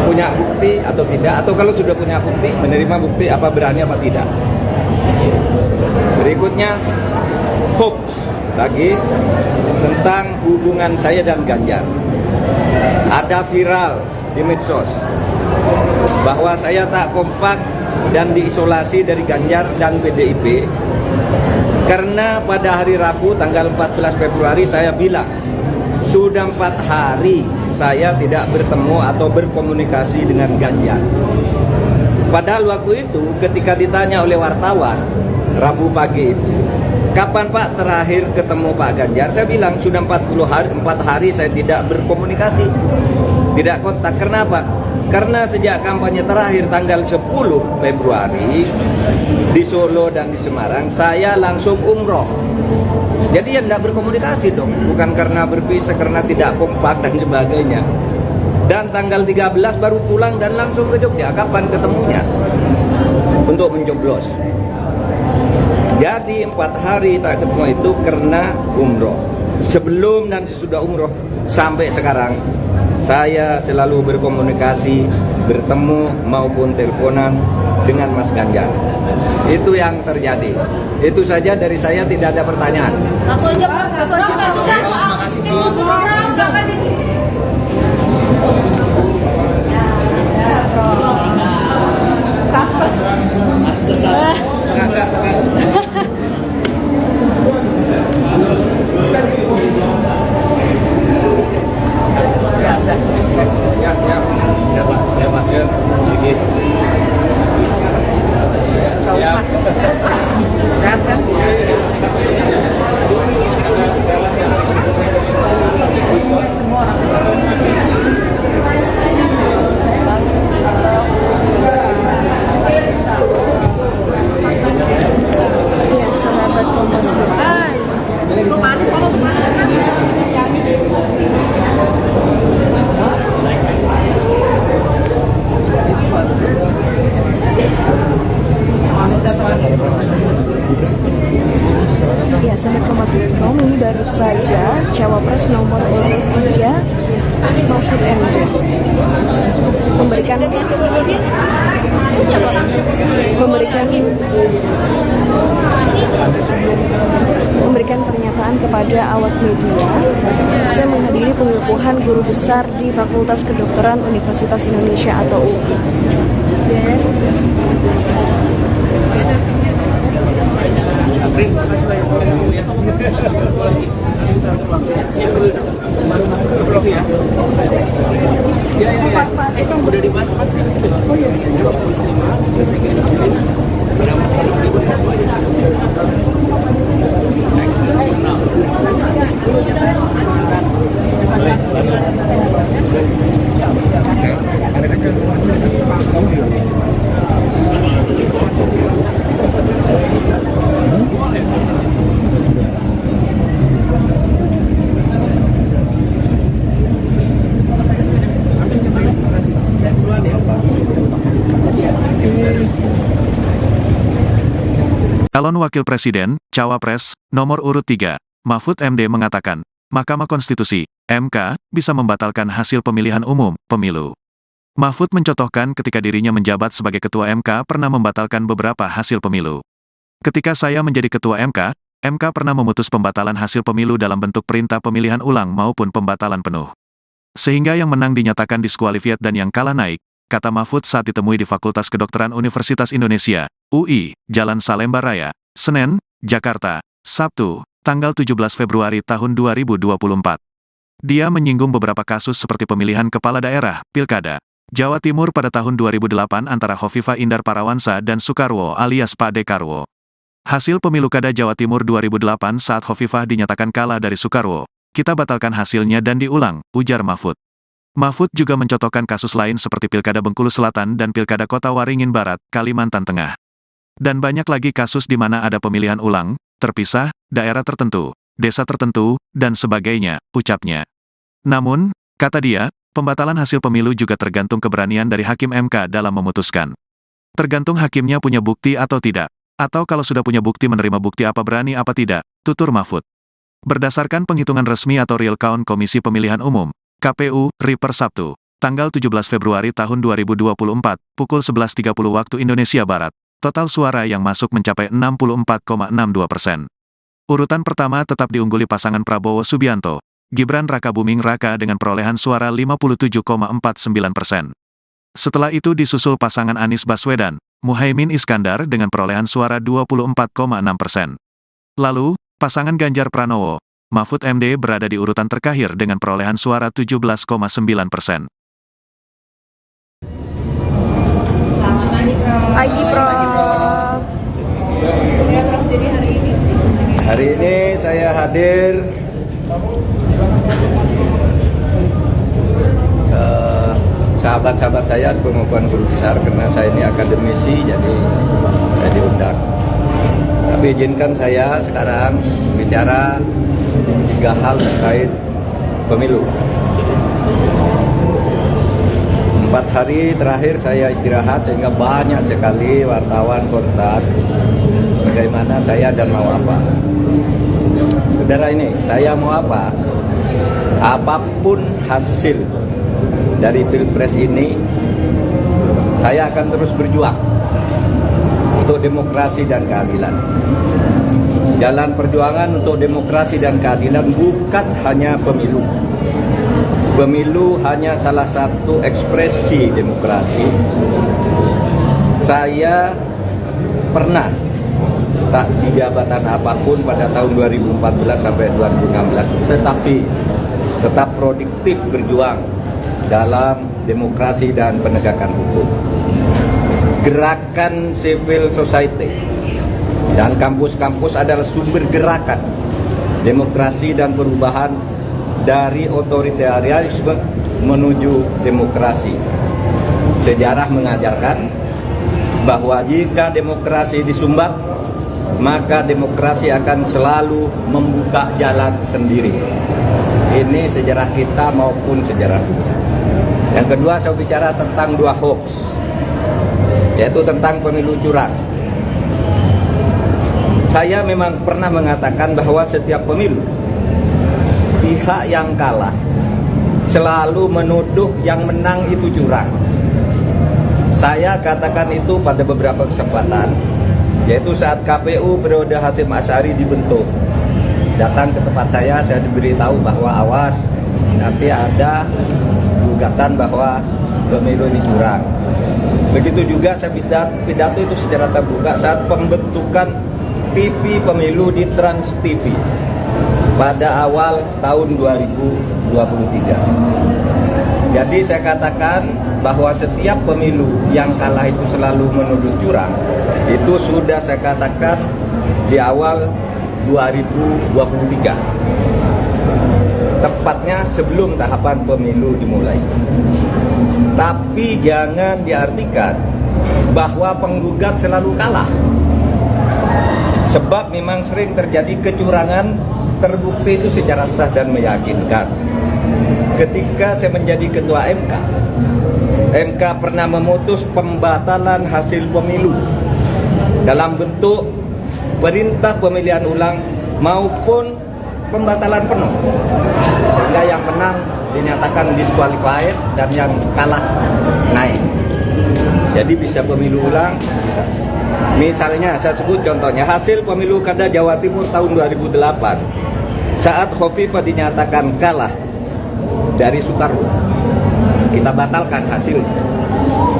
[SPEAKER 3] punya bukti atau tidak, atau kalau sudah punya bukti, menerima bukti apa berani apa tidak. Berikutnya hoax lagi tentang hubungan saya dan Ganjar. Ada viral di medsos bahwa saya tak kompak dan diisolasi dari Ganjar dan PDIP karena pada hari Rabu tanggal 14 Februari saya bilang sudah 4 hari saya tidak bertemu atau berkomunikasi dengan Ganjar. Padahal waktu itu ketika ditanya oleh wartawan Rabu pagi itu, kapan Pak terakhir ketemu Pak Ganjar? Saya bilang sudah 4 hari saya tidak berkomunikasi, tidak kontak. Kenapa? Karena sejak kampanye terakhir tanggal 10 Februari di Solo dan di Semarang, saya langsung umroh. Jadi ya tidak berkomunikasi dong, bukan karena berpisah, karena tidak kompak dan sebagainya. Dan tanggal 13 baru pulang dan langsung ke Jogja. Kapan ketemunya? Untuk mencoblos. Jadi 4 hari tak ketemu itu karena umroh. Sebelum dan sesudah umroh sampai sekarang saya selalu berkomunikasi, bertemu maupun teleponan dengan Mas Ganjar. Itu yang terjadi. Itu saja dari saya, tidak ada pertanyaan.
[SPEAKER 4] Satu aja Pak, satu soal tim khusus orang jangan ini.
[SPEAKER 3] Ya,
[SPEAKER 2] sahabat Kompas.com, ini baru saja Cawapres nomor urut 3 Mahfud MD memberikan pernyataan kepada awak media. Saya menghadiri pengukuhan guru besar di Fakultas Kedokteran Universitas Indonesia atau UPI.
[SPEAKER 5] Udah dibahas Pak.
[SPEAKER 1] Calon Wakil Presiden, Cawapres, nomor urut 3, Mahfud MD mengatakan, Mahkamah Konstitusi, MK, bisa membatalkan hasil pemilihan umum, pemilu. Mahfud mencontohkan ketika dirinya menjabat sebagai Ketua MK pernah membatalkan beberapa hasil pemilu. Ketika saya menjadi Ketua MK pernah memutus pembatalan hasil pemilu dalam bentuk perintah pemilihan ulang maupun pembatalan penuh. Sehingga yang menang dinyatakan diskualifiat dan yang kalah naik, kata Mahfud saat ditemui di Fakultas Kedokteran Universitas Indonesia, UI, Jalan Salemba Raya, Senen, Jakarta, Sabtu, tanggal 17 Februari tahun 2024. Dia menyinggung beberapa kasus seperti pemilihan kepala daerah, Pilkada, Jawa Timur pada tahun 2008 antara Hovifah Indar Parawansa dan Soekarwo alias Pak Dekarwo. Hasil pemilu Kada Jawa Timur 2008 saat Hovifah dinyatakan kalah dari Soekarwo, kita batalkan hasilnya dan diulang, ujar Mahfud. Mahfud juga mencontohkan kasus lain seperti Pilkada Bengkulu Selatan dan Pilkada Kota Waringin Barat, Kalimantan Tengah. Dan banyak lagi kasus di mana ada pemilihan ulang, terpisah, daerah tertentu, desa tertentu, dan sebagainya, ucapnya. Namun, kata dia, pembatalan hasil pemilu juga tergantung keberanian dari Hakim MK dalam memutuskan. Tergantung hakimnya punya bukti atau tidak, atau kalau sudah punya bukti menerima bukti apa berani apa tidak, tutur Mahfud. Berdasarkan penghitungan resmi atau real count Komisi Pemilihan Umum, KPU, RI per Sabtu, tanggal 17 Februari tahun 2024, pukul 11.30 waktu Indonesia Barat, total suara yang masuk mencapai 64,62%. Urutan pertama tetap diungguli pasangan Prabowo Subianto, Gibran Rakabuming Raka dengan perolehan suara 57,49%. Setelah itu disusul pasangan Anies Baswedan, Muhaimin Iskandar dengan perolehan suara 24,6%. Lalu, pasangan Ganjar Pranowo, Mahfud MD berada di urutan terakhir dengan perolehan suara 17,9%.
[SPEAKER 2] Pagi, Prof.
[SPEAKER 3] Hari ini saya hadir sahabat-sahabat saya pengukuhan guru besar karena saya ini akademisi, jadi saya diundang. Tapi izinkan saya sekarang bicara 3 hal terkait pemilu. 4 hari terakhir saya istirahat sehingga banyak sekali wartawan kontak bagaimana saya dan mau apa. Saudara ini, saya mau apa? Apapun hasil dari Pilpres ini, saya akan terus berjuang untuk demokrasi dan keadilan. Jalan perjuangan untuk demokrasi dan keadilan bukan hanya pemilu. Pemilu hanya salah satu ekspresi demokrasi. Saya pernah tak di jabatan apapun pada tahun 2014 sampai 2016, tetapi tetap produktif berjuang dalam demokrasi dan penegakan hukum. Gerakan civil society dan kampus-kampus adalah sumber gerakan demokrasi dan perubahan dari otoritarianisme menuju demokrasi. Sejarah mengajarkan bahwa jika demokrasi disumbat, maka demokrasi akan selalu membuka jalan sendiri. Ini sejarah kita maupun sejarah dunia. Yang kedua, saya bicara tentang 2 hoax, yaitu tentang pemilu curang. Saya memang pernah mengatakan bahwa setiap pemilu pihak yang kalah selalu menuduh yang menang itu curang. Saya katakan itu pada beberapa kesempatan, yaitu saat KPU periode Hasyim Asy'ari dibentuk. Datang ke tempat saya diberitahu bahwa awas, nanti ada gugatan bahwa pemilu ini curang. Begitu juga saya pidato itu secara terbuka saat pembentukan TV pemilu di Trans TV pada awal tahun 2023. Jadi saya katakan bahwa setiap pemilu yang kalah itu selalu menuduh curang. Itu sudah saya katakan di awal 2023. Tepatnya sebelum tahapan pemilu dimulai. Tapi jangan diartikan bahwa penggugat selalu kalah. Sebab memang sering terjadi kecurangan terbukti itu secara sah dan meyakinkan. Ketika saya menjadi ketua MK pernah memutus pembatalan hasil pemilu dalam bentuk perintah pemilihan ulang maupun pembatalan penuh, sehingga yang menang dinyatakan disqualified dan yang kalah naik. Jadi bisa pemilu ulang, bisa. Misalnya saya sebut contohnya hasil pemilu kada Jawa Timur tahun 2008 saat Khofifah dinyatakan kalah dari Soekarwo, kita batalkan hasilnya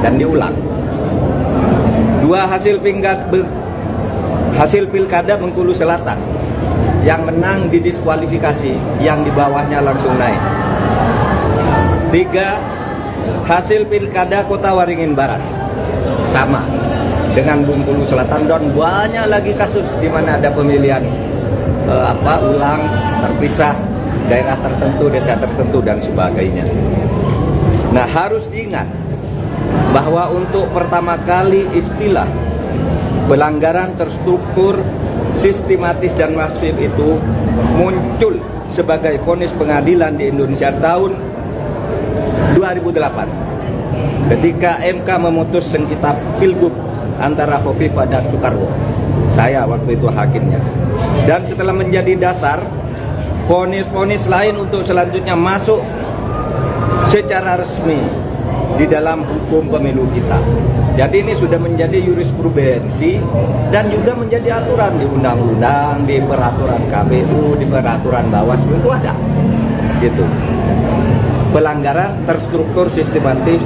[SPEAKER 3] dan diulang. Dua hasil pilkada Bengkulu Selatan, yang menang didiskualifikasi, yang di bawahnya langsung naik. 3 hasil pilkada Kota Waringin Barat, sama dengan Bengkulu Selatan, dan banyak lagi kasus di mana ada pemilihan ulang terpisah, daerah tertentu, desa tertentu dan sebagainya. Nah, harus diingat bahwa untuk pertama kali istilah pelanggaran terstruktur, sistematis dan masif itu muncul sebagai vonis pengadilan di Indonesia tahun 2008 ketika MK memutus sengketa Pilgub antara Khofifah dan Soekarwo. Saya waktu itu hakimnya. Dan setelah menjadi dasar, vonis-vonis lain untuk selanjutnya masuk secara resmi di dalam hukum pemilu kita. Jadi ini sudah menjadi jurisprudensi dan juga menjadi aturan di undang-undang, di peraturan KPU, di peraturan Bawaslu itu ada. Gitu. Pelanggaran terstruktur, sistematis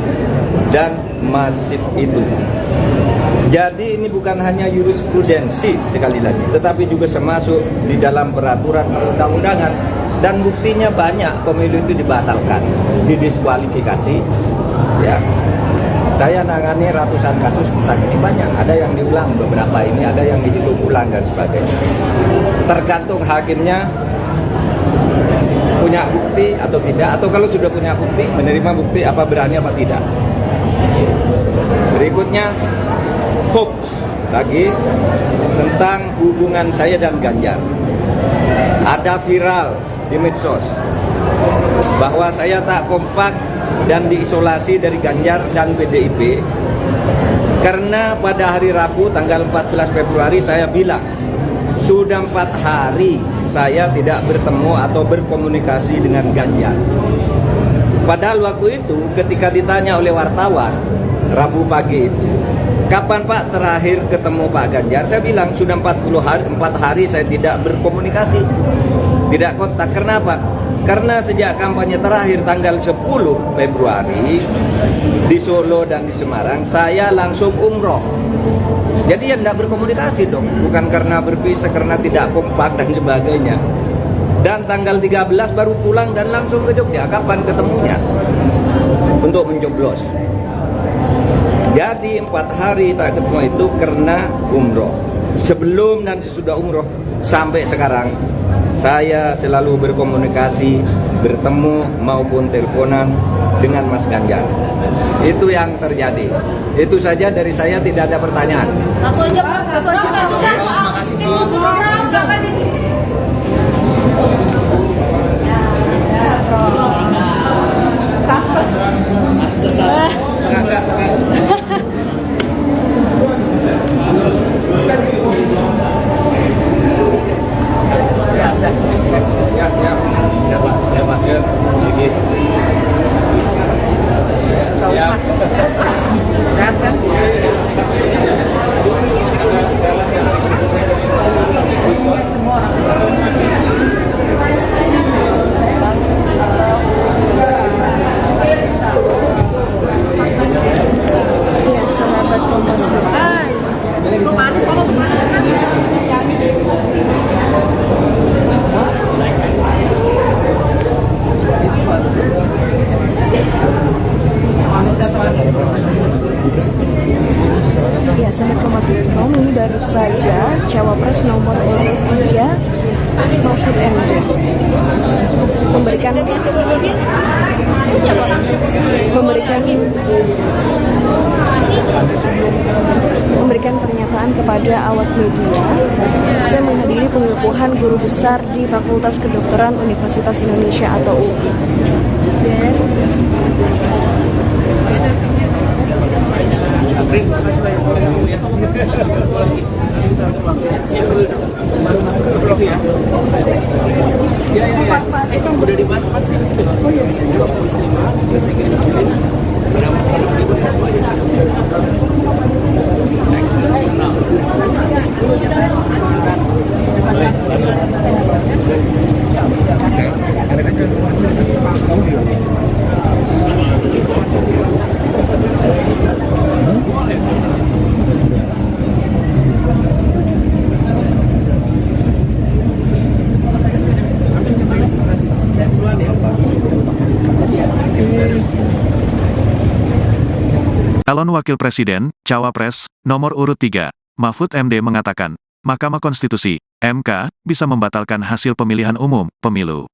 [SPEAKER 3] dan masif itu. Jadi ini bukan hanya jurisprudensi sekali lagi, tetapi juga termasuk di dalam peraturan perundang-undangan, dan buktinya banyak pemilu itu dibatalkan, didiskualifikasi. Ya, saya nangani ratusan kasus tentang ini, banyak. Ada yang diulang beberapa ini, ada yang dihitung ulang dan sebagainya. Tergantung hakimnya punya bukti atau tidak, atau kalau sudah punya bukti, menerima bukti apa berani apa tidak. Berikutnya hoax lagi tentang hubungan saya dan Ganjar. Ada viral di medsos bahwa saya tak kompak dan diisolasi dari Ganjar dan PDIP karena pada hari Rabu tanggal 14 Februari saya bilang sudah 4 hari saya tidak bertemu atau berkomunikasi dengan Ganjar. Padahal waktu itu ketika ditanya oleh wartawan Rabu pagi itu, kapan Pak terakhir ketemu Pak Ganjar? Saya bilang sudah 4 hari saya tidak berkomunikasi, tidak kontak. Kenapa? Karena sejak kampanye terakhir tanggal 10 Februari di Solo dan di Semarang, saya langsung umroh. Jadi ya tidak berkomunikasi dong, bukan karena berpisah, karena tidak kompak dan sebagainya. Dan tanggal 13 baru pulang dan langsung ke Jogja. Kapan ketemunya? Untuk mencoblos. Jadi 4 hari tak ketemu itu karena umroh. Sebelum dan sesudah umroh sampai sekarang saya selalu berkomunikasi, bertemu maupun teleponan dengan Mas Ganjar. Itu yang terjadi. Itu saja dari saya, tidak ada pertanyaan.
[SPEAKER 4] Satu aja Pak, satu soal tim khusus orang jangan ini.
[SPEAKER 2] Iya, Mahfud MD memberikan pernyataan kepada awak media. Saya menghadiri pengukuhan guru besar di Fakultas Kedokteran Universitas Indonesia atau UI.
[SPEAKER 5] Terima kasih banyak. Ya. Udah dibahas Pak.
[SPEAKER 1] Calon Wakil Presiden, Cawapres, nomor urut 3, Mahfud MD mengatakan, Mahkamah Konstitusi, MK, bisa membatalkan hasil pemilihan umum, pemilu.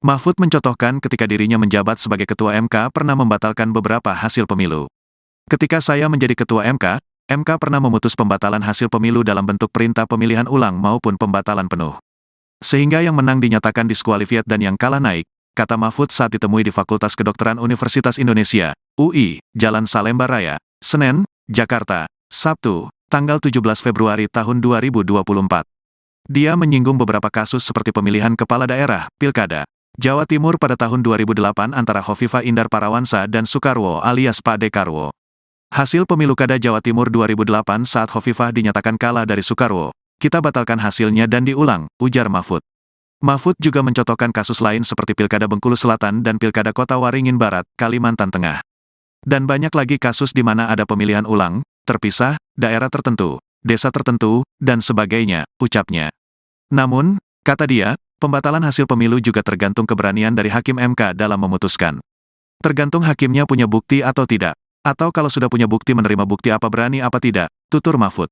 [SPEAKER 1] Mahfud mencontohkan ketika dirinya menjabat sebagai Ketua MK pernah membatalkan beberapa hasil pemilu. Ketika saya menjadi Ketua MK pernah memutus pembatalan hasil pemilu dalam bentuk perintah pemilihan ulang maupun pembatalan penuh. Sehingga yang menang dinyatakan diskualifiat dan yang kalah naik, kata Mahfud saat ditemui di Fakultas Kedokteran Universitas Indonesia, UI, Jalan Salemba Raya, Senen, Jakarta, Sabtu, tanggal 17 Februari tahun 2024. Dia menyinggung beberapa kasus seperti pemilihan kepala daerah, Pilkada, Jawa Timur pada tahun 2008 antara Hovifah Indar Parawansa dan Soekarwo alias Pak Dekarwo. Hasil pemilu Kada Jawa Timur 2008 saat Hovifah dinyatakan kalah dari Soekarwo, kita batalkan hasilnya dan diulang, ujar Mahfud. Mahfud juga mencontohkan kasus lain seperti Pilkada Bengkulu Selatan dan Pilkada Kota Waringin Barat, Kalimantan Tengah. Dan banyak lagi kasus di mana ada pemilihan ulang, terpisah, daerah tertentu, desa tertentu, dan sebagainya, ucapnya. Namun, kata dia, pembatalan hasil pemilu juga tergantung keberanian dari Hakim MK dalam memutuskan. Tergantung hakimnya punya bukti atau tidak, atau kalau sudah punya bukti menerima bukti apa berani apa tidak, tutur Mahfud.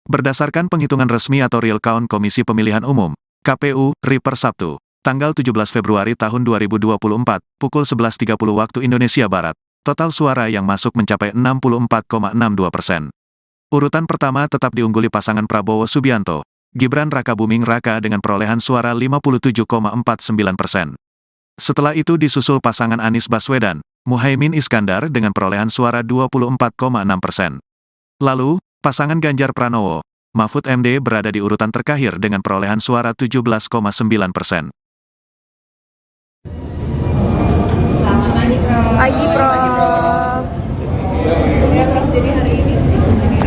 [SPEAKER 1] Berdasarkan penghitungan resmi atau real count Komisi Pemilihan Umum, KPU, RI per Sabtu, tanggal 17 Februari tahun 2024, pukul 11.30 waktu Indonesia Barat, total suara yang masuk mencapai 64,62%. Urutan pertama tetap diungguli pasangan Prabowo Subianto, Gibran Rakabuming Raka dengan perolehan suara 57,49%. Setelah itu disusul pasangan Anies Baswedan, Muhaimin Iskandar dengan perolehan suara 24,6%. Lalu, pasangan Ganjar Pranowo, Mahfud MD berada di urutan terakhir dengan perolehan suara 17,9%.
[SPEAKER 2] Pagi, Prof.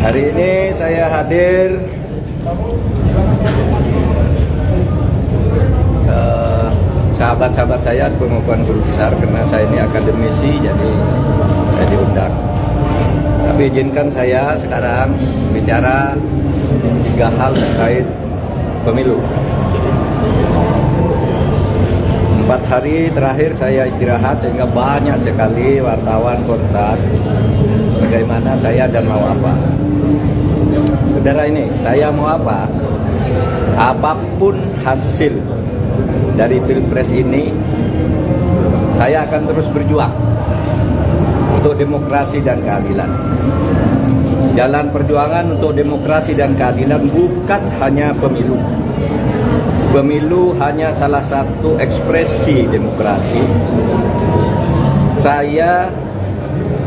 [SPEAKER 3] Hari ini saya hadir sahabat-sahabat saya pengukuhan guru besar karena saya ini akademisi, jadi saya diundang. Tapi izinkan saya sekarang bicara 3 hal terkait pemilu. 4 hari terakhir saya istirahat sehingga banyak sekali wartawan kontak bagaimana saya dan mau apa. Saudara ini, saya mau apa? Apapun hasil dari Pilpres ini, saya akan terus berjuang untuk demokrasi dan keadilan. Jalan perjuangan untuk demokrasi dan keadilan bukan hanya pemilu. Pemilu hanya salah satu ekspresi demokrasi. Saya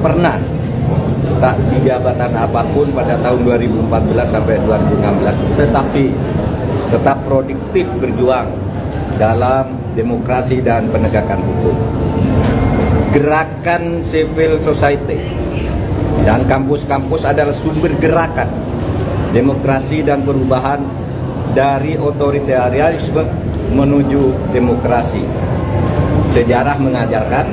[SPEAKER 3] pernah tak di jabatan apapun pada tahun 2014 sampai 2016, tetapi tetap produktif berjuang dalam demokrasi dan penegakan hukum. Gerakan civil society dan kampus-kampus adalah sumber gerakan demokrasi dan perubahan dari otoritarianisme menuju demokrasi. Sejarah mengajarkan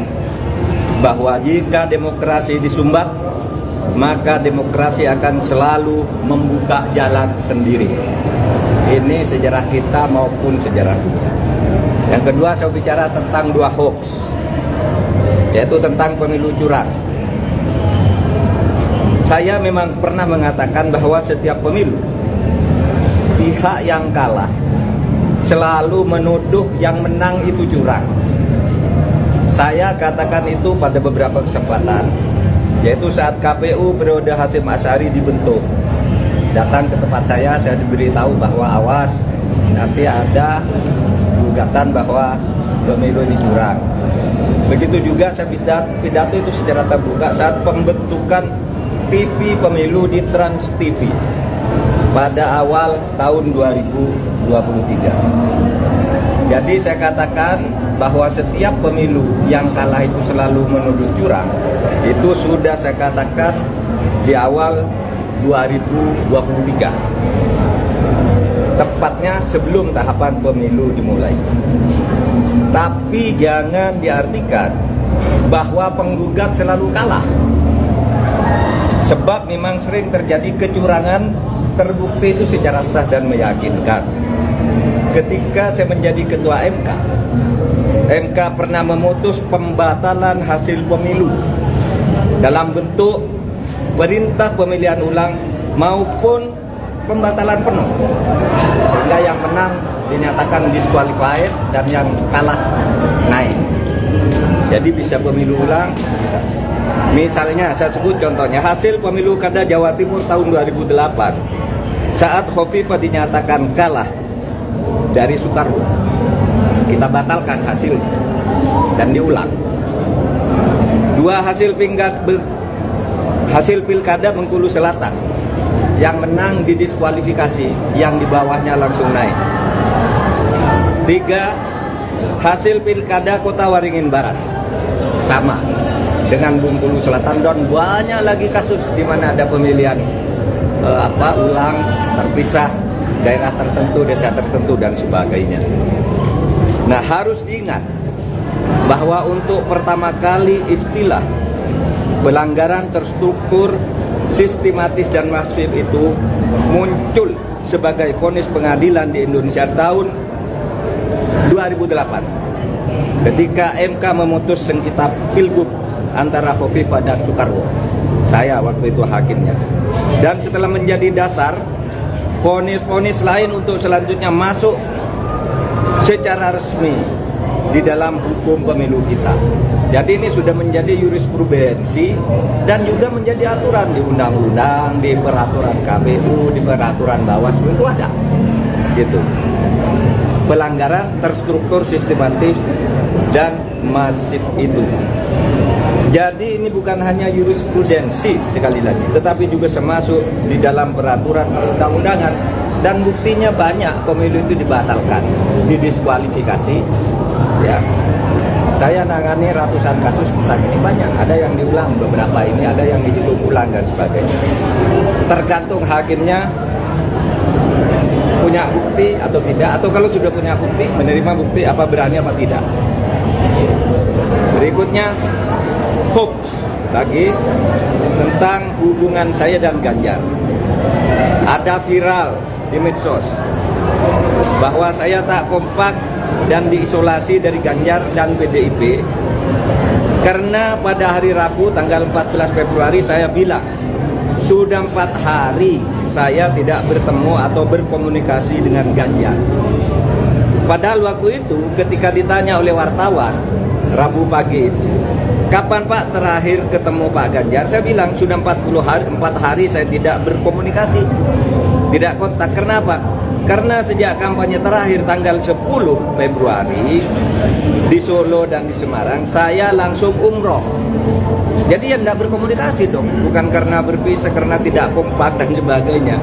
[SPEAKER 3] bahwa jika demokrasi disumbat, maka demokrasi akan selalu membuka jalan sendiri. Ini sejarah kita maupun sejarah dunia. Yang kedua, saya bicara tentang 2 hoax, yaitu tentang pemilu curang. Saya memang pernah mengatakan bahwa setiap pemilu pihak yang kalah selalu menuduh yang menang itu curang. Saya katakan itu pada beberapa kesempatan, yaitu saat KPU periode Hasyim Asy'ari dibentuk. Datang ke tempat saya diberitahu bahwa awas, nanti ada gugatan bahwa pemilu ini curang. Begitu juga saya pidato itu secara terbuka saat pembentukan TV pemilu di Trans TV pada awal tahun 2023. Jadi saya katakan bahwa setiap pemilu yang kalah itu selalu menuduh curang. Itu sudah saya katakan di awal 2023, tepatnya sebelum tahapan pemilu dimulai. Tapi jangan diartikan bahwa penggugat selalu kalah, sebab memang sering terjadi kecurangan terbukti itu secara sah dan meyakinkan. Ketika saya menjadi ketua MK pernah memutus pembatalan hasil pemilu dalam bentuk perintah pemilihan ulang maupun pembatalan penuh, sehingga yang menang dinyatakan disqualified dan yang kalah naik. Jadi bisa pemilu ulang, bisa. Misalnya saya sebut contohnya hasil pemilu kada Jawa Timur tahun 2008 saat Khofifah dinyatakan kalah dari Soekarwo, kita batalkan hasilnya dan diulang. Dua hasil pilkada Bengkulu Selatan, yang menang didiskualifikasi, yang di bawahnya langsung naik. 3 hasil pilkada Kota Waringin Barat, sama dengan Bengkulu Selatan, dan banyak lagi kasus di mana ada pemilihan ulang terpisah, daerah tertentu, desa tertentu dan sebagainya. Nah, harus diingat bahwa untuk pertama kali istilah pelanggaran terstruktur, sistematis dan masif itu muncul sebagai vonis pengadilan di Indonesia tahun 2008 ketika MK memutus sengketa pilgub antara Khofifah dan Soekarwo. Saya waktu itu hakimnya. Dan setelah menjadi dasar, vonis-vonis lain untuk selanjutnya masuk secara resmi di dalam hukum pemilu kita. Jadi ini sudah menjadi jurisprudensi dan juga menjadi aturan di undang-undang, di peraturan KPU, di peraturan Bawaslu itu ada. Gitu. Pelanggaran terstruktur, sistematis dan masif itu. Jadi ini bukan hanya jurisprudensi sekali lagi, tetapi juga termasuk di dalam peraturan undang-undangan, dan buktinya banyak pemilu itu dibatalkan, didiskualifikasi. Ya, saya nangani ratusan kasus tentang ini, banyak. Ada yang diulang beberapa ini, ada yang dihitung ulang dan sebagainya. Tergantung hakimnya punya bukti atau tidak, atau kalau sudah punya bukti, menerima bukti apa berani apa tidak. Berikutnya hoax lagi tentang hubungan saya dan Ganjar. Ada viral di medsos bahwa saya tak kompak dan diisolasi dari Ganjar dan PDIP karena pada hari Rabu tanggal 14 Februari saya bilang sudah 4 hari saya tidak bertemu atau berkomunikasi dengan Ganjar. Padahal waktu itu ketika ditanya oleh wartawan Rabu pagi itu, kapan Pak terakhir ketemu Pak Ganjar? Saya bilang sudah 4 hari saya tidak berkomunikasi, tidak kontak. Kenapa? Karena sejak kampanye terakhir tanggal 10 Februari di Solo dan di Semarang, saya langsung umroh. Jadi ya tidak berkomunikasi dong, bukan karena berpisah, karena tidak kompak dan sebagainya.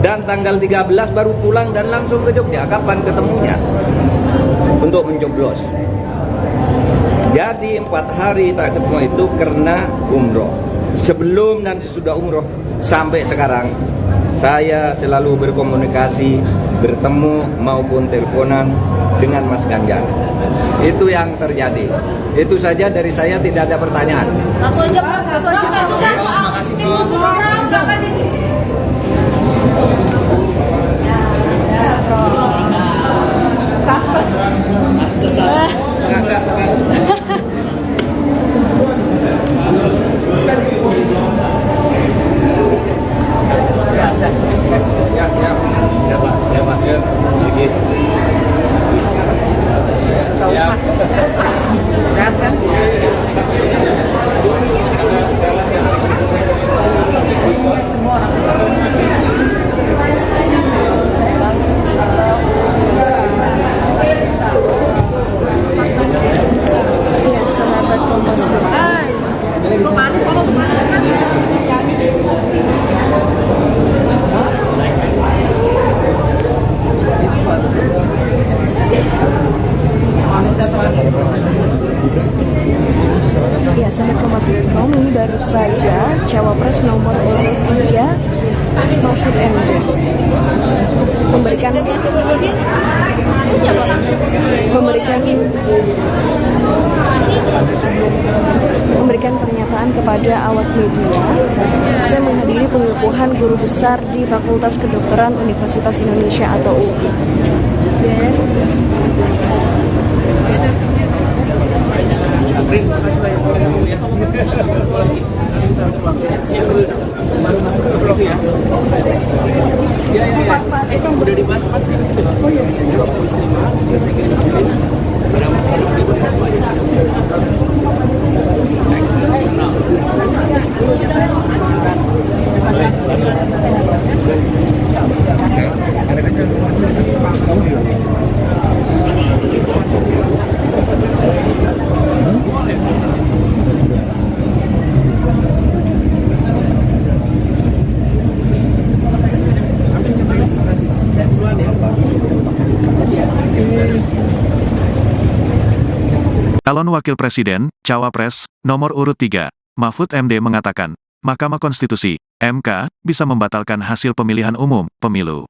[SPEAKER 3] Dan tanggal 13 baru pulang dan langsung ke Jogja. Kapan ketemunya? Untuk mencoblos. Jadi 4 hari tak ketemu itu karena umroh. Sebelum dan sesudah umroh sampai sekarang saya selalu berkomunikasi, bertemu maupun teleponan dengan Mas Ganjar. Itu yang terjadi. Itu saja dari saya, tidak ada pertanyaan.
[SPEAKER 4] Satu aja Pak, satu aja. Satu Pak, soal tim khusus orang bahkan ini.
[SPEAKER 3] Ya, ya.
[SPEAKER 2] memberikan pernyataan kepada awak media. Saya menghadiri pengukuhan guru besar di Fakultas Kedokteran Universitas Indonesia atau UI.
[SPEAKER 5] Udah dibahas Pak. Oh iya.
[SPEAKER 1] Calon Wakil Presiden, Cawapres, nomor urut 3, Mahfud MD mengatakan, Mahkamah Konstitusi, MK, bisa membatalkan hasil pemilihan umum, pemilu.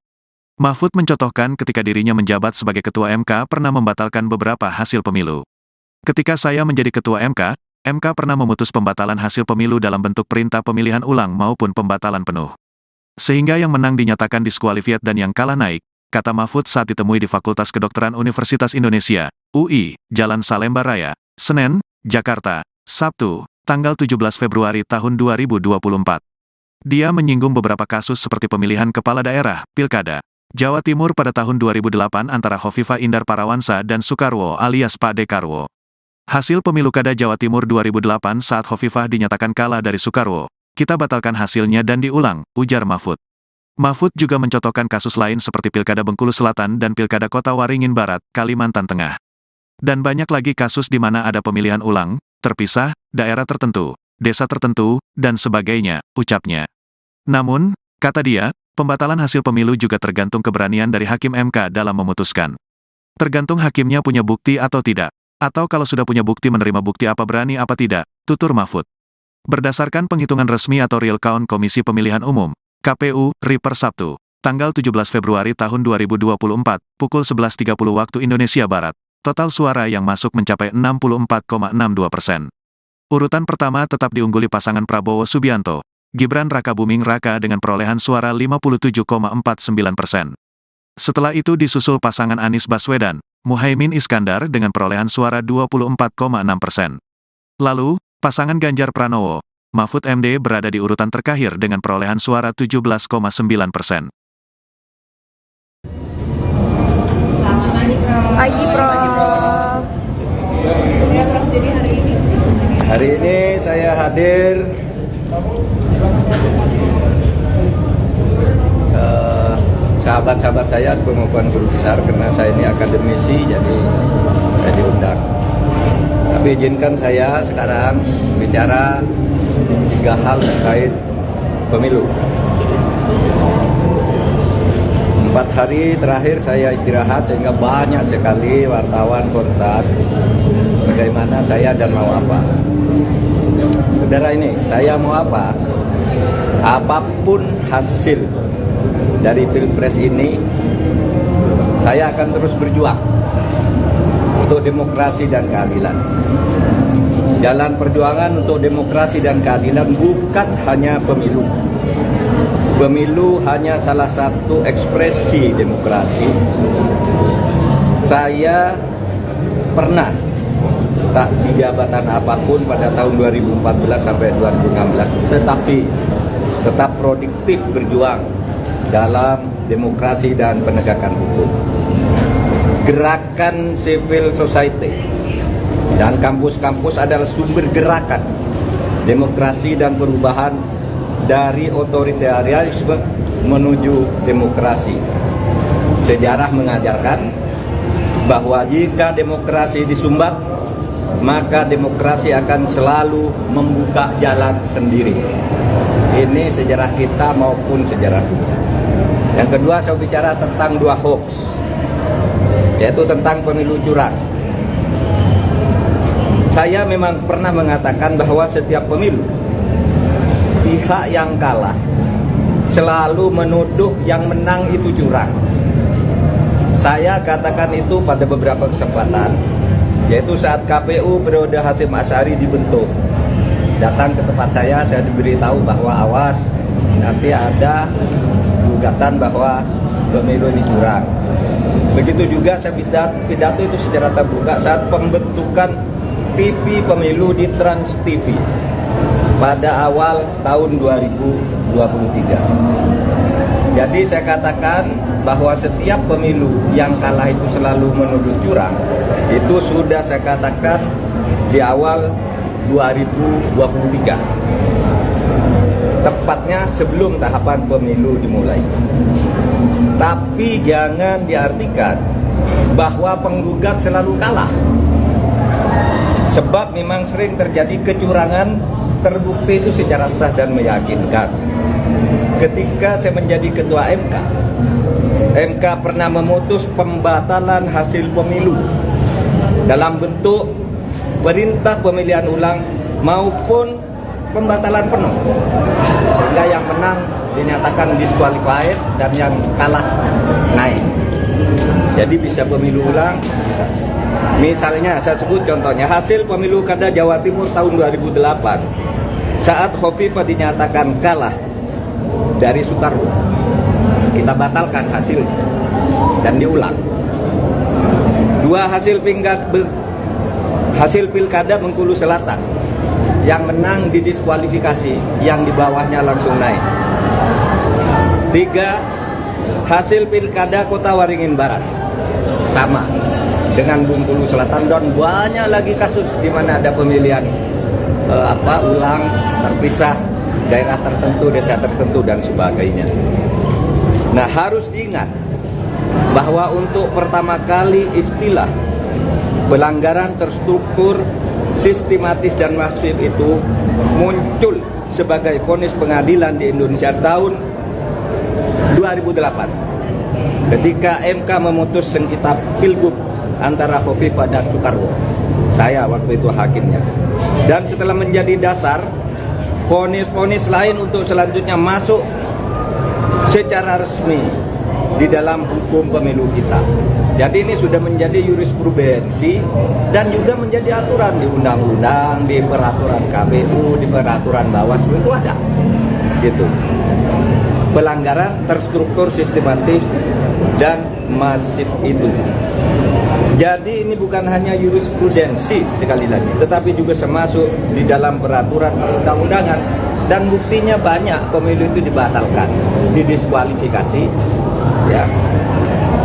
[SPEAKER 1] Mahfud mencontohkan ketika dirinya menjabat sebagai Ketua MK pernah membatalkan beberapa hasil pemilu. Ketika saya menjadi Ketua MK, MK pernah memutus pembatalan hasil pemilu dalam bentuk perintah pemilihan ulang maupun pembatalan penuh. Sehingga yang menang dinyatakan diskualifiat dan yang kalah naik, kata Mahfud saat ditemui di Fakultas Kedokteran Universitas Indonesia, UI, Jalan Salemba Raya, Senen, Jakarta, Sabtu, tanggal 17 Februari tahun 2024. Dia menyinggung beberapa kasus seperti pemilihan kepala daerah, Pilkada, Jawa Timur pada tahun 2008 antara Hovifah Indar Parawansa dan Soekarwo alias Pak Dekarwo. Hasil pemilu Kada Jawa Timur 2008 saat Hovifah dinyatakan kalah dari Soekarwo, kita batalkan hasilnya dan diulang, ujar Mahfud. Mahfud juga mencontohkan kasus lain seperti Pilkada Bengkulu Selatan dan Pilkada Kota Waringin Barat, Kalimantan Tengah. Dan banyak lagi kasus di mana ada pemilihan ulang, terpisah, daerah tertentu, desa tertentu, dan sebagainya, ucapnya. Namun, kata dia, pembatalan hasil pemilu juga tergantung keberanian dari Hakim MK dalam memutuskan. Tergantung hakimnya punya bukti atau tidak, atau kalau sudah punya bukti menerima bukti apa berani apa tidak, tutur Mahfud. Berdasarkan penghitungan resmi atau real count Komisi Pemilihan Umum, KPU, RI per Sabtu, tanggal 17 Februari tahun 2024, pukul 11.30 waktu Indonesia Barat, total suara yang masuk mencapai 64,62%. Urutan pertama tetap diungguli pasangan Prabowo Subianto, Gibran Rakabuming Raka dengan perolehan suara 57,49%. Setelah itu disusul pasangan Anies Baswedan, Muhaimin Iskandar dengan perolehan suara 24,6%. Lalu, pasangan Ganjar Pranowo, Mahfud MD berada di urutan terakhir dengan perolehan suara 17,9%.
[SPEAKER 2] Pagi, Prof.
[SPEAKER 4] Jadi
[SPEAKER 3] Hari ini saya hadir sahabat-sahabat saya pengukuhan guru besar karena saya ini akademisi jadi saya diundang. Tapi izinkan saya sekarang bicara 3 hal terkait pemilu. 4 hari terakhir saya istirahat sehingga banyak sekali wartawan kontak bagaimana saya dan mau apa. Saudara ini, saya mau apa? Apapun hasil dari Pilpres ini, saya akan terus berjuang untuk demokrasi dan keadilan. Jalan perjuangan untuk demokrasi dan keadilan bukan hanya pemilu. Pemilu hanya salah satu ekspresi demokrasi. Saya pernah tak di jabatan apapun pada tahun 2014 sampai 2016, tetapi tetap produktif berjuang dalam demokrasi dan penegakan hukum. Gerakan civil society dan kampus-kampus adalah sumber gerakan demokrasi dan perubahan dari otoritarianisme menuju demokrasi. Sejarah mengajarkan bahwa jika demokrasi disumbat, maka demokrasi akan selalu membuka jalan sendiri. Ini sejarah kita maupun sejarah dunia. Yang kedua, saya bicara tentang 2 hoax, yaitu tentang pemilu curang. Saya memang pernah mengatakan bahwa setiap pemilu, pihak yang kalah selalu menuduh yang menang itu curang. Saya katakan itu pada beberapa kesempatan, yaitu saat KPU periode Hasyim Asy'ari dibentuk. Datang ke tempat saya diberitahu bahwa awas, nanti ada gugatan bahwa pemilu ini curang. Begitu juga saya pidato itu secara terbuka saat pembentukan TV pemilu di Trans TV pada awal tahun 2023. Jadi saya katakan bahwa setiap pemilu yang kalah itu selalu menuduh curang. Itu sudah saya katakan di awal 2023. Tepatnya sebelum tahapan pemilu dimulai. Tapi jangan diartikan bahwa penggugat selalu kalah. Sebab memang sering terjadi kecurangan terbukti itu secara sah dan meyakinkan. Ketika saya menjadi ketua MK pernah memutus pembatalan hasil pemilu dalam bentuk perintah pemilihan ulang maupun pembatalan penuh, sehingga yang menang dinyatakan disqualified dan yang kalah naik. Jadi bisa pemilu ulang, bisa. Misalnya saya sebut contohnya hasil pemilu Kada Jawa Timur tahun 2008 saat Khofifah dinyatakan kalah dari Soekarwo, kita batalkan hasilnya dan diulang. Dua hasil pilkada Bengkulu Selatan, yang menang didiskualifikasi, yang di bawahnya langsung naik. 3 hasil pilkada Kota Waringin Barat sama dengan Bengkulu Selatan, dan banyak lagi kasus di mana ada pemilihan ulang terpisah, daerah tertentu, desa tertentu dan sebagainya. Nah, harus diingat bahwa untuk pertama kali istilah pelanggaran terstruktur, sistematis dan masif itu muncul sebagai vonis pengadilan di Indonesia tahun 2008 ketika MK memutus sengketa pilgub antara Khofifah dan Soekarwo. Saya waktu itu hakimnya. Dan setelah menjadi dasar, vonis-vonis lain untuk selanjutnya masuk secara resmi di dalam hukum pemilu kita. Jadi ini sudah menjadi jurisprudensi dan juga menjadi aturan di undang-undang, di peraturan KPU, di peraturan Bawaslu itu ada. Gitu. Pelanggaran terstruktur, sistematis dan masif itu. Jadi ini bukan hanya jurisprudensi sekali lagi, tetapi juga termasuk di dalam peraturan perundang-undangan, dan buktinya banyak pemilu itu dibatalkan, didiskualifikasi. Ya,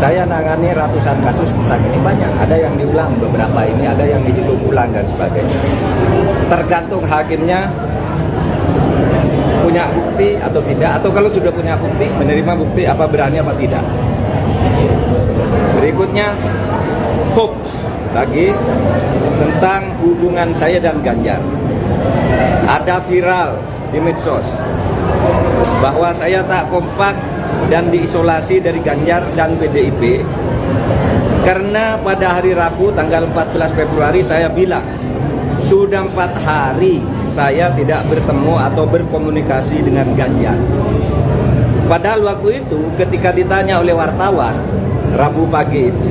[SPEAKER 3] saya nangani ratusan kasus tentang ini, banyak. Ada yang diulang beberapa ini, ada yang dihitung ulang dan sebagainya. Tergantung hakimnya punya bukti atau tidak, atau kalau sudah punya bukti, menerima bukti apa berani apa tidak. Berikutnya hoax lagi tentang hubungan saya dan Ganjar. Ada viral di medsos bahwa saya tak kompak dan diisolasi dari Ganjar dan PDIP karena pada hari Rabu tanggal 14 Februari saya bilang sudah 4 hari saya tidak bertemu atau berkomunikasi dengan Ganjar. Padahal waktu itu ketika ditanya oleh wartawan Rabu pagi itu,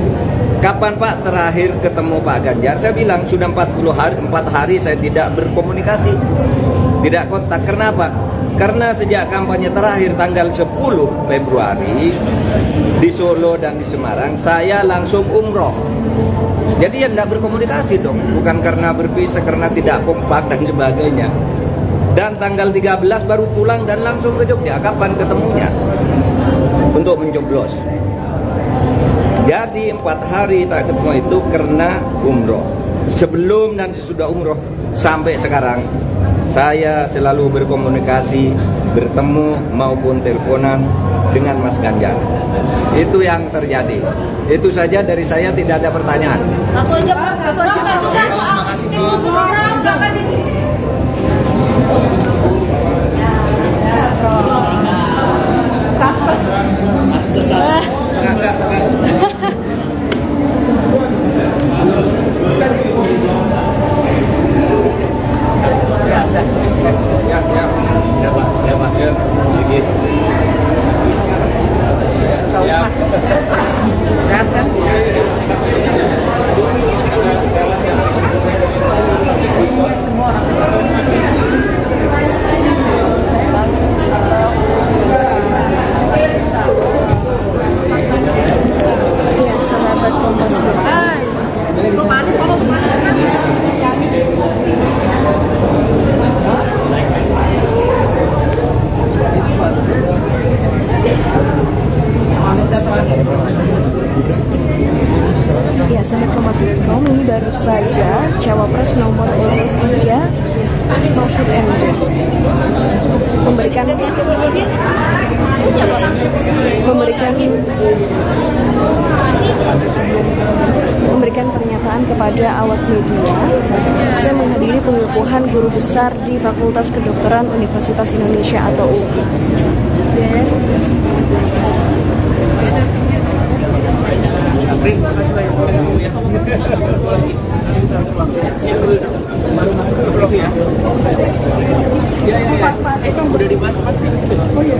[SPEAKER 3] kapan Pak terakhir ketemu Pak Ganjar? Saya bilang sudah 4 hari saya tidak berkomunikasi, tidak kontak. Kenapa? Karena sejak kampanye terakhir tanggal 10 Februari di Solo dan di Semarang, saya langsung umroh. Jadi ya tidak berkomunikasi dong, bukan karena berpisah, karena tidak kompak dan sebagainya. Dan tanggal 13 baru pulang dan langsung ke Jogja. Kapan ketemunya? Untuk mencoblos. Jadi 4 hari tak ketemu itu karena umroh. Sebelum dan sesudah umroh sampai sekarang saya selalu berkomunikasi, bertemu maupun teleponan dengan Mas Ganjar. Itu yang terjadi. Itu saja dari saya, tidak ada pertanyaan.
[SPEAKER 4] Satu aja Pak, satu Pak soal tim khusus orang jangan ini.
[SPEAKER 3] Ya.
[SPEAKER 2] Kompas.com. Ya, sahabat Kompas.com, ini baru saja Cawapres nomor urut 3 Mahfud MD memberikan pernyataan kepada awak media. Saya menghadiri pengukuhan guru besar di Fakultas Kedokteran Universitas Indonesia atau UI.
[SPEAKER 5] Itu udah dibahas Pak. Oh iya.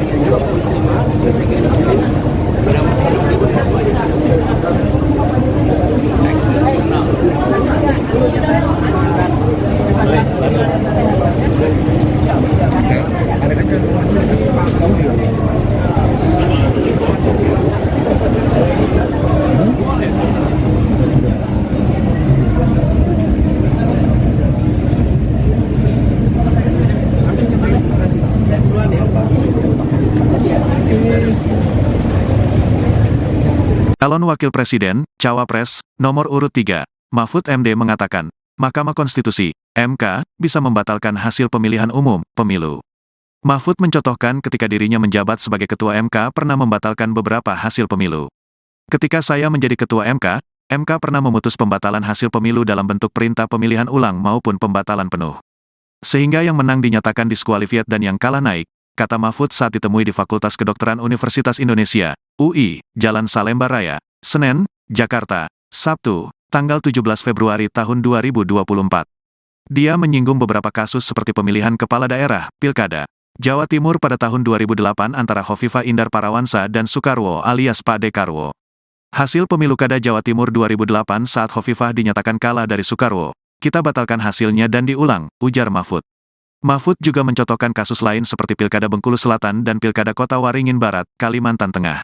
[SPEAKER 1] Calon Wakil Presiden, Cawapres, nomor urut 3, Mahfud MD mengatakan, Mahkamah Konstitusi, MK, bisa membatalkan hasil pemilihan umum, pemilu. Mahfud mencontohkan ketika dirinya menjabat sebagai Ketua MK pernah membatalkan beberapa hasil pemilu. Ketika saya menjadi Ketua MK pernah memutus pembatalan hasil pemilu dalam bentuk perintah pemilihan ulang maupun pembatalan penuh. Sehingga yang menang dinyatakan diskualifiat dan yang kalah naik, kata Mahfud saat ditemui di Fakultas Kedokteran Universitas Indonesia, UI, Jalan Salemba Raya, Senen, Jakarta, Sabtu, tanggal 17 Februari tahun 2024. Dia menyinggung beberapa kasus seperti pemilihan kepala daerah, Pilkada, Jawa Timur pada tahun 2008 antara Hovifah Indar Parawansa dan Soekarwo alias Pak Dekarwo. Hasil pemilu Kada Jawa Timur 2008 saat Hovifah dinyatakan kalah dari Soekarwo, kita batalkan hasilnya dan diulang, ujar Mahfud. Mahfud juga mencontohkan kasus lain seperti Pilkada Bengkulu Selatan dan Pilkada Kota Waringin Barat, Kalimantan Tengah.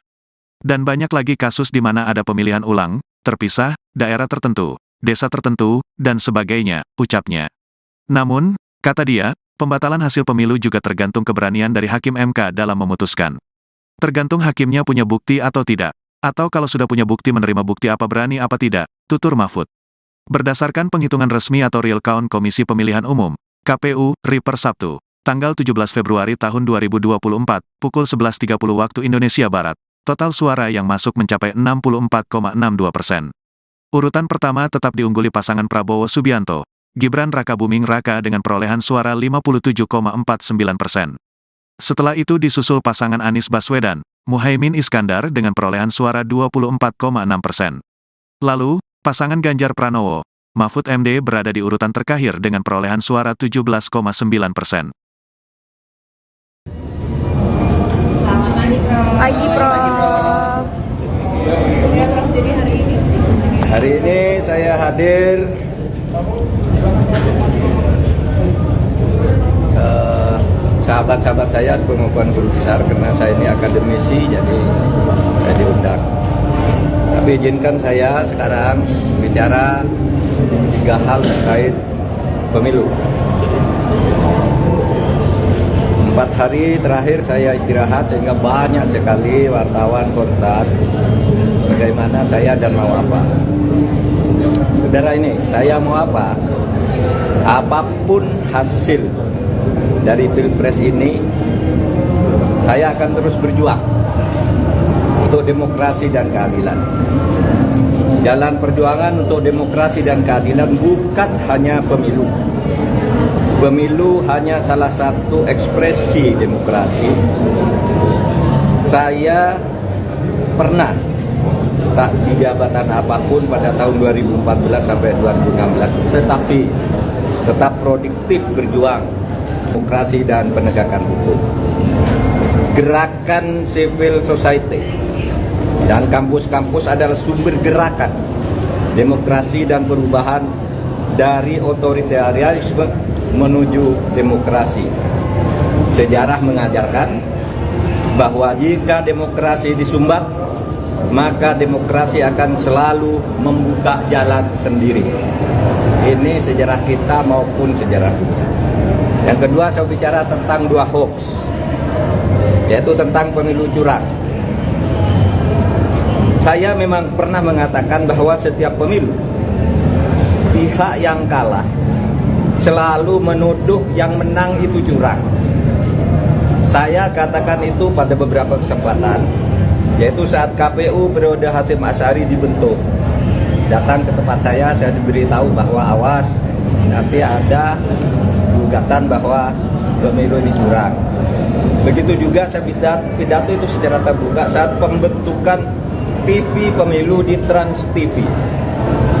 [SPEAKER 1] Dan banyak lagi kasus di mana ada pemilihan ulang, terpisah, daerah tertentu, desa tertentu, dan sebagainya, ucapnya. Namun, kata dia, pembatalan hasil pemilu juga tergantung keberanian dari Hakim MK dalam memutuskan. Tergantung hakimnya punya bukti atau tidak, atau kalau sudah punya bukti menerima bukti apa berani apa tidak, tutur Mahfud. Berdasarkan penghitungan resmi atau real count Komisi Pemilihan Umum, KPU, RI per Sabtu, tanggal 17 Februari tahun 2024, pukul 11.30 waktu Indonesia Barat, total suara yang masuk mencapai 64,62%. Urutan pertama tetap diungguli pasangan Prabowo Subianto, Gibran Rakabuming Raka dengan perolehan suara 57,49%. Setelah itu disusul pasangan Anies Baswedan, Muhaimin Iskandar dengan perolehan suara 24,6%. Lalu, pasangan Ganjar Pranowo, Mahfud MD berada di urutan terakhir dengan perolehan suara 17,9%.
[SPEAKER 2] Pagi, Prof.
[SPEAKER 3] Hari ini saya hadir sahabat-sahabat saya pengukuhan guru besar karena saya ini akademisi, jadi saya diundang. Tapi izinkan saya sekarang bicara 3 hal terkait pemilu. 4 hari terakhir saya istirahat sehingga banyak sekali wartawan kontak bagaimana saya dan mau apa. Saudara ini, saya mau apa? Apapun hasil dari Pilpres ini, saya akan terus berjuang untuk demokrasi dan keadilan. Jalan perjuangan untuk demokrasi dan keadilan bukan hanya pemilu. Pemilu hanya salah satu ekspresi demokrasi. Saya pernah tak di jabatan apapun pada tahun 2014 sampai 2016, tetapi tetap produktif berjuang demokrasi dan penegakan hukum. Gerakan civil society dan kampus-kampus adalah sumber gerakan demokrasi dan perubahan dari otoritarianisme menuju demokrasi. Sejarah mengajarkan bahwa jika demokrasi disumbat, maka demokrasi akan selalu membuka jalan sendiri. Ini sejarah kita maupun sejarah dunia. Yang kedua, saya bicara tentang 2 hoax, yaitu tentang pemilu curang. Saya memang pernah mengatakan bahwa setiap pemilu, pihak yang kalah selalu menuduh yang menang itu curang. Saya katakan itu pada beberapa kesempatan, yaitu saat KPU periode Hasyim Asy'ari dibentuk. Datang ke tempat saya diberitahu bahwa awas, nanti ada gugatan bahwa pemilu ini curang. Begitu juga saya pidato itu secara terbuka saat pembentukan TV pemilu di Trans TV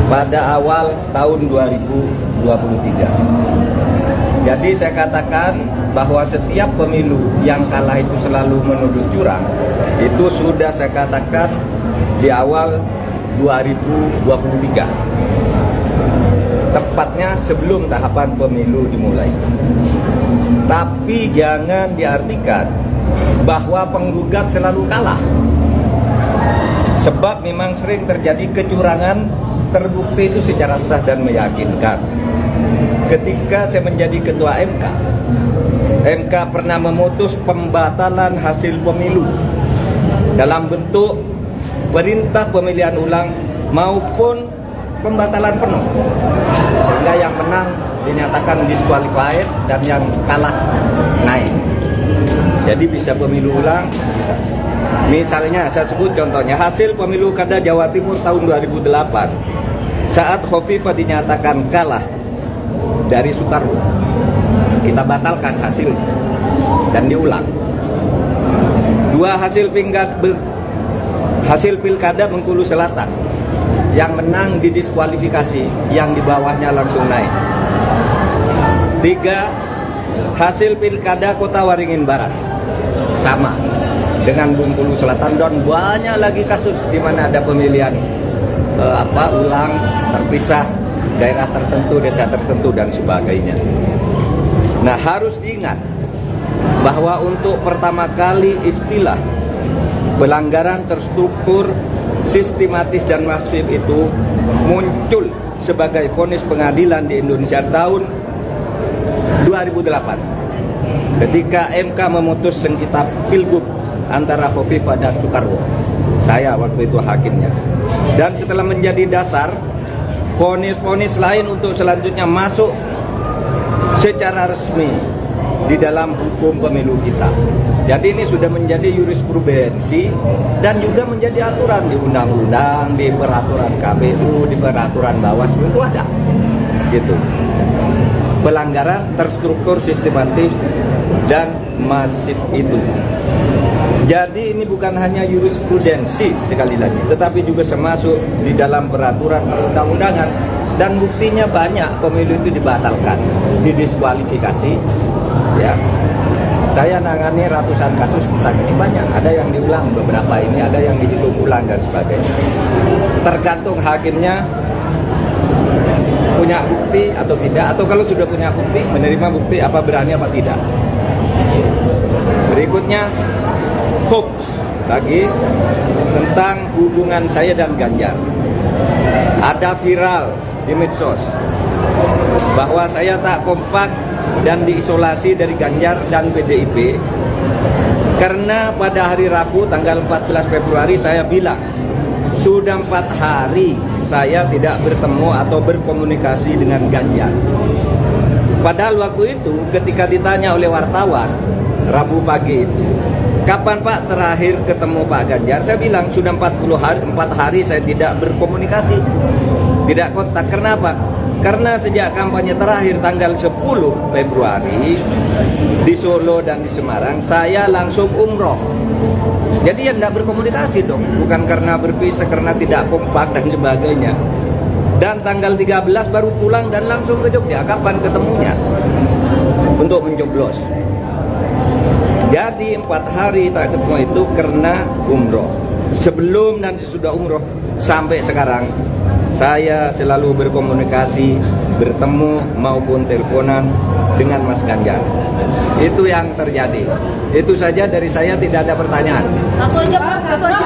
[SPEAKER 3] pada awal tahun 2023. Jadi saya katakan bahwa setiap pemilu yang kalah itu selalu menuduh curang. Itu sudah saya katakan di awal 2023. Tepatnya sebelum tahapan pemilu dimulai. Tapi jangan diartikan bahwa penggugat selalu kalah. Sebab memang sering terjadi kecurangan terbukti itu secara sah dan meyakinkan. Ketika saya menjadi ketua MK pernah memutus pembatalan hasil pemilu dalam bentuk perintah pemilihan ulang maupun pembatalan penuh. Sehingga yang menang dinyatakan disqualified dan yang kalah naik. Jadi bisa pemilu ulang, bisa. Misalnya saya sebut contohnya hasil pemilu kada Jawa Timur tahun 2008 saat Khofifah dinyatakan kalah dari Soekarwo, kita batalkan hasil dan diulang. 2 hasil pilkada Bengkulu Selatan yang menang didiskualifikasi, yang di bawahnya langsung naik. 3 hasil pilkada Kota Waringin Barat sama dengan Bengkulu Selatan, dan banyak lagi kasus di mana ada pemilihan ulang terpisah, daerah tertentu, desa tertentu dan sebagainya. Nah, harus diingat bahwa untuk pertama kali istilah pelanggaran terstruktur, sistematis dan masif itu muncul sebagai vonis pengadilan di Indonesia tahun 2008 ketika MK memutus sengketa Pilgub antara Khofifah dan Soekarwo. Saya waktu itu hakimnya. Dan setelah menjadi dasar, vonis-vonis lain untuk selanjutnya masuk secara resmi di dalam hukum pemilu kita. Jadi ini sudah menjadi jurisprudensi dan juga menjadi aturan di undang-undang, di peraturan KPU, di peraturan Bawaslu itu ada. Gitu. Pelanggaran terstruktur, sistematis dan masif itu. Jadi ini bukan hanya jurisprudensi sekali lagi, tetapi juga termasuk di dalam peraturan perundang-undangan, dan buktinya banyak pemilu itu dibatalkan, didiskualifikasi. Ya, saya nangani ratusan kasus tentang ini, banyak. Ada yang diulang beberapa ini, ada yang dihitung ulang dan sebagainya. Tergantung hakimnya punya bukti atau tidak, atau kalau sudah punya bukti, menerima bukti apa berani apa tidak. Berikutnya hoax lagi tentang hubungan saya dan Ganjar. Ada viral di medsos bahwa saya tak kompak dan diisolasi dari Ganjar dan PDIP karena pada hari Rabu tanggal 14 Februari saya bilang sudah 4 hari saya tidak bertemu atau berkomunikasi dengan Ganjar. Padahal waktu itu ketika ditanya oleh wartawan Rabu pagi itu, kapan Pak terakhir ketemu Pak Ganjar? Saya bilang sudah 4 hari saya tidak berkomunikasi, tidak kontak. Kenapa? Karena sejak kampanye terakhir tanggal 10 Februari di Solo dan di Semarang, saya langsung umroh. Jadi ya tidak berkomunikasi dong, bukan karena berpisah, karena tidak kompak dan sebagainya. Dan tanggal 13 baru pulang dan langsung ke Jogja. Kapan ketemunya? Untuk mencoblos. Jadi 4 hari tak ketemu itu karena umroh. Sebelum dan sesudah umroh sampai sekarang saya selalu berkomunikasi, bertemu maupun teleponan dengan Mas Ganjar. Itu yang terjadi. Itu saja dari saya, tidak ada pertanyaan.
[SPEAKER 4] Satu aja Pak, satu aja.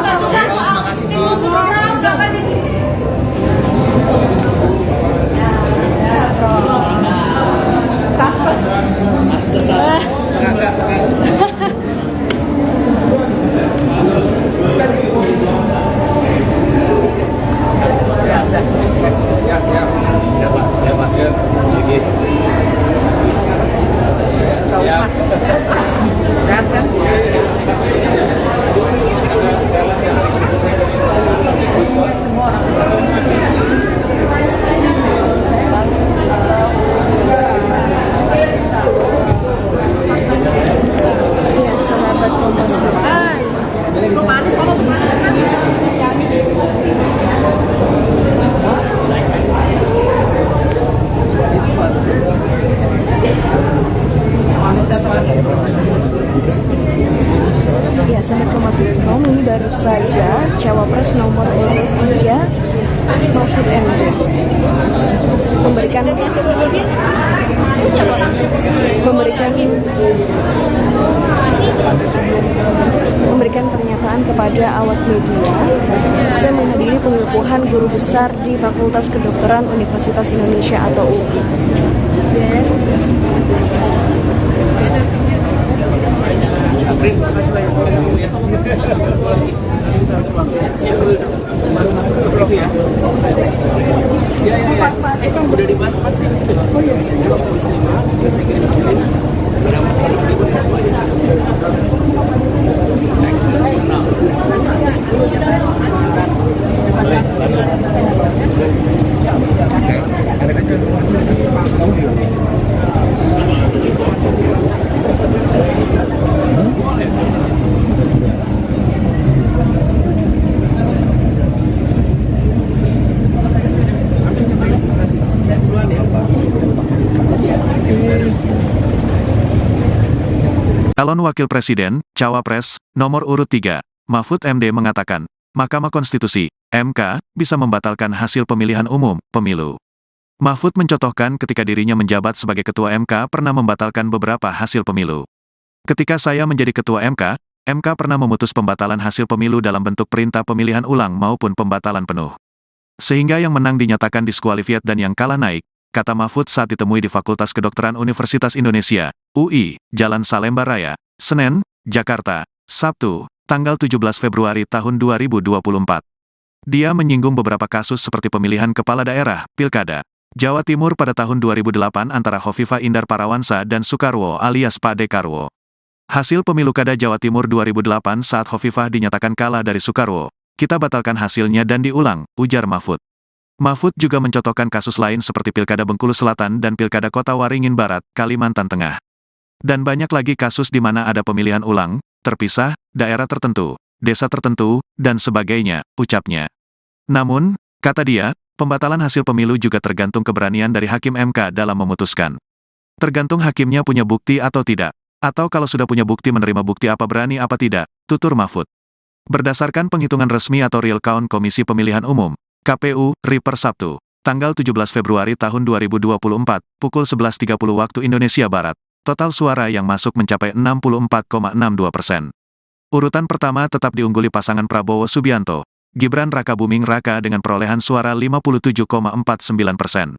[SPEAKER 2] Iya, sahabat Kompas.com. Ya, sahabat Kompas.com, ini baru saja Cawapres nomor urut 3 Mahfud MD memberikan pernyataan kepada awak media. Saya menghadiri pengukuhan guru besar di Fakultas Kedokteran Universitas Indonesia atau UI.
[SPEAKER 5] Udah dibahas Pak. Oh iya.
[SPEAKER 1] Calon Wakil Presiden, Cawapres, nomor urut 3, Mahfud MD mengatakan, Mahkamah Konstitusi, MK, bisa membatalkan hasil pemilihan umum, pemilu. Mahfud mencontohkan ketika dirinya menjabat sebagai Ketua MK pernah membatalkan beberapa hasil pemilu. Ketika saya menjadi Ketua MK pernah memutus pembatalan hasil pemilu dalam bentuk perintah pemilihan ulang maupun pembatalan penuh. Sehingga yang menang dinyatakan diskualifiat dan yang kalah naik, kata Mahfud saat ditemui di Fakultas Kedokteran Universitas Indonesia, UI, Jalan Salemba Raya, Senen, Jakarta, Sabtu, tanggal 17 Februari tahun 2024. Dia menyinggung beberapa kasus seperti pemilihan kepala daerah, Pilkada, Jawa Timur pada tahun 2008 antara Hovifah Indar Parawansa dan Soekarwo alias Pak Dekarwo. Hasil pemilu Kada Jawa Timur 2008 saat Hovifah dinyatakan kalah dari Soekarwo, kita batalkan hasilnya dan diulang, ujar Mahfud. Mahfud juga mencontohkan kasus lain seperti Pilkada Bengkulu Selatan dan Pilkada Kota Waringin Barat, Kalimantan Tengah. Dan banyak lagi kasus di mana ada pemilihan ulang, terpisah, daerah tertentu, desa tertentu, dan sebagainya, ucapnya. Namun, kata dia, pembatalan hasil pemilu juga tergantung keberanian dari Hakim MK dalam memutuskan. Tergantung hakimnya punya bukti atau tidak, atau kalau sudah punya bukti menerima bukti apa berani apa tidak, tutur Mahfud. Berdasarkan penghitungan resmi atau real count Komisi Pemilihan Umum, KPU, RI per Sabtu, tanggal 17 Februari tahun 2024, pukul 11.30 waktu Indonesia Barat, total suara yang masuk mencapai 64,62%. Urutan pertama tetap diungguli pasangan Prabowo Subianto, Gibran Rakabuming Raka dengan perolehan suara 57,49%.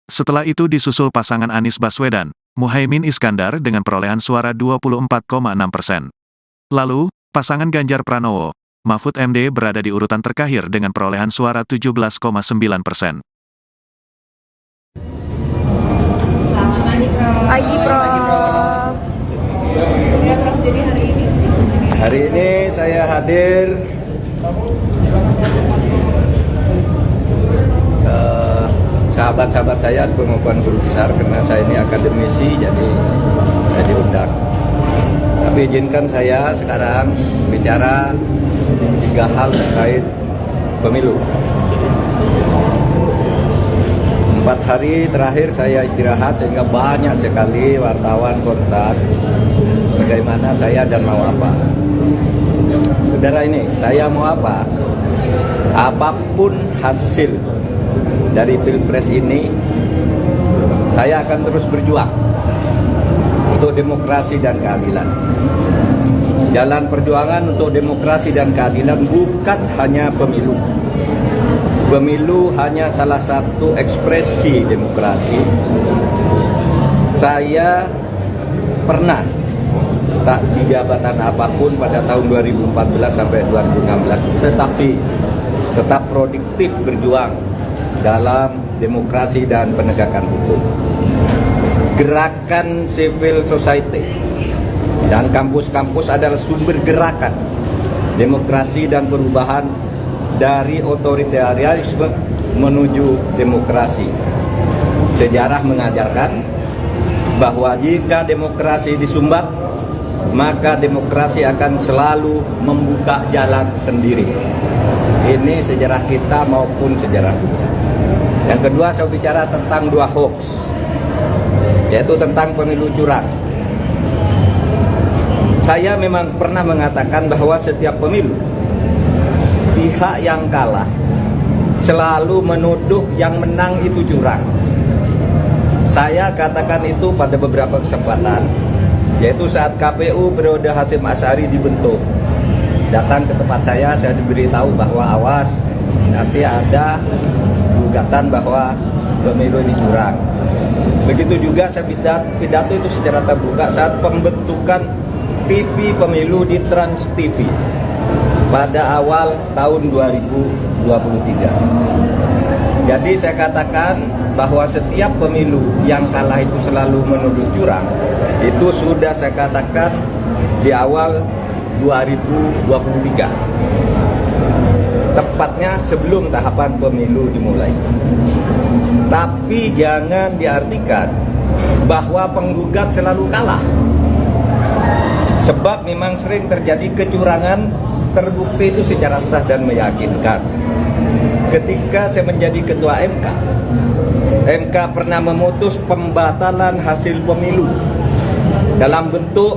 [SPEAKER 1] Setelah itu disusul pasangan Anies Baswedan, Muhaimin Iskandar dengan perolehan suara 24,6%. Lalu, pasangan Ganjar Pranowo, Mahfud MD berada di urutan terakhir dengan perolehan suara 17,9%.
[SPEAKER 2] Pagi, Prof.
[SPEAKER 3] Hari ini saya hadir sahabat-sahabat saya pengukuhan guru besar karena saya ini akademisi, jadi saya diundang. Tapi izinkan saya sekarang bicara 3 hal terkait pemilu. 4 hari terakhir saya istirahat sehingga banyak sekali wartawan kontak bagaimana saya dan mau apa. Saudara ini, saya mau apa? Apapun hasil dari Pilpres ini, saya akan terus berjuang untuk demokrasi dan keadilan. jalan perjuangan untuk demokrasi dan keadilan bukan hanya pemilu. Pemilu hanya salah satu ekspresi demokrasi. Saya pernah tak di jabatan apapun pada tahun 2014 sampai 2016, tetapi tetap produktif berjuang dalam demokrasi dan penegakan hukum. Gerakan civil society dan kampus-kampus adalah sumber gerakan demokrasi dan perubahan dari otoritarianisme menuju demokrasi. Sejarah mengajarkan bahwa jika demokrasi disumbat, maka demokrasi akan selalu membuka jalan sendiri. Ini sejarah kita maupun sejarah dunia. Yang kedua, saya bicara tentang dua hoax, yaitu tentang pemilu curang. Saya memang pernah mengatakan bahwa setiap pemilu, pihak yang kalah selalu menuduh yang menang itu curang. Saya katakan itu pada beberapa kesempatan, yaitu saat KPU periode Hasyim Asy'ari dibentuk. Datang ke tempat saya diberitahu bahwa awas, nanti ada gugatan bahwa pemilu ini curang. Begitu juga saya pidato itu secara terbuka saat pembentukan TV pemilu di Trans TV pada awal tahun 2023. Jadi saya katakan bahwa setiap pemilu yang kalah itu selalu menuduh curang. Itu sudah saya katakan di awal 2023. Tepatnya sebelum tahapan pemilu dimulai. Tapi jangan diartikan bahwa penggugat selalu kalah. Sebab memang sering terjadi kecurangan terbukti itu secara sah dan meyakinkan. Ketika saya menjadi ketua MK pernah memutus pembatalan hasil pemilu dalam bentuk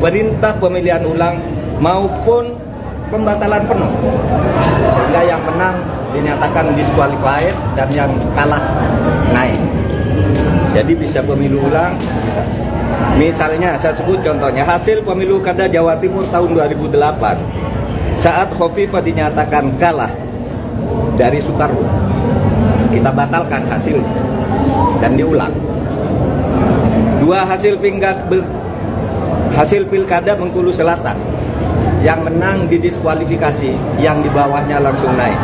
[SPEAKER 3] perintah pemilihan ulang maupun pembatalan penuh, sehingga yang menang dinyatakan disqualified dan yang kalah naik. Jadi bisa pemilu ulang, bisa. Misalnya saya sebut contohnya hasil pemilu kada Jawa Timur tahun 2008 saat Khofifah dinyatakan kalah dari Soekarwo, kita batalkan hasilnya dan diulang. Dua hasil pilkada Bengkulu Selatan, yang menang didiskualifikasi, yang di bawahnya langsung naik.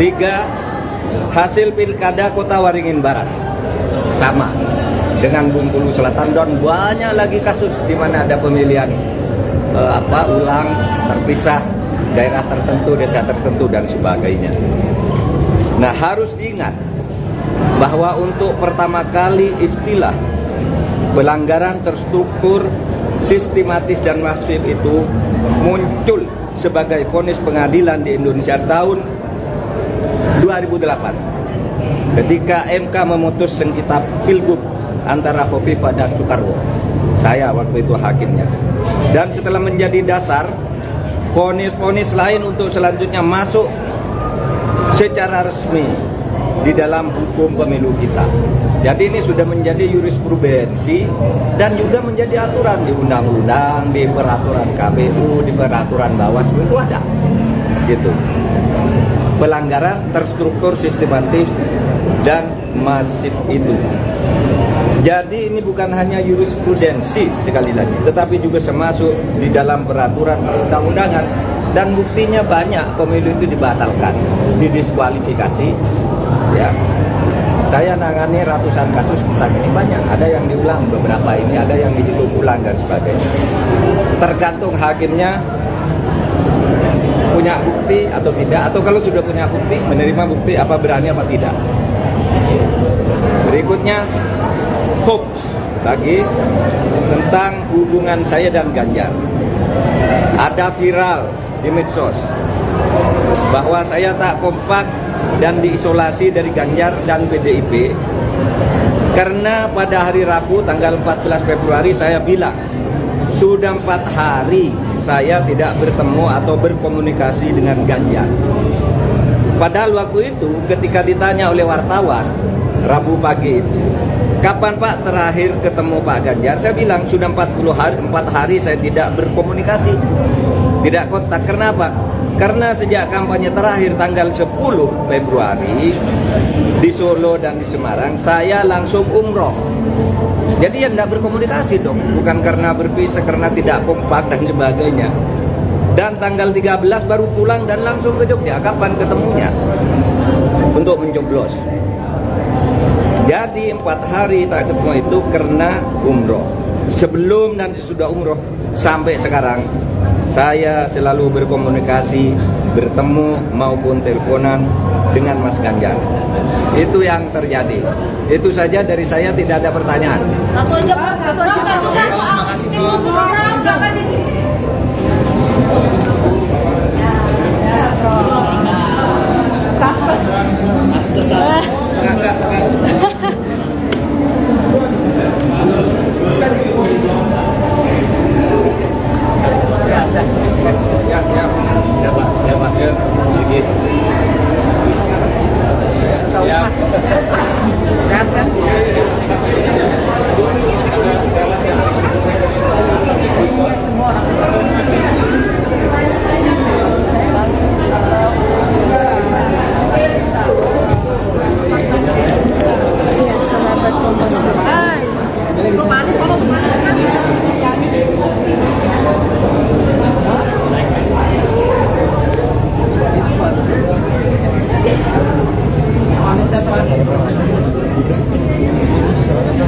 [SPEAKER 3] 3 hasil pilkada Kota Waringin Barat, sama dengan Bengkulu Selatan, dan banyak lagi kasus di mana ada pemilihan ulang terpisah, daerah tertentu, desa tertentu dan sebagainya. Nah, harus diingat bahwa untuk pertama kali istilah pelanggaran terstruktur, sistematis dan masif itu muncul sebagai vonis pengadilan di Indonesia tahun 2008 ketika MK memutus sengketa Pilgub antara Khofifah dan Soekarwo. Saya waktu itu hakimnya. Dan setelah menjadi dasar, vonis-vonis lain untuk selanjutnya masuk secara resmi di dalam hukum pemilu kita. Jadi ini sudah menjadi jurisprudensi dan juga menjadi aturan di undang-undang, di peraturan KPU, di peraturan Bawaslu itu ada. Gitu. Pelanggaran terstruktur, sistematis dan masif itu. Jadi ini bukan hanya jurisprudensi sekali lagi, tetapi juga termasuk di dalam peraturan perundang-undangan, dan buktinya banyak pemilu itu dibatalkan, didiskualifikasi. Ya, saya nangani ratusan kasus tentang ini, banyak. Ada yang diulang beberapa ini, ada yang dihitung ulang dan sebagainya. Tergantung hakimnya punya bukti atau tidak, atau kalau sudah punya bukti, menerima bukti apa berani apa tidak. Berikutnya hoax lagi tentang hubungan saya dan Ganjar. Ada viral di medsos bahwa saya tak kompak dan diisolasi dari Ganjar dan PDIP karena pada hari Rabu tanggal 14 Februari saya bilang sudah 4 hari saya tidak bertemu atau berkomunikasi dengan Ganjar. Padahal waktu itu ketika ditanya oleh wartawan Rabu pagi itu, Kapan Pak terakhir ketemu Pak Ganjar? Saya bilang sudah 4 hari saya tidak berkomunikasi, tidak kontak. Kenapa? Karena sejak kampanye terakhir tanggal 10 Februari di Solo dan di Semarang, saya langsung umroh. Jadi ya tidak berkomunikasi dong, bukan karena berpisah, karena tidak kompak dan sebagainya. Dan tanggal 13 baru pulang dan langsung ke Jogja. Kapan ketemunya? Untuk mencoblos. Jadi 4 hari tak ketemu itu karena umroh. Sebelum dan sesudah umroh sampai sekarang saya selalu berkomunikasi, bertemu maupun teleponan dengan Mas Ganjar. Itu yang terjadi. Itu saja dari saya, tidak ada pertanyaan.
[SPEAKER 4] Satu aja Pak, satu kan soal tim khusus orang jangan ini.
[SPEAKER 2] Ya, sahabat Kompas.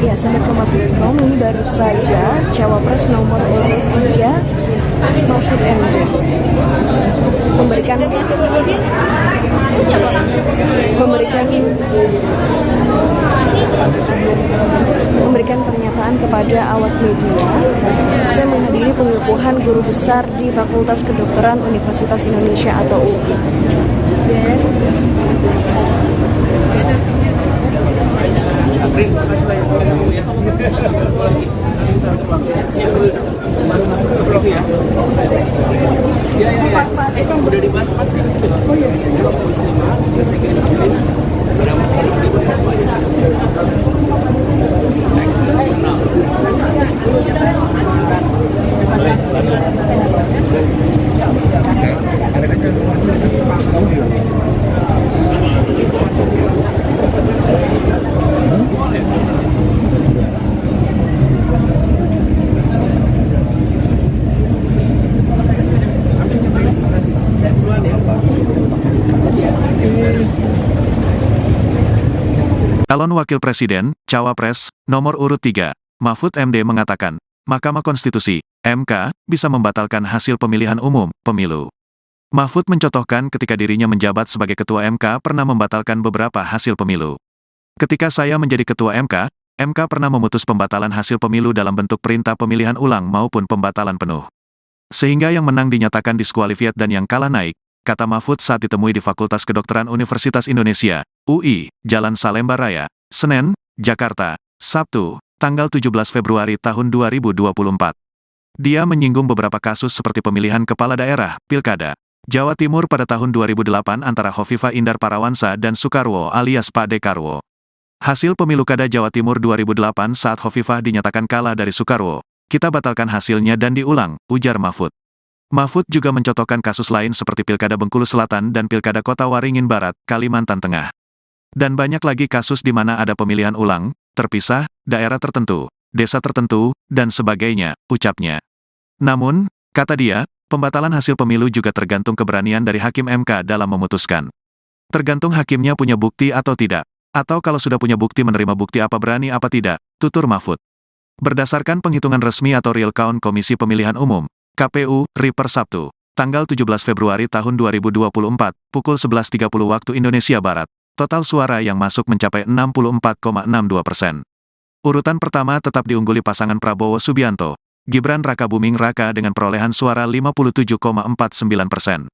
[SPEAKER 2] Ya, sahabat Kompas.com, ini baru saja Cawapres nomor urut 3 Mahfud MD memberikan pernyataan kepada awak media. Saya menghadiri pengukuhan guru besar di Fakultas Kedokteran Universitas Indonesia atau UI.
[SPEAKER 5] Udah dibahas Pak. Oh iya.
[SPEAKER 1] Calon Wakil Presiden, Cawapres, nomor urut 3, Mahfud MD mengatakan, Mahkamah Konstitusi, MK, bisa membatalkan hasil pemilihan umum, pemilu. Mahfud mencontohkan ketika dirinya menjabat sebagai Ketua MK pernah membatalkan beberapa hasil pemilu. Ketika saya menjadi Ketua MK, MK pernah memutus pembatalan hasil pemilu dalam bentuk perintah pemilihan ulang maupun pembatalan penuh. Sehingga yang menang dinyatakan diskualifiat dan yang kalah naik, kata Mahfud saat ditemui di Fakultas Kedokteran Universitas Indonesia, UI, Jalan Salemba Raya, Senen, Jakarta, Sabtu, tanggal 17 Februari tahun 2024. Dia menyinggung beberapa kasus seperti pemilihan kepala daerah, Pilkada, Jawa Timur pada tahun 2008 antara Hovifah Indar Parawansa dan Soekarwo alias Pak Dekarwo. Hasil pemilu Kada Jawa Timur 2008 saat Hovifah dinyatakan kalah dari Soekarwo, kita batalkan hasilnya dan diulang, ujar Mahfud. Mahfud juga mencontohkan kasus lain seperti Pilkada Bengkulu Selatan dan Pilkada Kota Waringin Barat, Kalimantan Tengah. Dan banyak lagi kasus di mana ada pemilihan ulang, terpisah, daerah tertentu, desa tertentu, dan sebagainya, ucapnya. Namun, kata dia, pembatalan hasil pemilu juga tergantung keberanian dari Hakim MK dalam memutuskan. Tergantung hakimnya punya bukti atau tidak, atau kalau sudah punya bukti menerima bukti apa berani apa tidak, tutur Mahfud. Berdasarkan penghitungan resmi atau real count Komisi Pemilihan Umum, KPU, RI per Sabtu, tanggal 17 Februari tahun 2024, pukul 11.30 waktu Indonesia Barat, total suara yang masuk mencapai 64,62%. Urutan pertama tetap diungguli pasangan Prabowo Subianto, Gibran Rakabuming Raka dengan perolehan suara 57,49%.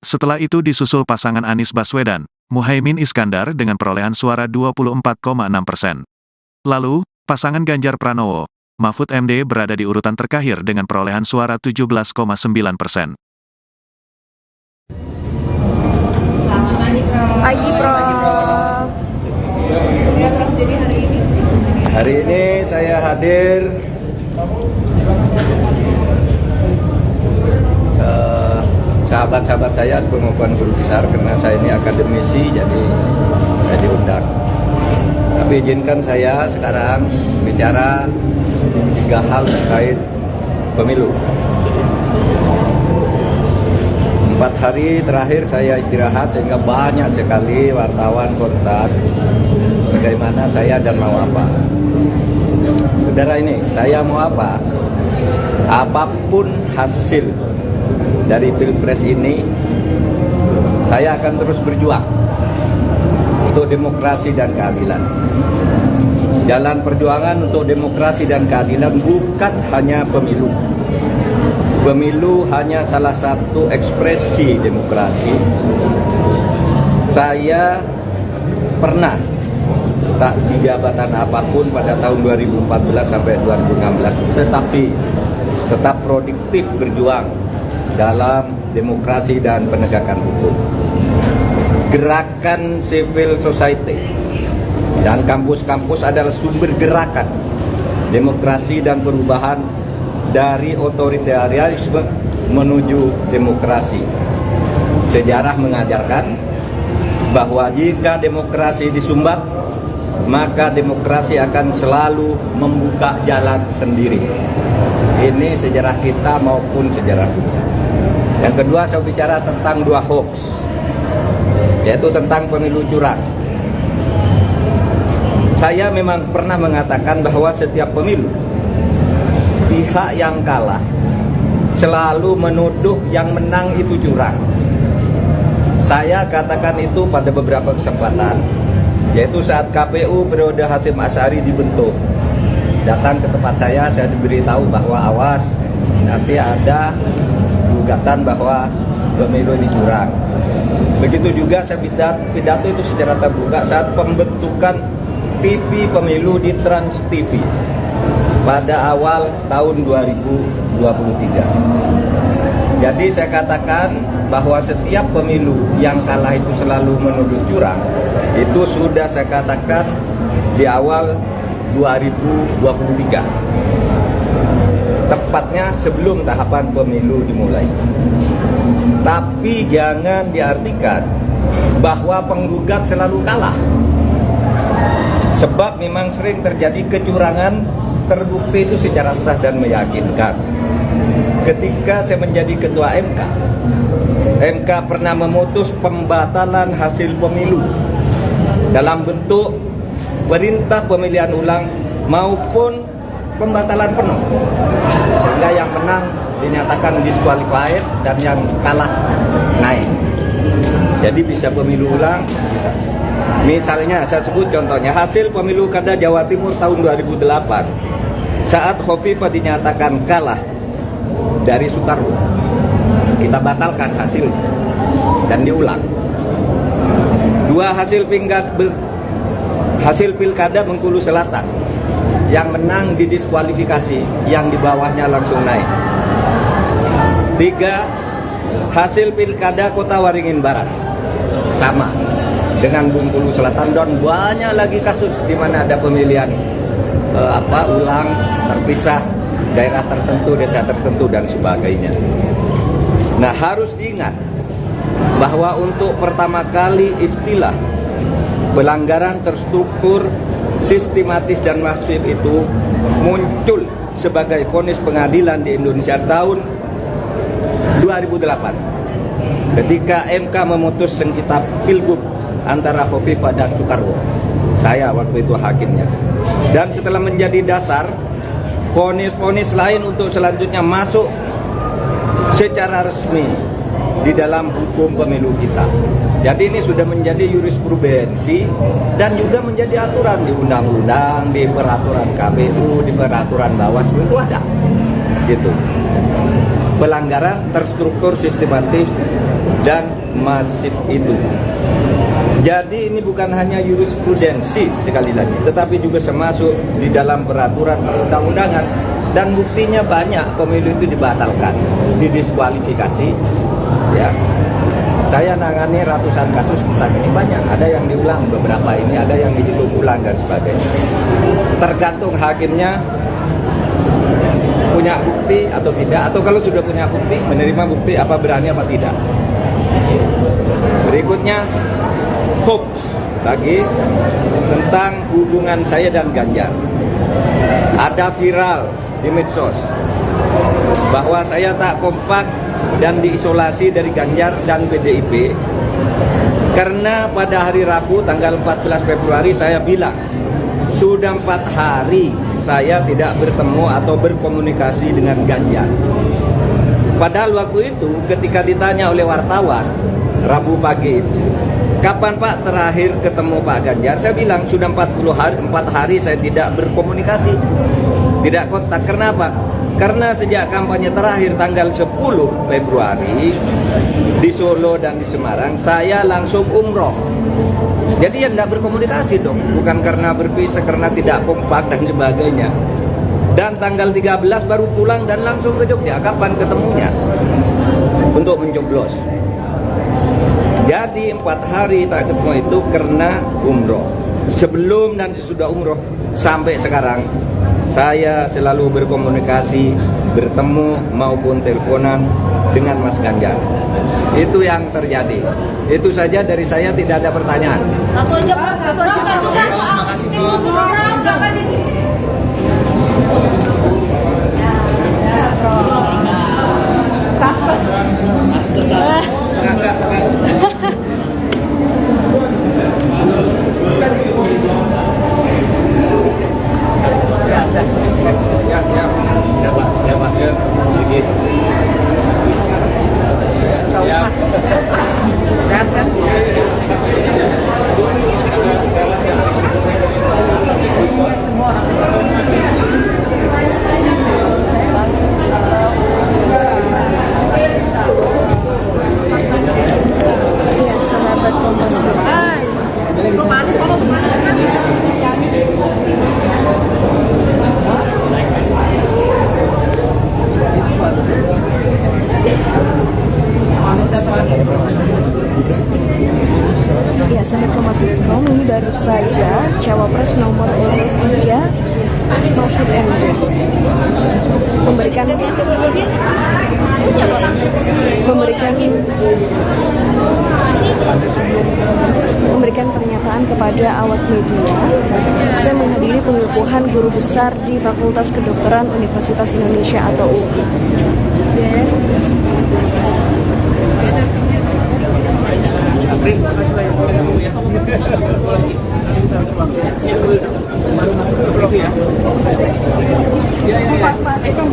[SPEAKER 1] Setelah itu disusul pasangan Anies Baswedan, Muhaimin Iskandar dengan perolehan suara 24,6%. Lalu, pasangan Ganjar Pranowo, Mahfud MD berada di urutan terakhir dengan perolehan suara 17,9%.
[SPEAKER 2] Pagi, Prof.
[SPEAKER 3] Hari hadir sahabat-sahabat saya, pengukuhan guru besar, karena saya ini akademisi, jadi saya diundang. Tapi izinkan saya sekarang bicara 3 hal terkait pemilu. 4 hari terakhir saya istirahat sehingga banyak sekali wartawan kontak bagaimana saya dan mau apa. Saudara ini, saya mau apa? Apapun hasil dari Pilpres ini, saya akan terus berjuang untuk demokrasi dan keadilan. Jalan perjuangan untuk demokrasi dan keadilan bukan hanya pemilu. Pemilu hanya salah satu ekspresi demokrasi. Saya pernah tak di jabatan apapun pada tahun 2014 sampai 2016, tetapi tetap produktif berjuang dalam demokrasi dan penegakan hukum. Gerakan civil society dan kampus-kampus adalah sumber gerakan demokrasi dan perubahan dari otoritarianisme menuju demokrasi. Sejarah mengajarkan bahwa jika demokrasi disumbat, maka demokrasi akan selalu membuka jalan sendiri. Ini sejarah kita maupun sejarah dunia. Yang kedua, saya bicara tentang 2 hoax, yaitu tentang pemilu curang. Saya memang pernah mengatakan bahwa setiap pemilu, pihak yang kalah selalu menuduh yang menang itu curang. Saya katakan itu pada beberapa kesempatan, yaitu saat KPU periode Hasyim Asy'ari dibentuk. Datang ke tempat saya diberitahu bahwa awas, nanti ada gugatan bahwa pemilu ini curang. Begitu juga saya pidato itu secara terbuka saat pembentukan TV pemilu di Trans TV pada awal tahun 2023. Jadi saya katakan bahwa setiap pemilu yang kalah itu selalu menuduh curang. Itu sudah saya katakan di awal 2023, tepatnya sebelum tahapan pemilu dimulai. Tapi jangan diartikan bahwa penggugat selalu kalah, sebab memang sering terjadi kecurangan, terbukti itu secara sah dan meyakinkan. Ketika saya menjadi ketua MK pernah memutus pembatalan hasil pemilu dalam bentuk perintah pemilihan ulang maupun pembatalan penuh, sehingga yang menang dinyatakan disqualified dan yang kalah naik. Jadi bisa pemilu ulang, bisa. Misalnya saya sebut contohnya hasil pemilu Kada Jawa Timur tahun 2008 saat Khofifah dinyatakan kalah dari Soekarwo, kita batalkan hasil dan diulang. 2 hasil pilkada Bengkulu Selatan, yang menang didiskualifikasi, yang di bawahnya langsung naik. 3 hasil pilkada Kota Waringin Barat, sama dengan Bengkulu Selatan, dan banyak lagi kasus di mana ada pemilihan ulang terpisah, daerah tertentu, desa tertentu dan sebagainya. Nah, harus diingat bahwa untuk pertama kali istilah pelanggaran terstruktur, sistematis dan masif itu muncul sebagai vonis pengadilan di Indonesia tahun 2008 ketika MK memutus sengketa pilgub antara Khofifah dan Soekarwo. Saya waktu itu hakimnya. Dan setelah menjadi dasar, vonis-vonis lain untuk selanjutnya masuk secara resmi di dalam hukum pemilu kita. Jadi ini sudah menjadi jurisprudensi dan juga menjadi aturan di undang-undang, di peraturan KPU, di peraturan Bawaslu itu ada. Gitu. Pelanggaran terstruktur, sistematis dan masif itu. Jadi ini bukan hanya jurisprudensi sekali lagi, tetapi juga termasuk di dalam peraturan perundang-undangan, dan buktinya banyak pemilu itu dibatalkan, didiskualifikasi. Ya, saya nangani ratusan kasus tentang ini, banyak. Ada yang diulang beberapa ini, ada yang dihitung ulang dan sebagainya. Tergantung hakimnya punya bukti atau tidak, atau kalau sudah punya bukti, menerima bukti apa berani apa tidak. Berikutnya, hoax lagi tentang hubungan saya dan Ganjar. Ada viral di medsos bahwa saya tak kompak dan diisolasi dari Ganjar dan PDIP karena pada hari Rabu tanggal 14 Februari saya bilang sudah 4 hari saya tidak bertemu atau berkomunikasi dengan Ganjar. Padahal waktu itu ketika ditanya oleh wartawan Rabu pagi itu, kapan Pak terakhir ketemu Pak Ganjar? Saya bilang sudah 4 hari saya tidak berkomunikasi, tidak kontak. Kenapa? Karena sejak kampanye terakhir tanggal 10 Februari di Solo dan di Semarang, saya langsung umroh. Jadi ya tidak berkomunikasi dong, bukan karena berpisah, karena tidak kompak dan sebagainya. Dan tanggal 13 baru pulang dan langsung ke Jogja. Kapan ketemunya? Untuk mencoblos. Jadi 4 hari tak ketemu itu karena umroh. Sebelum dan sesudah umroh sampai sekarang saya selalu berkomunikasi, bertemu maupun teleponan dengan Mas Ganjar. Itu yang terjadi. Itu saja dari saya, tidak ada pertanyaan.
[SPEAKER 4] Satu aja Pak, satu Pak soal tim khusus orang jangan ini. Tas.
[SPEAKER 2] Ya, sahabat Kompas.com. Ya, sahabat Kompas.com, ini baru saja Cawapres nomor urut 3 Mahfud MD memberikan pernyataan kepada awak media. Saya menghadiri pengukuhan guru besar di Fakultas Kedokteran Universitas Indonesia atau UI.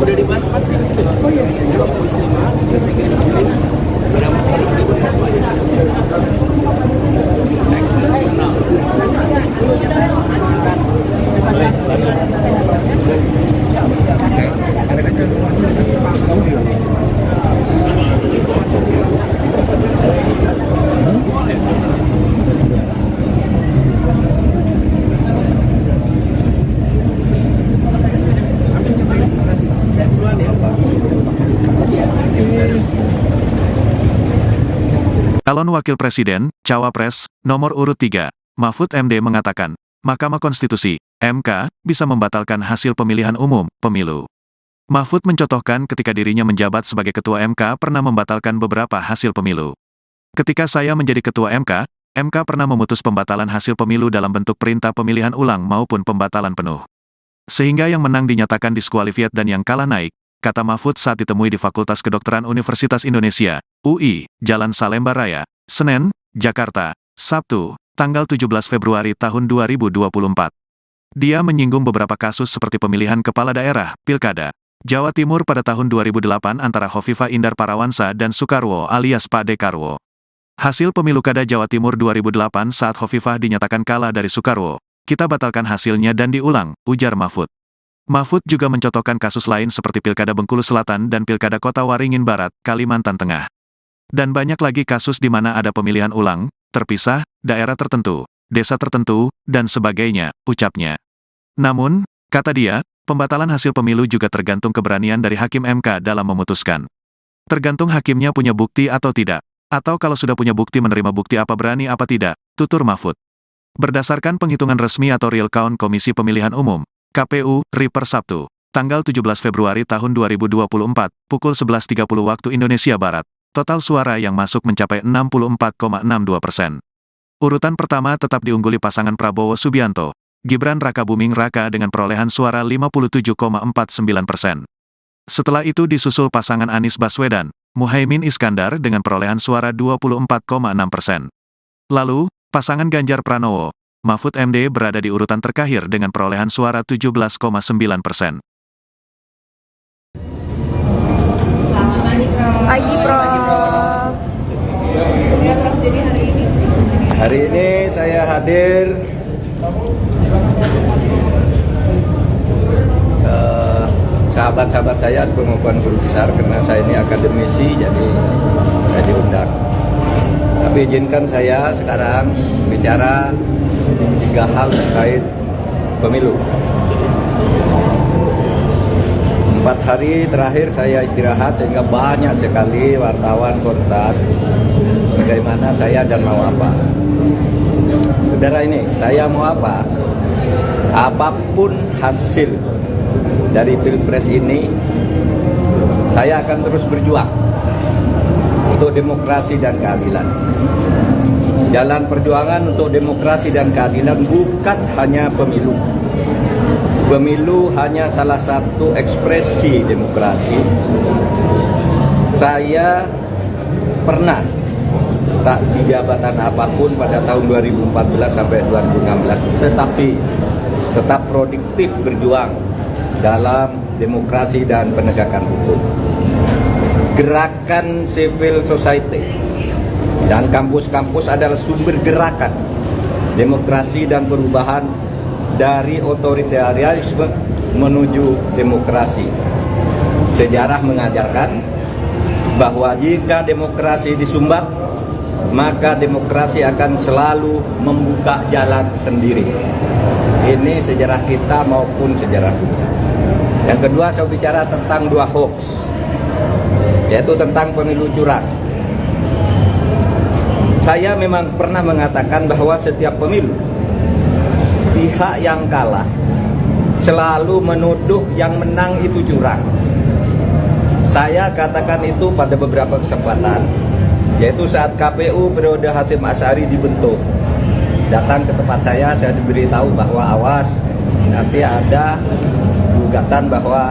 [SPEAKER 5] Udah dibahas Pak. Oh iya.
[SPEAKER 1] Calon Wakil Presiden, Cawapres, nomor urut 3, Mahfud MD mengatakan, Mahkamah Konstitusi, MK, bisa membatalkan hasil pemilihan umum, pemilu. Mahfud mencontohkan ketika dirinya menjabat sebagai Ketua MK pernah membatalkan beberapa hasil pemilu. Ketika saya menjadi Ketua MK, MK pernah memutus pembatalan hasil pemilu dalam bentuk perintah pemilihan ulang maupun pembatalan penuh. Sehingga yang menang dinyatakan diskualifiat dan yang kalah naik, kata Mahfud saat ditemui di Fakultas Kedokteran Universitas Indonesia, UI, Jalan Salemba Raya, Senen, Jakarta, Sabtu, tanggal 17 Februari tahun 2024. Dia menyinggung beberapa kasus seperti pemilihan kepala daerah, Pilkada, Jawa Timur pada tahun 2008 antara Hovifah Indar Parawansa dan Soekarwo alias Pak Dekarwo. Hasil pemilu Kada Jawa Timur 2008 saat Hovifah dinyatakan kalah dari Soekarwo, kita batalkan hasilnya dan diulang, ujar Mahfud. Mahfud juga mencontohkan kasus lain seperti Pilkada Bengkulu Selatan dan Pilkada Kota Waringin Barat, Kalimantan Tengah. Dan banyak lagi kasus di mana ada pemilihan ulang, terpisah, daerah tertentu, desa tertentu, dan sebagainya, ucapnya. Namun, kata dia, pembatalan hasil pemilu juga tergantung keberanian dari Hakim MK dalam memutuskan. Tergantung hakimnya punya bukti atau tidak, atau kalau sudah punya bukti menerima bukti apa berani apa tidak, tutur Mahfud. Berdasarkan penghitungan resmi atau real count Komisi Pemilihan Umum, KPU, RI per Sabtu, tanggal 17 Februari tahun 2024, pukul 11.30 waktu Indonesia Barat. Total suara yang masuk mencapai 64,62%. Urutan pertama tetap diungguli pasangan Prabowo Subianto, Gibran Rakabuming Raka dengan perolehan suara 57,49%. Setelah itu disusul pasangan Anies Baswedan, Muhaimin Iskandar dengan perolehan suara 24,6%. Lalu, pasangan Ganjar Pranowo, Mahfud MD berada di urutan terakhir dengan perolehan suara 17,9%.
[SPEAKER 2] Pagi, Prof.
[SPEAKER 4] Jadi
[SPEAKER 3] Hari ini saya hadir sahabat-sahabat saya pengukuhan guru besar karena saya ini akademisi, jadi saya diundang. Tapi izinkan saya sekarang bicara 3 hal terkait pemilu. 4 hari terakhir saya istirahat sehingga banyak sekali wartawan kontak bagaimana saya dan mau apa. Saudara ini, saya mau apa? Apapun hasil dari Pilpres ini, saya akan terus berjuang untuk demokrasi dan keadilan. Jalan perjuangan untuk demokrasi dan keadilan bukan hanya pemilu. Pemilu hanya salah satu ekspresi demokrasi. Saya pernah tak di jabatan apapun pada tahun 2014 sampai 2016, tetapi tetap produktif berjuang dalam demokrasi dan penegakan hukum. Gerakan civil society dan kampus-kampus adalah sumber gerakan demokrasi dan perubahan dari otoritarianisme menuju demokrasi. Sejarah mengajarkan bahwa jika demokrasi disumbat, maka demokrasi akan selalu membuka jalan sendiri. Ini sejarah kita maupun sejarah dunia. Yang kedua, saya bicara tentang 2 hoax, yaitu tentang pemilu curang. Saya memang pernah mengatakan bahwa setiap pemilu, pihak yang kalah selalu menuduh yang menang itu curang. Saya katakan itu pada beberapa kesempatan, yaitu saat KPU periode Hasyim Asy'ari dibentuk. Datang ke tempat saya diberitahu bahwa awas, nanti ada gugatan bahwa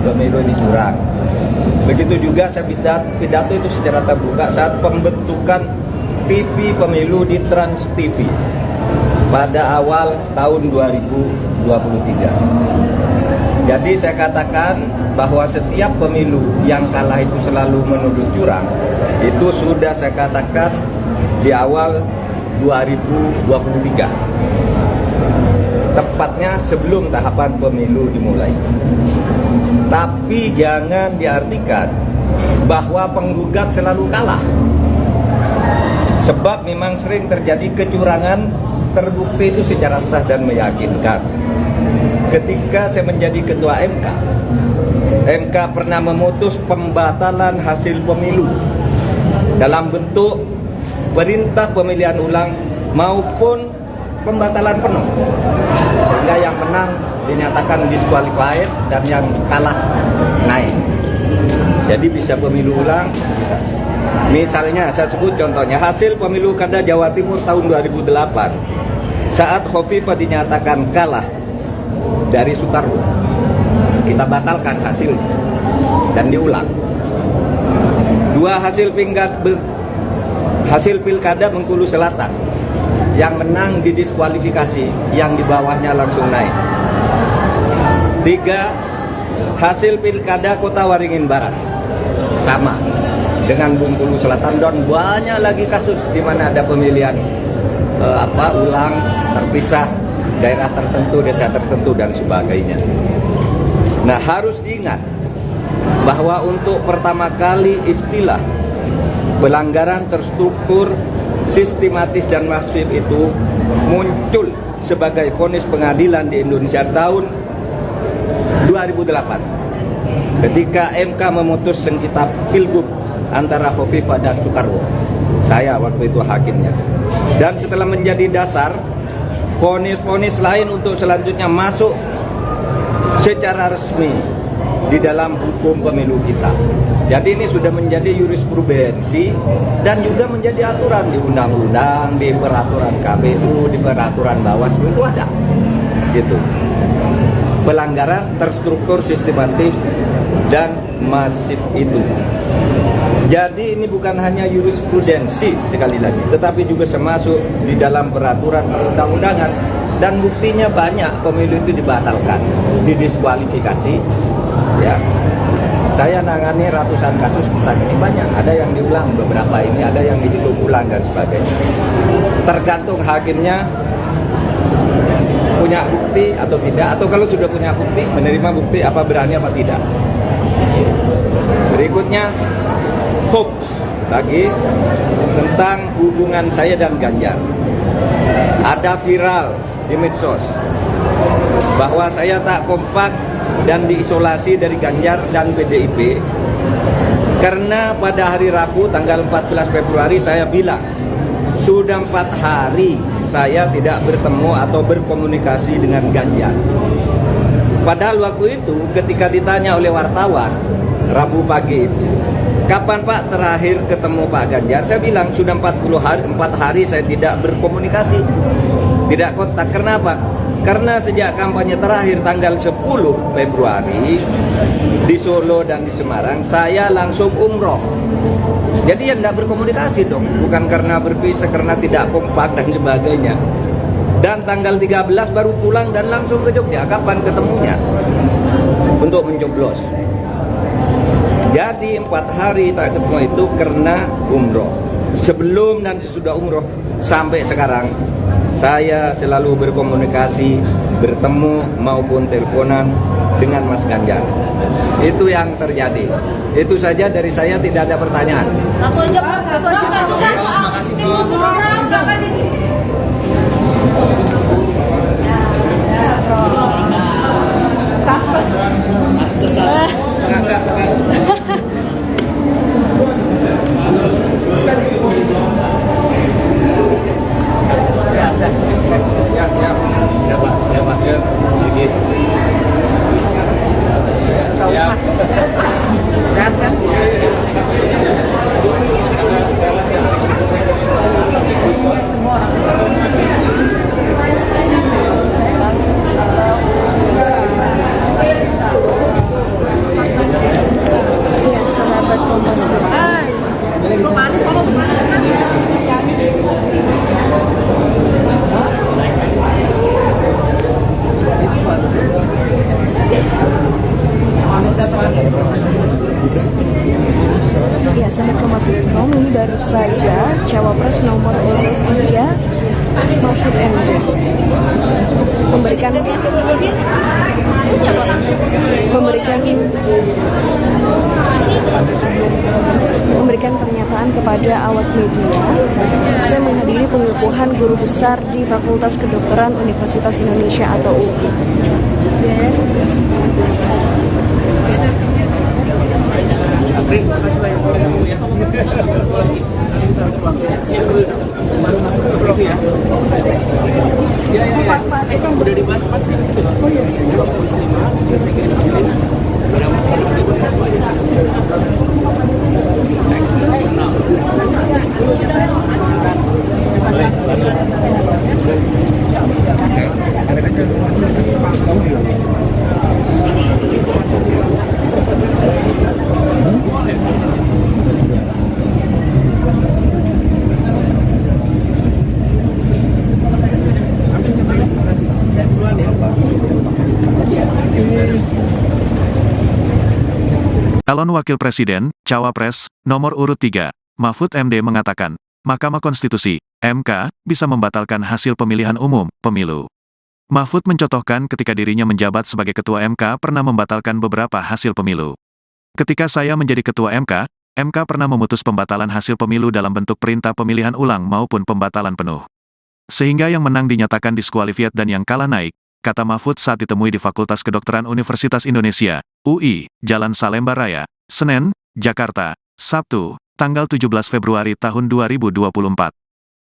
[SPEAKER 3] pemilu ini curang. Begitu juga saya pidato itu secara terbuka saat pembentukan TV pemilu di Trans TV pada awal tahun 2023. Jadi saya katakan bahwa setiap pemilu yang kalah itu selalu menuduh curang. Itu sudah saya katakan di awal 2023. Tepatnya sebelum tahapan pemilu dimulai. Tapi jangan diartikan bahwa penggugat selalu kalah. Sebab memang sering terjadi kecurangan, terbukti itu secara sah dan meyakinkan. Ketika saya menjadi ketua MK pernah memutus pembatalan hasil pemilu dalam bentuk perintah pemilihan ulang maupun pembatalan penuh, sehingga yang menang dinyatakan disqualified dan yang kalah naik. Jadi bisa pemilu ulang, bisa. Misalnya saya sebut contohnya hasil pemilu kada Jawa Timur tahun 2008 saat Khofifah dinyatakan kalah dari Soekarwo, kita batalkan hasil dan diulang. 2 hasil pilkada Bengkulu Selatan, yang menang didiskualifikasi, yang di bawahnya langsung naik. 3 hasil pilkada Kota Waringin Barat, sama dengan Bengkulu Selatan, dan banyak lagi kasus di mana ada pemilihan ulang, terpisah, daerah tertentu, desa tertentu, dan sebagainya. Nah, harus diingat bahwa untuk pertama kali istilah pelanggaran terstruktur, sistematis, dan masif itu muncul sebagai vonis pengadilan di Indonesia tahun 2008 ketika MK memutus sengketa Pilgub antara Khofifah dan Soekarwo. Saya waktu itu hakimnya. Dan setelah menjadi dasar, vonis-vonis lain untuk selanjutnya masuk secara resmi di dalam hukum pemilu kita. Jadi ini sudah menjadi jurisprudensi dan juga menjadi aturan di undang-undang, di peraturan KPU, di peraturan Bawaslu itu ada. Gitu. Pelanggaran terstruktur, sistematik dan masif itu. Jadi ini bukan hanya jurisprudensi sekali lagi, tetapi juga termasuk di dalam peraturan perundang-undangan, dan buktinya banyak pemilu itu dibatalkan, didiskualifikasi. Ya, saya nangani ratusan kasus tentang ini banyak. Ada yang diulang beberapa ini, ada yang dihitung ulang dan sebagainya. Tergantung hakimnya punya bukti atau tidak, atau kalau sudah punya bukti, menerima bukti apa berani apa tidak. Berikutnya hoax lagi tentang hubungan saya dan Ganjar. Ada viral di medsos bahwa saya tak kompak dan diisolasi dari Ganjar dan PDIP karena pada hari Rabu tanggal 14 Februari saya bilang sudah 4 hari saya tidak bertemu atau berkomunikasi dengan Ganjar. Padahal waktu itu ketika ditanya oleh wartawan Rabu pagi itu, kapan Pak terakhir ketemu Pak Ganjar? Saya bilang sudah 4 hari saya tidak berkomunikasi, tidak kontak. Kenapa? Karena sejak kampanye terakhir tanggal 10 Februari di Solo dan di Semarang, saya langsung umroh. Jadi ya tidak berkomunikasi dong, bukan karena berpisah, karena tidak kompak dan sebagainya. Dan tanggal 13 baru pulang dan langsung ke Jogja. Kapan ketemunya? Untuk mencoblos. Jadi 4 hari tak ketemu itu karena umroh. Sebelum dan sesudah umroh sampai sekarang saya selalu berkomunikasi, bertemu maupun teleponan dengan Mas Ganjar. Itu yang terjadi. Itu saja dari saya, tidak ada pertanyaan.
[SPEAKER 4] Satu aja Pak, satu aja. Satu Pak, soal tim khusus orang jangan ini.
[SPEAKER 2] Iya, sahabat Kompas.com. Ya, sahabat Kompas.com, ini baru saja Cawapres nomor urut 3 Mahfud MD memberikan pernyataan kepada awak media. Saya menghadiri pengukuhan guru besar di Fakultas Kedokteran Universitas Indonesia atau UI.
[SPEAKER 5] Udah dibahas Pak. Oh iya.
[SPEAKER 1] Calon Wakil Presiden, Cawapres, nomor urut 3, Mahfud MD mengatakan, Mahkamah Konstitusi, MK, bisa membatalkan hasil pemilihan umum, pemilu. Mahfud mencontohkan ketika dirinya menjabat sebagai Ketua MK pernah membatalkan beberapa hasil pemilu. Ketika saya menjadi Ketua MK, MK pernah memutus pembatalan hasil pemilu dalam bentuk perintah pemilihan ulang maupun pembatalan penuh. Sehingga yang menang dinyatakan diskualifiat dan yang kalah naik, kata Mahfud saat ditemui di Fakultas Kedokteran Universitas Indonesia, UI, Jalan Salemba Raya, Senen, Jakarta, Sabtu, tanggal 17 Februari tahun 2024.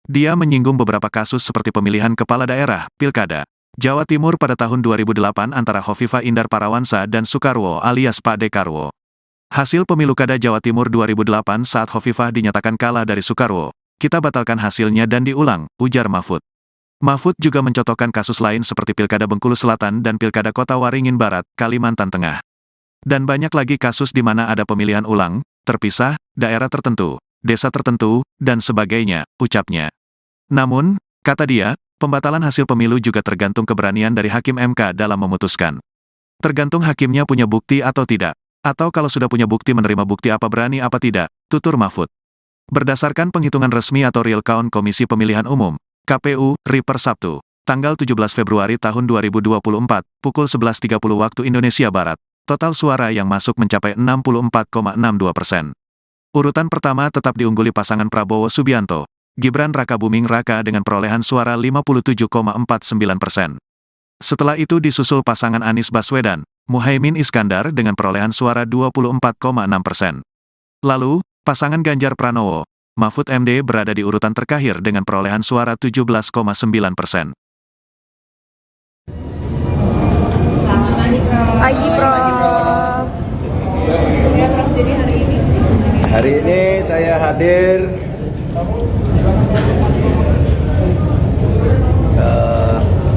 [SPEAKER 1] Dia menyinggung beberapa kasus seperti pemilihan kepala daerah, pilkada, Jawa Timur pada tahun 2008 antara Hovifah Indar Parawansa dan Soekarwo alias Pak Dekarwo. Hasil pemilu Kada Jawa Timur 2008 saat Hovifah dinyatakan kalah dari Soekarwo. Kita batalkan hasilnya dan diulang, ujar Mahfud. Mahfud juga mencontohkan kasus lain seperti Pilkada Bengkulu Selatan dan Pilkada Kota Waringin Barat, Kalimantan Tengah. Dan banyak lagi kasus di mana ada pemilihan ulang, terpisah, daerah tertentu, desa tertentu, dan sebagainya, ucapnya. Namun, kata dia, pembatalan hasil pemilu juga tergantung keberanian dari Hakim MK dalam memutuskan. Tergantung hakimnya punya bukti atau tidak. Atau kalau sudah punya bukti menerima bukti apa berani apa tidak, tutur Mahfud. Berdasarkan penghitungan resmi atau real count Komisi Pemilihan Umum, KPU, RI per Sabtu, tanggal 17 Februari tahun 2024, pukul 11.30 waktu Indonesia Barat, total suara yang masuk mencapai 64,62%. Urutan pertama tetap diungguli pasangan Prabowo Subianto, Gibran Rakabuming Raka dengan perolehan suara 57,49%. Setelah itu disusul pasangan Anies Baswedan, Muhaimin Iskandar dengan perolehan suara 24,6%. Lalu, pasangan Ganjar Pranowo, Mahfud MD berada di urutan terakhir dengan perolehan suara 17,9%.
[SPEAKER 2] Pagi, Prof.
[SPEAKER 4] Ya, Prof, jadi
[SPEAKER 3] Hari ini saya hadir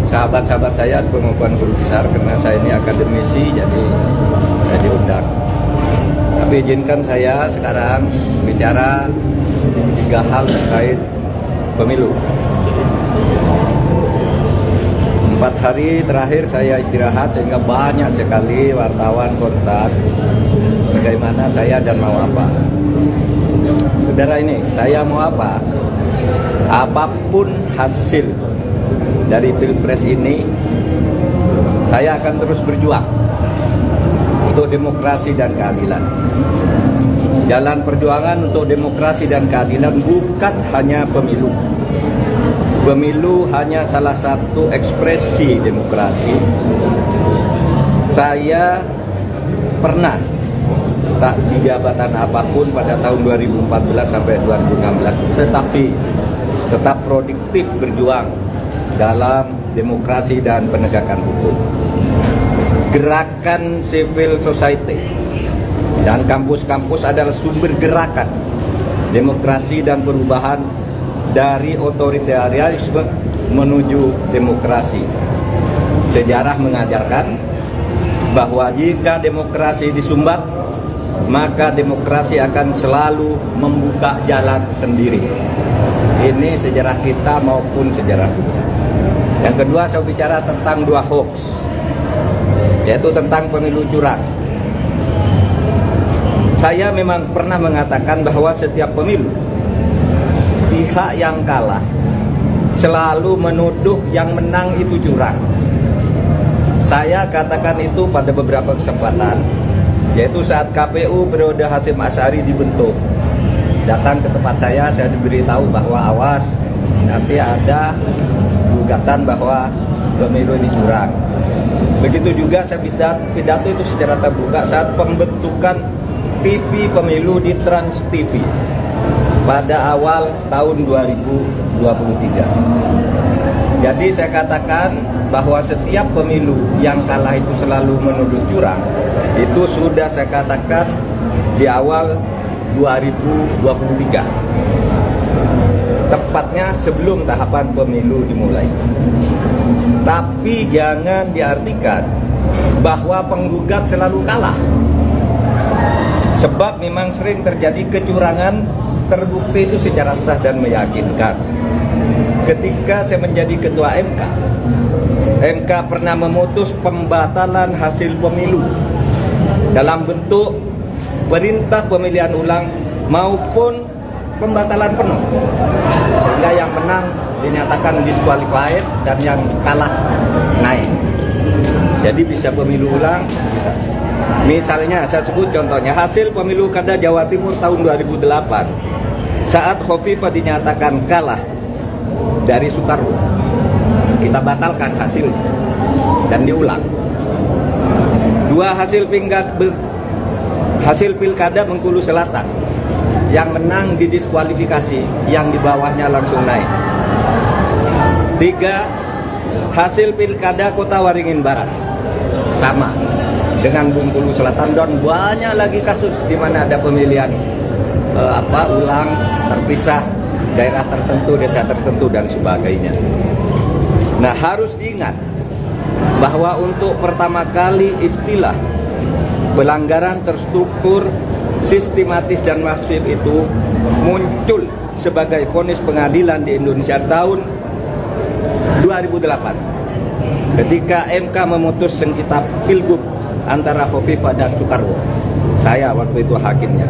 [SPEAKER 3] sahabat-sahabat saya pengukuhan guru besar karena saya ini akademisi, jadi saya diundang. Tapi izinkan saya sekarang bicara 3 hal terkait pemilu. 4 hari terakhir saya istirahat sehingga banyak sekali wartawan kontak bagaimana saya dan mau apa. Saudara ini, saya mau apa? Apapun hasil dari Pilpres ini, saya akan terus berjuang untuk demokrasi dan keadilan. Jalan perjuangan untuk demokrasi dan keadilan bukan hanya pemilu. Pemilu hanya salah satu ekspresi demokrasi. Saya pernah tak di jabatan apapun pada tahun 2014 sampai 2016, tetapi tetap produktif berjuang dalam demokrasi dan penegakan hukum. Gerakan civil society dan kampus-kampus adalah sumber gerakan demokrasi dan perubahan dari otoritarianisme menuju demokrasi. Sejarah mengajarkan bahwa jika demokrasi disumbat, maka demokrasi akan selalu membuka jalan sendiri. Ini sejarah kita maupun sejarah dunia. Yang kedua, saya bicara tentang 2 hoax, yaitu tentang pemilu curang. Saya memang pernah mengatakan bahwa setiap pemilu, pihak yang kalah selalu menuduh yang menang itu curang. Saya katakan itu pada beberapa kesempatan, yaitu saat KPU periode Hasyim Asy'ari dibentuk. Datang ke tempat saya diberitahu bahwa awas, nanti ada gugatan bahwa pemilu ini curang. Begitu juga saya pidato itu secara terbuka saat pembentukan TV pemilu di Trans TV pada awal tahun 2023. Jadi saya katakan bahwa setiap pemilu yang kalah itu selalu menuduh curang. Itu sudah saya katakan di awal 2023, tepatnya sebelum tahapan pemilu dimulai. Tapi jangan diartikan bahwa penggugat selalu kalah, sebab memang sering terjadi kecurangan terbukti itu secara sah dan meyakinkan. Ketika saya menjadi ketua MK pernah memutus pembatalan hasil pemilu dalam bentuk perintah pemilihan ulang maupun pembatalan penuh, sehingga yang menang dinyatakan disqualified dan yang kalah naik. Jadi bisa pemilu ulang, bisa. Misalnya saya sebut contohnya hasil pemilu Kada Jawa Timur tahun 2008 saat Hovifah dinyatakan kalah dari Soekarwo, kita batalkan hasil dan diulang. 2 hasil pilkada Bengkulu Selatan, yang menang didiskualifikasi, yang di bawahnya langsung naik. 3 hasil pilkada Kota Waringin Barat sama dengan Bengkulu Selatan, dan banyak lagi kasus di mana ada pemilihan ulang, terpisah, daerah tertentu, desa tertentu, dan sebagainya. Nah, harus diingat bahwa untuk pertama kali istilah pelanggaran terstruktur, sistematis, dan masif itu muncul sebagai vonis pengadilan di Indonesia tahun 2008 ketika MK memutus sengketa Pilgub antara Khofifah dan Soekarwo. Saya waktu itu hakimnya.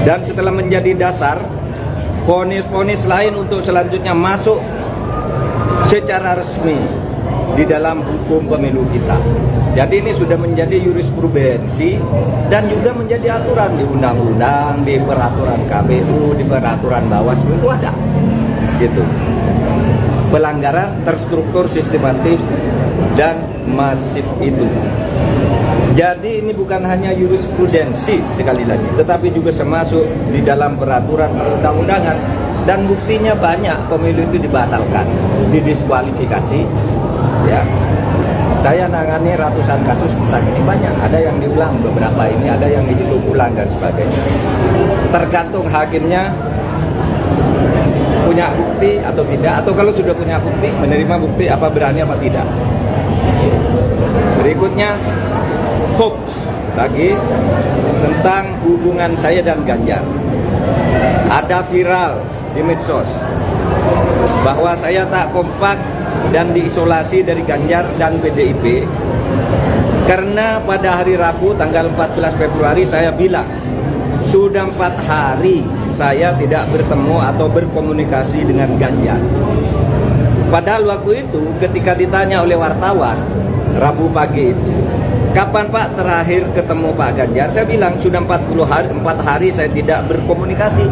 [SPEAKER 3] Dan setelah menjadi dasar, vonis-vonis lain untuk selanjutnya masuk secara resmi di dalam hukum pemilu kita. Jadi ini sudah menjadi jurisprudensi dan juga menjadi aturan di undang-undang, di peraturan KPU, di peraturan Bawaslu itu ada. Gitu. Pelanggaran terstruktur, sistematis, dan masif itu. Jadi ini bukan hanya jurisprudensi sekali lagi, tetapi juga termasuk di dalam peraturan perundang-undangan, dan buktinya banyak. Pemilu itu dibatalkan, didiskualifikasi. Ya, saya nangani ratusan kasus tentang ini, banyak. Ada yang diulang beberapa ini, ada yang dihitung ulang dan sebagainya. Tergantung hakimnya punya bukti atau tidak, atau kalau sudah punya bukti, menerima bukti apa berani apa tidak. Berikutnya, hoax lagi tentang hubungan saya dan Ganjar. Ada viral di medsos bahwa saya tak kompak dan diisolasi dari Ganjar dan PDIP karena pada hari Rabu tanggal 14 Februari saya bilang sudah 4 hari saya tidak bertemu atau berkomunikasi dengan Ganjar. Padahal waktu itu ketika ditanya oleh wartawan Rabu pagi itu, kapan Pak terakhir ketemu Pak Ganjar? Saya bilang sudah 4 hari saya tidak berkomunikasi,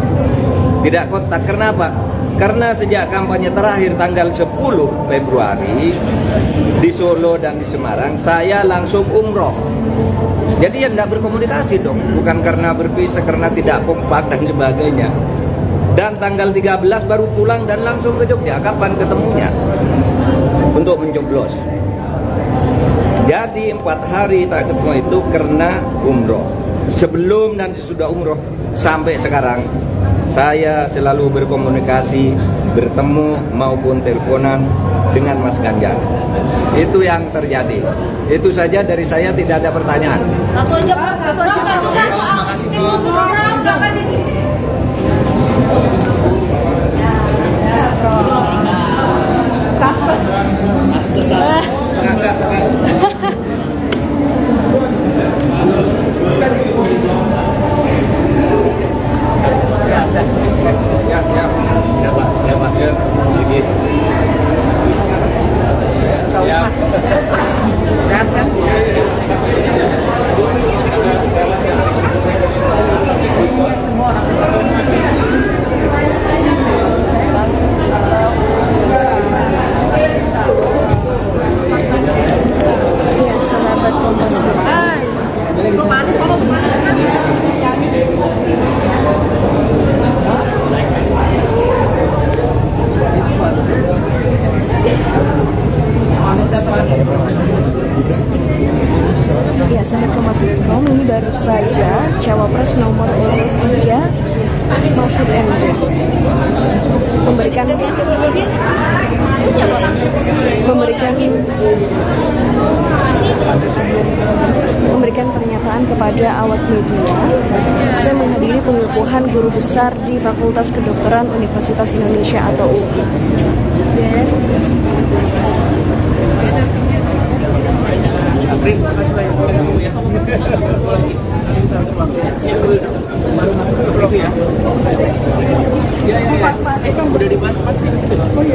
[SPEAKER 3] tidak kontak. Kenapa? Karena sejak kampanye terakhir tanggal 10 Februari di Solo dan di Semarang, saya langsung umroh. Jadi ya tidak berkomunikasi dong, bukan karena berpisah, karena tidak kompak dan sebagainya. Dan tanggal 13 baru pulang dan langsung ke Jogja. Kapan ketemunya? Untuk mencoblos. Jadi 4 hari tak ketemu itu karena umroh. Sebelum dan sesudah umroh sampai sekarang saya selalu berkomunikasi, bertemu maupun teleponan dengan Mas Ganjar. Itu yang terjadi. Itu saja dari saya, tidak ada pertanyaan.
[SPEAKER 4] Satu aja Pak, satu aja. Soal tim khusus jangan ini.
[SPEAKER 2] Ya, sahabat Kompas.com, ini baru saja Cawapres nomor urut 3 Mahfud MD memberikan pernyataan kepada awak media. Saya menghadiri pengukuhan guru besar di Fakultas Kedokteran Universitas Indonesia atau UPI.
[SPEAKER 5] Udah dibahas Pak. Oh iya.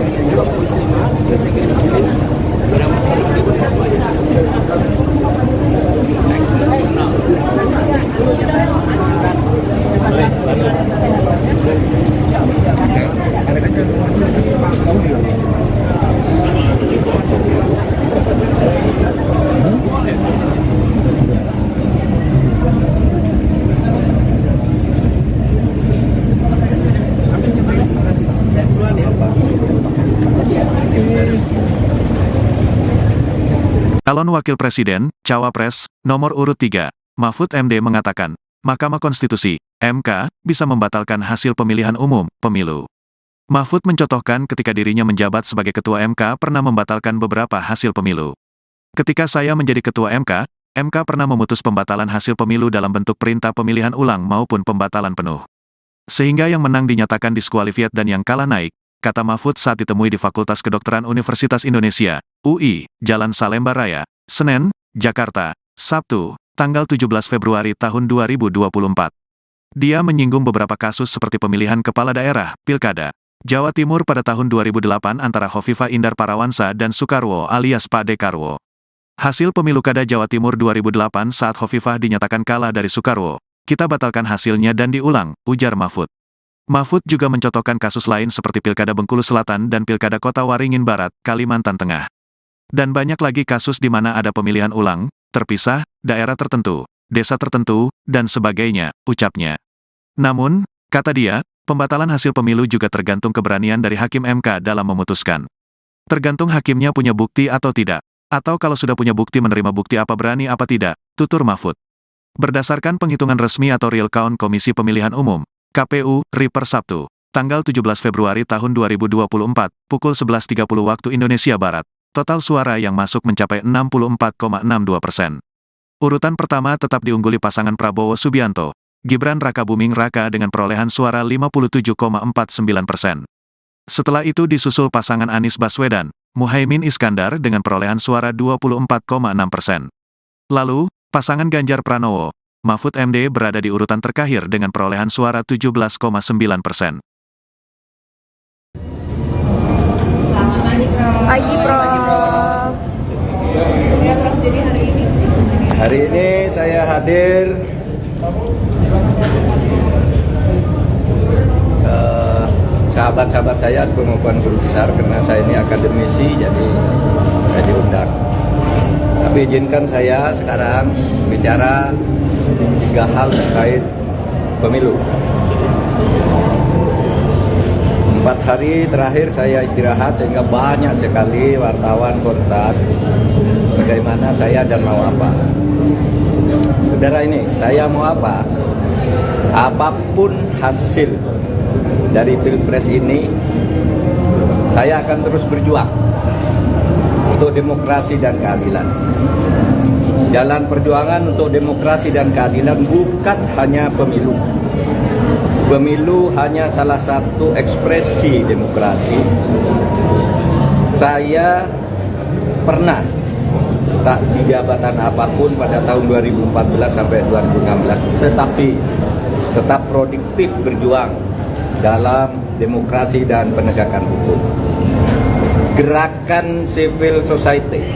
[SPEAKER 1] Calon Wakil Presiden, Cawapres, nomor urut 3, Mahfud MD mengatakan, Mahkamah Konstitusi, MK, bisa membatalkan hasil pemilihan umum, pemilu. Mahfud mencontohkan ketika dirinya menjabat sebagai Ketua MK pernah membatalkan beberapa hasil pemilu. Ketika saya menjadi Ketua MK pernah memutus pembatalan hasil pemilu dalam bentuk perintah pemilihan ulang maupun pembatalan penuh. Sehingga yang menang dinyatakan diskualifiat dan yang kalah naik, kata Mahfud saat ditemui di Fakultas Kedokteran Universitas Indonesia, UI, Jalan Salemba Raya, Senen, Jakarta, Sabtu, tanggal 17 Februari tahun 2024. Dia menyinggung beberapa kasus seperti pemilihan kepala daerah, Pilkada Jawa Timur pada tahun 2008 antara Hovifah Indar Parawansa dan Soekarwo alias Pak Dekarwo. Hasil pemilu Kada Jawa Timur 2008 saat Hovifah dinyatakan kalah dari Soekarwo. Kita batalkan hasilnya dan diulang, ujar Mahfud. Mahfud juga mencontohkan kasus lain seperti Pilkada Bengkulu Selatan dan Pilkada Kota Waringin Barat, Kalimantan Tengah. Dan banyak lagi kasus di mana ada pemilihan ulang, terpisah, daerah tertentu, desa tertentu, dan sebagainya, ucapnya. Namun, kata dia, pembatalan hasil pemilu juga tergantung keberanian dari Hakim MK dalam memutuskan. Tergantung hakimnya punya bukti atau tidak. Atau kalau sudah punya bukti menerima bukti apa berani apa tidak, tutur Mahfud. Berdasarkan penghitungan resmi atau real count Komisi Pemilihan Umum, KPU, RI per Sabtu, tanggal 17 Februari tahun 2024, pukul 11.30 waktu Indonesia Barat, total suara yang masuk mencapai 64,62%. Urutan pertama tetap diungguli pasangan Prabowo Subianto, Gibran Rakabuming Raka dengan perolehan suara 57,49%. Setelah itu disusul pasangan Anies Baswedan, Muhaimin Iskandar dengan perolehan suara 24,6%. Lalu, pasangan Ganjar Pranowo, Mahfud MD berada di urutan terakhir dengan perolehan suara 17,9%.
[SPEAKER 2] Pagi, Prof.
[SPEAKER 4] Ya, Prof, jadi
[SPEAKER 3] Hari ini saya hadir sahabat-sahabat saya maupun guru besar karena saya ini akademisi jadi saya diundang. Tapi izinkan saya sekarang bicara 3 hal terkait pemilu. 4 hari terakhir saya istirahat sehingga banyak sekali wartawan kontak bagaimana saya dan mau apa. Saudara ini, saya mau apa? Apapun hasil dari Pilpres ini, saya akan terus berjuang untuk demokrasi dan keadilan. Jalan perjuangan untuk demokrasi dan keadilan bukan hanya pemilu. Pemilu hanya salah satu ekspresi demokrasi. Saya pernah tak di jabatan apapun pada tahun 2014 sampai 2016, tetapi tetap produktif berjuang dalam demokrasi dan penegakan hukum. Gerakan civil society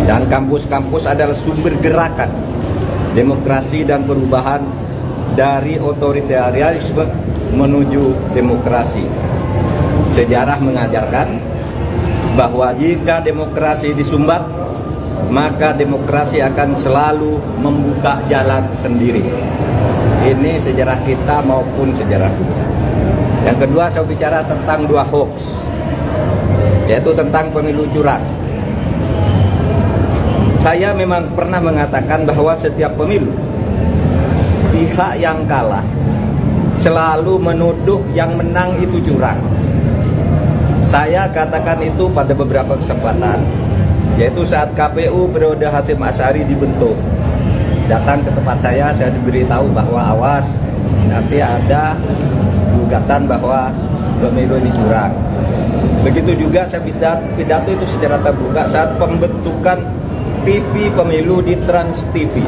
[SPEAKER 3] dan kampus-kampus adalah sumber gerakan demokrasi dan perubahan dari otoritarianisme menuju demokrasi. Sejarah mengajarkan bahwa jika demokrasi disumbat, maka demokrasi akan selalu membuka jalan sendiri. Ini sejarah kita maupun sejarah dunia. Yang kedua, saya bicara tentang 2 hoax, yaitu tentang pemilu curang. Saya memang pernah mengatakan bahwa setiap pemilu, pihak yang kalah selalu menuduh yang menang itu curang. Saya katakan itu pada beberapa kesempatan, yaitu saat KPU periode Hasyim Asy'ari dibentuk. Datang ke tempat saya diberitahu bahwa awas, nanti ada gugatan bahwa pemilu ini curang. Begitu juga saya pidato itu secara terbuka saat pembentukan TV pemilu di Trans TV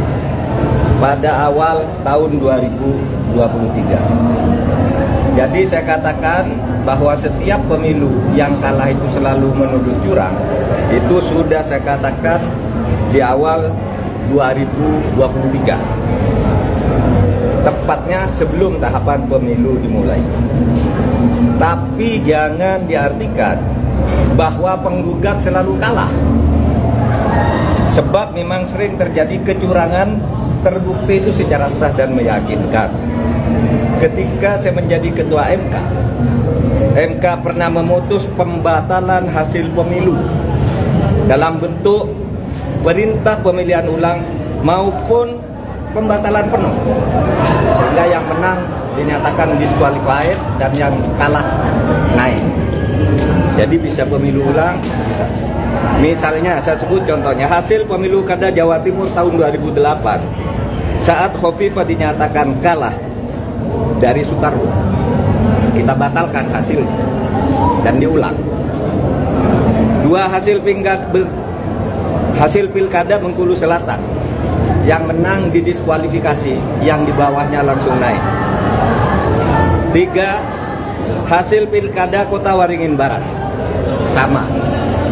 [SPEAKER 3] pada awal tahun 2023. Jadi saya katakan bahwa setiap pemilu yang kalah itu selalu menuduh curang. Itu sudah saya katakan di awal 2023, tepatnya sebelum tahapan pemilu dimulai. Tapi jangan diartikan bahwa penggugat selalu kalah, sebab memang sering terjadi kecurangan terbukti itu secara sah dan meyakinkan. Ketika saya menjadi ketua MK pernah memutus pembatalan hasil pemilu dalam bentuk perintah pemilihan ulang maupun pembatalan penuh, sehingga yang menang dinyatakan disqualified dan yang kalah naik. Jadi bisa pemilu ulang, bisa. Misalnya saya sebut contohnya hasil pemilu kada Jawa Timur tahun 2008 saat Khofifah dinyatakan kalah dari Soekarwo, kita batalkan hasil dan diulang. Dua hasil pilkada Bengkulu Selatan, yang menang didiskualifikasi, yang di bawahnya langsung naik. 3, hasil pilkada Kota Waringin Barat sama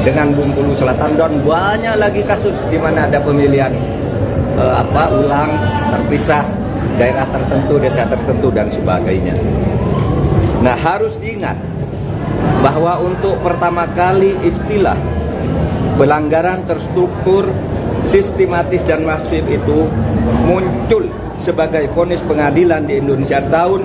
[SPEAKER 3] dengan Bengkulu Selatan, dan banyak lagi kasus di mana ada pemilihan ulang terpisah, daerah tertentu, desa tertentu dan sebagainya. Nah, harus diingat bahwa untuk pertama kali istilah pelanggaran terstruktur, sistematis dan masif itu muncul sebagai vonis pengadilan di Indonesia tahun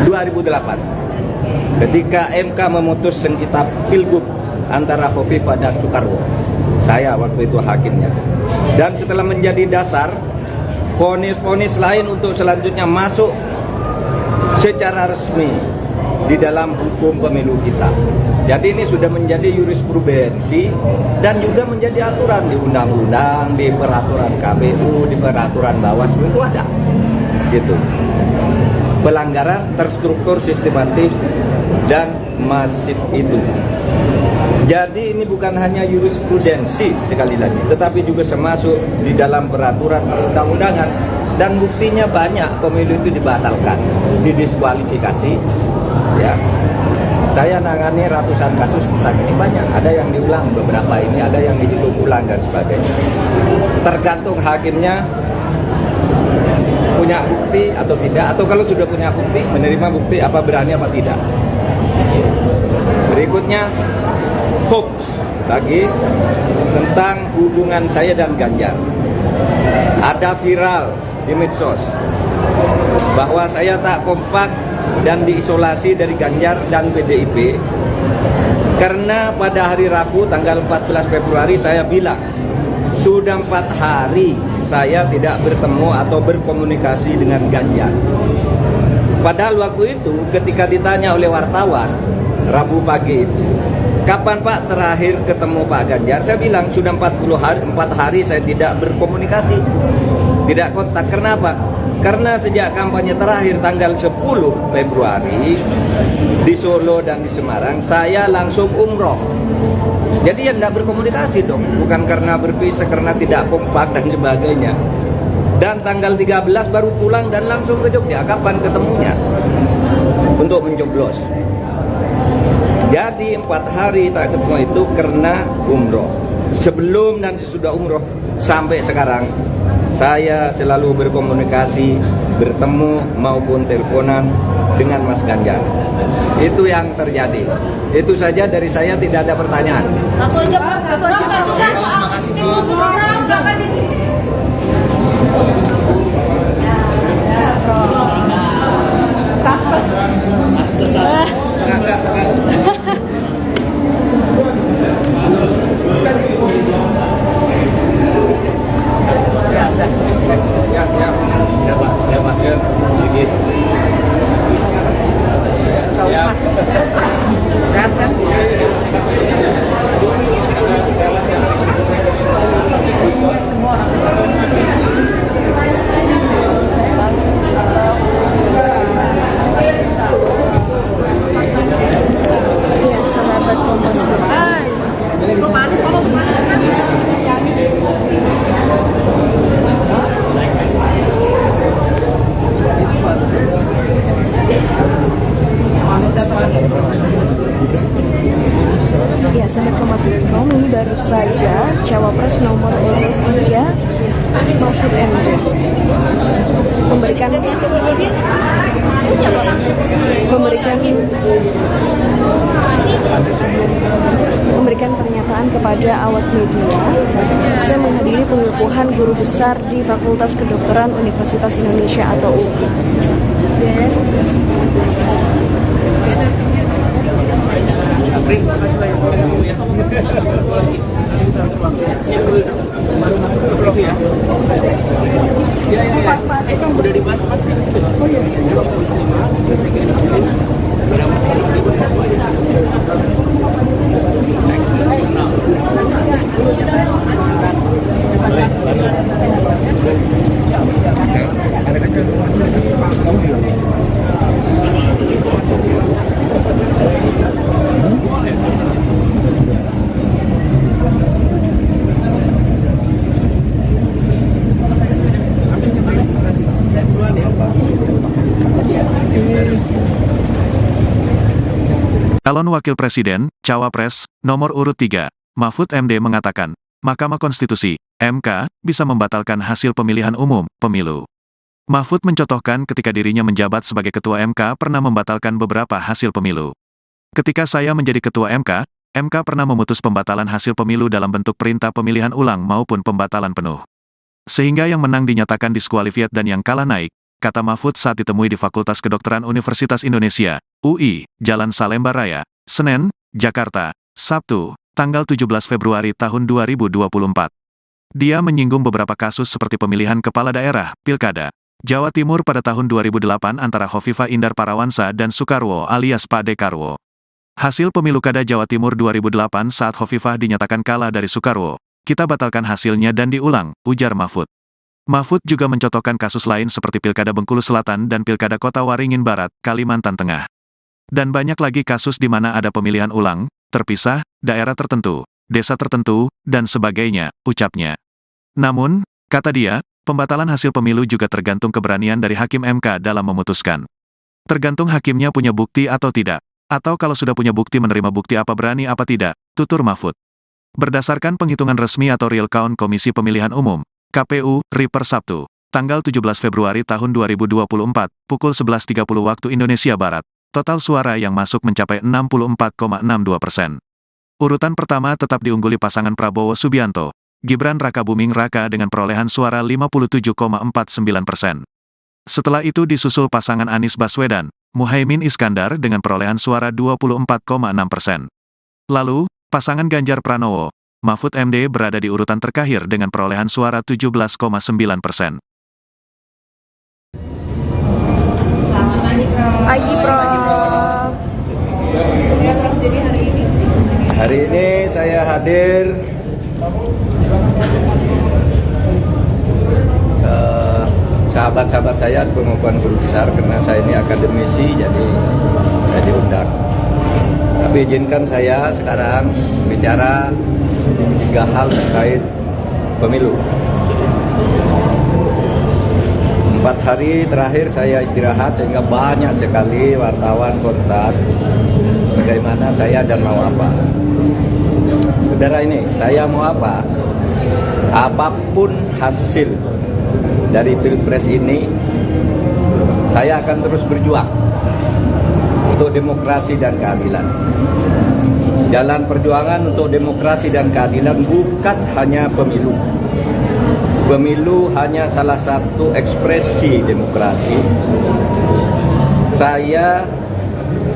[SPEAKER 3] 2008 ketika MK memutus sengketa Pilgub antara Khofifah dan Soekarwo. Saya waktu itu hakimnya. Dan setelah menjadi dasar, vonis-vonis lain untuk selanjutnya masuk secara resmi di dalam hukum pemilu kita. Jadi ini sudah menjadi jurisprudensi dan juga menjadi aturan di undang-undang, di peraturan KPU, di peraturan Bawaslu itu ada. Gitu. Pelanggaran terstruktur, sistematis dan masif itu. Jadi ini bukan hanya jurisprudensi sekali lagi, tetapi juga termasuk di dalam peraturan perundang-undangan, dan buktinya banyak pemilu itu dibatalkan, didiskualifikasi. Ya, saya nangani ratusan kasus tentang ini, banyak. Ada yang diulang beberapa ini, ada yang dihitung ulang dan sebagainya. Tergantung hakimnya punya bukti atau tidak, atau kalau sudah punya bukti, menerima bukti apa berani apa tidak. Berikutnya hoax lagi tentang hubungan saya dan Ganjar. Ada viral di medsos bahwa saya tak kompak dan diisolasi dari Ganjar dan PDIP karena pada hari Rabu tanggal 14 Februari saya bilang sudah 4 hari saya tidak bertemu atau berkomunikasi dengan Ganjar. Padahal waktu itu ketika ditanya oleh wartawan Rabu pagi itu, kapan Pak terakhir ketemu Pak Ganjar? Saya bilang sudah 4 hari saya tidak berkomunikasi, tidak kontak. Kenapa? Karena sejak kampanye terakhir tanggal 10 Februari di Solo dan di Semarang, saya langsung umroh. Jadi ya tidak berkomunikasi dong, bukan karena berpisah, karena tidak kompak dan sebagainya. Dan tanggal 13 baru pulang dan langsung ke Jogja. Kapan ketemunya? Untuk mencoblos. Jadi 4 hari tak ketemu itu karena umroh. Sebelum dan sesudah umroh sampai sekarang saya selalu berkomunikasi, bertemu maupun teleponan dengan Mas Ganjar. Itu yang terjadi. Itu saja dari saya, tidak ada pertanyaan.
[SPEAKER 4] Satu aja Pak, satu aja. Soal tim khusus orang jangan ini.
[SPEAKER 2] Ya, Sobat Kompas.com, ini baru saja Cawapres nomor urut 3 Mahfud MD memberikan pernyataan kepada awak media. Saya menghadiri pengukuhan guru besar di Fakultas Kedokteran Universitas Indonesia atau UPI.
[SPEAKER 5] Terima kasih banyak.
[SPEAKER 1] Calon Wakil Presiden, Cawapres, nomor urut 3, Mahfud MD mengatakan, Mahkamah Konstitusi, MK, bisa membatalkan hasil pemilihan umum, pemilu. Mahfud mencontohkan ketika dirinya menjabat sebagai Ketua MK pernah membatalkan beberapa hasil pemilu. Ketika saya menjadi Ketua MK pernah memutus pembatalan hasil pemilu dalam bentuk perintah pemilihan ulang maupun pembatalan penuh. Sehingga yang menang dinyatakan disqualified dan yang kalah naik, kata Mahfud saat ditemui di Fakultas Kedokteran Universitas Indonesia, UI, Jalan Salemba Raya, Senen, Jakarta, Sabtu, tanggal 17 Februari tahun 2024. Dia menyinggung beberapa kasus seperti pemilihan kepala daerah, Pilkada Jawa Timur pada tahun 2008 antara Hovifah Indar Parawansa dan Soekarwo alias Pak Dekarwo. Hasil pemilu Kada Jawa Timur 2008 saat Hovifah dinyatakan kalah dari Soekarwo. Kita batalkan hasilnya dan diulang, ujar Mahfud. Mahfud juga mencontohkan kasus lain seperti Pilkada Bengkulu Selatan dan Pilkada Kota Waringin Barat, Kalimantan Tengah. Dan banyak lagi kasus di mana ada pemilihan ulang, terpisah, daerah tertentu, desa tertentu, dan sebagainya, ucapnya. Namun, kata dia, pembatalan hasil pemilu juga tergantung keberanian dari Hakim MK dalam memutuskan. Tergantung hakimnya punya bukti atau tidak. Atau kalau sudah punya bukti menerima bukti apa berani apa tidak, tutur Mahfud. Berdasarkan penghitungan resmi atau real count Komisi Pemilihan Umum, KPU, RI per Sabtu, tanggal 17 Februari tahun 2024, pukul 11.30 waktu Indonesia Barat, total suara yang masuk mencapai 64,62%. Urutan pertama tetap diungguli pasangan Prabowo Subianto, Gibran Rakabuming Raka dengan perolehan suara 57,49%. Setelah itu disusul pasangan Anies Baswedan, Muhaimin Iskandar dengan perolehan suara 24,6%. Lalu, pasangan Ganjar Pranowo, Mahfud MD berada di urutan terakhir dengan perolehan suara 17,9%.
[SPEAKER 2] Pagi, Prof.
[SPEAKER 4] Jadi
[SPEAKER 3] Hari ini saya hadir sahabat-sahabat saya pengukuhan guru besar karena saya ini akademisi, jadi saya diundang. Tapi izinkan saya sekarang bicara 3 hal terkait pemilu. 4 hari terakhir saya istirahat sehingga banyak sekali wartawan kontak bagaimana saya dan mau apa. Saudara ini, saya mau apa? Apapun hasil dari Pilpres ini, saya akan terus berjuang untuk demokrasi dan keadilan. Jalan perjuangan untuk demokrasi dan keadilan bukan hanya pemilu. Pemilu hanya salah satu ekspresi demokrasi. Saya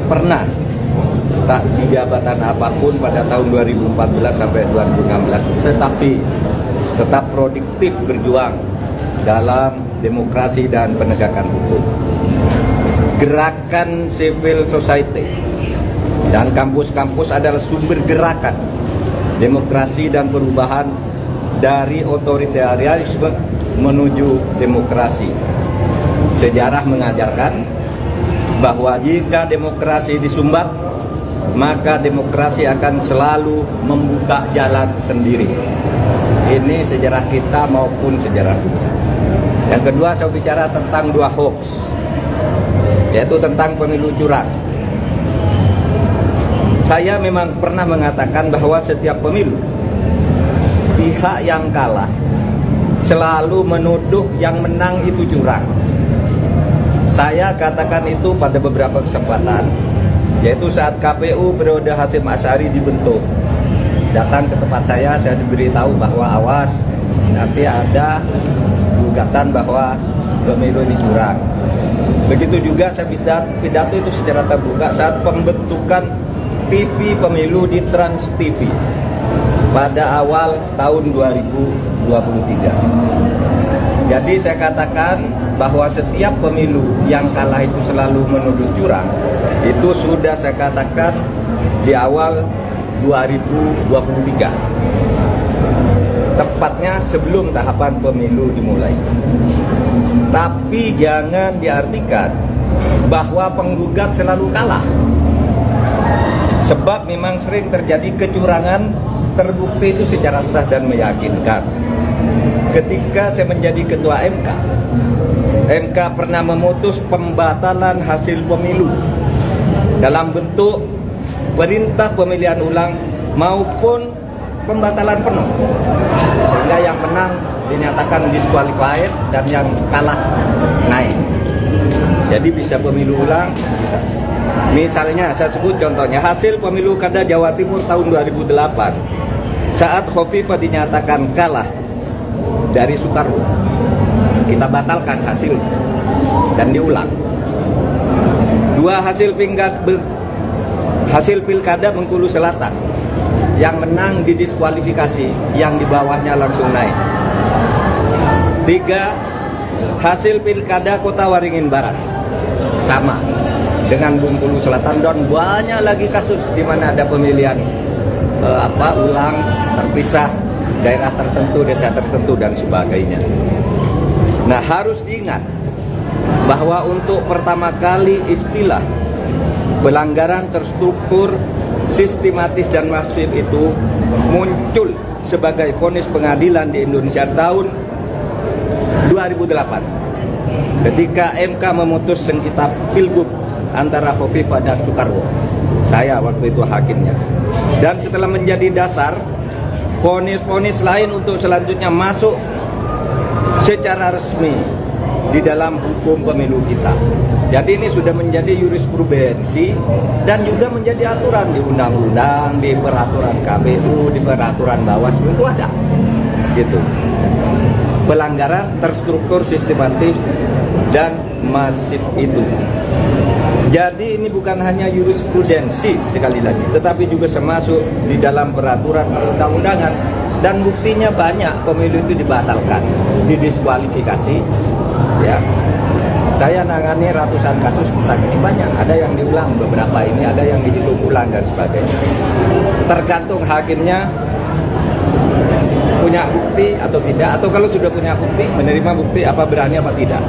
[SPEAKER 3] pernah tak di jabatan apapun pada tahun 2014 sampai 2016, tetapi tetap produktif berjuang dalam demokrasi dan penegakan hukum. Gerakan civil society dan kampus-kampus adalah sumber gerakan demokrasi dan perubahan dari otoritarianisme menuju demokrasi. Sejarah mengajarkan bahwa jika demokrasi disumbat, maka demokrasi akan selalu membuka jalan sendiri. Ini sejarah kita maupun sejarah dunia. Yang kedua, saya bicara tentang 2 hoax, yaitu tentang pemilu curang. Saya memang pernah mengatakan bahwa setiap pemilu, pihak yang kalah selalu menuduh yang menang itu curang. Saya katakan itu pada beberapa kesempatan, yaitu saat KPU periode Hasyim Asy'ari dibentuk. Datang ke tempat saya diberitahu bahwa awas, nanti ada gugatan bahwa pemilu ini curang. Begitu juga saya pidato itu secara terbuka saat pembentukan TV pemilu di Trans TV pada awal tahun 2023. Jadi saya katakan bahwa setiap pemilu yang kalah itu selalu menuduh curang. Itu sudah saya katakan di awal 2023, tepatnya sebelum tahapan pemilu dimulai. Tapi jangan diartikan bahwa penggugat selalu kalah, sebab memang sering terjadi kecurangan terbukti itu secara sah dan meyakinkan. Ketika saya menjadi ketua MK pernah memutus pembatalan hasil pemilu dalam bentuk perintah pemilihan ulang maupun pembatalan penuh, sehingga yang menang dinyatakan disqualified dan yang kalah naik. Jadi bisa pemilu ulang, bisa. Misalnya saya sebut contohnya hasil pemilu kada Jawa Timur tahun 2008 saat Khofifah dinyatakan kalah dari Soekarwo, kita batalkan hasil dan diulang. Dua hasil pilkada Bengkulu Selatan, yang menang didiskualifikasi, yang di bawahnya langsung naik. 3 hasil pilkada Kota Waringin Barat, sama dengan Bengkulu Selatan, dan banyak lagi kasus di mana ada pemilihan ulang terpisah, daerah tertentu, desa tertentu dan sebagainya. Nah, harus diingat bahwa untuk pertama kali istilah pelanggaran terstruktur, sistematis dan masif itu muncul sebagai vonis pengadilan di Indonesia tahun 2008 ketika MK memutus sengketa Pilgub antara Khofifah dan Soekarwo. Saya waktu itu hakimnya. Dan setelah menjadi dasar, vonis-vonis lain untuk selanjutnya masuk secara resmi di dalam hukum pemilu kita. Jadi ini sudah menjadi jurisprudensi dan juga menjadi aturan di undang-undang, di peraturan KPU, di peraturan Bawaslu itu ada. Gitu. Pelanggaran terstruktur, sistematis dan masif itu. Jadi ini bukan hanya jurisprudensi sekali lagi, tetapi juga termasuk di dalam peraturan perundang-undangan, dan buktinya banyak pemilu itu dibatalkan, didiskualifikasi. Ya, saya nangani ratusan kasus tentang ini, banyak. Ada yang diulang beberapa ini, ada yang dihitung ulang dan sebagainya. Tergantung hakimnya punya bukti atau tidak, atau kalau sudah punya bukti, menerima bukti apa berani apa tidak.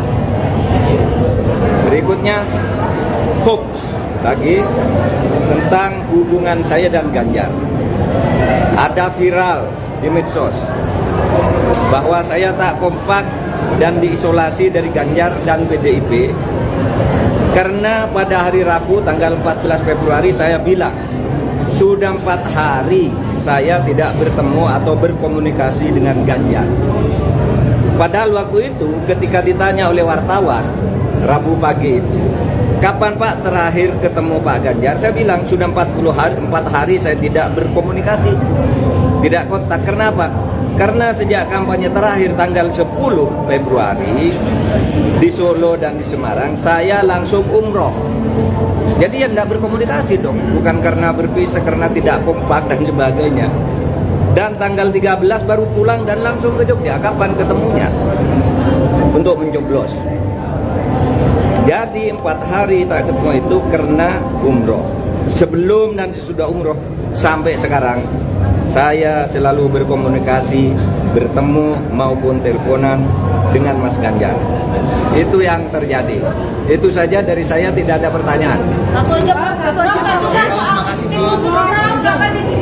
[SPEAKER 3] Berikutnya hoax lagi tentang hubungan saya dan Ganjar. Ada viral di medsos bahwa saya tak kompak dan diisolasi dari Ganjar dan PDIP karena pada hari Rabu tanggal 14 Februari saya bilang sudah 4 hari saya tidak bertemu atau berkomunikasi dengan Ganjar. Padahal waktu itu ketika ditanya oleh wartawan Rabu pagi itu, kapan Pak terakhir ketemu Pak Ganjar? Saya bilang sudah 4 hari saya tidak berkomunikasi, tidak kontak. Kenapa? Karena sejak kampanye terakhir tanggal 10 Februari di Solo dan di Semarang, saya langsung umroh. Jadi ya tidak berkomunikasi dong, bukan karena berpisah, karena tidak kompak dan sebagainya. Dan tanggal 13 baru pulang dan langsung ke Jogja. Kapan ketemunya? Untuk mencoblos. Jadi 4 hari tak ketemu itu karena umroh. Sebelum dan sesudah umroh sampai sekarang saya selalu berkomunikasi, bertemu maupun teleponan dengan Mas Ganjar. Itu yang terjadi. Itu saja dari saya, tidak ada pertanyaan.
[SPEAKER 4] Satu aja soal tim khusus orang jangan ini.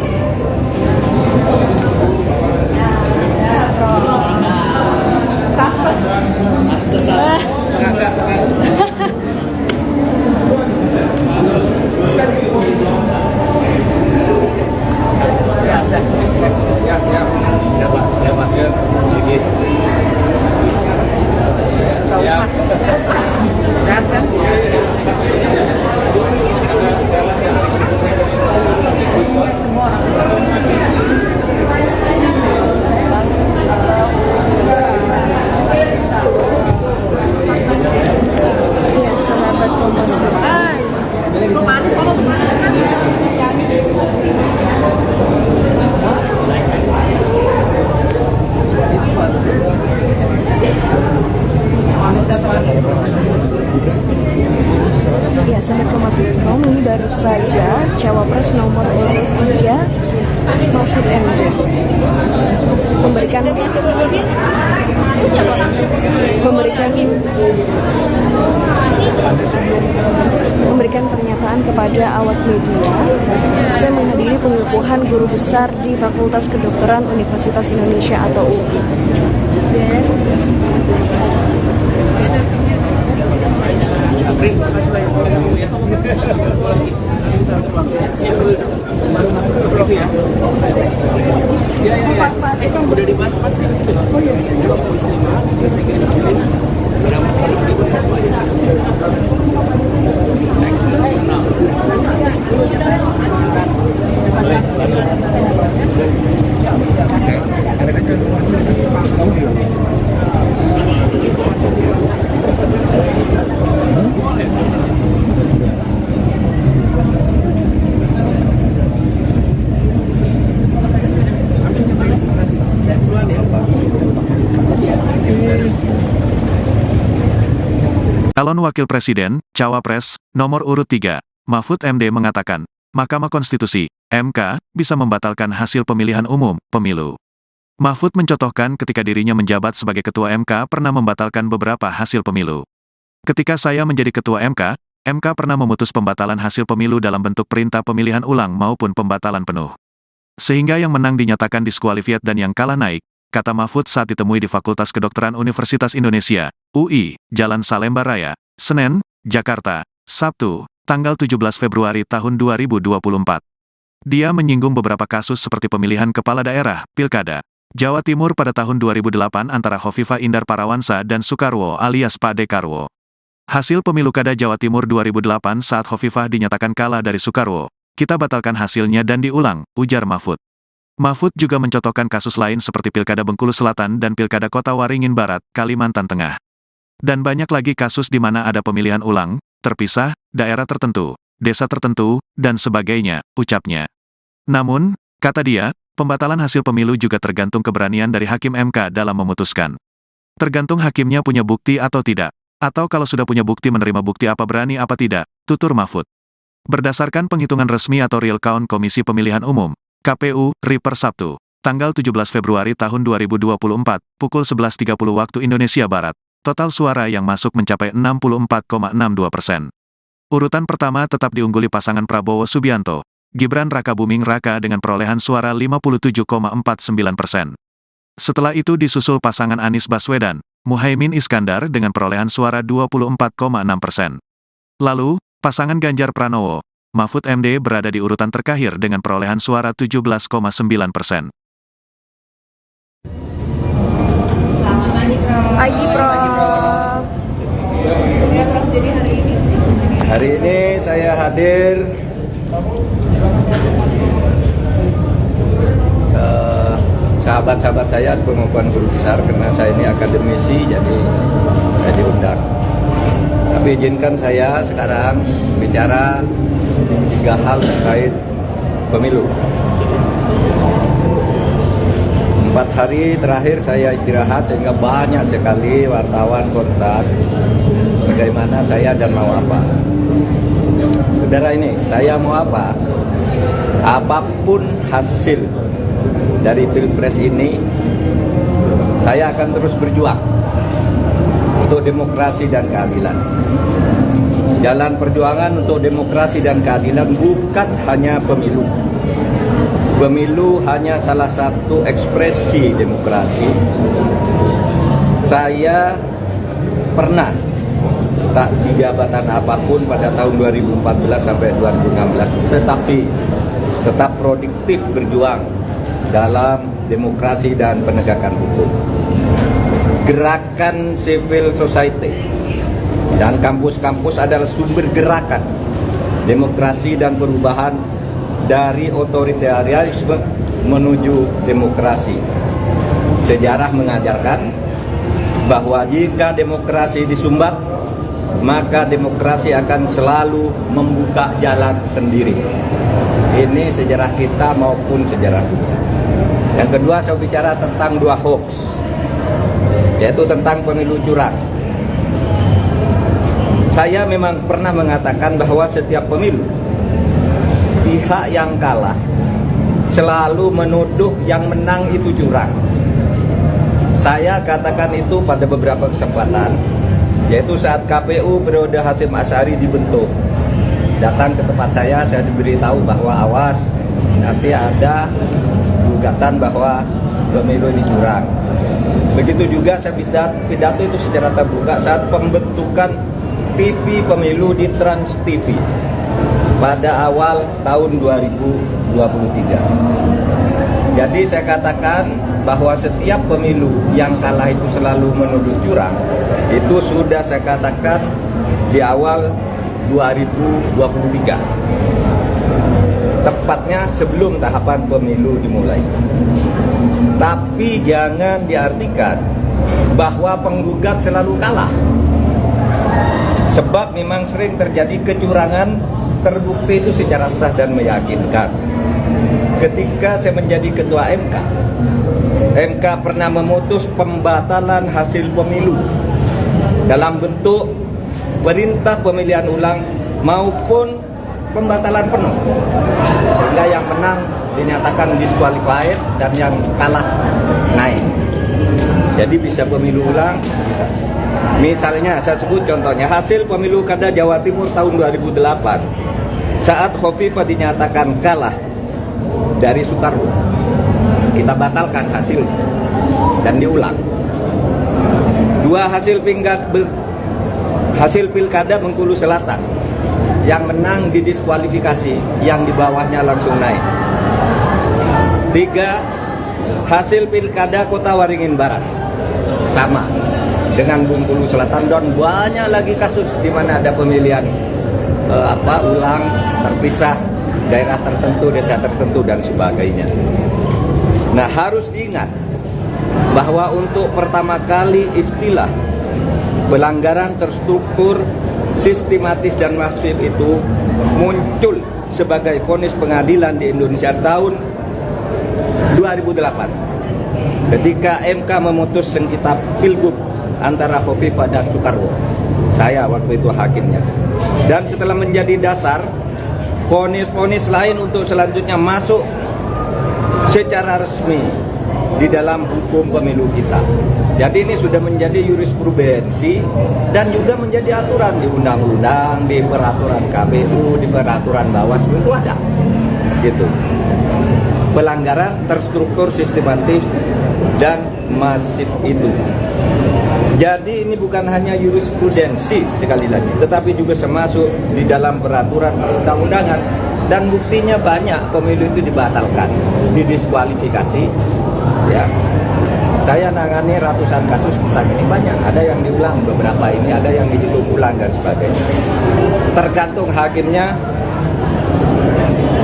[SPEAKER 2] Ya, sahabat Kompas.com, ini baru saja Cawapres nomor urut 3 Mahfud MD memberikan pernyataan kepada awak media. Saya menghadiri pengukuhan guru besar di Fakultas Kedokteran Universitas Indonesia atau UPI. Dan
[SPEAKER 5] Pri, makasih banyak. Ya. Ya. Ya. Udah dibahas Pak. Oh iya.
[SPEAKER 1] Calon Wakil Presiden, Cawapres, nomor urut 3, Mahfud MD mengatakan, Mahkamah Konstitusi, MK, bisa membatalkan hasil pemilihan umum, pemilu. Mahfud mencontohkan ketika dirinya menjabat sebagai Ketua MK pernah membatalkan beberapa hasil pemilu. Ketika saya menjadi Ketua MK pernah memutus pembatalan hasil pemilu dalam bentuk perintah pemilihan ulang maupun pembatalan penuh. Sehingga yang menang dinyatakan diskualifiat dan yang kalah naik, kata Mahfud saat ditemui di Fakultas Kedokteran Universitas Indonesia, UI, Jalan Salemba Raya, Senen, Jakarta, Sabtu, tanggal 17 Februari tahun 2024. Dia menyinggung beberapa kasus seperti pemilihan kepala daerah, Pilkada, Jawa Timur pada tahun 2008 antara Hovifah Indar Parawansa dan Soekarwo alias Pak Dekarwo. Hasil pemilu Kada Jawa Timur 2008 saat Hovifah dinyatakan kalah dari Soekarwo, kita batalkan hasilnya dan diulang, ujar Mahfud. Mahfud juga mencontohkan kasus lain seperti Pilkada Bengkulu Selatan dan Pilkada Kota Waringin Barat, Kalimantan Tengah. Dan banyak lagi kasus di mana ada pemilihan ulang, terpisah, daerah tertentu, desa tertentu, dan sebagainya, ucapnya. Namun, kata dia, pembatalan hasil pemilu juga tergantung keberanian dari Hakim MK dalam memutuskan. Tergantung hakimnya punya bukti atau tidak. Atau kalau sudah punya bukti menerima bukti apa berani apa tidak, tutur Mahfud. Berdasarkan penghitungan resmi atau real count Komisi Pemilihan Umum, KPU, RI per Sabtu, tanggal 17 Februari tahun 2024, pukul 11.30 waktu Indonesia Barat, total suara yang masuk mencapai 64,62%. Urutan pertama tetap diungguli pasangan Prabowo Subianto, Gibran Rakabuming Raka dengan perolehan suara 57,49%. Setelah itu disusul pasangan Anies Baswedan, Muhaimin Iskandar dengan perolehan suara 24,6%. Lalu, pasangan Ganjar Pranowo, Mahfud MD berada di urutan terakhir dengan perolehan suara 17,9%.
[SPEAKER 2] Pagi, Prof.
[SPEAKER 3] Hari ini saya hadir sahabat-sahabat saya pengukuhan guru besar karena saya ini akademisi jadi saya diundang. Tapi izinkan saya sekarang bicara 3 hal terkait pemilu. 4 hari terakhir saya istirahat sehingga banyak sekali wartawan kontak bagaimana saya dan mau apa. Saudara ini, saya mau apa? Apapun hasil dari Pilpres ini, saya akan terus berjuang untuk demokrasi dan keadilan. Jalan perjuangan untuk demokrasi dan keadilan bukan hanya pemilu. Pemilu hanya salah satu ekspresi demokrasi. Saya pernah tak di jabatan apapun pada tahun 2014 sampai 2016, tetapi tetap produktif berjuang dalam demokrasi dan penegakan hukum. Gerakan civil society dan kampus-kampus adalah sumber gerakan demokrasi dan perubahan dari otoritarianisme menuju demokrasi. Sejarah mengajarkan bahwa jika demokrasi disumbat, maka demokrasi akan selalu membuka jalan sendiri. Ini sejarah kita maupun sejarah dunia. Yang kedua, saya bicara tentang 2 hoax, yaitu tentang pemilu curang. Saya memang pernah mengatakan bahwa setiap pemilu, pihak yang kalah selalu menuduh yang menang itu curang. Saya katakan itu pada beberapa kesempatan, yaitu saat KPU periode Hasyim Asy'ari dibentuk. Datang ke tempat saya diberitahu bahwa awas, nanti ada gugatan bahwa pemilu ini curang. Begitu juga saya pidato itu secara terbuka saat pembentukan TV pemilu di Trans TV pada awal tahun 2023. Jadi saya katakan bahwa setiap pemilu yang salah itu selalu menuduh curang. Itu sudah saya katakan di awal 2023. Tepatnya sebelum tahapan pemilu dimulai. Tapi jangan diartikan bahwa penggugat selalu kalah. Sebab memang sering terjadi kecurangan terbukti itu secara sah dan meyakinkan. Ketika saya menjadi ketua MK, MK pernah memutus pembatalan hasil pemilu dalam bentuk perintah pemilihan ulang maupun pembatalan penuh. Sehingga yang menang dinyatakan disqualified dan yang kalah naik. Jadi bisa pemilu ulang, bisa. Misalnya saya sebut contohnya hasil pemilu kada Jawa Timur tahun 2008 saat Khofifah dinyatakan kalah dari Soekarwo, kita batalkan hasil dan diulang. Dua hasil pilkada Bengkulu Selatan yang menang didiskualifikasi, yang di bawahnya langsung naik. 3 hasil pilkada Kota Waringin Barat sama dengan Bengkulu Selatan, dan banyak lagi kasus di mana ada pemilihan ulang terpisah, daerah tertentu, desa tertentu dan sebagainya. Nah, harus diingat bahwa untuk pertama kali istilah pelanggaran terstruktur, sistematis dan masif itu muncul sebagai vonis pengadilan di Indonesia tahun 2008 ketika MK memutus sengketa pilgub antara Khofifah dan Soekarwo. Saya waktu itu hakimnya. Dan setelah menjadi dasar, vonis-vonis lain untuk selanjutnya masuk secara resmi di dalam hukum pemilu kita. Jadi ini sudah menjadi jurisprudensi dan juga menjadi aturan di undang-undang, di peraturan KPU, di peraturan Bawaslu itu ada. Gitu. Pelanggaran terstruktur, sistematis dan masif itu. Jadi ini bukan hanya jurisprudensi sekali lagi, tetapi juga termasuk di dalam peraturan undang-undangan, dan buktinya banyak pemilu itu dibatalkan, didiskualifikasi. Ya, saya nangani ratusan kasus tentang ini, banyak. Ada yang diulang beberapa ini, ada yang dihitung ulang dan sebagainya. Tergantung hakimnya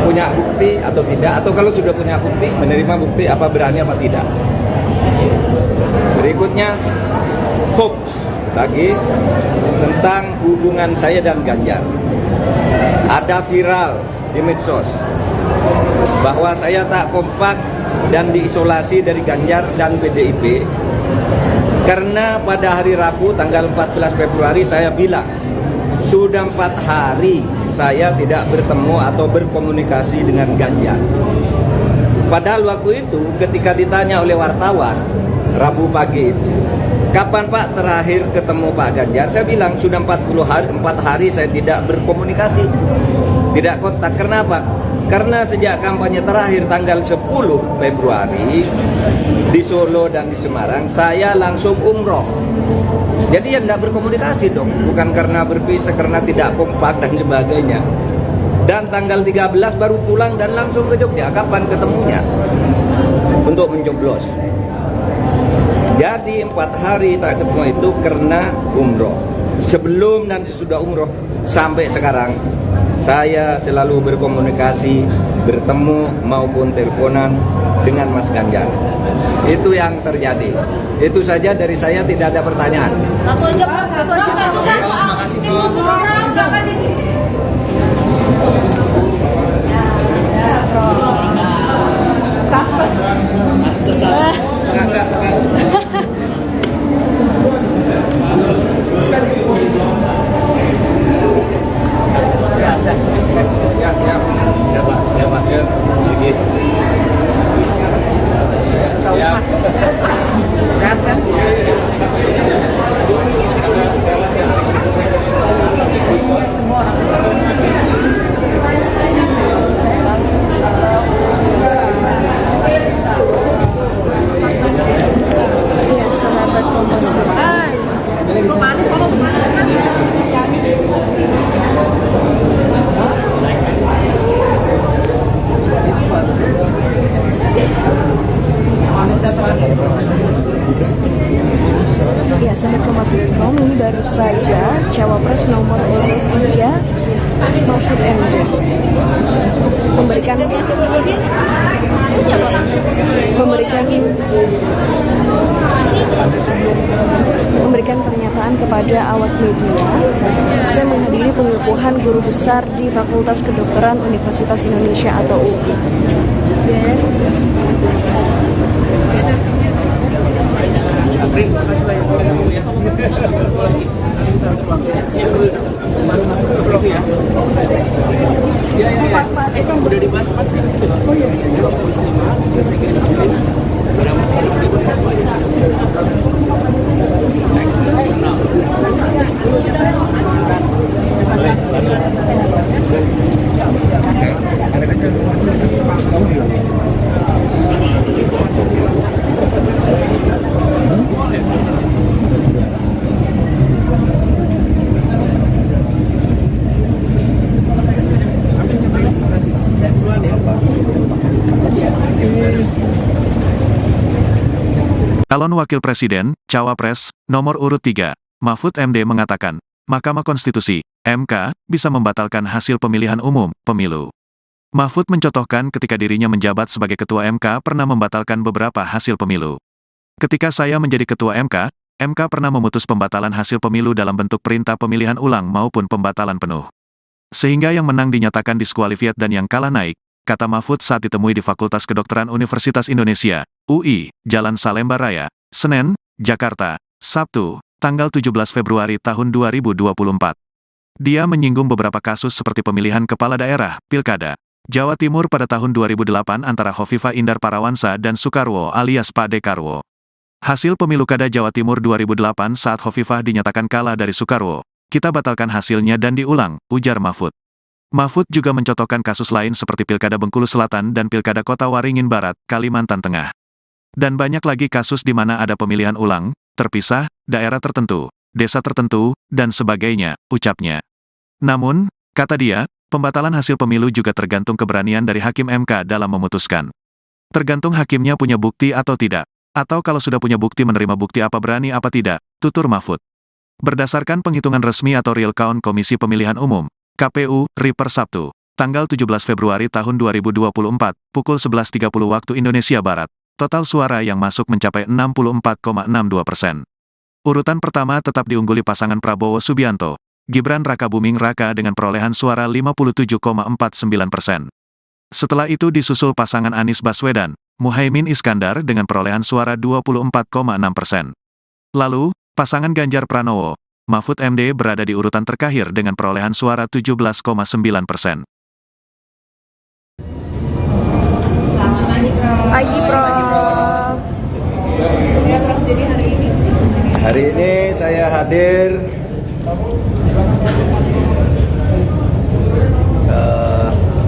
[SPEAKER 3] punya bukti atau tidak, atau kalau sudah punya bukti, menerima bukti apa berani apa tidak. Berikutnya hoax lagi tentang hubungan saya dan Ganjar. Ada viral di medsos bahwa saya tak kompak dan diisolasi dari Ganjar dan PDIP karena pada hari Rabu tanggal 14 Februari saya bilang sudah 4 hari saya tidak bertemu atau berkomunikasi dengan Ganjar. Padahal waktu itu ketika ditanya oleh wartawan Rabu pagi itu, kapan Pak terakhir ketemu Pak Ganjar? Saya bilang sudah 4 hari saya tidak berkomunikasi, tidak kontak. Kenapa? Karena sejak kampanye terakhir tanggal 10 Februari di Solo dan di Semarang, saya langsung umroh. Jadi ya tidak berkomunikasi dong, bukan karena berpisah, karena tidak kompak dan sebagainya. Dan tanggal 13 baru pulang dan langsung ke Jogja. Kapan ketemunya? Untuk mencoblos. Jadi 4 hari tak ketemu itu karena umroh. Sebelum dan sesudah umroh sampai sekarang saya selalu berkomunikasi, bertemu maupun teleponan dengan Mas Ganjar. Itu yang terjadi. Itu saja dari saya, tidak ada pertanyaan.
[SPEAKER 4] Satu aja Pak, satu soal tim khusus jangan ini. Tas.
[SPEAKER 2] sahabat Kompas.com, ini baru saja Cawapres nomor urut 3 Mahfud MD memberikan pernyataan kepada awak media. Saya menghadiri pengukuhan guru besar di Fakultas Kedokteran Universitas Indonesia atau UI.
[SPEAKER 5] Udah dibahas Pak. Oh iya.
[SPEAKER 1] Calon Wakil Presiden, Cawapres, nomor urut 3, Mahfud MD mengatakan, Mahkamah Konstitusi, MK, bisa membatalkan hasil pemilihan umum, pemilu. Mahfud mencontohkan ketika dirinya menjabat sebagai Ketua MK pernah membatalkan beberapa hasil pemilu. Ketika saya menjadi Ketua MK pernah memutus pembatalan hasil pemilu dalam bentuk perintah pemilihan ulang maupun pembatalan penuh. Sehingga yang menang dinyatakan diskualifiat dan yang kalah naik, kata Mahfud saat ditemui di Fakultas Kedokteran Universitas Indonesia, UI, Jalan Salemba Raya, Senen, Jakarta, Sabtu, tanggal 17 Februari tahun 2024. Dia menyinggung beberapa kasus seperti pemilihan kepala daerah, Pilkada, Jawa Timur pada tahun 2008 antara Hovifah Indar Parawansa dan Soekarwo alias Pak Dekarwo. Hasil pemilu Kada Jawa Timur 2008 saat Hovifah dinyatakan kalah dari Soekarwo, kita batalkan hasilnya dan diulang, ujar Mahfud. Mahfud juga mencontohkan kasus lain seperti Pilkada Bengkulu Selatan dan Pilkada Kota Waringin Barat, Kalimantan Tengah. Dan banyak lagi kasus di mana ada pemilihan ulang, terpisah, daerah tertentu, desa tertentu, dan sebagainya, ucapnya. Namun, kata dia, pembatalan hasil pemilu juga tergantung keberanian dari Hakim MK dalam memutuskan. Tergantung hakimnya punya bukti atau tidak, atau kalau sudah punya bukti menerima bukti apa berani apa tidak, tutur Mahfud. Berdasarkan penghitungan resmi atau real count Komisi Pemilihan Umum, KPU, RI per Sabtu, tanggal 17 Februari tahun 2024, pukul 11.30 waktu Indonesia Barat, total suara yang masuk mencapai 64,62%. Urutan pertama tetap diungguli pasangan Prabowo Subianto, Gibran Rakabuming Raka dengan perolehan suara 57,49%. Setelah itu disusul pasangan Anies Baswedan, Muhaimin Iskandar dengan perolehan suara 24,6%. Lalu, pasangan Ganjar Pranowo, Mahfud MD berada di urutan terakhir dengan perolehan suara 17,9%.
[SPEAKER 2] Pagi, Prof.
[SPEAKER 4] Ya, Prof, jadi
[SPEAKER 3] Hari ini saya hadir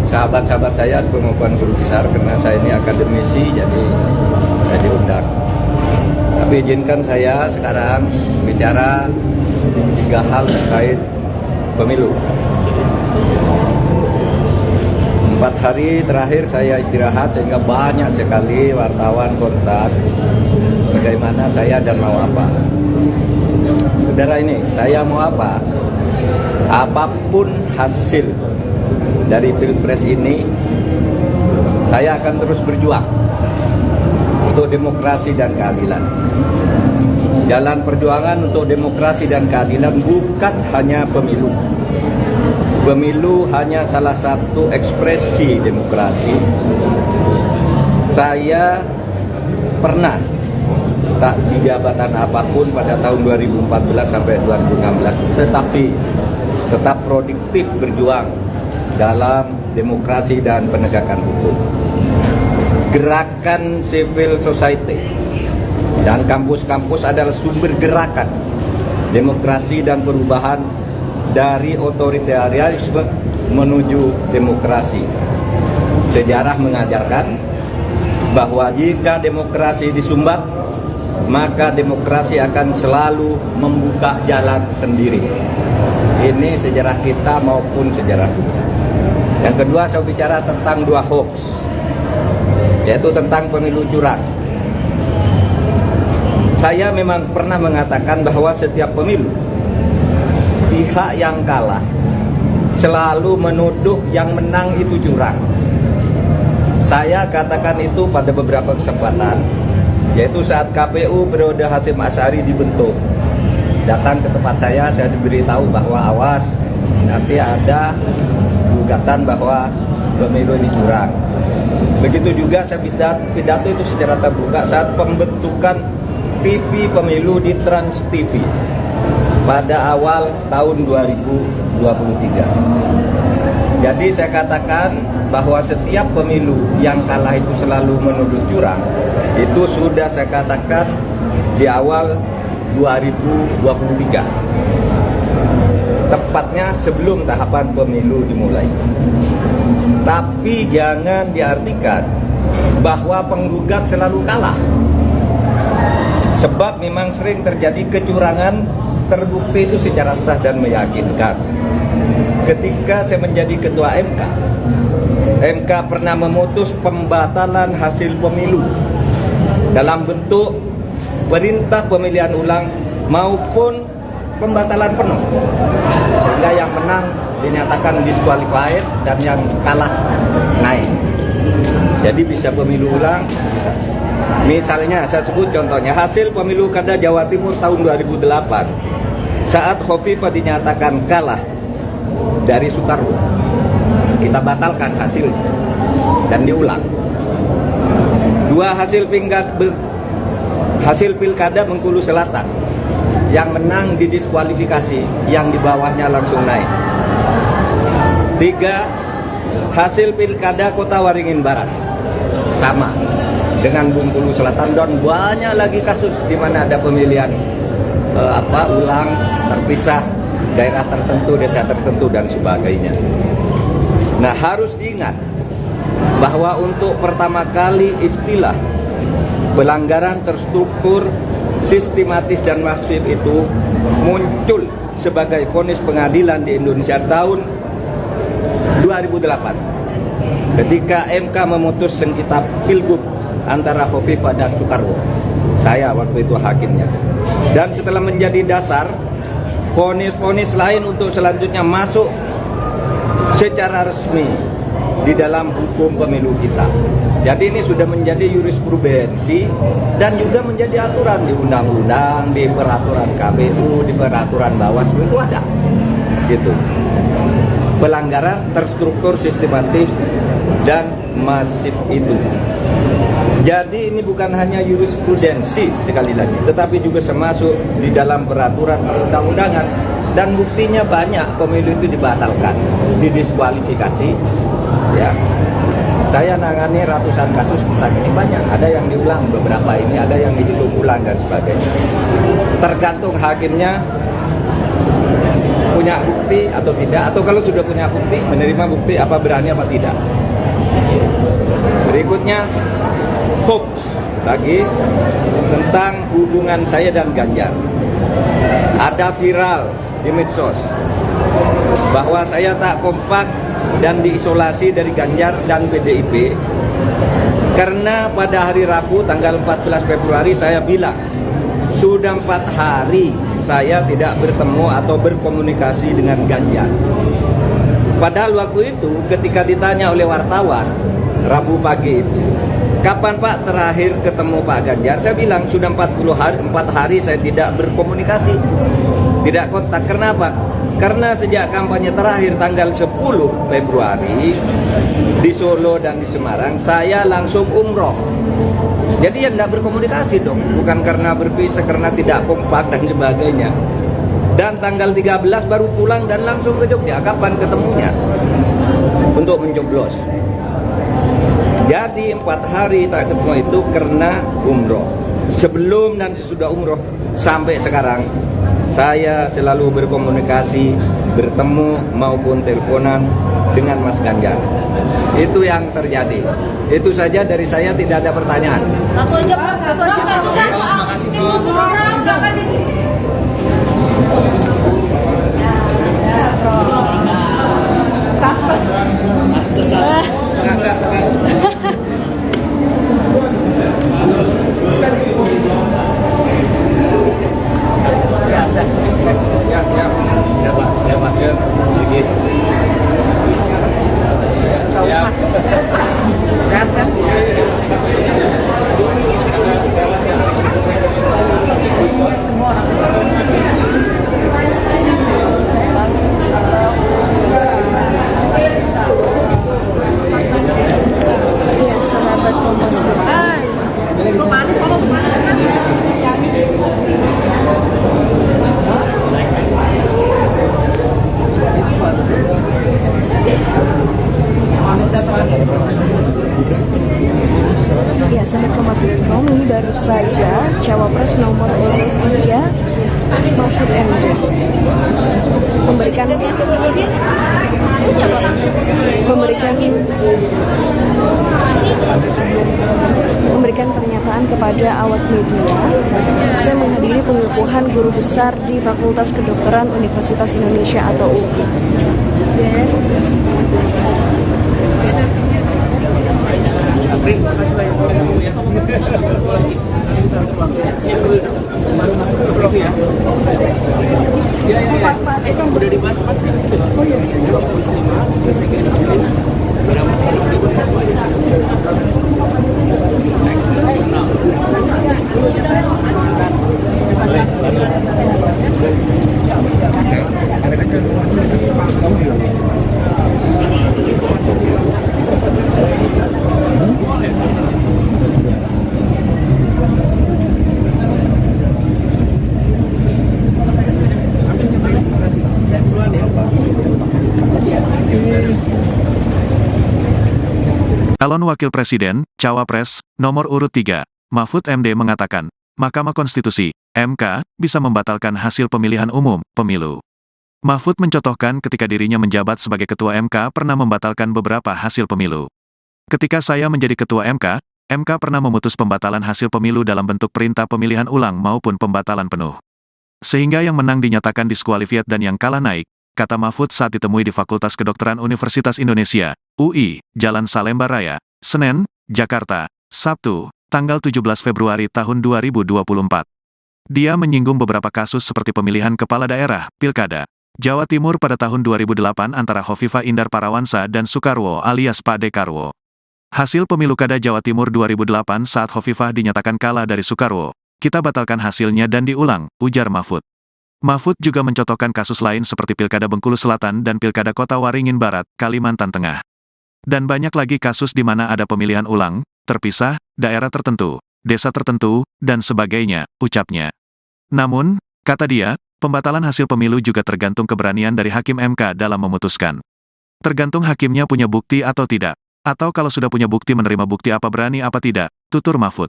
[SPEAKER 3] sahabat-sahabat saya pengukuhan guru besar karena saya ini akademisi, jadi saya diundang. Tapi izinkan saya sekarang bicara 3 hal terkait pemilu. 4 hari terakhir saya istirahat sehingga banyak sekali wartawan kontak bagaimana saya dan mau apa. Saudara ini, saya mau apa? Apapun hasil dari Pilpres ini, saya akan terus berjuang untuk demokrasi dan keadilan. Jalan perjuangan untuk demokrasi dan keadilan bukan hanya pemilu. Pemilu hanya salah satu ekspresi demokrasi. Saya pernah tak di jabatan apapun pada tahun 2014 sampai 2016, tetapi tetap produktif berjuang dalam demokrasi dan penegakan hukum. Gerakan civil society dan kampus-kampus adalah sumber gerakan demokrasi dan perubahan dari otoritarianisme menuju demokrasi. Sejarah mengajarkan bahwa jika demokrasi disumbat, maka demokrasi akan selalu membuka jalan sendiri. Ini sejarah kita maupun sejarah dunia. Yang kedua, saya bicara tentang 2 hoax, yaitu tentang pemilu curang. saya memang pernah mengatakan bahwa setiap pemilu pihak yang kalah selalu menuduh yang menang itu curang. Saya katakan itu pada beberapa kesempatan, yaitu saat KPU periode Hasyim Asy'ari dibentuk. Datang ke tempat saya diberitahu bahwa awas, nanti ada gugatan bahwa pemilu ini curang. Begitu juga saya pidato itu secara terbuka saat pembentukan TV pemilu di Trans TV pada awal tahun 2023. Jadi saya katakan bahwa setiap pemilu yang kalah itu selalu menuduh curang. Itu sudah saya katakan di awal 2023. Tepatnya sebelum tahapan pemilu dimulai. Tapi jangan diartikan bahwa penggugat selalu kalah. Sebab memang sering terjadi kecurangan terbukti itu secara sah dan meyakinkan. Ketika saya menjadi ketua MK pernah memutus pembatalan hasil pemilu dalam bentuk perintah pemilihan ulang maupun pembatalan penuh, sehingga yang menang dinyatakan disqualified dan yang kalah naik. Jadi bisa pemilu ulang, bisa. Misalnya saya sebut contohnya hasil pemilu kada Jawa Timur tahun 2008 saat Khofifah dinyatakan kalah dari Soekarwo, kita batalkan hasilnya dan diulang. Dua hasil pilkada Bengkulu Selatan, yang menang didiskualifikasi, yang di bawahnya langsung naik. 3 hasil pilkada Kota Waringin Barat, sama dengan Bengkulu Selatan, dan banyak lagi kasus di mana ada pemilihan ulang terpisah, daerah tertentu, desa tertentu dan sebagainya. Nah, harus diingat bahwa untuk pertama kali istilah pelanggaran terstruktur, sistematis dan masif itu muncul sebagai vonis pengadilan di Indonesia tahun 2008 ketika MK memutus sengketa Pilgub antara Khofifah dan Soekarwo. Saya waktu itu hakimnya. Dan setelah menjadi dasar, vonis-vonis lain untuk selanjutnya masuk secara resmi di dalam hukum pemilu kita. Jadi ini sudah menjadi jurisprudensi dan juga menjadi aturan di undang-undang, di peraturan KPU, di peraturan Bawaslu itu ada. Gitu. Pelanggaran terstruktur, sistematis dan masif itu. Jadi ini bukan hanya jurisprudensi sekali lagi, tetapi juga termasuk di dalam peraturan perundang-undangan, dan buktinya banyak pemilu itu dibatalkan, didiskualifikasi. Ya, saya nangani ratusan kasus tentang ini, banyak. Ada yang diulang beberapa ini, ada yang dihitung ulang dan sebagainya. Tergantung hakimnya punya bukti atau tidak, atau kalau sudah punya bukti, menerima bukti apa berani apa tidak. Berikutnya hoax lagi tentang hubungan saya dan Ganjar. Ada viral di medsos bahwa saya tak kompak dan diisolasi dari Ganjar dan PDIP karena pada hari Rabu tanggal 14 Februari saya bilang sudah 4 hari saya tidak bertemu atau berkomunikasi dengan Ganjar. Padahal waktu itu ketika ditanya oleh wartawan Rabu pagi itu, kapan Pak terakhir ketemu Pak Ganjar? Saya bilang sudah 4 hari saya tidak berkomunikasi, tidak kontak. Kenapa? Karena sejak kampanye terakhir tanggal 10 Februari di Solo dan di Semarang, saya langsung umroh. Jadi ya tidak berkomunikasi dong, bukan karena berpisah, karena tidak kompak dan sebagainya. Dan tanggal 13 baru pulang dan langsung ke Jogja. Kapan ketemunya? Untuk mencoblos. Jadi 4 hari tak ketemu itu karena umroh. Sebelum dan sesudah umroh sampai sekarang saya selalu berkomunikasi, bertemu maupun teleponan dengan Mas Ganjar. Itu yang terjadi. Itu saja dari saya, tidak ada pertanyaan.
[SPEAKER 4] Satu aja Pak, satu Pak, soal tim khusus orang jangan ini.
[SPEAKER 2] baru saja Cawapres nomor urut 3 Mahfud MD memberikan pernyataan kepada awak media. Saya menghadiri pengukuhan guru besar di Fakultas Kedokteran Universitas Indonesia atau UI.
[SPEAKER 5] Udah dibahas Pak. Oh iya.
[SPEAKER 1] Calon Wakil Presiden, Cawapres, nomor urut 3, Mahfud MD mengatakan, Mahkamah Konstitusi, MK, bisa membatalkan hasil pemilihan umum, pemilu. Mahfud mencontohkan ketika dirinya menjabat sebagai Ketua MK pernah membatalkan beberapa hasil pemilu. Ketika saya menjadi Ketua MK, MK pernah memutus pembatalan hasil pemilu dalam bentuk perintah pemilihan ulang maupun pembatalan penuh. Sehingga yang menang dinyatakan diskualifiat dan yang kalah naik, kata Mahfud saat ditemui di Fakultas Kedokteran Universitas Indonesia, UI, Jalan Salemba Raya, Senen, Jakarta, Sabtu, tanggal 17 Februari tahun 2024. Dia menyinggung beberapa kasus seperti pemilihan kepala daerah, Pilkada, Jawa Timur pada tahun 2008 antara Hovifah Indar Parawansa dan Soekarwo alias Pak Dekarwo. Hasil pemilu Kada Jawa Timur 2008 saat Hovifah dinyatakan kalah dari Soekarwo, kita batalkan hasilnya dan diulang, ujar Mahfud. Mahfud juga mencontohkan kasus lain seperti Pilkada Bengkulu Selatan dan Pilkada Kota Waringin Barat, Kalimantan Tengah. Dan banyak lagi kasus di mana ada pemilihan ulang, terpisah, daerah tertentu, desa tertentu, dan sebagainya, ucapnya. Namun, kata dia, pembatalan hasil pemilu juga tergantung keberanian dari Hakim MK dalam memutuskan. Tergantung hakimnya punya bukti atau tidak, atau kalau sudah punya bukti menerima bukti apa berani apa tidak, tutur Mahfud.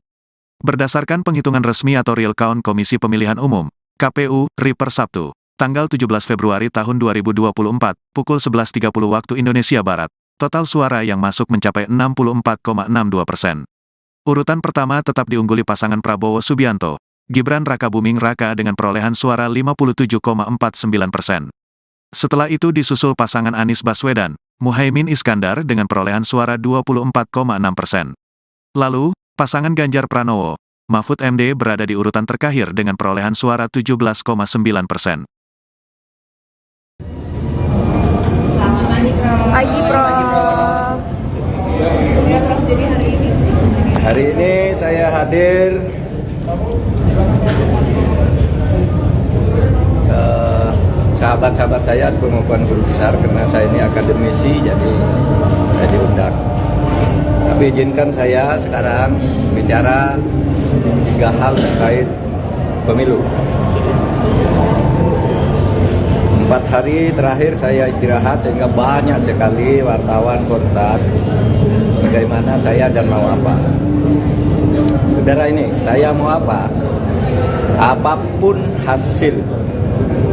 [SPEAKER 1] Berdasarkan penghitungan resmi atau real count Komisi Pemilihan Umum, KPU, RI per Sabtu, tanggal 17 Februari tahun 2024, pukul 11.30 waktu Indonesia Barat, total suara yang masuk mencapai 64,62%. Urutan pertama tetap diungguli pasangan Prabowo Subianto, Gibran Rakabuming Raka dengan perolehan suara 57,49%. Setelah itu disusul pasangan Anies Baswedan, Muhaimin Iskandar dengan perolehan suara 24,6%. Lalu, pasangan Ganjar Pranowo, Mahfud MD berada di urutan terakhir dengan perolehan suara 17,9%.
[SPEAKER 2] Pagi, Prof.
[SPEAKER 3] Hari ini saya hadir sahabat-sahabat saya pengukuhan guru besar karena saya ini akademisi jadi saya diundang. Tapi izinkan saya sekarang bicara 3 hal terkait pemilu. 4 hari terakhir saya istirahat sehingga banyak sekali wartawan kontak bagaimana saya dan mau apa. Saudara ini, saya mau apa? Apapun hasil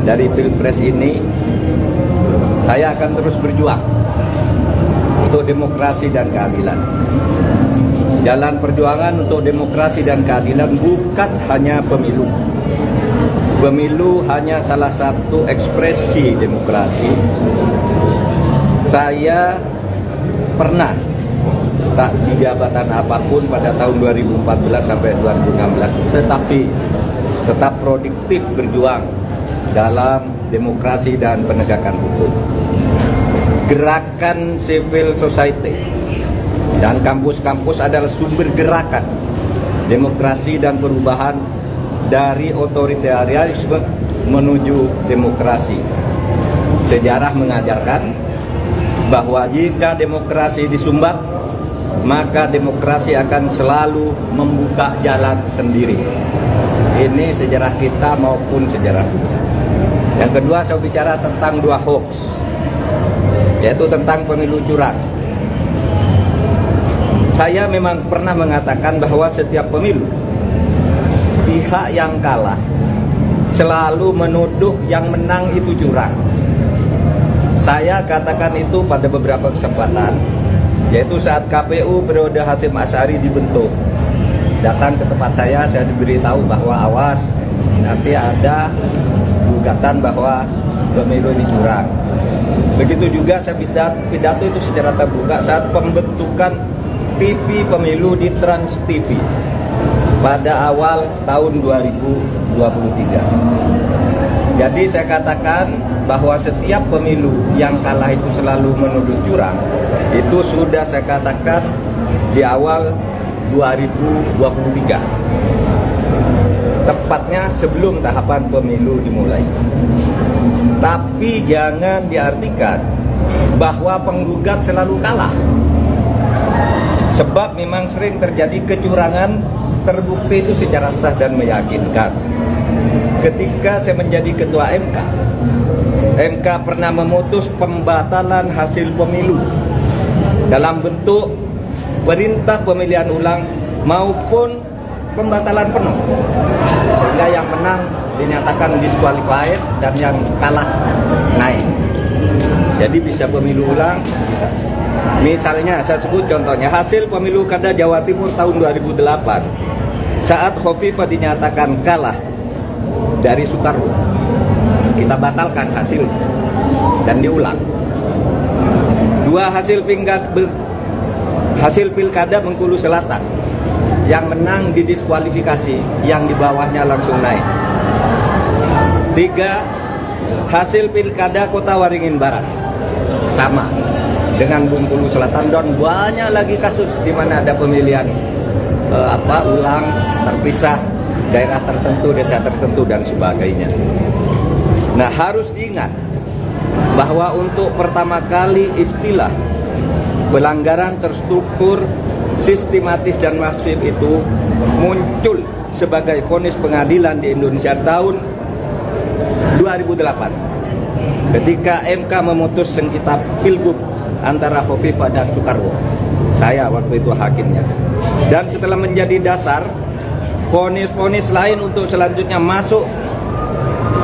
[SPEAKER 3] dari Pilpres ini, saya akan terus berjuang untuk demokrasi dan keadilan. Jalan perjuangan untuk demokrasi dan keadilan bukan hanya pemilu. Pemilu hanya salah satu ekspresi demokrasi. Saya pernah tak di jabatan apapun pada tahun 2014 sampai 2016, tetapi tetap produktif berjuang dalam demokrasi dan penegakan hukum. Gerakan civil society dan kampus-kampus adalah sumber gerakan demokrasi dan perubahan dari otoritarianisme menuju demokrasi. Sejarah mengajarkan bahwa jika demokrasi disumbat, maka demokrasi akan selalu membuka jalan sendiri. Ini sejarah kita maupun sejarah dunia. Yang kedua, saya bicara tentang 2 hoax, yaitu tentang pemilu curang. Saya memang pernah mengatakan bahwa setiap pemilu pihak yang kalah selalu menuduh yang menang itu curang. Saya katakan itu pada beberapa kesempatan, yaitu saat KPU periode Hasyim Asy'ari dibentuk. Datang ke tempat saya diberitahu bahwa awas, nanti ada gugatan bahwa pemilu ini curang. Begitu juga saya pidato itu secara terbuka saat pembentukan TV pemilu di Trans TV pada awal tahun 2023. Jadi saya katakan bahwa setiap pemilu yang kalah itu selalu menuduh curang. Itu sudah saya katakan di awal 2023. Tepatnya sebelum tahapan pemilu dimulai. Tapi jangan diartikan bahwa penggugat selalu kalah. Sebab memang sering terjadi kecurangan terbukti itu secara sah dan meyakinkan. Ketika saya menjadi ketua MK pernah memutus pembatalan hasil pemilu dalam bentuk perintah pemilihan ulang maupun pembatalan penuh, sehingga yang menang dinyatakan disqualified dan yang kalah naik. Jadi bisa pemilu ulang, bisa. Misalnya saya sebut contohnya hasil pemilu kada Jawa Timur tahun 2008 saat Khofifah dinyatakan kalah dari Soekarwo, kita batalkan hasil dan diulang. Dua hasil pilkada Bengkulu Selatan, yang menang didiskualifikasi, yang di bawahnya langsung naik. 3 hasil pilkada Kota Waringin Barat, sama dengan Bengkulu Selatan, dan banyak lagi kasus di mana ada pemilihan ulang terpisah, daerah tertentu, desa tertentu dan sebagainya. Nah, harus diingat bahwa untuk pertama kali istilah pelanggaran terstruktur, sistematis dan masif itu muncul sebagai vonis pengadilan di Indonesia tahun 2008 ketika MK memutus sengketa pilgub antara Khofifah dan Soekarwo. Saya waktu itu hakimnya. Dan setelah menjadi dasar, vonis-vonis lain untuk selanjutnya masuk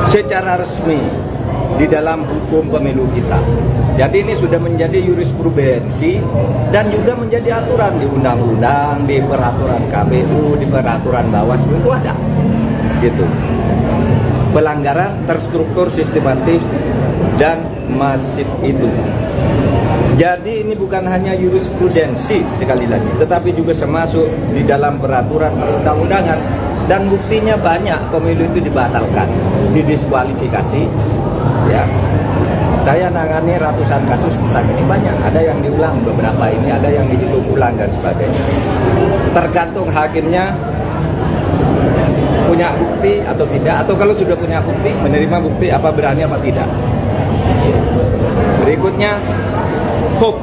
[SPEAKER 3] secara resmi di dalam hukum pemilu kita. Jadi ini sudah menjadi jurisprudensi dan juga menjadi aturan di undang-undang, di peraturan KPU, di peraturan Bawaslu itu ada. Gitu. Pelanggaran terstruktur, sistematis dan masif itu. Jadi ini bukan hanya jurisprudensi sekali lagi, tetapi juga termasuk di dalam peraturan perundang-undangan, dan buktinya banyak pemilu itu dibatalkan, didiskualifikasi. Ya, saya nangani ratusan kasus tentang ini, banyak. Ada yang diulang beberapa ini, ada yang dihitung ulang dan sebagainya. Tergantung hakimnya punya bukti atau tidak, atau kalau sudah punya bukti, menerima bukti apa berani apa tidak. Berikutnya hoax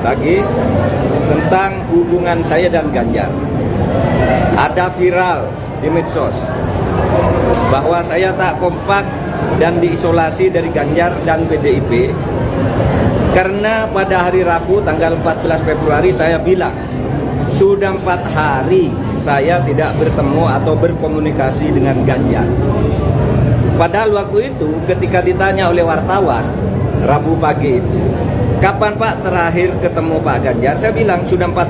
[SPEAKER 3] lagi tentang hubungan saya dan Ganjar. Ada viral di medsos bahwa saya tak kompak dan diisolasi dari Ganjar dan PDIP karena pada hari Rabu tanggal 14 Februari saya bilang sudah 4 hari saya tidak bertemu atau berkomunikasi dengan Ganjar. Padahal waktu itu ketika ditanya oleh wartawan Rabu pagi itu, kapan Pak terakhir ketemu Pak Ganjar? Saya bilang sudah 4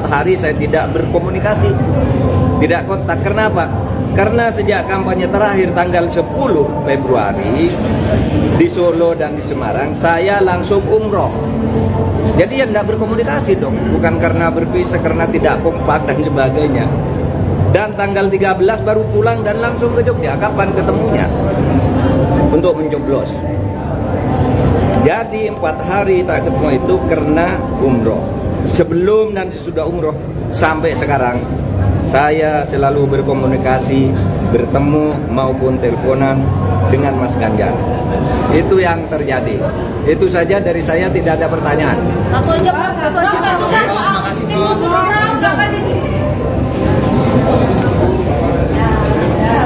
[SPEAKER 3] hari saya tidak berkomunikasi, tidak kontak. Kenapa? Karena sejak kampanye terakhir tanggal 10 Februari di Solo dan di Semarang, saya langsung umroh. Jadi ya tidak berkomunikasi dong, bukan karena berpisah, karena tidak kompak dan sebagainya. Dan tanggal 13 baru pulang dan langsung ke Jogja. Kapan ketemunya? Untuk mencoblos. Jadi 4 hari tak ketemu itu karena umroh. Sebelum dan sesudah umroh sampai sekarang saya selalu berkomunikasi, bertemu maupun teleponan dengan Mas Ganjar. Itu yang terjadi. Itu saja dari saya, tidak ada pertanyaan.
[SPEAKER 4] Satu aja Pak, satu aja. Satu Pak, soal tim khusus orang jangan ini.
[SPEAKER 3] Ya,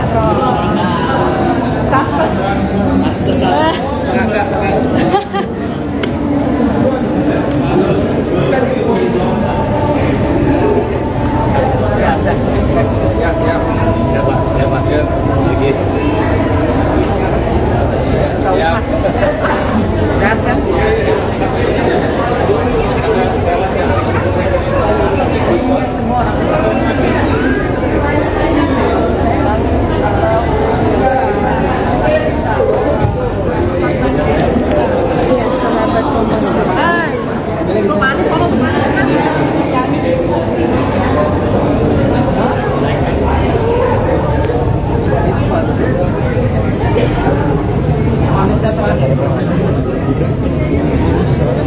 [SPEAKER 5] Sehat kan?
[SPEAKER 2] Ya, sahabat Kompas.com.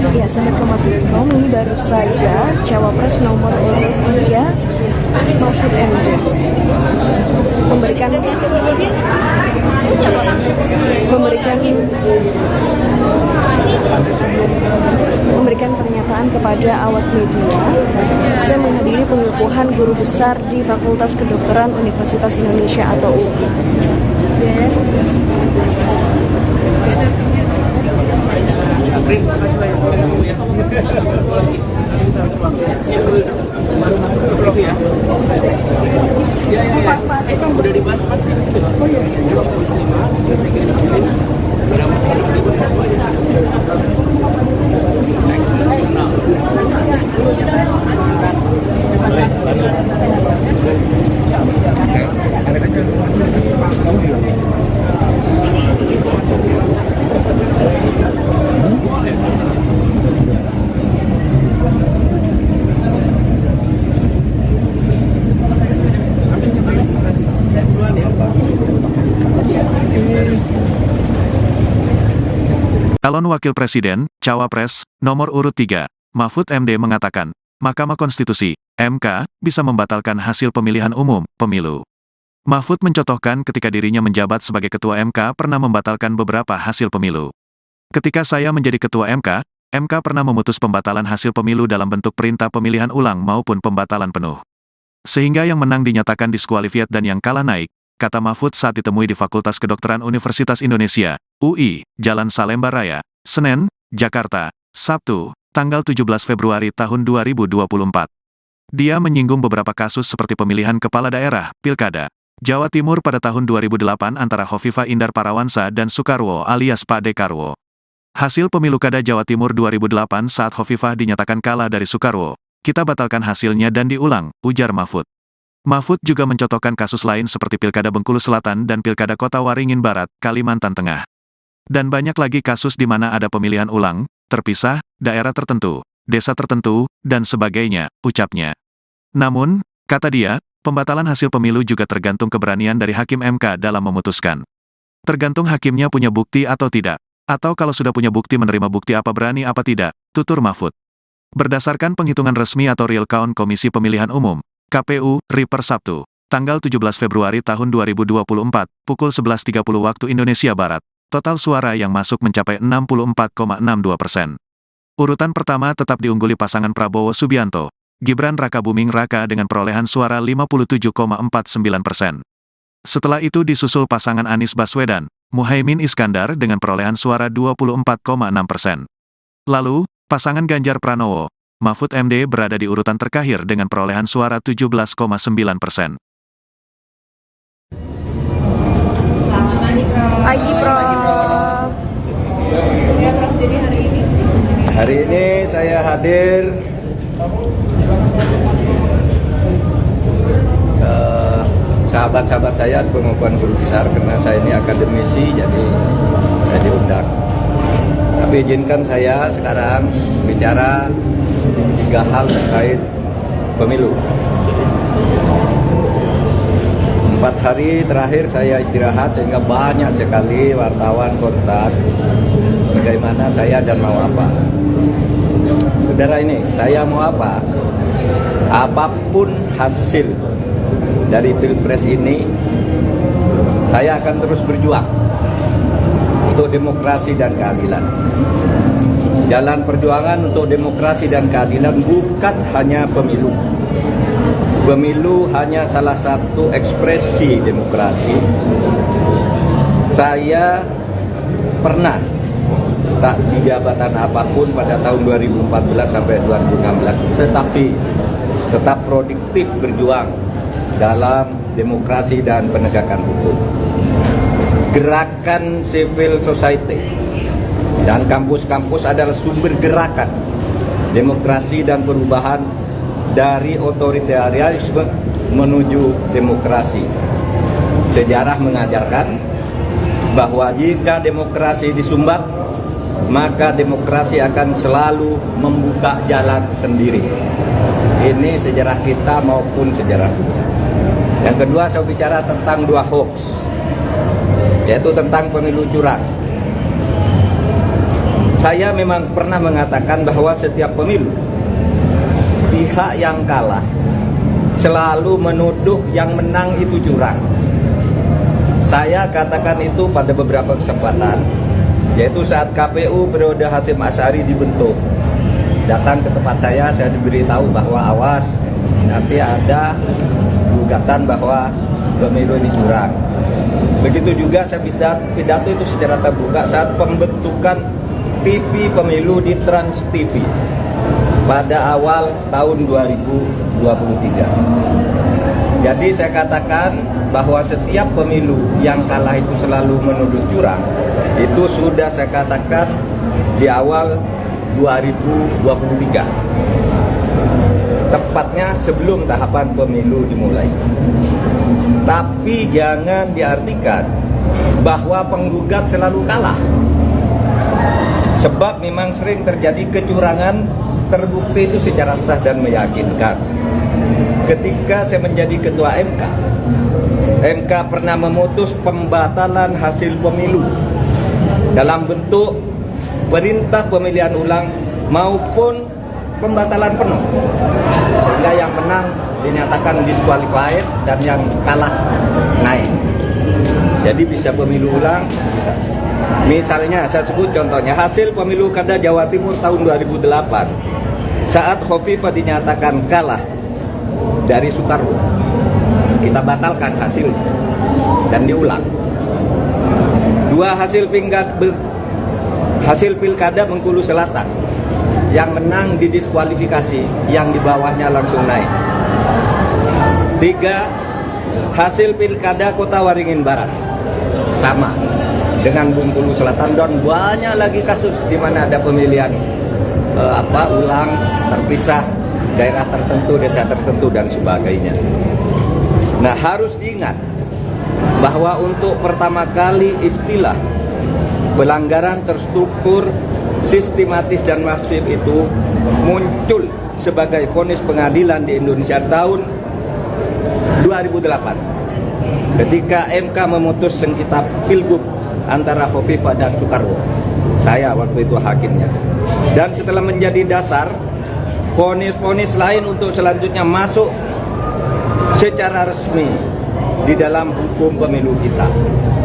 [SPEAKER 2] Ya, sahabat Kompas.com, ini baru saja Cawapres nomor urut 3 Mahfud MD memberikan pernyataan kepada awak media. Saya menghadiri pengukuhan guru besar di Fakultas Kedokteran Universitas Indonesia atau UI.
[SPEAKER 5] Terima kasih banyak ya. Baru masuk ya. Ya. Udah dibahas Pak. Oh iya.
[SPEAKER 1] Calon Wakil Presiden, Cawapres, nomor urut 3, Mahfud MD mengatakan, Mahkamah Konstitusi, MK, bisa membatalkan hasil pemilihan umum, pemilu. Mahfud mencontohkan ketika dirinya menjabat sebagai Ketua MK pernah membatalkan beberapa hasil pemilu. Ketika saya menjadi Ketua MK pernah memutus pembatalan hasil pemilu dalam bentuk perintah pemilihan ulang maupun pembatalan penuh. Sehingga yang menang dinyatakan diskualifiat dan yang kalah naik, kata Mahfud saat ditemui di Fakultas Kedokteran Universitas Indonesia, UI, Jalan Salemba Raya, Senen, Jakarta, Sabtu, tanggal 17 Februari tahun 2024. Dia menyinggung beberapa kasus seperti pemilihan kepala daerah, Pilkada, Jawa Timur pada tahun 2008 antara Hovifah Indar Parawansa dan Soekarwo alias Pak Dekarwo. Hasil pemilu Kada Jawa Timur 2008 saat Hovifah dinyatakan kalah dari Soekarwo, kita batalkan hasilnya dan diulang, ujar Mahfud. Mahfud juga mencontohkan kasus lain seperti Pilkada Bengkulu Selatan dan Pilkada Kota Waringin Barat, Kalimantan Tengah. Dan banyak lagi kasus di mana ada pemilihan ulang, terpisah, daerah tertentu, desa tertentu, dan sebagainya, ucapnya. Namun, kata dia, pembatalan hasil pemilu juga tergantung keberanian dari Hakim MK dalam memutuskan. Tergantung hakimnya punya bukti atau tidak, atau kalau sudah punya bukti menerima bukti apa berani apa tidak, tutur Mahfud. Berdasarkan penghitungan resmi atau real count Komisi Pemilihan Umum, KPU, RI per Sabtu, tanggal 17 Februari tahun 2024, pukul 11.30 waktu Indonesia Barat, total suara yang masuk mencapai 64,62%. Urutan pertama tetap diungguli pasangan Prabowo Subianto, Gibran Rakabuming Raka dengan perolehan suara 57,49%. Setelah itu disusul pasangan Anies Baswedan, Muhaimin Iskandar dengan perolehan suara 24,6%. Lalu, pasangan Ganjar Pranowo, Mahfud MD berada di urutan terakhir dengan perolehan suara 17,9%.
[SPEAKER 2] Pagi, Prof.
[SPEAKER 4] Ya, Prof, jadi
[SPEAKER 3] Hari ini saya hadir sahabat-sahabat saya pengukuhan guru besar karena saya ini akademisi jadi saya diundang. Tapi izinkan saya sekarang bicara 3 hal terkait pemilu. 4 hari terakhir saya istirahat sehingga banyak sekali wartawan kontak bagaimana saya dan mau apa. Saudara ini, saya mau apa? Apapun hasil dari Pilpres ini, saya akan terus berjuang untuk demokrasi dan keadilan. Jalan perjuangan untuk demokrasi dan keadilan bukan hanya pemilu. Pemilu hanya salah satu ekspresi demokrasi. Saya pernah tak di jabatan apapun pada tahun 2014 sampai 2016, tetapi tetap produktif berjuang dalam demokrasi dan penegakan hukum. Gerakan civil society Dan kampus-kampus adalah sumber gerakan demokrasi dan perubahan dari otoritarianisme menuju demokrasi. Sejarah mengajarkan bahwa jika demokrasi disumbat, maka demokrasi akan selalu membuka jalan sendiri. Ini sejarah kita maupun sejarah dunia. Yang kedua, saya bicara tentang dua hoax, yaitu tentang pemilu curang. Saya memang pernah mengatakan bahwa setiap pemilu, pihak yang kalah selalu menuduh yang menang itu curang. Saya katakan itu pada beberapa kesempatan, yaitu saat KPU periode Hasyim Asy'ari dibentuk. Datang ke tempat saya diberitahu bahwa awas, nanti ada gugatan bahwa pemilu ini curang. Begitu juga saya pidato itu secara terbuka saat pembentukan TV pemilu di Trans TV pada awal tahun 2023. Jadi saya katakan bahwa setiap pemilu yang kalah itu selalu menuduh curang. Itu sudah saya katakan di awal 2023. Tepatnya sebelum tahapan pemilu dimulai. Tapi jangan diartikan bahwa penggugat selalu kalah. Sebab memang sering terjadi kecurangan terbukti itu secara sah dan meyakinkan. Ketika saya menjadi ketua MK pernah memutus pembatalan hasil pemilu dalam bentuk perintah pemilihan ulang maupun pembatalan penuh, sehingga yang menang dinyatakan disqualified dan yang kalah naik. Jadi bisa pemilu ulang, bisa. Misalnya saya sebut contohnya hasil pemilu Kada Jawa Timur tahun 2008 saat Khofifah dinyatakan kalah dari Soekarwo, kita batalkan hasilnya dan diulang. Dua hasil pilkada Bengkulu Selatan, yang menang didiskualifikasi, yang di bawahnya langsung naik. 3 hasil pilkada Kota Waringin Barat sama dengan Bengkulu Selatan, dan banyak lagi kasus di mana ada pemilihan ulang terpisah, daerah tertentu, desa tertentu dan sebagainya. Nah, harus diingat bahwa untuk pertama kali istilah pelanggaran terstruktur, sistematis dan masif itu muncul sebagai vonis pengadilan di Indonesia tahun 2008 ketika MK memutus sengketa pilgub antara Khofifah dan Soekarwo. Saya waktu itu hakimnya. Dan setelah menjadi dasar, vonis-vonis lain untuk selanjutnya masuk secara resmi di dalam hukum pemilu kita.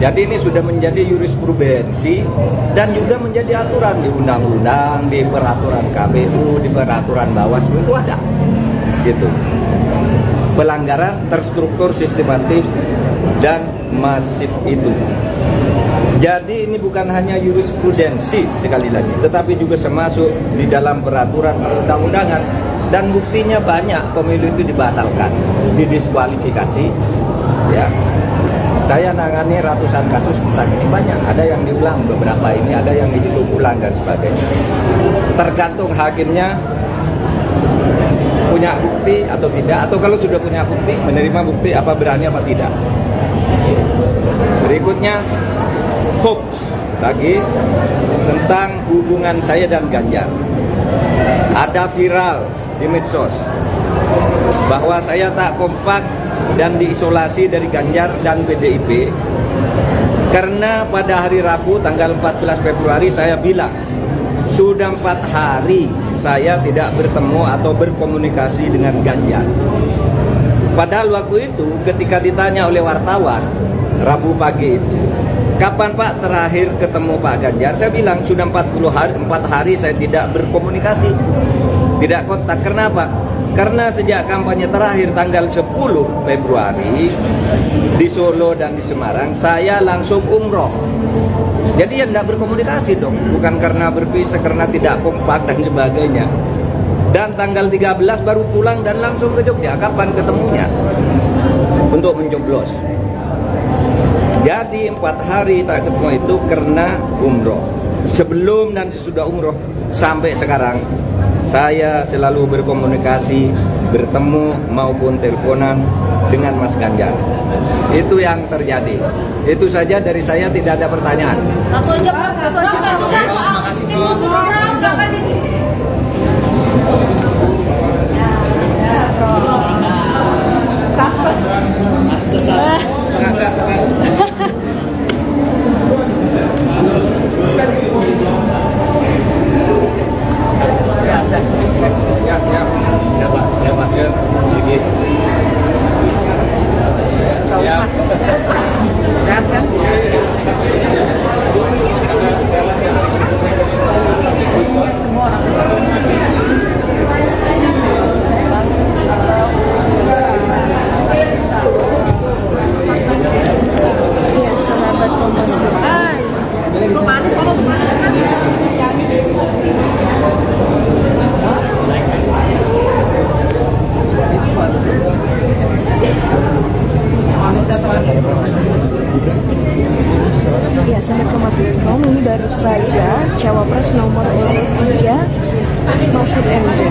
[SPEAKER 3] Jadi ini sudah menjadi jurisprudensi dan juga menjadi aturan di undang-undang, di peraturan KPU, di peraturan Bawaslu itu ada. Gitu. Pelanggaran terstruktur, sistematis dan masif itu. Jadi ini bukan hanya jurisprudensi sekali lagi, tetapi juga termasuk di dalam peraturan perundang-undangan, dan buktinya banyak pemilu itu dibatalkan, didiskualifikasi. Ya, saya nangani ratusan kasus tentang ini, banyak. Ada yang diulang beberapa ini, ada yang dihitung ulang dan sebagainya. Tergantung hakimnya punya bukti atau tidak, atau kalau sudah punya bukti, menerima bukti apa berani apa tidak. Berikutnya hoax lagi tentang hubungan saya dan Ganjar. Ada viral di medsos bahwa saya tak kompak dan diisolasi dari Ganjar dan PDIP karena pada hari Rabu tanggal 14 Februari saya bilang sudah 4 hari saya tidak bertemu atau berkomunikasi dengan Ganjar. Padahal waktu itu ketika ditanya oleh wartawan Rabu pagi itu, kapan Pak terakhir ketemu Pak Ganjar? Saya bilang sudah 4 hari saya tidak berkomunikasi, tidak kontak. Kenapa? Karena sejak kampanye terakhir tanggal 10 Februari di Solo dan di Semarang, saya langsung umroh. Jadi ya tidak berkomunikasi dong, bukan karena berpisah, karena tidak kompak dan sebagainya. Dan tanggal 13 baru pulang dan langsung ke Jogja. Kapan ketemunya? Untuk mencoblos. Jadi 4 hari tak ketemu itu karena umroh. sebelum dan sesudah umroh sampai sekarang, saya selalu berkomunikasi, bertemu maupun teleponan dengan Mas Ganjar. Itu yang terjadi. Itu saja dari saya, tidak ada pertanyaan.
[SPEAKER 4] Satu aja Pak, satu Pak soal tim khusus orang silakan ini. Tas.
[SPEAKER 2] Ya, sahabat Kompas.com. Ya, sahabat Kompas.com, ini baru saja Cawapres nomor urut 3 Mahfud MD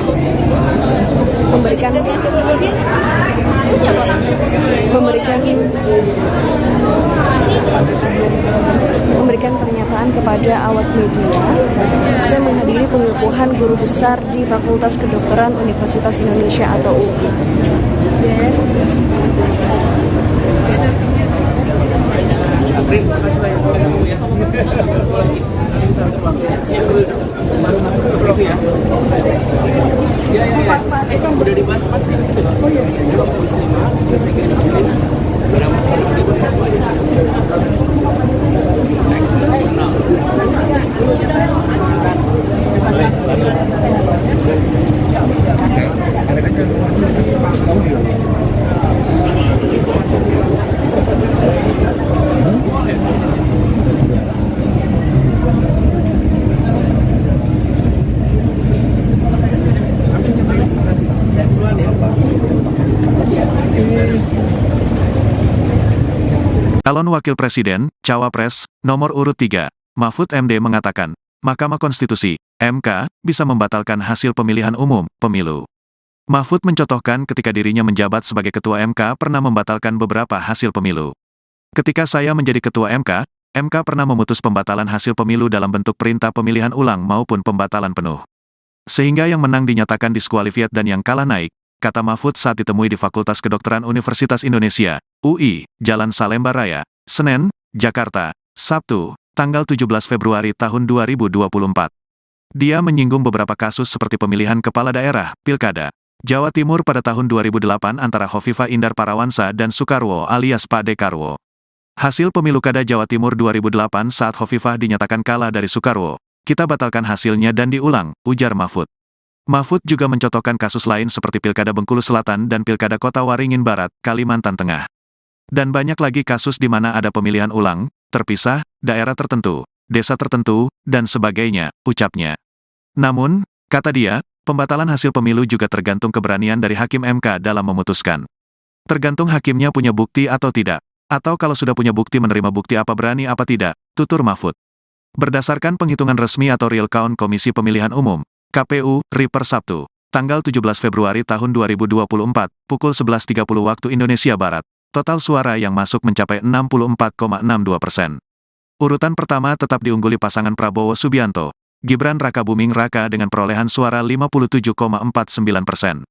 [SPEAKER 2] memberikan pernyataan kepada awak media. Saya menghadiri pengukuhan guru besar di Fakultas Kedokteran Universitas Indonesia atau UI.
[SPEAKER 5] Udah dibahas Pak. Oh iya.
[SPEAKER 1] Calon Wakil Presiden, Cawapres, nomor urut 3, Mahfud MD mengatakan, Mahkamah Konstitusi, MK, bisa membatalkan hasil pemilihan umum, pemilu. Mahfud mencontohkan ketika dirinya menjabat sebagai Ketua MK pernah membatalkan beberapa hasil pemilu. Ketika saya menjadi Ketua MK pernah memutus pembatalan hasil pemilu dalam bentuk perintah pemilihan ulang maupun pembatalan penuh. Sehingga yang menang dinyatakan diskualifiat dan yang kalah naik, kata Mahfud saat ditemui di Fakultas Kedokteran Universitas Indonesia, UI, Jalan Salemba Raya, Senen, Jakarta, Sabtu, tanggal 17 Februari tahun 2024. Dia menyinggung beberapa kasus seperti pemilihan kepala daerah, Pilkada Jawa Timur pada tahun 2008 antara Hovifah Indar Parawansa dan Soekarwo alias Pak Dekarwo. Hasil pemilu Kada Jawa Timur 2008 saat Hovifah dinyatakan kalah dari Soekarwo, kita batalkan hasilnya dan diulang, ujar Mahfud. Mahfud juga mencontohkan kasus lain seperti Pilkada Bengkulu Selatan dan Pilkada Kota Waringin Barat, Kalimantan Tengah. Dan banyak lagi kasus di mana ada pemilihan ulang, terpisah, daerah tertentu, desa tertentu, dan sebagainya, ucapnya. Namun, kata dia, pembatalan hasil pemilu juga tergantung keberanian dari Hakim MK dalam memutuskan. Tergantung hakimnya punya bukti atau tidak, atau kalau sudah punya bukti menerima bukti apa berani apa tidak, tutur Mahfud. Berdasarkan penghitungan resmi atau real count Komisi Pemilihan Umum, KPU, RI per Sabtu, tanggal 17 Februari tahun 2024, pukul 11.30 waktu Indonesia Barat, total suara yang masuk mencapai 64,62%. Urutan pertama tetap diungguli pasangan Prabowo Subianto, Gibran Rakabuming Raka dengan perolehan suara 57,49%.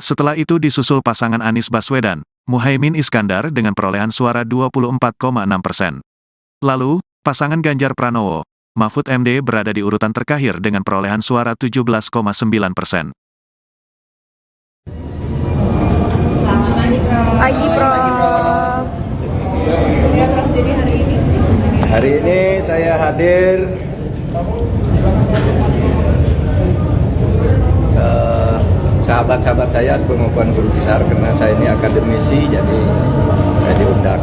[SPEAKER 1] Setelah itu disusul pasangan Anies Baswedan, Muhaimin Iskandar dengan perolehan suara 24,6%. Lalu, pasangan Ganjar Pranowo, Mahfud MD berada di urutan terakhir dengan perolehan suara 17,9%.
[SPEAKER 2] Pagi, Prof.
[SPEAKER 4] Jadi
[SPEAKER 3] Hari ini saya hadir sahabat-sahabat saya pengukuhan guru besar karena saya ini akademisi, jadi saya diundang.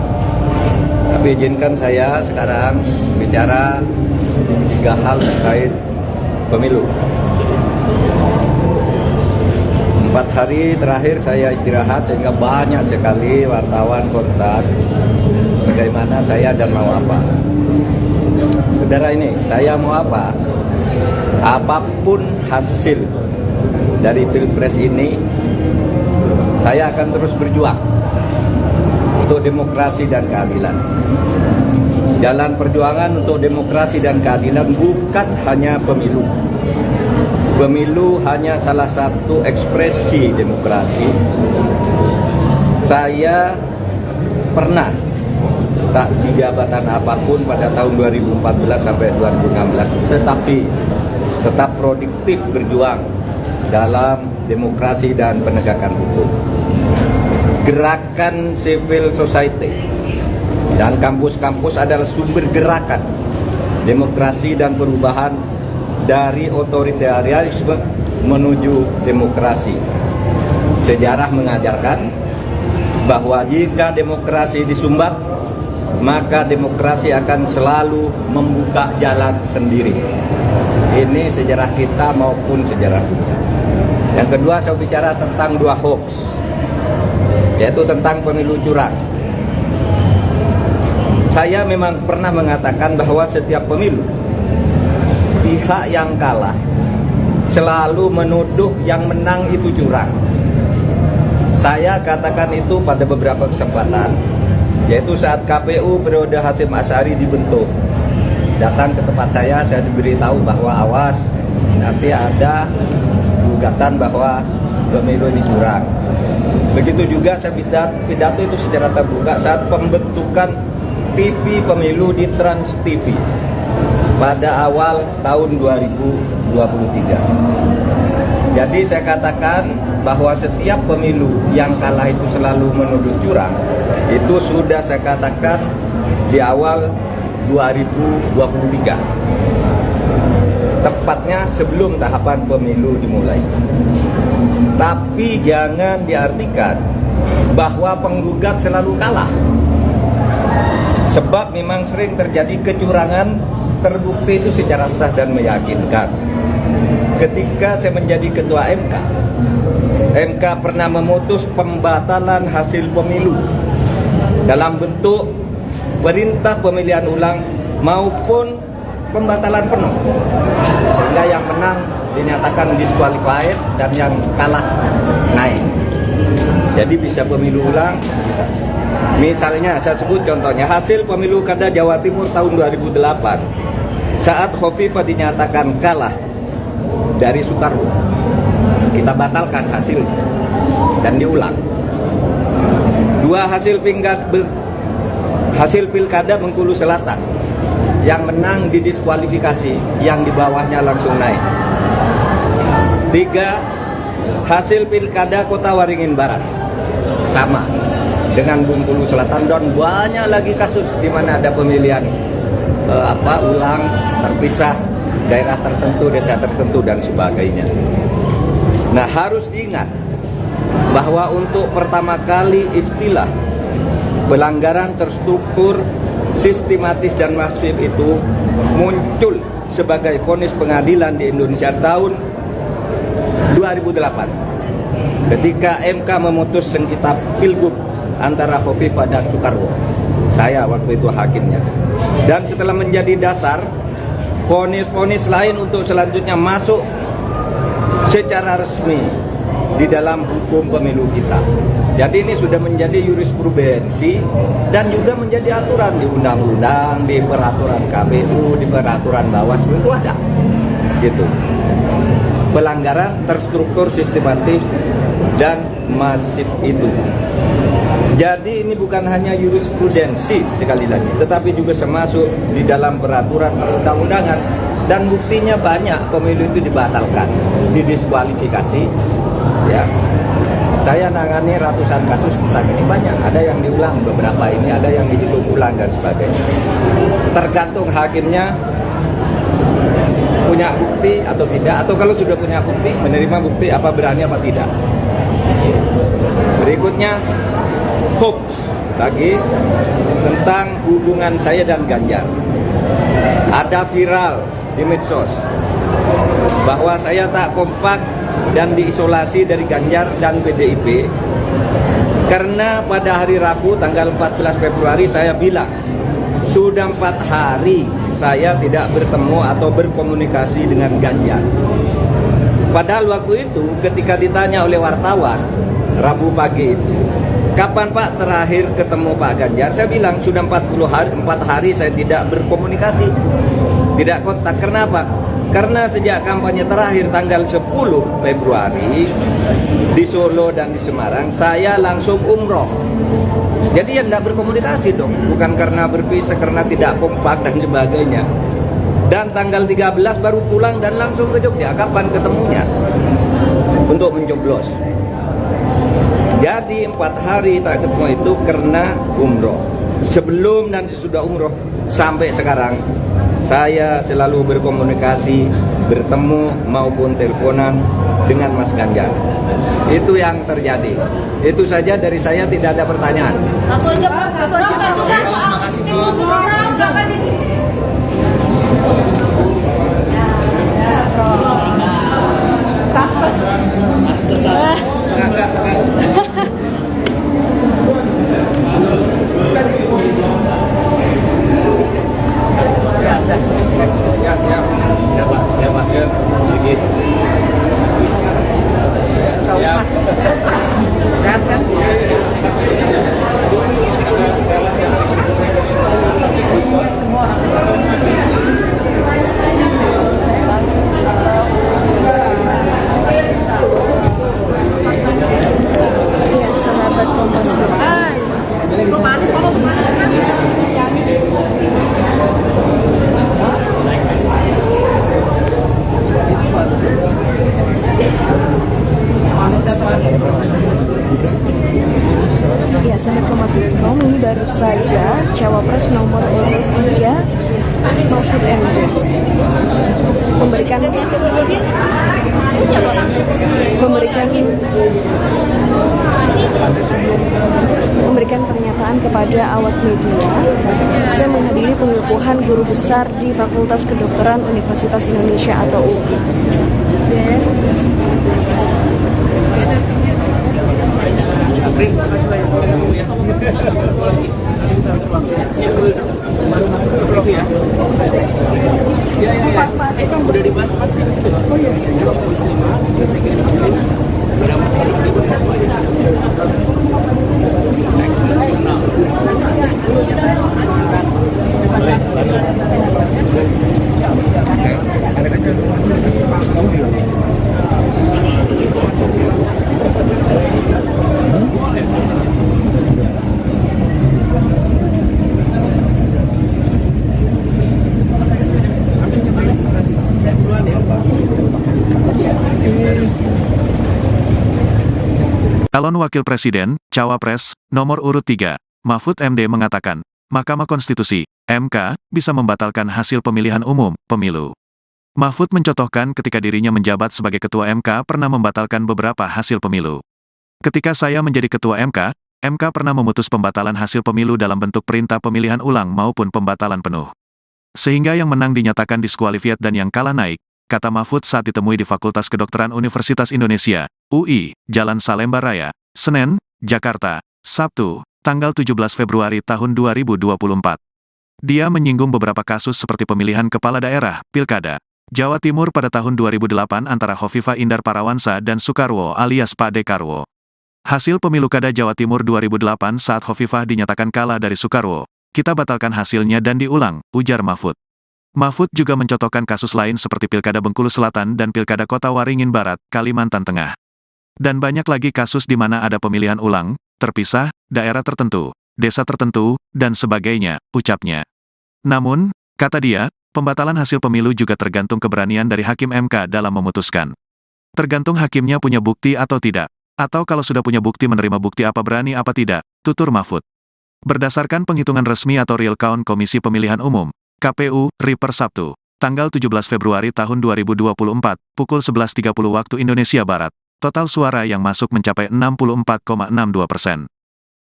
[SPEAKER 3] Tapi izinkan saya sekarang bicara 3 hal terkait pemilu. 4 hari terakhir saya istirahat sehingga banyak sekali wartawan kontak bagaimana saya dan mau apa. Saudara ini, saya mau apa? Apapun hasil dari Pilpres ini, saya akan terus berjuang untuk demokrasi dan keadilan. Jalan perjuangan untuk demokrasi dan keadilan bukan hanya pemilu. Pemilu hanya salah satu ekspresi demokrasi. Saya pernah tak di jabatan apapun pada tahun 2014 sampai 2016, tetapi tetap produktif berjuang dalam demokrasi dan penegakan hukum. Gerakan civil society dan kampus-kampus adalah sumber gerakan demokrasi dan perubahan dari otoritarianisme menuju demokrasi. Sejarah mengajarkan bahwa jika demokrasi disumbat, maka demokrasi akan selalu membuka jalan sendiri. Ini sejarah kita maupun sejarah dunia. Yang kedua, saya bicara tentang dua hoax, yaitu tentang pemilu curang. Saya memang pernah mengatakan bahwa setiap pemilu, pihak yang kalah selalu menuduh yang menang itu curang. Saya katakan itu pada beberapa kesempatan, yaitu saat KPU periode Hasyim Asy'ari dibentuk. Datang ke tempat saya diberitahu bahwa awas, nanti ada gugatan bahwa pemilu ini curang. Begitu juga saya pidato itu secara terbuka saat pembentukan TV pemilu di Trans TV pada awal tahun 2023. Jadi saya katakan bahwa setiap pemilu yang kalah itu selalu menuduh curang. Itu sudah saya katakan di awal 2023. Tepatnya sebelum tahapan pemilu dimulai. Tapi jangan diartikan bahwa penggugat selalu kalah. Sebab memang sering terjadi kecurangan, terbukti itu secara sah dan meyakinkan. Ketika saya menjadi ketua MK, MK pernah memutus pembatalan hasil pemilu dalam bentuk perintah pemilihan ulang maupun pembatalan penuh, sehingga yang menang dinyatakan disqualified dan yang kalah naik. Jadi bisa pemilu ulang, bisa. Misalnya saya sebut contohnya hasil pemilu kada Jawa Timur tahun 2008 saat Khofifah dinyatakan kalah dari Soekarwo, kita batalkan hasil dan diulang. Dua hasil pilkada Bengkulu Selatan, yang menang didiskualifikasi, yang di bawahnya langsung naik. 3, hasil pilkada Kota Waringin Barat sama dengan Bengkulu Selatan, dan banyak lagi kasus di mana ada pemilihan ulang, terpisah, daerah tertentu, desa tertentu dan sebagainya. Nah, harus diingat bahwa untuk pertama kali istilah pelanggaran terstruktur, sistematis dan masif itu muncul sebagai vonis pengadilan di Indonesia tahun 2008 ketika MK memutus sengketa Pilgub antara Khofifah dan Soekarwo. Saya waktu itu hakimnya. Dan setelah menjadi dasar, vonis-vonis lain untuk selanjutnya masuk secara resmi di dalam hukum pemilu kita. Jadi ini sudah menjadi jurisprudensi dan juga menjadi aturan di undang-undang, di peraturan KPU, di peraturan Bawaslu itu ada. Gitu. Pelanggaran terstruktur, sistematis dan masif itu. Jadi ini bukan hanya jurisprudensi sekali lagi, tetapi juga termasuk di dalam peraturan perundang-undangan, dan buktinya banyak pemilu itu dibatalkan, didiskualifikasi. Ya, saya nangani ratusan kasus tentang ini, banyak. Ada yang diulang beberapa ini, ada yang dihitung ulang dan sebagainya. Tergantung hakimnya punya bukti atau tidak, atau kalau sudah punya bukti, menerima bukti apa berani apa tidak. Berikutnya hoax lagi tentang hubungan saya dan Ganjar. Ada viral di medsos bahwa saya tak kompak dan diisolasi dari Ganjar dan PDIP karena pada hari Rabu tanggal 14 Februari saya bilang sudah 4 hari saya tidak bertemu atau berkomunikasi dengan Ganjar. Padahal waktu itu ketika ditanya oleh wartawan Rabu pagi itu, kapan Pak terakhir ketemu Pak Ganjar? Saya bilang sudah 4 hari saya tidak berkomunikasi, tidak kontak. Kenapa? Karena sejak kampanye terakhir tanggal 10 Februari di Solo dan di Semarang, saya langsung umroh. Jadi ya tidak berkomunikasi dong, bukan karena berpisah, karena tidak kompak dan sebagainya. Dan tanggal 13 baru pulang dan langsung ke Jogja. Kapan ketemunya? Untuk mencoblos. Jadi 4 hari tak ketemu itu karena umroh. Sebelum dan sesudah umroh sampai sekarang, saya selalu berkomunikasi, bertemu maupun teleponan dengan Mas Ganjar. Itu yang terjadi. Itu saja dari saya, tidak ada pertanyaan.
[SPEAKER 4] Satu aja Pak, satu Pak soal tim khusus orang jangan ini.
[SPEAKER 2] Iya, sahabat Kompas.com. Ya, sahabat Kompas.com, ini baru saja Cawapres nomor urut 3 Mahfud MD memberikan pernyataan kepada awak media. Saya menghadiri pengukuhan guru besar di Fakultas Kedokteran Universitas Indonesia atau UI.
[SPEAKER 5] Udah dibahas Pak. Oh iya.
[SPEAKER 1] Calon Wakil Presiden, Cawapres, nomor urut 3, Mahfud MD mengatakan, Mahkamah Konstitusi, MK, bisa membatalkan hasil pemilihan umum, pemilu. Mahfud mencontohkan ketika dirinya menjabat sebagai Ketua MK pernah membatalkan beberapa hasil pemilu. Ketika saya menjadi Ketua MK, MK pernah memutus pembatalan hasil pemilu dalam bentuk perintah pemilihan ulang maupun pembatalan penuh. Sehingga yang menang dinyatakan diskualifiat dan yang kalah naik, kata Mahfud saat ditemui di Fakultas Kedokteran Universitas Indonesia, UI, Jalan Salemba Raya, Senen, Jakarta, Sabtu, tanggal 17 Februari tahun 2024. Dia menyinggung beberapa kasus seperti pemilihan kepala daerah, Pilkada, Jawa Timur pada tahun 2008 antara Hovifah Indar Parawansa dan Soekarwo alias Pak Dekarwo. Hasil pemilu Kada Jawa Timur 2008 saat Hovifah dinyatakan kalah dari Soekarwo, kita batalkan hasilnya dan diulang, ujar Mahfud. Mahfud juga mencontohkan kasus lain seperti Pilkada Bengkulu Selatan dan Pilkada Kota Waringin Barat, Kalimantan Tengah. Dan banyak lagi kasus di mana ada pemilihan ulang, terpisah, daerah tertentu, desa tertentu, dan sebagainya, ucapnya. Namun, kata dia, pembatalan hasil pemilu juga tergantung keberanian dari Hakim MK dalam memutuskan. Tergantung hakimnya punya bukti atau tidak, atau kalau sudah punya bukti menerima bukti apa berani apa tidak, tutur Mahfud. Berdasarkan penghitungan resmi atau real count Komisi Pemilihan Umum, KPU, RI per Sabtu, tanggal 17 Februari tahun 2024, pukul 11.30 waktu Indonesia Barat, total suara yang masuk mencapai 64,62%.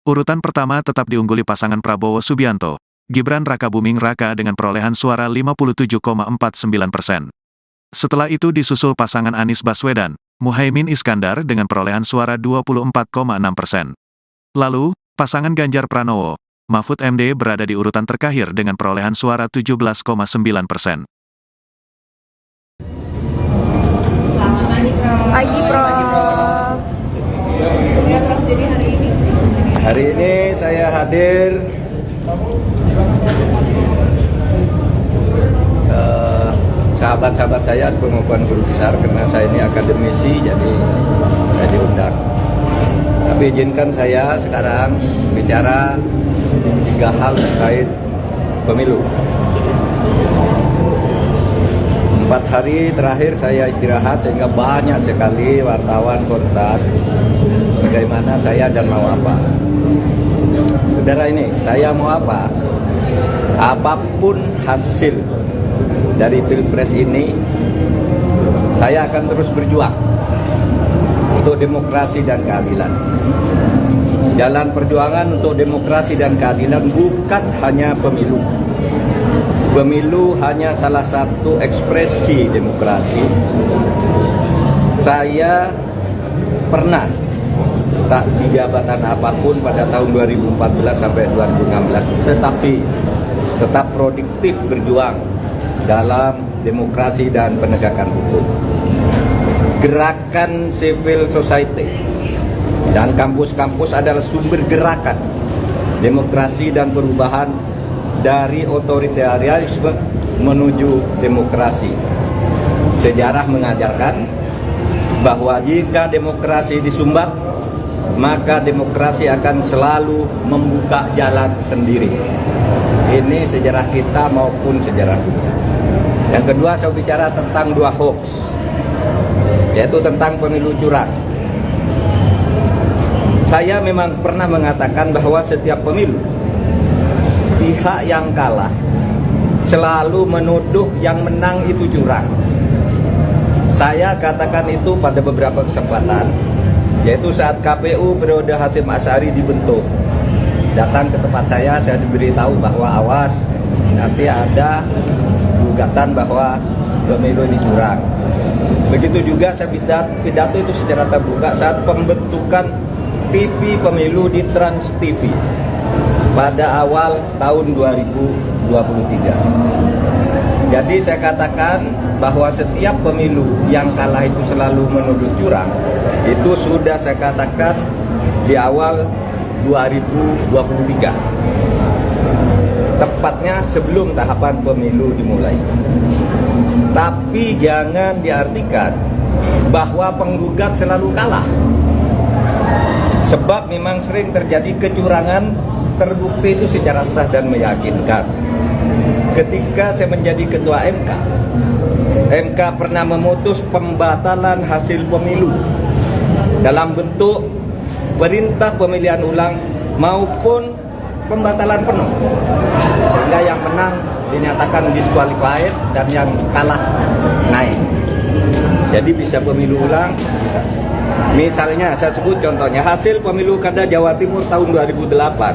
[SPEAKER 1] Urutan pertama tetap diungguli pasangan Prabowo Subianto, Gibran Rakabuming Raka dengan perolehan suara 57,49%. Setelah itu disusul pasangan Anies Baswedan, Muhaimin Iskandar dengan perolehan suara 24,6%. Lalu, pasangan Ganjar Pranowo, Mahfud MD berada di urutan terakhir dengan perolehan suara 17,9%.
[SPEAKER 2] Pagi, Prof.
[SPEAKER 4] Jadi hari ini
[SPEAKER 3] Hari ini saya hadir sahabat-sahabat saya pengukuhan guru besar, karena saya ini akademisi, jadi saya diundang. Tapi izinkan saya sekarang bicara 3 hal terkait pemilu. 4 hari terakhir saya istirahat sehingga banyak sekali wartawan kontak bagaimana saya dan mau apa. Saudara, ini saya mau apa? Apapun hasil dari Pilpres ini, saya akan terus berjuang untuk demokrasi dan keadilan. Jalan perjuangan untuk demokrasi dan keadilan bukan hanya pemilu. Pemilu hanya salah satu ekspresi demokrasi. Saya pernah tak di jabatan apapun pada tahun 2014 sampai 2016, tetapi tetap produktif berjuang dalam demokrasi dan penegakan hukum. Gerakan civil society dan kampus-kampus adalah sumber gerakan demokrasi dan perubahan dari otoritarianisme menuju demokrasi. Sejarah mengajarkan bahwa jika demokrasi disumbat, maka demokrasi akan selalu membuka jalan sendiri. Ini sejarah kita maupun sejarah dunia. Yang kedua, saya bicara tentang 2 hoax, yaitu tentang pemilu curang. Saya memang pernah mengatakan bahwa setiap pemilu, pihak yang kalah selalu menuduh yang menang itu curang. Saya katakan itu pada beberapa kesempatan, yaitu saat KPU periode Hasyim Asy'ari dibentuk. Datang ke tempat saya diberitahu bahwa awas, nanti ada gugatan bahwa pemilu ini curang. Begitu juga saya pidato itu secara terbuka saat pembentukan TV pemilu di Trans TV pada awal tahun 2023. Jadi saya katakan bahwa setiap pemilu yang kalah itu selalu menuduh curang. Itu sudah saya katakan di awal 2023. Tepatnya sebelum tahapan pemilu dimulai. Tapi jangan diartikan bahwa penggugat selalu kalah. Sebab memang sering terjadi kecurangan, terbukti itu secara sah dan meyakinkan. Ketika saya menjadi ketua MK pernah memutus pembatalan hasil pemilu dalam bentuk perintah pemilihan ulang maupun pembatalan penuh, sehingga yang menang dinyatakan disqualified dan yang kalah naik. Jadi bisa pemilu ulang, bisa. Misalnya saya sebut contohnya hasil pemilu kada Jawa Timur tahun 2008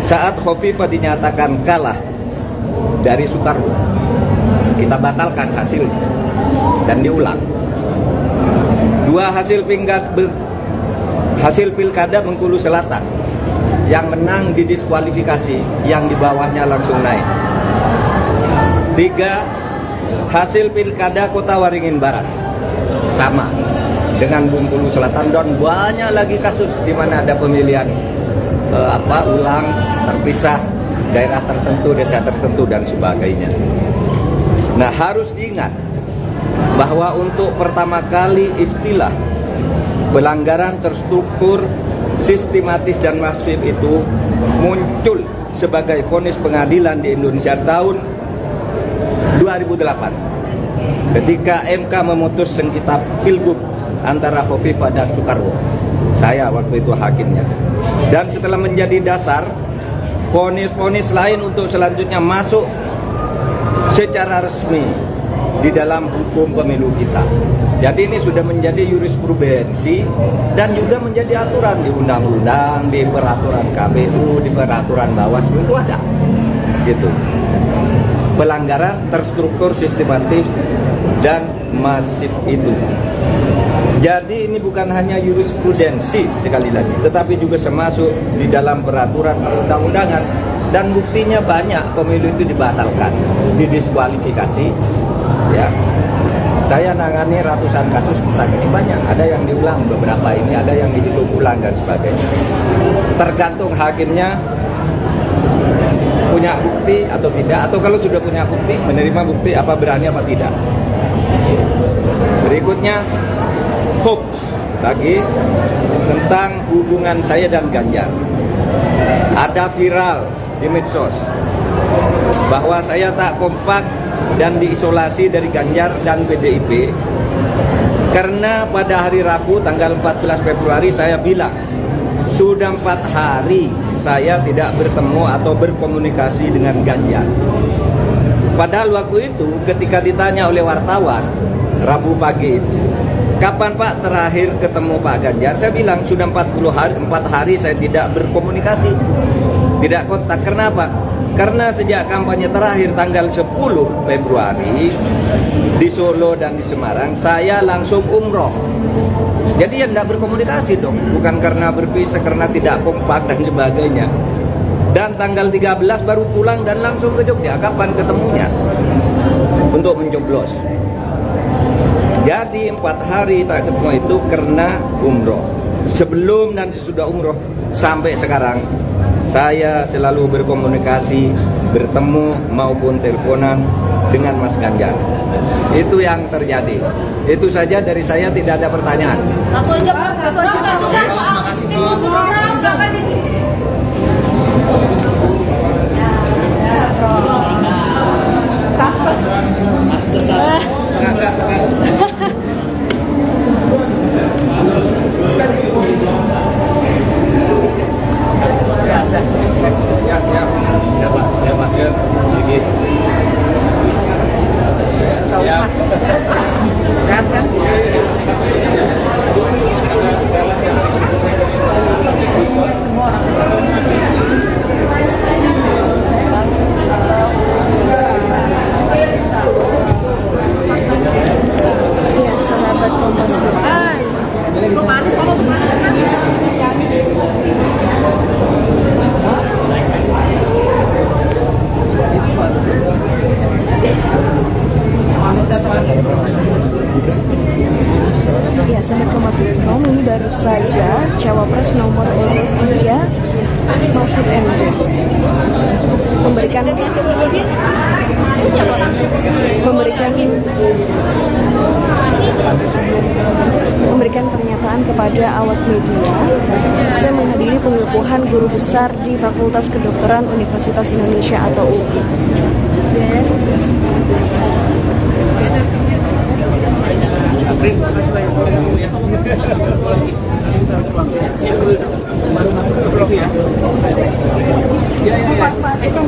[SPEAKER 3] saat Khofifah dinyatakan kalah dari Soekarwo, kita batalkan hasilnya dan diulang. 2 hasil pilkada Bengkulu Selatan, yang menang didiskualifikasi, yang di bawahnya langsung naik. 3 hasil pilkada Kota Waringin Barat, sama dengan Bengkulu Selatan, dan banyak lagi kasus di mana ada pemilihan ulang, terpisah, daerah tertentu, desa tertentu, dan sebagainya. Nah, harus diingat bahwa untuk pertama kali istilah pelanggaran terstruktur, sistematis, dan masif itu muncul sebagai vonis pengadilan di Indonesia tahun 2008 ketika MK memutus sengketa Pilgub antara Khofifah dan Soekarwo. Saya waktu itu hakimnya. Dan setelah menjadi dasar, vonis-vonis lain untuk selanjutnya masuk secara resmi di dalam hukum pemilu kita. Jadi ini sudah menjadi jurisprudensi dan juga menjadi aturan di undang-undang, di peraturan KPU, di peraturan Bawaslu itu ada. Gitu. Pelanggaran terstruktur, sistematis, dan masif itu. Jadi ini bukan hanya jurisprudensi sekali lagi, tetapi juga termasuk di dalam peraturan perundang-undangan, dan buktinya banyak pemilu itu dibatalkan, didiskualifikasi. Ya, saya nangani ratusan kasus tentang ini, banyak. Ada yang diulang beberapa ini, ada yang dihitung ulang dan sebagainya. Tergantung hakimnya punya bukti atau tidak, atau kalau sudah punya bukti, menerima bukti apa berani apa tidak. Berikutnya, hoax lagi tentang hubungan saya dan Ganjar. Ada viral di medsos bahwa saya tak kompak dan diisolasi dari Ganjar dan PDIP karena pada hari Rabu tanggal 14 Februari saya bilang sudah 4 hari saya tidak bertemu atau berkomunikasi dengan Ganjar. Padahal waktu itu ketika ditanya oleh wartawan Rabu pagi itu, kapan Pak terakhir ketemu Pak Ganjar? Saya bilang sudah 4 hari saya tidak berkomunikasi, tidak kontak. Kenapa? Karena sejak kampanye terakhir tanggal 10 Februari di Solo dan di Semarang, saya langsung umroh. Jadi ya tidak berkomunikasi dong, bukan karena berpisah, karena tidak kompak dan sebagainya. Dan tanggal 13 baru pulang dan langsung ke Jogja. Kapan ketemunya? Untuk mencoblos. Jadi 4 hari tak ketemu itu karena umroh. Sebelum dan sesudah umroh sampai sekarang saya selalu berkomunikasi, bertemu maupun teleponan dengan Mas Ganjar. Itu yang terjadi. Itu saja dari saya, tidak ada pertanyaan.
[SPEAKER 4] Satu aja Pak, satu soal tim khusus jangan ini.
[SPEAKER 2] Iya, sahabat Kompas.com. Ya, sahabat Kompas.com, ini baru saja Cawapres nomor urut 3 Mahfud MD memberikan pernyataan kepada awak media. Saya menghadiri pengukuhan guru besar di Fakultas Kedokteran Universitas Indonesia atau UI.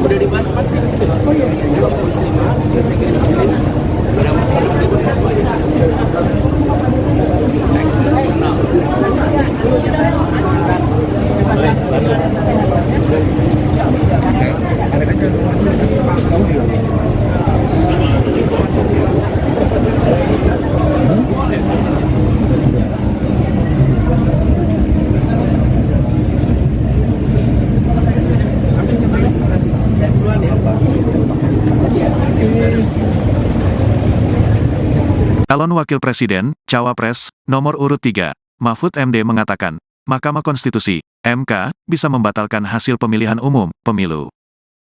[SPEAKER 5] Udah dibahas Pak. Oh iya.
[SPEAKER 1] Calon Wakil Presiden, Cawapres, nomor urut 3, Mahfud MD mengatakan, Mahkamah Konstitusi, MK, bisa membatalkan hasil pemilihan umum, pemilu.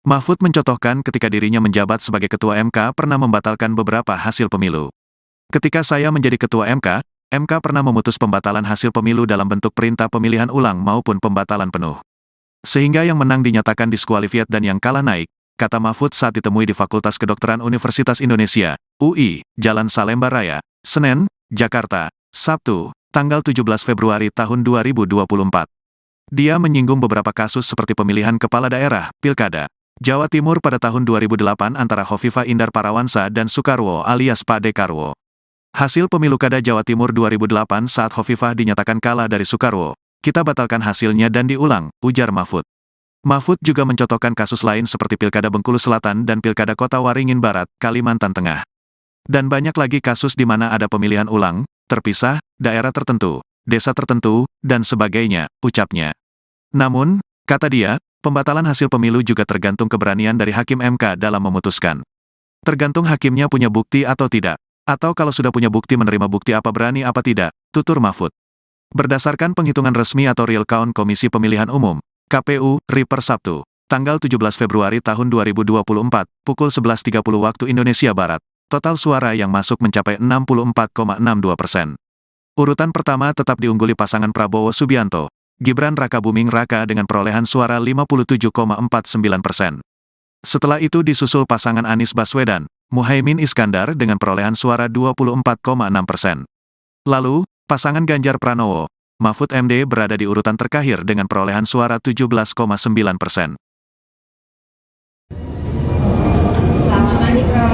[SPEAKER 1] Mahfud mencontohkan ketika dirinya menjabat sebagai Ketua MK pernah membatalkan beberapa hasil pemilu. Ketika saya menjadi Ketua MK, MK pernah memutus pembatalan hasil pemilu dalam bentuk perintah pemilihan ulang maupun pembatalan penuh. Sehingga yang menang dinyatakan diskualifiat dan yang kalah naik, kata Mahfud saat ditemui di Fakultas Kedokteran Universitas Indonesia, UI, Jalan Salemba Raya, Senen, Jakarta, Sabtu, tanggal 17 Februari tahun 2024. Dia menyinggung beberapa kasus seperti pemilihan kepala daerah, Pilkada, Jawa Timur pada tahun 2008 antara Hovifah Indar Parawansa dan Soekarwo alias Pak Dekarwo. Hasil pemilu Kada Jawa Timur 2008 saat Hovifah dinyatakan kalah dari Soekarwo, kita batalkan hasilnya dan diulang, ujar Mahfud. Mahfud juga mencontohkan kasus lain seperti Pilkada Bengkulu Selatan dan Pilkada Kota Waringin Barat, Kalimantan Tengah. Dan banyak lagi kasus di mana ada pemilihan ulang, terpisah, daerah tertentu, desa tertentu, dan sebagainya, ucapnya. Namun, kata dia, pembatalan hasil pemilu juga tergantung keberanian dari Hakim MK dalam memutuskan. Tergantung hakimnya punya bukti atau tidak. Atau kalau sudah punya bukti menerima bukti apa berani apa tidak, tutur Mahfud. Berdasarkan penghitungan resmi atau real count Komisi Pemilihan Umum, KPU, RI per Sabtu, tanggal 17 Februari tahun 2024, pukul 11.30 waktu Indonesia Barat, total suara yang masuk mencapai 64,62%. Urutan pertama tetap diungguli pasangan Prabowo Subianto, Gibran Rakabuming Raka dengan perolehan suara 57,49%. Setelah itu disusul pasangan Anies Baswedan, Muhaimin Iskandar dengan perolehan suara 24,6%. Lalu, pasangan Ganjar Pranowo, Mahfud MD berada di urutan terakhir dengan perolehan suara 17,9%.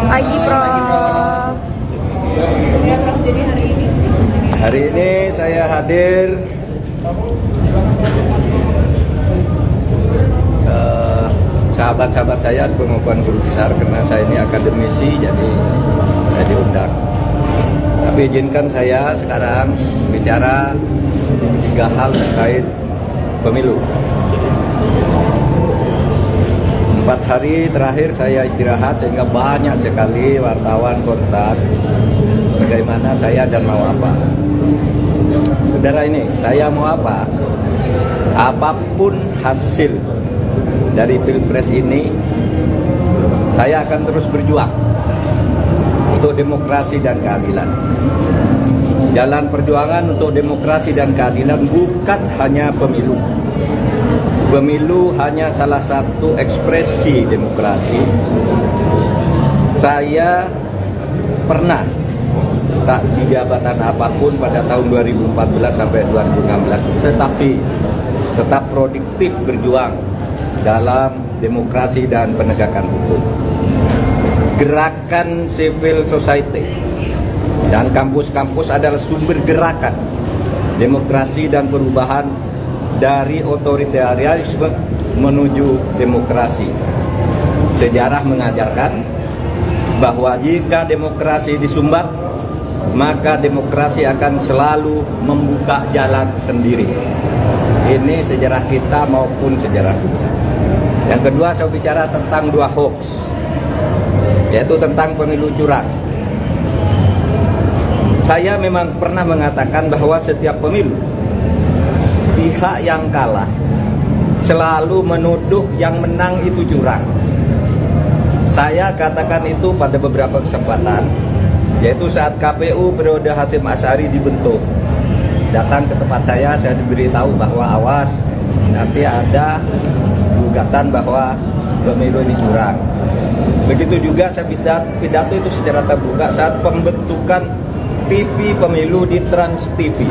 [SPEAKER 2] Pagi, Prof.
[SPEAKER 4] Jadi hari ini
[SPEAKER 3] Hari ini saya hadir sahabat-sahabat saya pengukuhan guru besar karena saya ini akademisi, jadi saya diundang. Tapi izinkan saya sekarang bicara 3 hal terkait pemilu. 4 hari terakhir saya istirahat sehingga banyak sekali wartawan kontak bagaimana saya dan mau apa. Saudara ini, saya mau apa? Apapun hasil dari Pilpres ini, saya akan terus berjuang untuk demokrasi dan keadilan. Jalan perjuangan untuk demokrasi dan keadilan bukan hanya pemilu. Pemilu hanya salah satu ekspresi demokrasi. Saya pernah tak di jabatan apapun pada tahun 2014 sampai 2016, tetapi tetap produktif berjuang dalam demokrasi dan penegakan hukum. Gerakan civil society dan kampus-kampus adalah sumber gerakan demokrasi dan perubahan dari otoritarianisme menuju demokrasi. Sejarah mengajarkan bahwa jika demokrasi disumbat, maka demokrasi akan selalu membuka jalan sendiri. Ini sejarah kita maupun sejarah dunia. Yang kedua, saya bicara tentang 2 hoax, yaitu tentang pemilu curang. Saya memang pernah mengatakan bahwa setiap pemilu, pihak yang kalah selalu menuduh yang menang itu curang. Saya katakan itu pada beberapa kesempatan, yaitu saat KPU periode Hasyim Asy'ari dibentuk. Datang ke tempat saya diberitahu bahwa awas, nanti ada gugatan bahwa pemilu ini curang. Begitu juga saya pidato itu secara terbuka saat pembentukan TV pemilu di Trans TV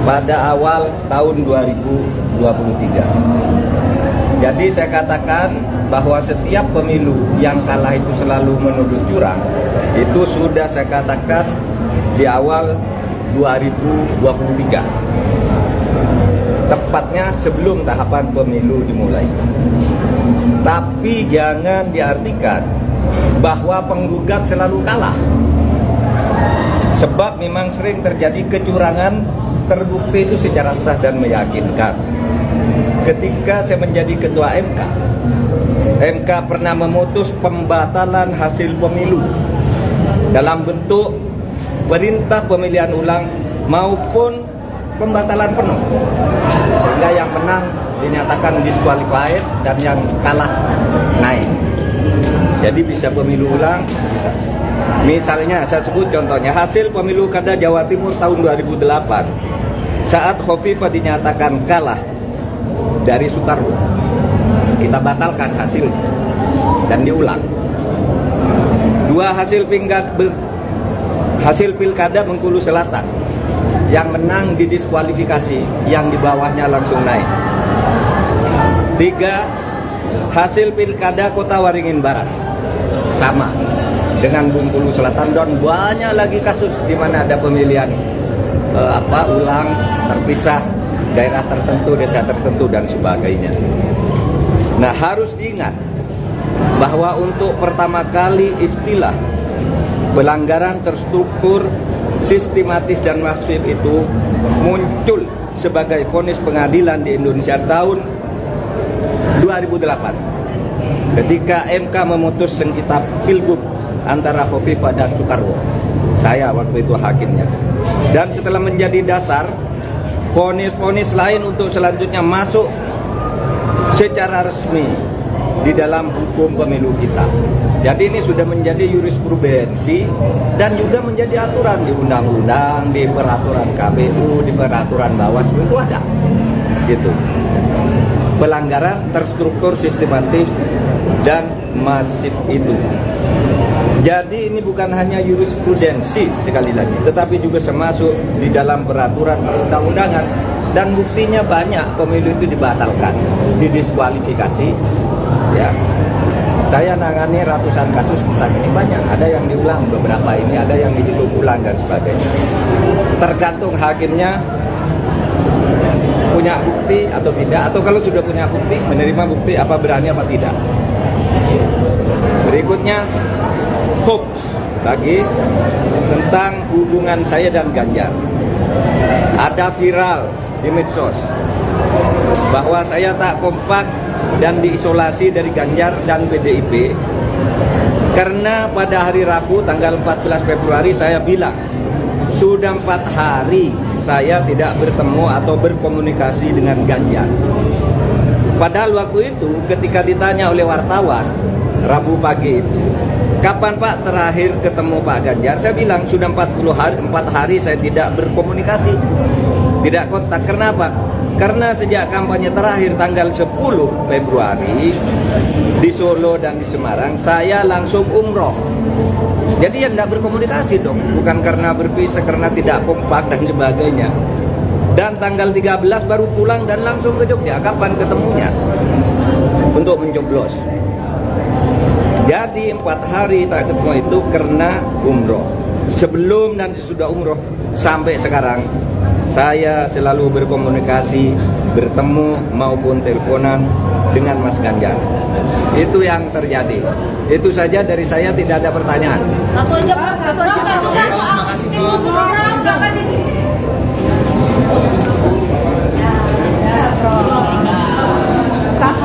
[SPEAKER 3] pada awal tahun 2023. Jadi saya katakan bahwa setiap pemilu yang kalah itu selalu menuduh curang. Itu sudah saya katakan di awal 2023, tepatnya sebelum tahapan pemilu dimulai. Tapi jangan diartikan bahwa penggugat selalu kalah, sebab memang sering terjadi kecurangan terbukti itu secara sah dan meyakinkan. Ketika saya menjadi ketua MK pernah memutus pembatalan hasil pemilu dalam bentuk perintah pemilihan ulang maupun pembatalan penuh, sehingga yang menang dinyatakan disqualified dan yang kalah naik. Jadi bisa pemilu ulang, bisa. Misalnya saya sebut contohnya hasil pemilu kada Jawa Timur tahun 2008 saat Khofifah dinyatakan kalah dari Soekarwo, kita batalkan hasilnya dan diulang. 2 hasil pilkada Bengkulu Selatan, yang menang didiskualifikasi, yang di bawahnya langsung naik. 3 hasil pilkada Kota Waringin Barat, sama dengan Bengkulu Selatan, dan banyak lagi kasus di mana ada pemilihan ulang, terpisah, daerah tertentu, desa tertentu, dan sebagainya. Nah, harus diingat bahwa untuk pertama kali istilah pelanggaran terstruktur sistematis dan masif itu muncul sebagai vonis pengadilan di Indonesia tahun 2008 ketika MK memutus sengketa Pilgub antara Khofifah dan Soekarwo. Saya waktu itu hakimnya. Dan setelah menjadi dasar, vonis-vonis lain untuk selanjutnya masuk secara resmi di dalam hukum pemilu kita. Jadi ini sudah menjadi jurisprudensi dan juga menjadi aturan di undang-undang, di peraturan KPU, di peraturan Bawaslu itu ada. Gitu. Pelanggaran terstruktur, sistematis dan masif itu. Jadi ini bukan hanya jurisprudensi sekali lagi, tetapi juga termasuk di dalam peraturan perundang-undangan, dan buktinya banyak pemilu itu dibatalkan, didiskualifikasi. Ya, saya nangani ratusan kasus tentang ini, banyak. Ada yang diulang beberapa ini, ada yang dihitung ulang dan sebagainya. Tergantung hakimnya punya bukti atau tidak, atau kalau sudah punya bukti, menerima bukti apa berani apa tidak. Berikutnya hoax lagi tentang hubungan saya dan Ganjar. Ada viral di medsos bahwa saya tak kompak dan diisolasi dari Ganjar dan PDIP karena pada hari Rabu tanggal 14 Februari saya bilang sudah 4 hari saya tidak bertemu atau berkomunikasi dengan Ganjar. Padahal waktu itu ketika ditanya oleh wartawan Rabu pagi itu, kapan Pak terakhir ketemu Pak Ganjar? Saya bilang sudah 4 hari saya tidak berkomunikasi, tidak kontak. Kenapa? Karena sejak kampanye terakhir tanggal 10 Februari di Solo dan di Semarang, saya langsung umroh. Jadi ya tidak berkomunikasi dong, bukan karena berpisah, karena tidak kompak dan sebagainya. Dan tanggal 13 baru pulang dan langsung ke Jogja. Kapan ketemunya? Untuk mencoblos. Jadi 4 hari tak ketemu itu karena umroh. Sebelum dan sesudah umroh sampai sekarang saya selalu berkomunikasi, bertemu maupun teleponan dengan Mas Ganjar. Itu yang terjadi. Itu saja dari saya, tidak ada pertanyaan.
[SPEAKER 4] Satu aja Pak, satu aja. Satu Pak, soal tim khusus orang jangan ini. Tas.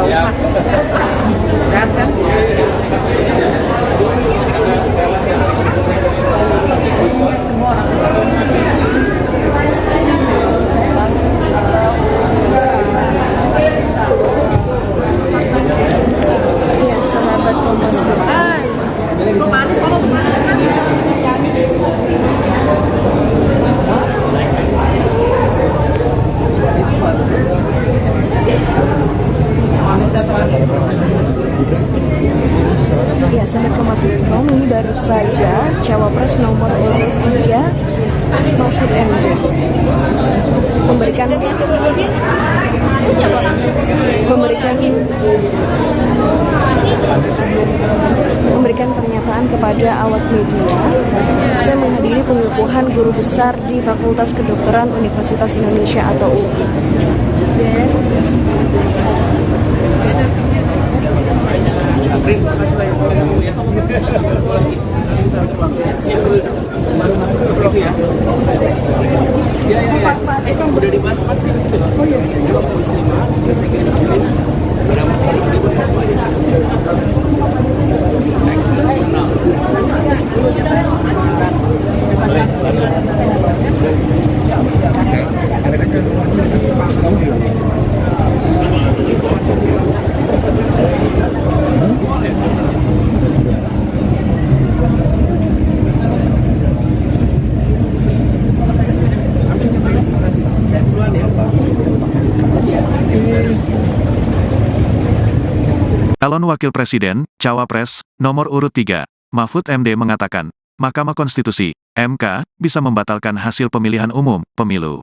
[SPEAKER 2] Ya, sahabat Kompas Ya, sahabat Kompas.com, ini baru saja Cawapres nomor urut 3 Mahfud MD memberikan pernyataan kepada awak media. Saya menghadiri pengukuhan guru besar di Fakultas Kedokteran Universitas Indonesia atau UI.
[SPEAKER 5] Udah dibahas Pak. Oh iya.
[SPEAKER 1] Calon Wakil Presiden, Cawapres, nomor urut 3, Mahfud MD mengatakan, Mahkamah Konstitusi, MK, bisa membatalkan hasil pemilihan umum, pemilu.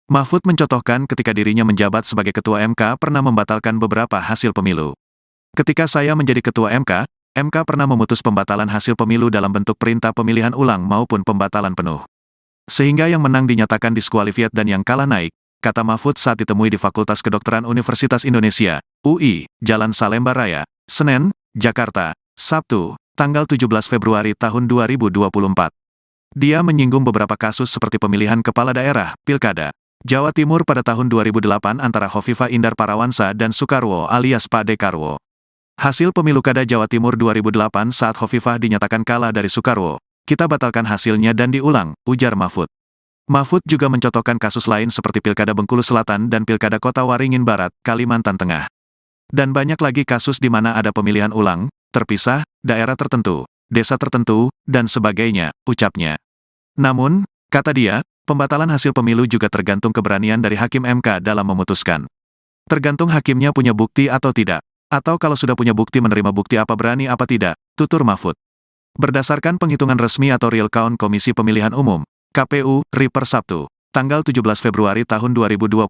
[SPEAKER 1] Mahfud mencontohkan ketika dirinya menjabat sebagai Ketua MK pernah membatalkan beberapa hasil pemilu. Ketika saya menjadi Ketua MK, MK pernah memutus pembatalan hasil pemilu dalam bentuk perintah pemilihan ulang maupun pembatalan penuh. Sehingga yang menang dinyatakan diskualifiat dan yang kalah naik, kata Mahfud saat ditemui di Fakultas Kedokteran Universitas Indonesia, UI, Jalan Salemba Raya, Senen, Jakarta, Sabtu, tanggal 17 Februari tahun 2024. Dia menyinggung beberapa kasus seperti pemilihan kepala daerah, Pilkada, Jawa Timur pada tahun 2008 antara Hovifah Indar Parawansa dan Soekarwo alias Pak Dekarwo. Hasil pemilu Kada Jawa Timur 2008 saat Hovifah dinyatakan kalah dari Soekarwo. Kita batalkan hasilnya dan diulang, ujar Mahfud. Mahfud juga mencontohkan kasus lain seperti Pilkada Bengkulu Selatan dan Pilkada Kota Waringin Barat, Kalimantan Tengah. Dan banyak lagi kasus di mana ada pemilihan ulang, terpisah, daerah tertentu, desa tertentu, dan sebagainya, ucapnya. Namun, kata dia, pembatalan hasil pemilu juga tergantung keberanian dari Hakim MK dalam memutuskan. Tergantung hakimnya punya bukti atau tidak. Atau kalau sudah punya bukti menerima bukti apa berani apa tidak, tutur Mahfud. Berdasarkan penghitungan resmi atau real count Komisi Pemilihan Umum, KPU, RI per Sabtu, tanggal 17 Februari tahun 2024,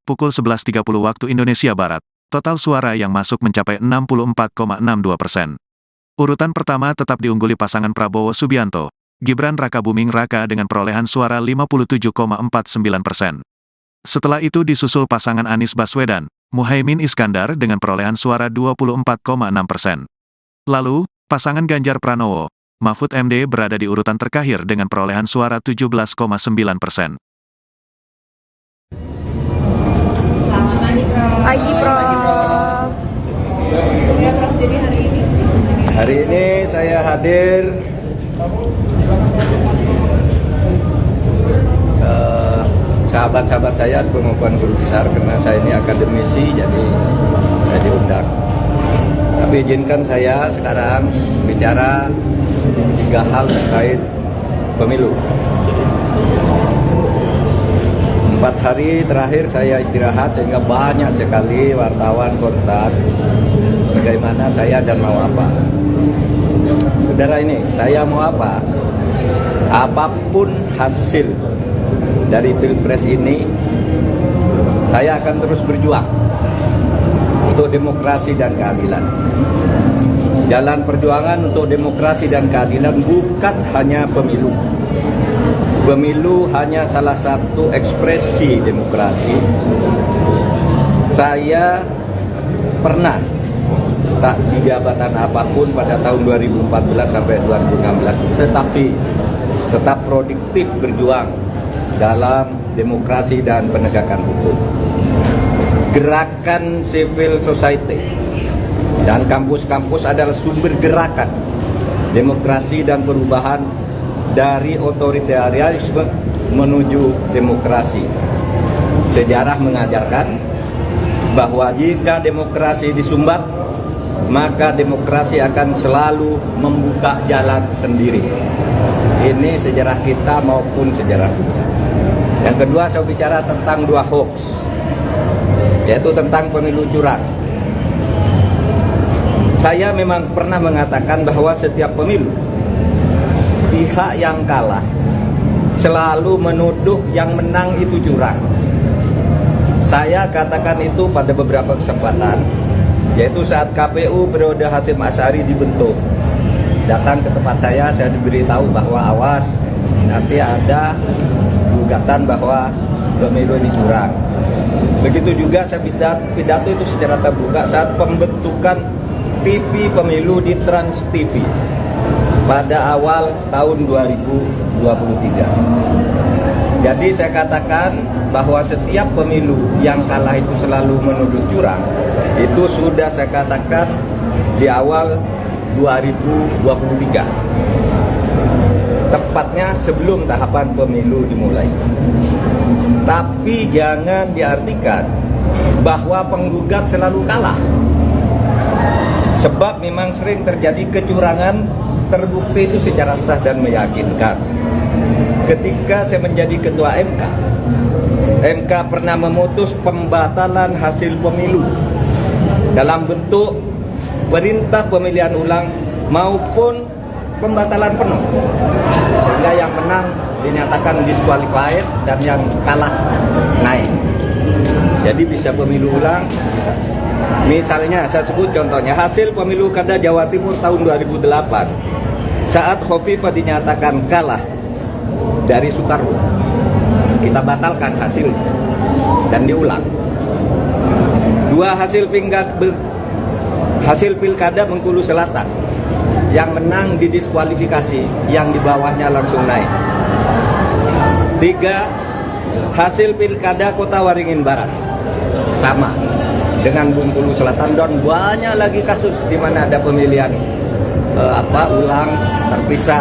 [SPEAKER 1] pukul 11.30 waktu Indonesia Barat, total suara yang masuk mencapai 64,62%. Urutan pertama tetap diungguli pasangan Prabowo Subianto, Gibran Rakabuming Raka dengan perolehan suara 57,49%. Setelah itu disusul pasangan Anies Baswedan, Muhaimin Iskandar dengan perolehan suara 24,6%. Lalu, pasangan Ganjar Pranowo, Mahfud MD berada di urutan terakhir dengan perolehan suara 17,9%.
[SPEAKER 2] Pagi, Prof.
[SPEAKER 4] Jadi
[SPEAKER 3] Hari ini saya hadir sahabat-sahabat saya maupun guru besar, karena saya ini akademisi, jadi saya diundang. Tapi izinkan saya sekarang bicara 3 hal terkait pemilu. 4 hari terakhir saya istirahat sehingga banyak sekali wartawan kontak bagaimana saya dan mau apa. Saudara ini, saya mau apa? Apapun hasil dari Pilpres ini, saya akan terus berjuang untuk demokrasi dan keadilan. Jalan perjuangan untuk demokrasi dan keadilan bukan hanya pemilu. Pemilu hanya salah satu ekspresi demokrasi. Saya pernah tak di jabatan apapun pada tahun 2014 sampai 2016, tetapi tetap produktif berjuang dalam demokrasi dan penegakan hukum. Gerakan civil society dan kampus-kampus adalah sumber gerakan demokrasi dan perubahan dari otoritarianisme menuju demokrasi. Sejarah mengajarkan bahwa jika demokrasi disumbat, maka demokrasi akan selalu membuka jalan sendiri. Ini sejarah kita maupun sejarah dunia. Yang kedua, saya bicara tentang 2 hoax, yaitu tentang pemilu curang. Saya memang pernah mengatakan bahwa setiap pemilu, pihak yang kalah selalu menuduh yang menang itu curang. Saya katakan itu pada beberapa kesempatan, yaitu saat KPU periode Hasyim Asyari dibentuk. Datang ke tempat saya diberitahu bahwa awas, nanti ada gugatan bahwa pemilu ini curang. Begitu juga saya pidato itu secara terbuka saat pembentukan TV pemilu di Trans TV pada awal tahun 2023. Jadi saya katakan bahwa setiap pemilu yang kalah itu selalu menuduh curang. Itu sudah saya katakan di awal 2023, tepatnya sebelum tahapan pemilu dimulai. Tapi jangan diartikan bahwa penggugat selalu kalah, sebab memang sering terjadi kecurangan terbukti itu secara sah dan meyakinkan. Ketika saya menjadi ketua MK pernah memutus pembatalan hasil pemilu dalam bentuk perintah pemilihan ulang maupun pembatalan penuh, sehingga yang menang dinyatakan disqualified dan yang kalah naik. Jadi bisa pemilu ulang, bisa. Misalnya saya sebut contohnya hasil pemilu kada Jawa Timur tahun 2008 saat Khofifah dinyatakan kalah dari Soekarwo, kita batalkan hasilnya dan diulang. Dua hasil pilkada Bengkulu Selatan, yang menang didiskualifikasi, yang di bawahnya langsung naik. 3, hasil pilkada Kota Waringin Barat sama dengan Bengkulu Selatan, dan banyak lagi kasus di mana ada pemilihan ulang, terpisah,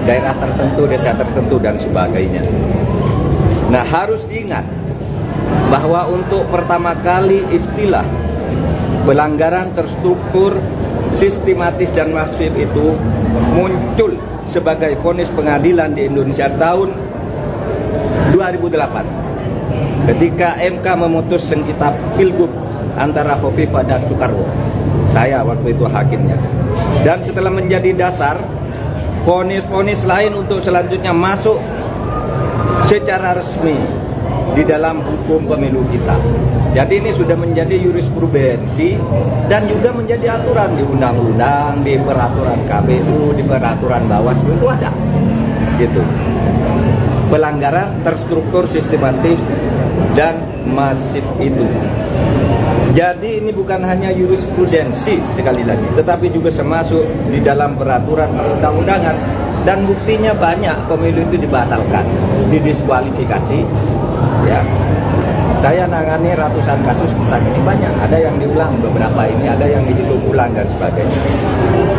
[SPEAKER 3] daerah tertentu, desa tertentu, dan sebagainya. Nah, harus diingat bahwa untuk pertama kali istilah pelanggaran terstruktur, sistematis, dan masif itu muncul sebagai vonis pengadilan di Indonesia tahun 2008 ketika MK memutus sengketa Pilgub antara Khofifah dan Soekarwo. Saya waktu itu hakimnya. Dan setelah menjadi dasar, vonis-vonis lain untuk selanjutnya masuk secara resmi di dalam hukum pemilu kita. Jadi ini sudah menjadi jurisprudensi dan juga menjadi aturan di undang-undang, di peraturan KPU, di peraturan Bawaslu itu ada. Gitu. Pelanggaran terstruktur, sistematis, dan masif itu. Jadi ini bukan hanya jurisprudensi sekali lagi, tetapi juga termasuk di dalam peraturan perundang-undangan, dan buktinya banyak pemilu itu dibatalkan, didiskualifikasi. Ya, saya nangani ratusan kasus tentang ini, banyak. Ada yang diulang beberapa ini, ada yang dihitung ulang dan sebagainya.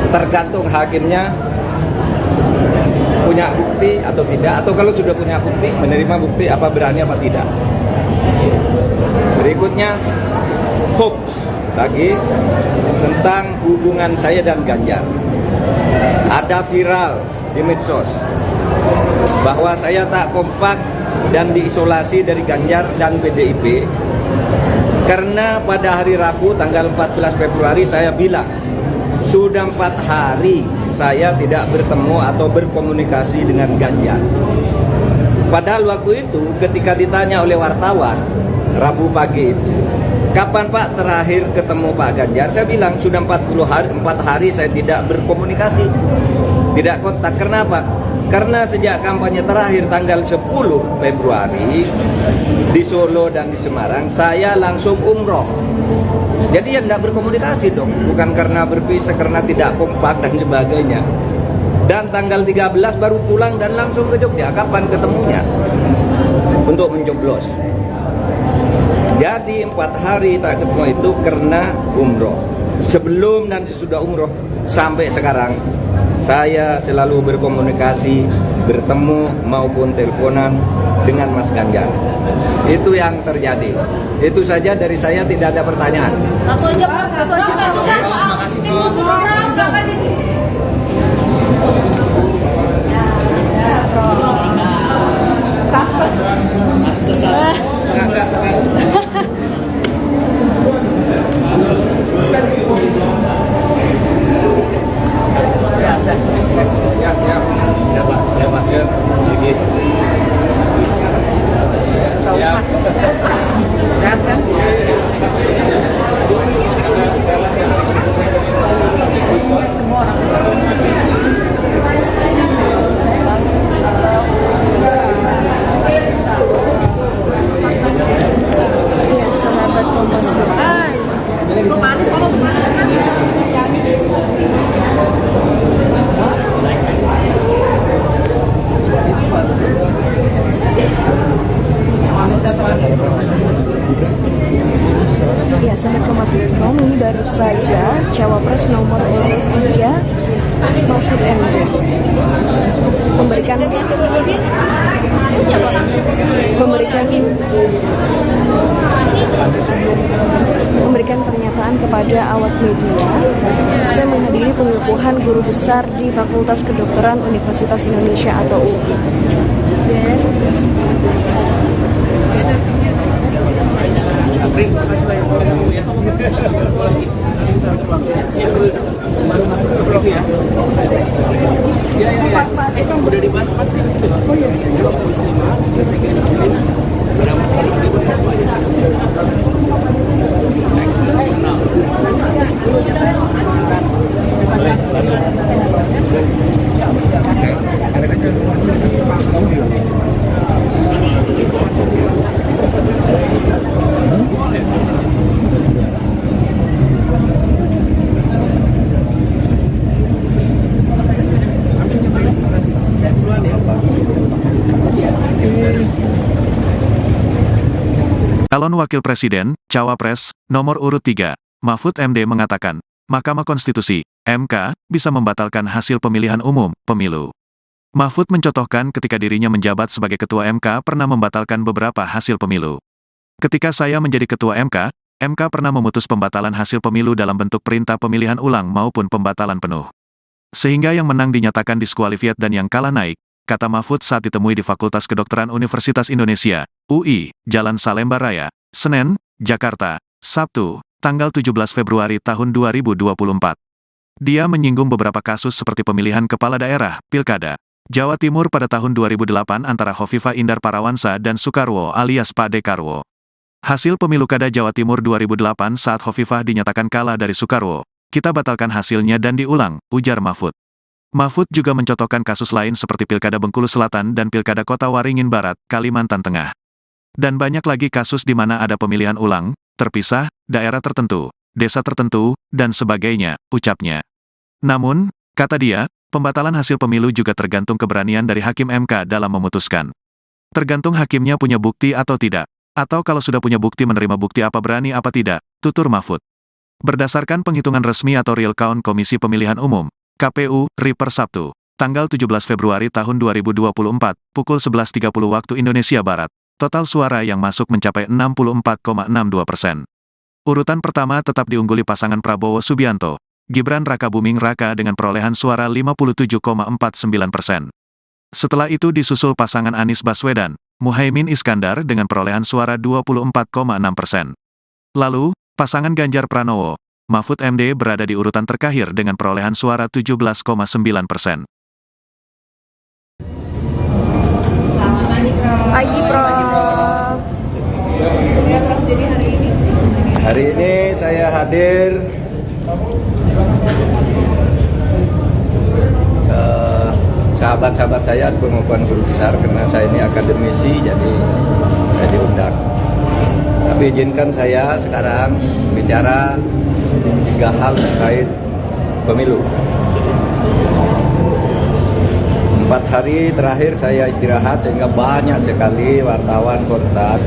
[SPEAKER 3] Tergantung hakimnya punya bukti atau tidak, atau kalau sudah punya bukti, menerima bukti apa berani apa tidak. Berikutnya hoax lagi tentang hubungan saya dan Ganjar. Ada viral di medsos bahwa saya tak kompak dan diisolasi dari Ganjar dan PDIP karena pada hari Rabu tanggal 14 Februari saya bilang sudah 4 hari saya tidak bertemu atau berkomunikasi dengan Ganjar. Padahal waktu itu ketika ditanya oleh wartawan Rabu pagi itu, kapan Pak terakhir ketemu Pak Ganjar? Saya bilang sudah 4 hari saya tidak berkomunikasi, tidak kontak. Kenapa? Karena sejak kampanye terakhir tanggal 10 Februari di Solo dan di Semarang, saya langsung umroh. Jadi ya tidak berkomunikasi dong, bukan karena berpisah, karena tidak kompak dan sebagainya. Dan tanggal 13 baru pulang dan langsung ke Jogja. Kapan ketemunya? Untuk mencoblos. Jadi 4 hari tak ketemu itu karena umroh. Sebelum dan sesudah umroh sampai sekarang saya selalu berkomunikasi, bertemu maupun teleponan dengan Mas Ganjar. Itu yang terjadi. Itu saja dari saya, tidak ada pertanyaan.
[SPEAKER 4] Satu aja Pak, satu Pak. Tim khusus orang jangan ini.
[SPEAKER 2] Ya, sahabat Kompas.com, ini baru saja Cawapres nomor urut 3 Mahfud MD memberikan pernyataan kepada awak media. Saya menghadiri pengukuhan guru besar di Fakultas Kedokteran Universitas Indonesia atau UPI.
[SPEAKER 5] Udah dibahas Pak. Oh iya. Berapa kali?
[SPEAKER 1] Calon Wakil Presiden, Cawapres, nomor urut 3, Mahfud MD mengatakan, Mahkamah Konstitusi, MK, bisa membatalkan hasil pemilihan umum, pemilu. Mahfud mencontohkan ketika dirinya menjabat sebagai Ketua MK pernah membatalkan beberapa hasil pemilu. Ketika saya menjadi Ketua MK, MK pernah memutus pembatalan hasil pemilu dalam bentuk perintah pemilihan ulang maupun pembatalan penuh. Sehingga yang menang dinyatakan diskualifiat dan yang kalah naik, kata Mahfud saat ditemui di Fakultas Kedokteran Universitas Indonesia, UI, Jalan Salemba Raya, Senen, Jakarta, Sabtu, tanggal 17 Februari tahun 2024. Dia menyinggung beberapa kasus seperti pemilihan kepala daerah, Pilkada, Jawa Timur pada tahun 2008 antara Hovifah Indar Parawansa dan Soekarwo alias Pak Dekarwo. Hasil pemilu Kada Jawa Timur 2008 saat Hovifah dinyatakan kalah dari Soekarwo, kita batalkan hasilnya dan diulang, ujar Mahfud. Mahfud juga mencontohkan kasus lain seperti Pilkada Bengkulu Selatan dan Pilkada Kota Waringin Barat, Kalimantan Tengah. Dan banyak lagi kasus di mana ada pemilihan ulang, terpisah, daerah tertentu, desa tertentu, dan sebagainya, ucapnya. Namun, kata dia, pembatalan hasil pemilu juga tergantung keberanian dari Hakim MK dalam memutuskan. Tergantung hakimnya punya bukti atau tidak, atau kalau sudah punya bukti menerima bukti apa berani apa tidak, tutur Mahfud. Berdasarkan penghitungan resmi atau real count Komisi Pemilihan Umum, KPU, RI per Sabtu, tanggal 17 Februari tahun 2024, pukul 11.30 waktu Indonesia Barat, total suara yang masuk mencapai 64,62%. Urutan pertama tetap diungguli pasangan Prabowo Subianto, Gibran Rakabuming Raka dengan perolehan suara 57,49%. Setelah itu disusul pasangan Anies Baswedan, Muhaimin Iskandar dengan perolehan suara 24,6%. Lalu, pasangan Ganjar Pranowo, Mahfud MD berada di urutan terakhir dengan perolehan suara 17,9%.
[SPEAKER 2] Pagi, Prof.
[SPEAKER 4] Jadi
[SPEAKER 3] Hari ini saya hadir sahabat-sahabat saya maupun guru besar karena saya ini akademisi jadi diundang. Tapi izinkan saya sekarang bicara 3 hal terkait pemilu. 4 hari terakhir saya istirahat sehingga banyak sekali wartawan kontak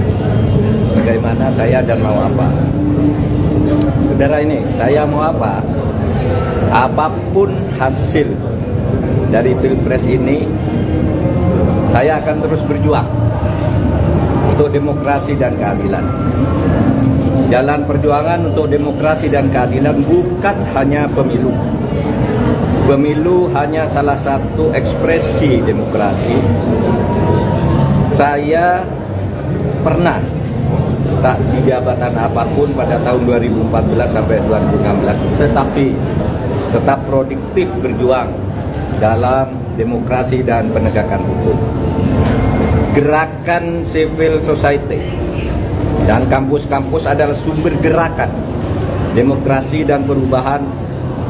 [SPEAKER 3] bagaimana saya dan mau apa. Saudara ini, saya mau apa? Apapun hasil dari Pilpres ini, saya akan terus berjuang untuk demokrasi dan keadilan. Jalan perjuangan untuk demokrasi dan keadilan bukan hanya pemilu. Pemilu hanya salah satu ekspresi demokrasi. Saya pernah tak di jabatan apapun pada tahun 2014 sampai 2016, tetapi tetap produktif berjuang dalam demokrasi dan penegakan hukum. Gerakan civil society dan kampus-kampus adalah sumber gerakan demokrasi dan perubahan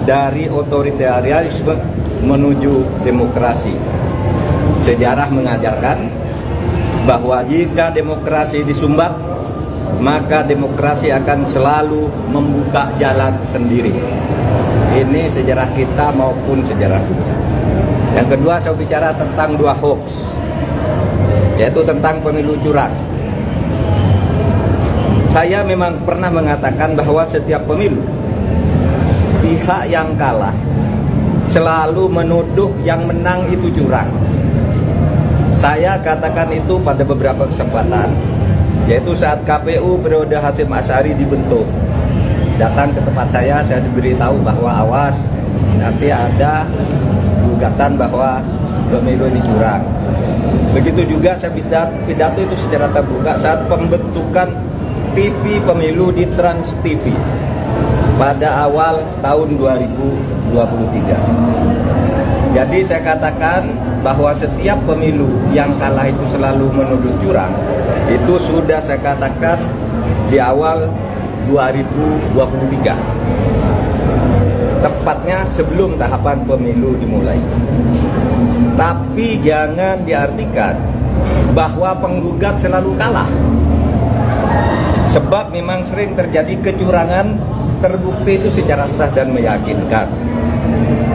[SPEAKER 3] dari otoritarianisme menuju demokrasi. Sejarah mengajarkan bahwa jika demokrasi disumbat, maka demokrasi akan selalu membuka jalan sendiri. Ini sejarah kita maupun sejarah dunia. Yang kedua, saya bicara tentang 2 hoax, yaitu tentang pemilu curang. Saya memang pernah mengatakan bahwa setiap pemilu, pihak yang kalah selalu menuduh yang menang itu curang. Saya katakan itu pada beberapa kesempatan, yaitu saat KPU periode Hasyim Asy'ari dibentuk. Datang ke tempat saya diberitahu bahwa awas, nanti ada gugatan bahwa pemilu ini curang. Begitu juga saya pidato itu secara terbuka saat pembentukan TV pemilu di Trans TV pada awal tahun 2023. Jadi saya katakan bahwa setiap pemilu yang kalah itu selalu menuduh curang. Itu sudah saya katakan di awal 2023. Tepatnya sebelum tahapan pemilu dimulai. Tapi jangan diartikan bahwa penggugat selalu kalah. Sebab memang sering terjadi kecurangan, terbukti itu secara sah dan meyakinkan.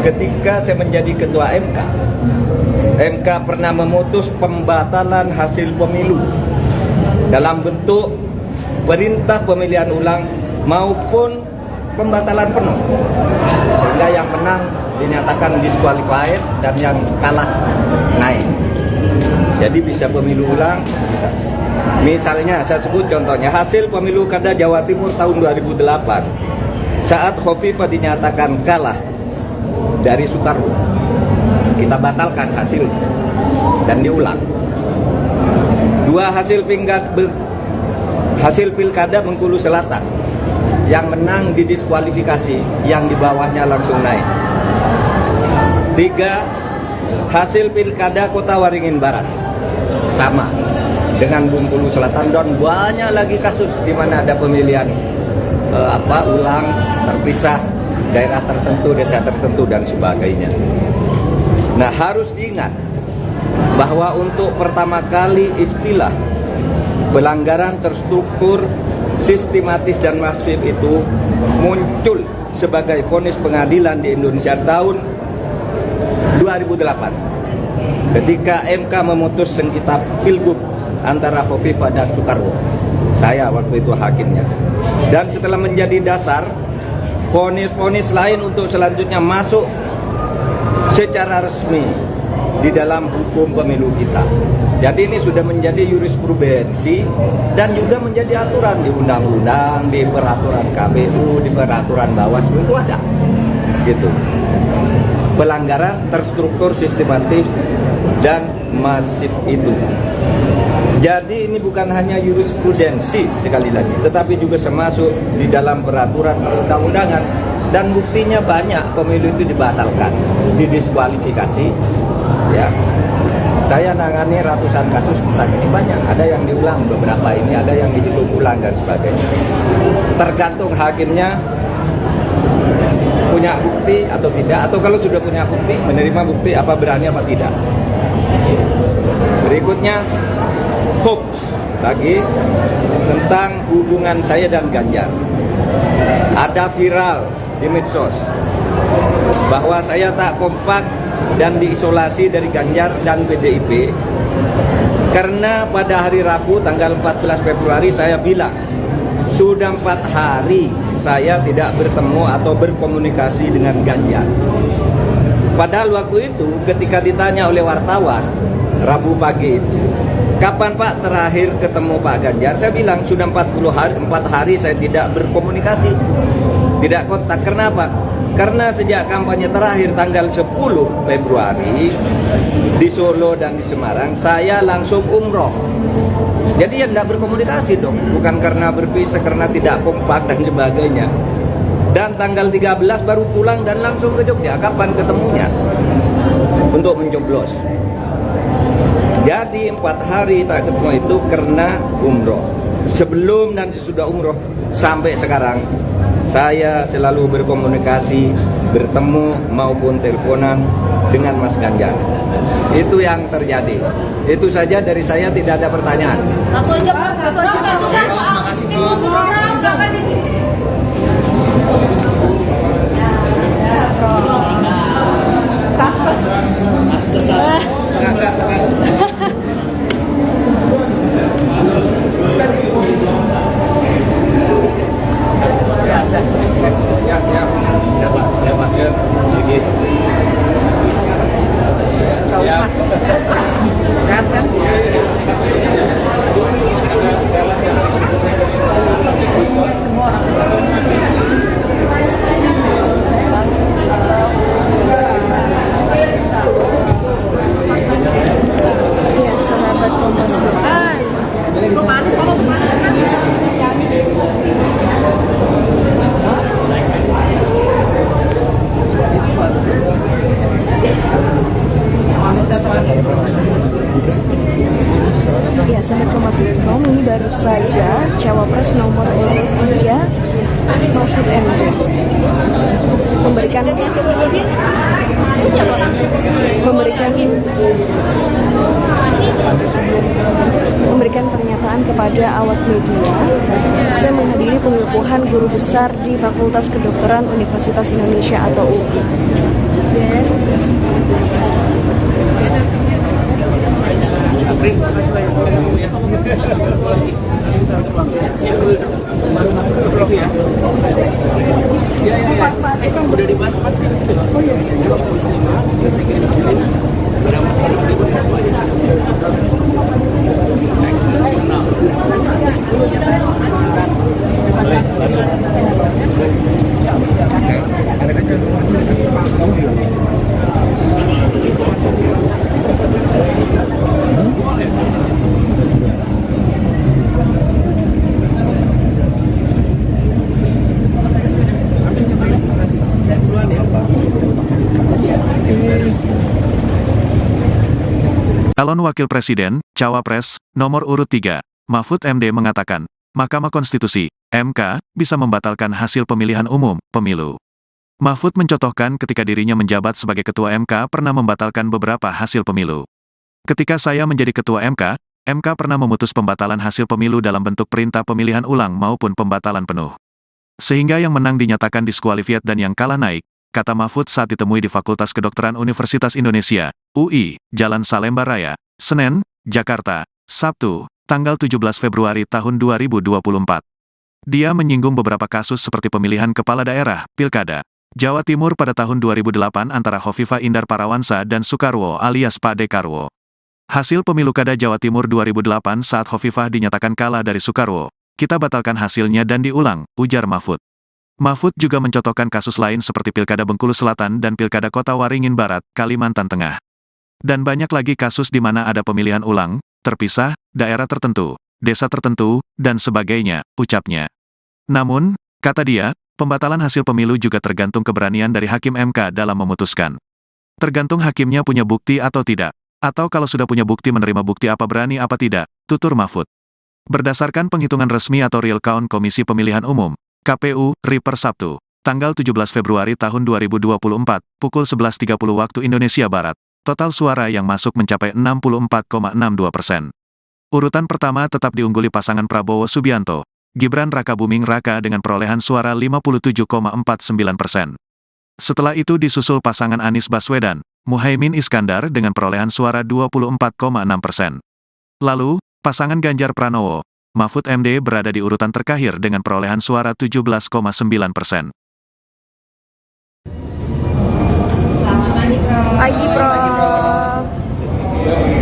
[SPEAKER 3] Ketika saya menjadi ketua MK pernah memutus pembatalan hasil pemilu dalam bentuk perintah pemilihan ulang maupun pembatalan penuh, sehingga yang menang dinyatakan disqualified dan yang kalah naik. Jadi bisa pemilu ulang, bisa. Misalnya saya sebut contohnya hasil pemilu Kada Jawa Timur tahun 2008 saat Khofifah dinyatakan kalah dari Soekarwo, kita batalkan hasil dan diulang. Dua hasil pilkada Bengkulu Selatan, yang menang didiskualifikasi, yang di bawahnya langsung naik. 3 hasil pilkada Kota Waringin Barat, sama dengan Bengkulu Selatan, dan banyak lagi kasus di mana ada pemilihan ulang terpisah, daerah tertentu, desa tertentu dan sebagainya. Nah, harus diingat bahwa untuk pertama kali istilah pelanggaran terstruktur, sistematis dan masif itu muncul sebagai vonis pengadilan di Indonesia tahun 2008 ketika MK memutus sengketa pilgub antara Khofifah dan Soekarwo. Saya waktu itu hakimnya. Dan setelah menjadi dasar, vonis-vonis lain untuk selanjutnya masuk secara resmi di dalam hukum pemilu kita. Jadi ini sudah menjadi jurisprudensi dan juga menjadi aturan di undang-undang, di peraturan KPU, di peraturan Bawaslu itu ada. Gitu. Pelanggaran terstruktur, sistematis dan masif itu. Jadi ini bukan hanya jurisprudensi sekali lagi, tetapi juga termasuk di dalam peraturan perundang-undangan, dan buktinya banyak pemilu itu dibatalkan, didiskualifikasi. Ya, saya nangani ratusan kasus tentang ini, banyak. Ada yang diulang beberapa ini, ada yang dihitung ulang dan sebagainya. Tergantung hakimnya punya bukti atau tidak, atau kalau sudah punya bukti, menerima bukti apa berani apa tidak. Berikutnya hoax lagi tentang hubungan saya dan Ganjar. Ada viral di medsos bahwa saya tak kompak dan diisolasi dari Ganjar dan PDIP karena pada hari Rabu tanggal 14 Februari saya bilang sudah 4 hari saya tidak bertemu atau berkomunikasi dengan Ganjar. Padahal waktu itu ketika ditanya oleh wartawan Rabu pagi itu, kapan Pak terakhir ketemu Pak Ganjar? Saya bilang sudah 4 hari saya tidak berkomunikasi, tidak kontak. Kenapa? Karena sejak kampanye terakhir tanggal 10 Februari di Solo dan di Semarang, saya langsung umroh. Jadi ya tidak berkomunikasi dong, bukan karena berpisah, karena tidak kompak dan sebagainya. Dan tanggal 13 baru pulang dan langsung ke Jogja. Kapan ketemunya? Untuk mencoblos. Jadi 4 hari tak ketemu itu karena umroh. Sebelum dan sesudah umroh sampai sekarang saya selalu berkomunikasi, bertemu maupun teleponan dengan Mas Ganjar. Itu yang terjadi. Itu saja dari saya, tidak ada pertanyaan.
[SPEAKER 4] Satu aja Pak, satu Pak soal tim khusus orang jangan ini. Tas. Semua orang
[SPEAKER 2] memberikan pernyataan kepada awak media. Saya menghadiri pengukuhan guru besar di Fakultas Kedokteran Universitas Indonesia atau UI.
[SPEAKER 5] Udah dibahas Pak. Oh iya.
[SPEAKER 1] Calon Wakil Presiden, Cawapres, nomor urut 3, Mahfud MD mengatakan, Mahkamah Konstitusi, MK, bisa membatalkan hasil pemilihan umum, pemilu. Mahfud mencontohkan ketika dirinya menjabat sebagai Ketua MK pernah membatalkan beberapa hasil pemilu. Ketika saya menjadi Ketua MK, MK pernah memutus pembatalan hasil pemilu dalam bentuk perintah pemilihan ulang maupun pembatalan penuh. Sehingga yang menang dinyatakan diskualifiat dan yang kalah naik, kata Mahfud saat ditemui di Fakultas Kedokteran Universitas Indonesia, UI, Jalan Salemba Raya, Senen, Jakarta, Sabtu, tanggal 17 Februari tahun 2024. Dia menyinggung beberapa kasus seperti pemilihan kepala daerah, Pilkada Jawa Timur pada tahun 2008 antara Hovifah Indar Parawansa dan Soekarwo alias Pak Dekarwo. Hasil pemilu Kada Jawa Timur 2008 saat Hovifah dinyatakan kalah dari Soekarwo. Kita batalkan hasilnya dan diulang, ujar Mahfud. Mahfud juga mencontohkan kasus lain seperti Pilkada Bengkulu Selatan dan Pilkada Kota Waringin Barat, Kalimantan Tengah. Dan banyak lagi kasus di mana ada pemilihan ulang, terpisah, daerah tertentu, desa tertentu, dan sebagainya, ucapnya. Namun, kata dia, pembatalan hasil pemilu juga tergantung keberanian dari Hakim MK dalam memutuskan. Tergantung hakimnya punya bukti atau tidak. Atau kalau sudah punya bukti menerima bukti apa berani apa tidak, tutur Mahfud. Berdasarkan penghitungan resmi atau real count Komisi Pemilihan Umum, KPU, RI per Sabtu, tanggal 17 Februari tahun 2024, pukul 11.30 waktu Indonesia Barat, total suara yang masuk mencapai 64,62%. Urutan pertama tetap diungguli pasangan Prabowo Subianto, Gibran Rakabuming Raka dengan perolehan suara 57,49%. Setelah itu disusul pasangan Anies Baswedan, Muhaimin Iskandar dengan perolehan suara 24,6%. Lalu, pasangan Ganjar Pranowo, Mahfud MD berada di urutan terakhir dengan perolehan suara 17,9%.
[SPEAKER 2] Pagi, Prof.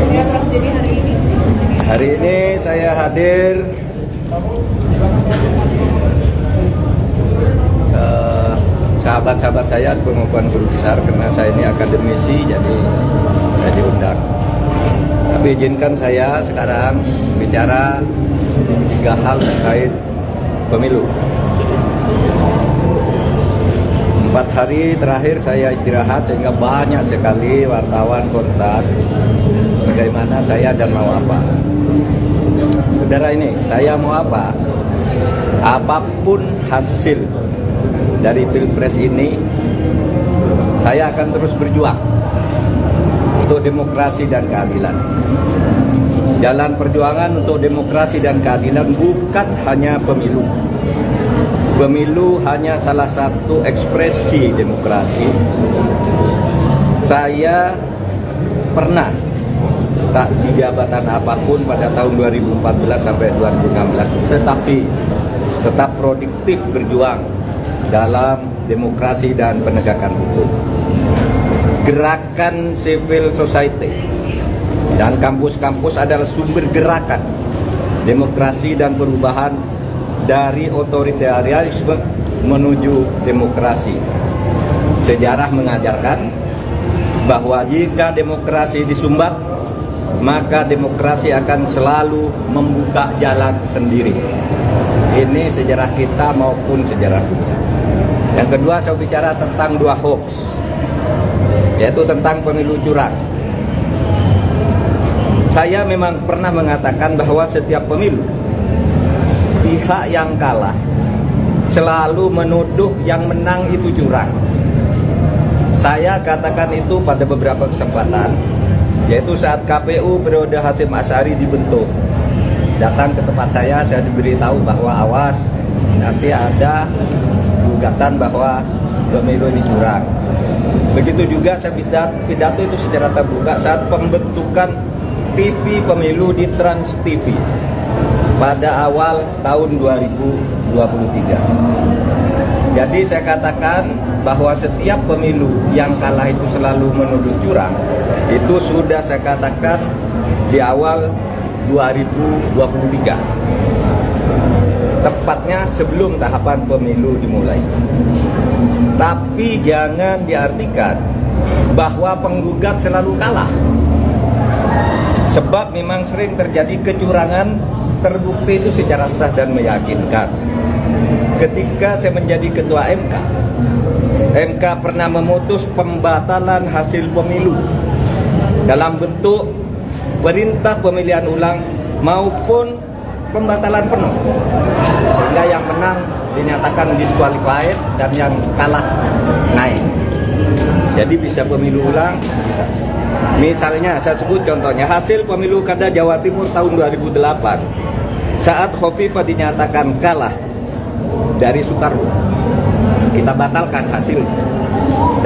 [SPEAKER 4] Ya, Prof, jadi
[SPEAKER 3] Hari ini saya hadir sahabat-sahabat saya pengukuhan guru besar karena saya ini akademisi jadi saya diundang. Tapi izinkan saya sekarang bicara 3 hal terkait pemilu. 4 hari terakhir saya istirahat sehingga banyak sekali wartawan kontak bagaimana saya dan mau apa. Saudara ini, saya mau apa? Apapun hasil dari Pilpres ini, saya akan terus berjuang untuk demokrasi dan keadilan. Jalan perjuangan untuk demokrasi dan keadilan bukan hanya pemilu. Pemilu hanya salah satu ekspresi demokrasi. Saya pernah tak di jabatan apapun pada tahun 2014 sampai 2016, tetapi tetap produktif berjuang dalam demokrasi dan penegakan hukum. Gerakan civil society dan kampus-kampus adalah sumber gerakan demokrasi dan perubahan dari otoritarianisme menuju demokrasi. Sejarah mengajarkan bahwa jika demokrasi disumbat, maka demokrasi akan selalu membuka jalan sendiri. Ini sejarah kita maupun sejarah dunia. Yang kedua, saya bicara tentang 2 hoax, yaitu tentang pemilu curang. Saya memang pernah mengatakan bahwa setiap pemilu, pihak yang kalah selalu menuduh yang menang itu curang. Saya katakan itu pada beberapa kesempatan, yaitu saat KPU periode Hasyim Asy'ari dibentuk. Datang ke tempat saya diberitahu bahwa awas, nanti ada gugatan bahwa pemilu ini curang. Begitu juga saya pidato itu secara terbuka saat pembentukan TV pemilu di Trans TV pada awal tahun 2023. Jadi saya katakan bahwa setiap pemilu yang kalah itu selalu menuduh curang. Itu sudah saya katakan di awal 2023. Tepatnya sebelum tahapan pemilu dimulai. Tapi jangan diartikan bahwa penggugat selalu kalah. Sebab memang sering terjadi kecurangan terbukti itu secara sah dan meyakinkan. Ketika saya menjadi ketua MK pernah memutus pembatalan hasil pemilu dalam bentuk perintah pemilihan ulang maupun pembatalan penuh, sehingga yang menang dinyatakan disqualified dan yang kalah naik. Jadi bisa pemilu ulang, bisa. Misalnya saya sebut contohnya hasil pemilu kada Jawa Timur tahun 2008 saat Khofifah dinyatakan kalah dari Soekarwo, kita batalkan hasil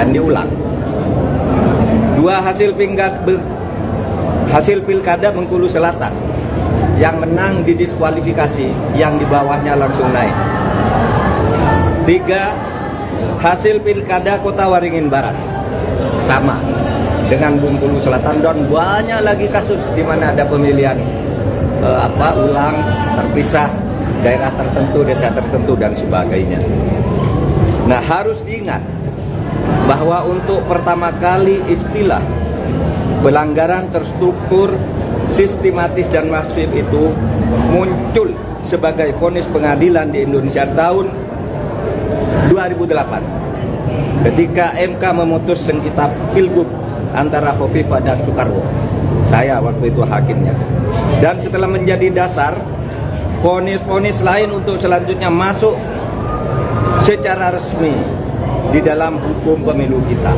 [SPEAKER 3] dan diulang. Dua hasil pilkada Bengkulu Selatan, yang menang didiskualifikasi, yang di bawahnya langsung naik. 3 hasil pilkada Kota Waringin Barat sama dengan Bengkulu Selatan, dan banyak lagi kasus di mana ada pemilihan ulang terpisah, daerah tertentu, desa tertentu dan sebagainya. Nah, harus diingat bahwa untuk pertama kali istilah pelanggaran terstruktur, sistematis dan masif itu muncul sebagai vonis pengadilan di Indonesia tahun 2008 ketika MK memutus sengketa pilgub antara Khofifah dan Soekarwo. Saya waktu itu hakimnya. Dan setelah menjadi dasar, vonis-vonis lain untuk selanjutnya masuk secara resmi di dalam hukum pemilu kita.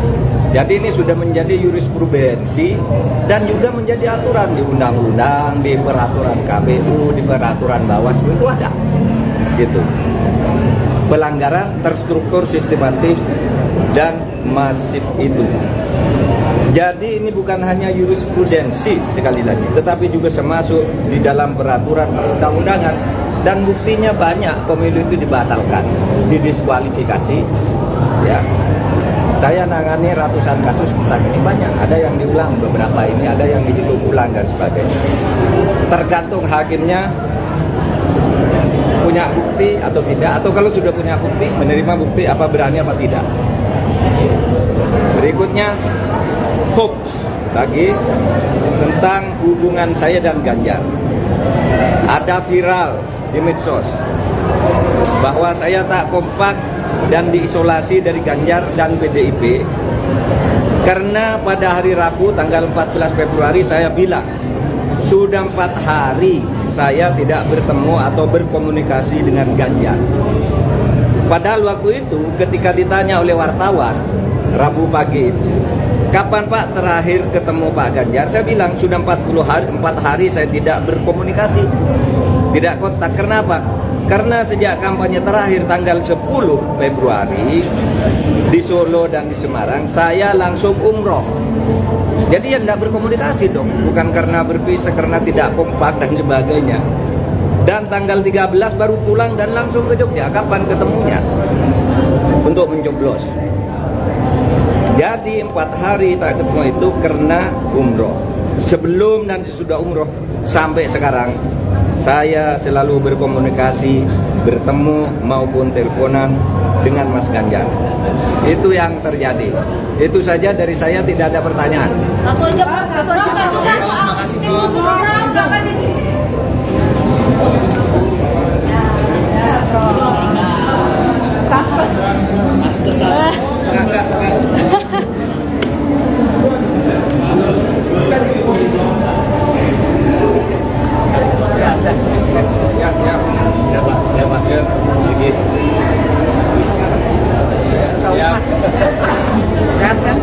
[SPEAKER 3] Jadi ini sudah menjadi jurisprudensi dan juga menjadi aturan di undang-undang, di peraturan KPU, di peraturan Bawaslu itu ada. Gitu. Pelanggaran terstruktur, sistematis dan masif itu. Jadi ini bukan hanya jurisprudensi sekali lagi, tetapi juga termasuk di dalam peraturan perundang-undangan, dan buktinya banyak pemilu itu dibatalkan, didiskualifikasi. Ya, saya nangani ratusan kasus tentang ini, banyak. Ada yang diulang beberapa ini, ada yang dihitung ulang dan sebagainya. Tergantung hakimnya punya bukti atau tidak, atau kalau sudah punya bukti, menerima bukti apa berani apa tidak. Berikutnya hoax lagi tentang hubungan saya dan Ganjar. Ada viral di medsos bahwa saya tak kompak dan diisolasi dari Ganjar dan PDIP karena pada hari Rabu tanggal 14 Februari saya bilang sudah 4 hari saya tidak bertemu atau berkomunikasi dengan Ganjar. Padahal waktu itu ketika ditanya oleh wartawan Rabu pagi itu, kapan Pak terakhir ketemu Pak Ganjar? Saya bilang sudah 4 hari saya tidak berkomunikasi, tidak kontak. Kenapa? Karena sejak kampanye terakhir tanggal 10 Februari di Solo dan di Semarang, saya langsung umroh. Jadi ya tidak berkomunikasi dong, bukan karena berpisah, karena tidak kompak dan sebagainya. Dan tanggal 13 baru pulang dan langsung ke Jogja. Kapan ketemunya? Untuk mencoblos. Jadi 4 hari tak ketemu itu karena umroh. Sebelum dan sesudah umroh sampai sekarang saya selalu berkomunikasi, bertemu maupun teleponan dengan Mas Ganjar. Itu yang terjadi. Itu saja dari saya, tidak ada pertanyaan.
[SPEAKER 4] Satu aja Pak, satu aja. Terima kasih tim khusus jangan ini. Tas.
[SPEAKER 3] Ya, Pak.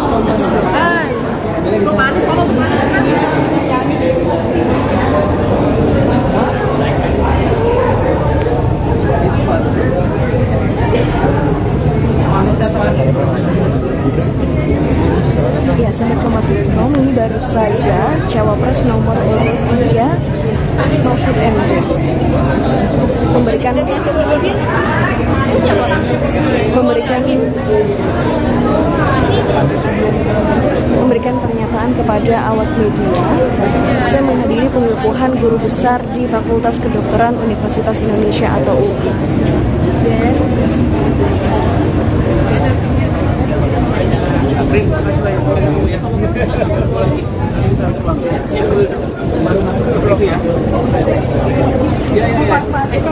[SPEAKER 2] Kompas.com. Ya, sahabat Kompas.com, ini baru saja Cawapres nomor urut 3 Mahfud MD memberikan pernyataan kepada awak media. Saya menghadiri pengukuhan guru besar di Fakultas Kedokteran Universitas Indonesia atau UI.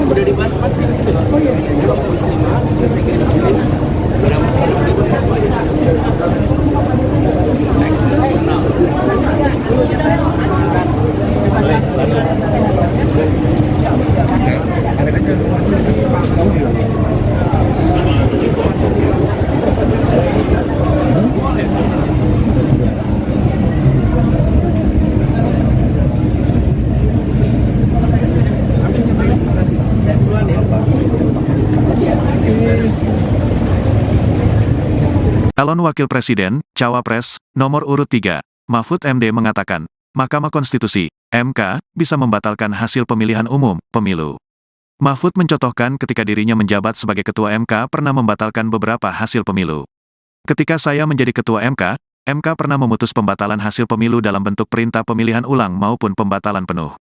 [SPEAKER 5] Udah dibahas Pak. Oh iya.
[SPEAKER 1] Calon Wakil Presiden, Cawapres, nomor urut 3, Mahfud MD mengatakan, Mahkamah Konstitusi, MK, bisa membatalkan hasil pemilihan umum, pemilu. Mahfud mencontohkan ketika dirinya menjabat sebagai Ketua MK pernah membatalkan beberapa hasil pemilu. Ketika saya menjadi Ketua MK pernah memutus pembatalan hasil pemilu dalam bentuk perintah pemilihan ulang maupun pembatalan penuh.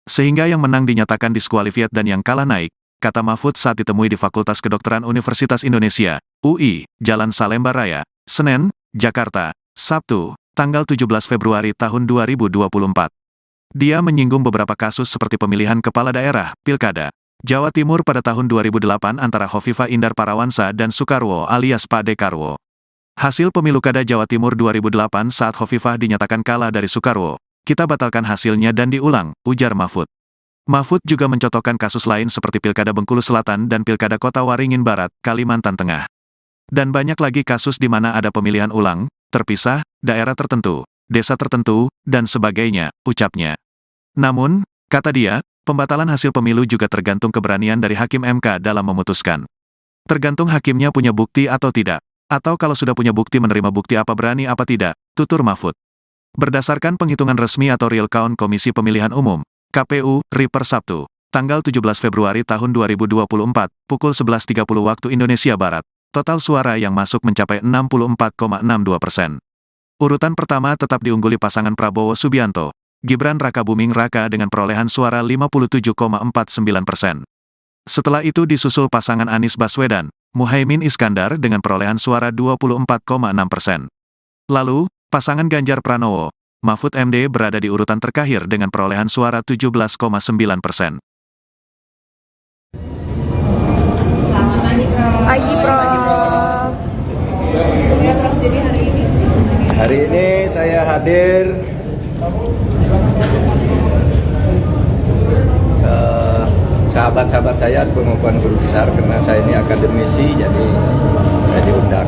[SPEAKER 1] Sehingga yang menang dinyatakan diskualifiat dan yang kalah naik, kata Mahfud saat ditemui di Fakultas Kedokteran Universitas Indonesia, UI, Jalan Salemba Raya, Senen, Jakarta, Sabtu, tanggal 17 Februari tahun 2024. Dia menyinggung beberapa kasus seperti pemilihan kepala daerah, Pilkada Jawa Timur pada tahun 2008 antara Hovifah Indar Parawansa dan Soekarwo alias Pak Dekarwo. Hasil pemilu Kada Jawa Timur 2008 saat Hovifah dinyatakan kalah dari Soekarwo. Kita batalkan hasilnya dan diulang, ujar Mahfud. Mahfud juga mencontohkan kasus lain seperti Pilkada Bengkulu Selatan dan Pilkada Kota Waringin Barat, Kalimantan Tengah. Dan banyak lagi kasus di mana ada pemilihan ulang, terpisah, daerah tertentu, desa tertentu, dan sebagainya, ucapnya. Namun, kata dia, pembatalan hasil pemilu juga tergantung keberanian dari Hakim MK dalam memutuskan. Tergantung hakimnya punya bukti atau tidak. Atau kalau sudah punya bukti menerima bukti apa berani apa tidak, tutur Mahfud. Berdasarkan penghitungan resmi atau real count Komisi Pemilihan Umum, KPU, RI per Sabtu, tanggal 17 Februari tahun 2024, pukul 11.30 waktu Indonesia Barat, total suara yang masuk mencapai 64,62%. Urutan pertama tetap diungguli pasangan Prabowo Subianto, Gibran Rakabuming Raka dengan perolehan suara 57,49%. Setelah itu disusul pasangan Anies Baswedan, Muhaimin Iskandar dengan perolehan suara 24,6%. Lalu, pasangan Ganjar Pranowo, Mahfud MD berada di urutan terakhir dengan perolehan suara 17,9%.
[SPEAKER 2] Pagi, Prof.
[SPEAKER 3] Hari ini saya hadir sahabat-sahabat saya pengukuhan guru besar karena saya ini akademisi, jadi saya diundang.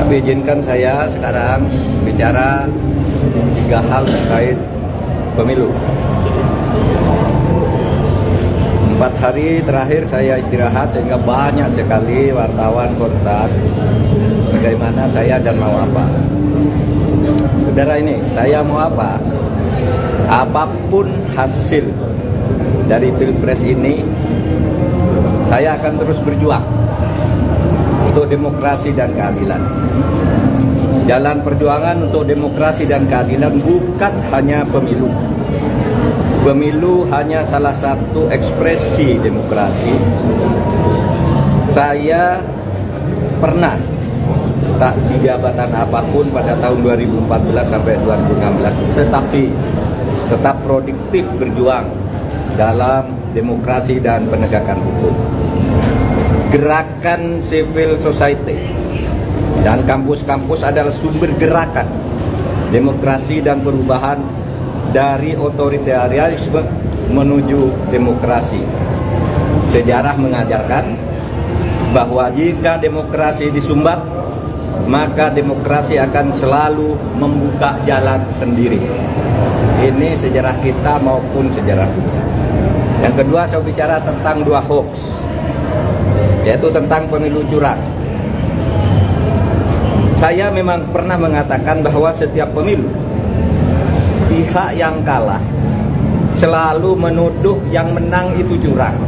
[SPEAKER 3] Tapi izinkan saya sekarang bicara 3 hal terkait pemilu. 4 hari terakhir saya istirahat sehingga banyak sekali wartawan kontak bagaimana saya dan mau apa. Saudara ini, saya mau apa? Apapun hasil dari Pilpres ini, saya akan terus berjuang untuk demokrasi dan keadilan. Jalan perjuangan untuk demokrasi dan keadilan bukan hanya pemilu. Pemilu hanya salah satu ekspresi demokrasi. Saya pernah tak di jabatan apapun pada tahun 2014 sampai 2016, tetapi tetap produktif berjuang dalam demokrasi dan penegakan hukum. Gerakan civil society dan kampus-kampus adalah sumber gerakan demokrasi dan perubahan dari otoritarianisme menuju demokrasi. Sejarah mengajarkan bahwa jika demokrasi disumbat, maka demokrasi akan selalu membuka jalan sendiri. Ini sejarah kita maupun sejarah dunia. Yang kedua, saya bicara tentang 2 hoax, yaitu tentang pemilu curang. Saya memang pernah mengatakan bahwa setiap pemilu, pihak yang kalah selalu menuduh yang menang itu curang.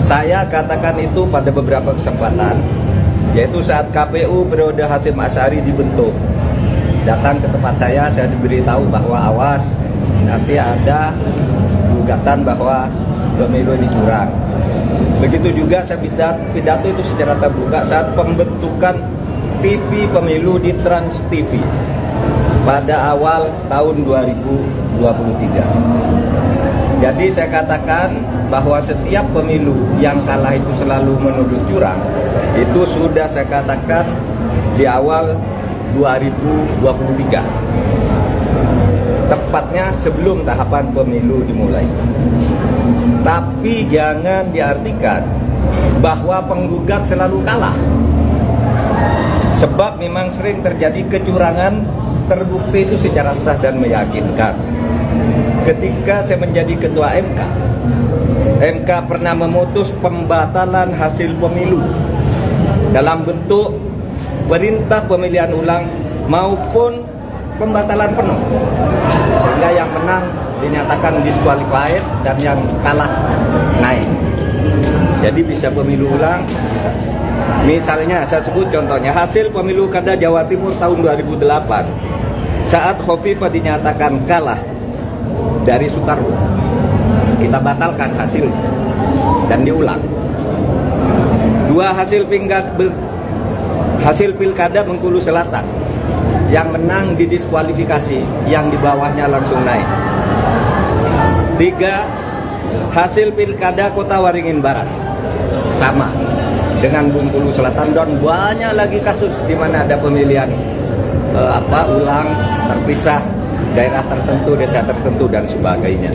[SPEAKER 3] Saya katakan itu pada beberapa kesempatan, yaitu saat KPU periode Hasyim Asy'ari dibentuk. Datang ke tempat saya diberitahu bahwa awas, nanti ada gugatan bahwa pemilu ini curang. Begitu juga saya pidato itu secara terbuka saat pembentukan TV pemilu di Trans TV pada awal tahun 2023. Jadi saya katakan bahwa setiap pemilu yang kalah itu selalu menuduh curang. Itu sudah saya katakan di awal 2023. Tepatnya sebelum tahapan pemilu dimulai. Tapi jangan diartikan bahwa penggugat selalu kalah. Sebab memang sering terjadi kecurangan terbukti itu secara sah dan meyakinkan. Ketika saya menjadi ketua MK pernah memutus pembatalan hasil pemilu dalam bentuk perintah pemilihan ulang maupun pembatalan penuh, sehingga yang menang dinyatakan disqualified dan yang kalah naik. Jadi bisa pemilu ulang, bisa. Misalnya saya sebut contohnya hasil pemilu kada Jawa Timur tahun 2008 saat Khofifah dinyatakan kalah dari Soekarwo, kita batalkan hasil dan diulang. 2 hasil pilkada Bengkulu Selatan, yang menang didiskualifikasi, yang di bawahnya langsung naik. 3 hasil pilkada Kota Waringin Barat, sama dengan Bengkulu Selatan, dan banyak lagi kasus di mana ada pemilihan ulang terpisah, daerah tertentu, desa tertentu dan sebagainya.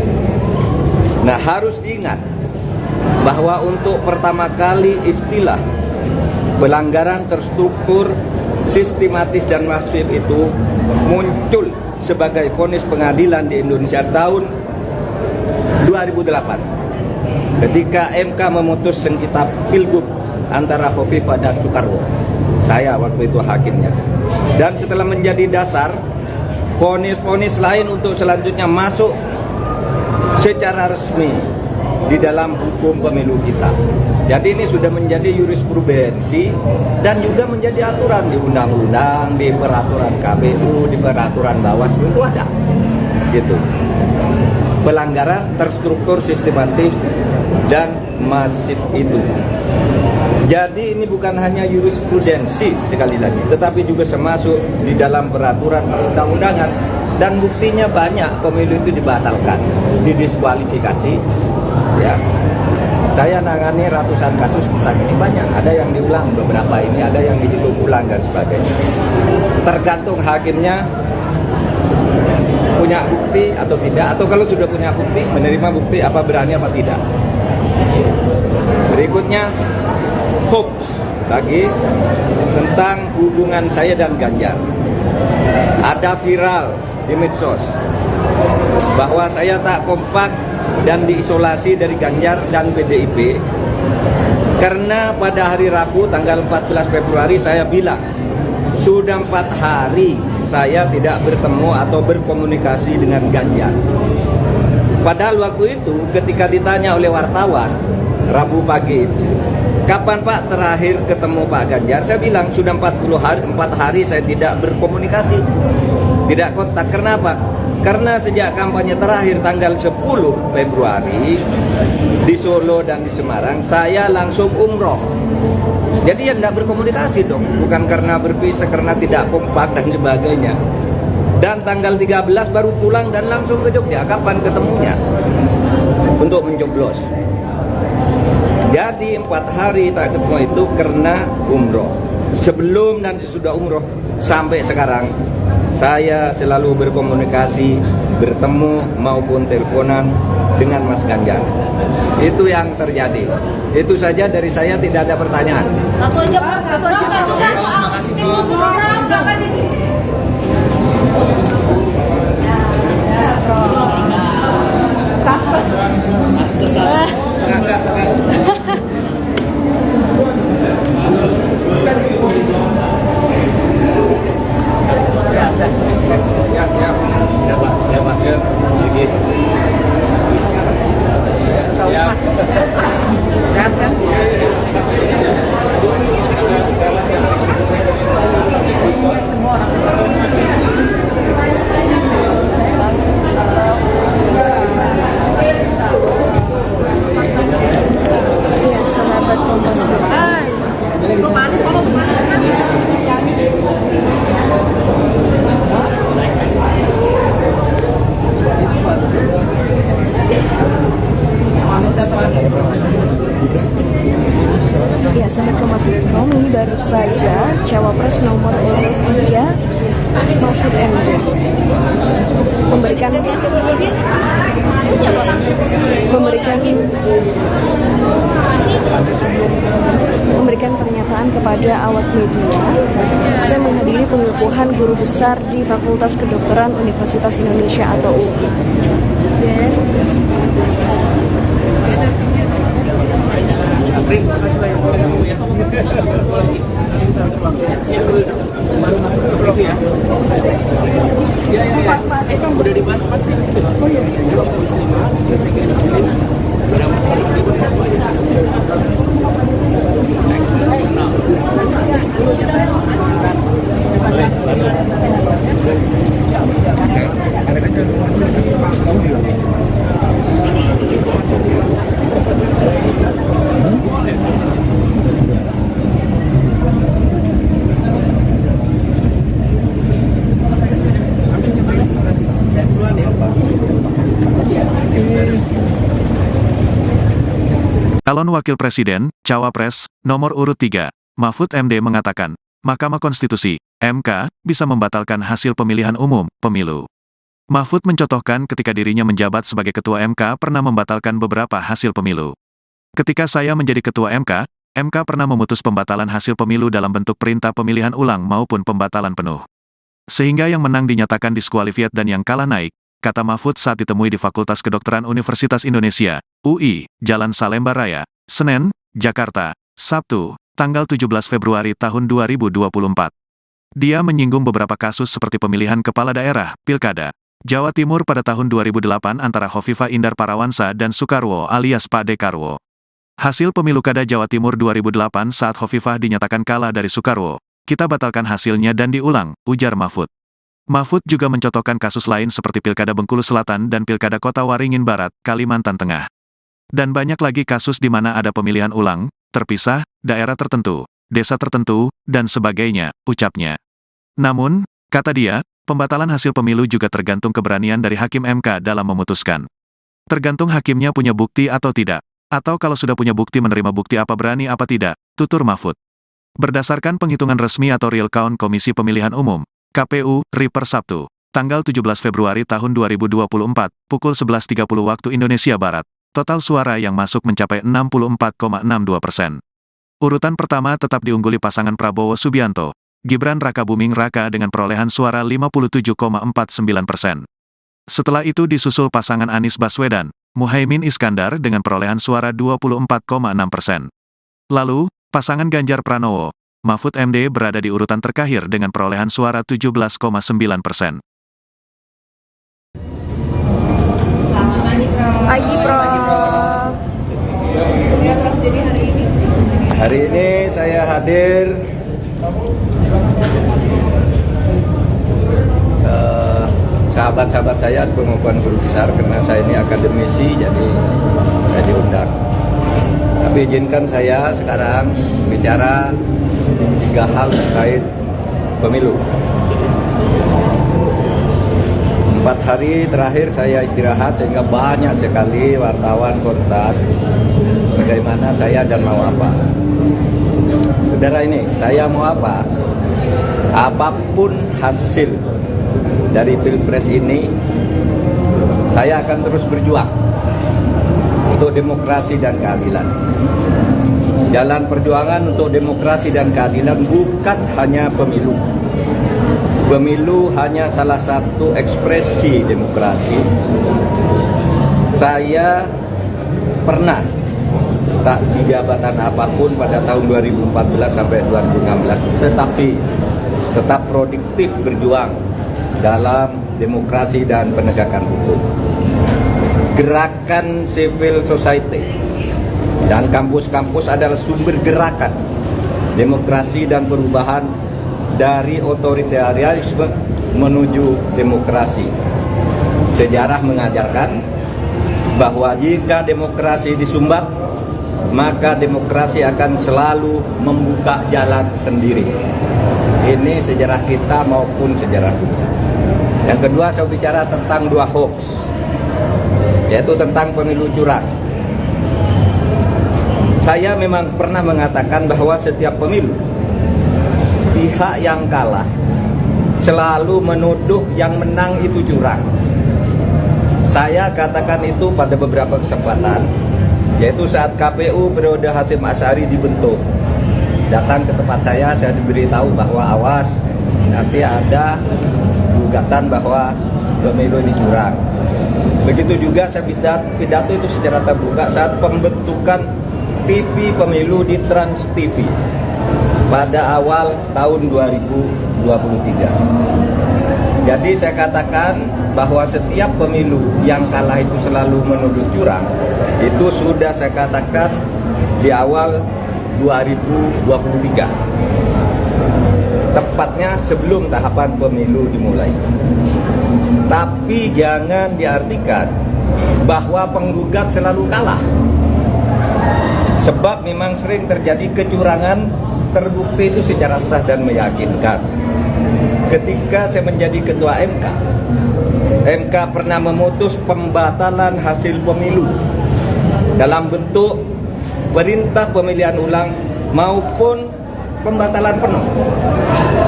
[SPEAKER 3] Nah, harus diingat bahwa untuk pertama kali istilah pelanggaran terstruktur, sistematis dan masif itu muncul sebagai vonis pengadilan di Indonesia tahun 2008 ketika MK memutus sengketa pilgub antara Khofifah dan Soekarwo. Saya waktu itu hakimnya. Dan setelah menjadi dasar vonis-vonis lain untuk selanjutnya masuk secara resmi di dalam hukum pemilu kita. Jadi ini sudah menjadi jurisprudensi dan juga menjadi aturan di undang-undang, di peraturan KPU, di peraturan Bawaslu itu ada. Gitu. Pelanggaran terstruktur, sistematis dan masif itu. Jadi ini bukan hanya jurisprudensi sekali lagi, tetapi juga termasuk di dalam peraturan perundang-undangan, dan buktinya banyak pemilu itu dibatalkan, didiskualifikasi. Ya, saya nangani ratusan kasus tentang ini, banyak. Ada yang diulang beberapa ini, ada yang dihitung ulang dan sebagainya. Tergantung hakimnya punya bukti atau tidak, atau kalau sudah punya bukti, menerima bukti apa berani apa tidak. Berikutnya hoax lagi tentang hubungan saya dan Ganjar. Ada viral di medsos bahwa saya tak kompak dan diisolasi dari Ganjar dan PDIP karena pada hari Rabu tanggal 14 Februari saya bilang sudah 4 hari saya tidak bertemu atau berkomunikasi dengan Ganjar. Padahal waktu itu ketika ditanya oleh wartawan Rabu pagi itu, kapan Pak terakhir ketemu Pak Ganjar? Saya bilang sudah 4 hari saya tidak berkomunikasi, tidak kontak. Kenapa? Karena sejak kampanye terakhir tanggal 10 Februari di Solo dan di Semarang, saya langsung umroh. Jadi ya tidak berkomunikasi dong, bukan karena berpisah, karena tidak kompak dan sebagainya. Dan tanggal 13 baru pulang dan langsung ke Jogja. Kapan ketemunya? Untuk mencoblos. Jadi 4 hari tak ketemu itu karena umroh. Sebelum dan sesudah umroh sampai sekarang saya selalu berkomunikasi, bertemu maupun teleponan dengan Mas Ganjar. Itu yang terjadi. Itu saja dari saya, tidak ada pertanyaan.
[SPEAKER 4] Satu aja Pak, satu aja. khusus orang jangan ini.
[SPEAKER 2] Iya, sahabat Kompas.com. Ya, sahabat Kompas.com, ini baru saja Cawapres nomor urut 3 Mahfud MD memberikan pernyataan kepada awak media. Saya menghadiri pengukuhan guru besar di Fakultas Kedokteran Universitas Indonesia atau UI. Dan
[SPEAKER 5] udah dibahas Pak. Oh iya.
[SPEAKER 1] Calon Wakil Presiden, Cawapres, nomor urut 3, Mahfud MD mengatakan, Mahkamah Konstitusi, MK, bisa membatalkan hasil pemilihan umum, pemilu. Mahfud mencontohkan ketika dirinya menjabat sebagai Ketua MK pernah membatalkan beberapa hasil pemilu. Ketika saya menjadi Ketua MK, MK pernah memutus pembatalan hasil pemilu dalam bentuk perintah pemilihan ulang maupun pembatalan penuh. Sehingga yang menang dinyatakan diskualifiat dan yang kalah naik, kata Mahfud saat ditemui di Fakultas Kedokteran Universitas Indonesia, UI, Jalan Salemba Raya, Senen, Jakarta, Sabtu, tanggal 17 Februari tahun 2024. Dia menyinggung beberapa kasus seperti pemilihan kepala daerah, Pilkada, Jawa Timur pada tahun 2008 antara Hovifah Indar Parawansa dan Soekarwo alias Pak Dekarwo. Hasil pemilu Kada Jawa Timur 2008 saat Hovifah dinyatakan kalah dari Soekarwo, kita batalkan hasilnya dan diulang, ujar Mahfud. Mahfud juga mencontohkan kasus lain seperti Pilkada Bengkulu Selatan dan Pilkada Kota Waringin Barat, Kalimantan Tengah. Dan banyak lagi kasus di mana ada pemilihan ulang, terpisah, daerah tertentu, desa tertentu, dan sebagainya, ucapnya. Namun, kata dia, pembatalan hasil pemilu juga tergantung keberanian dari Hakim MK dalam memutuskan. Tergantung hakimnya punya bukti atau tidak, atau kalau sudah punya bukti menerima bukti apa berani apa tidak, tutur Mahfud. Berdasarkan penghitungan resmi atau real count Komisi Pemilihan Umum, KPU, RI per Sabtu, tanggal 17 Februari tahun 2024, pukul 11.30 waktu Indonesia Barat, total suara yang masuk mencapai 64,62%. Urutan pertama tetap diungguli pasangan Prabowo Subianto, Gibran Rakabuming Raka dengan perolehan suara 57,49%. Setelah itu disusul pasangan Anies Baswedan, Muhaimin Iskandar dengan perolehan suara 24,6%. Lalu, pasangan Ganjar Pranowo, Mahfud MD berada di urutan terakhir dengan perolehan suara 17,9%.
[SPEAKER 2] Pagi, Prof.
[SPEAKER 4] Jadi
[SPEAKER 3] Hari ini saya hadir sahabat-sahabat saya pengukuhan guru besar karena saya ini akademisi, jadi saya diundang. Tapi izinkan saya sekarang bicara 3 hal terkait pemilu. 4 hari terakhir saya istirahat sehingga banyak sekali wartawan kontak bagaimana saya dan mau apa. Saudara ini, saya mau apa? Apapun hasil dari Pilpres ini, saya akan terus berjuang untuk demokrasi dan keadilan. Jalan perjuangan untuk demokrasi dan keadilan bukan hanya pemilu. Pemilu hanya salah satu ekspresi demokrasi. Saya pernah tak di jabatan apapun pada tahun 2014 sampai 2016, tetapi tetap produktif berjuang dalam demokrasi dan penegakan hukum. Gerakan civil society dan kampus-kampus adalah sumber gerakan demokrasi dan perubahan dari otoritarianisme menuju demokrasi. Sejarah mengajarkan bahwa jika demokrasi disumbat, maka demokrasi akan selalu membuka jalan sendiri. Ini sejarah kita maupun sejarah dunia. Yang kedua, saya bicara tentang dua hoax, yaitu tentang pemilu curang. Saya memang pernah mengatakan bahwa setiap pemilu, pihak yang kalah selalu menuduh yang menang itu curang. Saya katakan itu pada beberapa kesempatan, yaitu saat KPU periode Hasyim Asy'ari dibentuk. Datang ke tempat saya diberitahu bahwa awas, nanti ada gugatan bahwa pemilu ini curang. Begitu juga saya pidato itu secara terbuka saat pembentukan TV pemilu di Trans TV pada awal tahun 2023. Jadi saya katakan bahwa setiap pemilu yang kalah itu selalu menuduh curang. Itu sudah saya katakan di awal 2023. Tepatnya sebelum tahapan pemilu dimulai. Tapi jangan diartikan bahwa penggugat selalu kalah. Sebab memang sering terjadi kecurangan terbukti itu secara sah dan meyakinkan. Ketika saya menjadi ketua MK, MK pernah memutus pembatalan hasil pemilu dalam bentuk perintah pemilihan ulang maupun pembatalan penuh,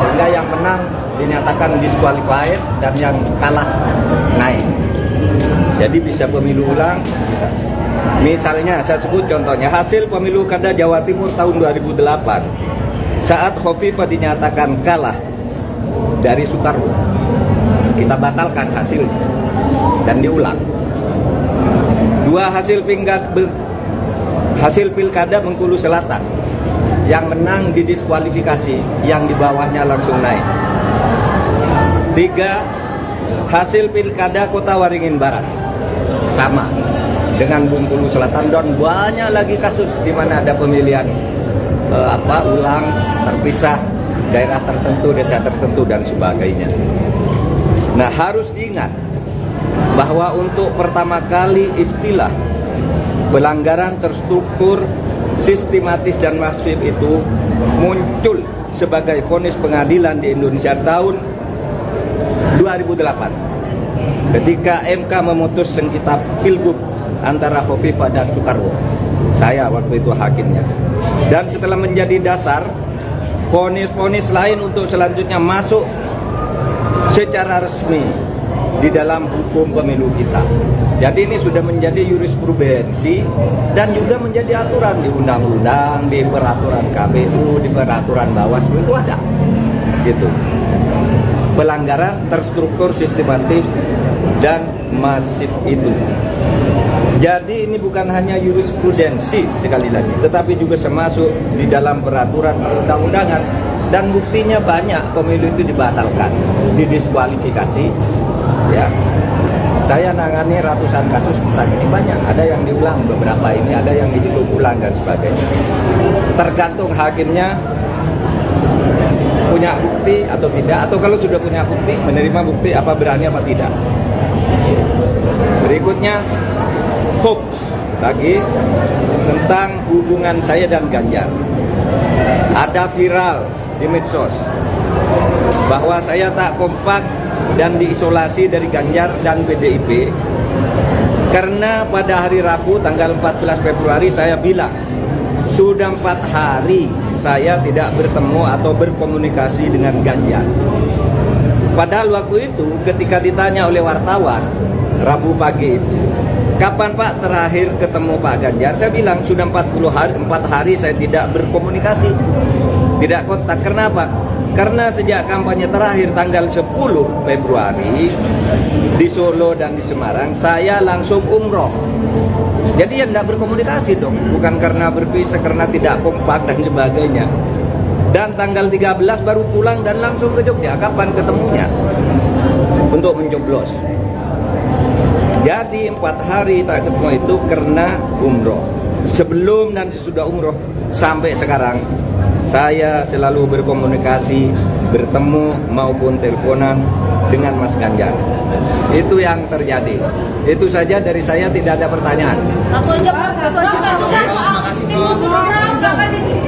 [SPEAKER 3] sehingga yang menang dinyatakan disqualified dan yang kalah naik. Jadi bisa pemilu ulang, bisa. Misalnya saya sebut contohnya hasil pemilu Kada Jawa Timur tahun 2008 saat Khofifah dinyatakan kalah dari Soekarwo, kita batalkan hasil dan diulang. Dua hasil pilkada Bengkulu Selatan, yang menang didiskualifikasi, yang di bawahnya langsung naik. 3 hasil pilkada Kota Waringin Barat sama dengan Bengkulu Selatan, dan banyak lagi kasus di mana ada pemilihan ulang terpisah, daerah tertentu, desa tertentu dan sebagainya. Nah, harus diingat bahwa untuk pertama kali istilah pelanggaran terstruktur, sistematis dan masif itu muncul sebagai vonis pengadilan di Indonesia tahun 2008 ketika MK memutus sengketa Pilgub antara Khofifah dan Soekarwo. Saya waktu itu hakimnya. Dan setelah menjadi dasar, vonis-vonis lain untuk selanjutnya masuk secara resmi di dalam hukum pemilu kita. Jadi ini sudah menjadi jurisprudensi dan juga menjadi aturan di undang-undang, di peraturan KPU, di peraturan Bawaslu itu ada. Gitu. Pelanggaran terstruktur, sistematis dan masif itu. Jadi ini bukan hanya jurisprudensi sekali lagi, tetapi juga termasuk di dalam peraturan perundang-undangan, dan buktinya banyak pemilu itu dibatalkan, didiskualifikasi. Ya, saya nangani ratusan kasus tentang ini, banyak. Ada yang diulang beberapa ini, ada yang dihitung ulang dan sebagainya. Tergantung hakimnya punya bukti atau tidak, atau kalau sudah punya bukti, menerima bukti apa berani apa tidak. Berikutnya hoax lagi tentang hubungan saya dan Ganjar. Ada viral di medsos bahwa saya tak kompak dan diisolasi dari Ganjar dan PDIP karena pada hari Rabu tanggal 14 Februari saya bilang sudah 4 hari saya tidak bertemu atau berkomunikasi dengan Ganjar. Padahal waktu itu ketika ditanya oleh wartawan Rabu pagi itu, kapan Pak terakhir ketemu Pak Ganjar? Saya bilang sudah 4 hari saya tidak berkomunikasi, tidak kontak. Kenapa? Karena sejak kampanye terakhir tanggal 10 Februari di Solo dan di Semarang, saya langsung umroh. Jadi ya tidak berkomunikasi dong, bukan karena berpisah, karena tidak kompak dan sebagainya. Dan tanggal 13 baru pulang dan langsung ke Jogja. Kapan ketemunya? Untuk mencoblos. Jadi 4 hari tak ketemu itu karena umroh. Sebelum dan sesudah umroh sampai sekarang, saya selalu berkomunikasi, bertemu maupun teleponan dengan Mas Ganjar. Itu yang terjadi. Itu saja dari saya, tidak ada pertanyaan.
[SPEAKER 4] Satu aja Pak, satu aja. Satu Pak, soal tim khusus jangan ini.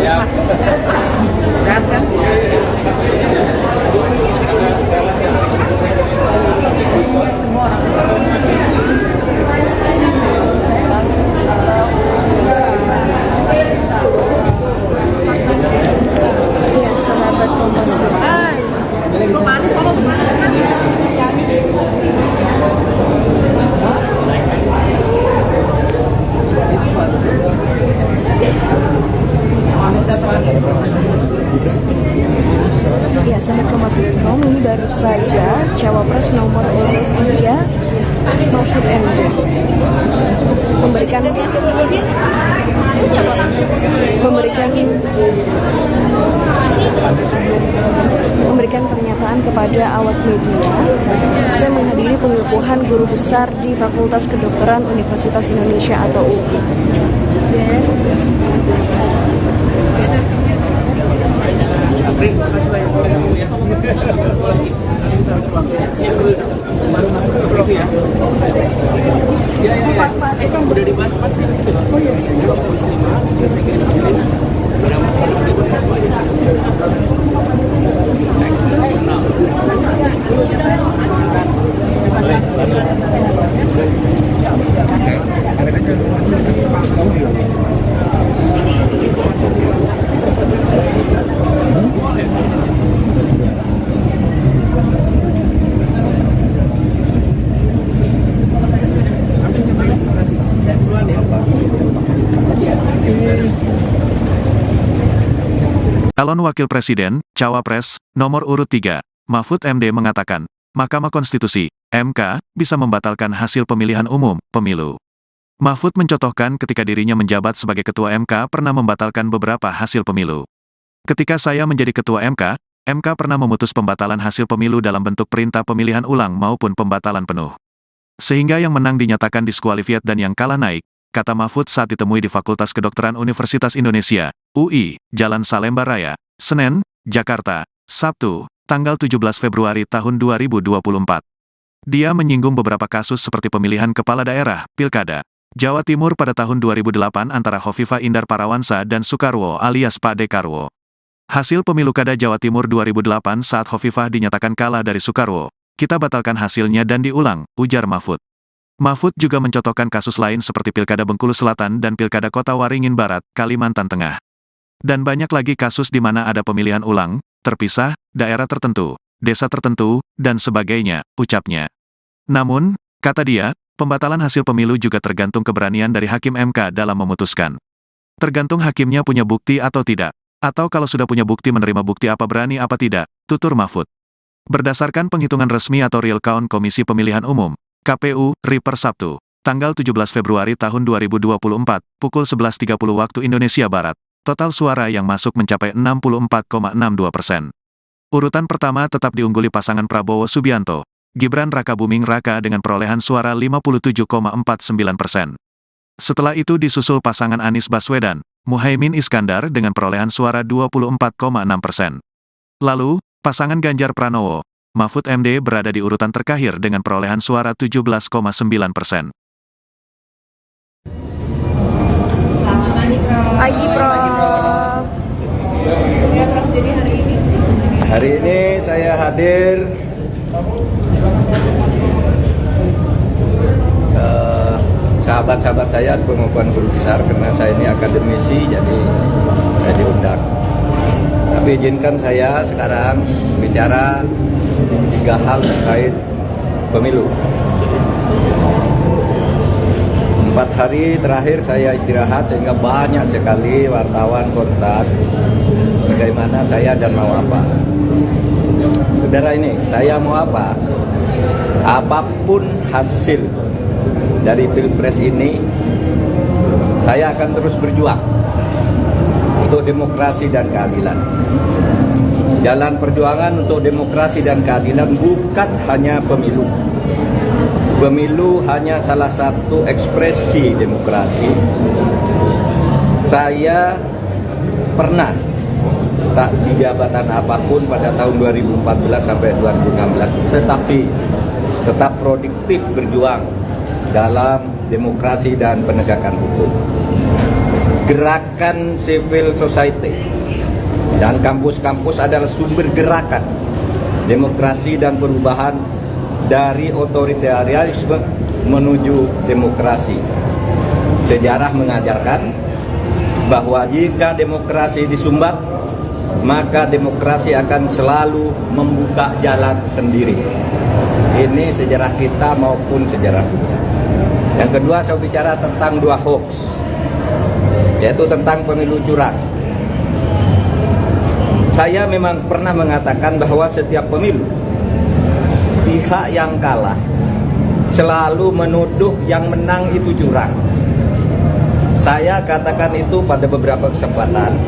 [SPEAKER 2] Ya, sahabat Kompas.com. Ya, sahabat Kompas.com, ini baru saja Cawapres nomor urut 3 Mahfud MD memberikan pernyataan kepada awak media. Saya menghadiri pengukuhan guru besar di Fakultas Kedokteran Universitas Indonesia atau UI.
[SPEAKER 5] Udah dibahas Pak. Oh iya.
[SPEAKER 1] Calon Wakil Presiden, Cawapres, nomor urut 3, Mahfud MD mengatakan, Mahkamah Konstitusi, MK, bisa membatalkan hasil pemilihan umum, pemilu. Mahfud mencontohkan ketika dirinya menjabat sebagai Ketua MK pernah membatalkan beberapa hasil pemilu. Ketika saya menjadi Ketua MK, MK pernah memutus pembatalan hasil pemilu dalam bentuk perintah pemilihan ulang maupun pembatalan penuh. Sehingga yang menang dinyatakan diskualifiat dan yang kalah naik, kata Mahfud saat ditemui di Fakultas Kedokteran Universitas Indonesia, UI, Jalan Salemba Raya, Senen, Jakarta, Sabtu, tanggal 17 Februari tahun 2024. Dia menyinggung beberapa kasus seperti pemilihan kepala daerah, Pilkada, Jawa Timur pada tahun 2008 antara Hovifah Indar Parawansa dan Soekarwo alias Pak Dekarwo. Hasil pemilu Kada Jawa Timur 2008 saat Hovifah dinyatakan kalah dari Soekarwo, kita batalkan hasilnya dan diulang, ujar Mahfud. Mahfud juga mencontohkan kasus lain seperti Pilkada Bengkulu Selatan dan Pilkada Kota Waringin Barat, Kalimantan Tengah. Dan banyak lagi kasus di mana ada pemilihan ulang, terpisah, daerah tertentu, desa tertentu, dan sebagainya, ucapnya. Namun, kata dia, pembatalan hasil pemilu juga tergantung keberanian dari Hakim MK dalam memutuskan. Tergantung hakimnya punya bukti atau tidak, atau kalau sudah punya bukti menerima bukti apa berani apa tidak, tutur Mahfud. Berdasarkan penghitungan resmi atau real count Komisi Pemilihan Umum, KPU, RI per Sabtu, tanggal 17 Februari tahun 2024, pukul 11.30 waktu Indonesia Barat, total suara yang masuk mencapai 64,62%. Urutan pertama tetap diungguli pasangan Prabowo Subianto, Gibran Rakabuming Raka dengan perolehan suara 57,49%. Setelah itu disusul pasangan Anies Baswedan, Muhaimin Iskandar dengan perolehan suara 24,6%. Lalu, pasangan Ganjar Pranowo, Mahfud MD berada di urutan terakhir dengan perolehan suara 17,9%.
[SPEAKER 2] Pagi, Prof.
[SPEAKER 4] Ya Prof, jadi hari ini
[SPEAKER 3] Hari ini saya hadir sahabat-sahabat saya pengukuhan guru besar, karena saya ini akademisi, jadi saya diundang. Tapi izinkan saya sekarang bicara 3 hal terkait pemilu. 4 hari terakhir saya istirahat sehingga banyak sekali wartawan kontak bagaimana saya dan mau apa. Saudara ini, saya mau apa? Apapun hasil dari Pilpres ini, saya akan terus berjuang untuk demokrasi dan keadilan. Jalan perjuangan untuk demokrasi dan keadilan bukan hanya pemilu. Pemilu hanya salah satu ekspresi demokrasi. Saya pernah tak di jabatan apapun pada tahun 2014 sampai 2016, tetapi tetap produktif berjuang dalam demokrasi dan penegakan hukum. Gerakan civil society dan kampus-kampus adalah sumber gerakan demokrasi dan perubahan dari otoritarianisme menuju demokrasi. Sejarah mengajarkan bahwa jika demokrasi disumbat, maka demokrasi akan selalu membuka jalan sendiri. Ini sejarah kita maupun sejarah dunia. Yang kedua, saya bicara tentang 2 hoax, yaitu tentang pemilu curang. Saya memang pernah mengatakan bahwa setiap pemilu, pihak yang kalah selalu menuduh yang menang itu curang. Saya katakan itu pada beberapa kesempatan,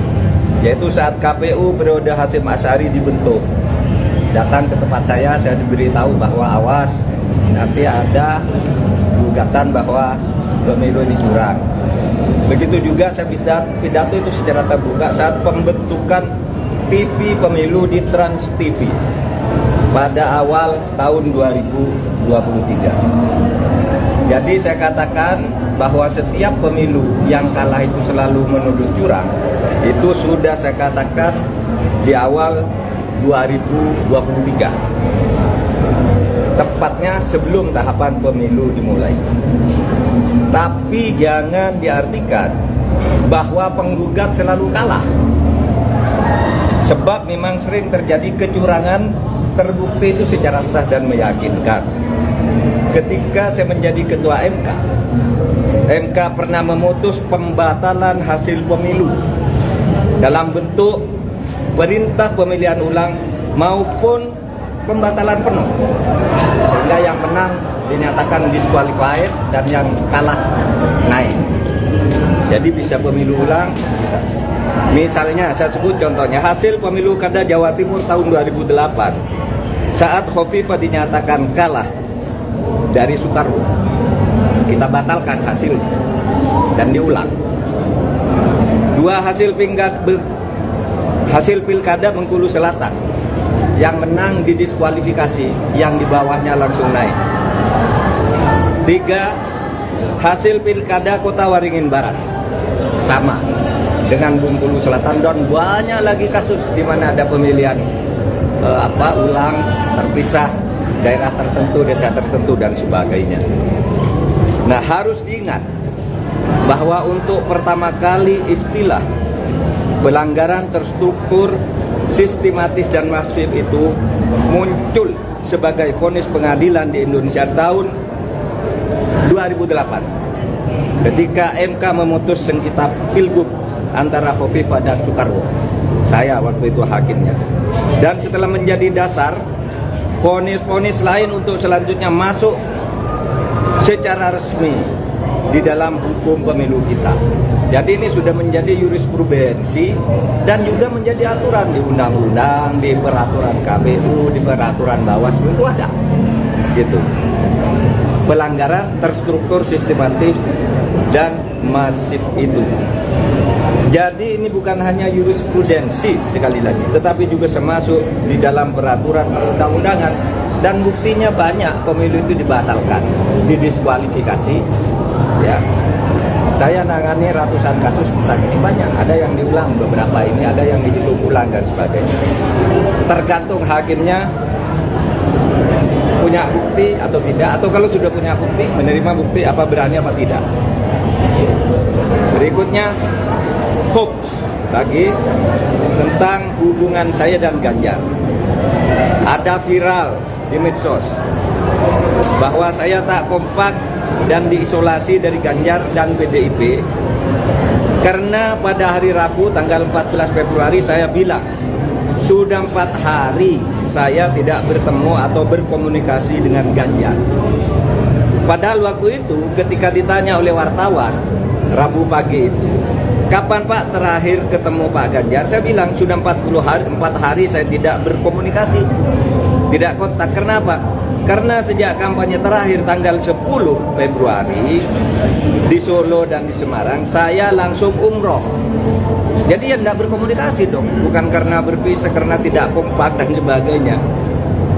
[SPEAKER 3] yaitu saat KPU periode Hasyim Asy'ari dibentuk. Datang ke tempat saya diberitahu bahwa awas, nanti ada gugatan bahwa pemilu ini curang. Begitu juga saya pidato itu secara terbuka saat pembentukan TV pemilu di Trans TV pada awal tahun 2023. Jadi saya katakan bahwa setiap pemilu yang kalah itu selalu menuduh curang. Itu sudah saya katakan di awal 2023. Tepatnya sebelum tahapan pemilu dimulai. Tapi jangan diartikan bahwa penggugat selalu kalah. Sebab memang sering terjadi kecurangan, terbukti itu secara sah dan meyakinkan. Ketika saya menjadi ketua MK pernah memutus pembatalan hasil pemilu dalam bentuk perintah pemilihan ulang maupun pembatalan penuh, sehingga yang menang dinyatakan disqualified dan yang kalah naik. Jadi bisa pemilu ulang, bisa. Misalnya saya sebut contohnya hasil pemilu kada Jawa Timur tahun 2008 saat Khofifah dinyatakan kalah dari Soekarwo, kita batalkan hasil dan diulang. 2 hasil pilkada Bengkulu Selatan, yang menang didiskualifikasi, yang di bawahnya langsung naik. 3 hasil pilkada Kota Waringin Barat, sama dengan Bengkulu Selatan, dan banyak lagi kasus di mana ada pemilihan ulang, terpisah, daerah tertentu, desa tertentu, dan sebagainya. Nah, harus diingat bahwa untuk pertama kali istilah pelanggaran terstruktur, sistematis, dan masif itu muncul sebagai vonis pengadilan di Indonesia tahun 2008 ketika MK memutus sengketa Pilgub antara Khofifah dan Soekarwo. Saya waktu itu hakimnya. Dan setelah menjadi dasar, vonis-vonis lain untuk selanjutnya masuk secara resmi di dalam hukum pemilu kita. Jadi ini sudah menjadi jurisprudensi dan juga menjadi aturan di undang-undang, di peraturan KPU, di peraturan Bawaslu itu ada. Gitu. Pelanggaran terstruktur, sistematis, dan masif itu. Jadi ini bukan hanya jurisprudensi sekali lagi, tetapi juga termasuk di dalam peraturan perundang-undangan, dan buktinya banyak pemilu itu dibatalkan, didiskualifikasi, ya. Saya nangani ratusan kasus tentang ini banyak. Ada yang diulang beberapa ini, ada yang dihitung ulang dan sebagainya. Tergantung hakimnya punya bukti atau tidak, atau kalau sudah punya bukti, menerima bukti apa berani apa tidak. Berikutnya, hoax lagi tentang hubungan saya dan Ganjar. Ada viral di medsos bahwa saya tak kompak dan diisolasi dari Ganjar dan PDIP karena pada hari Rabu tanggal 14 Februari saya bilang sudah 4 hari saya tidak bertemu atau berkomunikasi dengan Ganjar. Padahal waktu itu ketika ditanya oleh wartawan Rabu pagi itu, kapan Pak terakhir ketemu Pak Ganjar? Saya bilang sudah 4 hari saya tidak berkomunikasi, tidak kontak. Kenapa? Karena sejak kampanye terakhir tanggal 10 Februari di Solo dan di Semarang, saya langsung umroh. Jadi ya tidak berkomunikasi dong, bukan karena berpisah, karena tidak kompak dan sebagainya.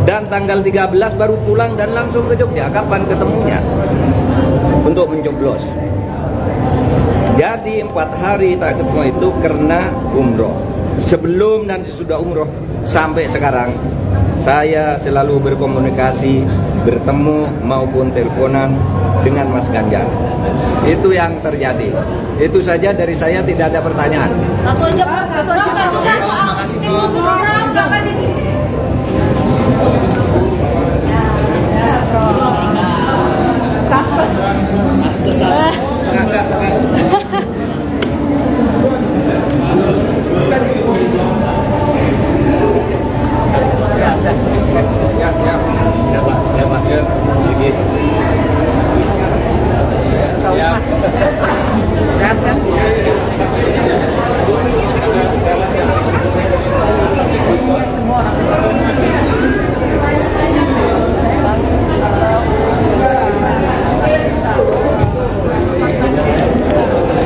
[SPEAKER 3] Dan tanggal 13 baru pulang dan langsung ke Jogja. Kapan ketemunya? Untuk mencoblos. Jadi 4 hari tak ketemu itu karena umroh. Sebelum dan sesudah umroh sampai sekarang saya selalu berkomunikasi, bertemu maupun teleponan dengan Mas Ganjar. Itu yang terjadi. Itu saja dari saya, tidak ada pertanyaan.
[SPEAKER 4] Satu aja Pak, satu Pak soal tim khusus orang jangan ini.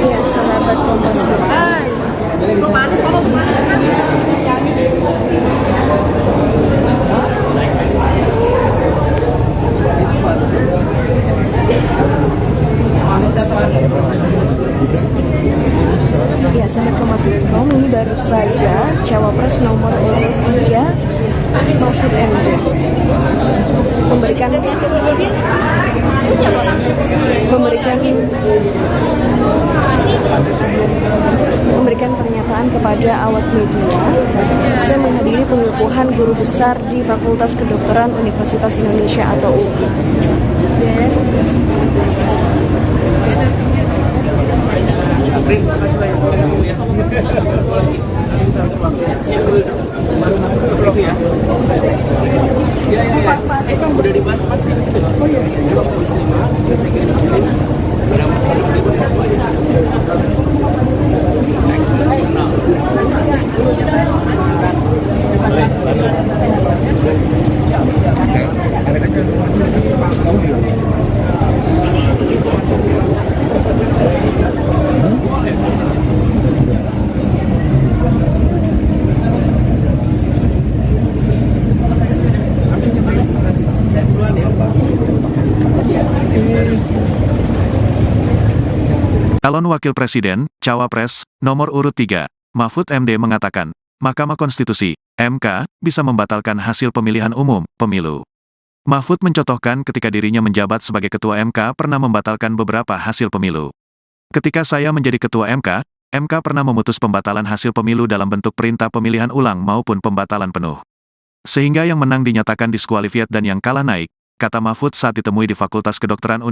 [SPEAKER 2] Iya, sahabat Kompas.com. Ya, sahabat Kompas.com, ini baru saja Cawapres nomor urut 3 Mahfud MD memberikan pernyataan kepada awak media. Saya menghadiri pengukuhan guru besar di Fakultas Kedokteran Universitas Indonesia atau UI.
[SPEAKER 5] Udah dibahas Pak. Oh iya.
[SPEAKER 1] Calon Wakil Presiden, Cawapres, nomor urut 3, Mahfud MD mengatakan, Mahkamah Konstitusi, MK, bisa membatalkan hasil pemilihan umum, pemilu. Mahfud mencontohkan ketika dirinya menjabat sebagai Ketua MK pernah membatalkan beberapa hasil pemilu. Ketika saya menjadi Ketua MK pernah memutus pembatalan hasil pemilu dalam bentuk perintah pemilihan ulang maupun pembatalan penuh. Sehingga yang menang dinyatakan diskualifiat dan yang kalah naik, kata Mahfud saat ditemui di Fakultas Kedokteran Universitas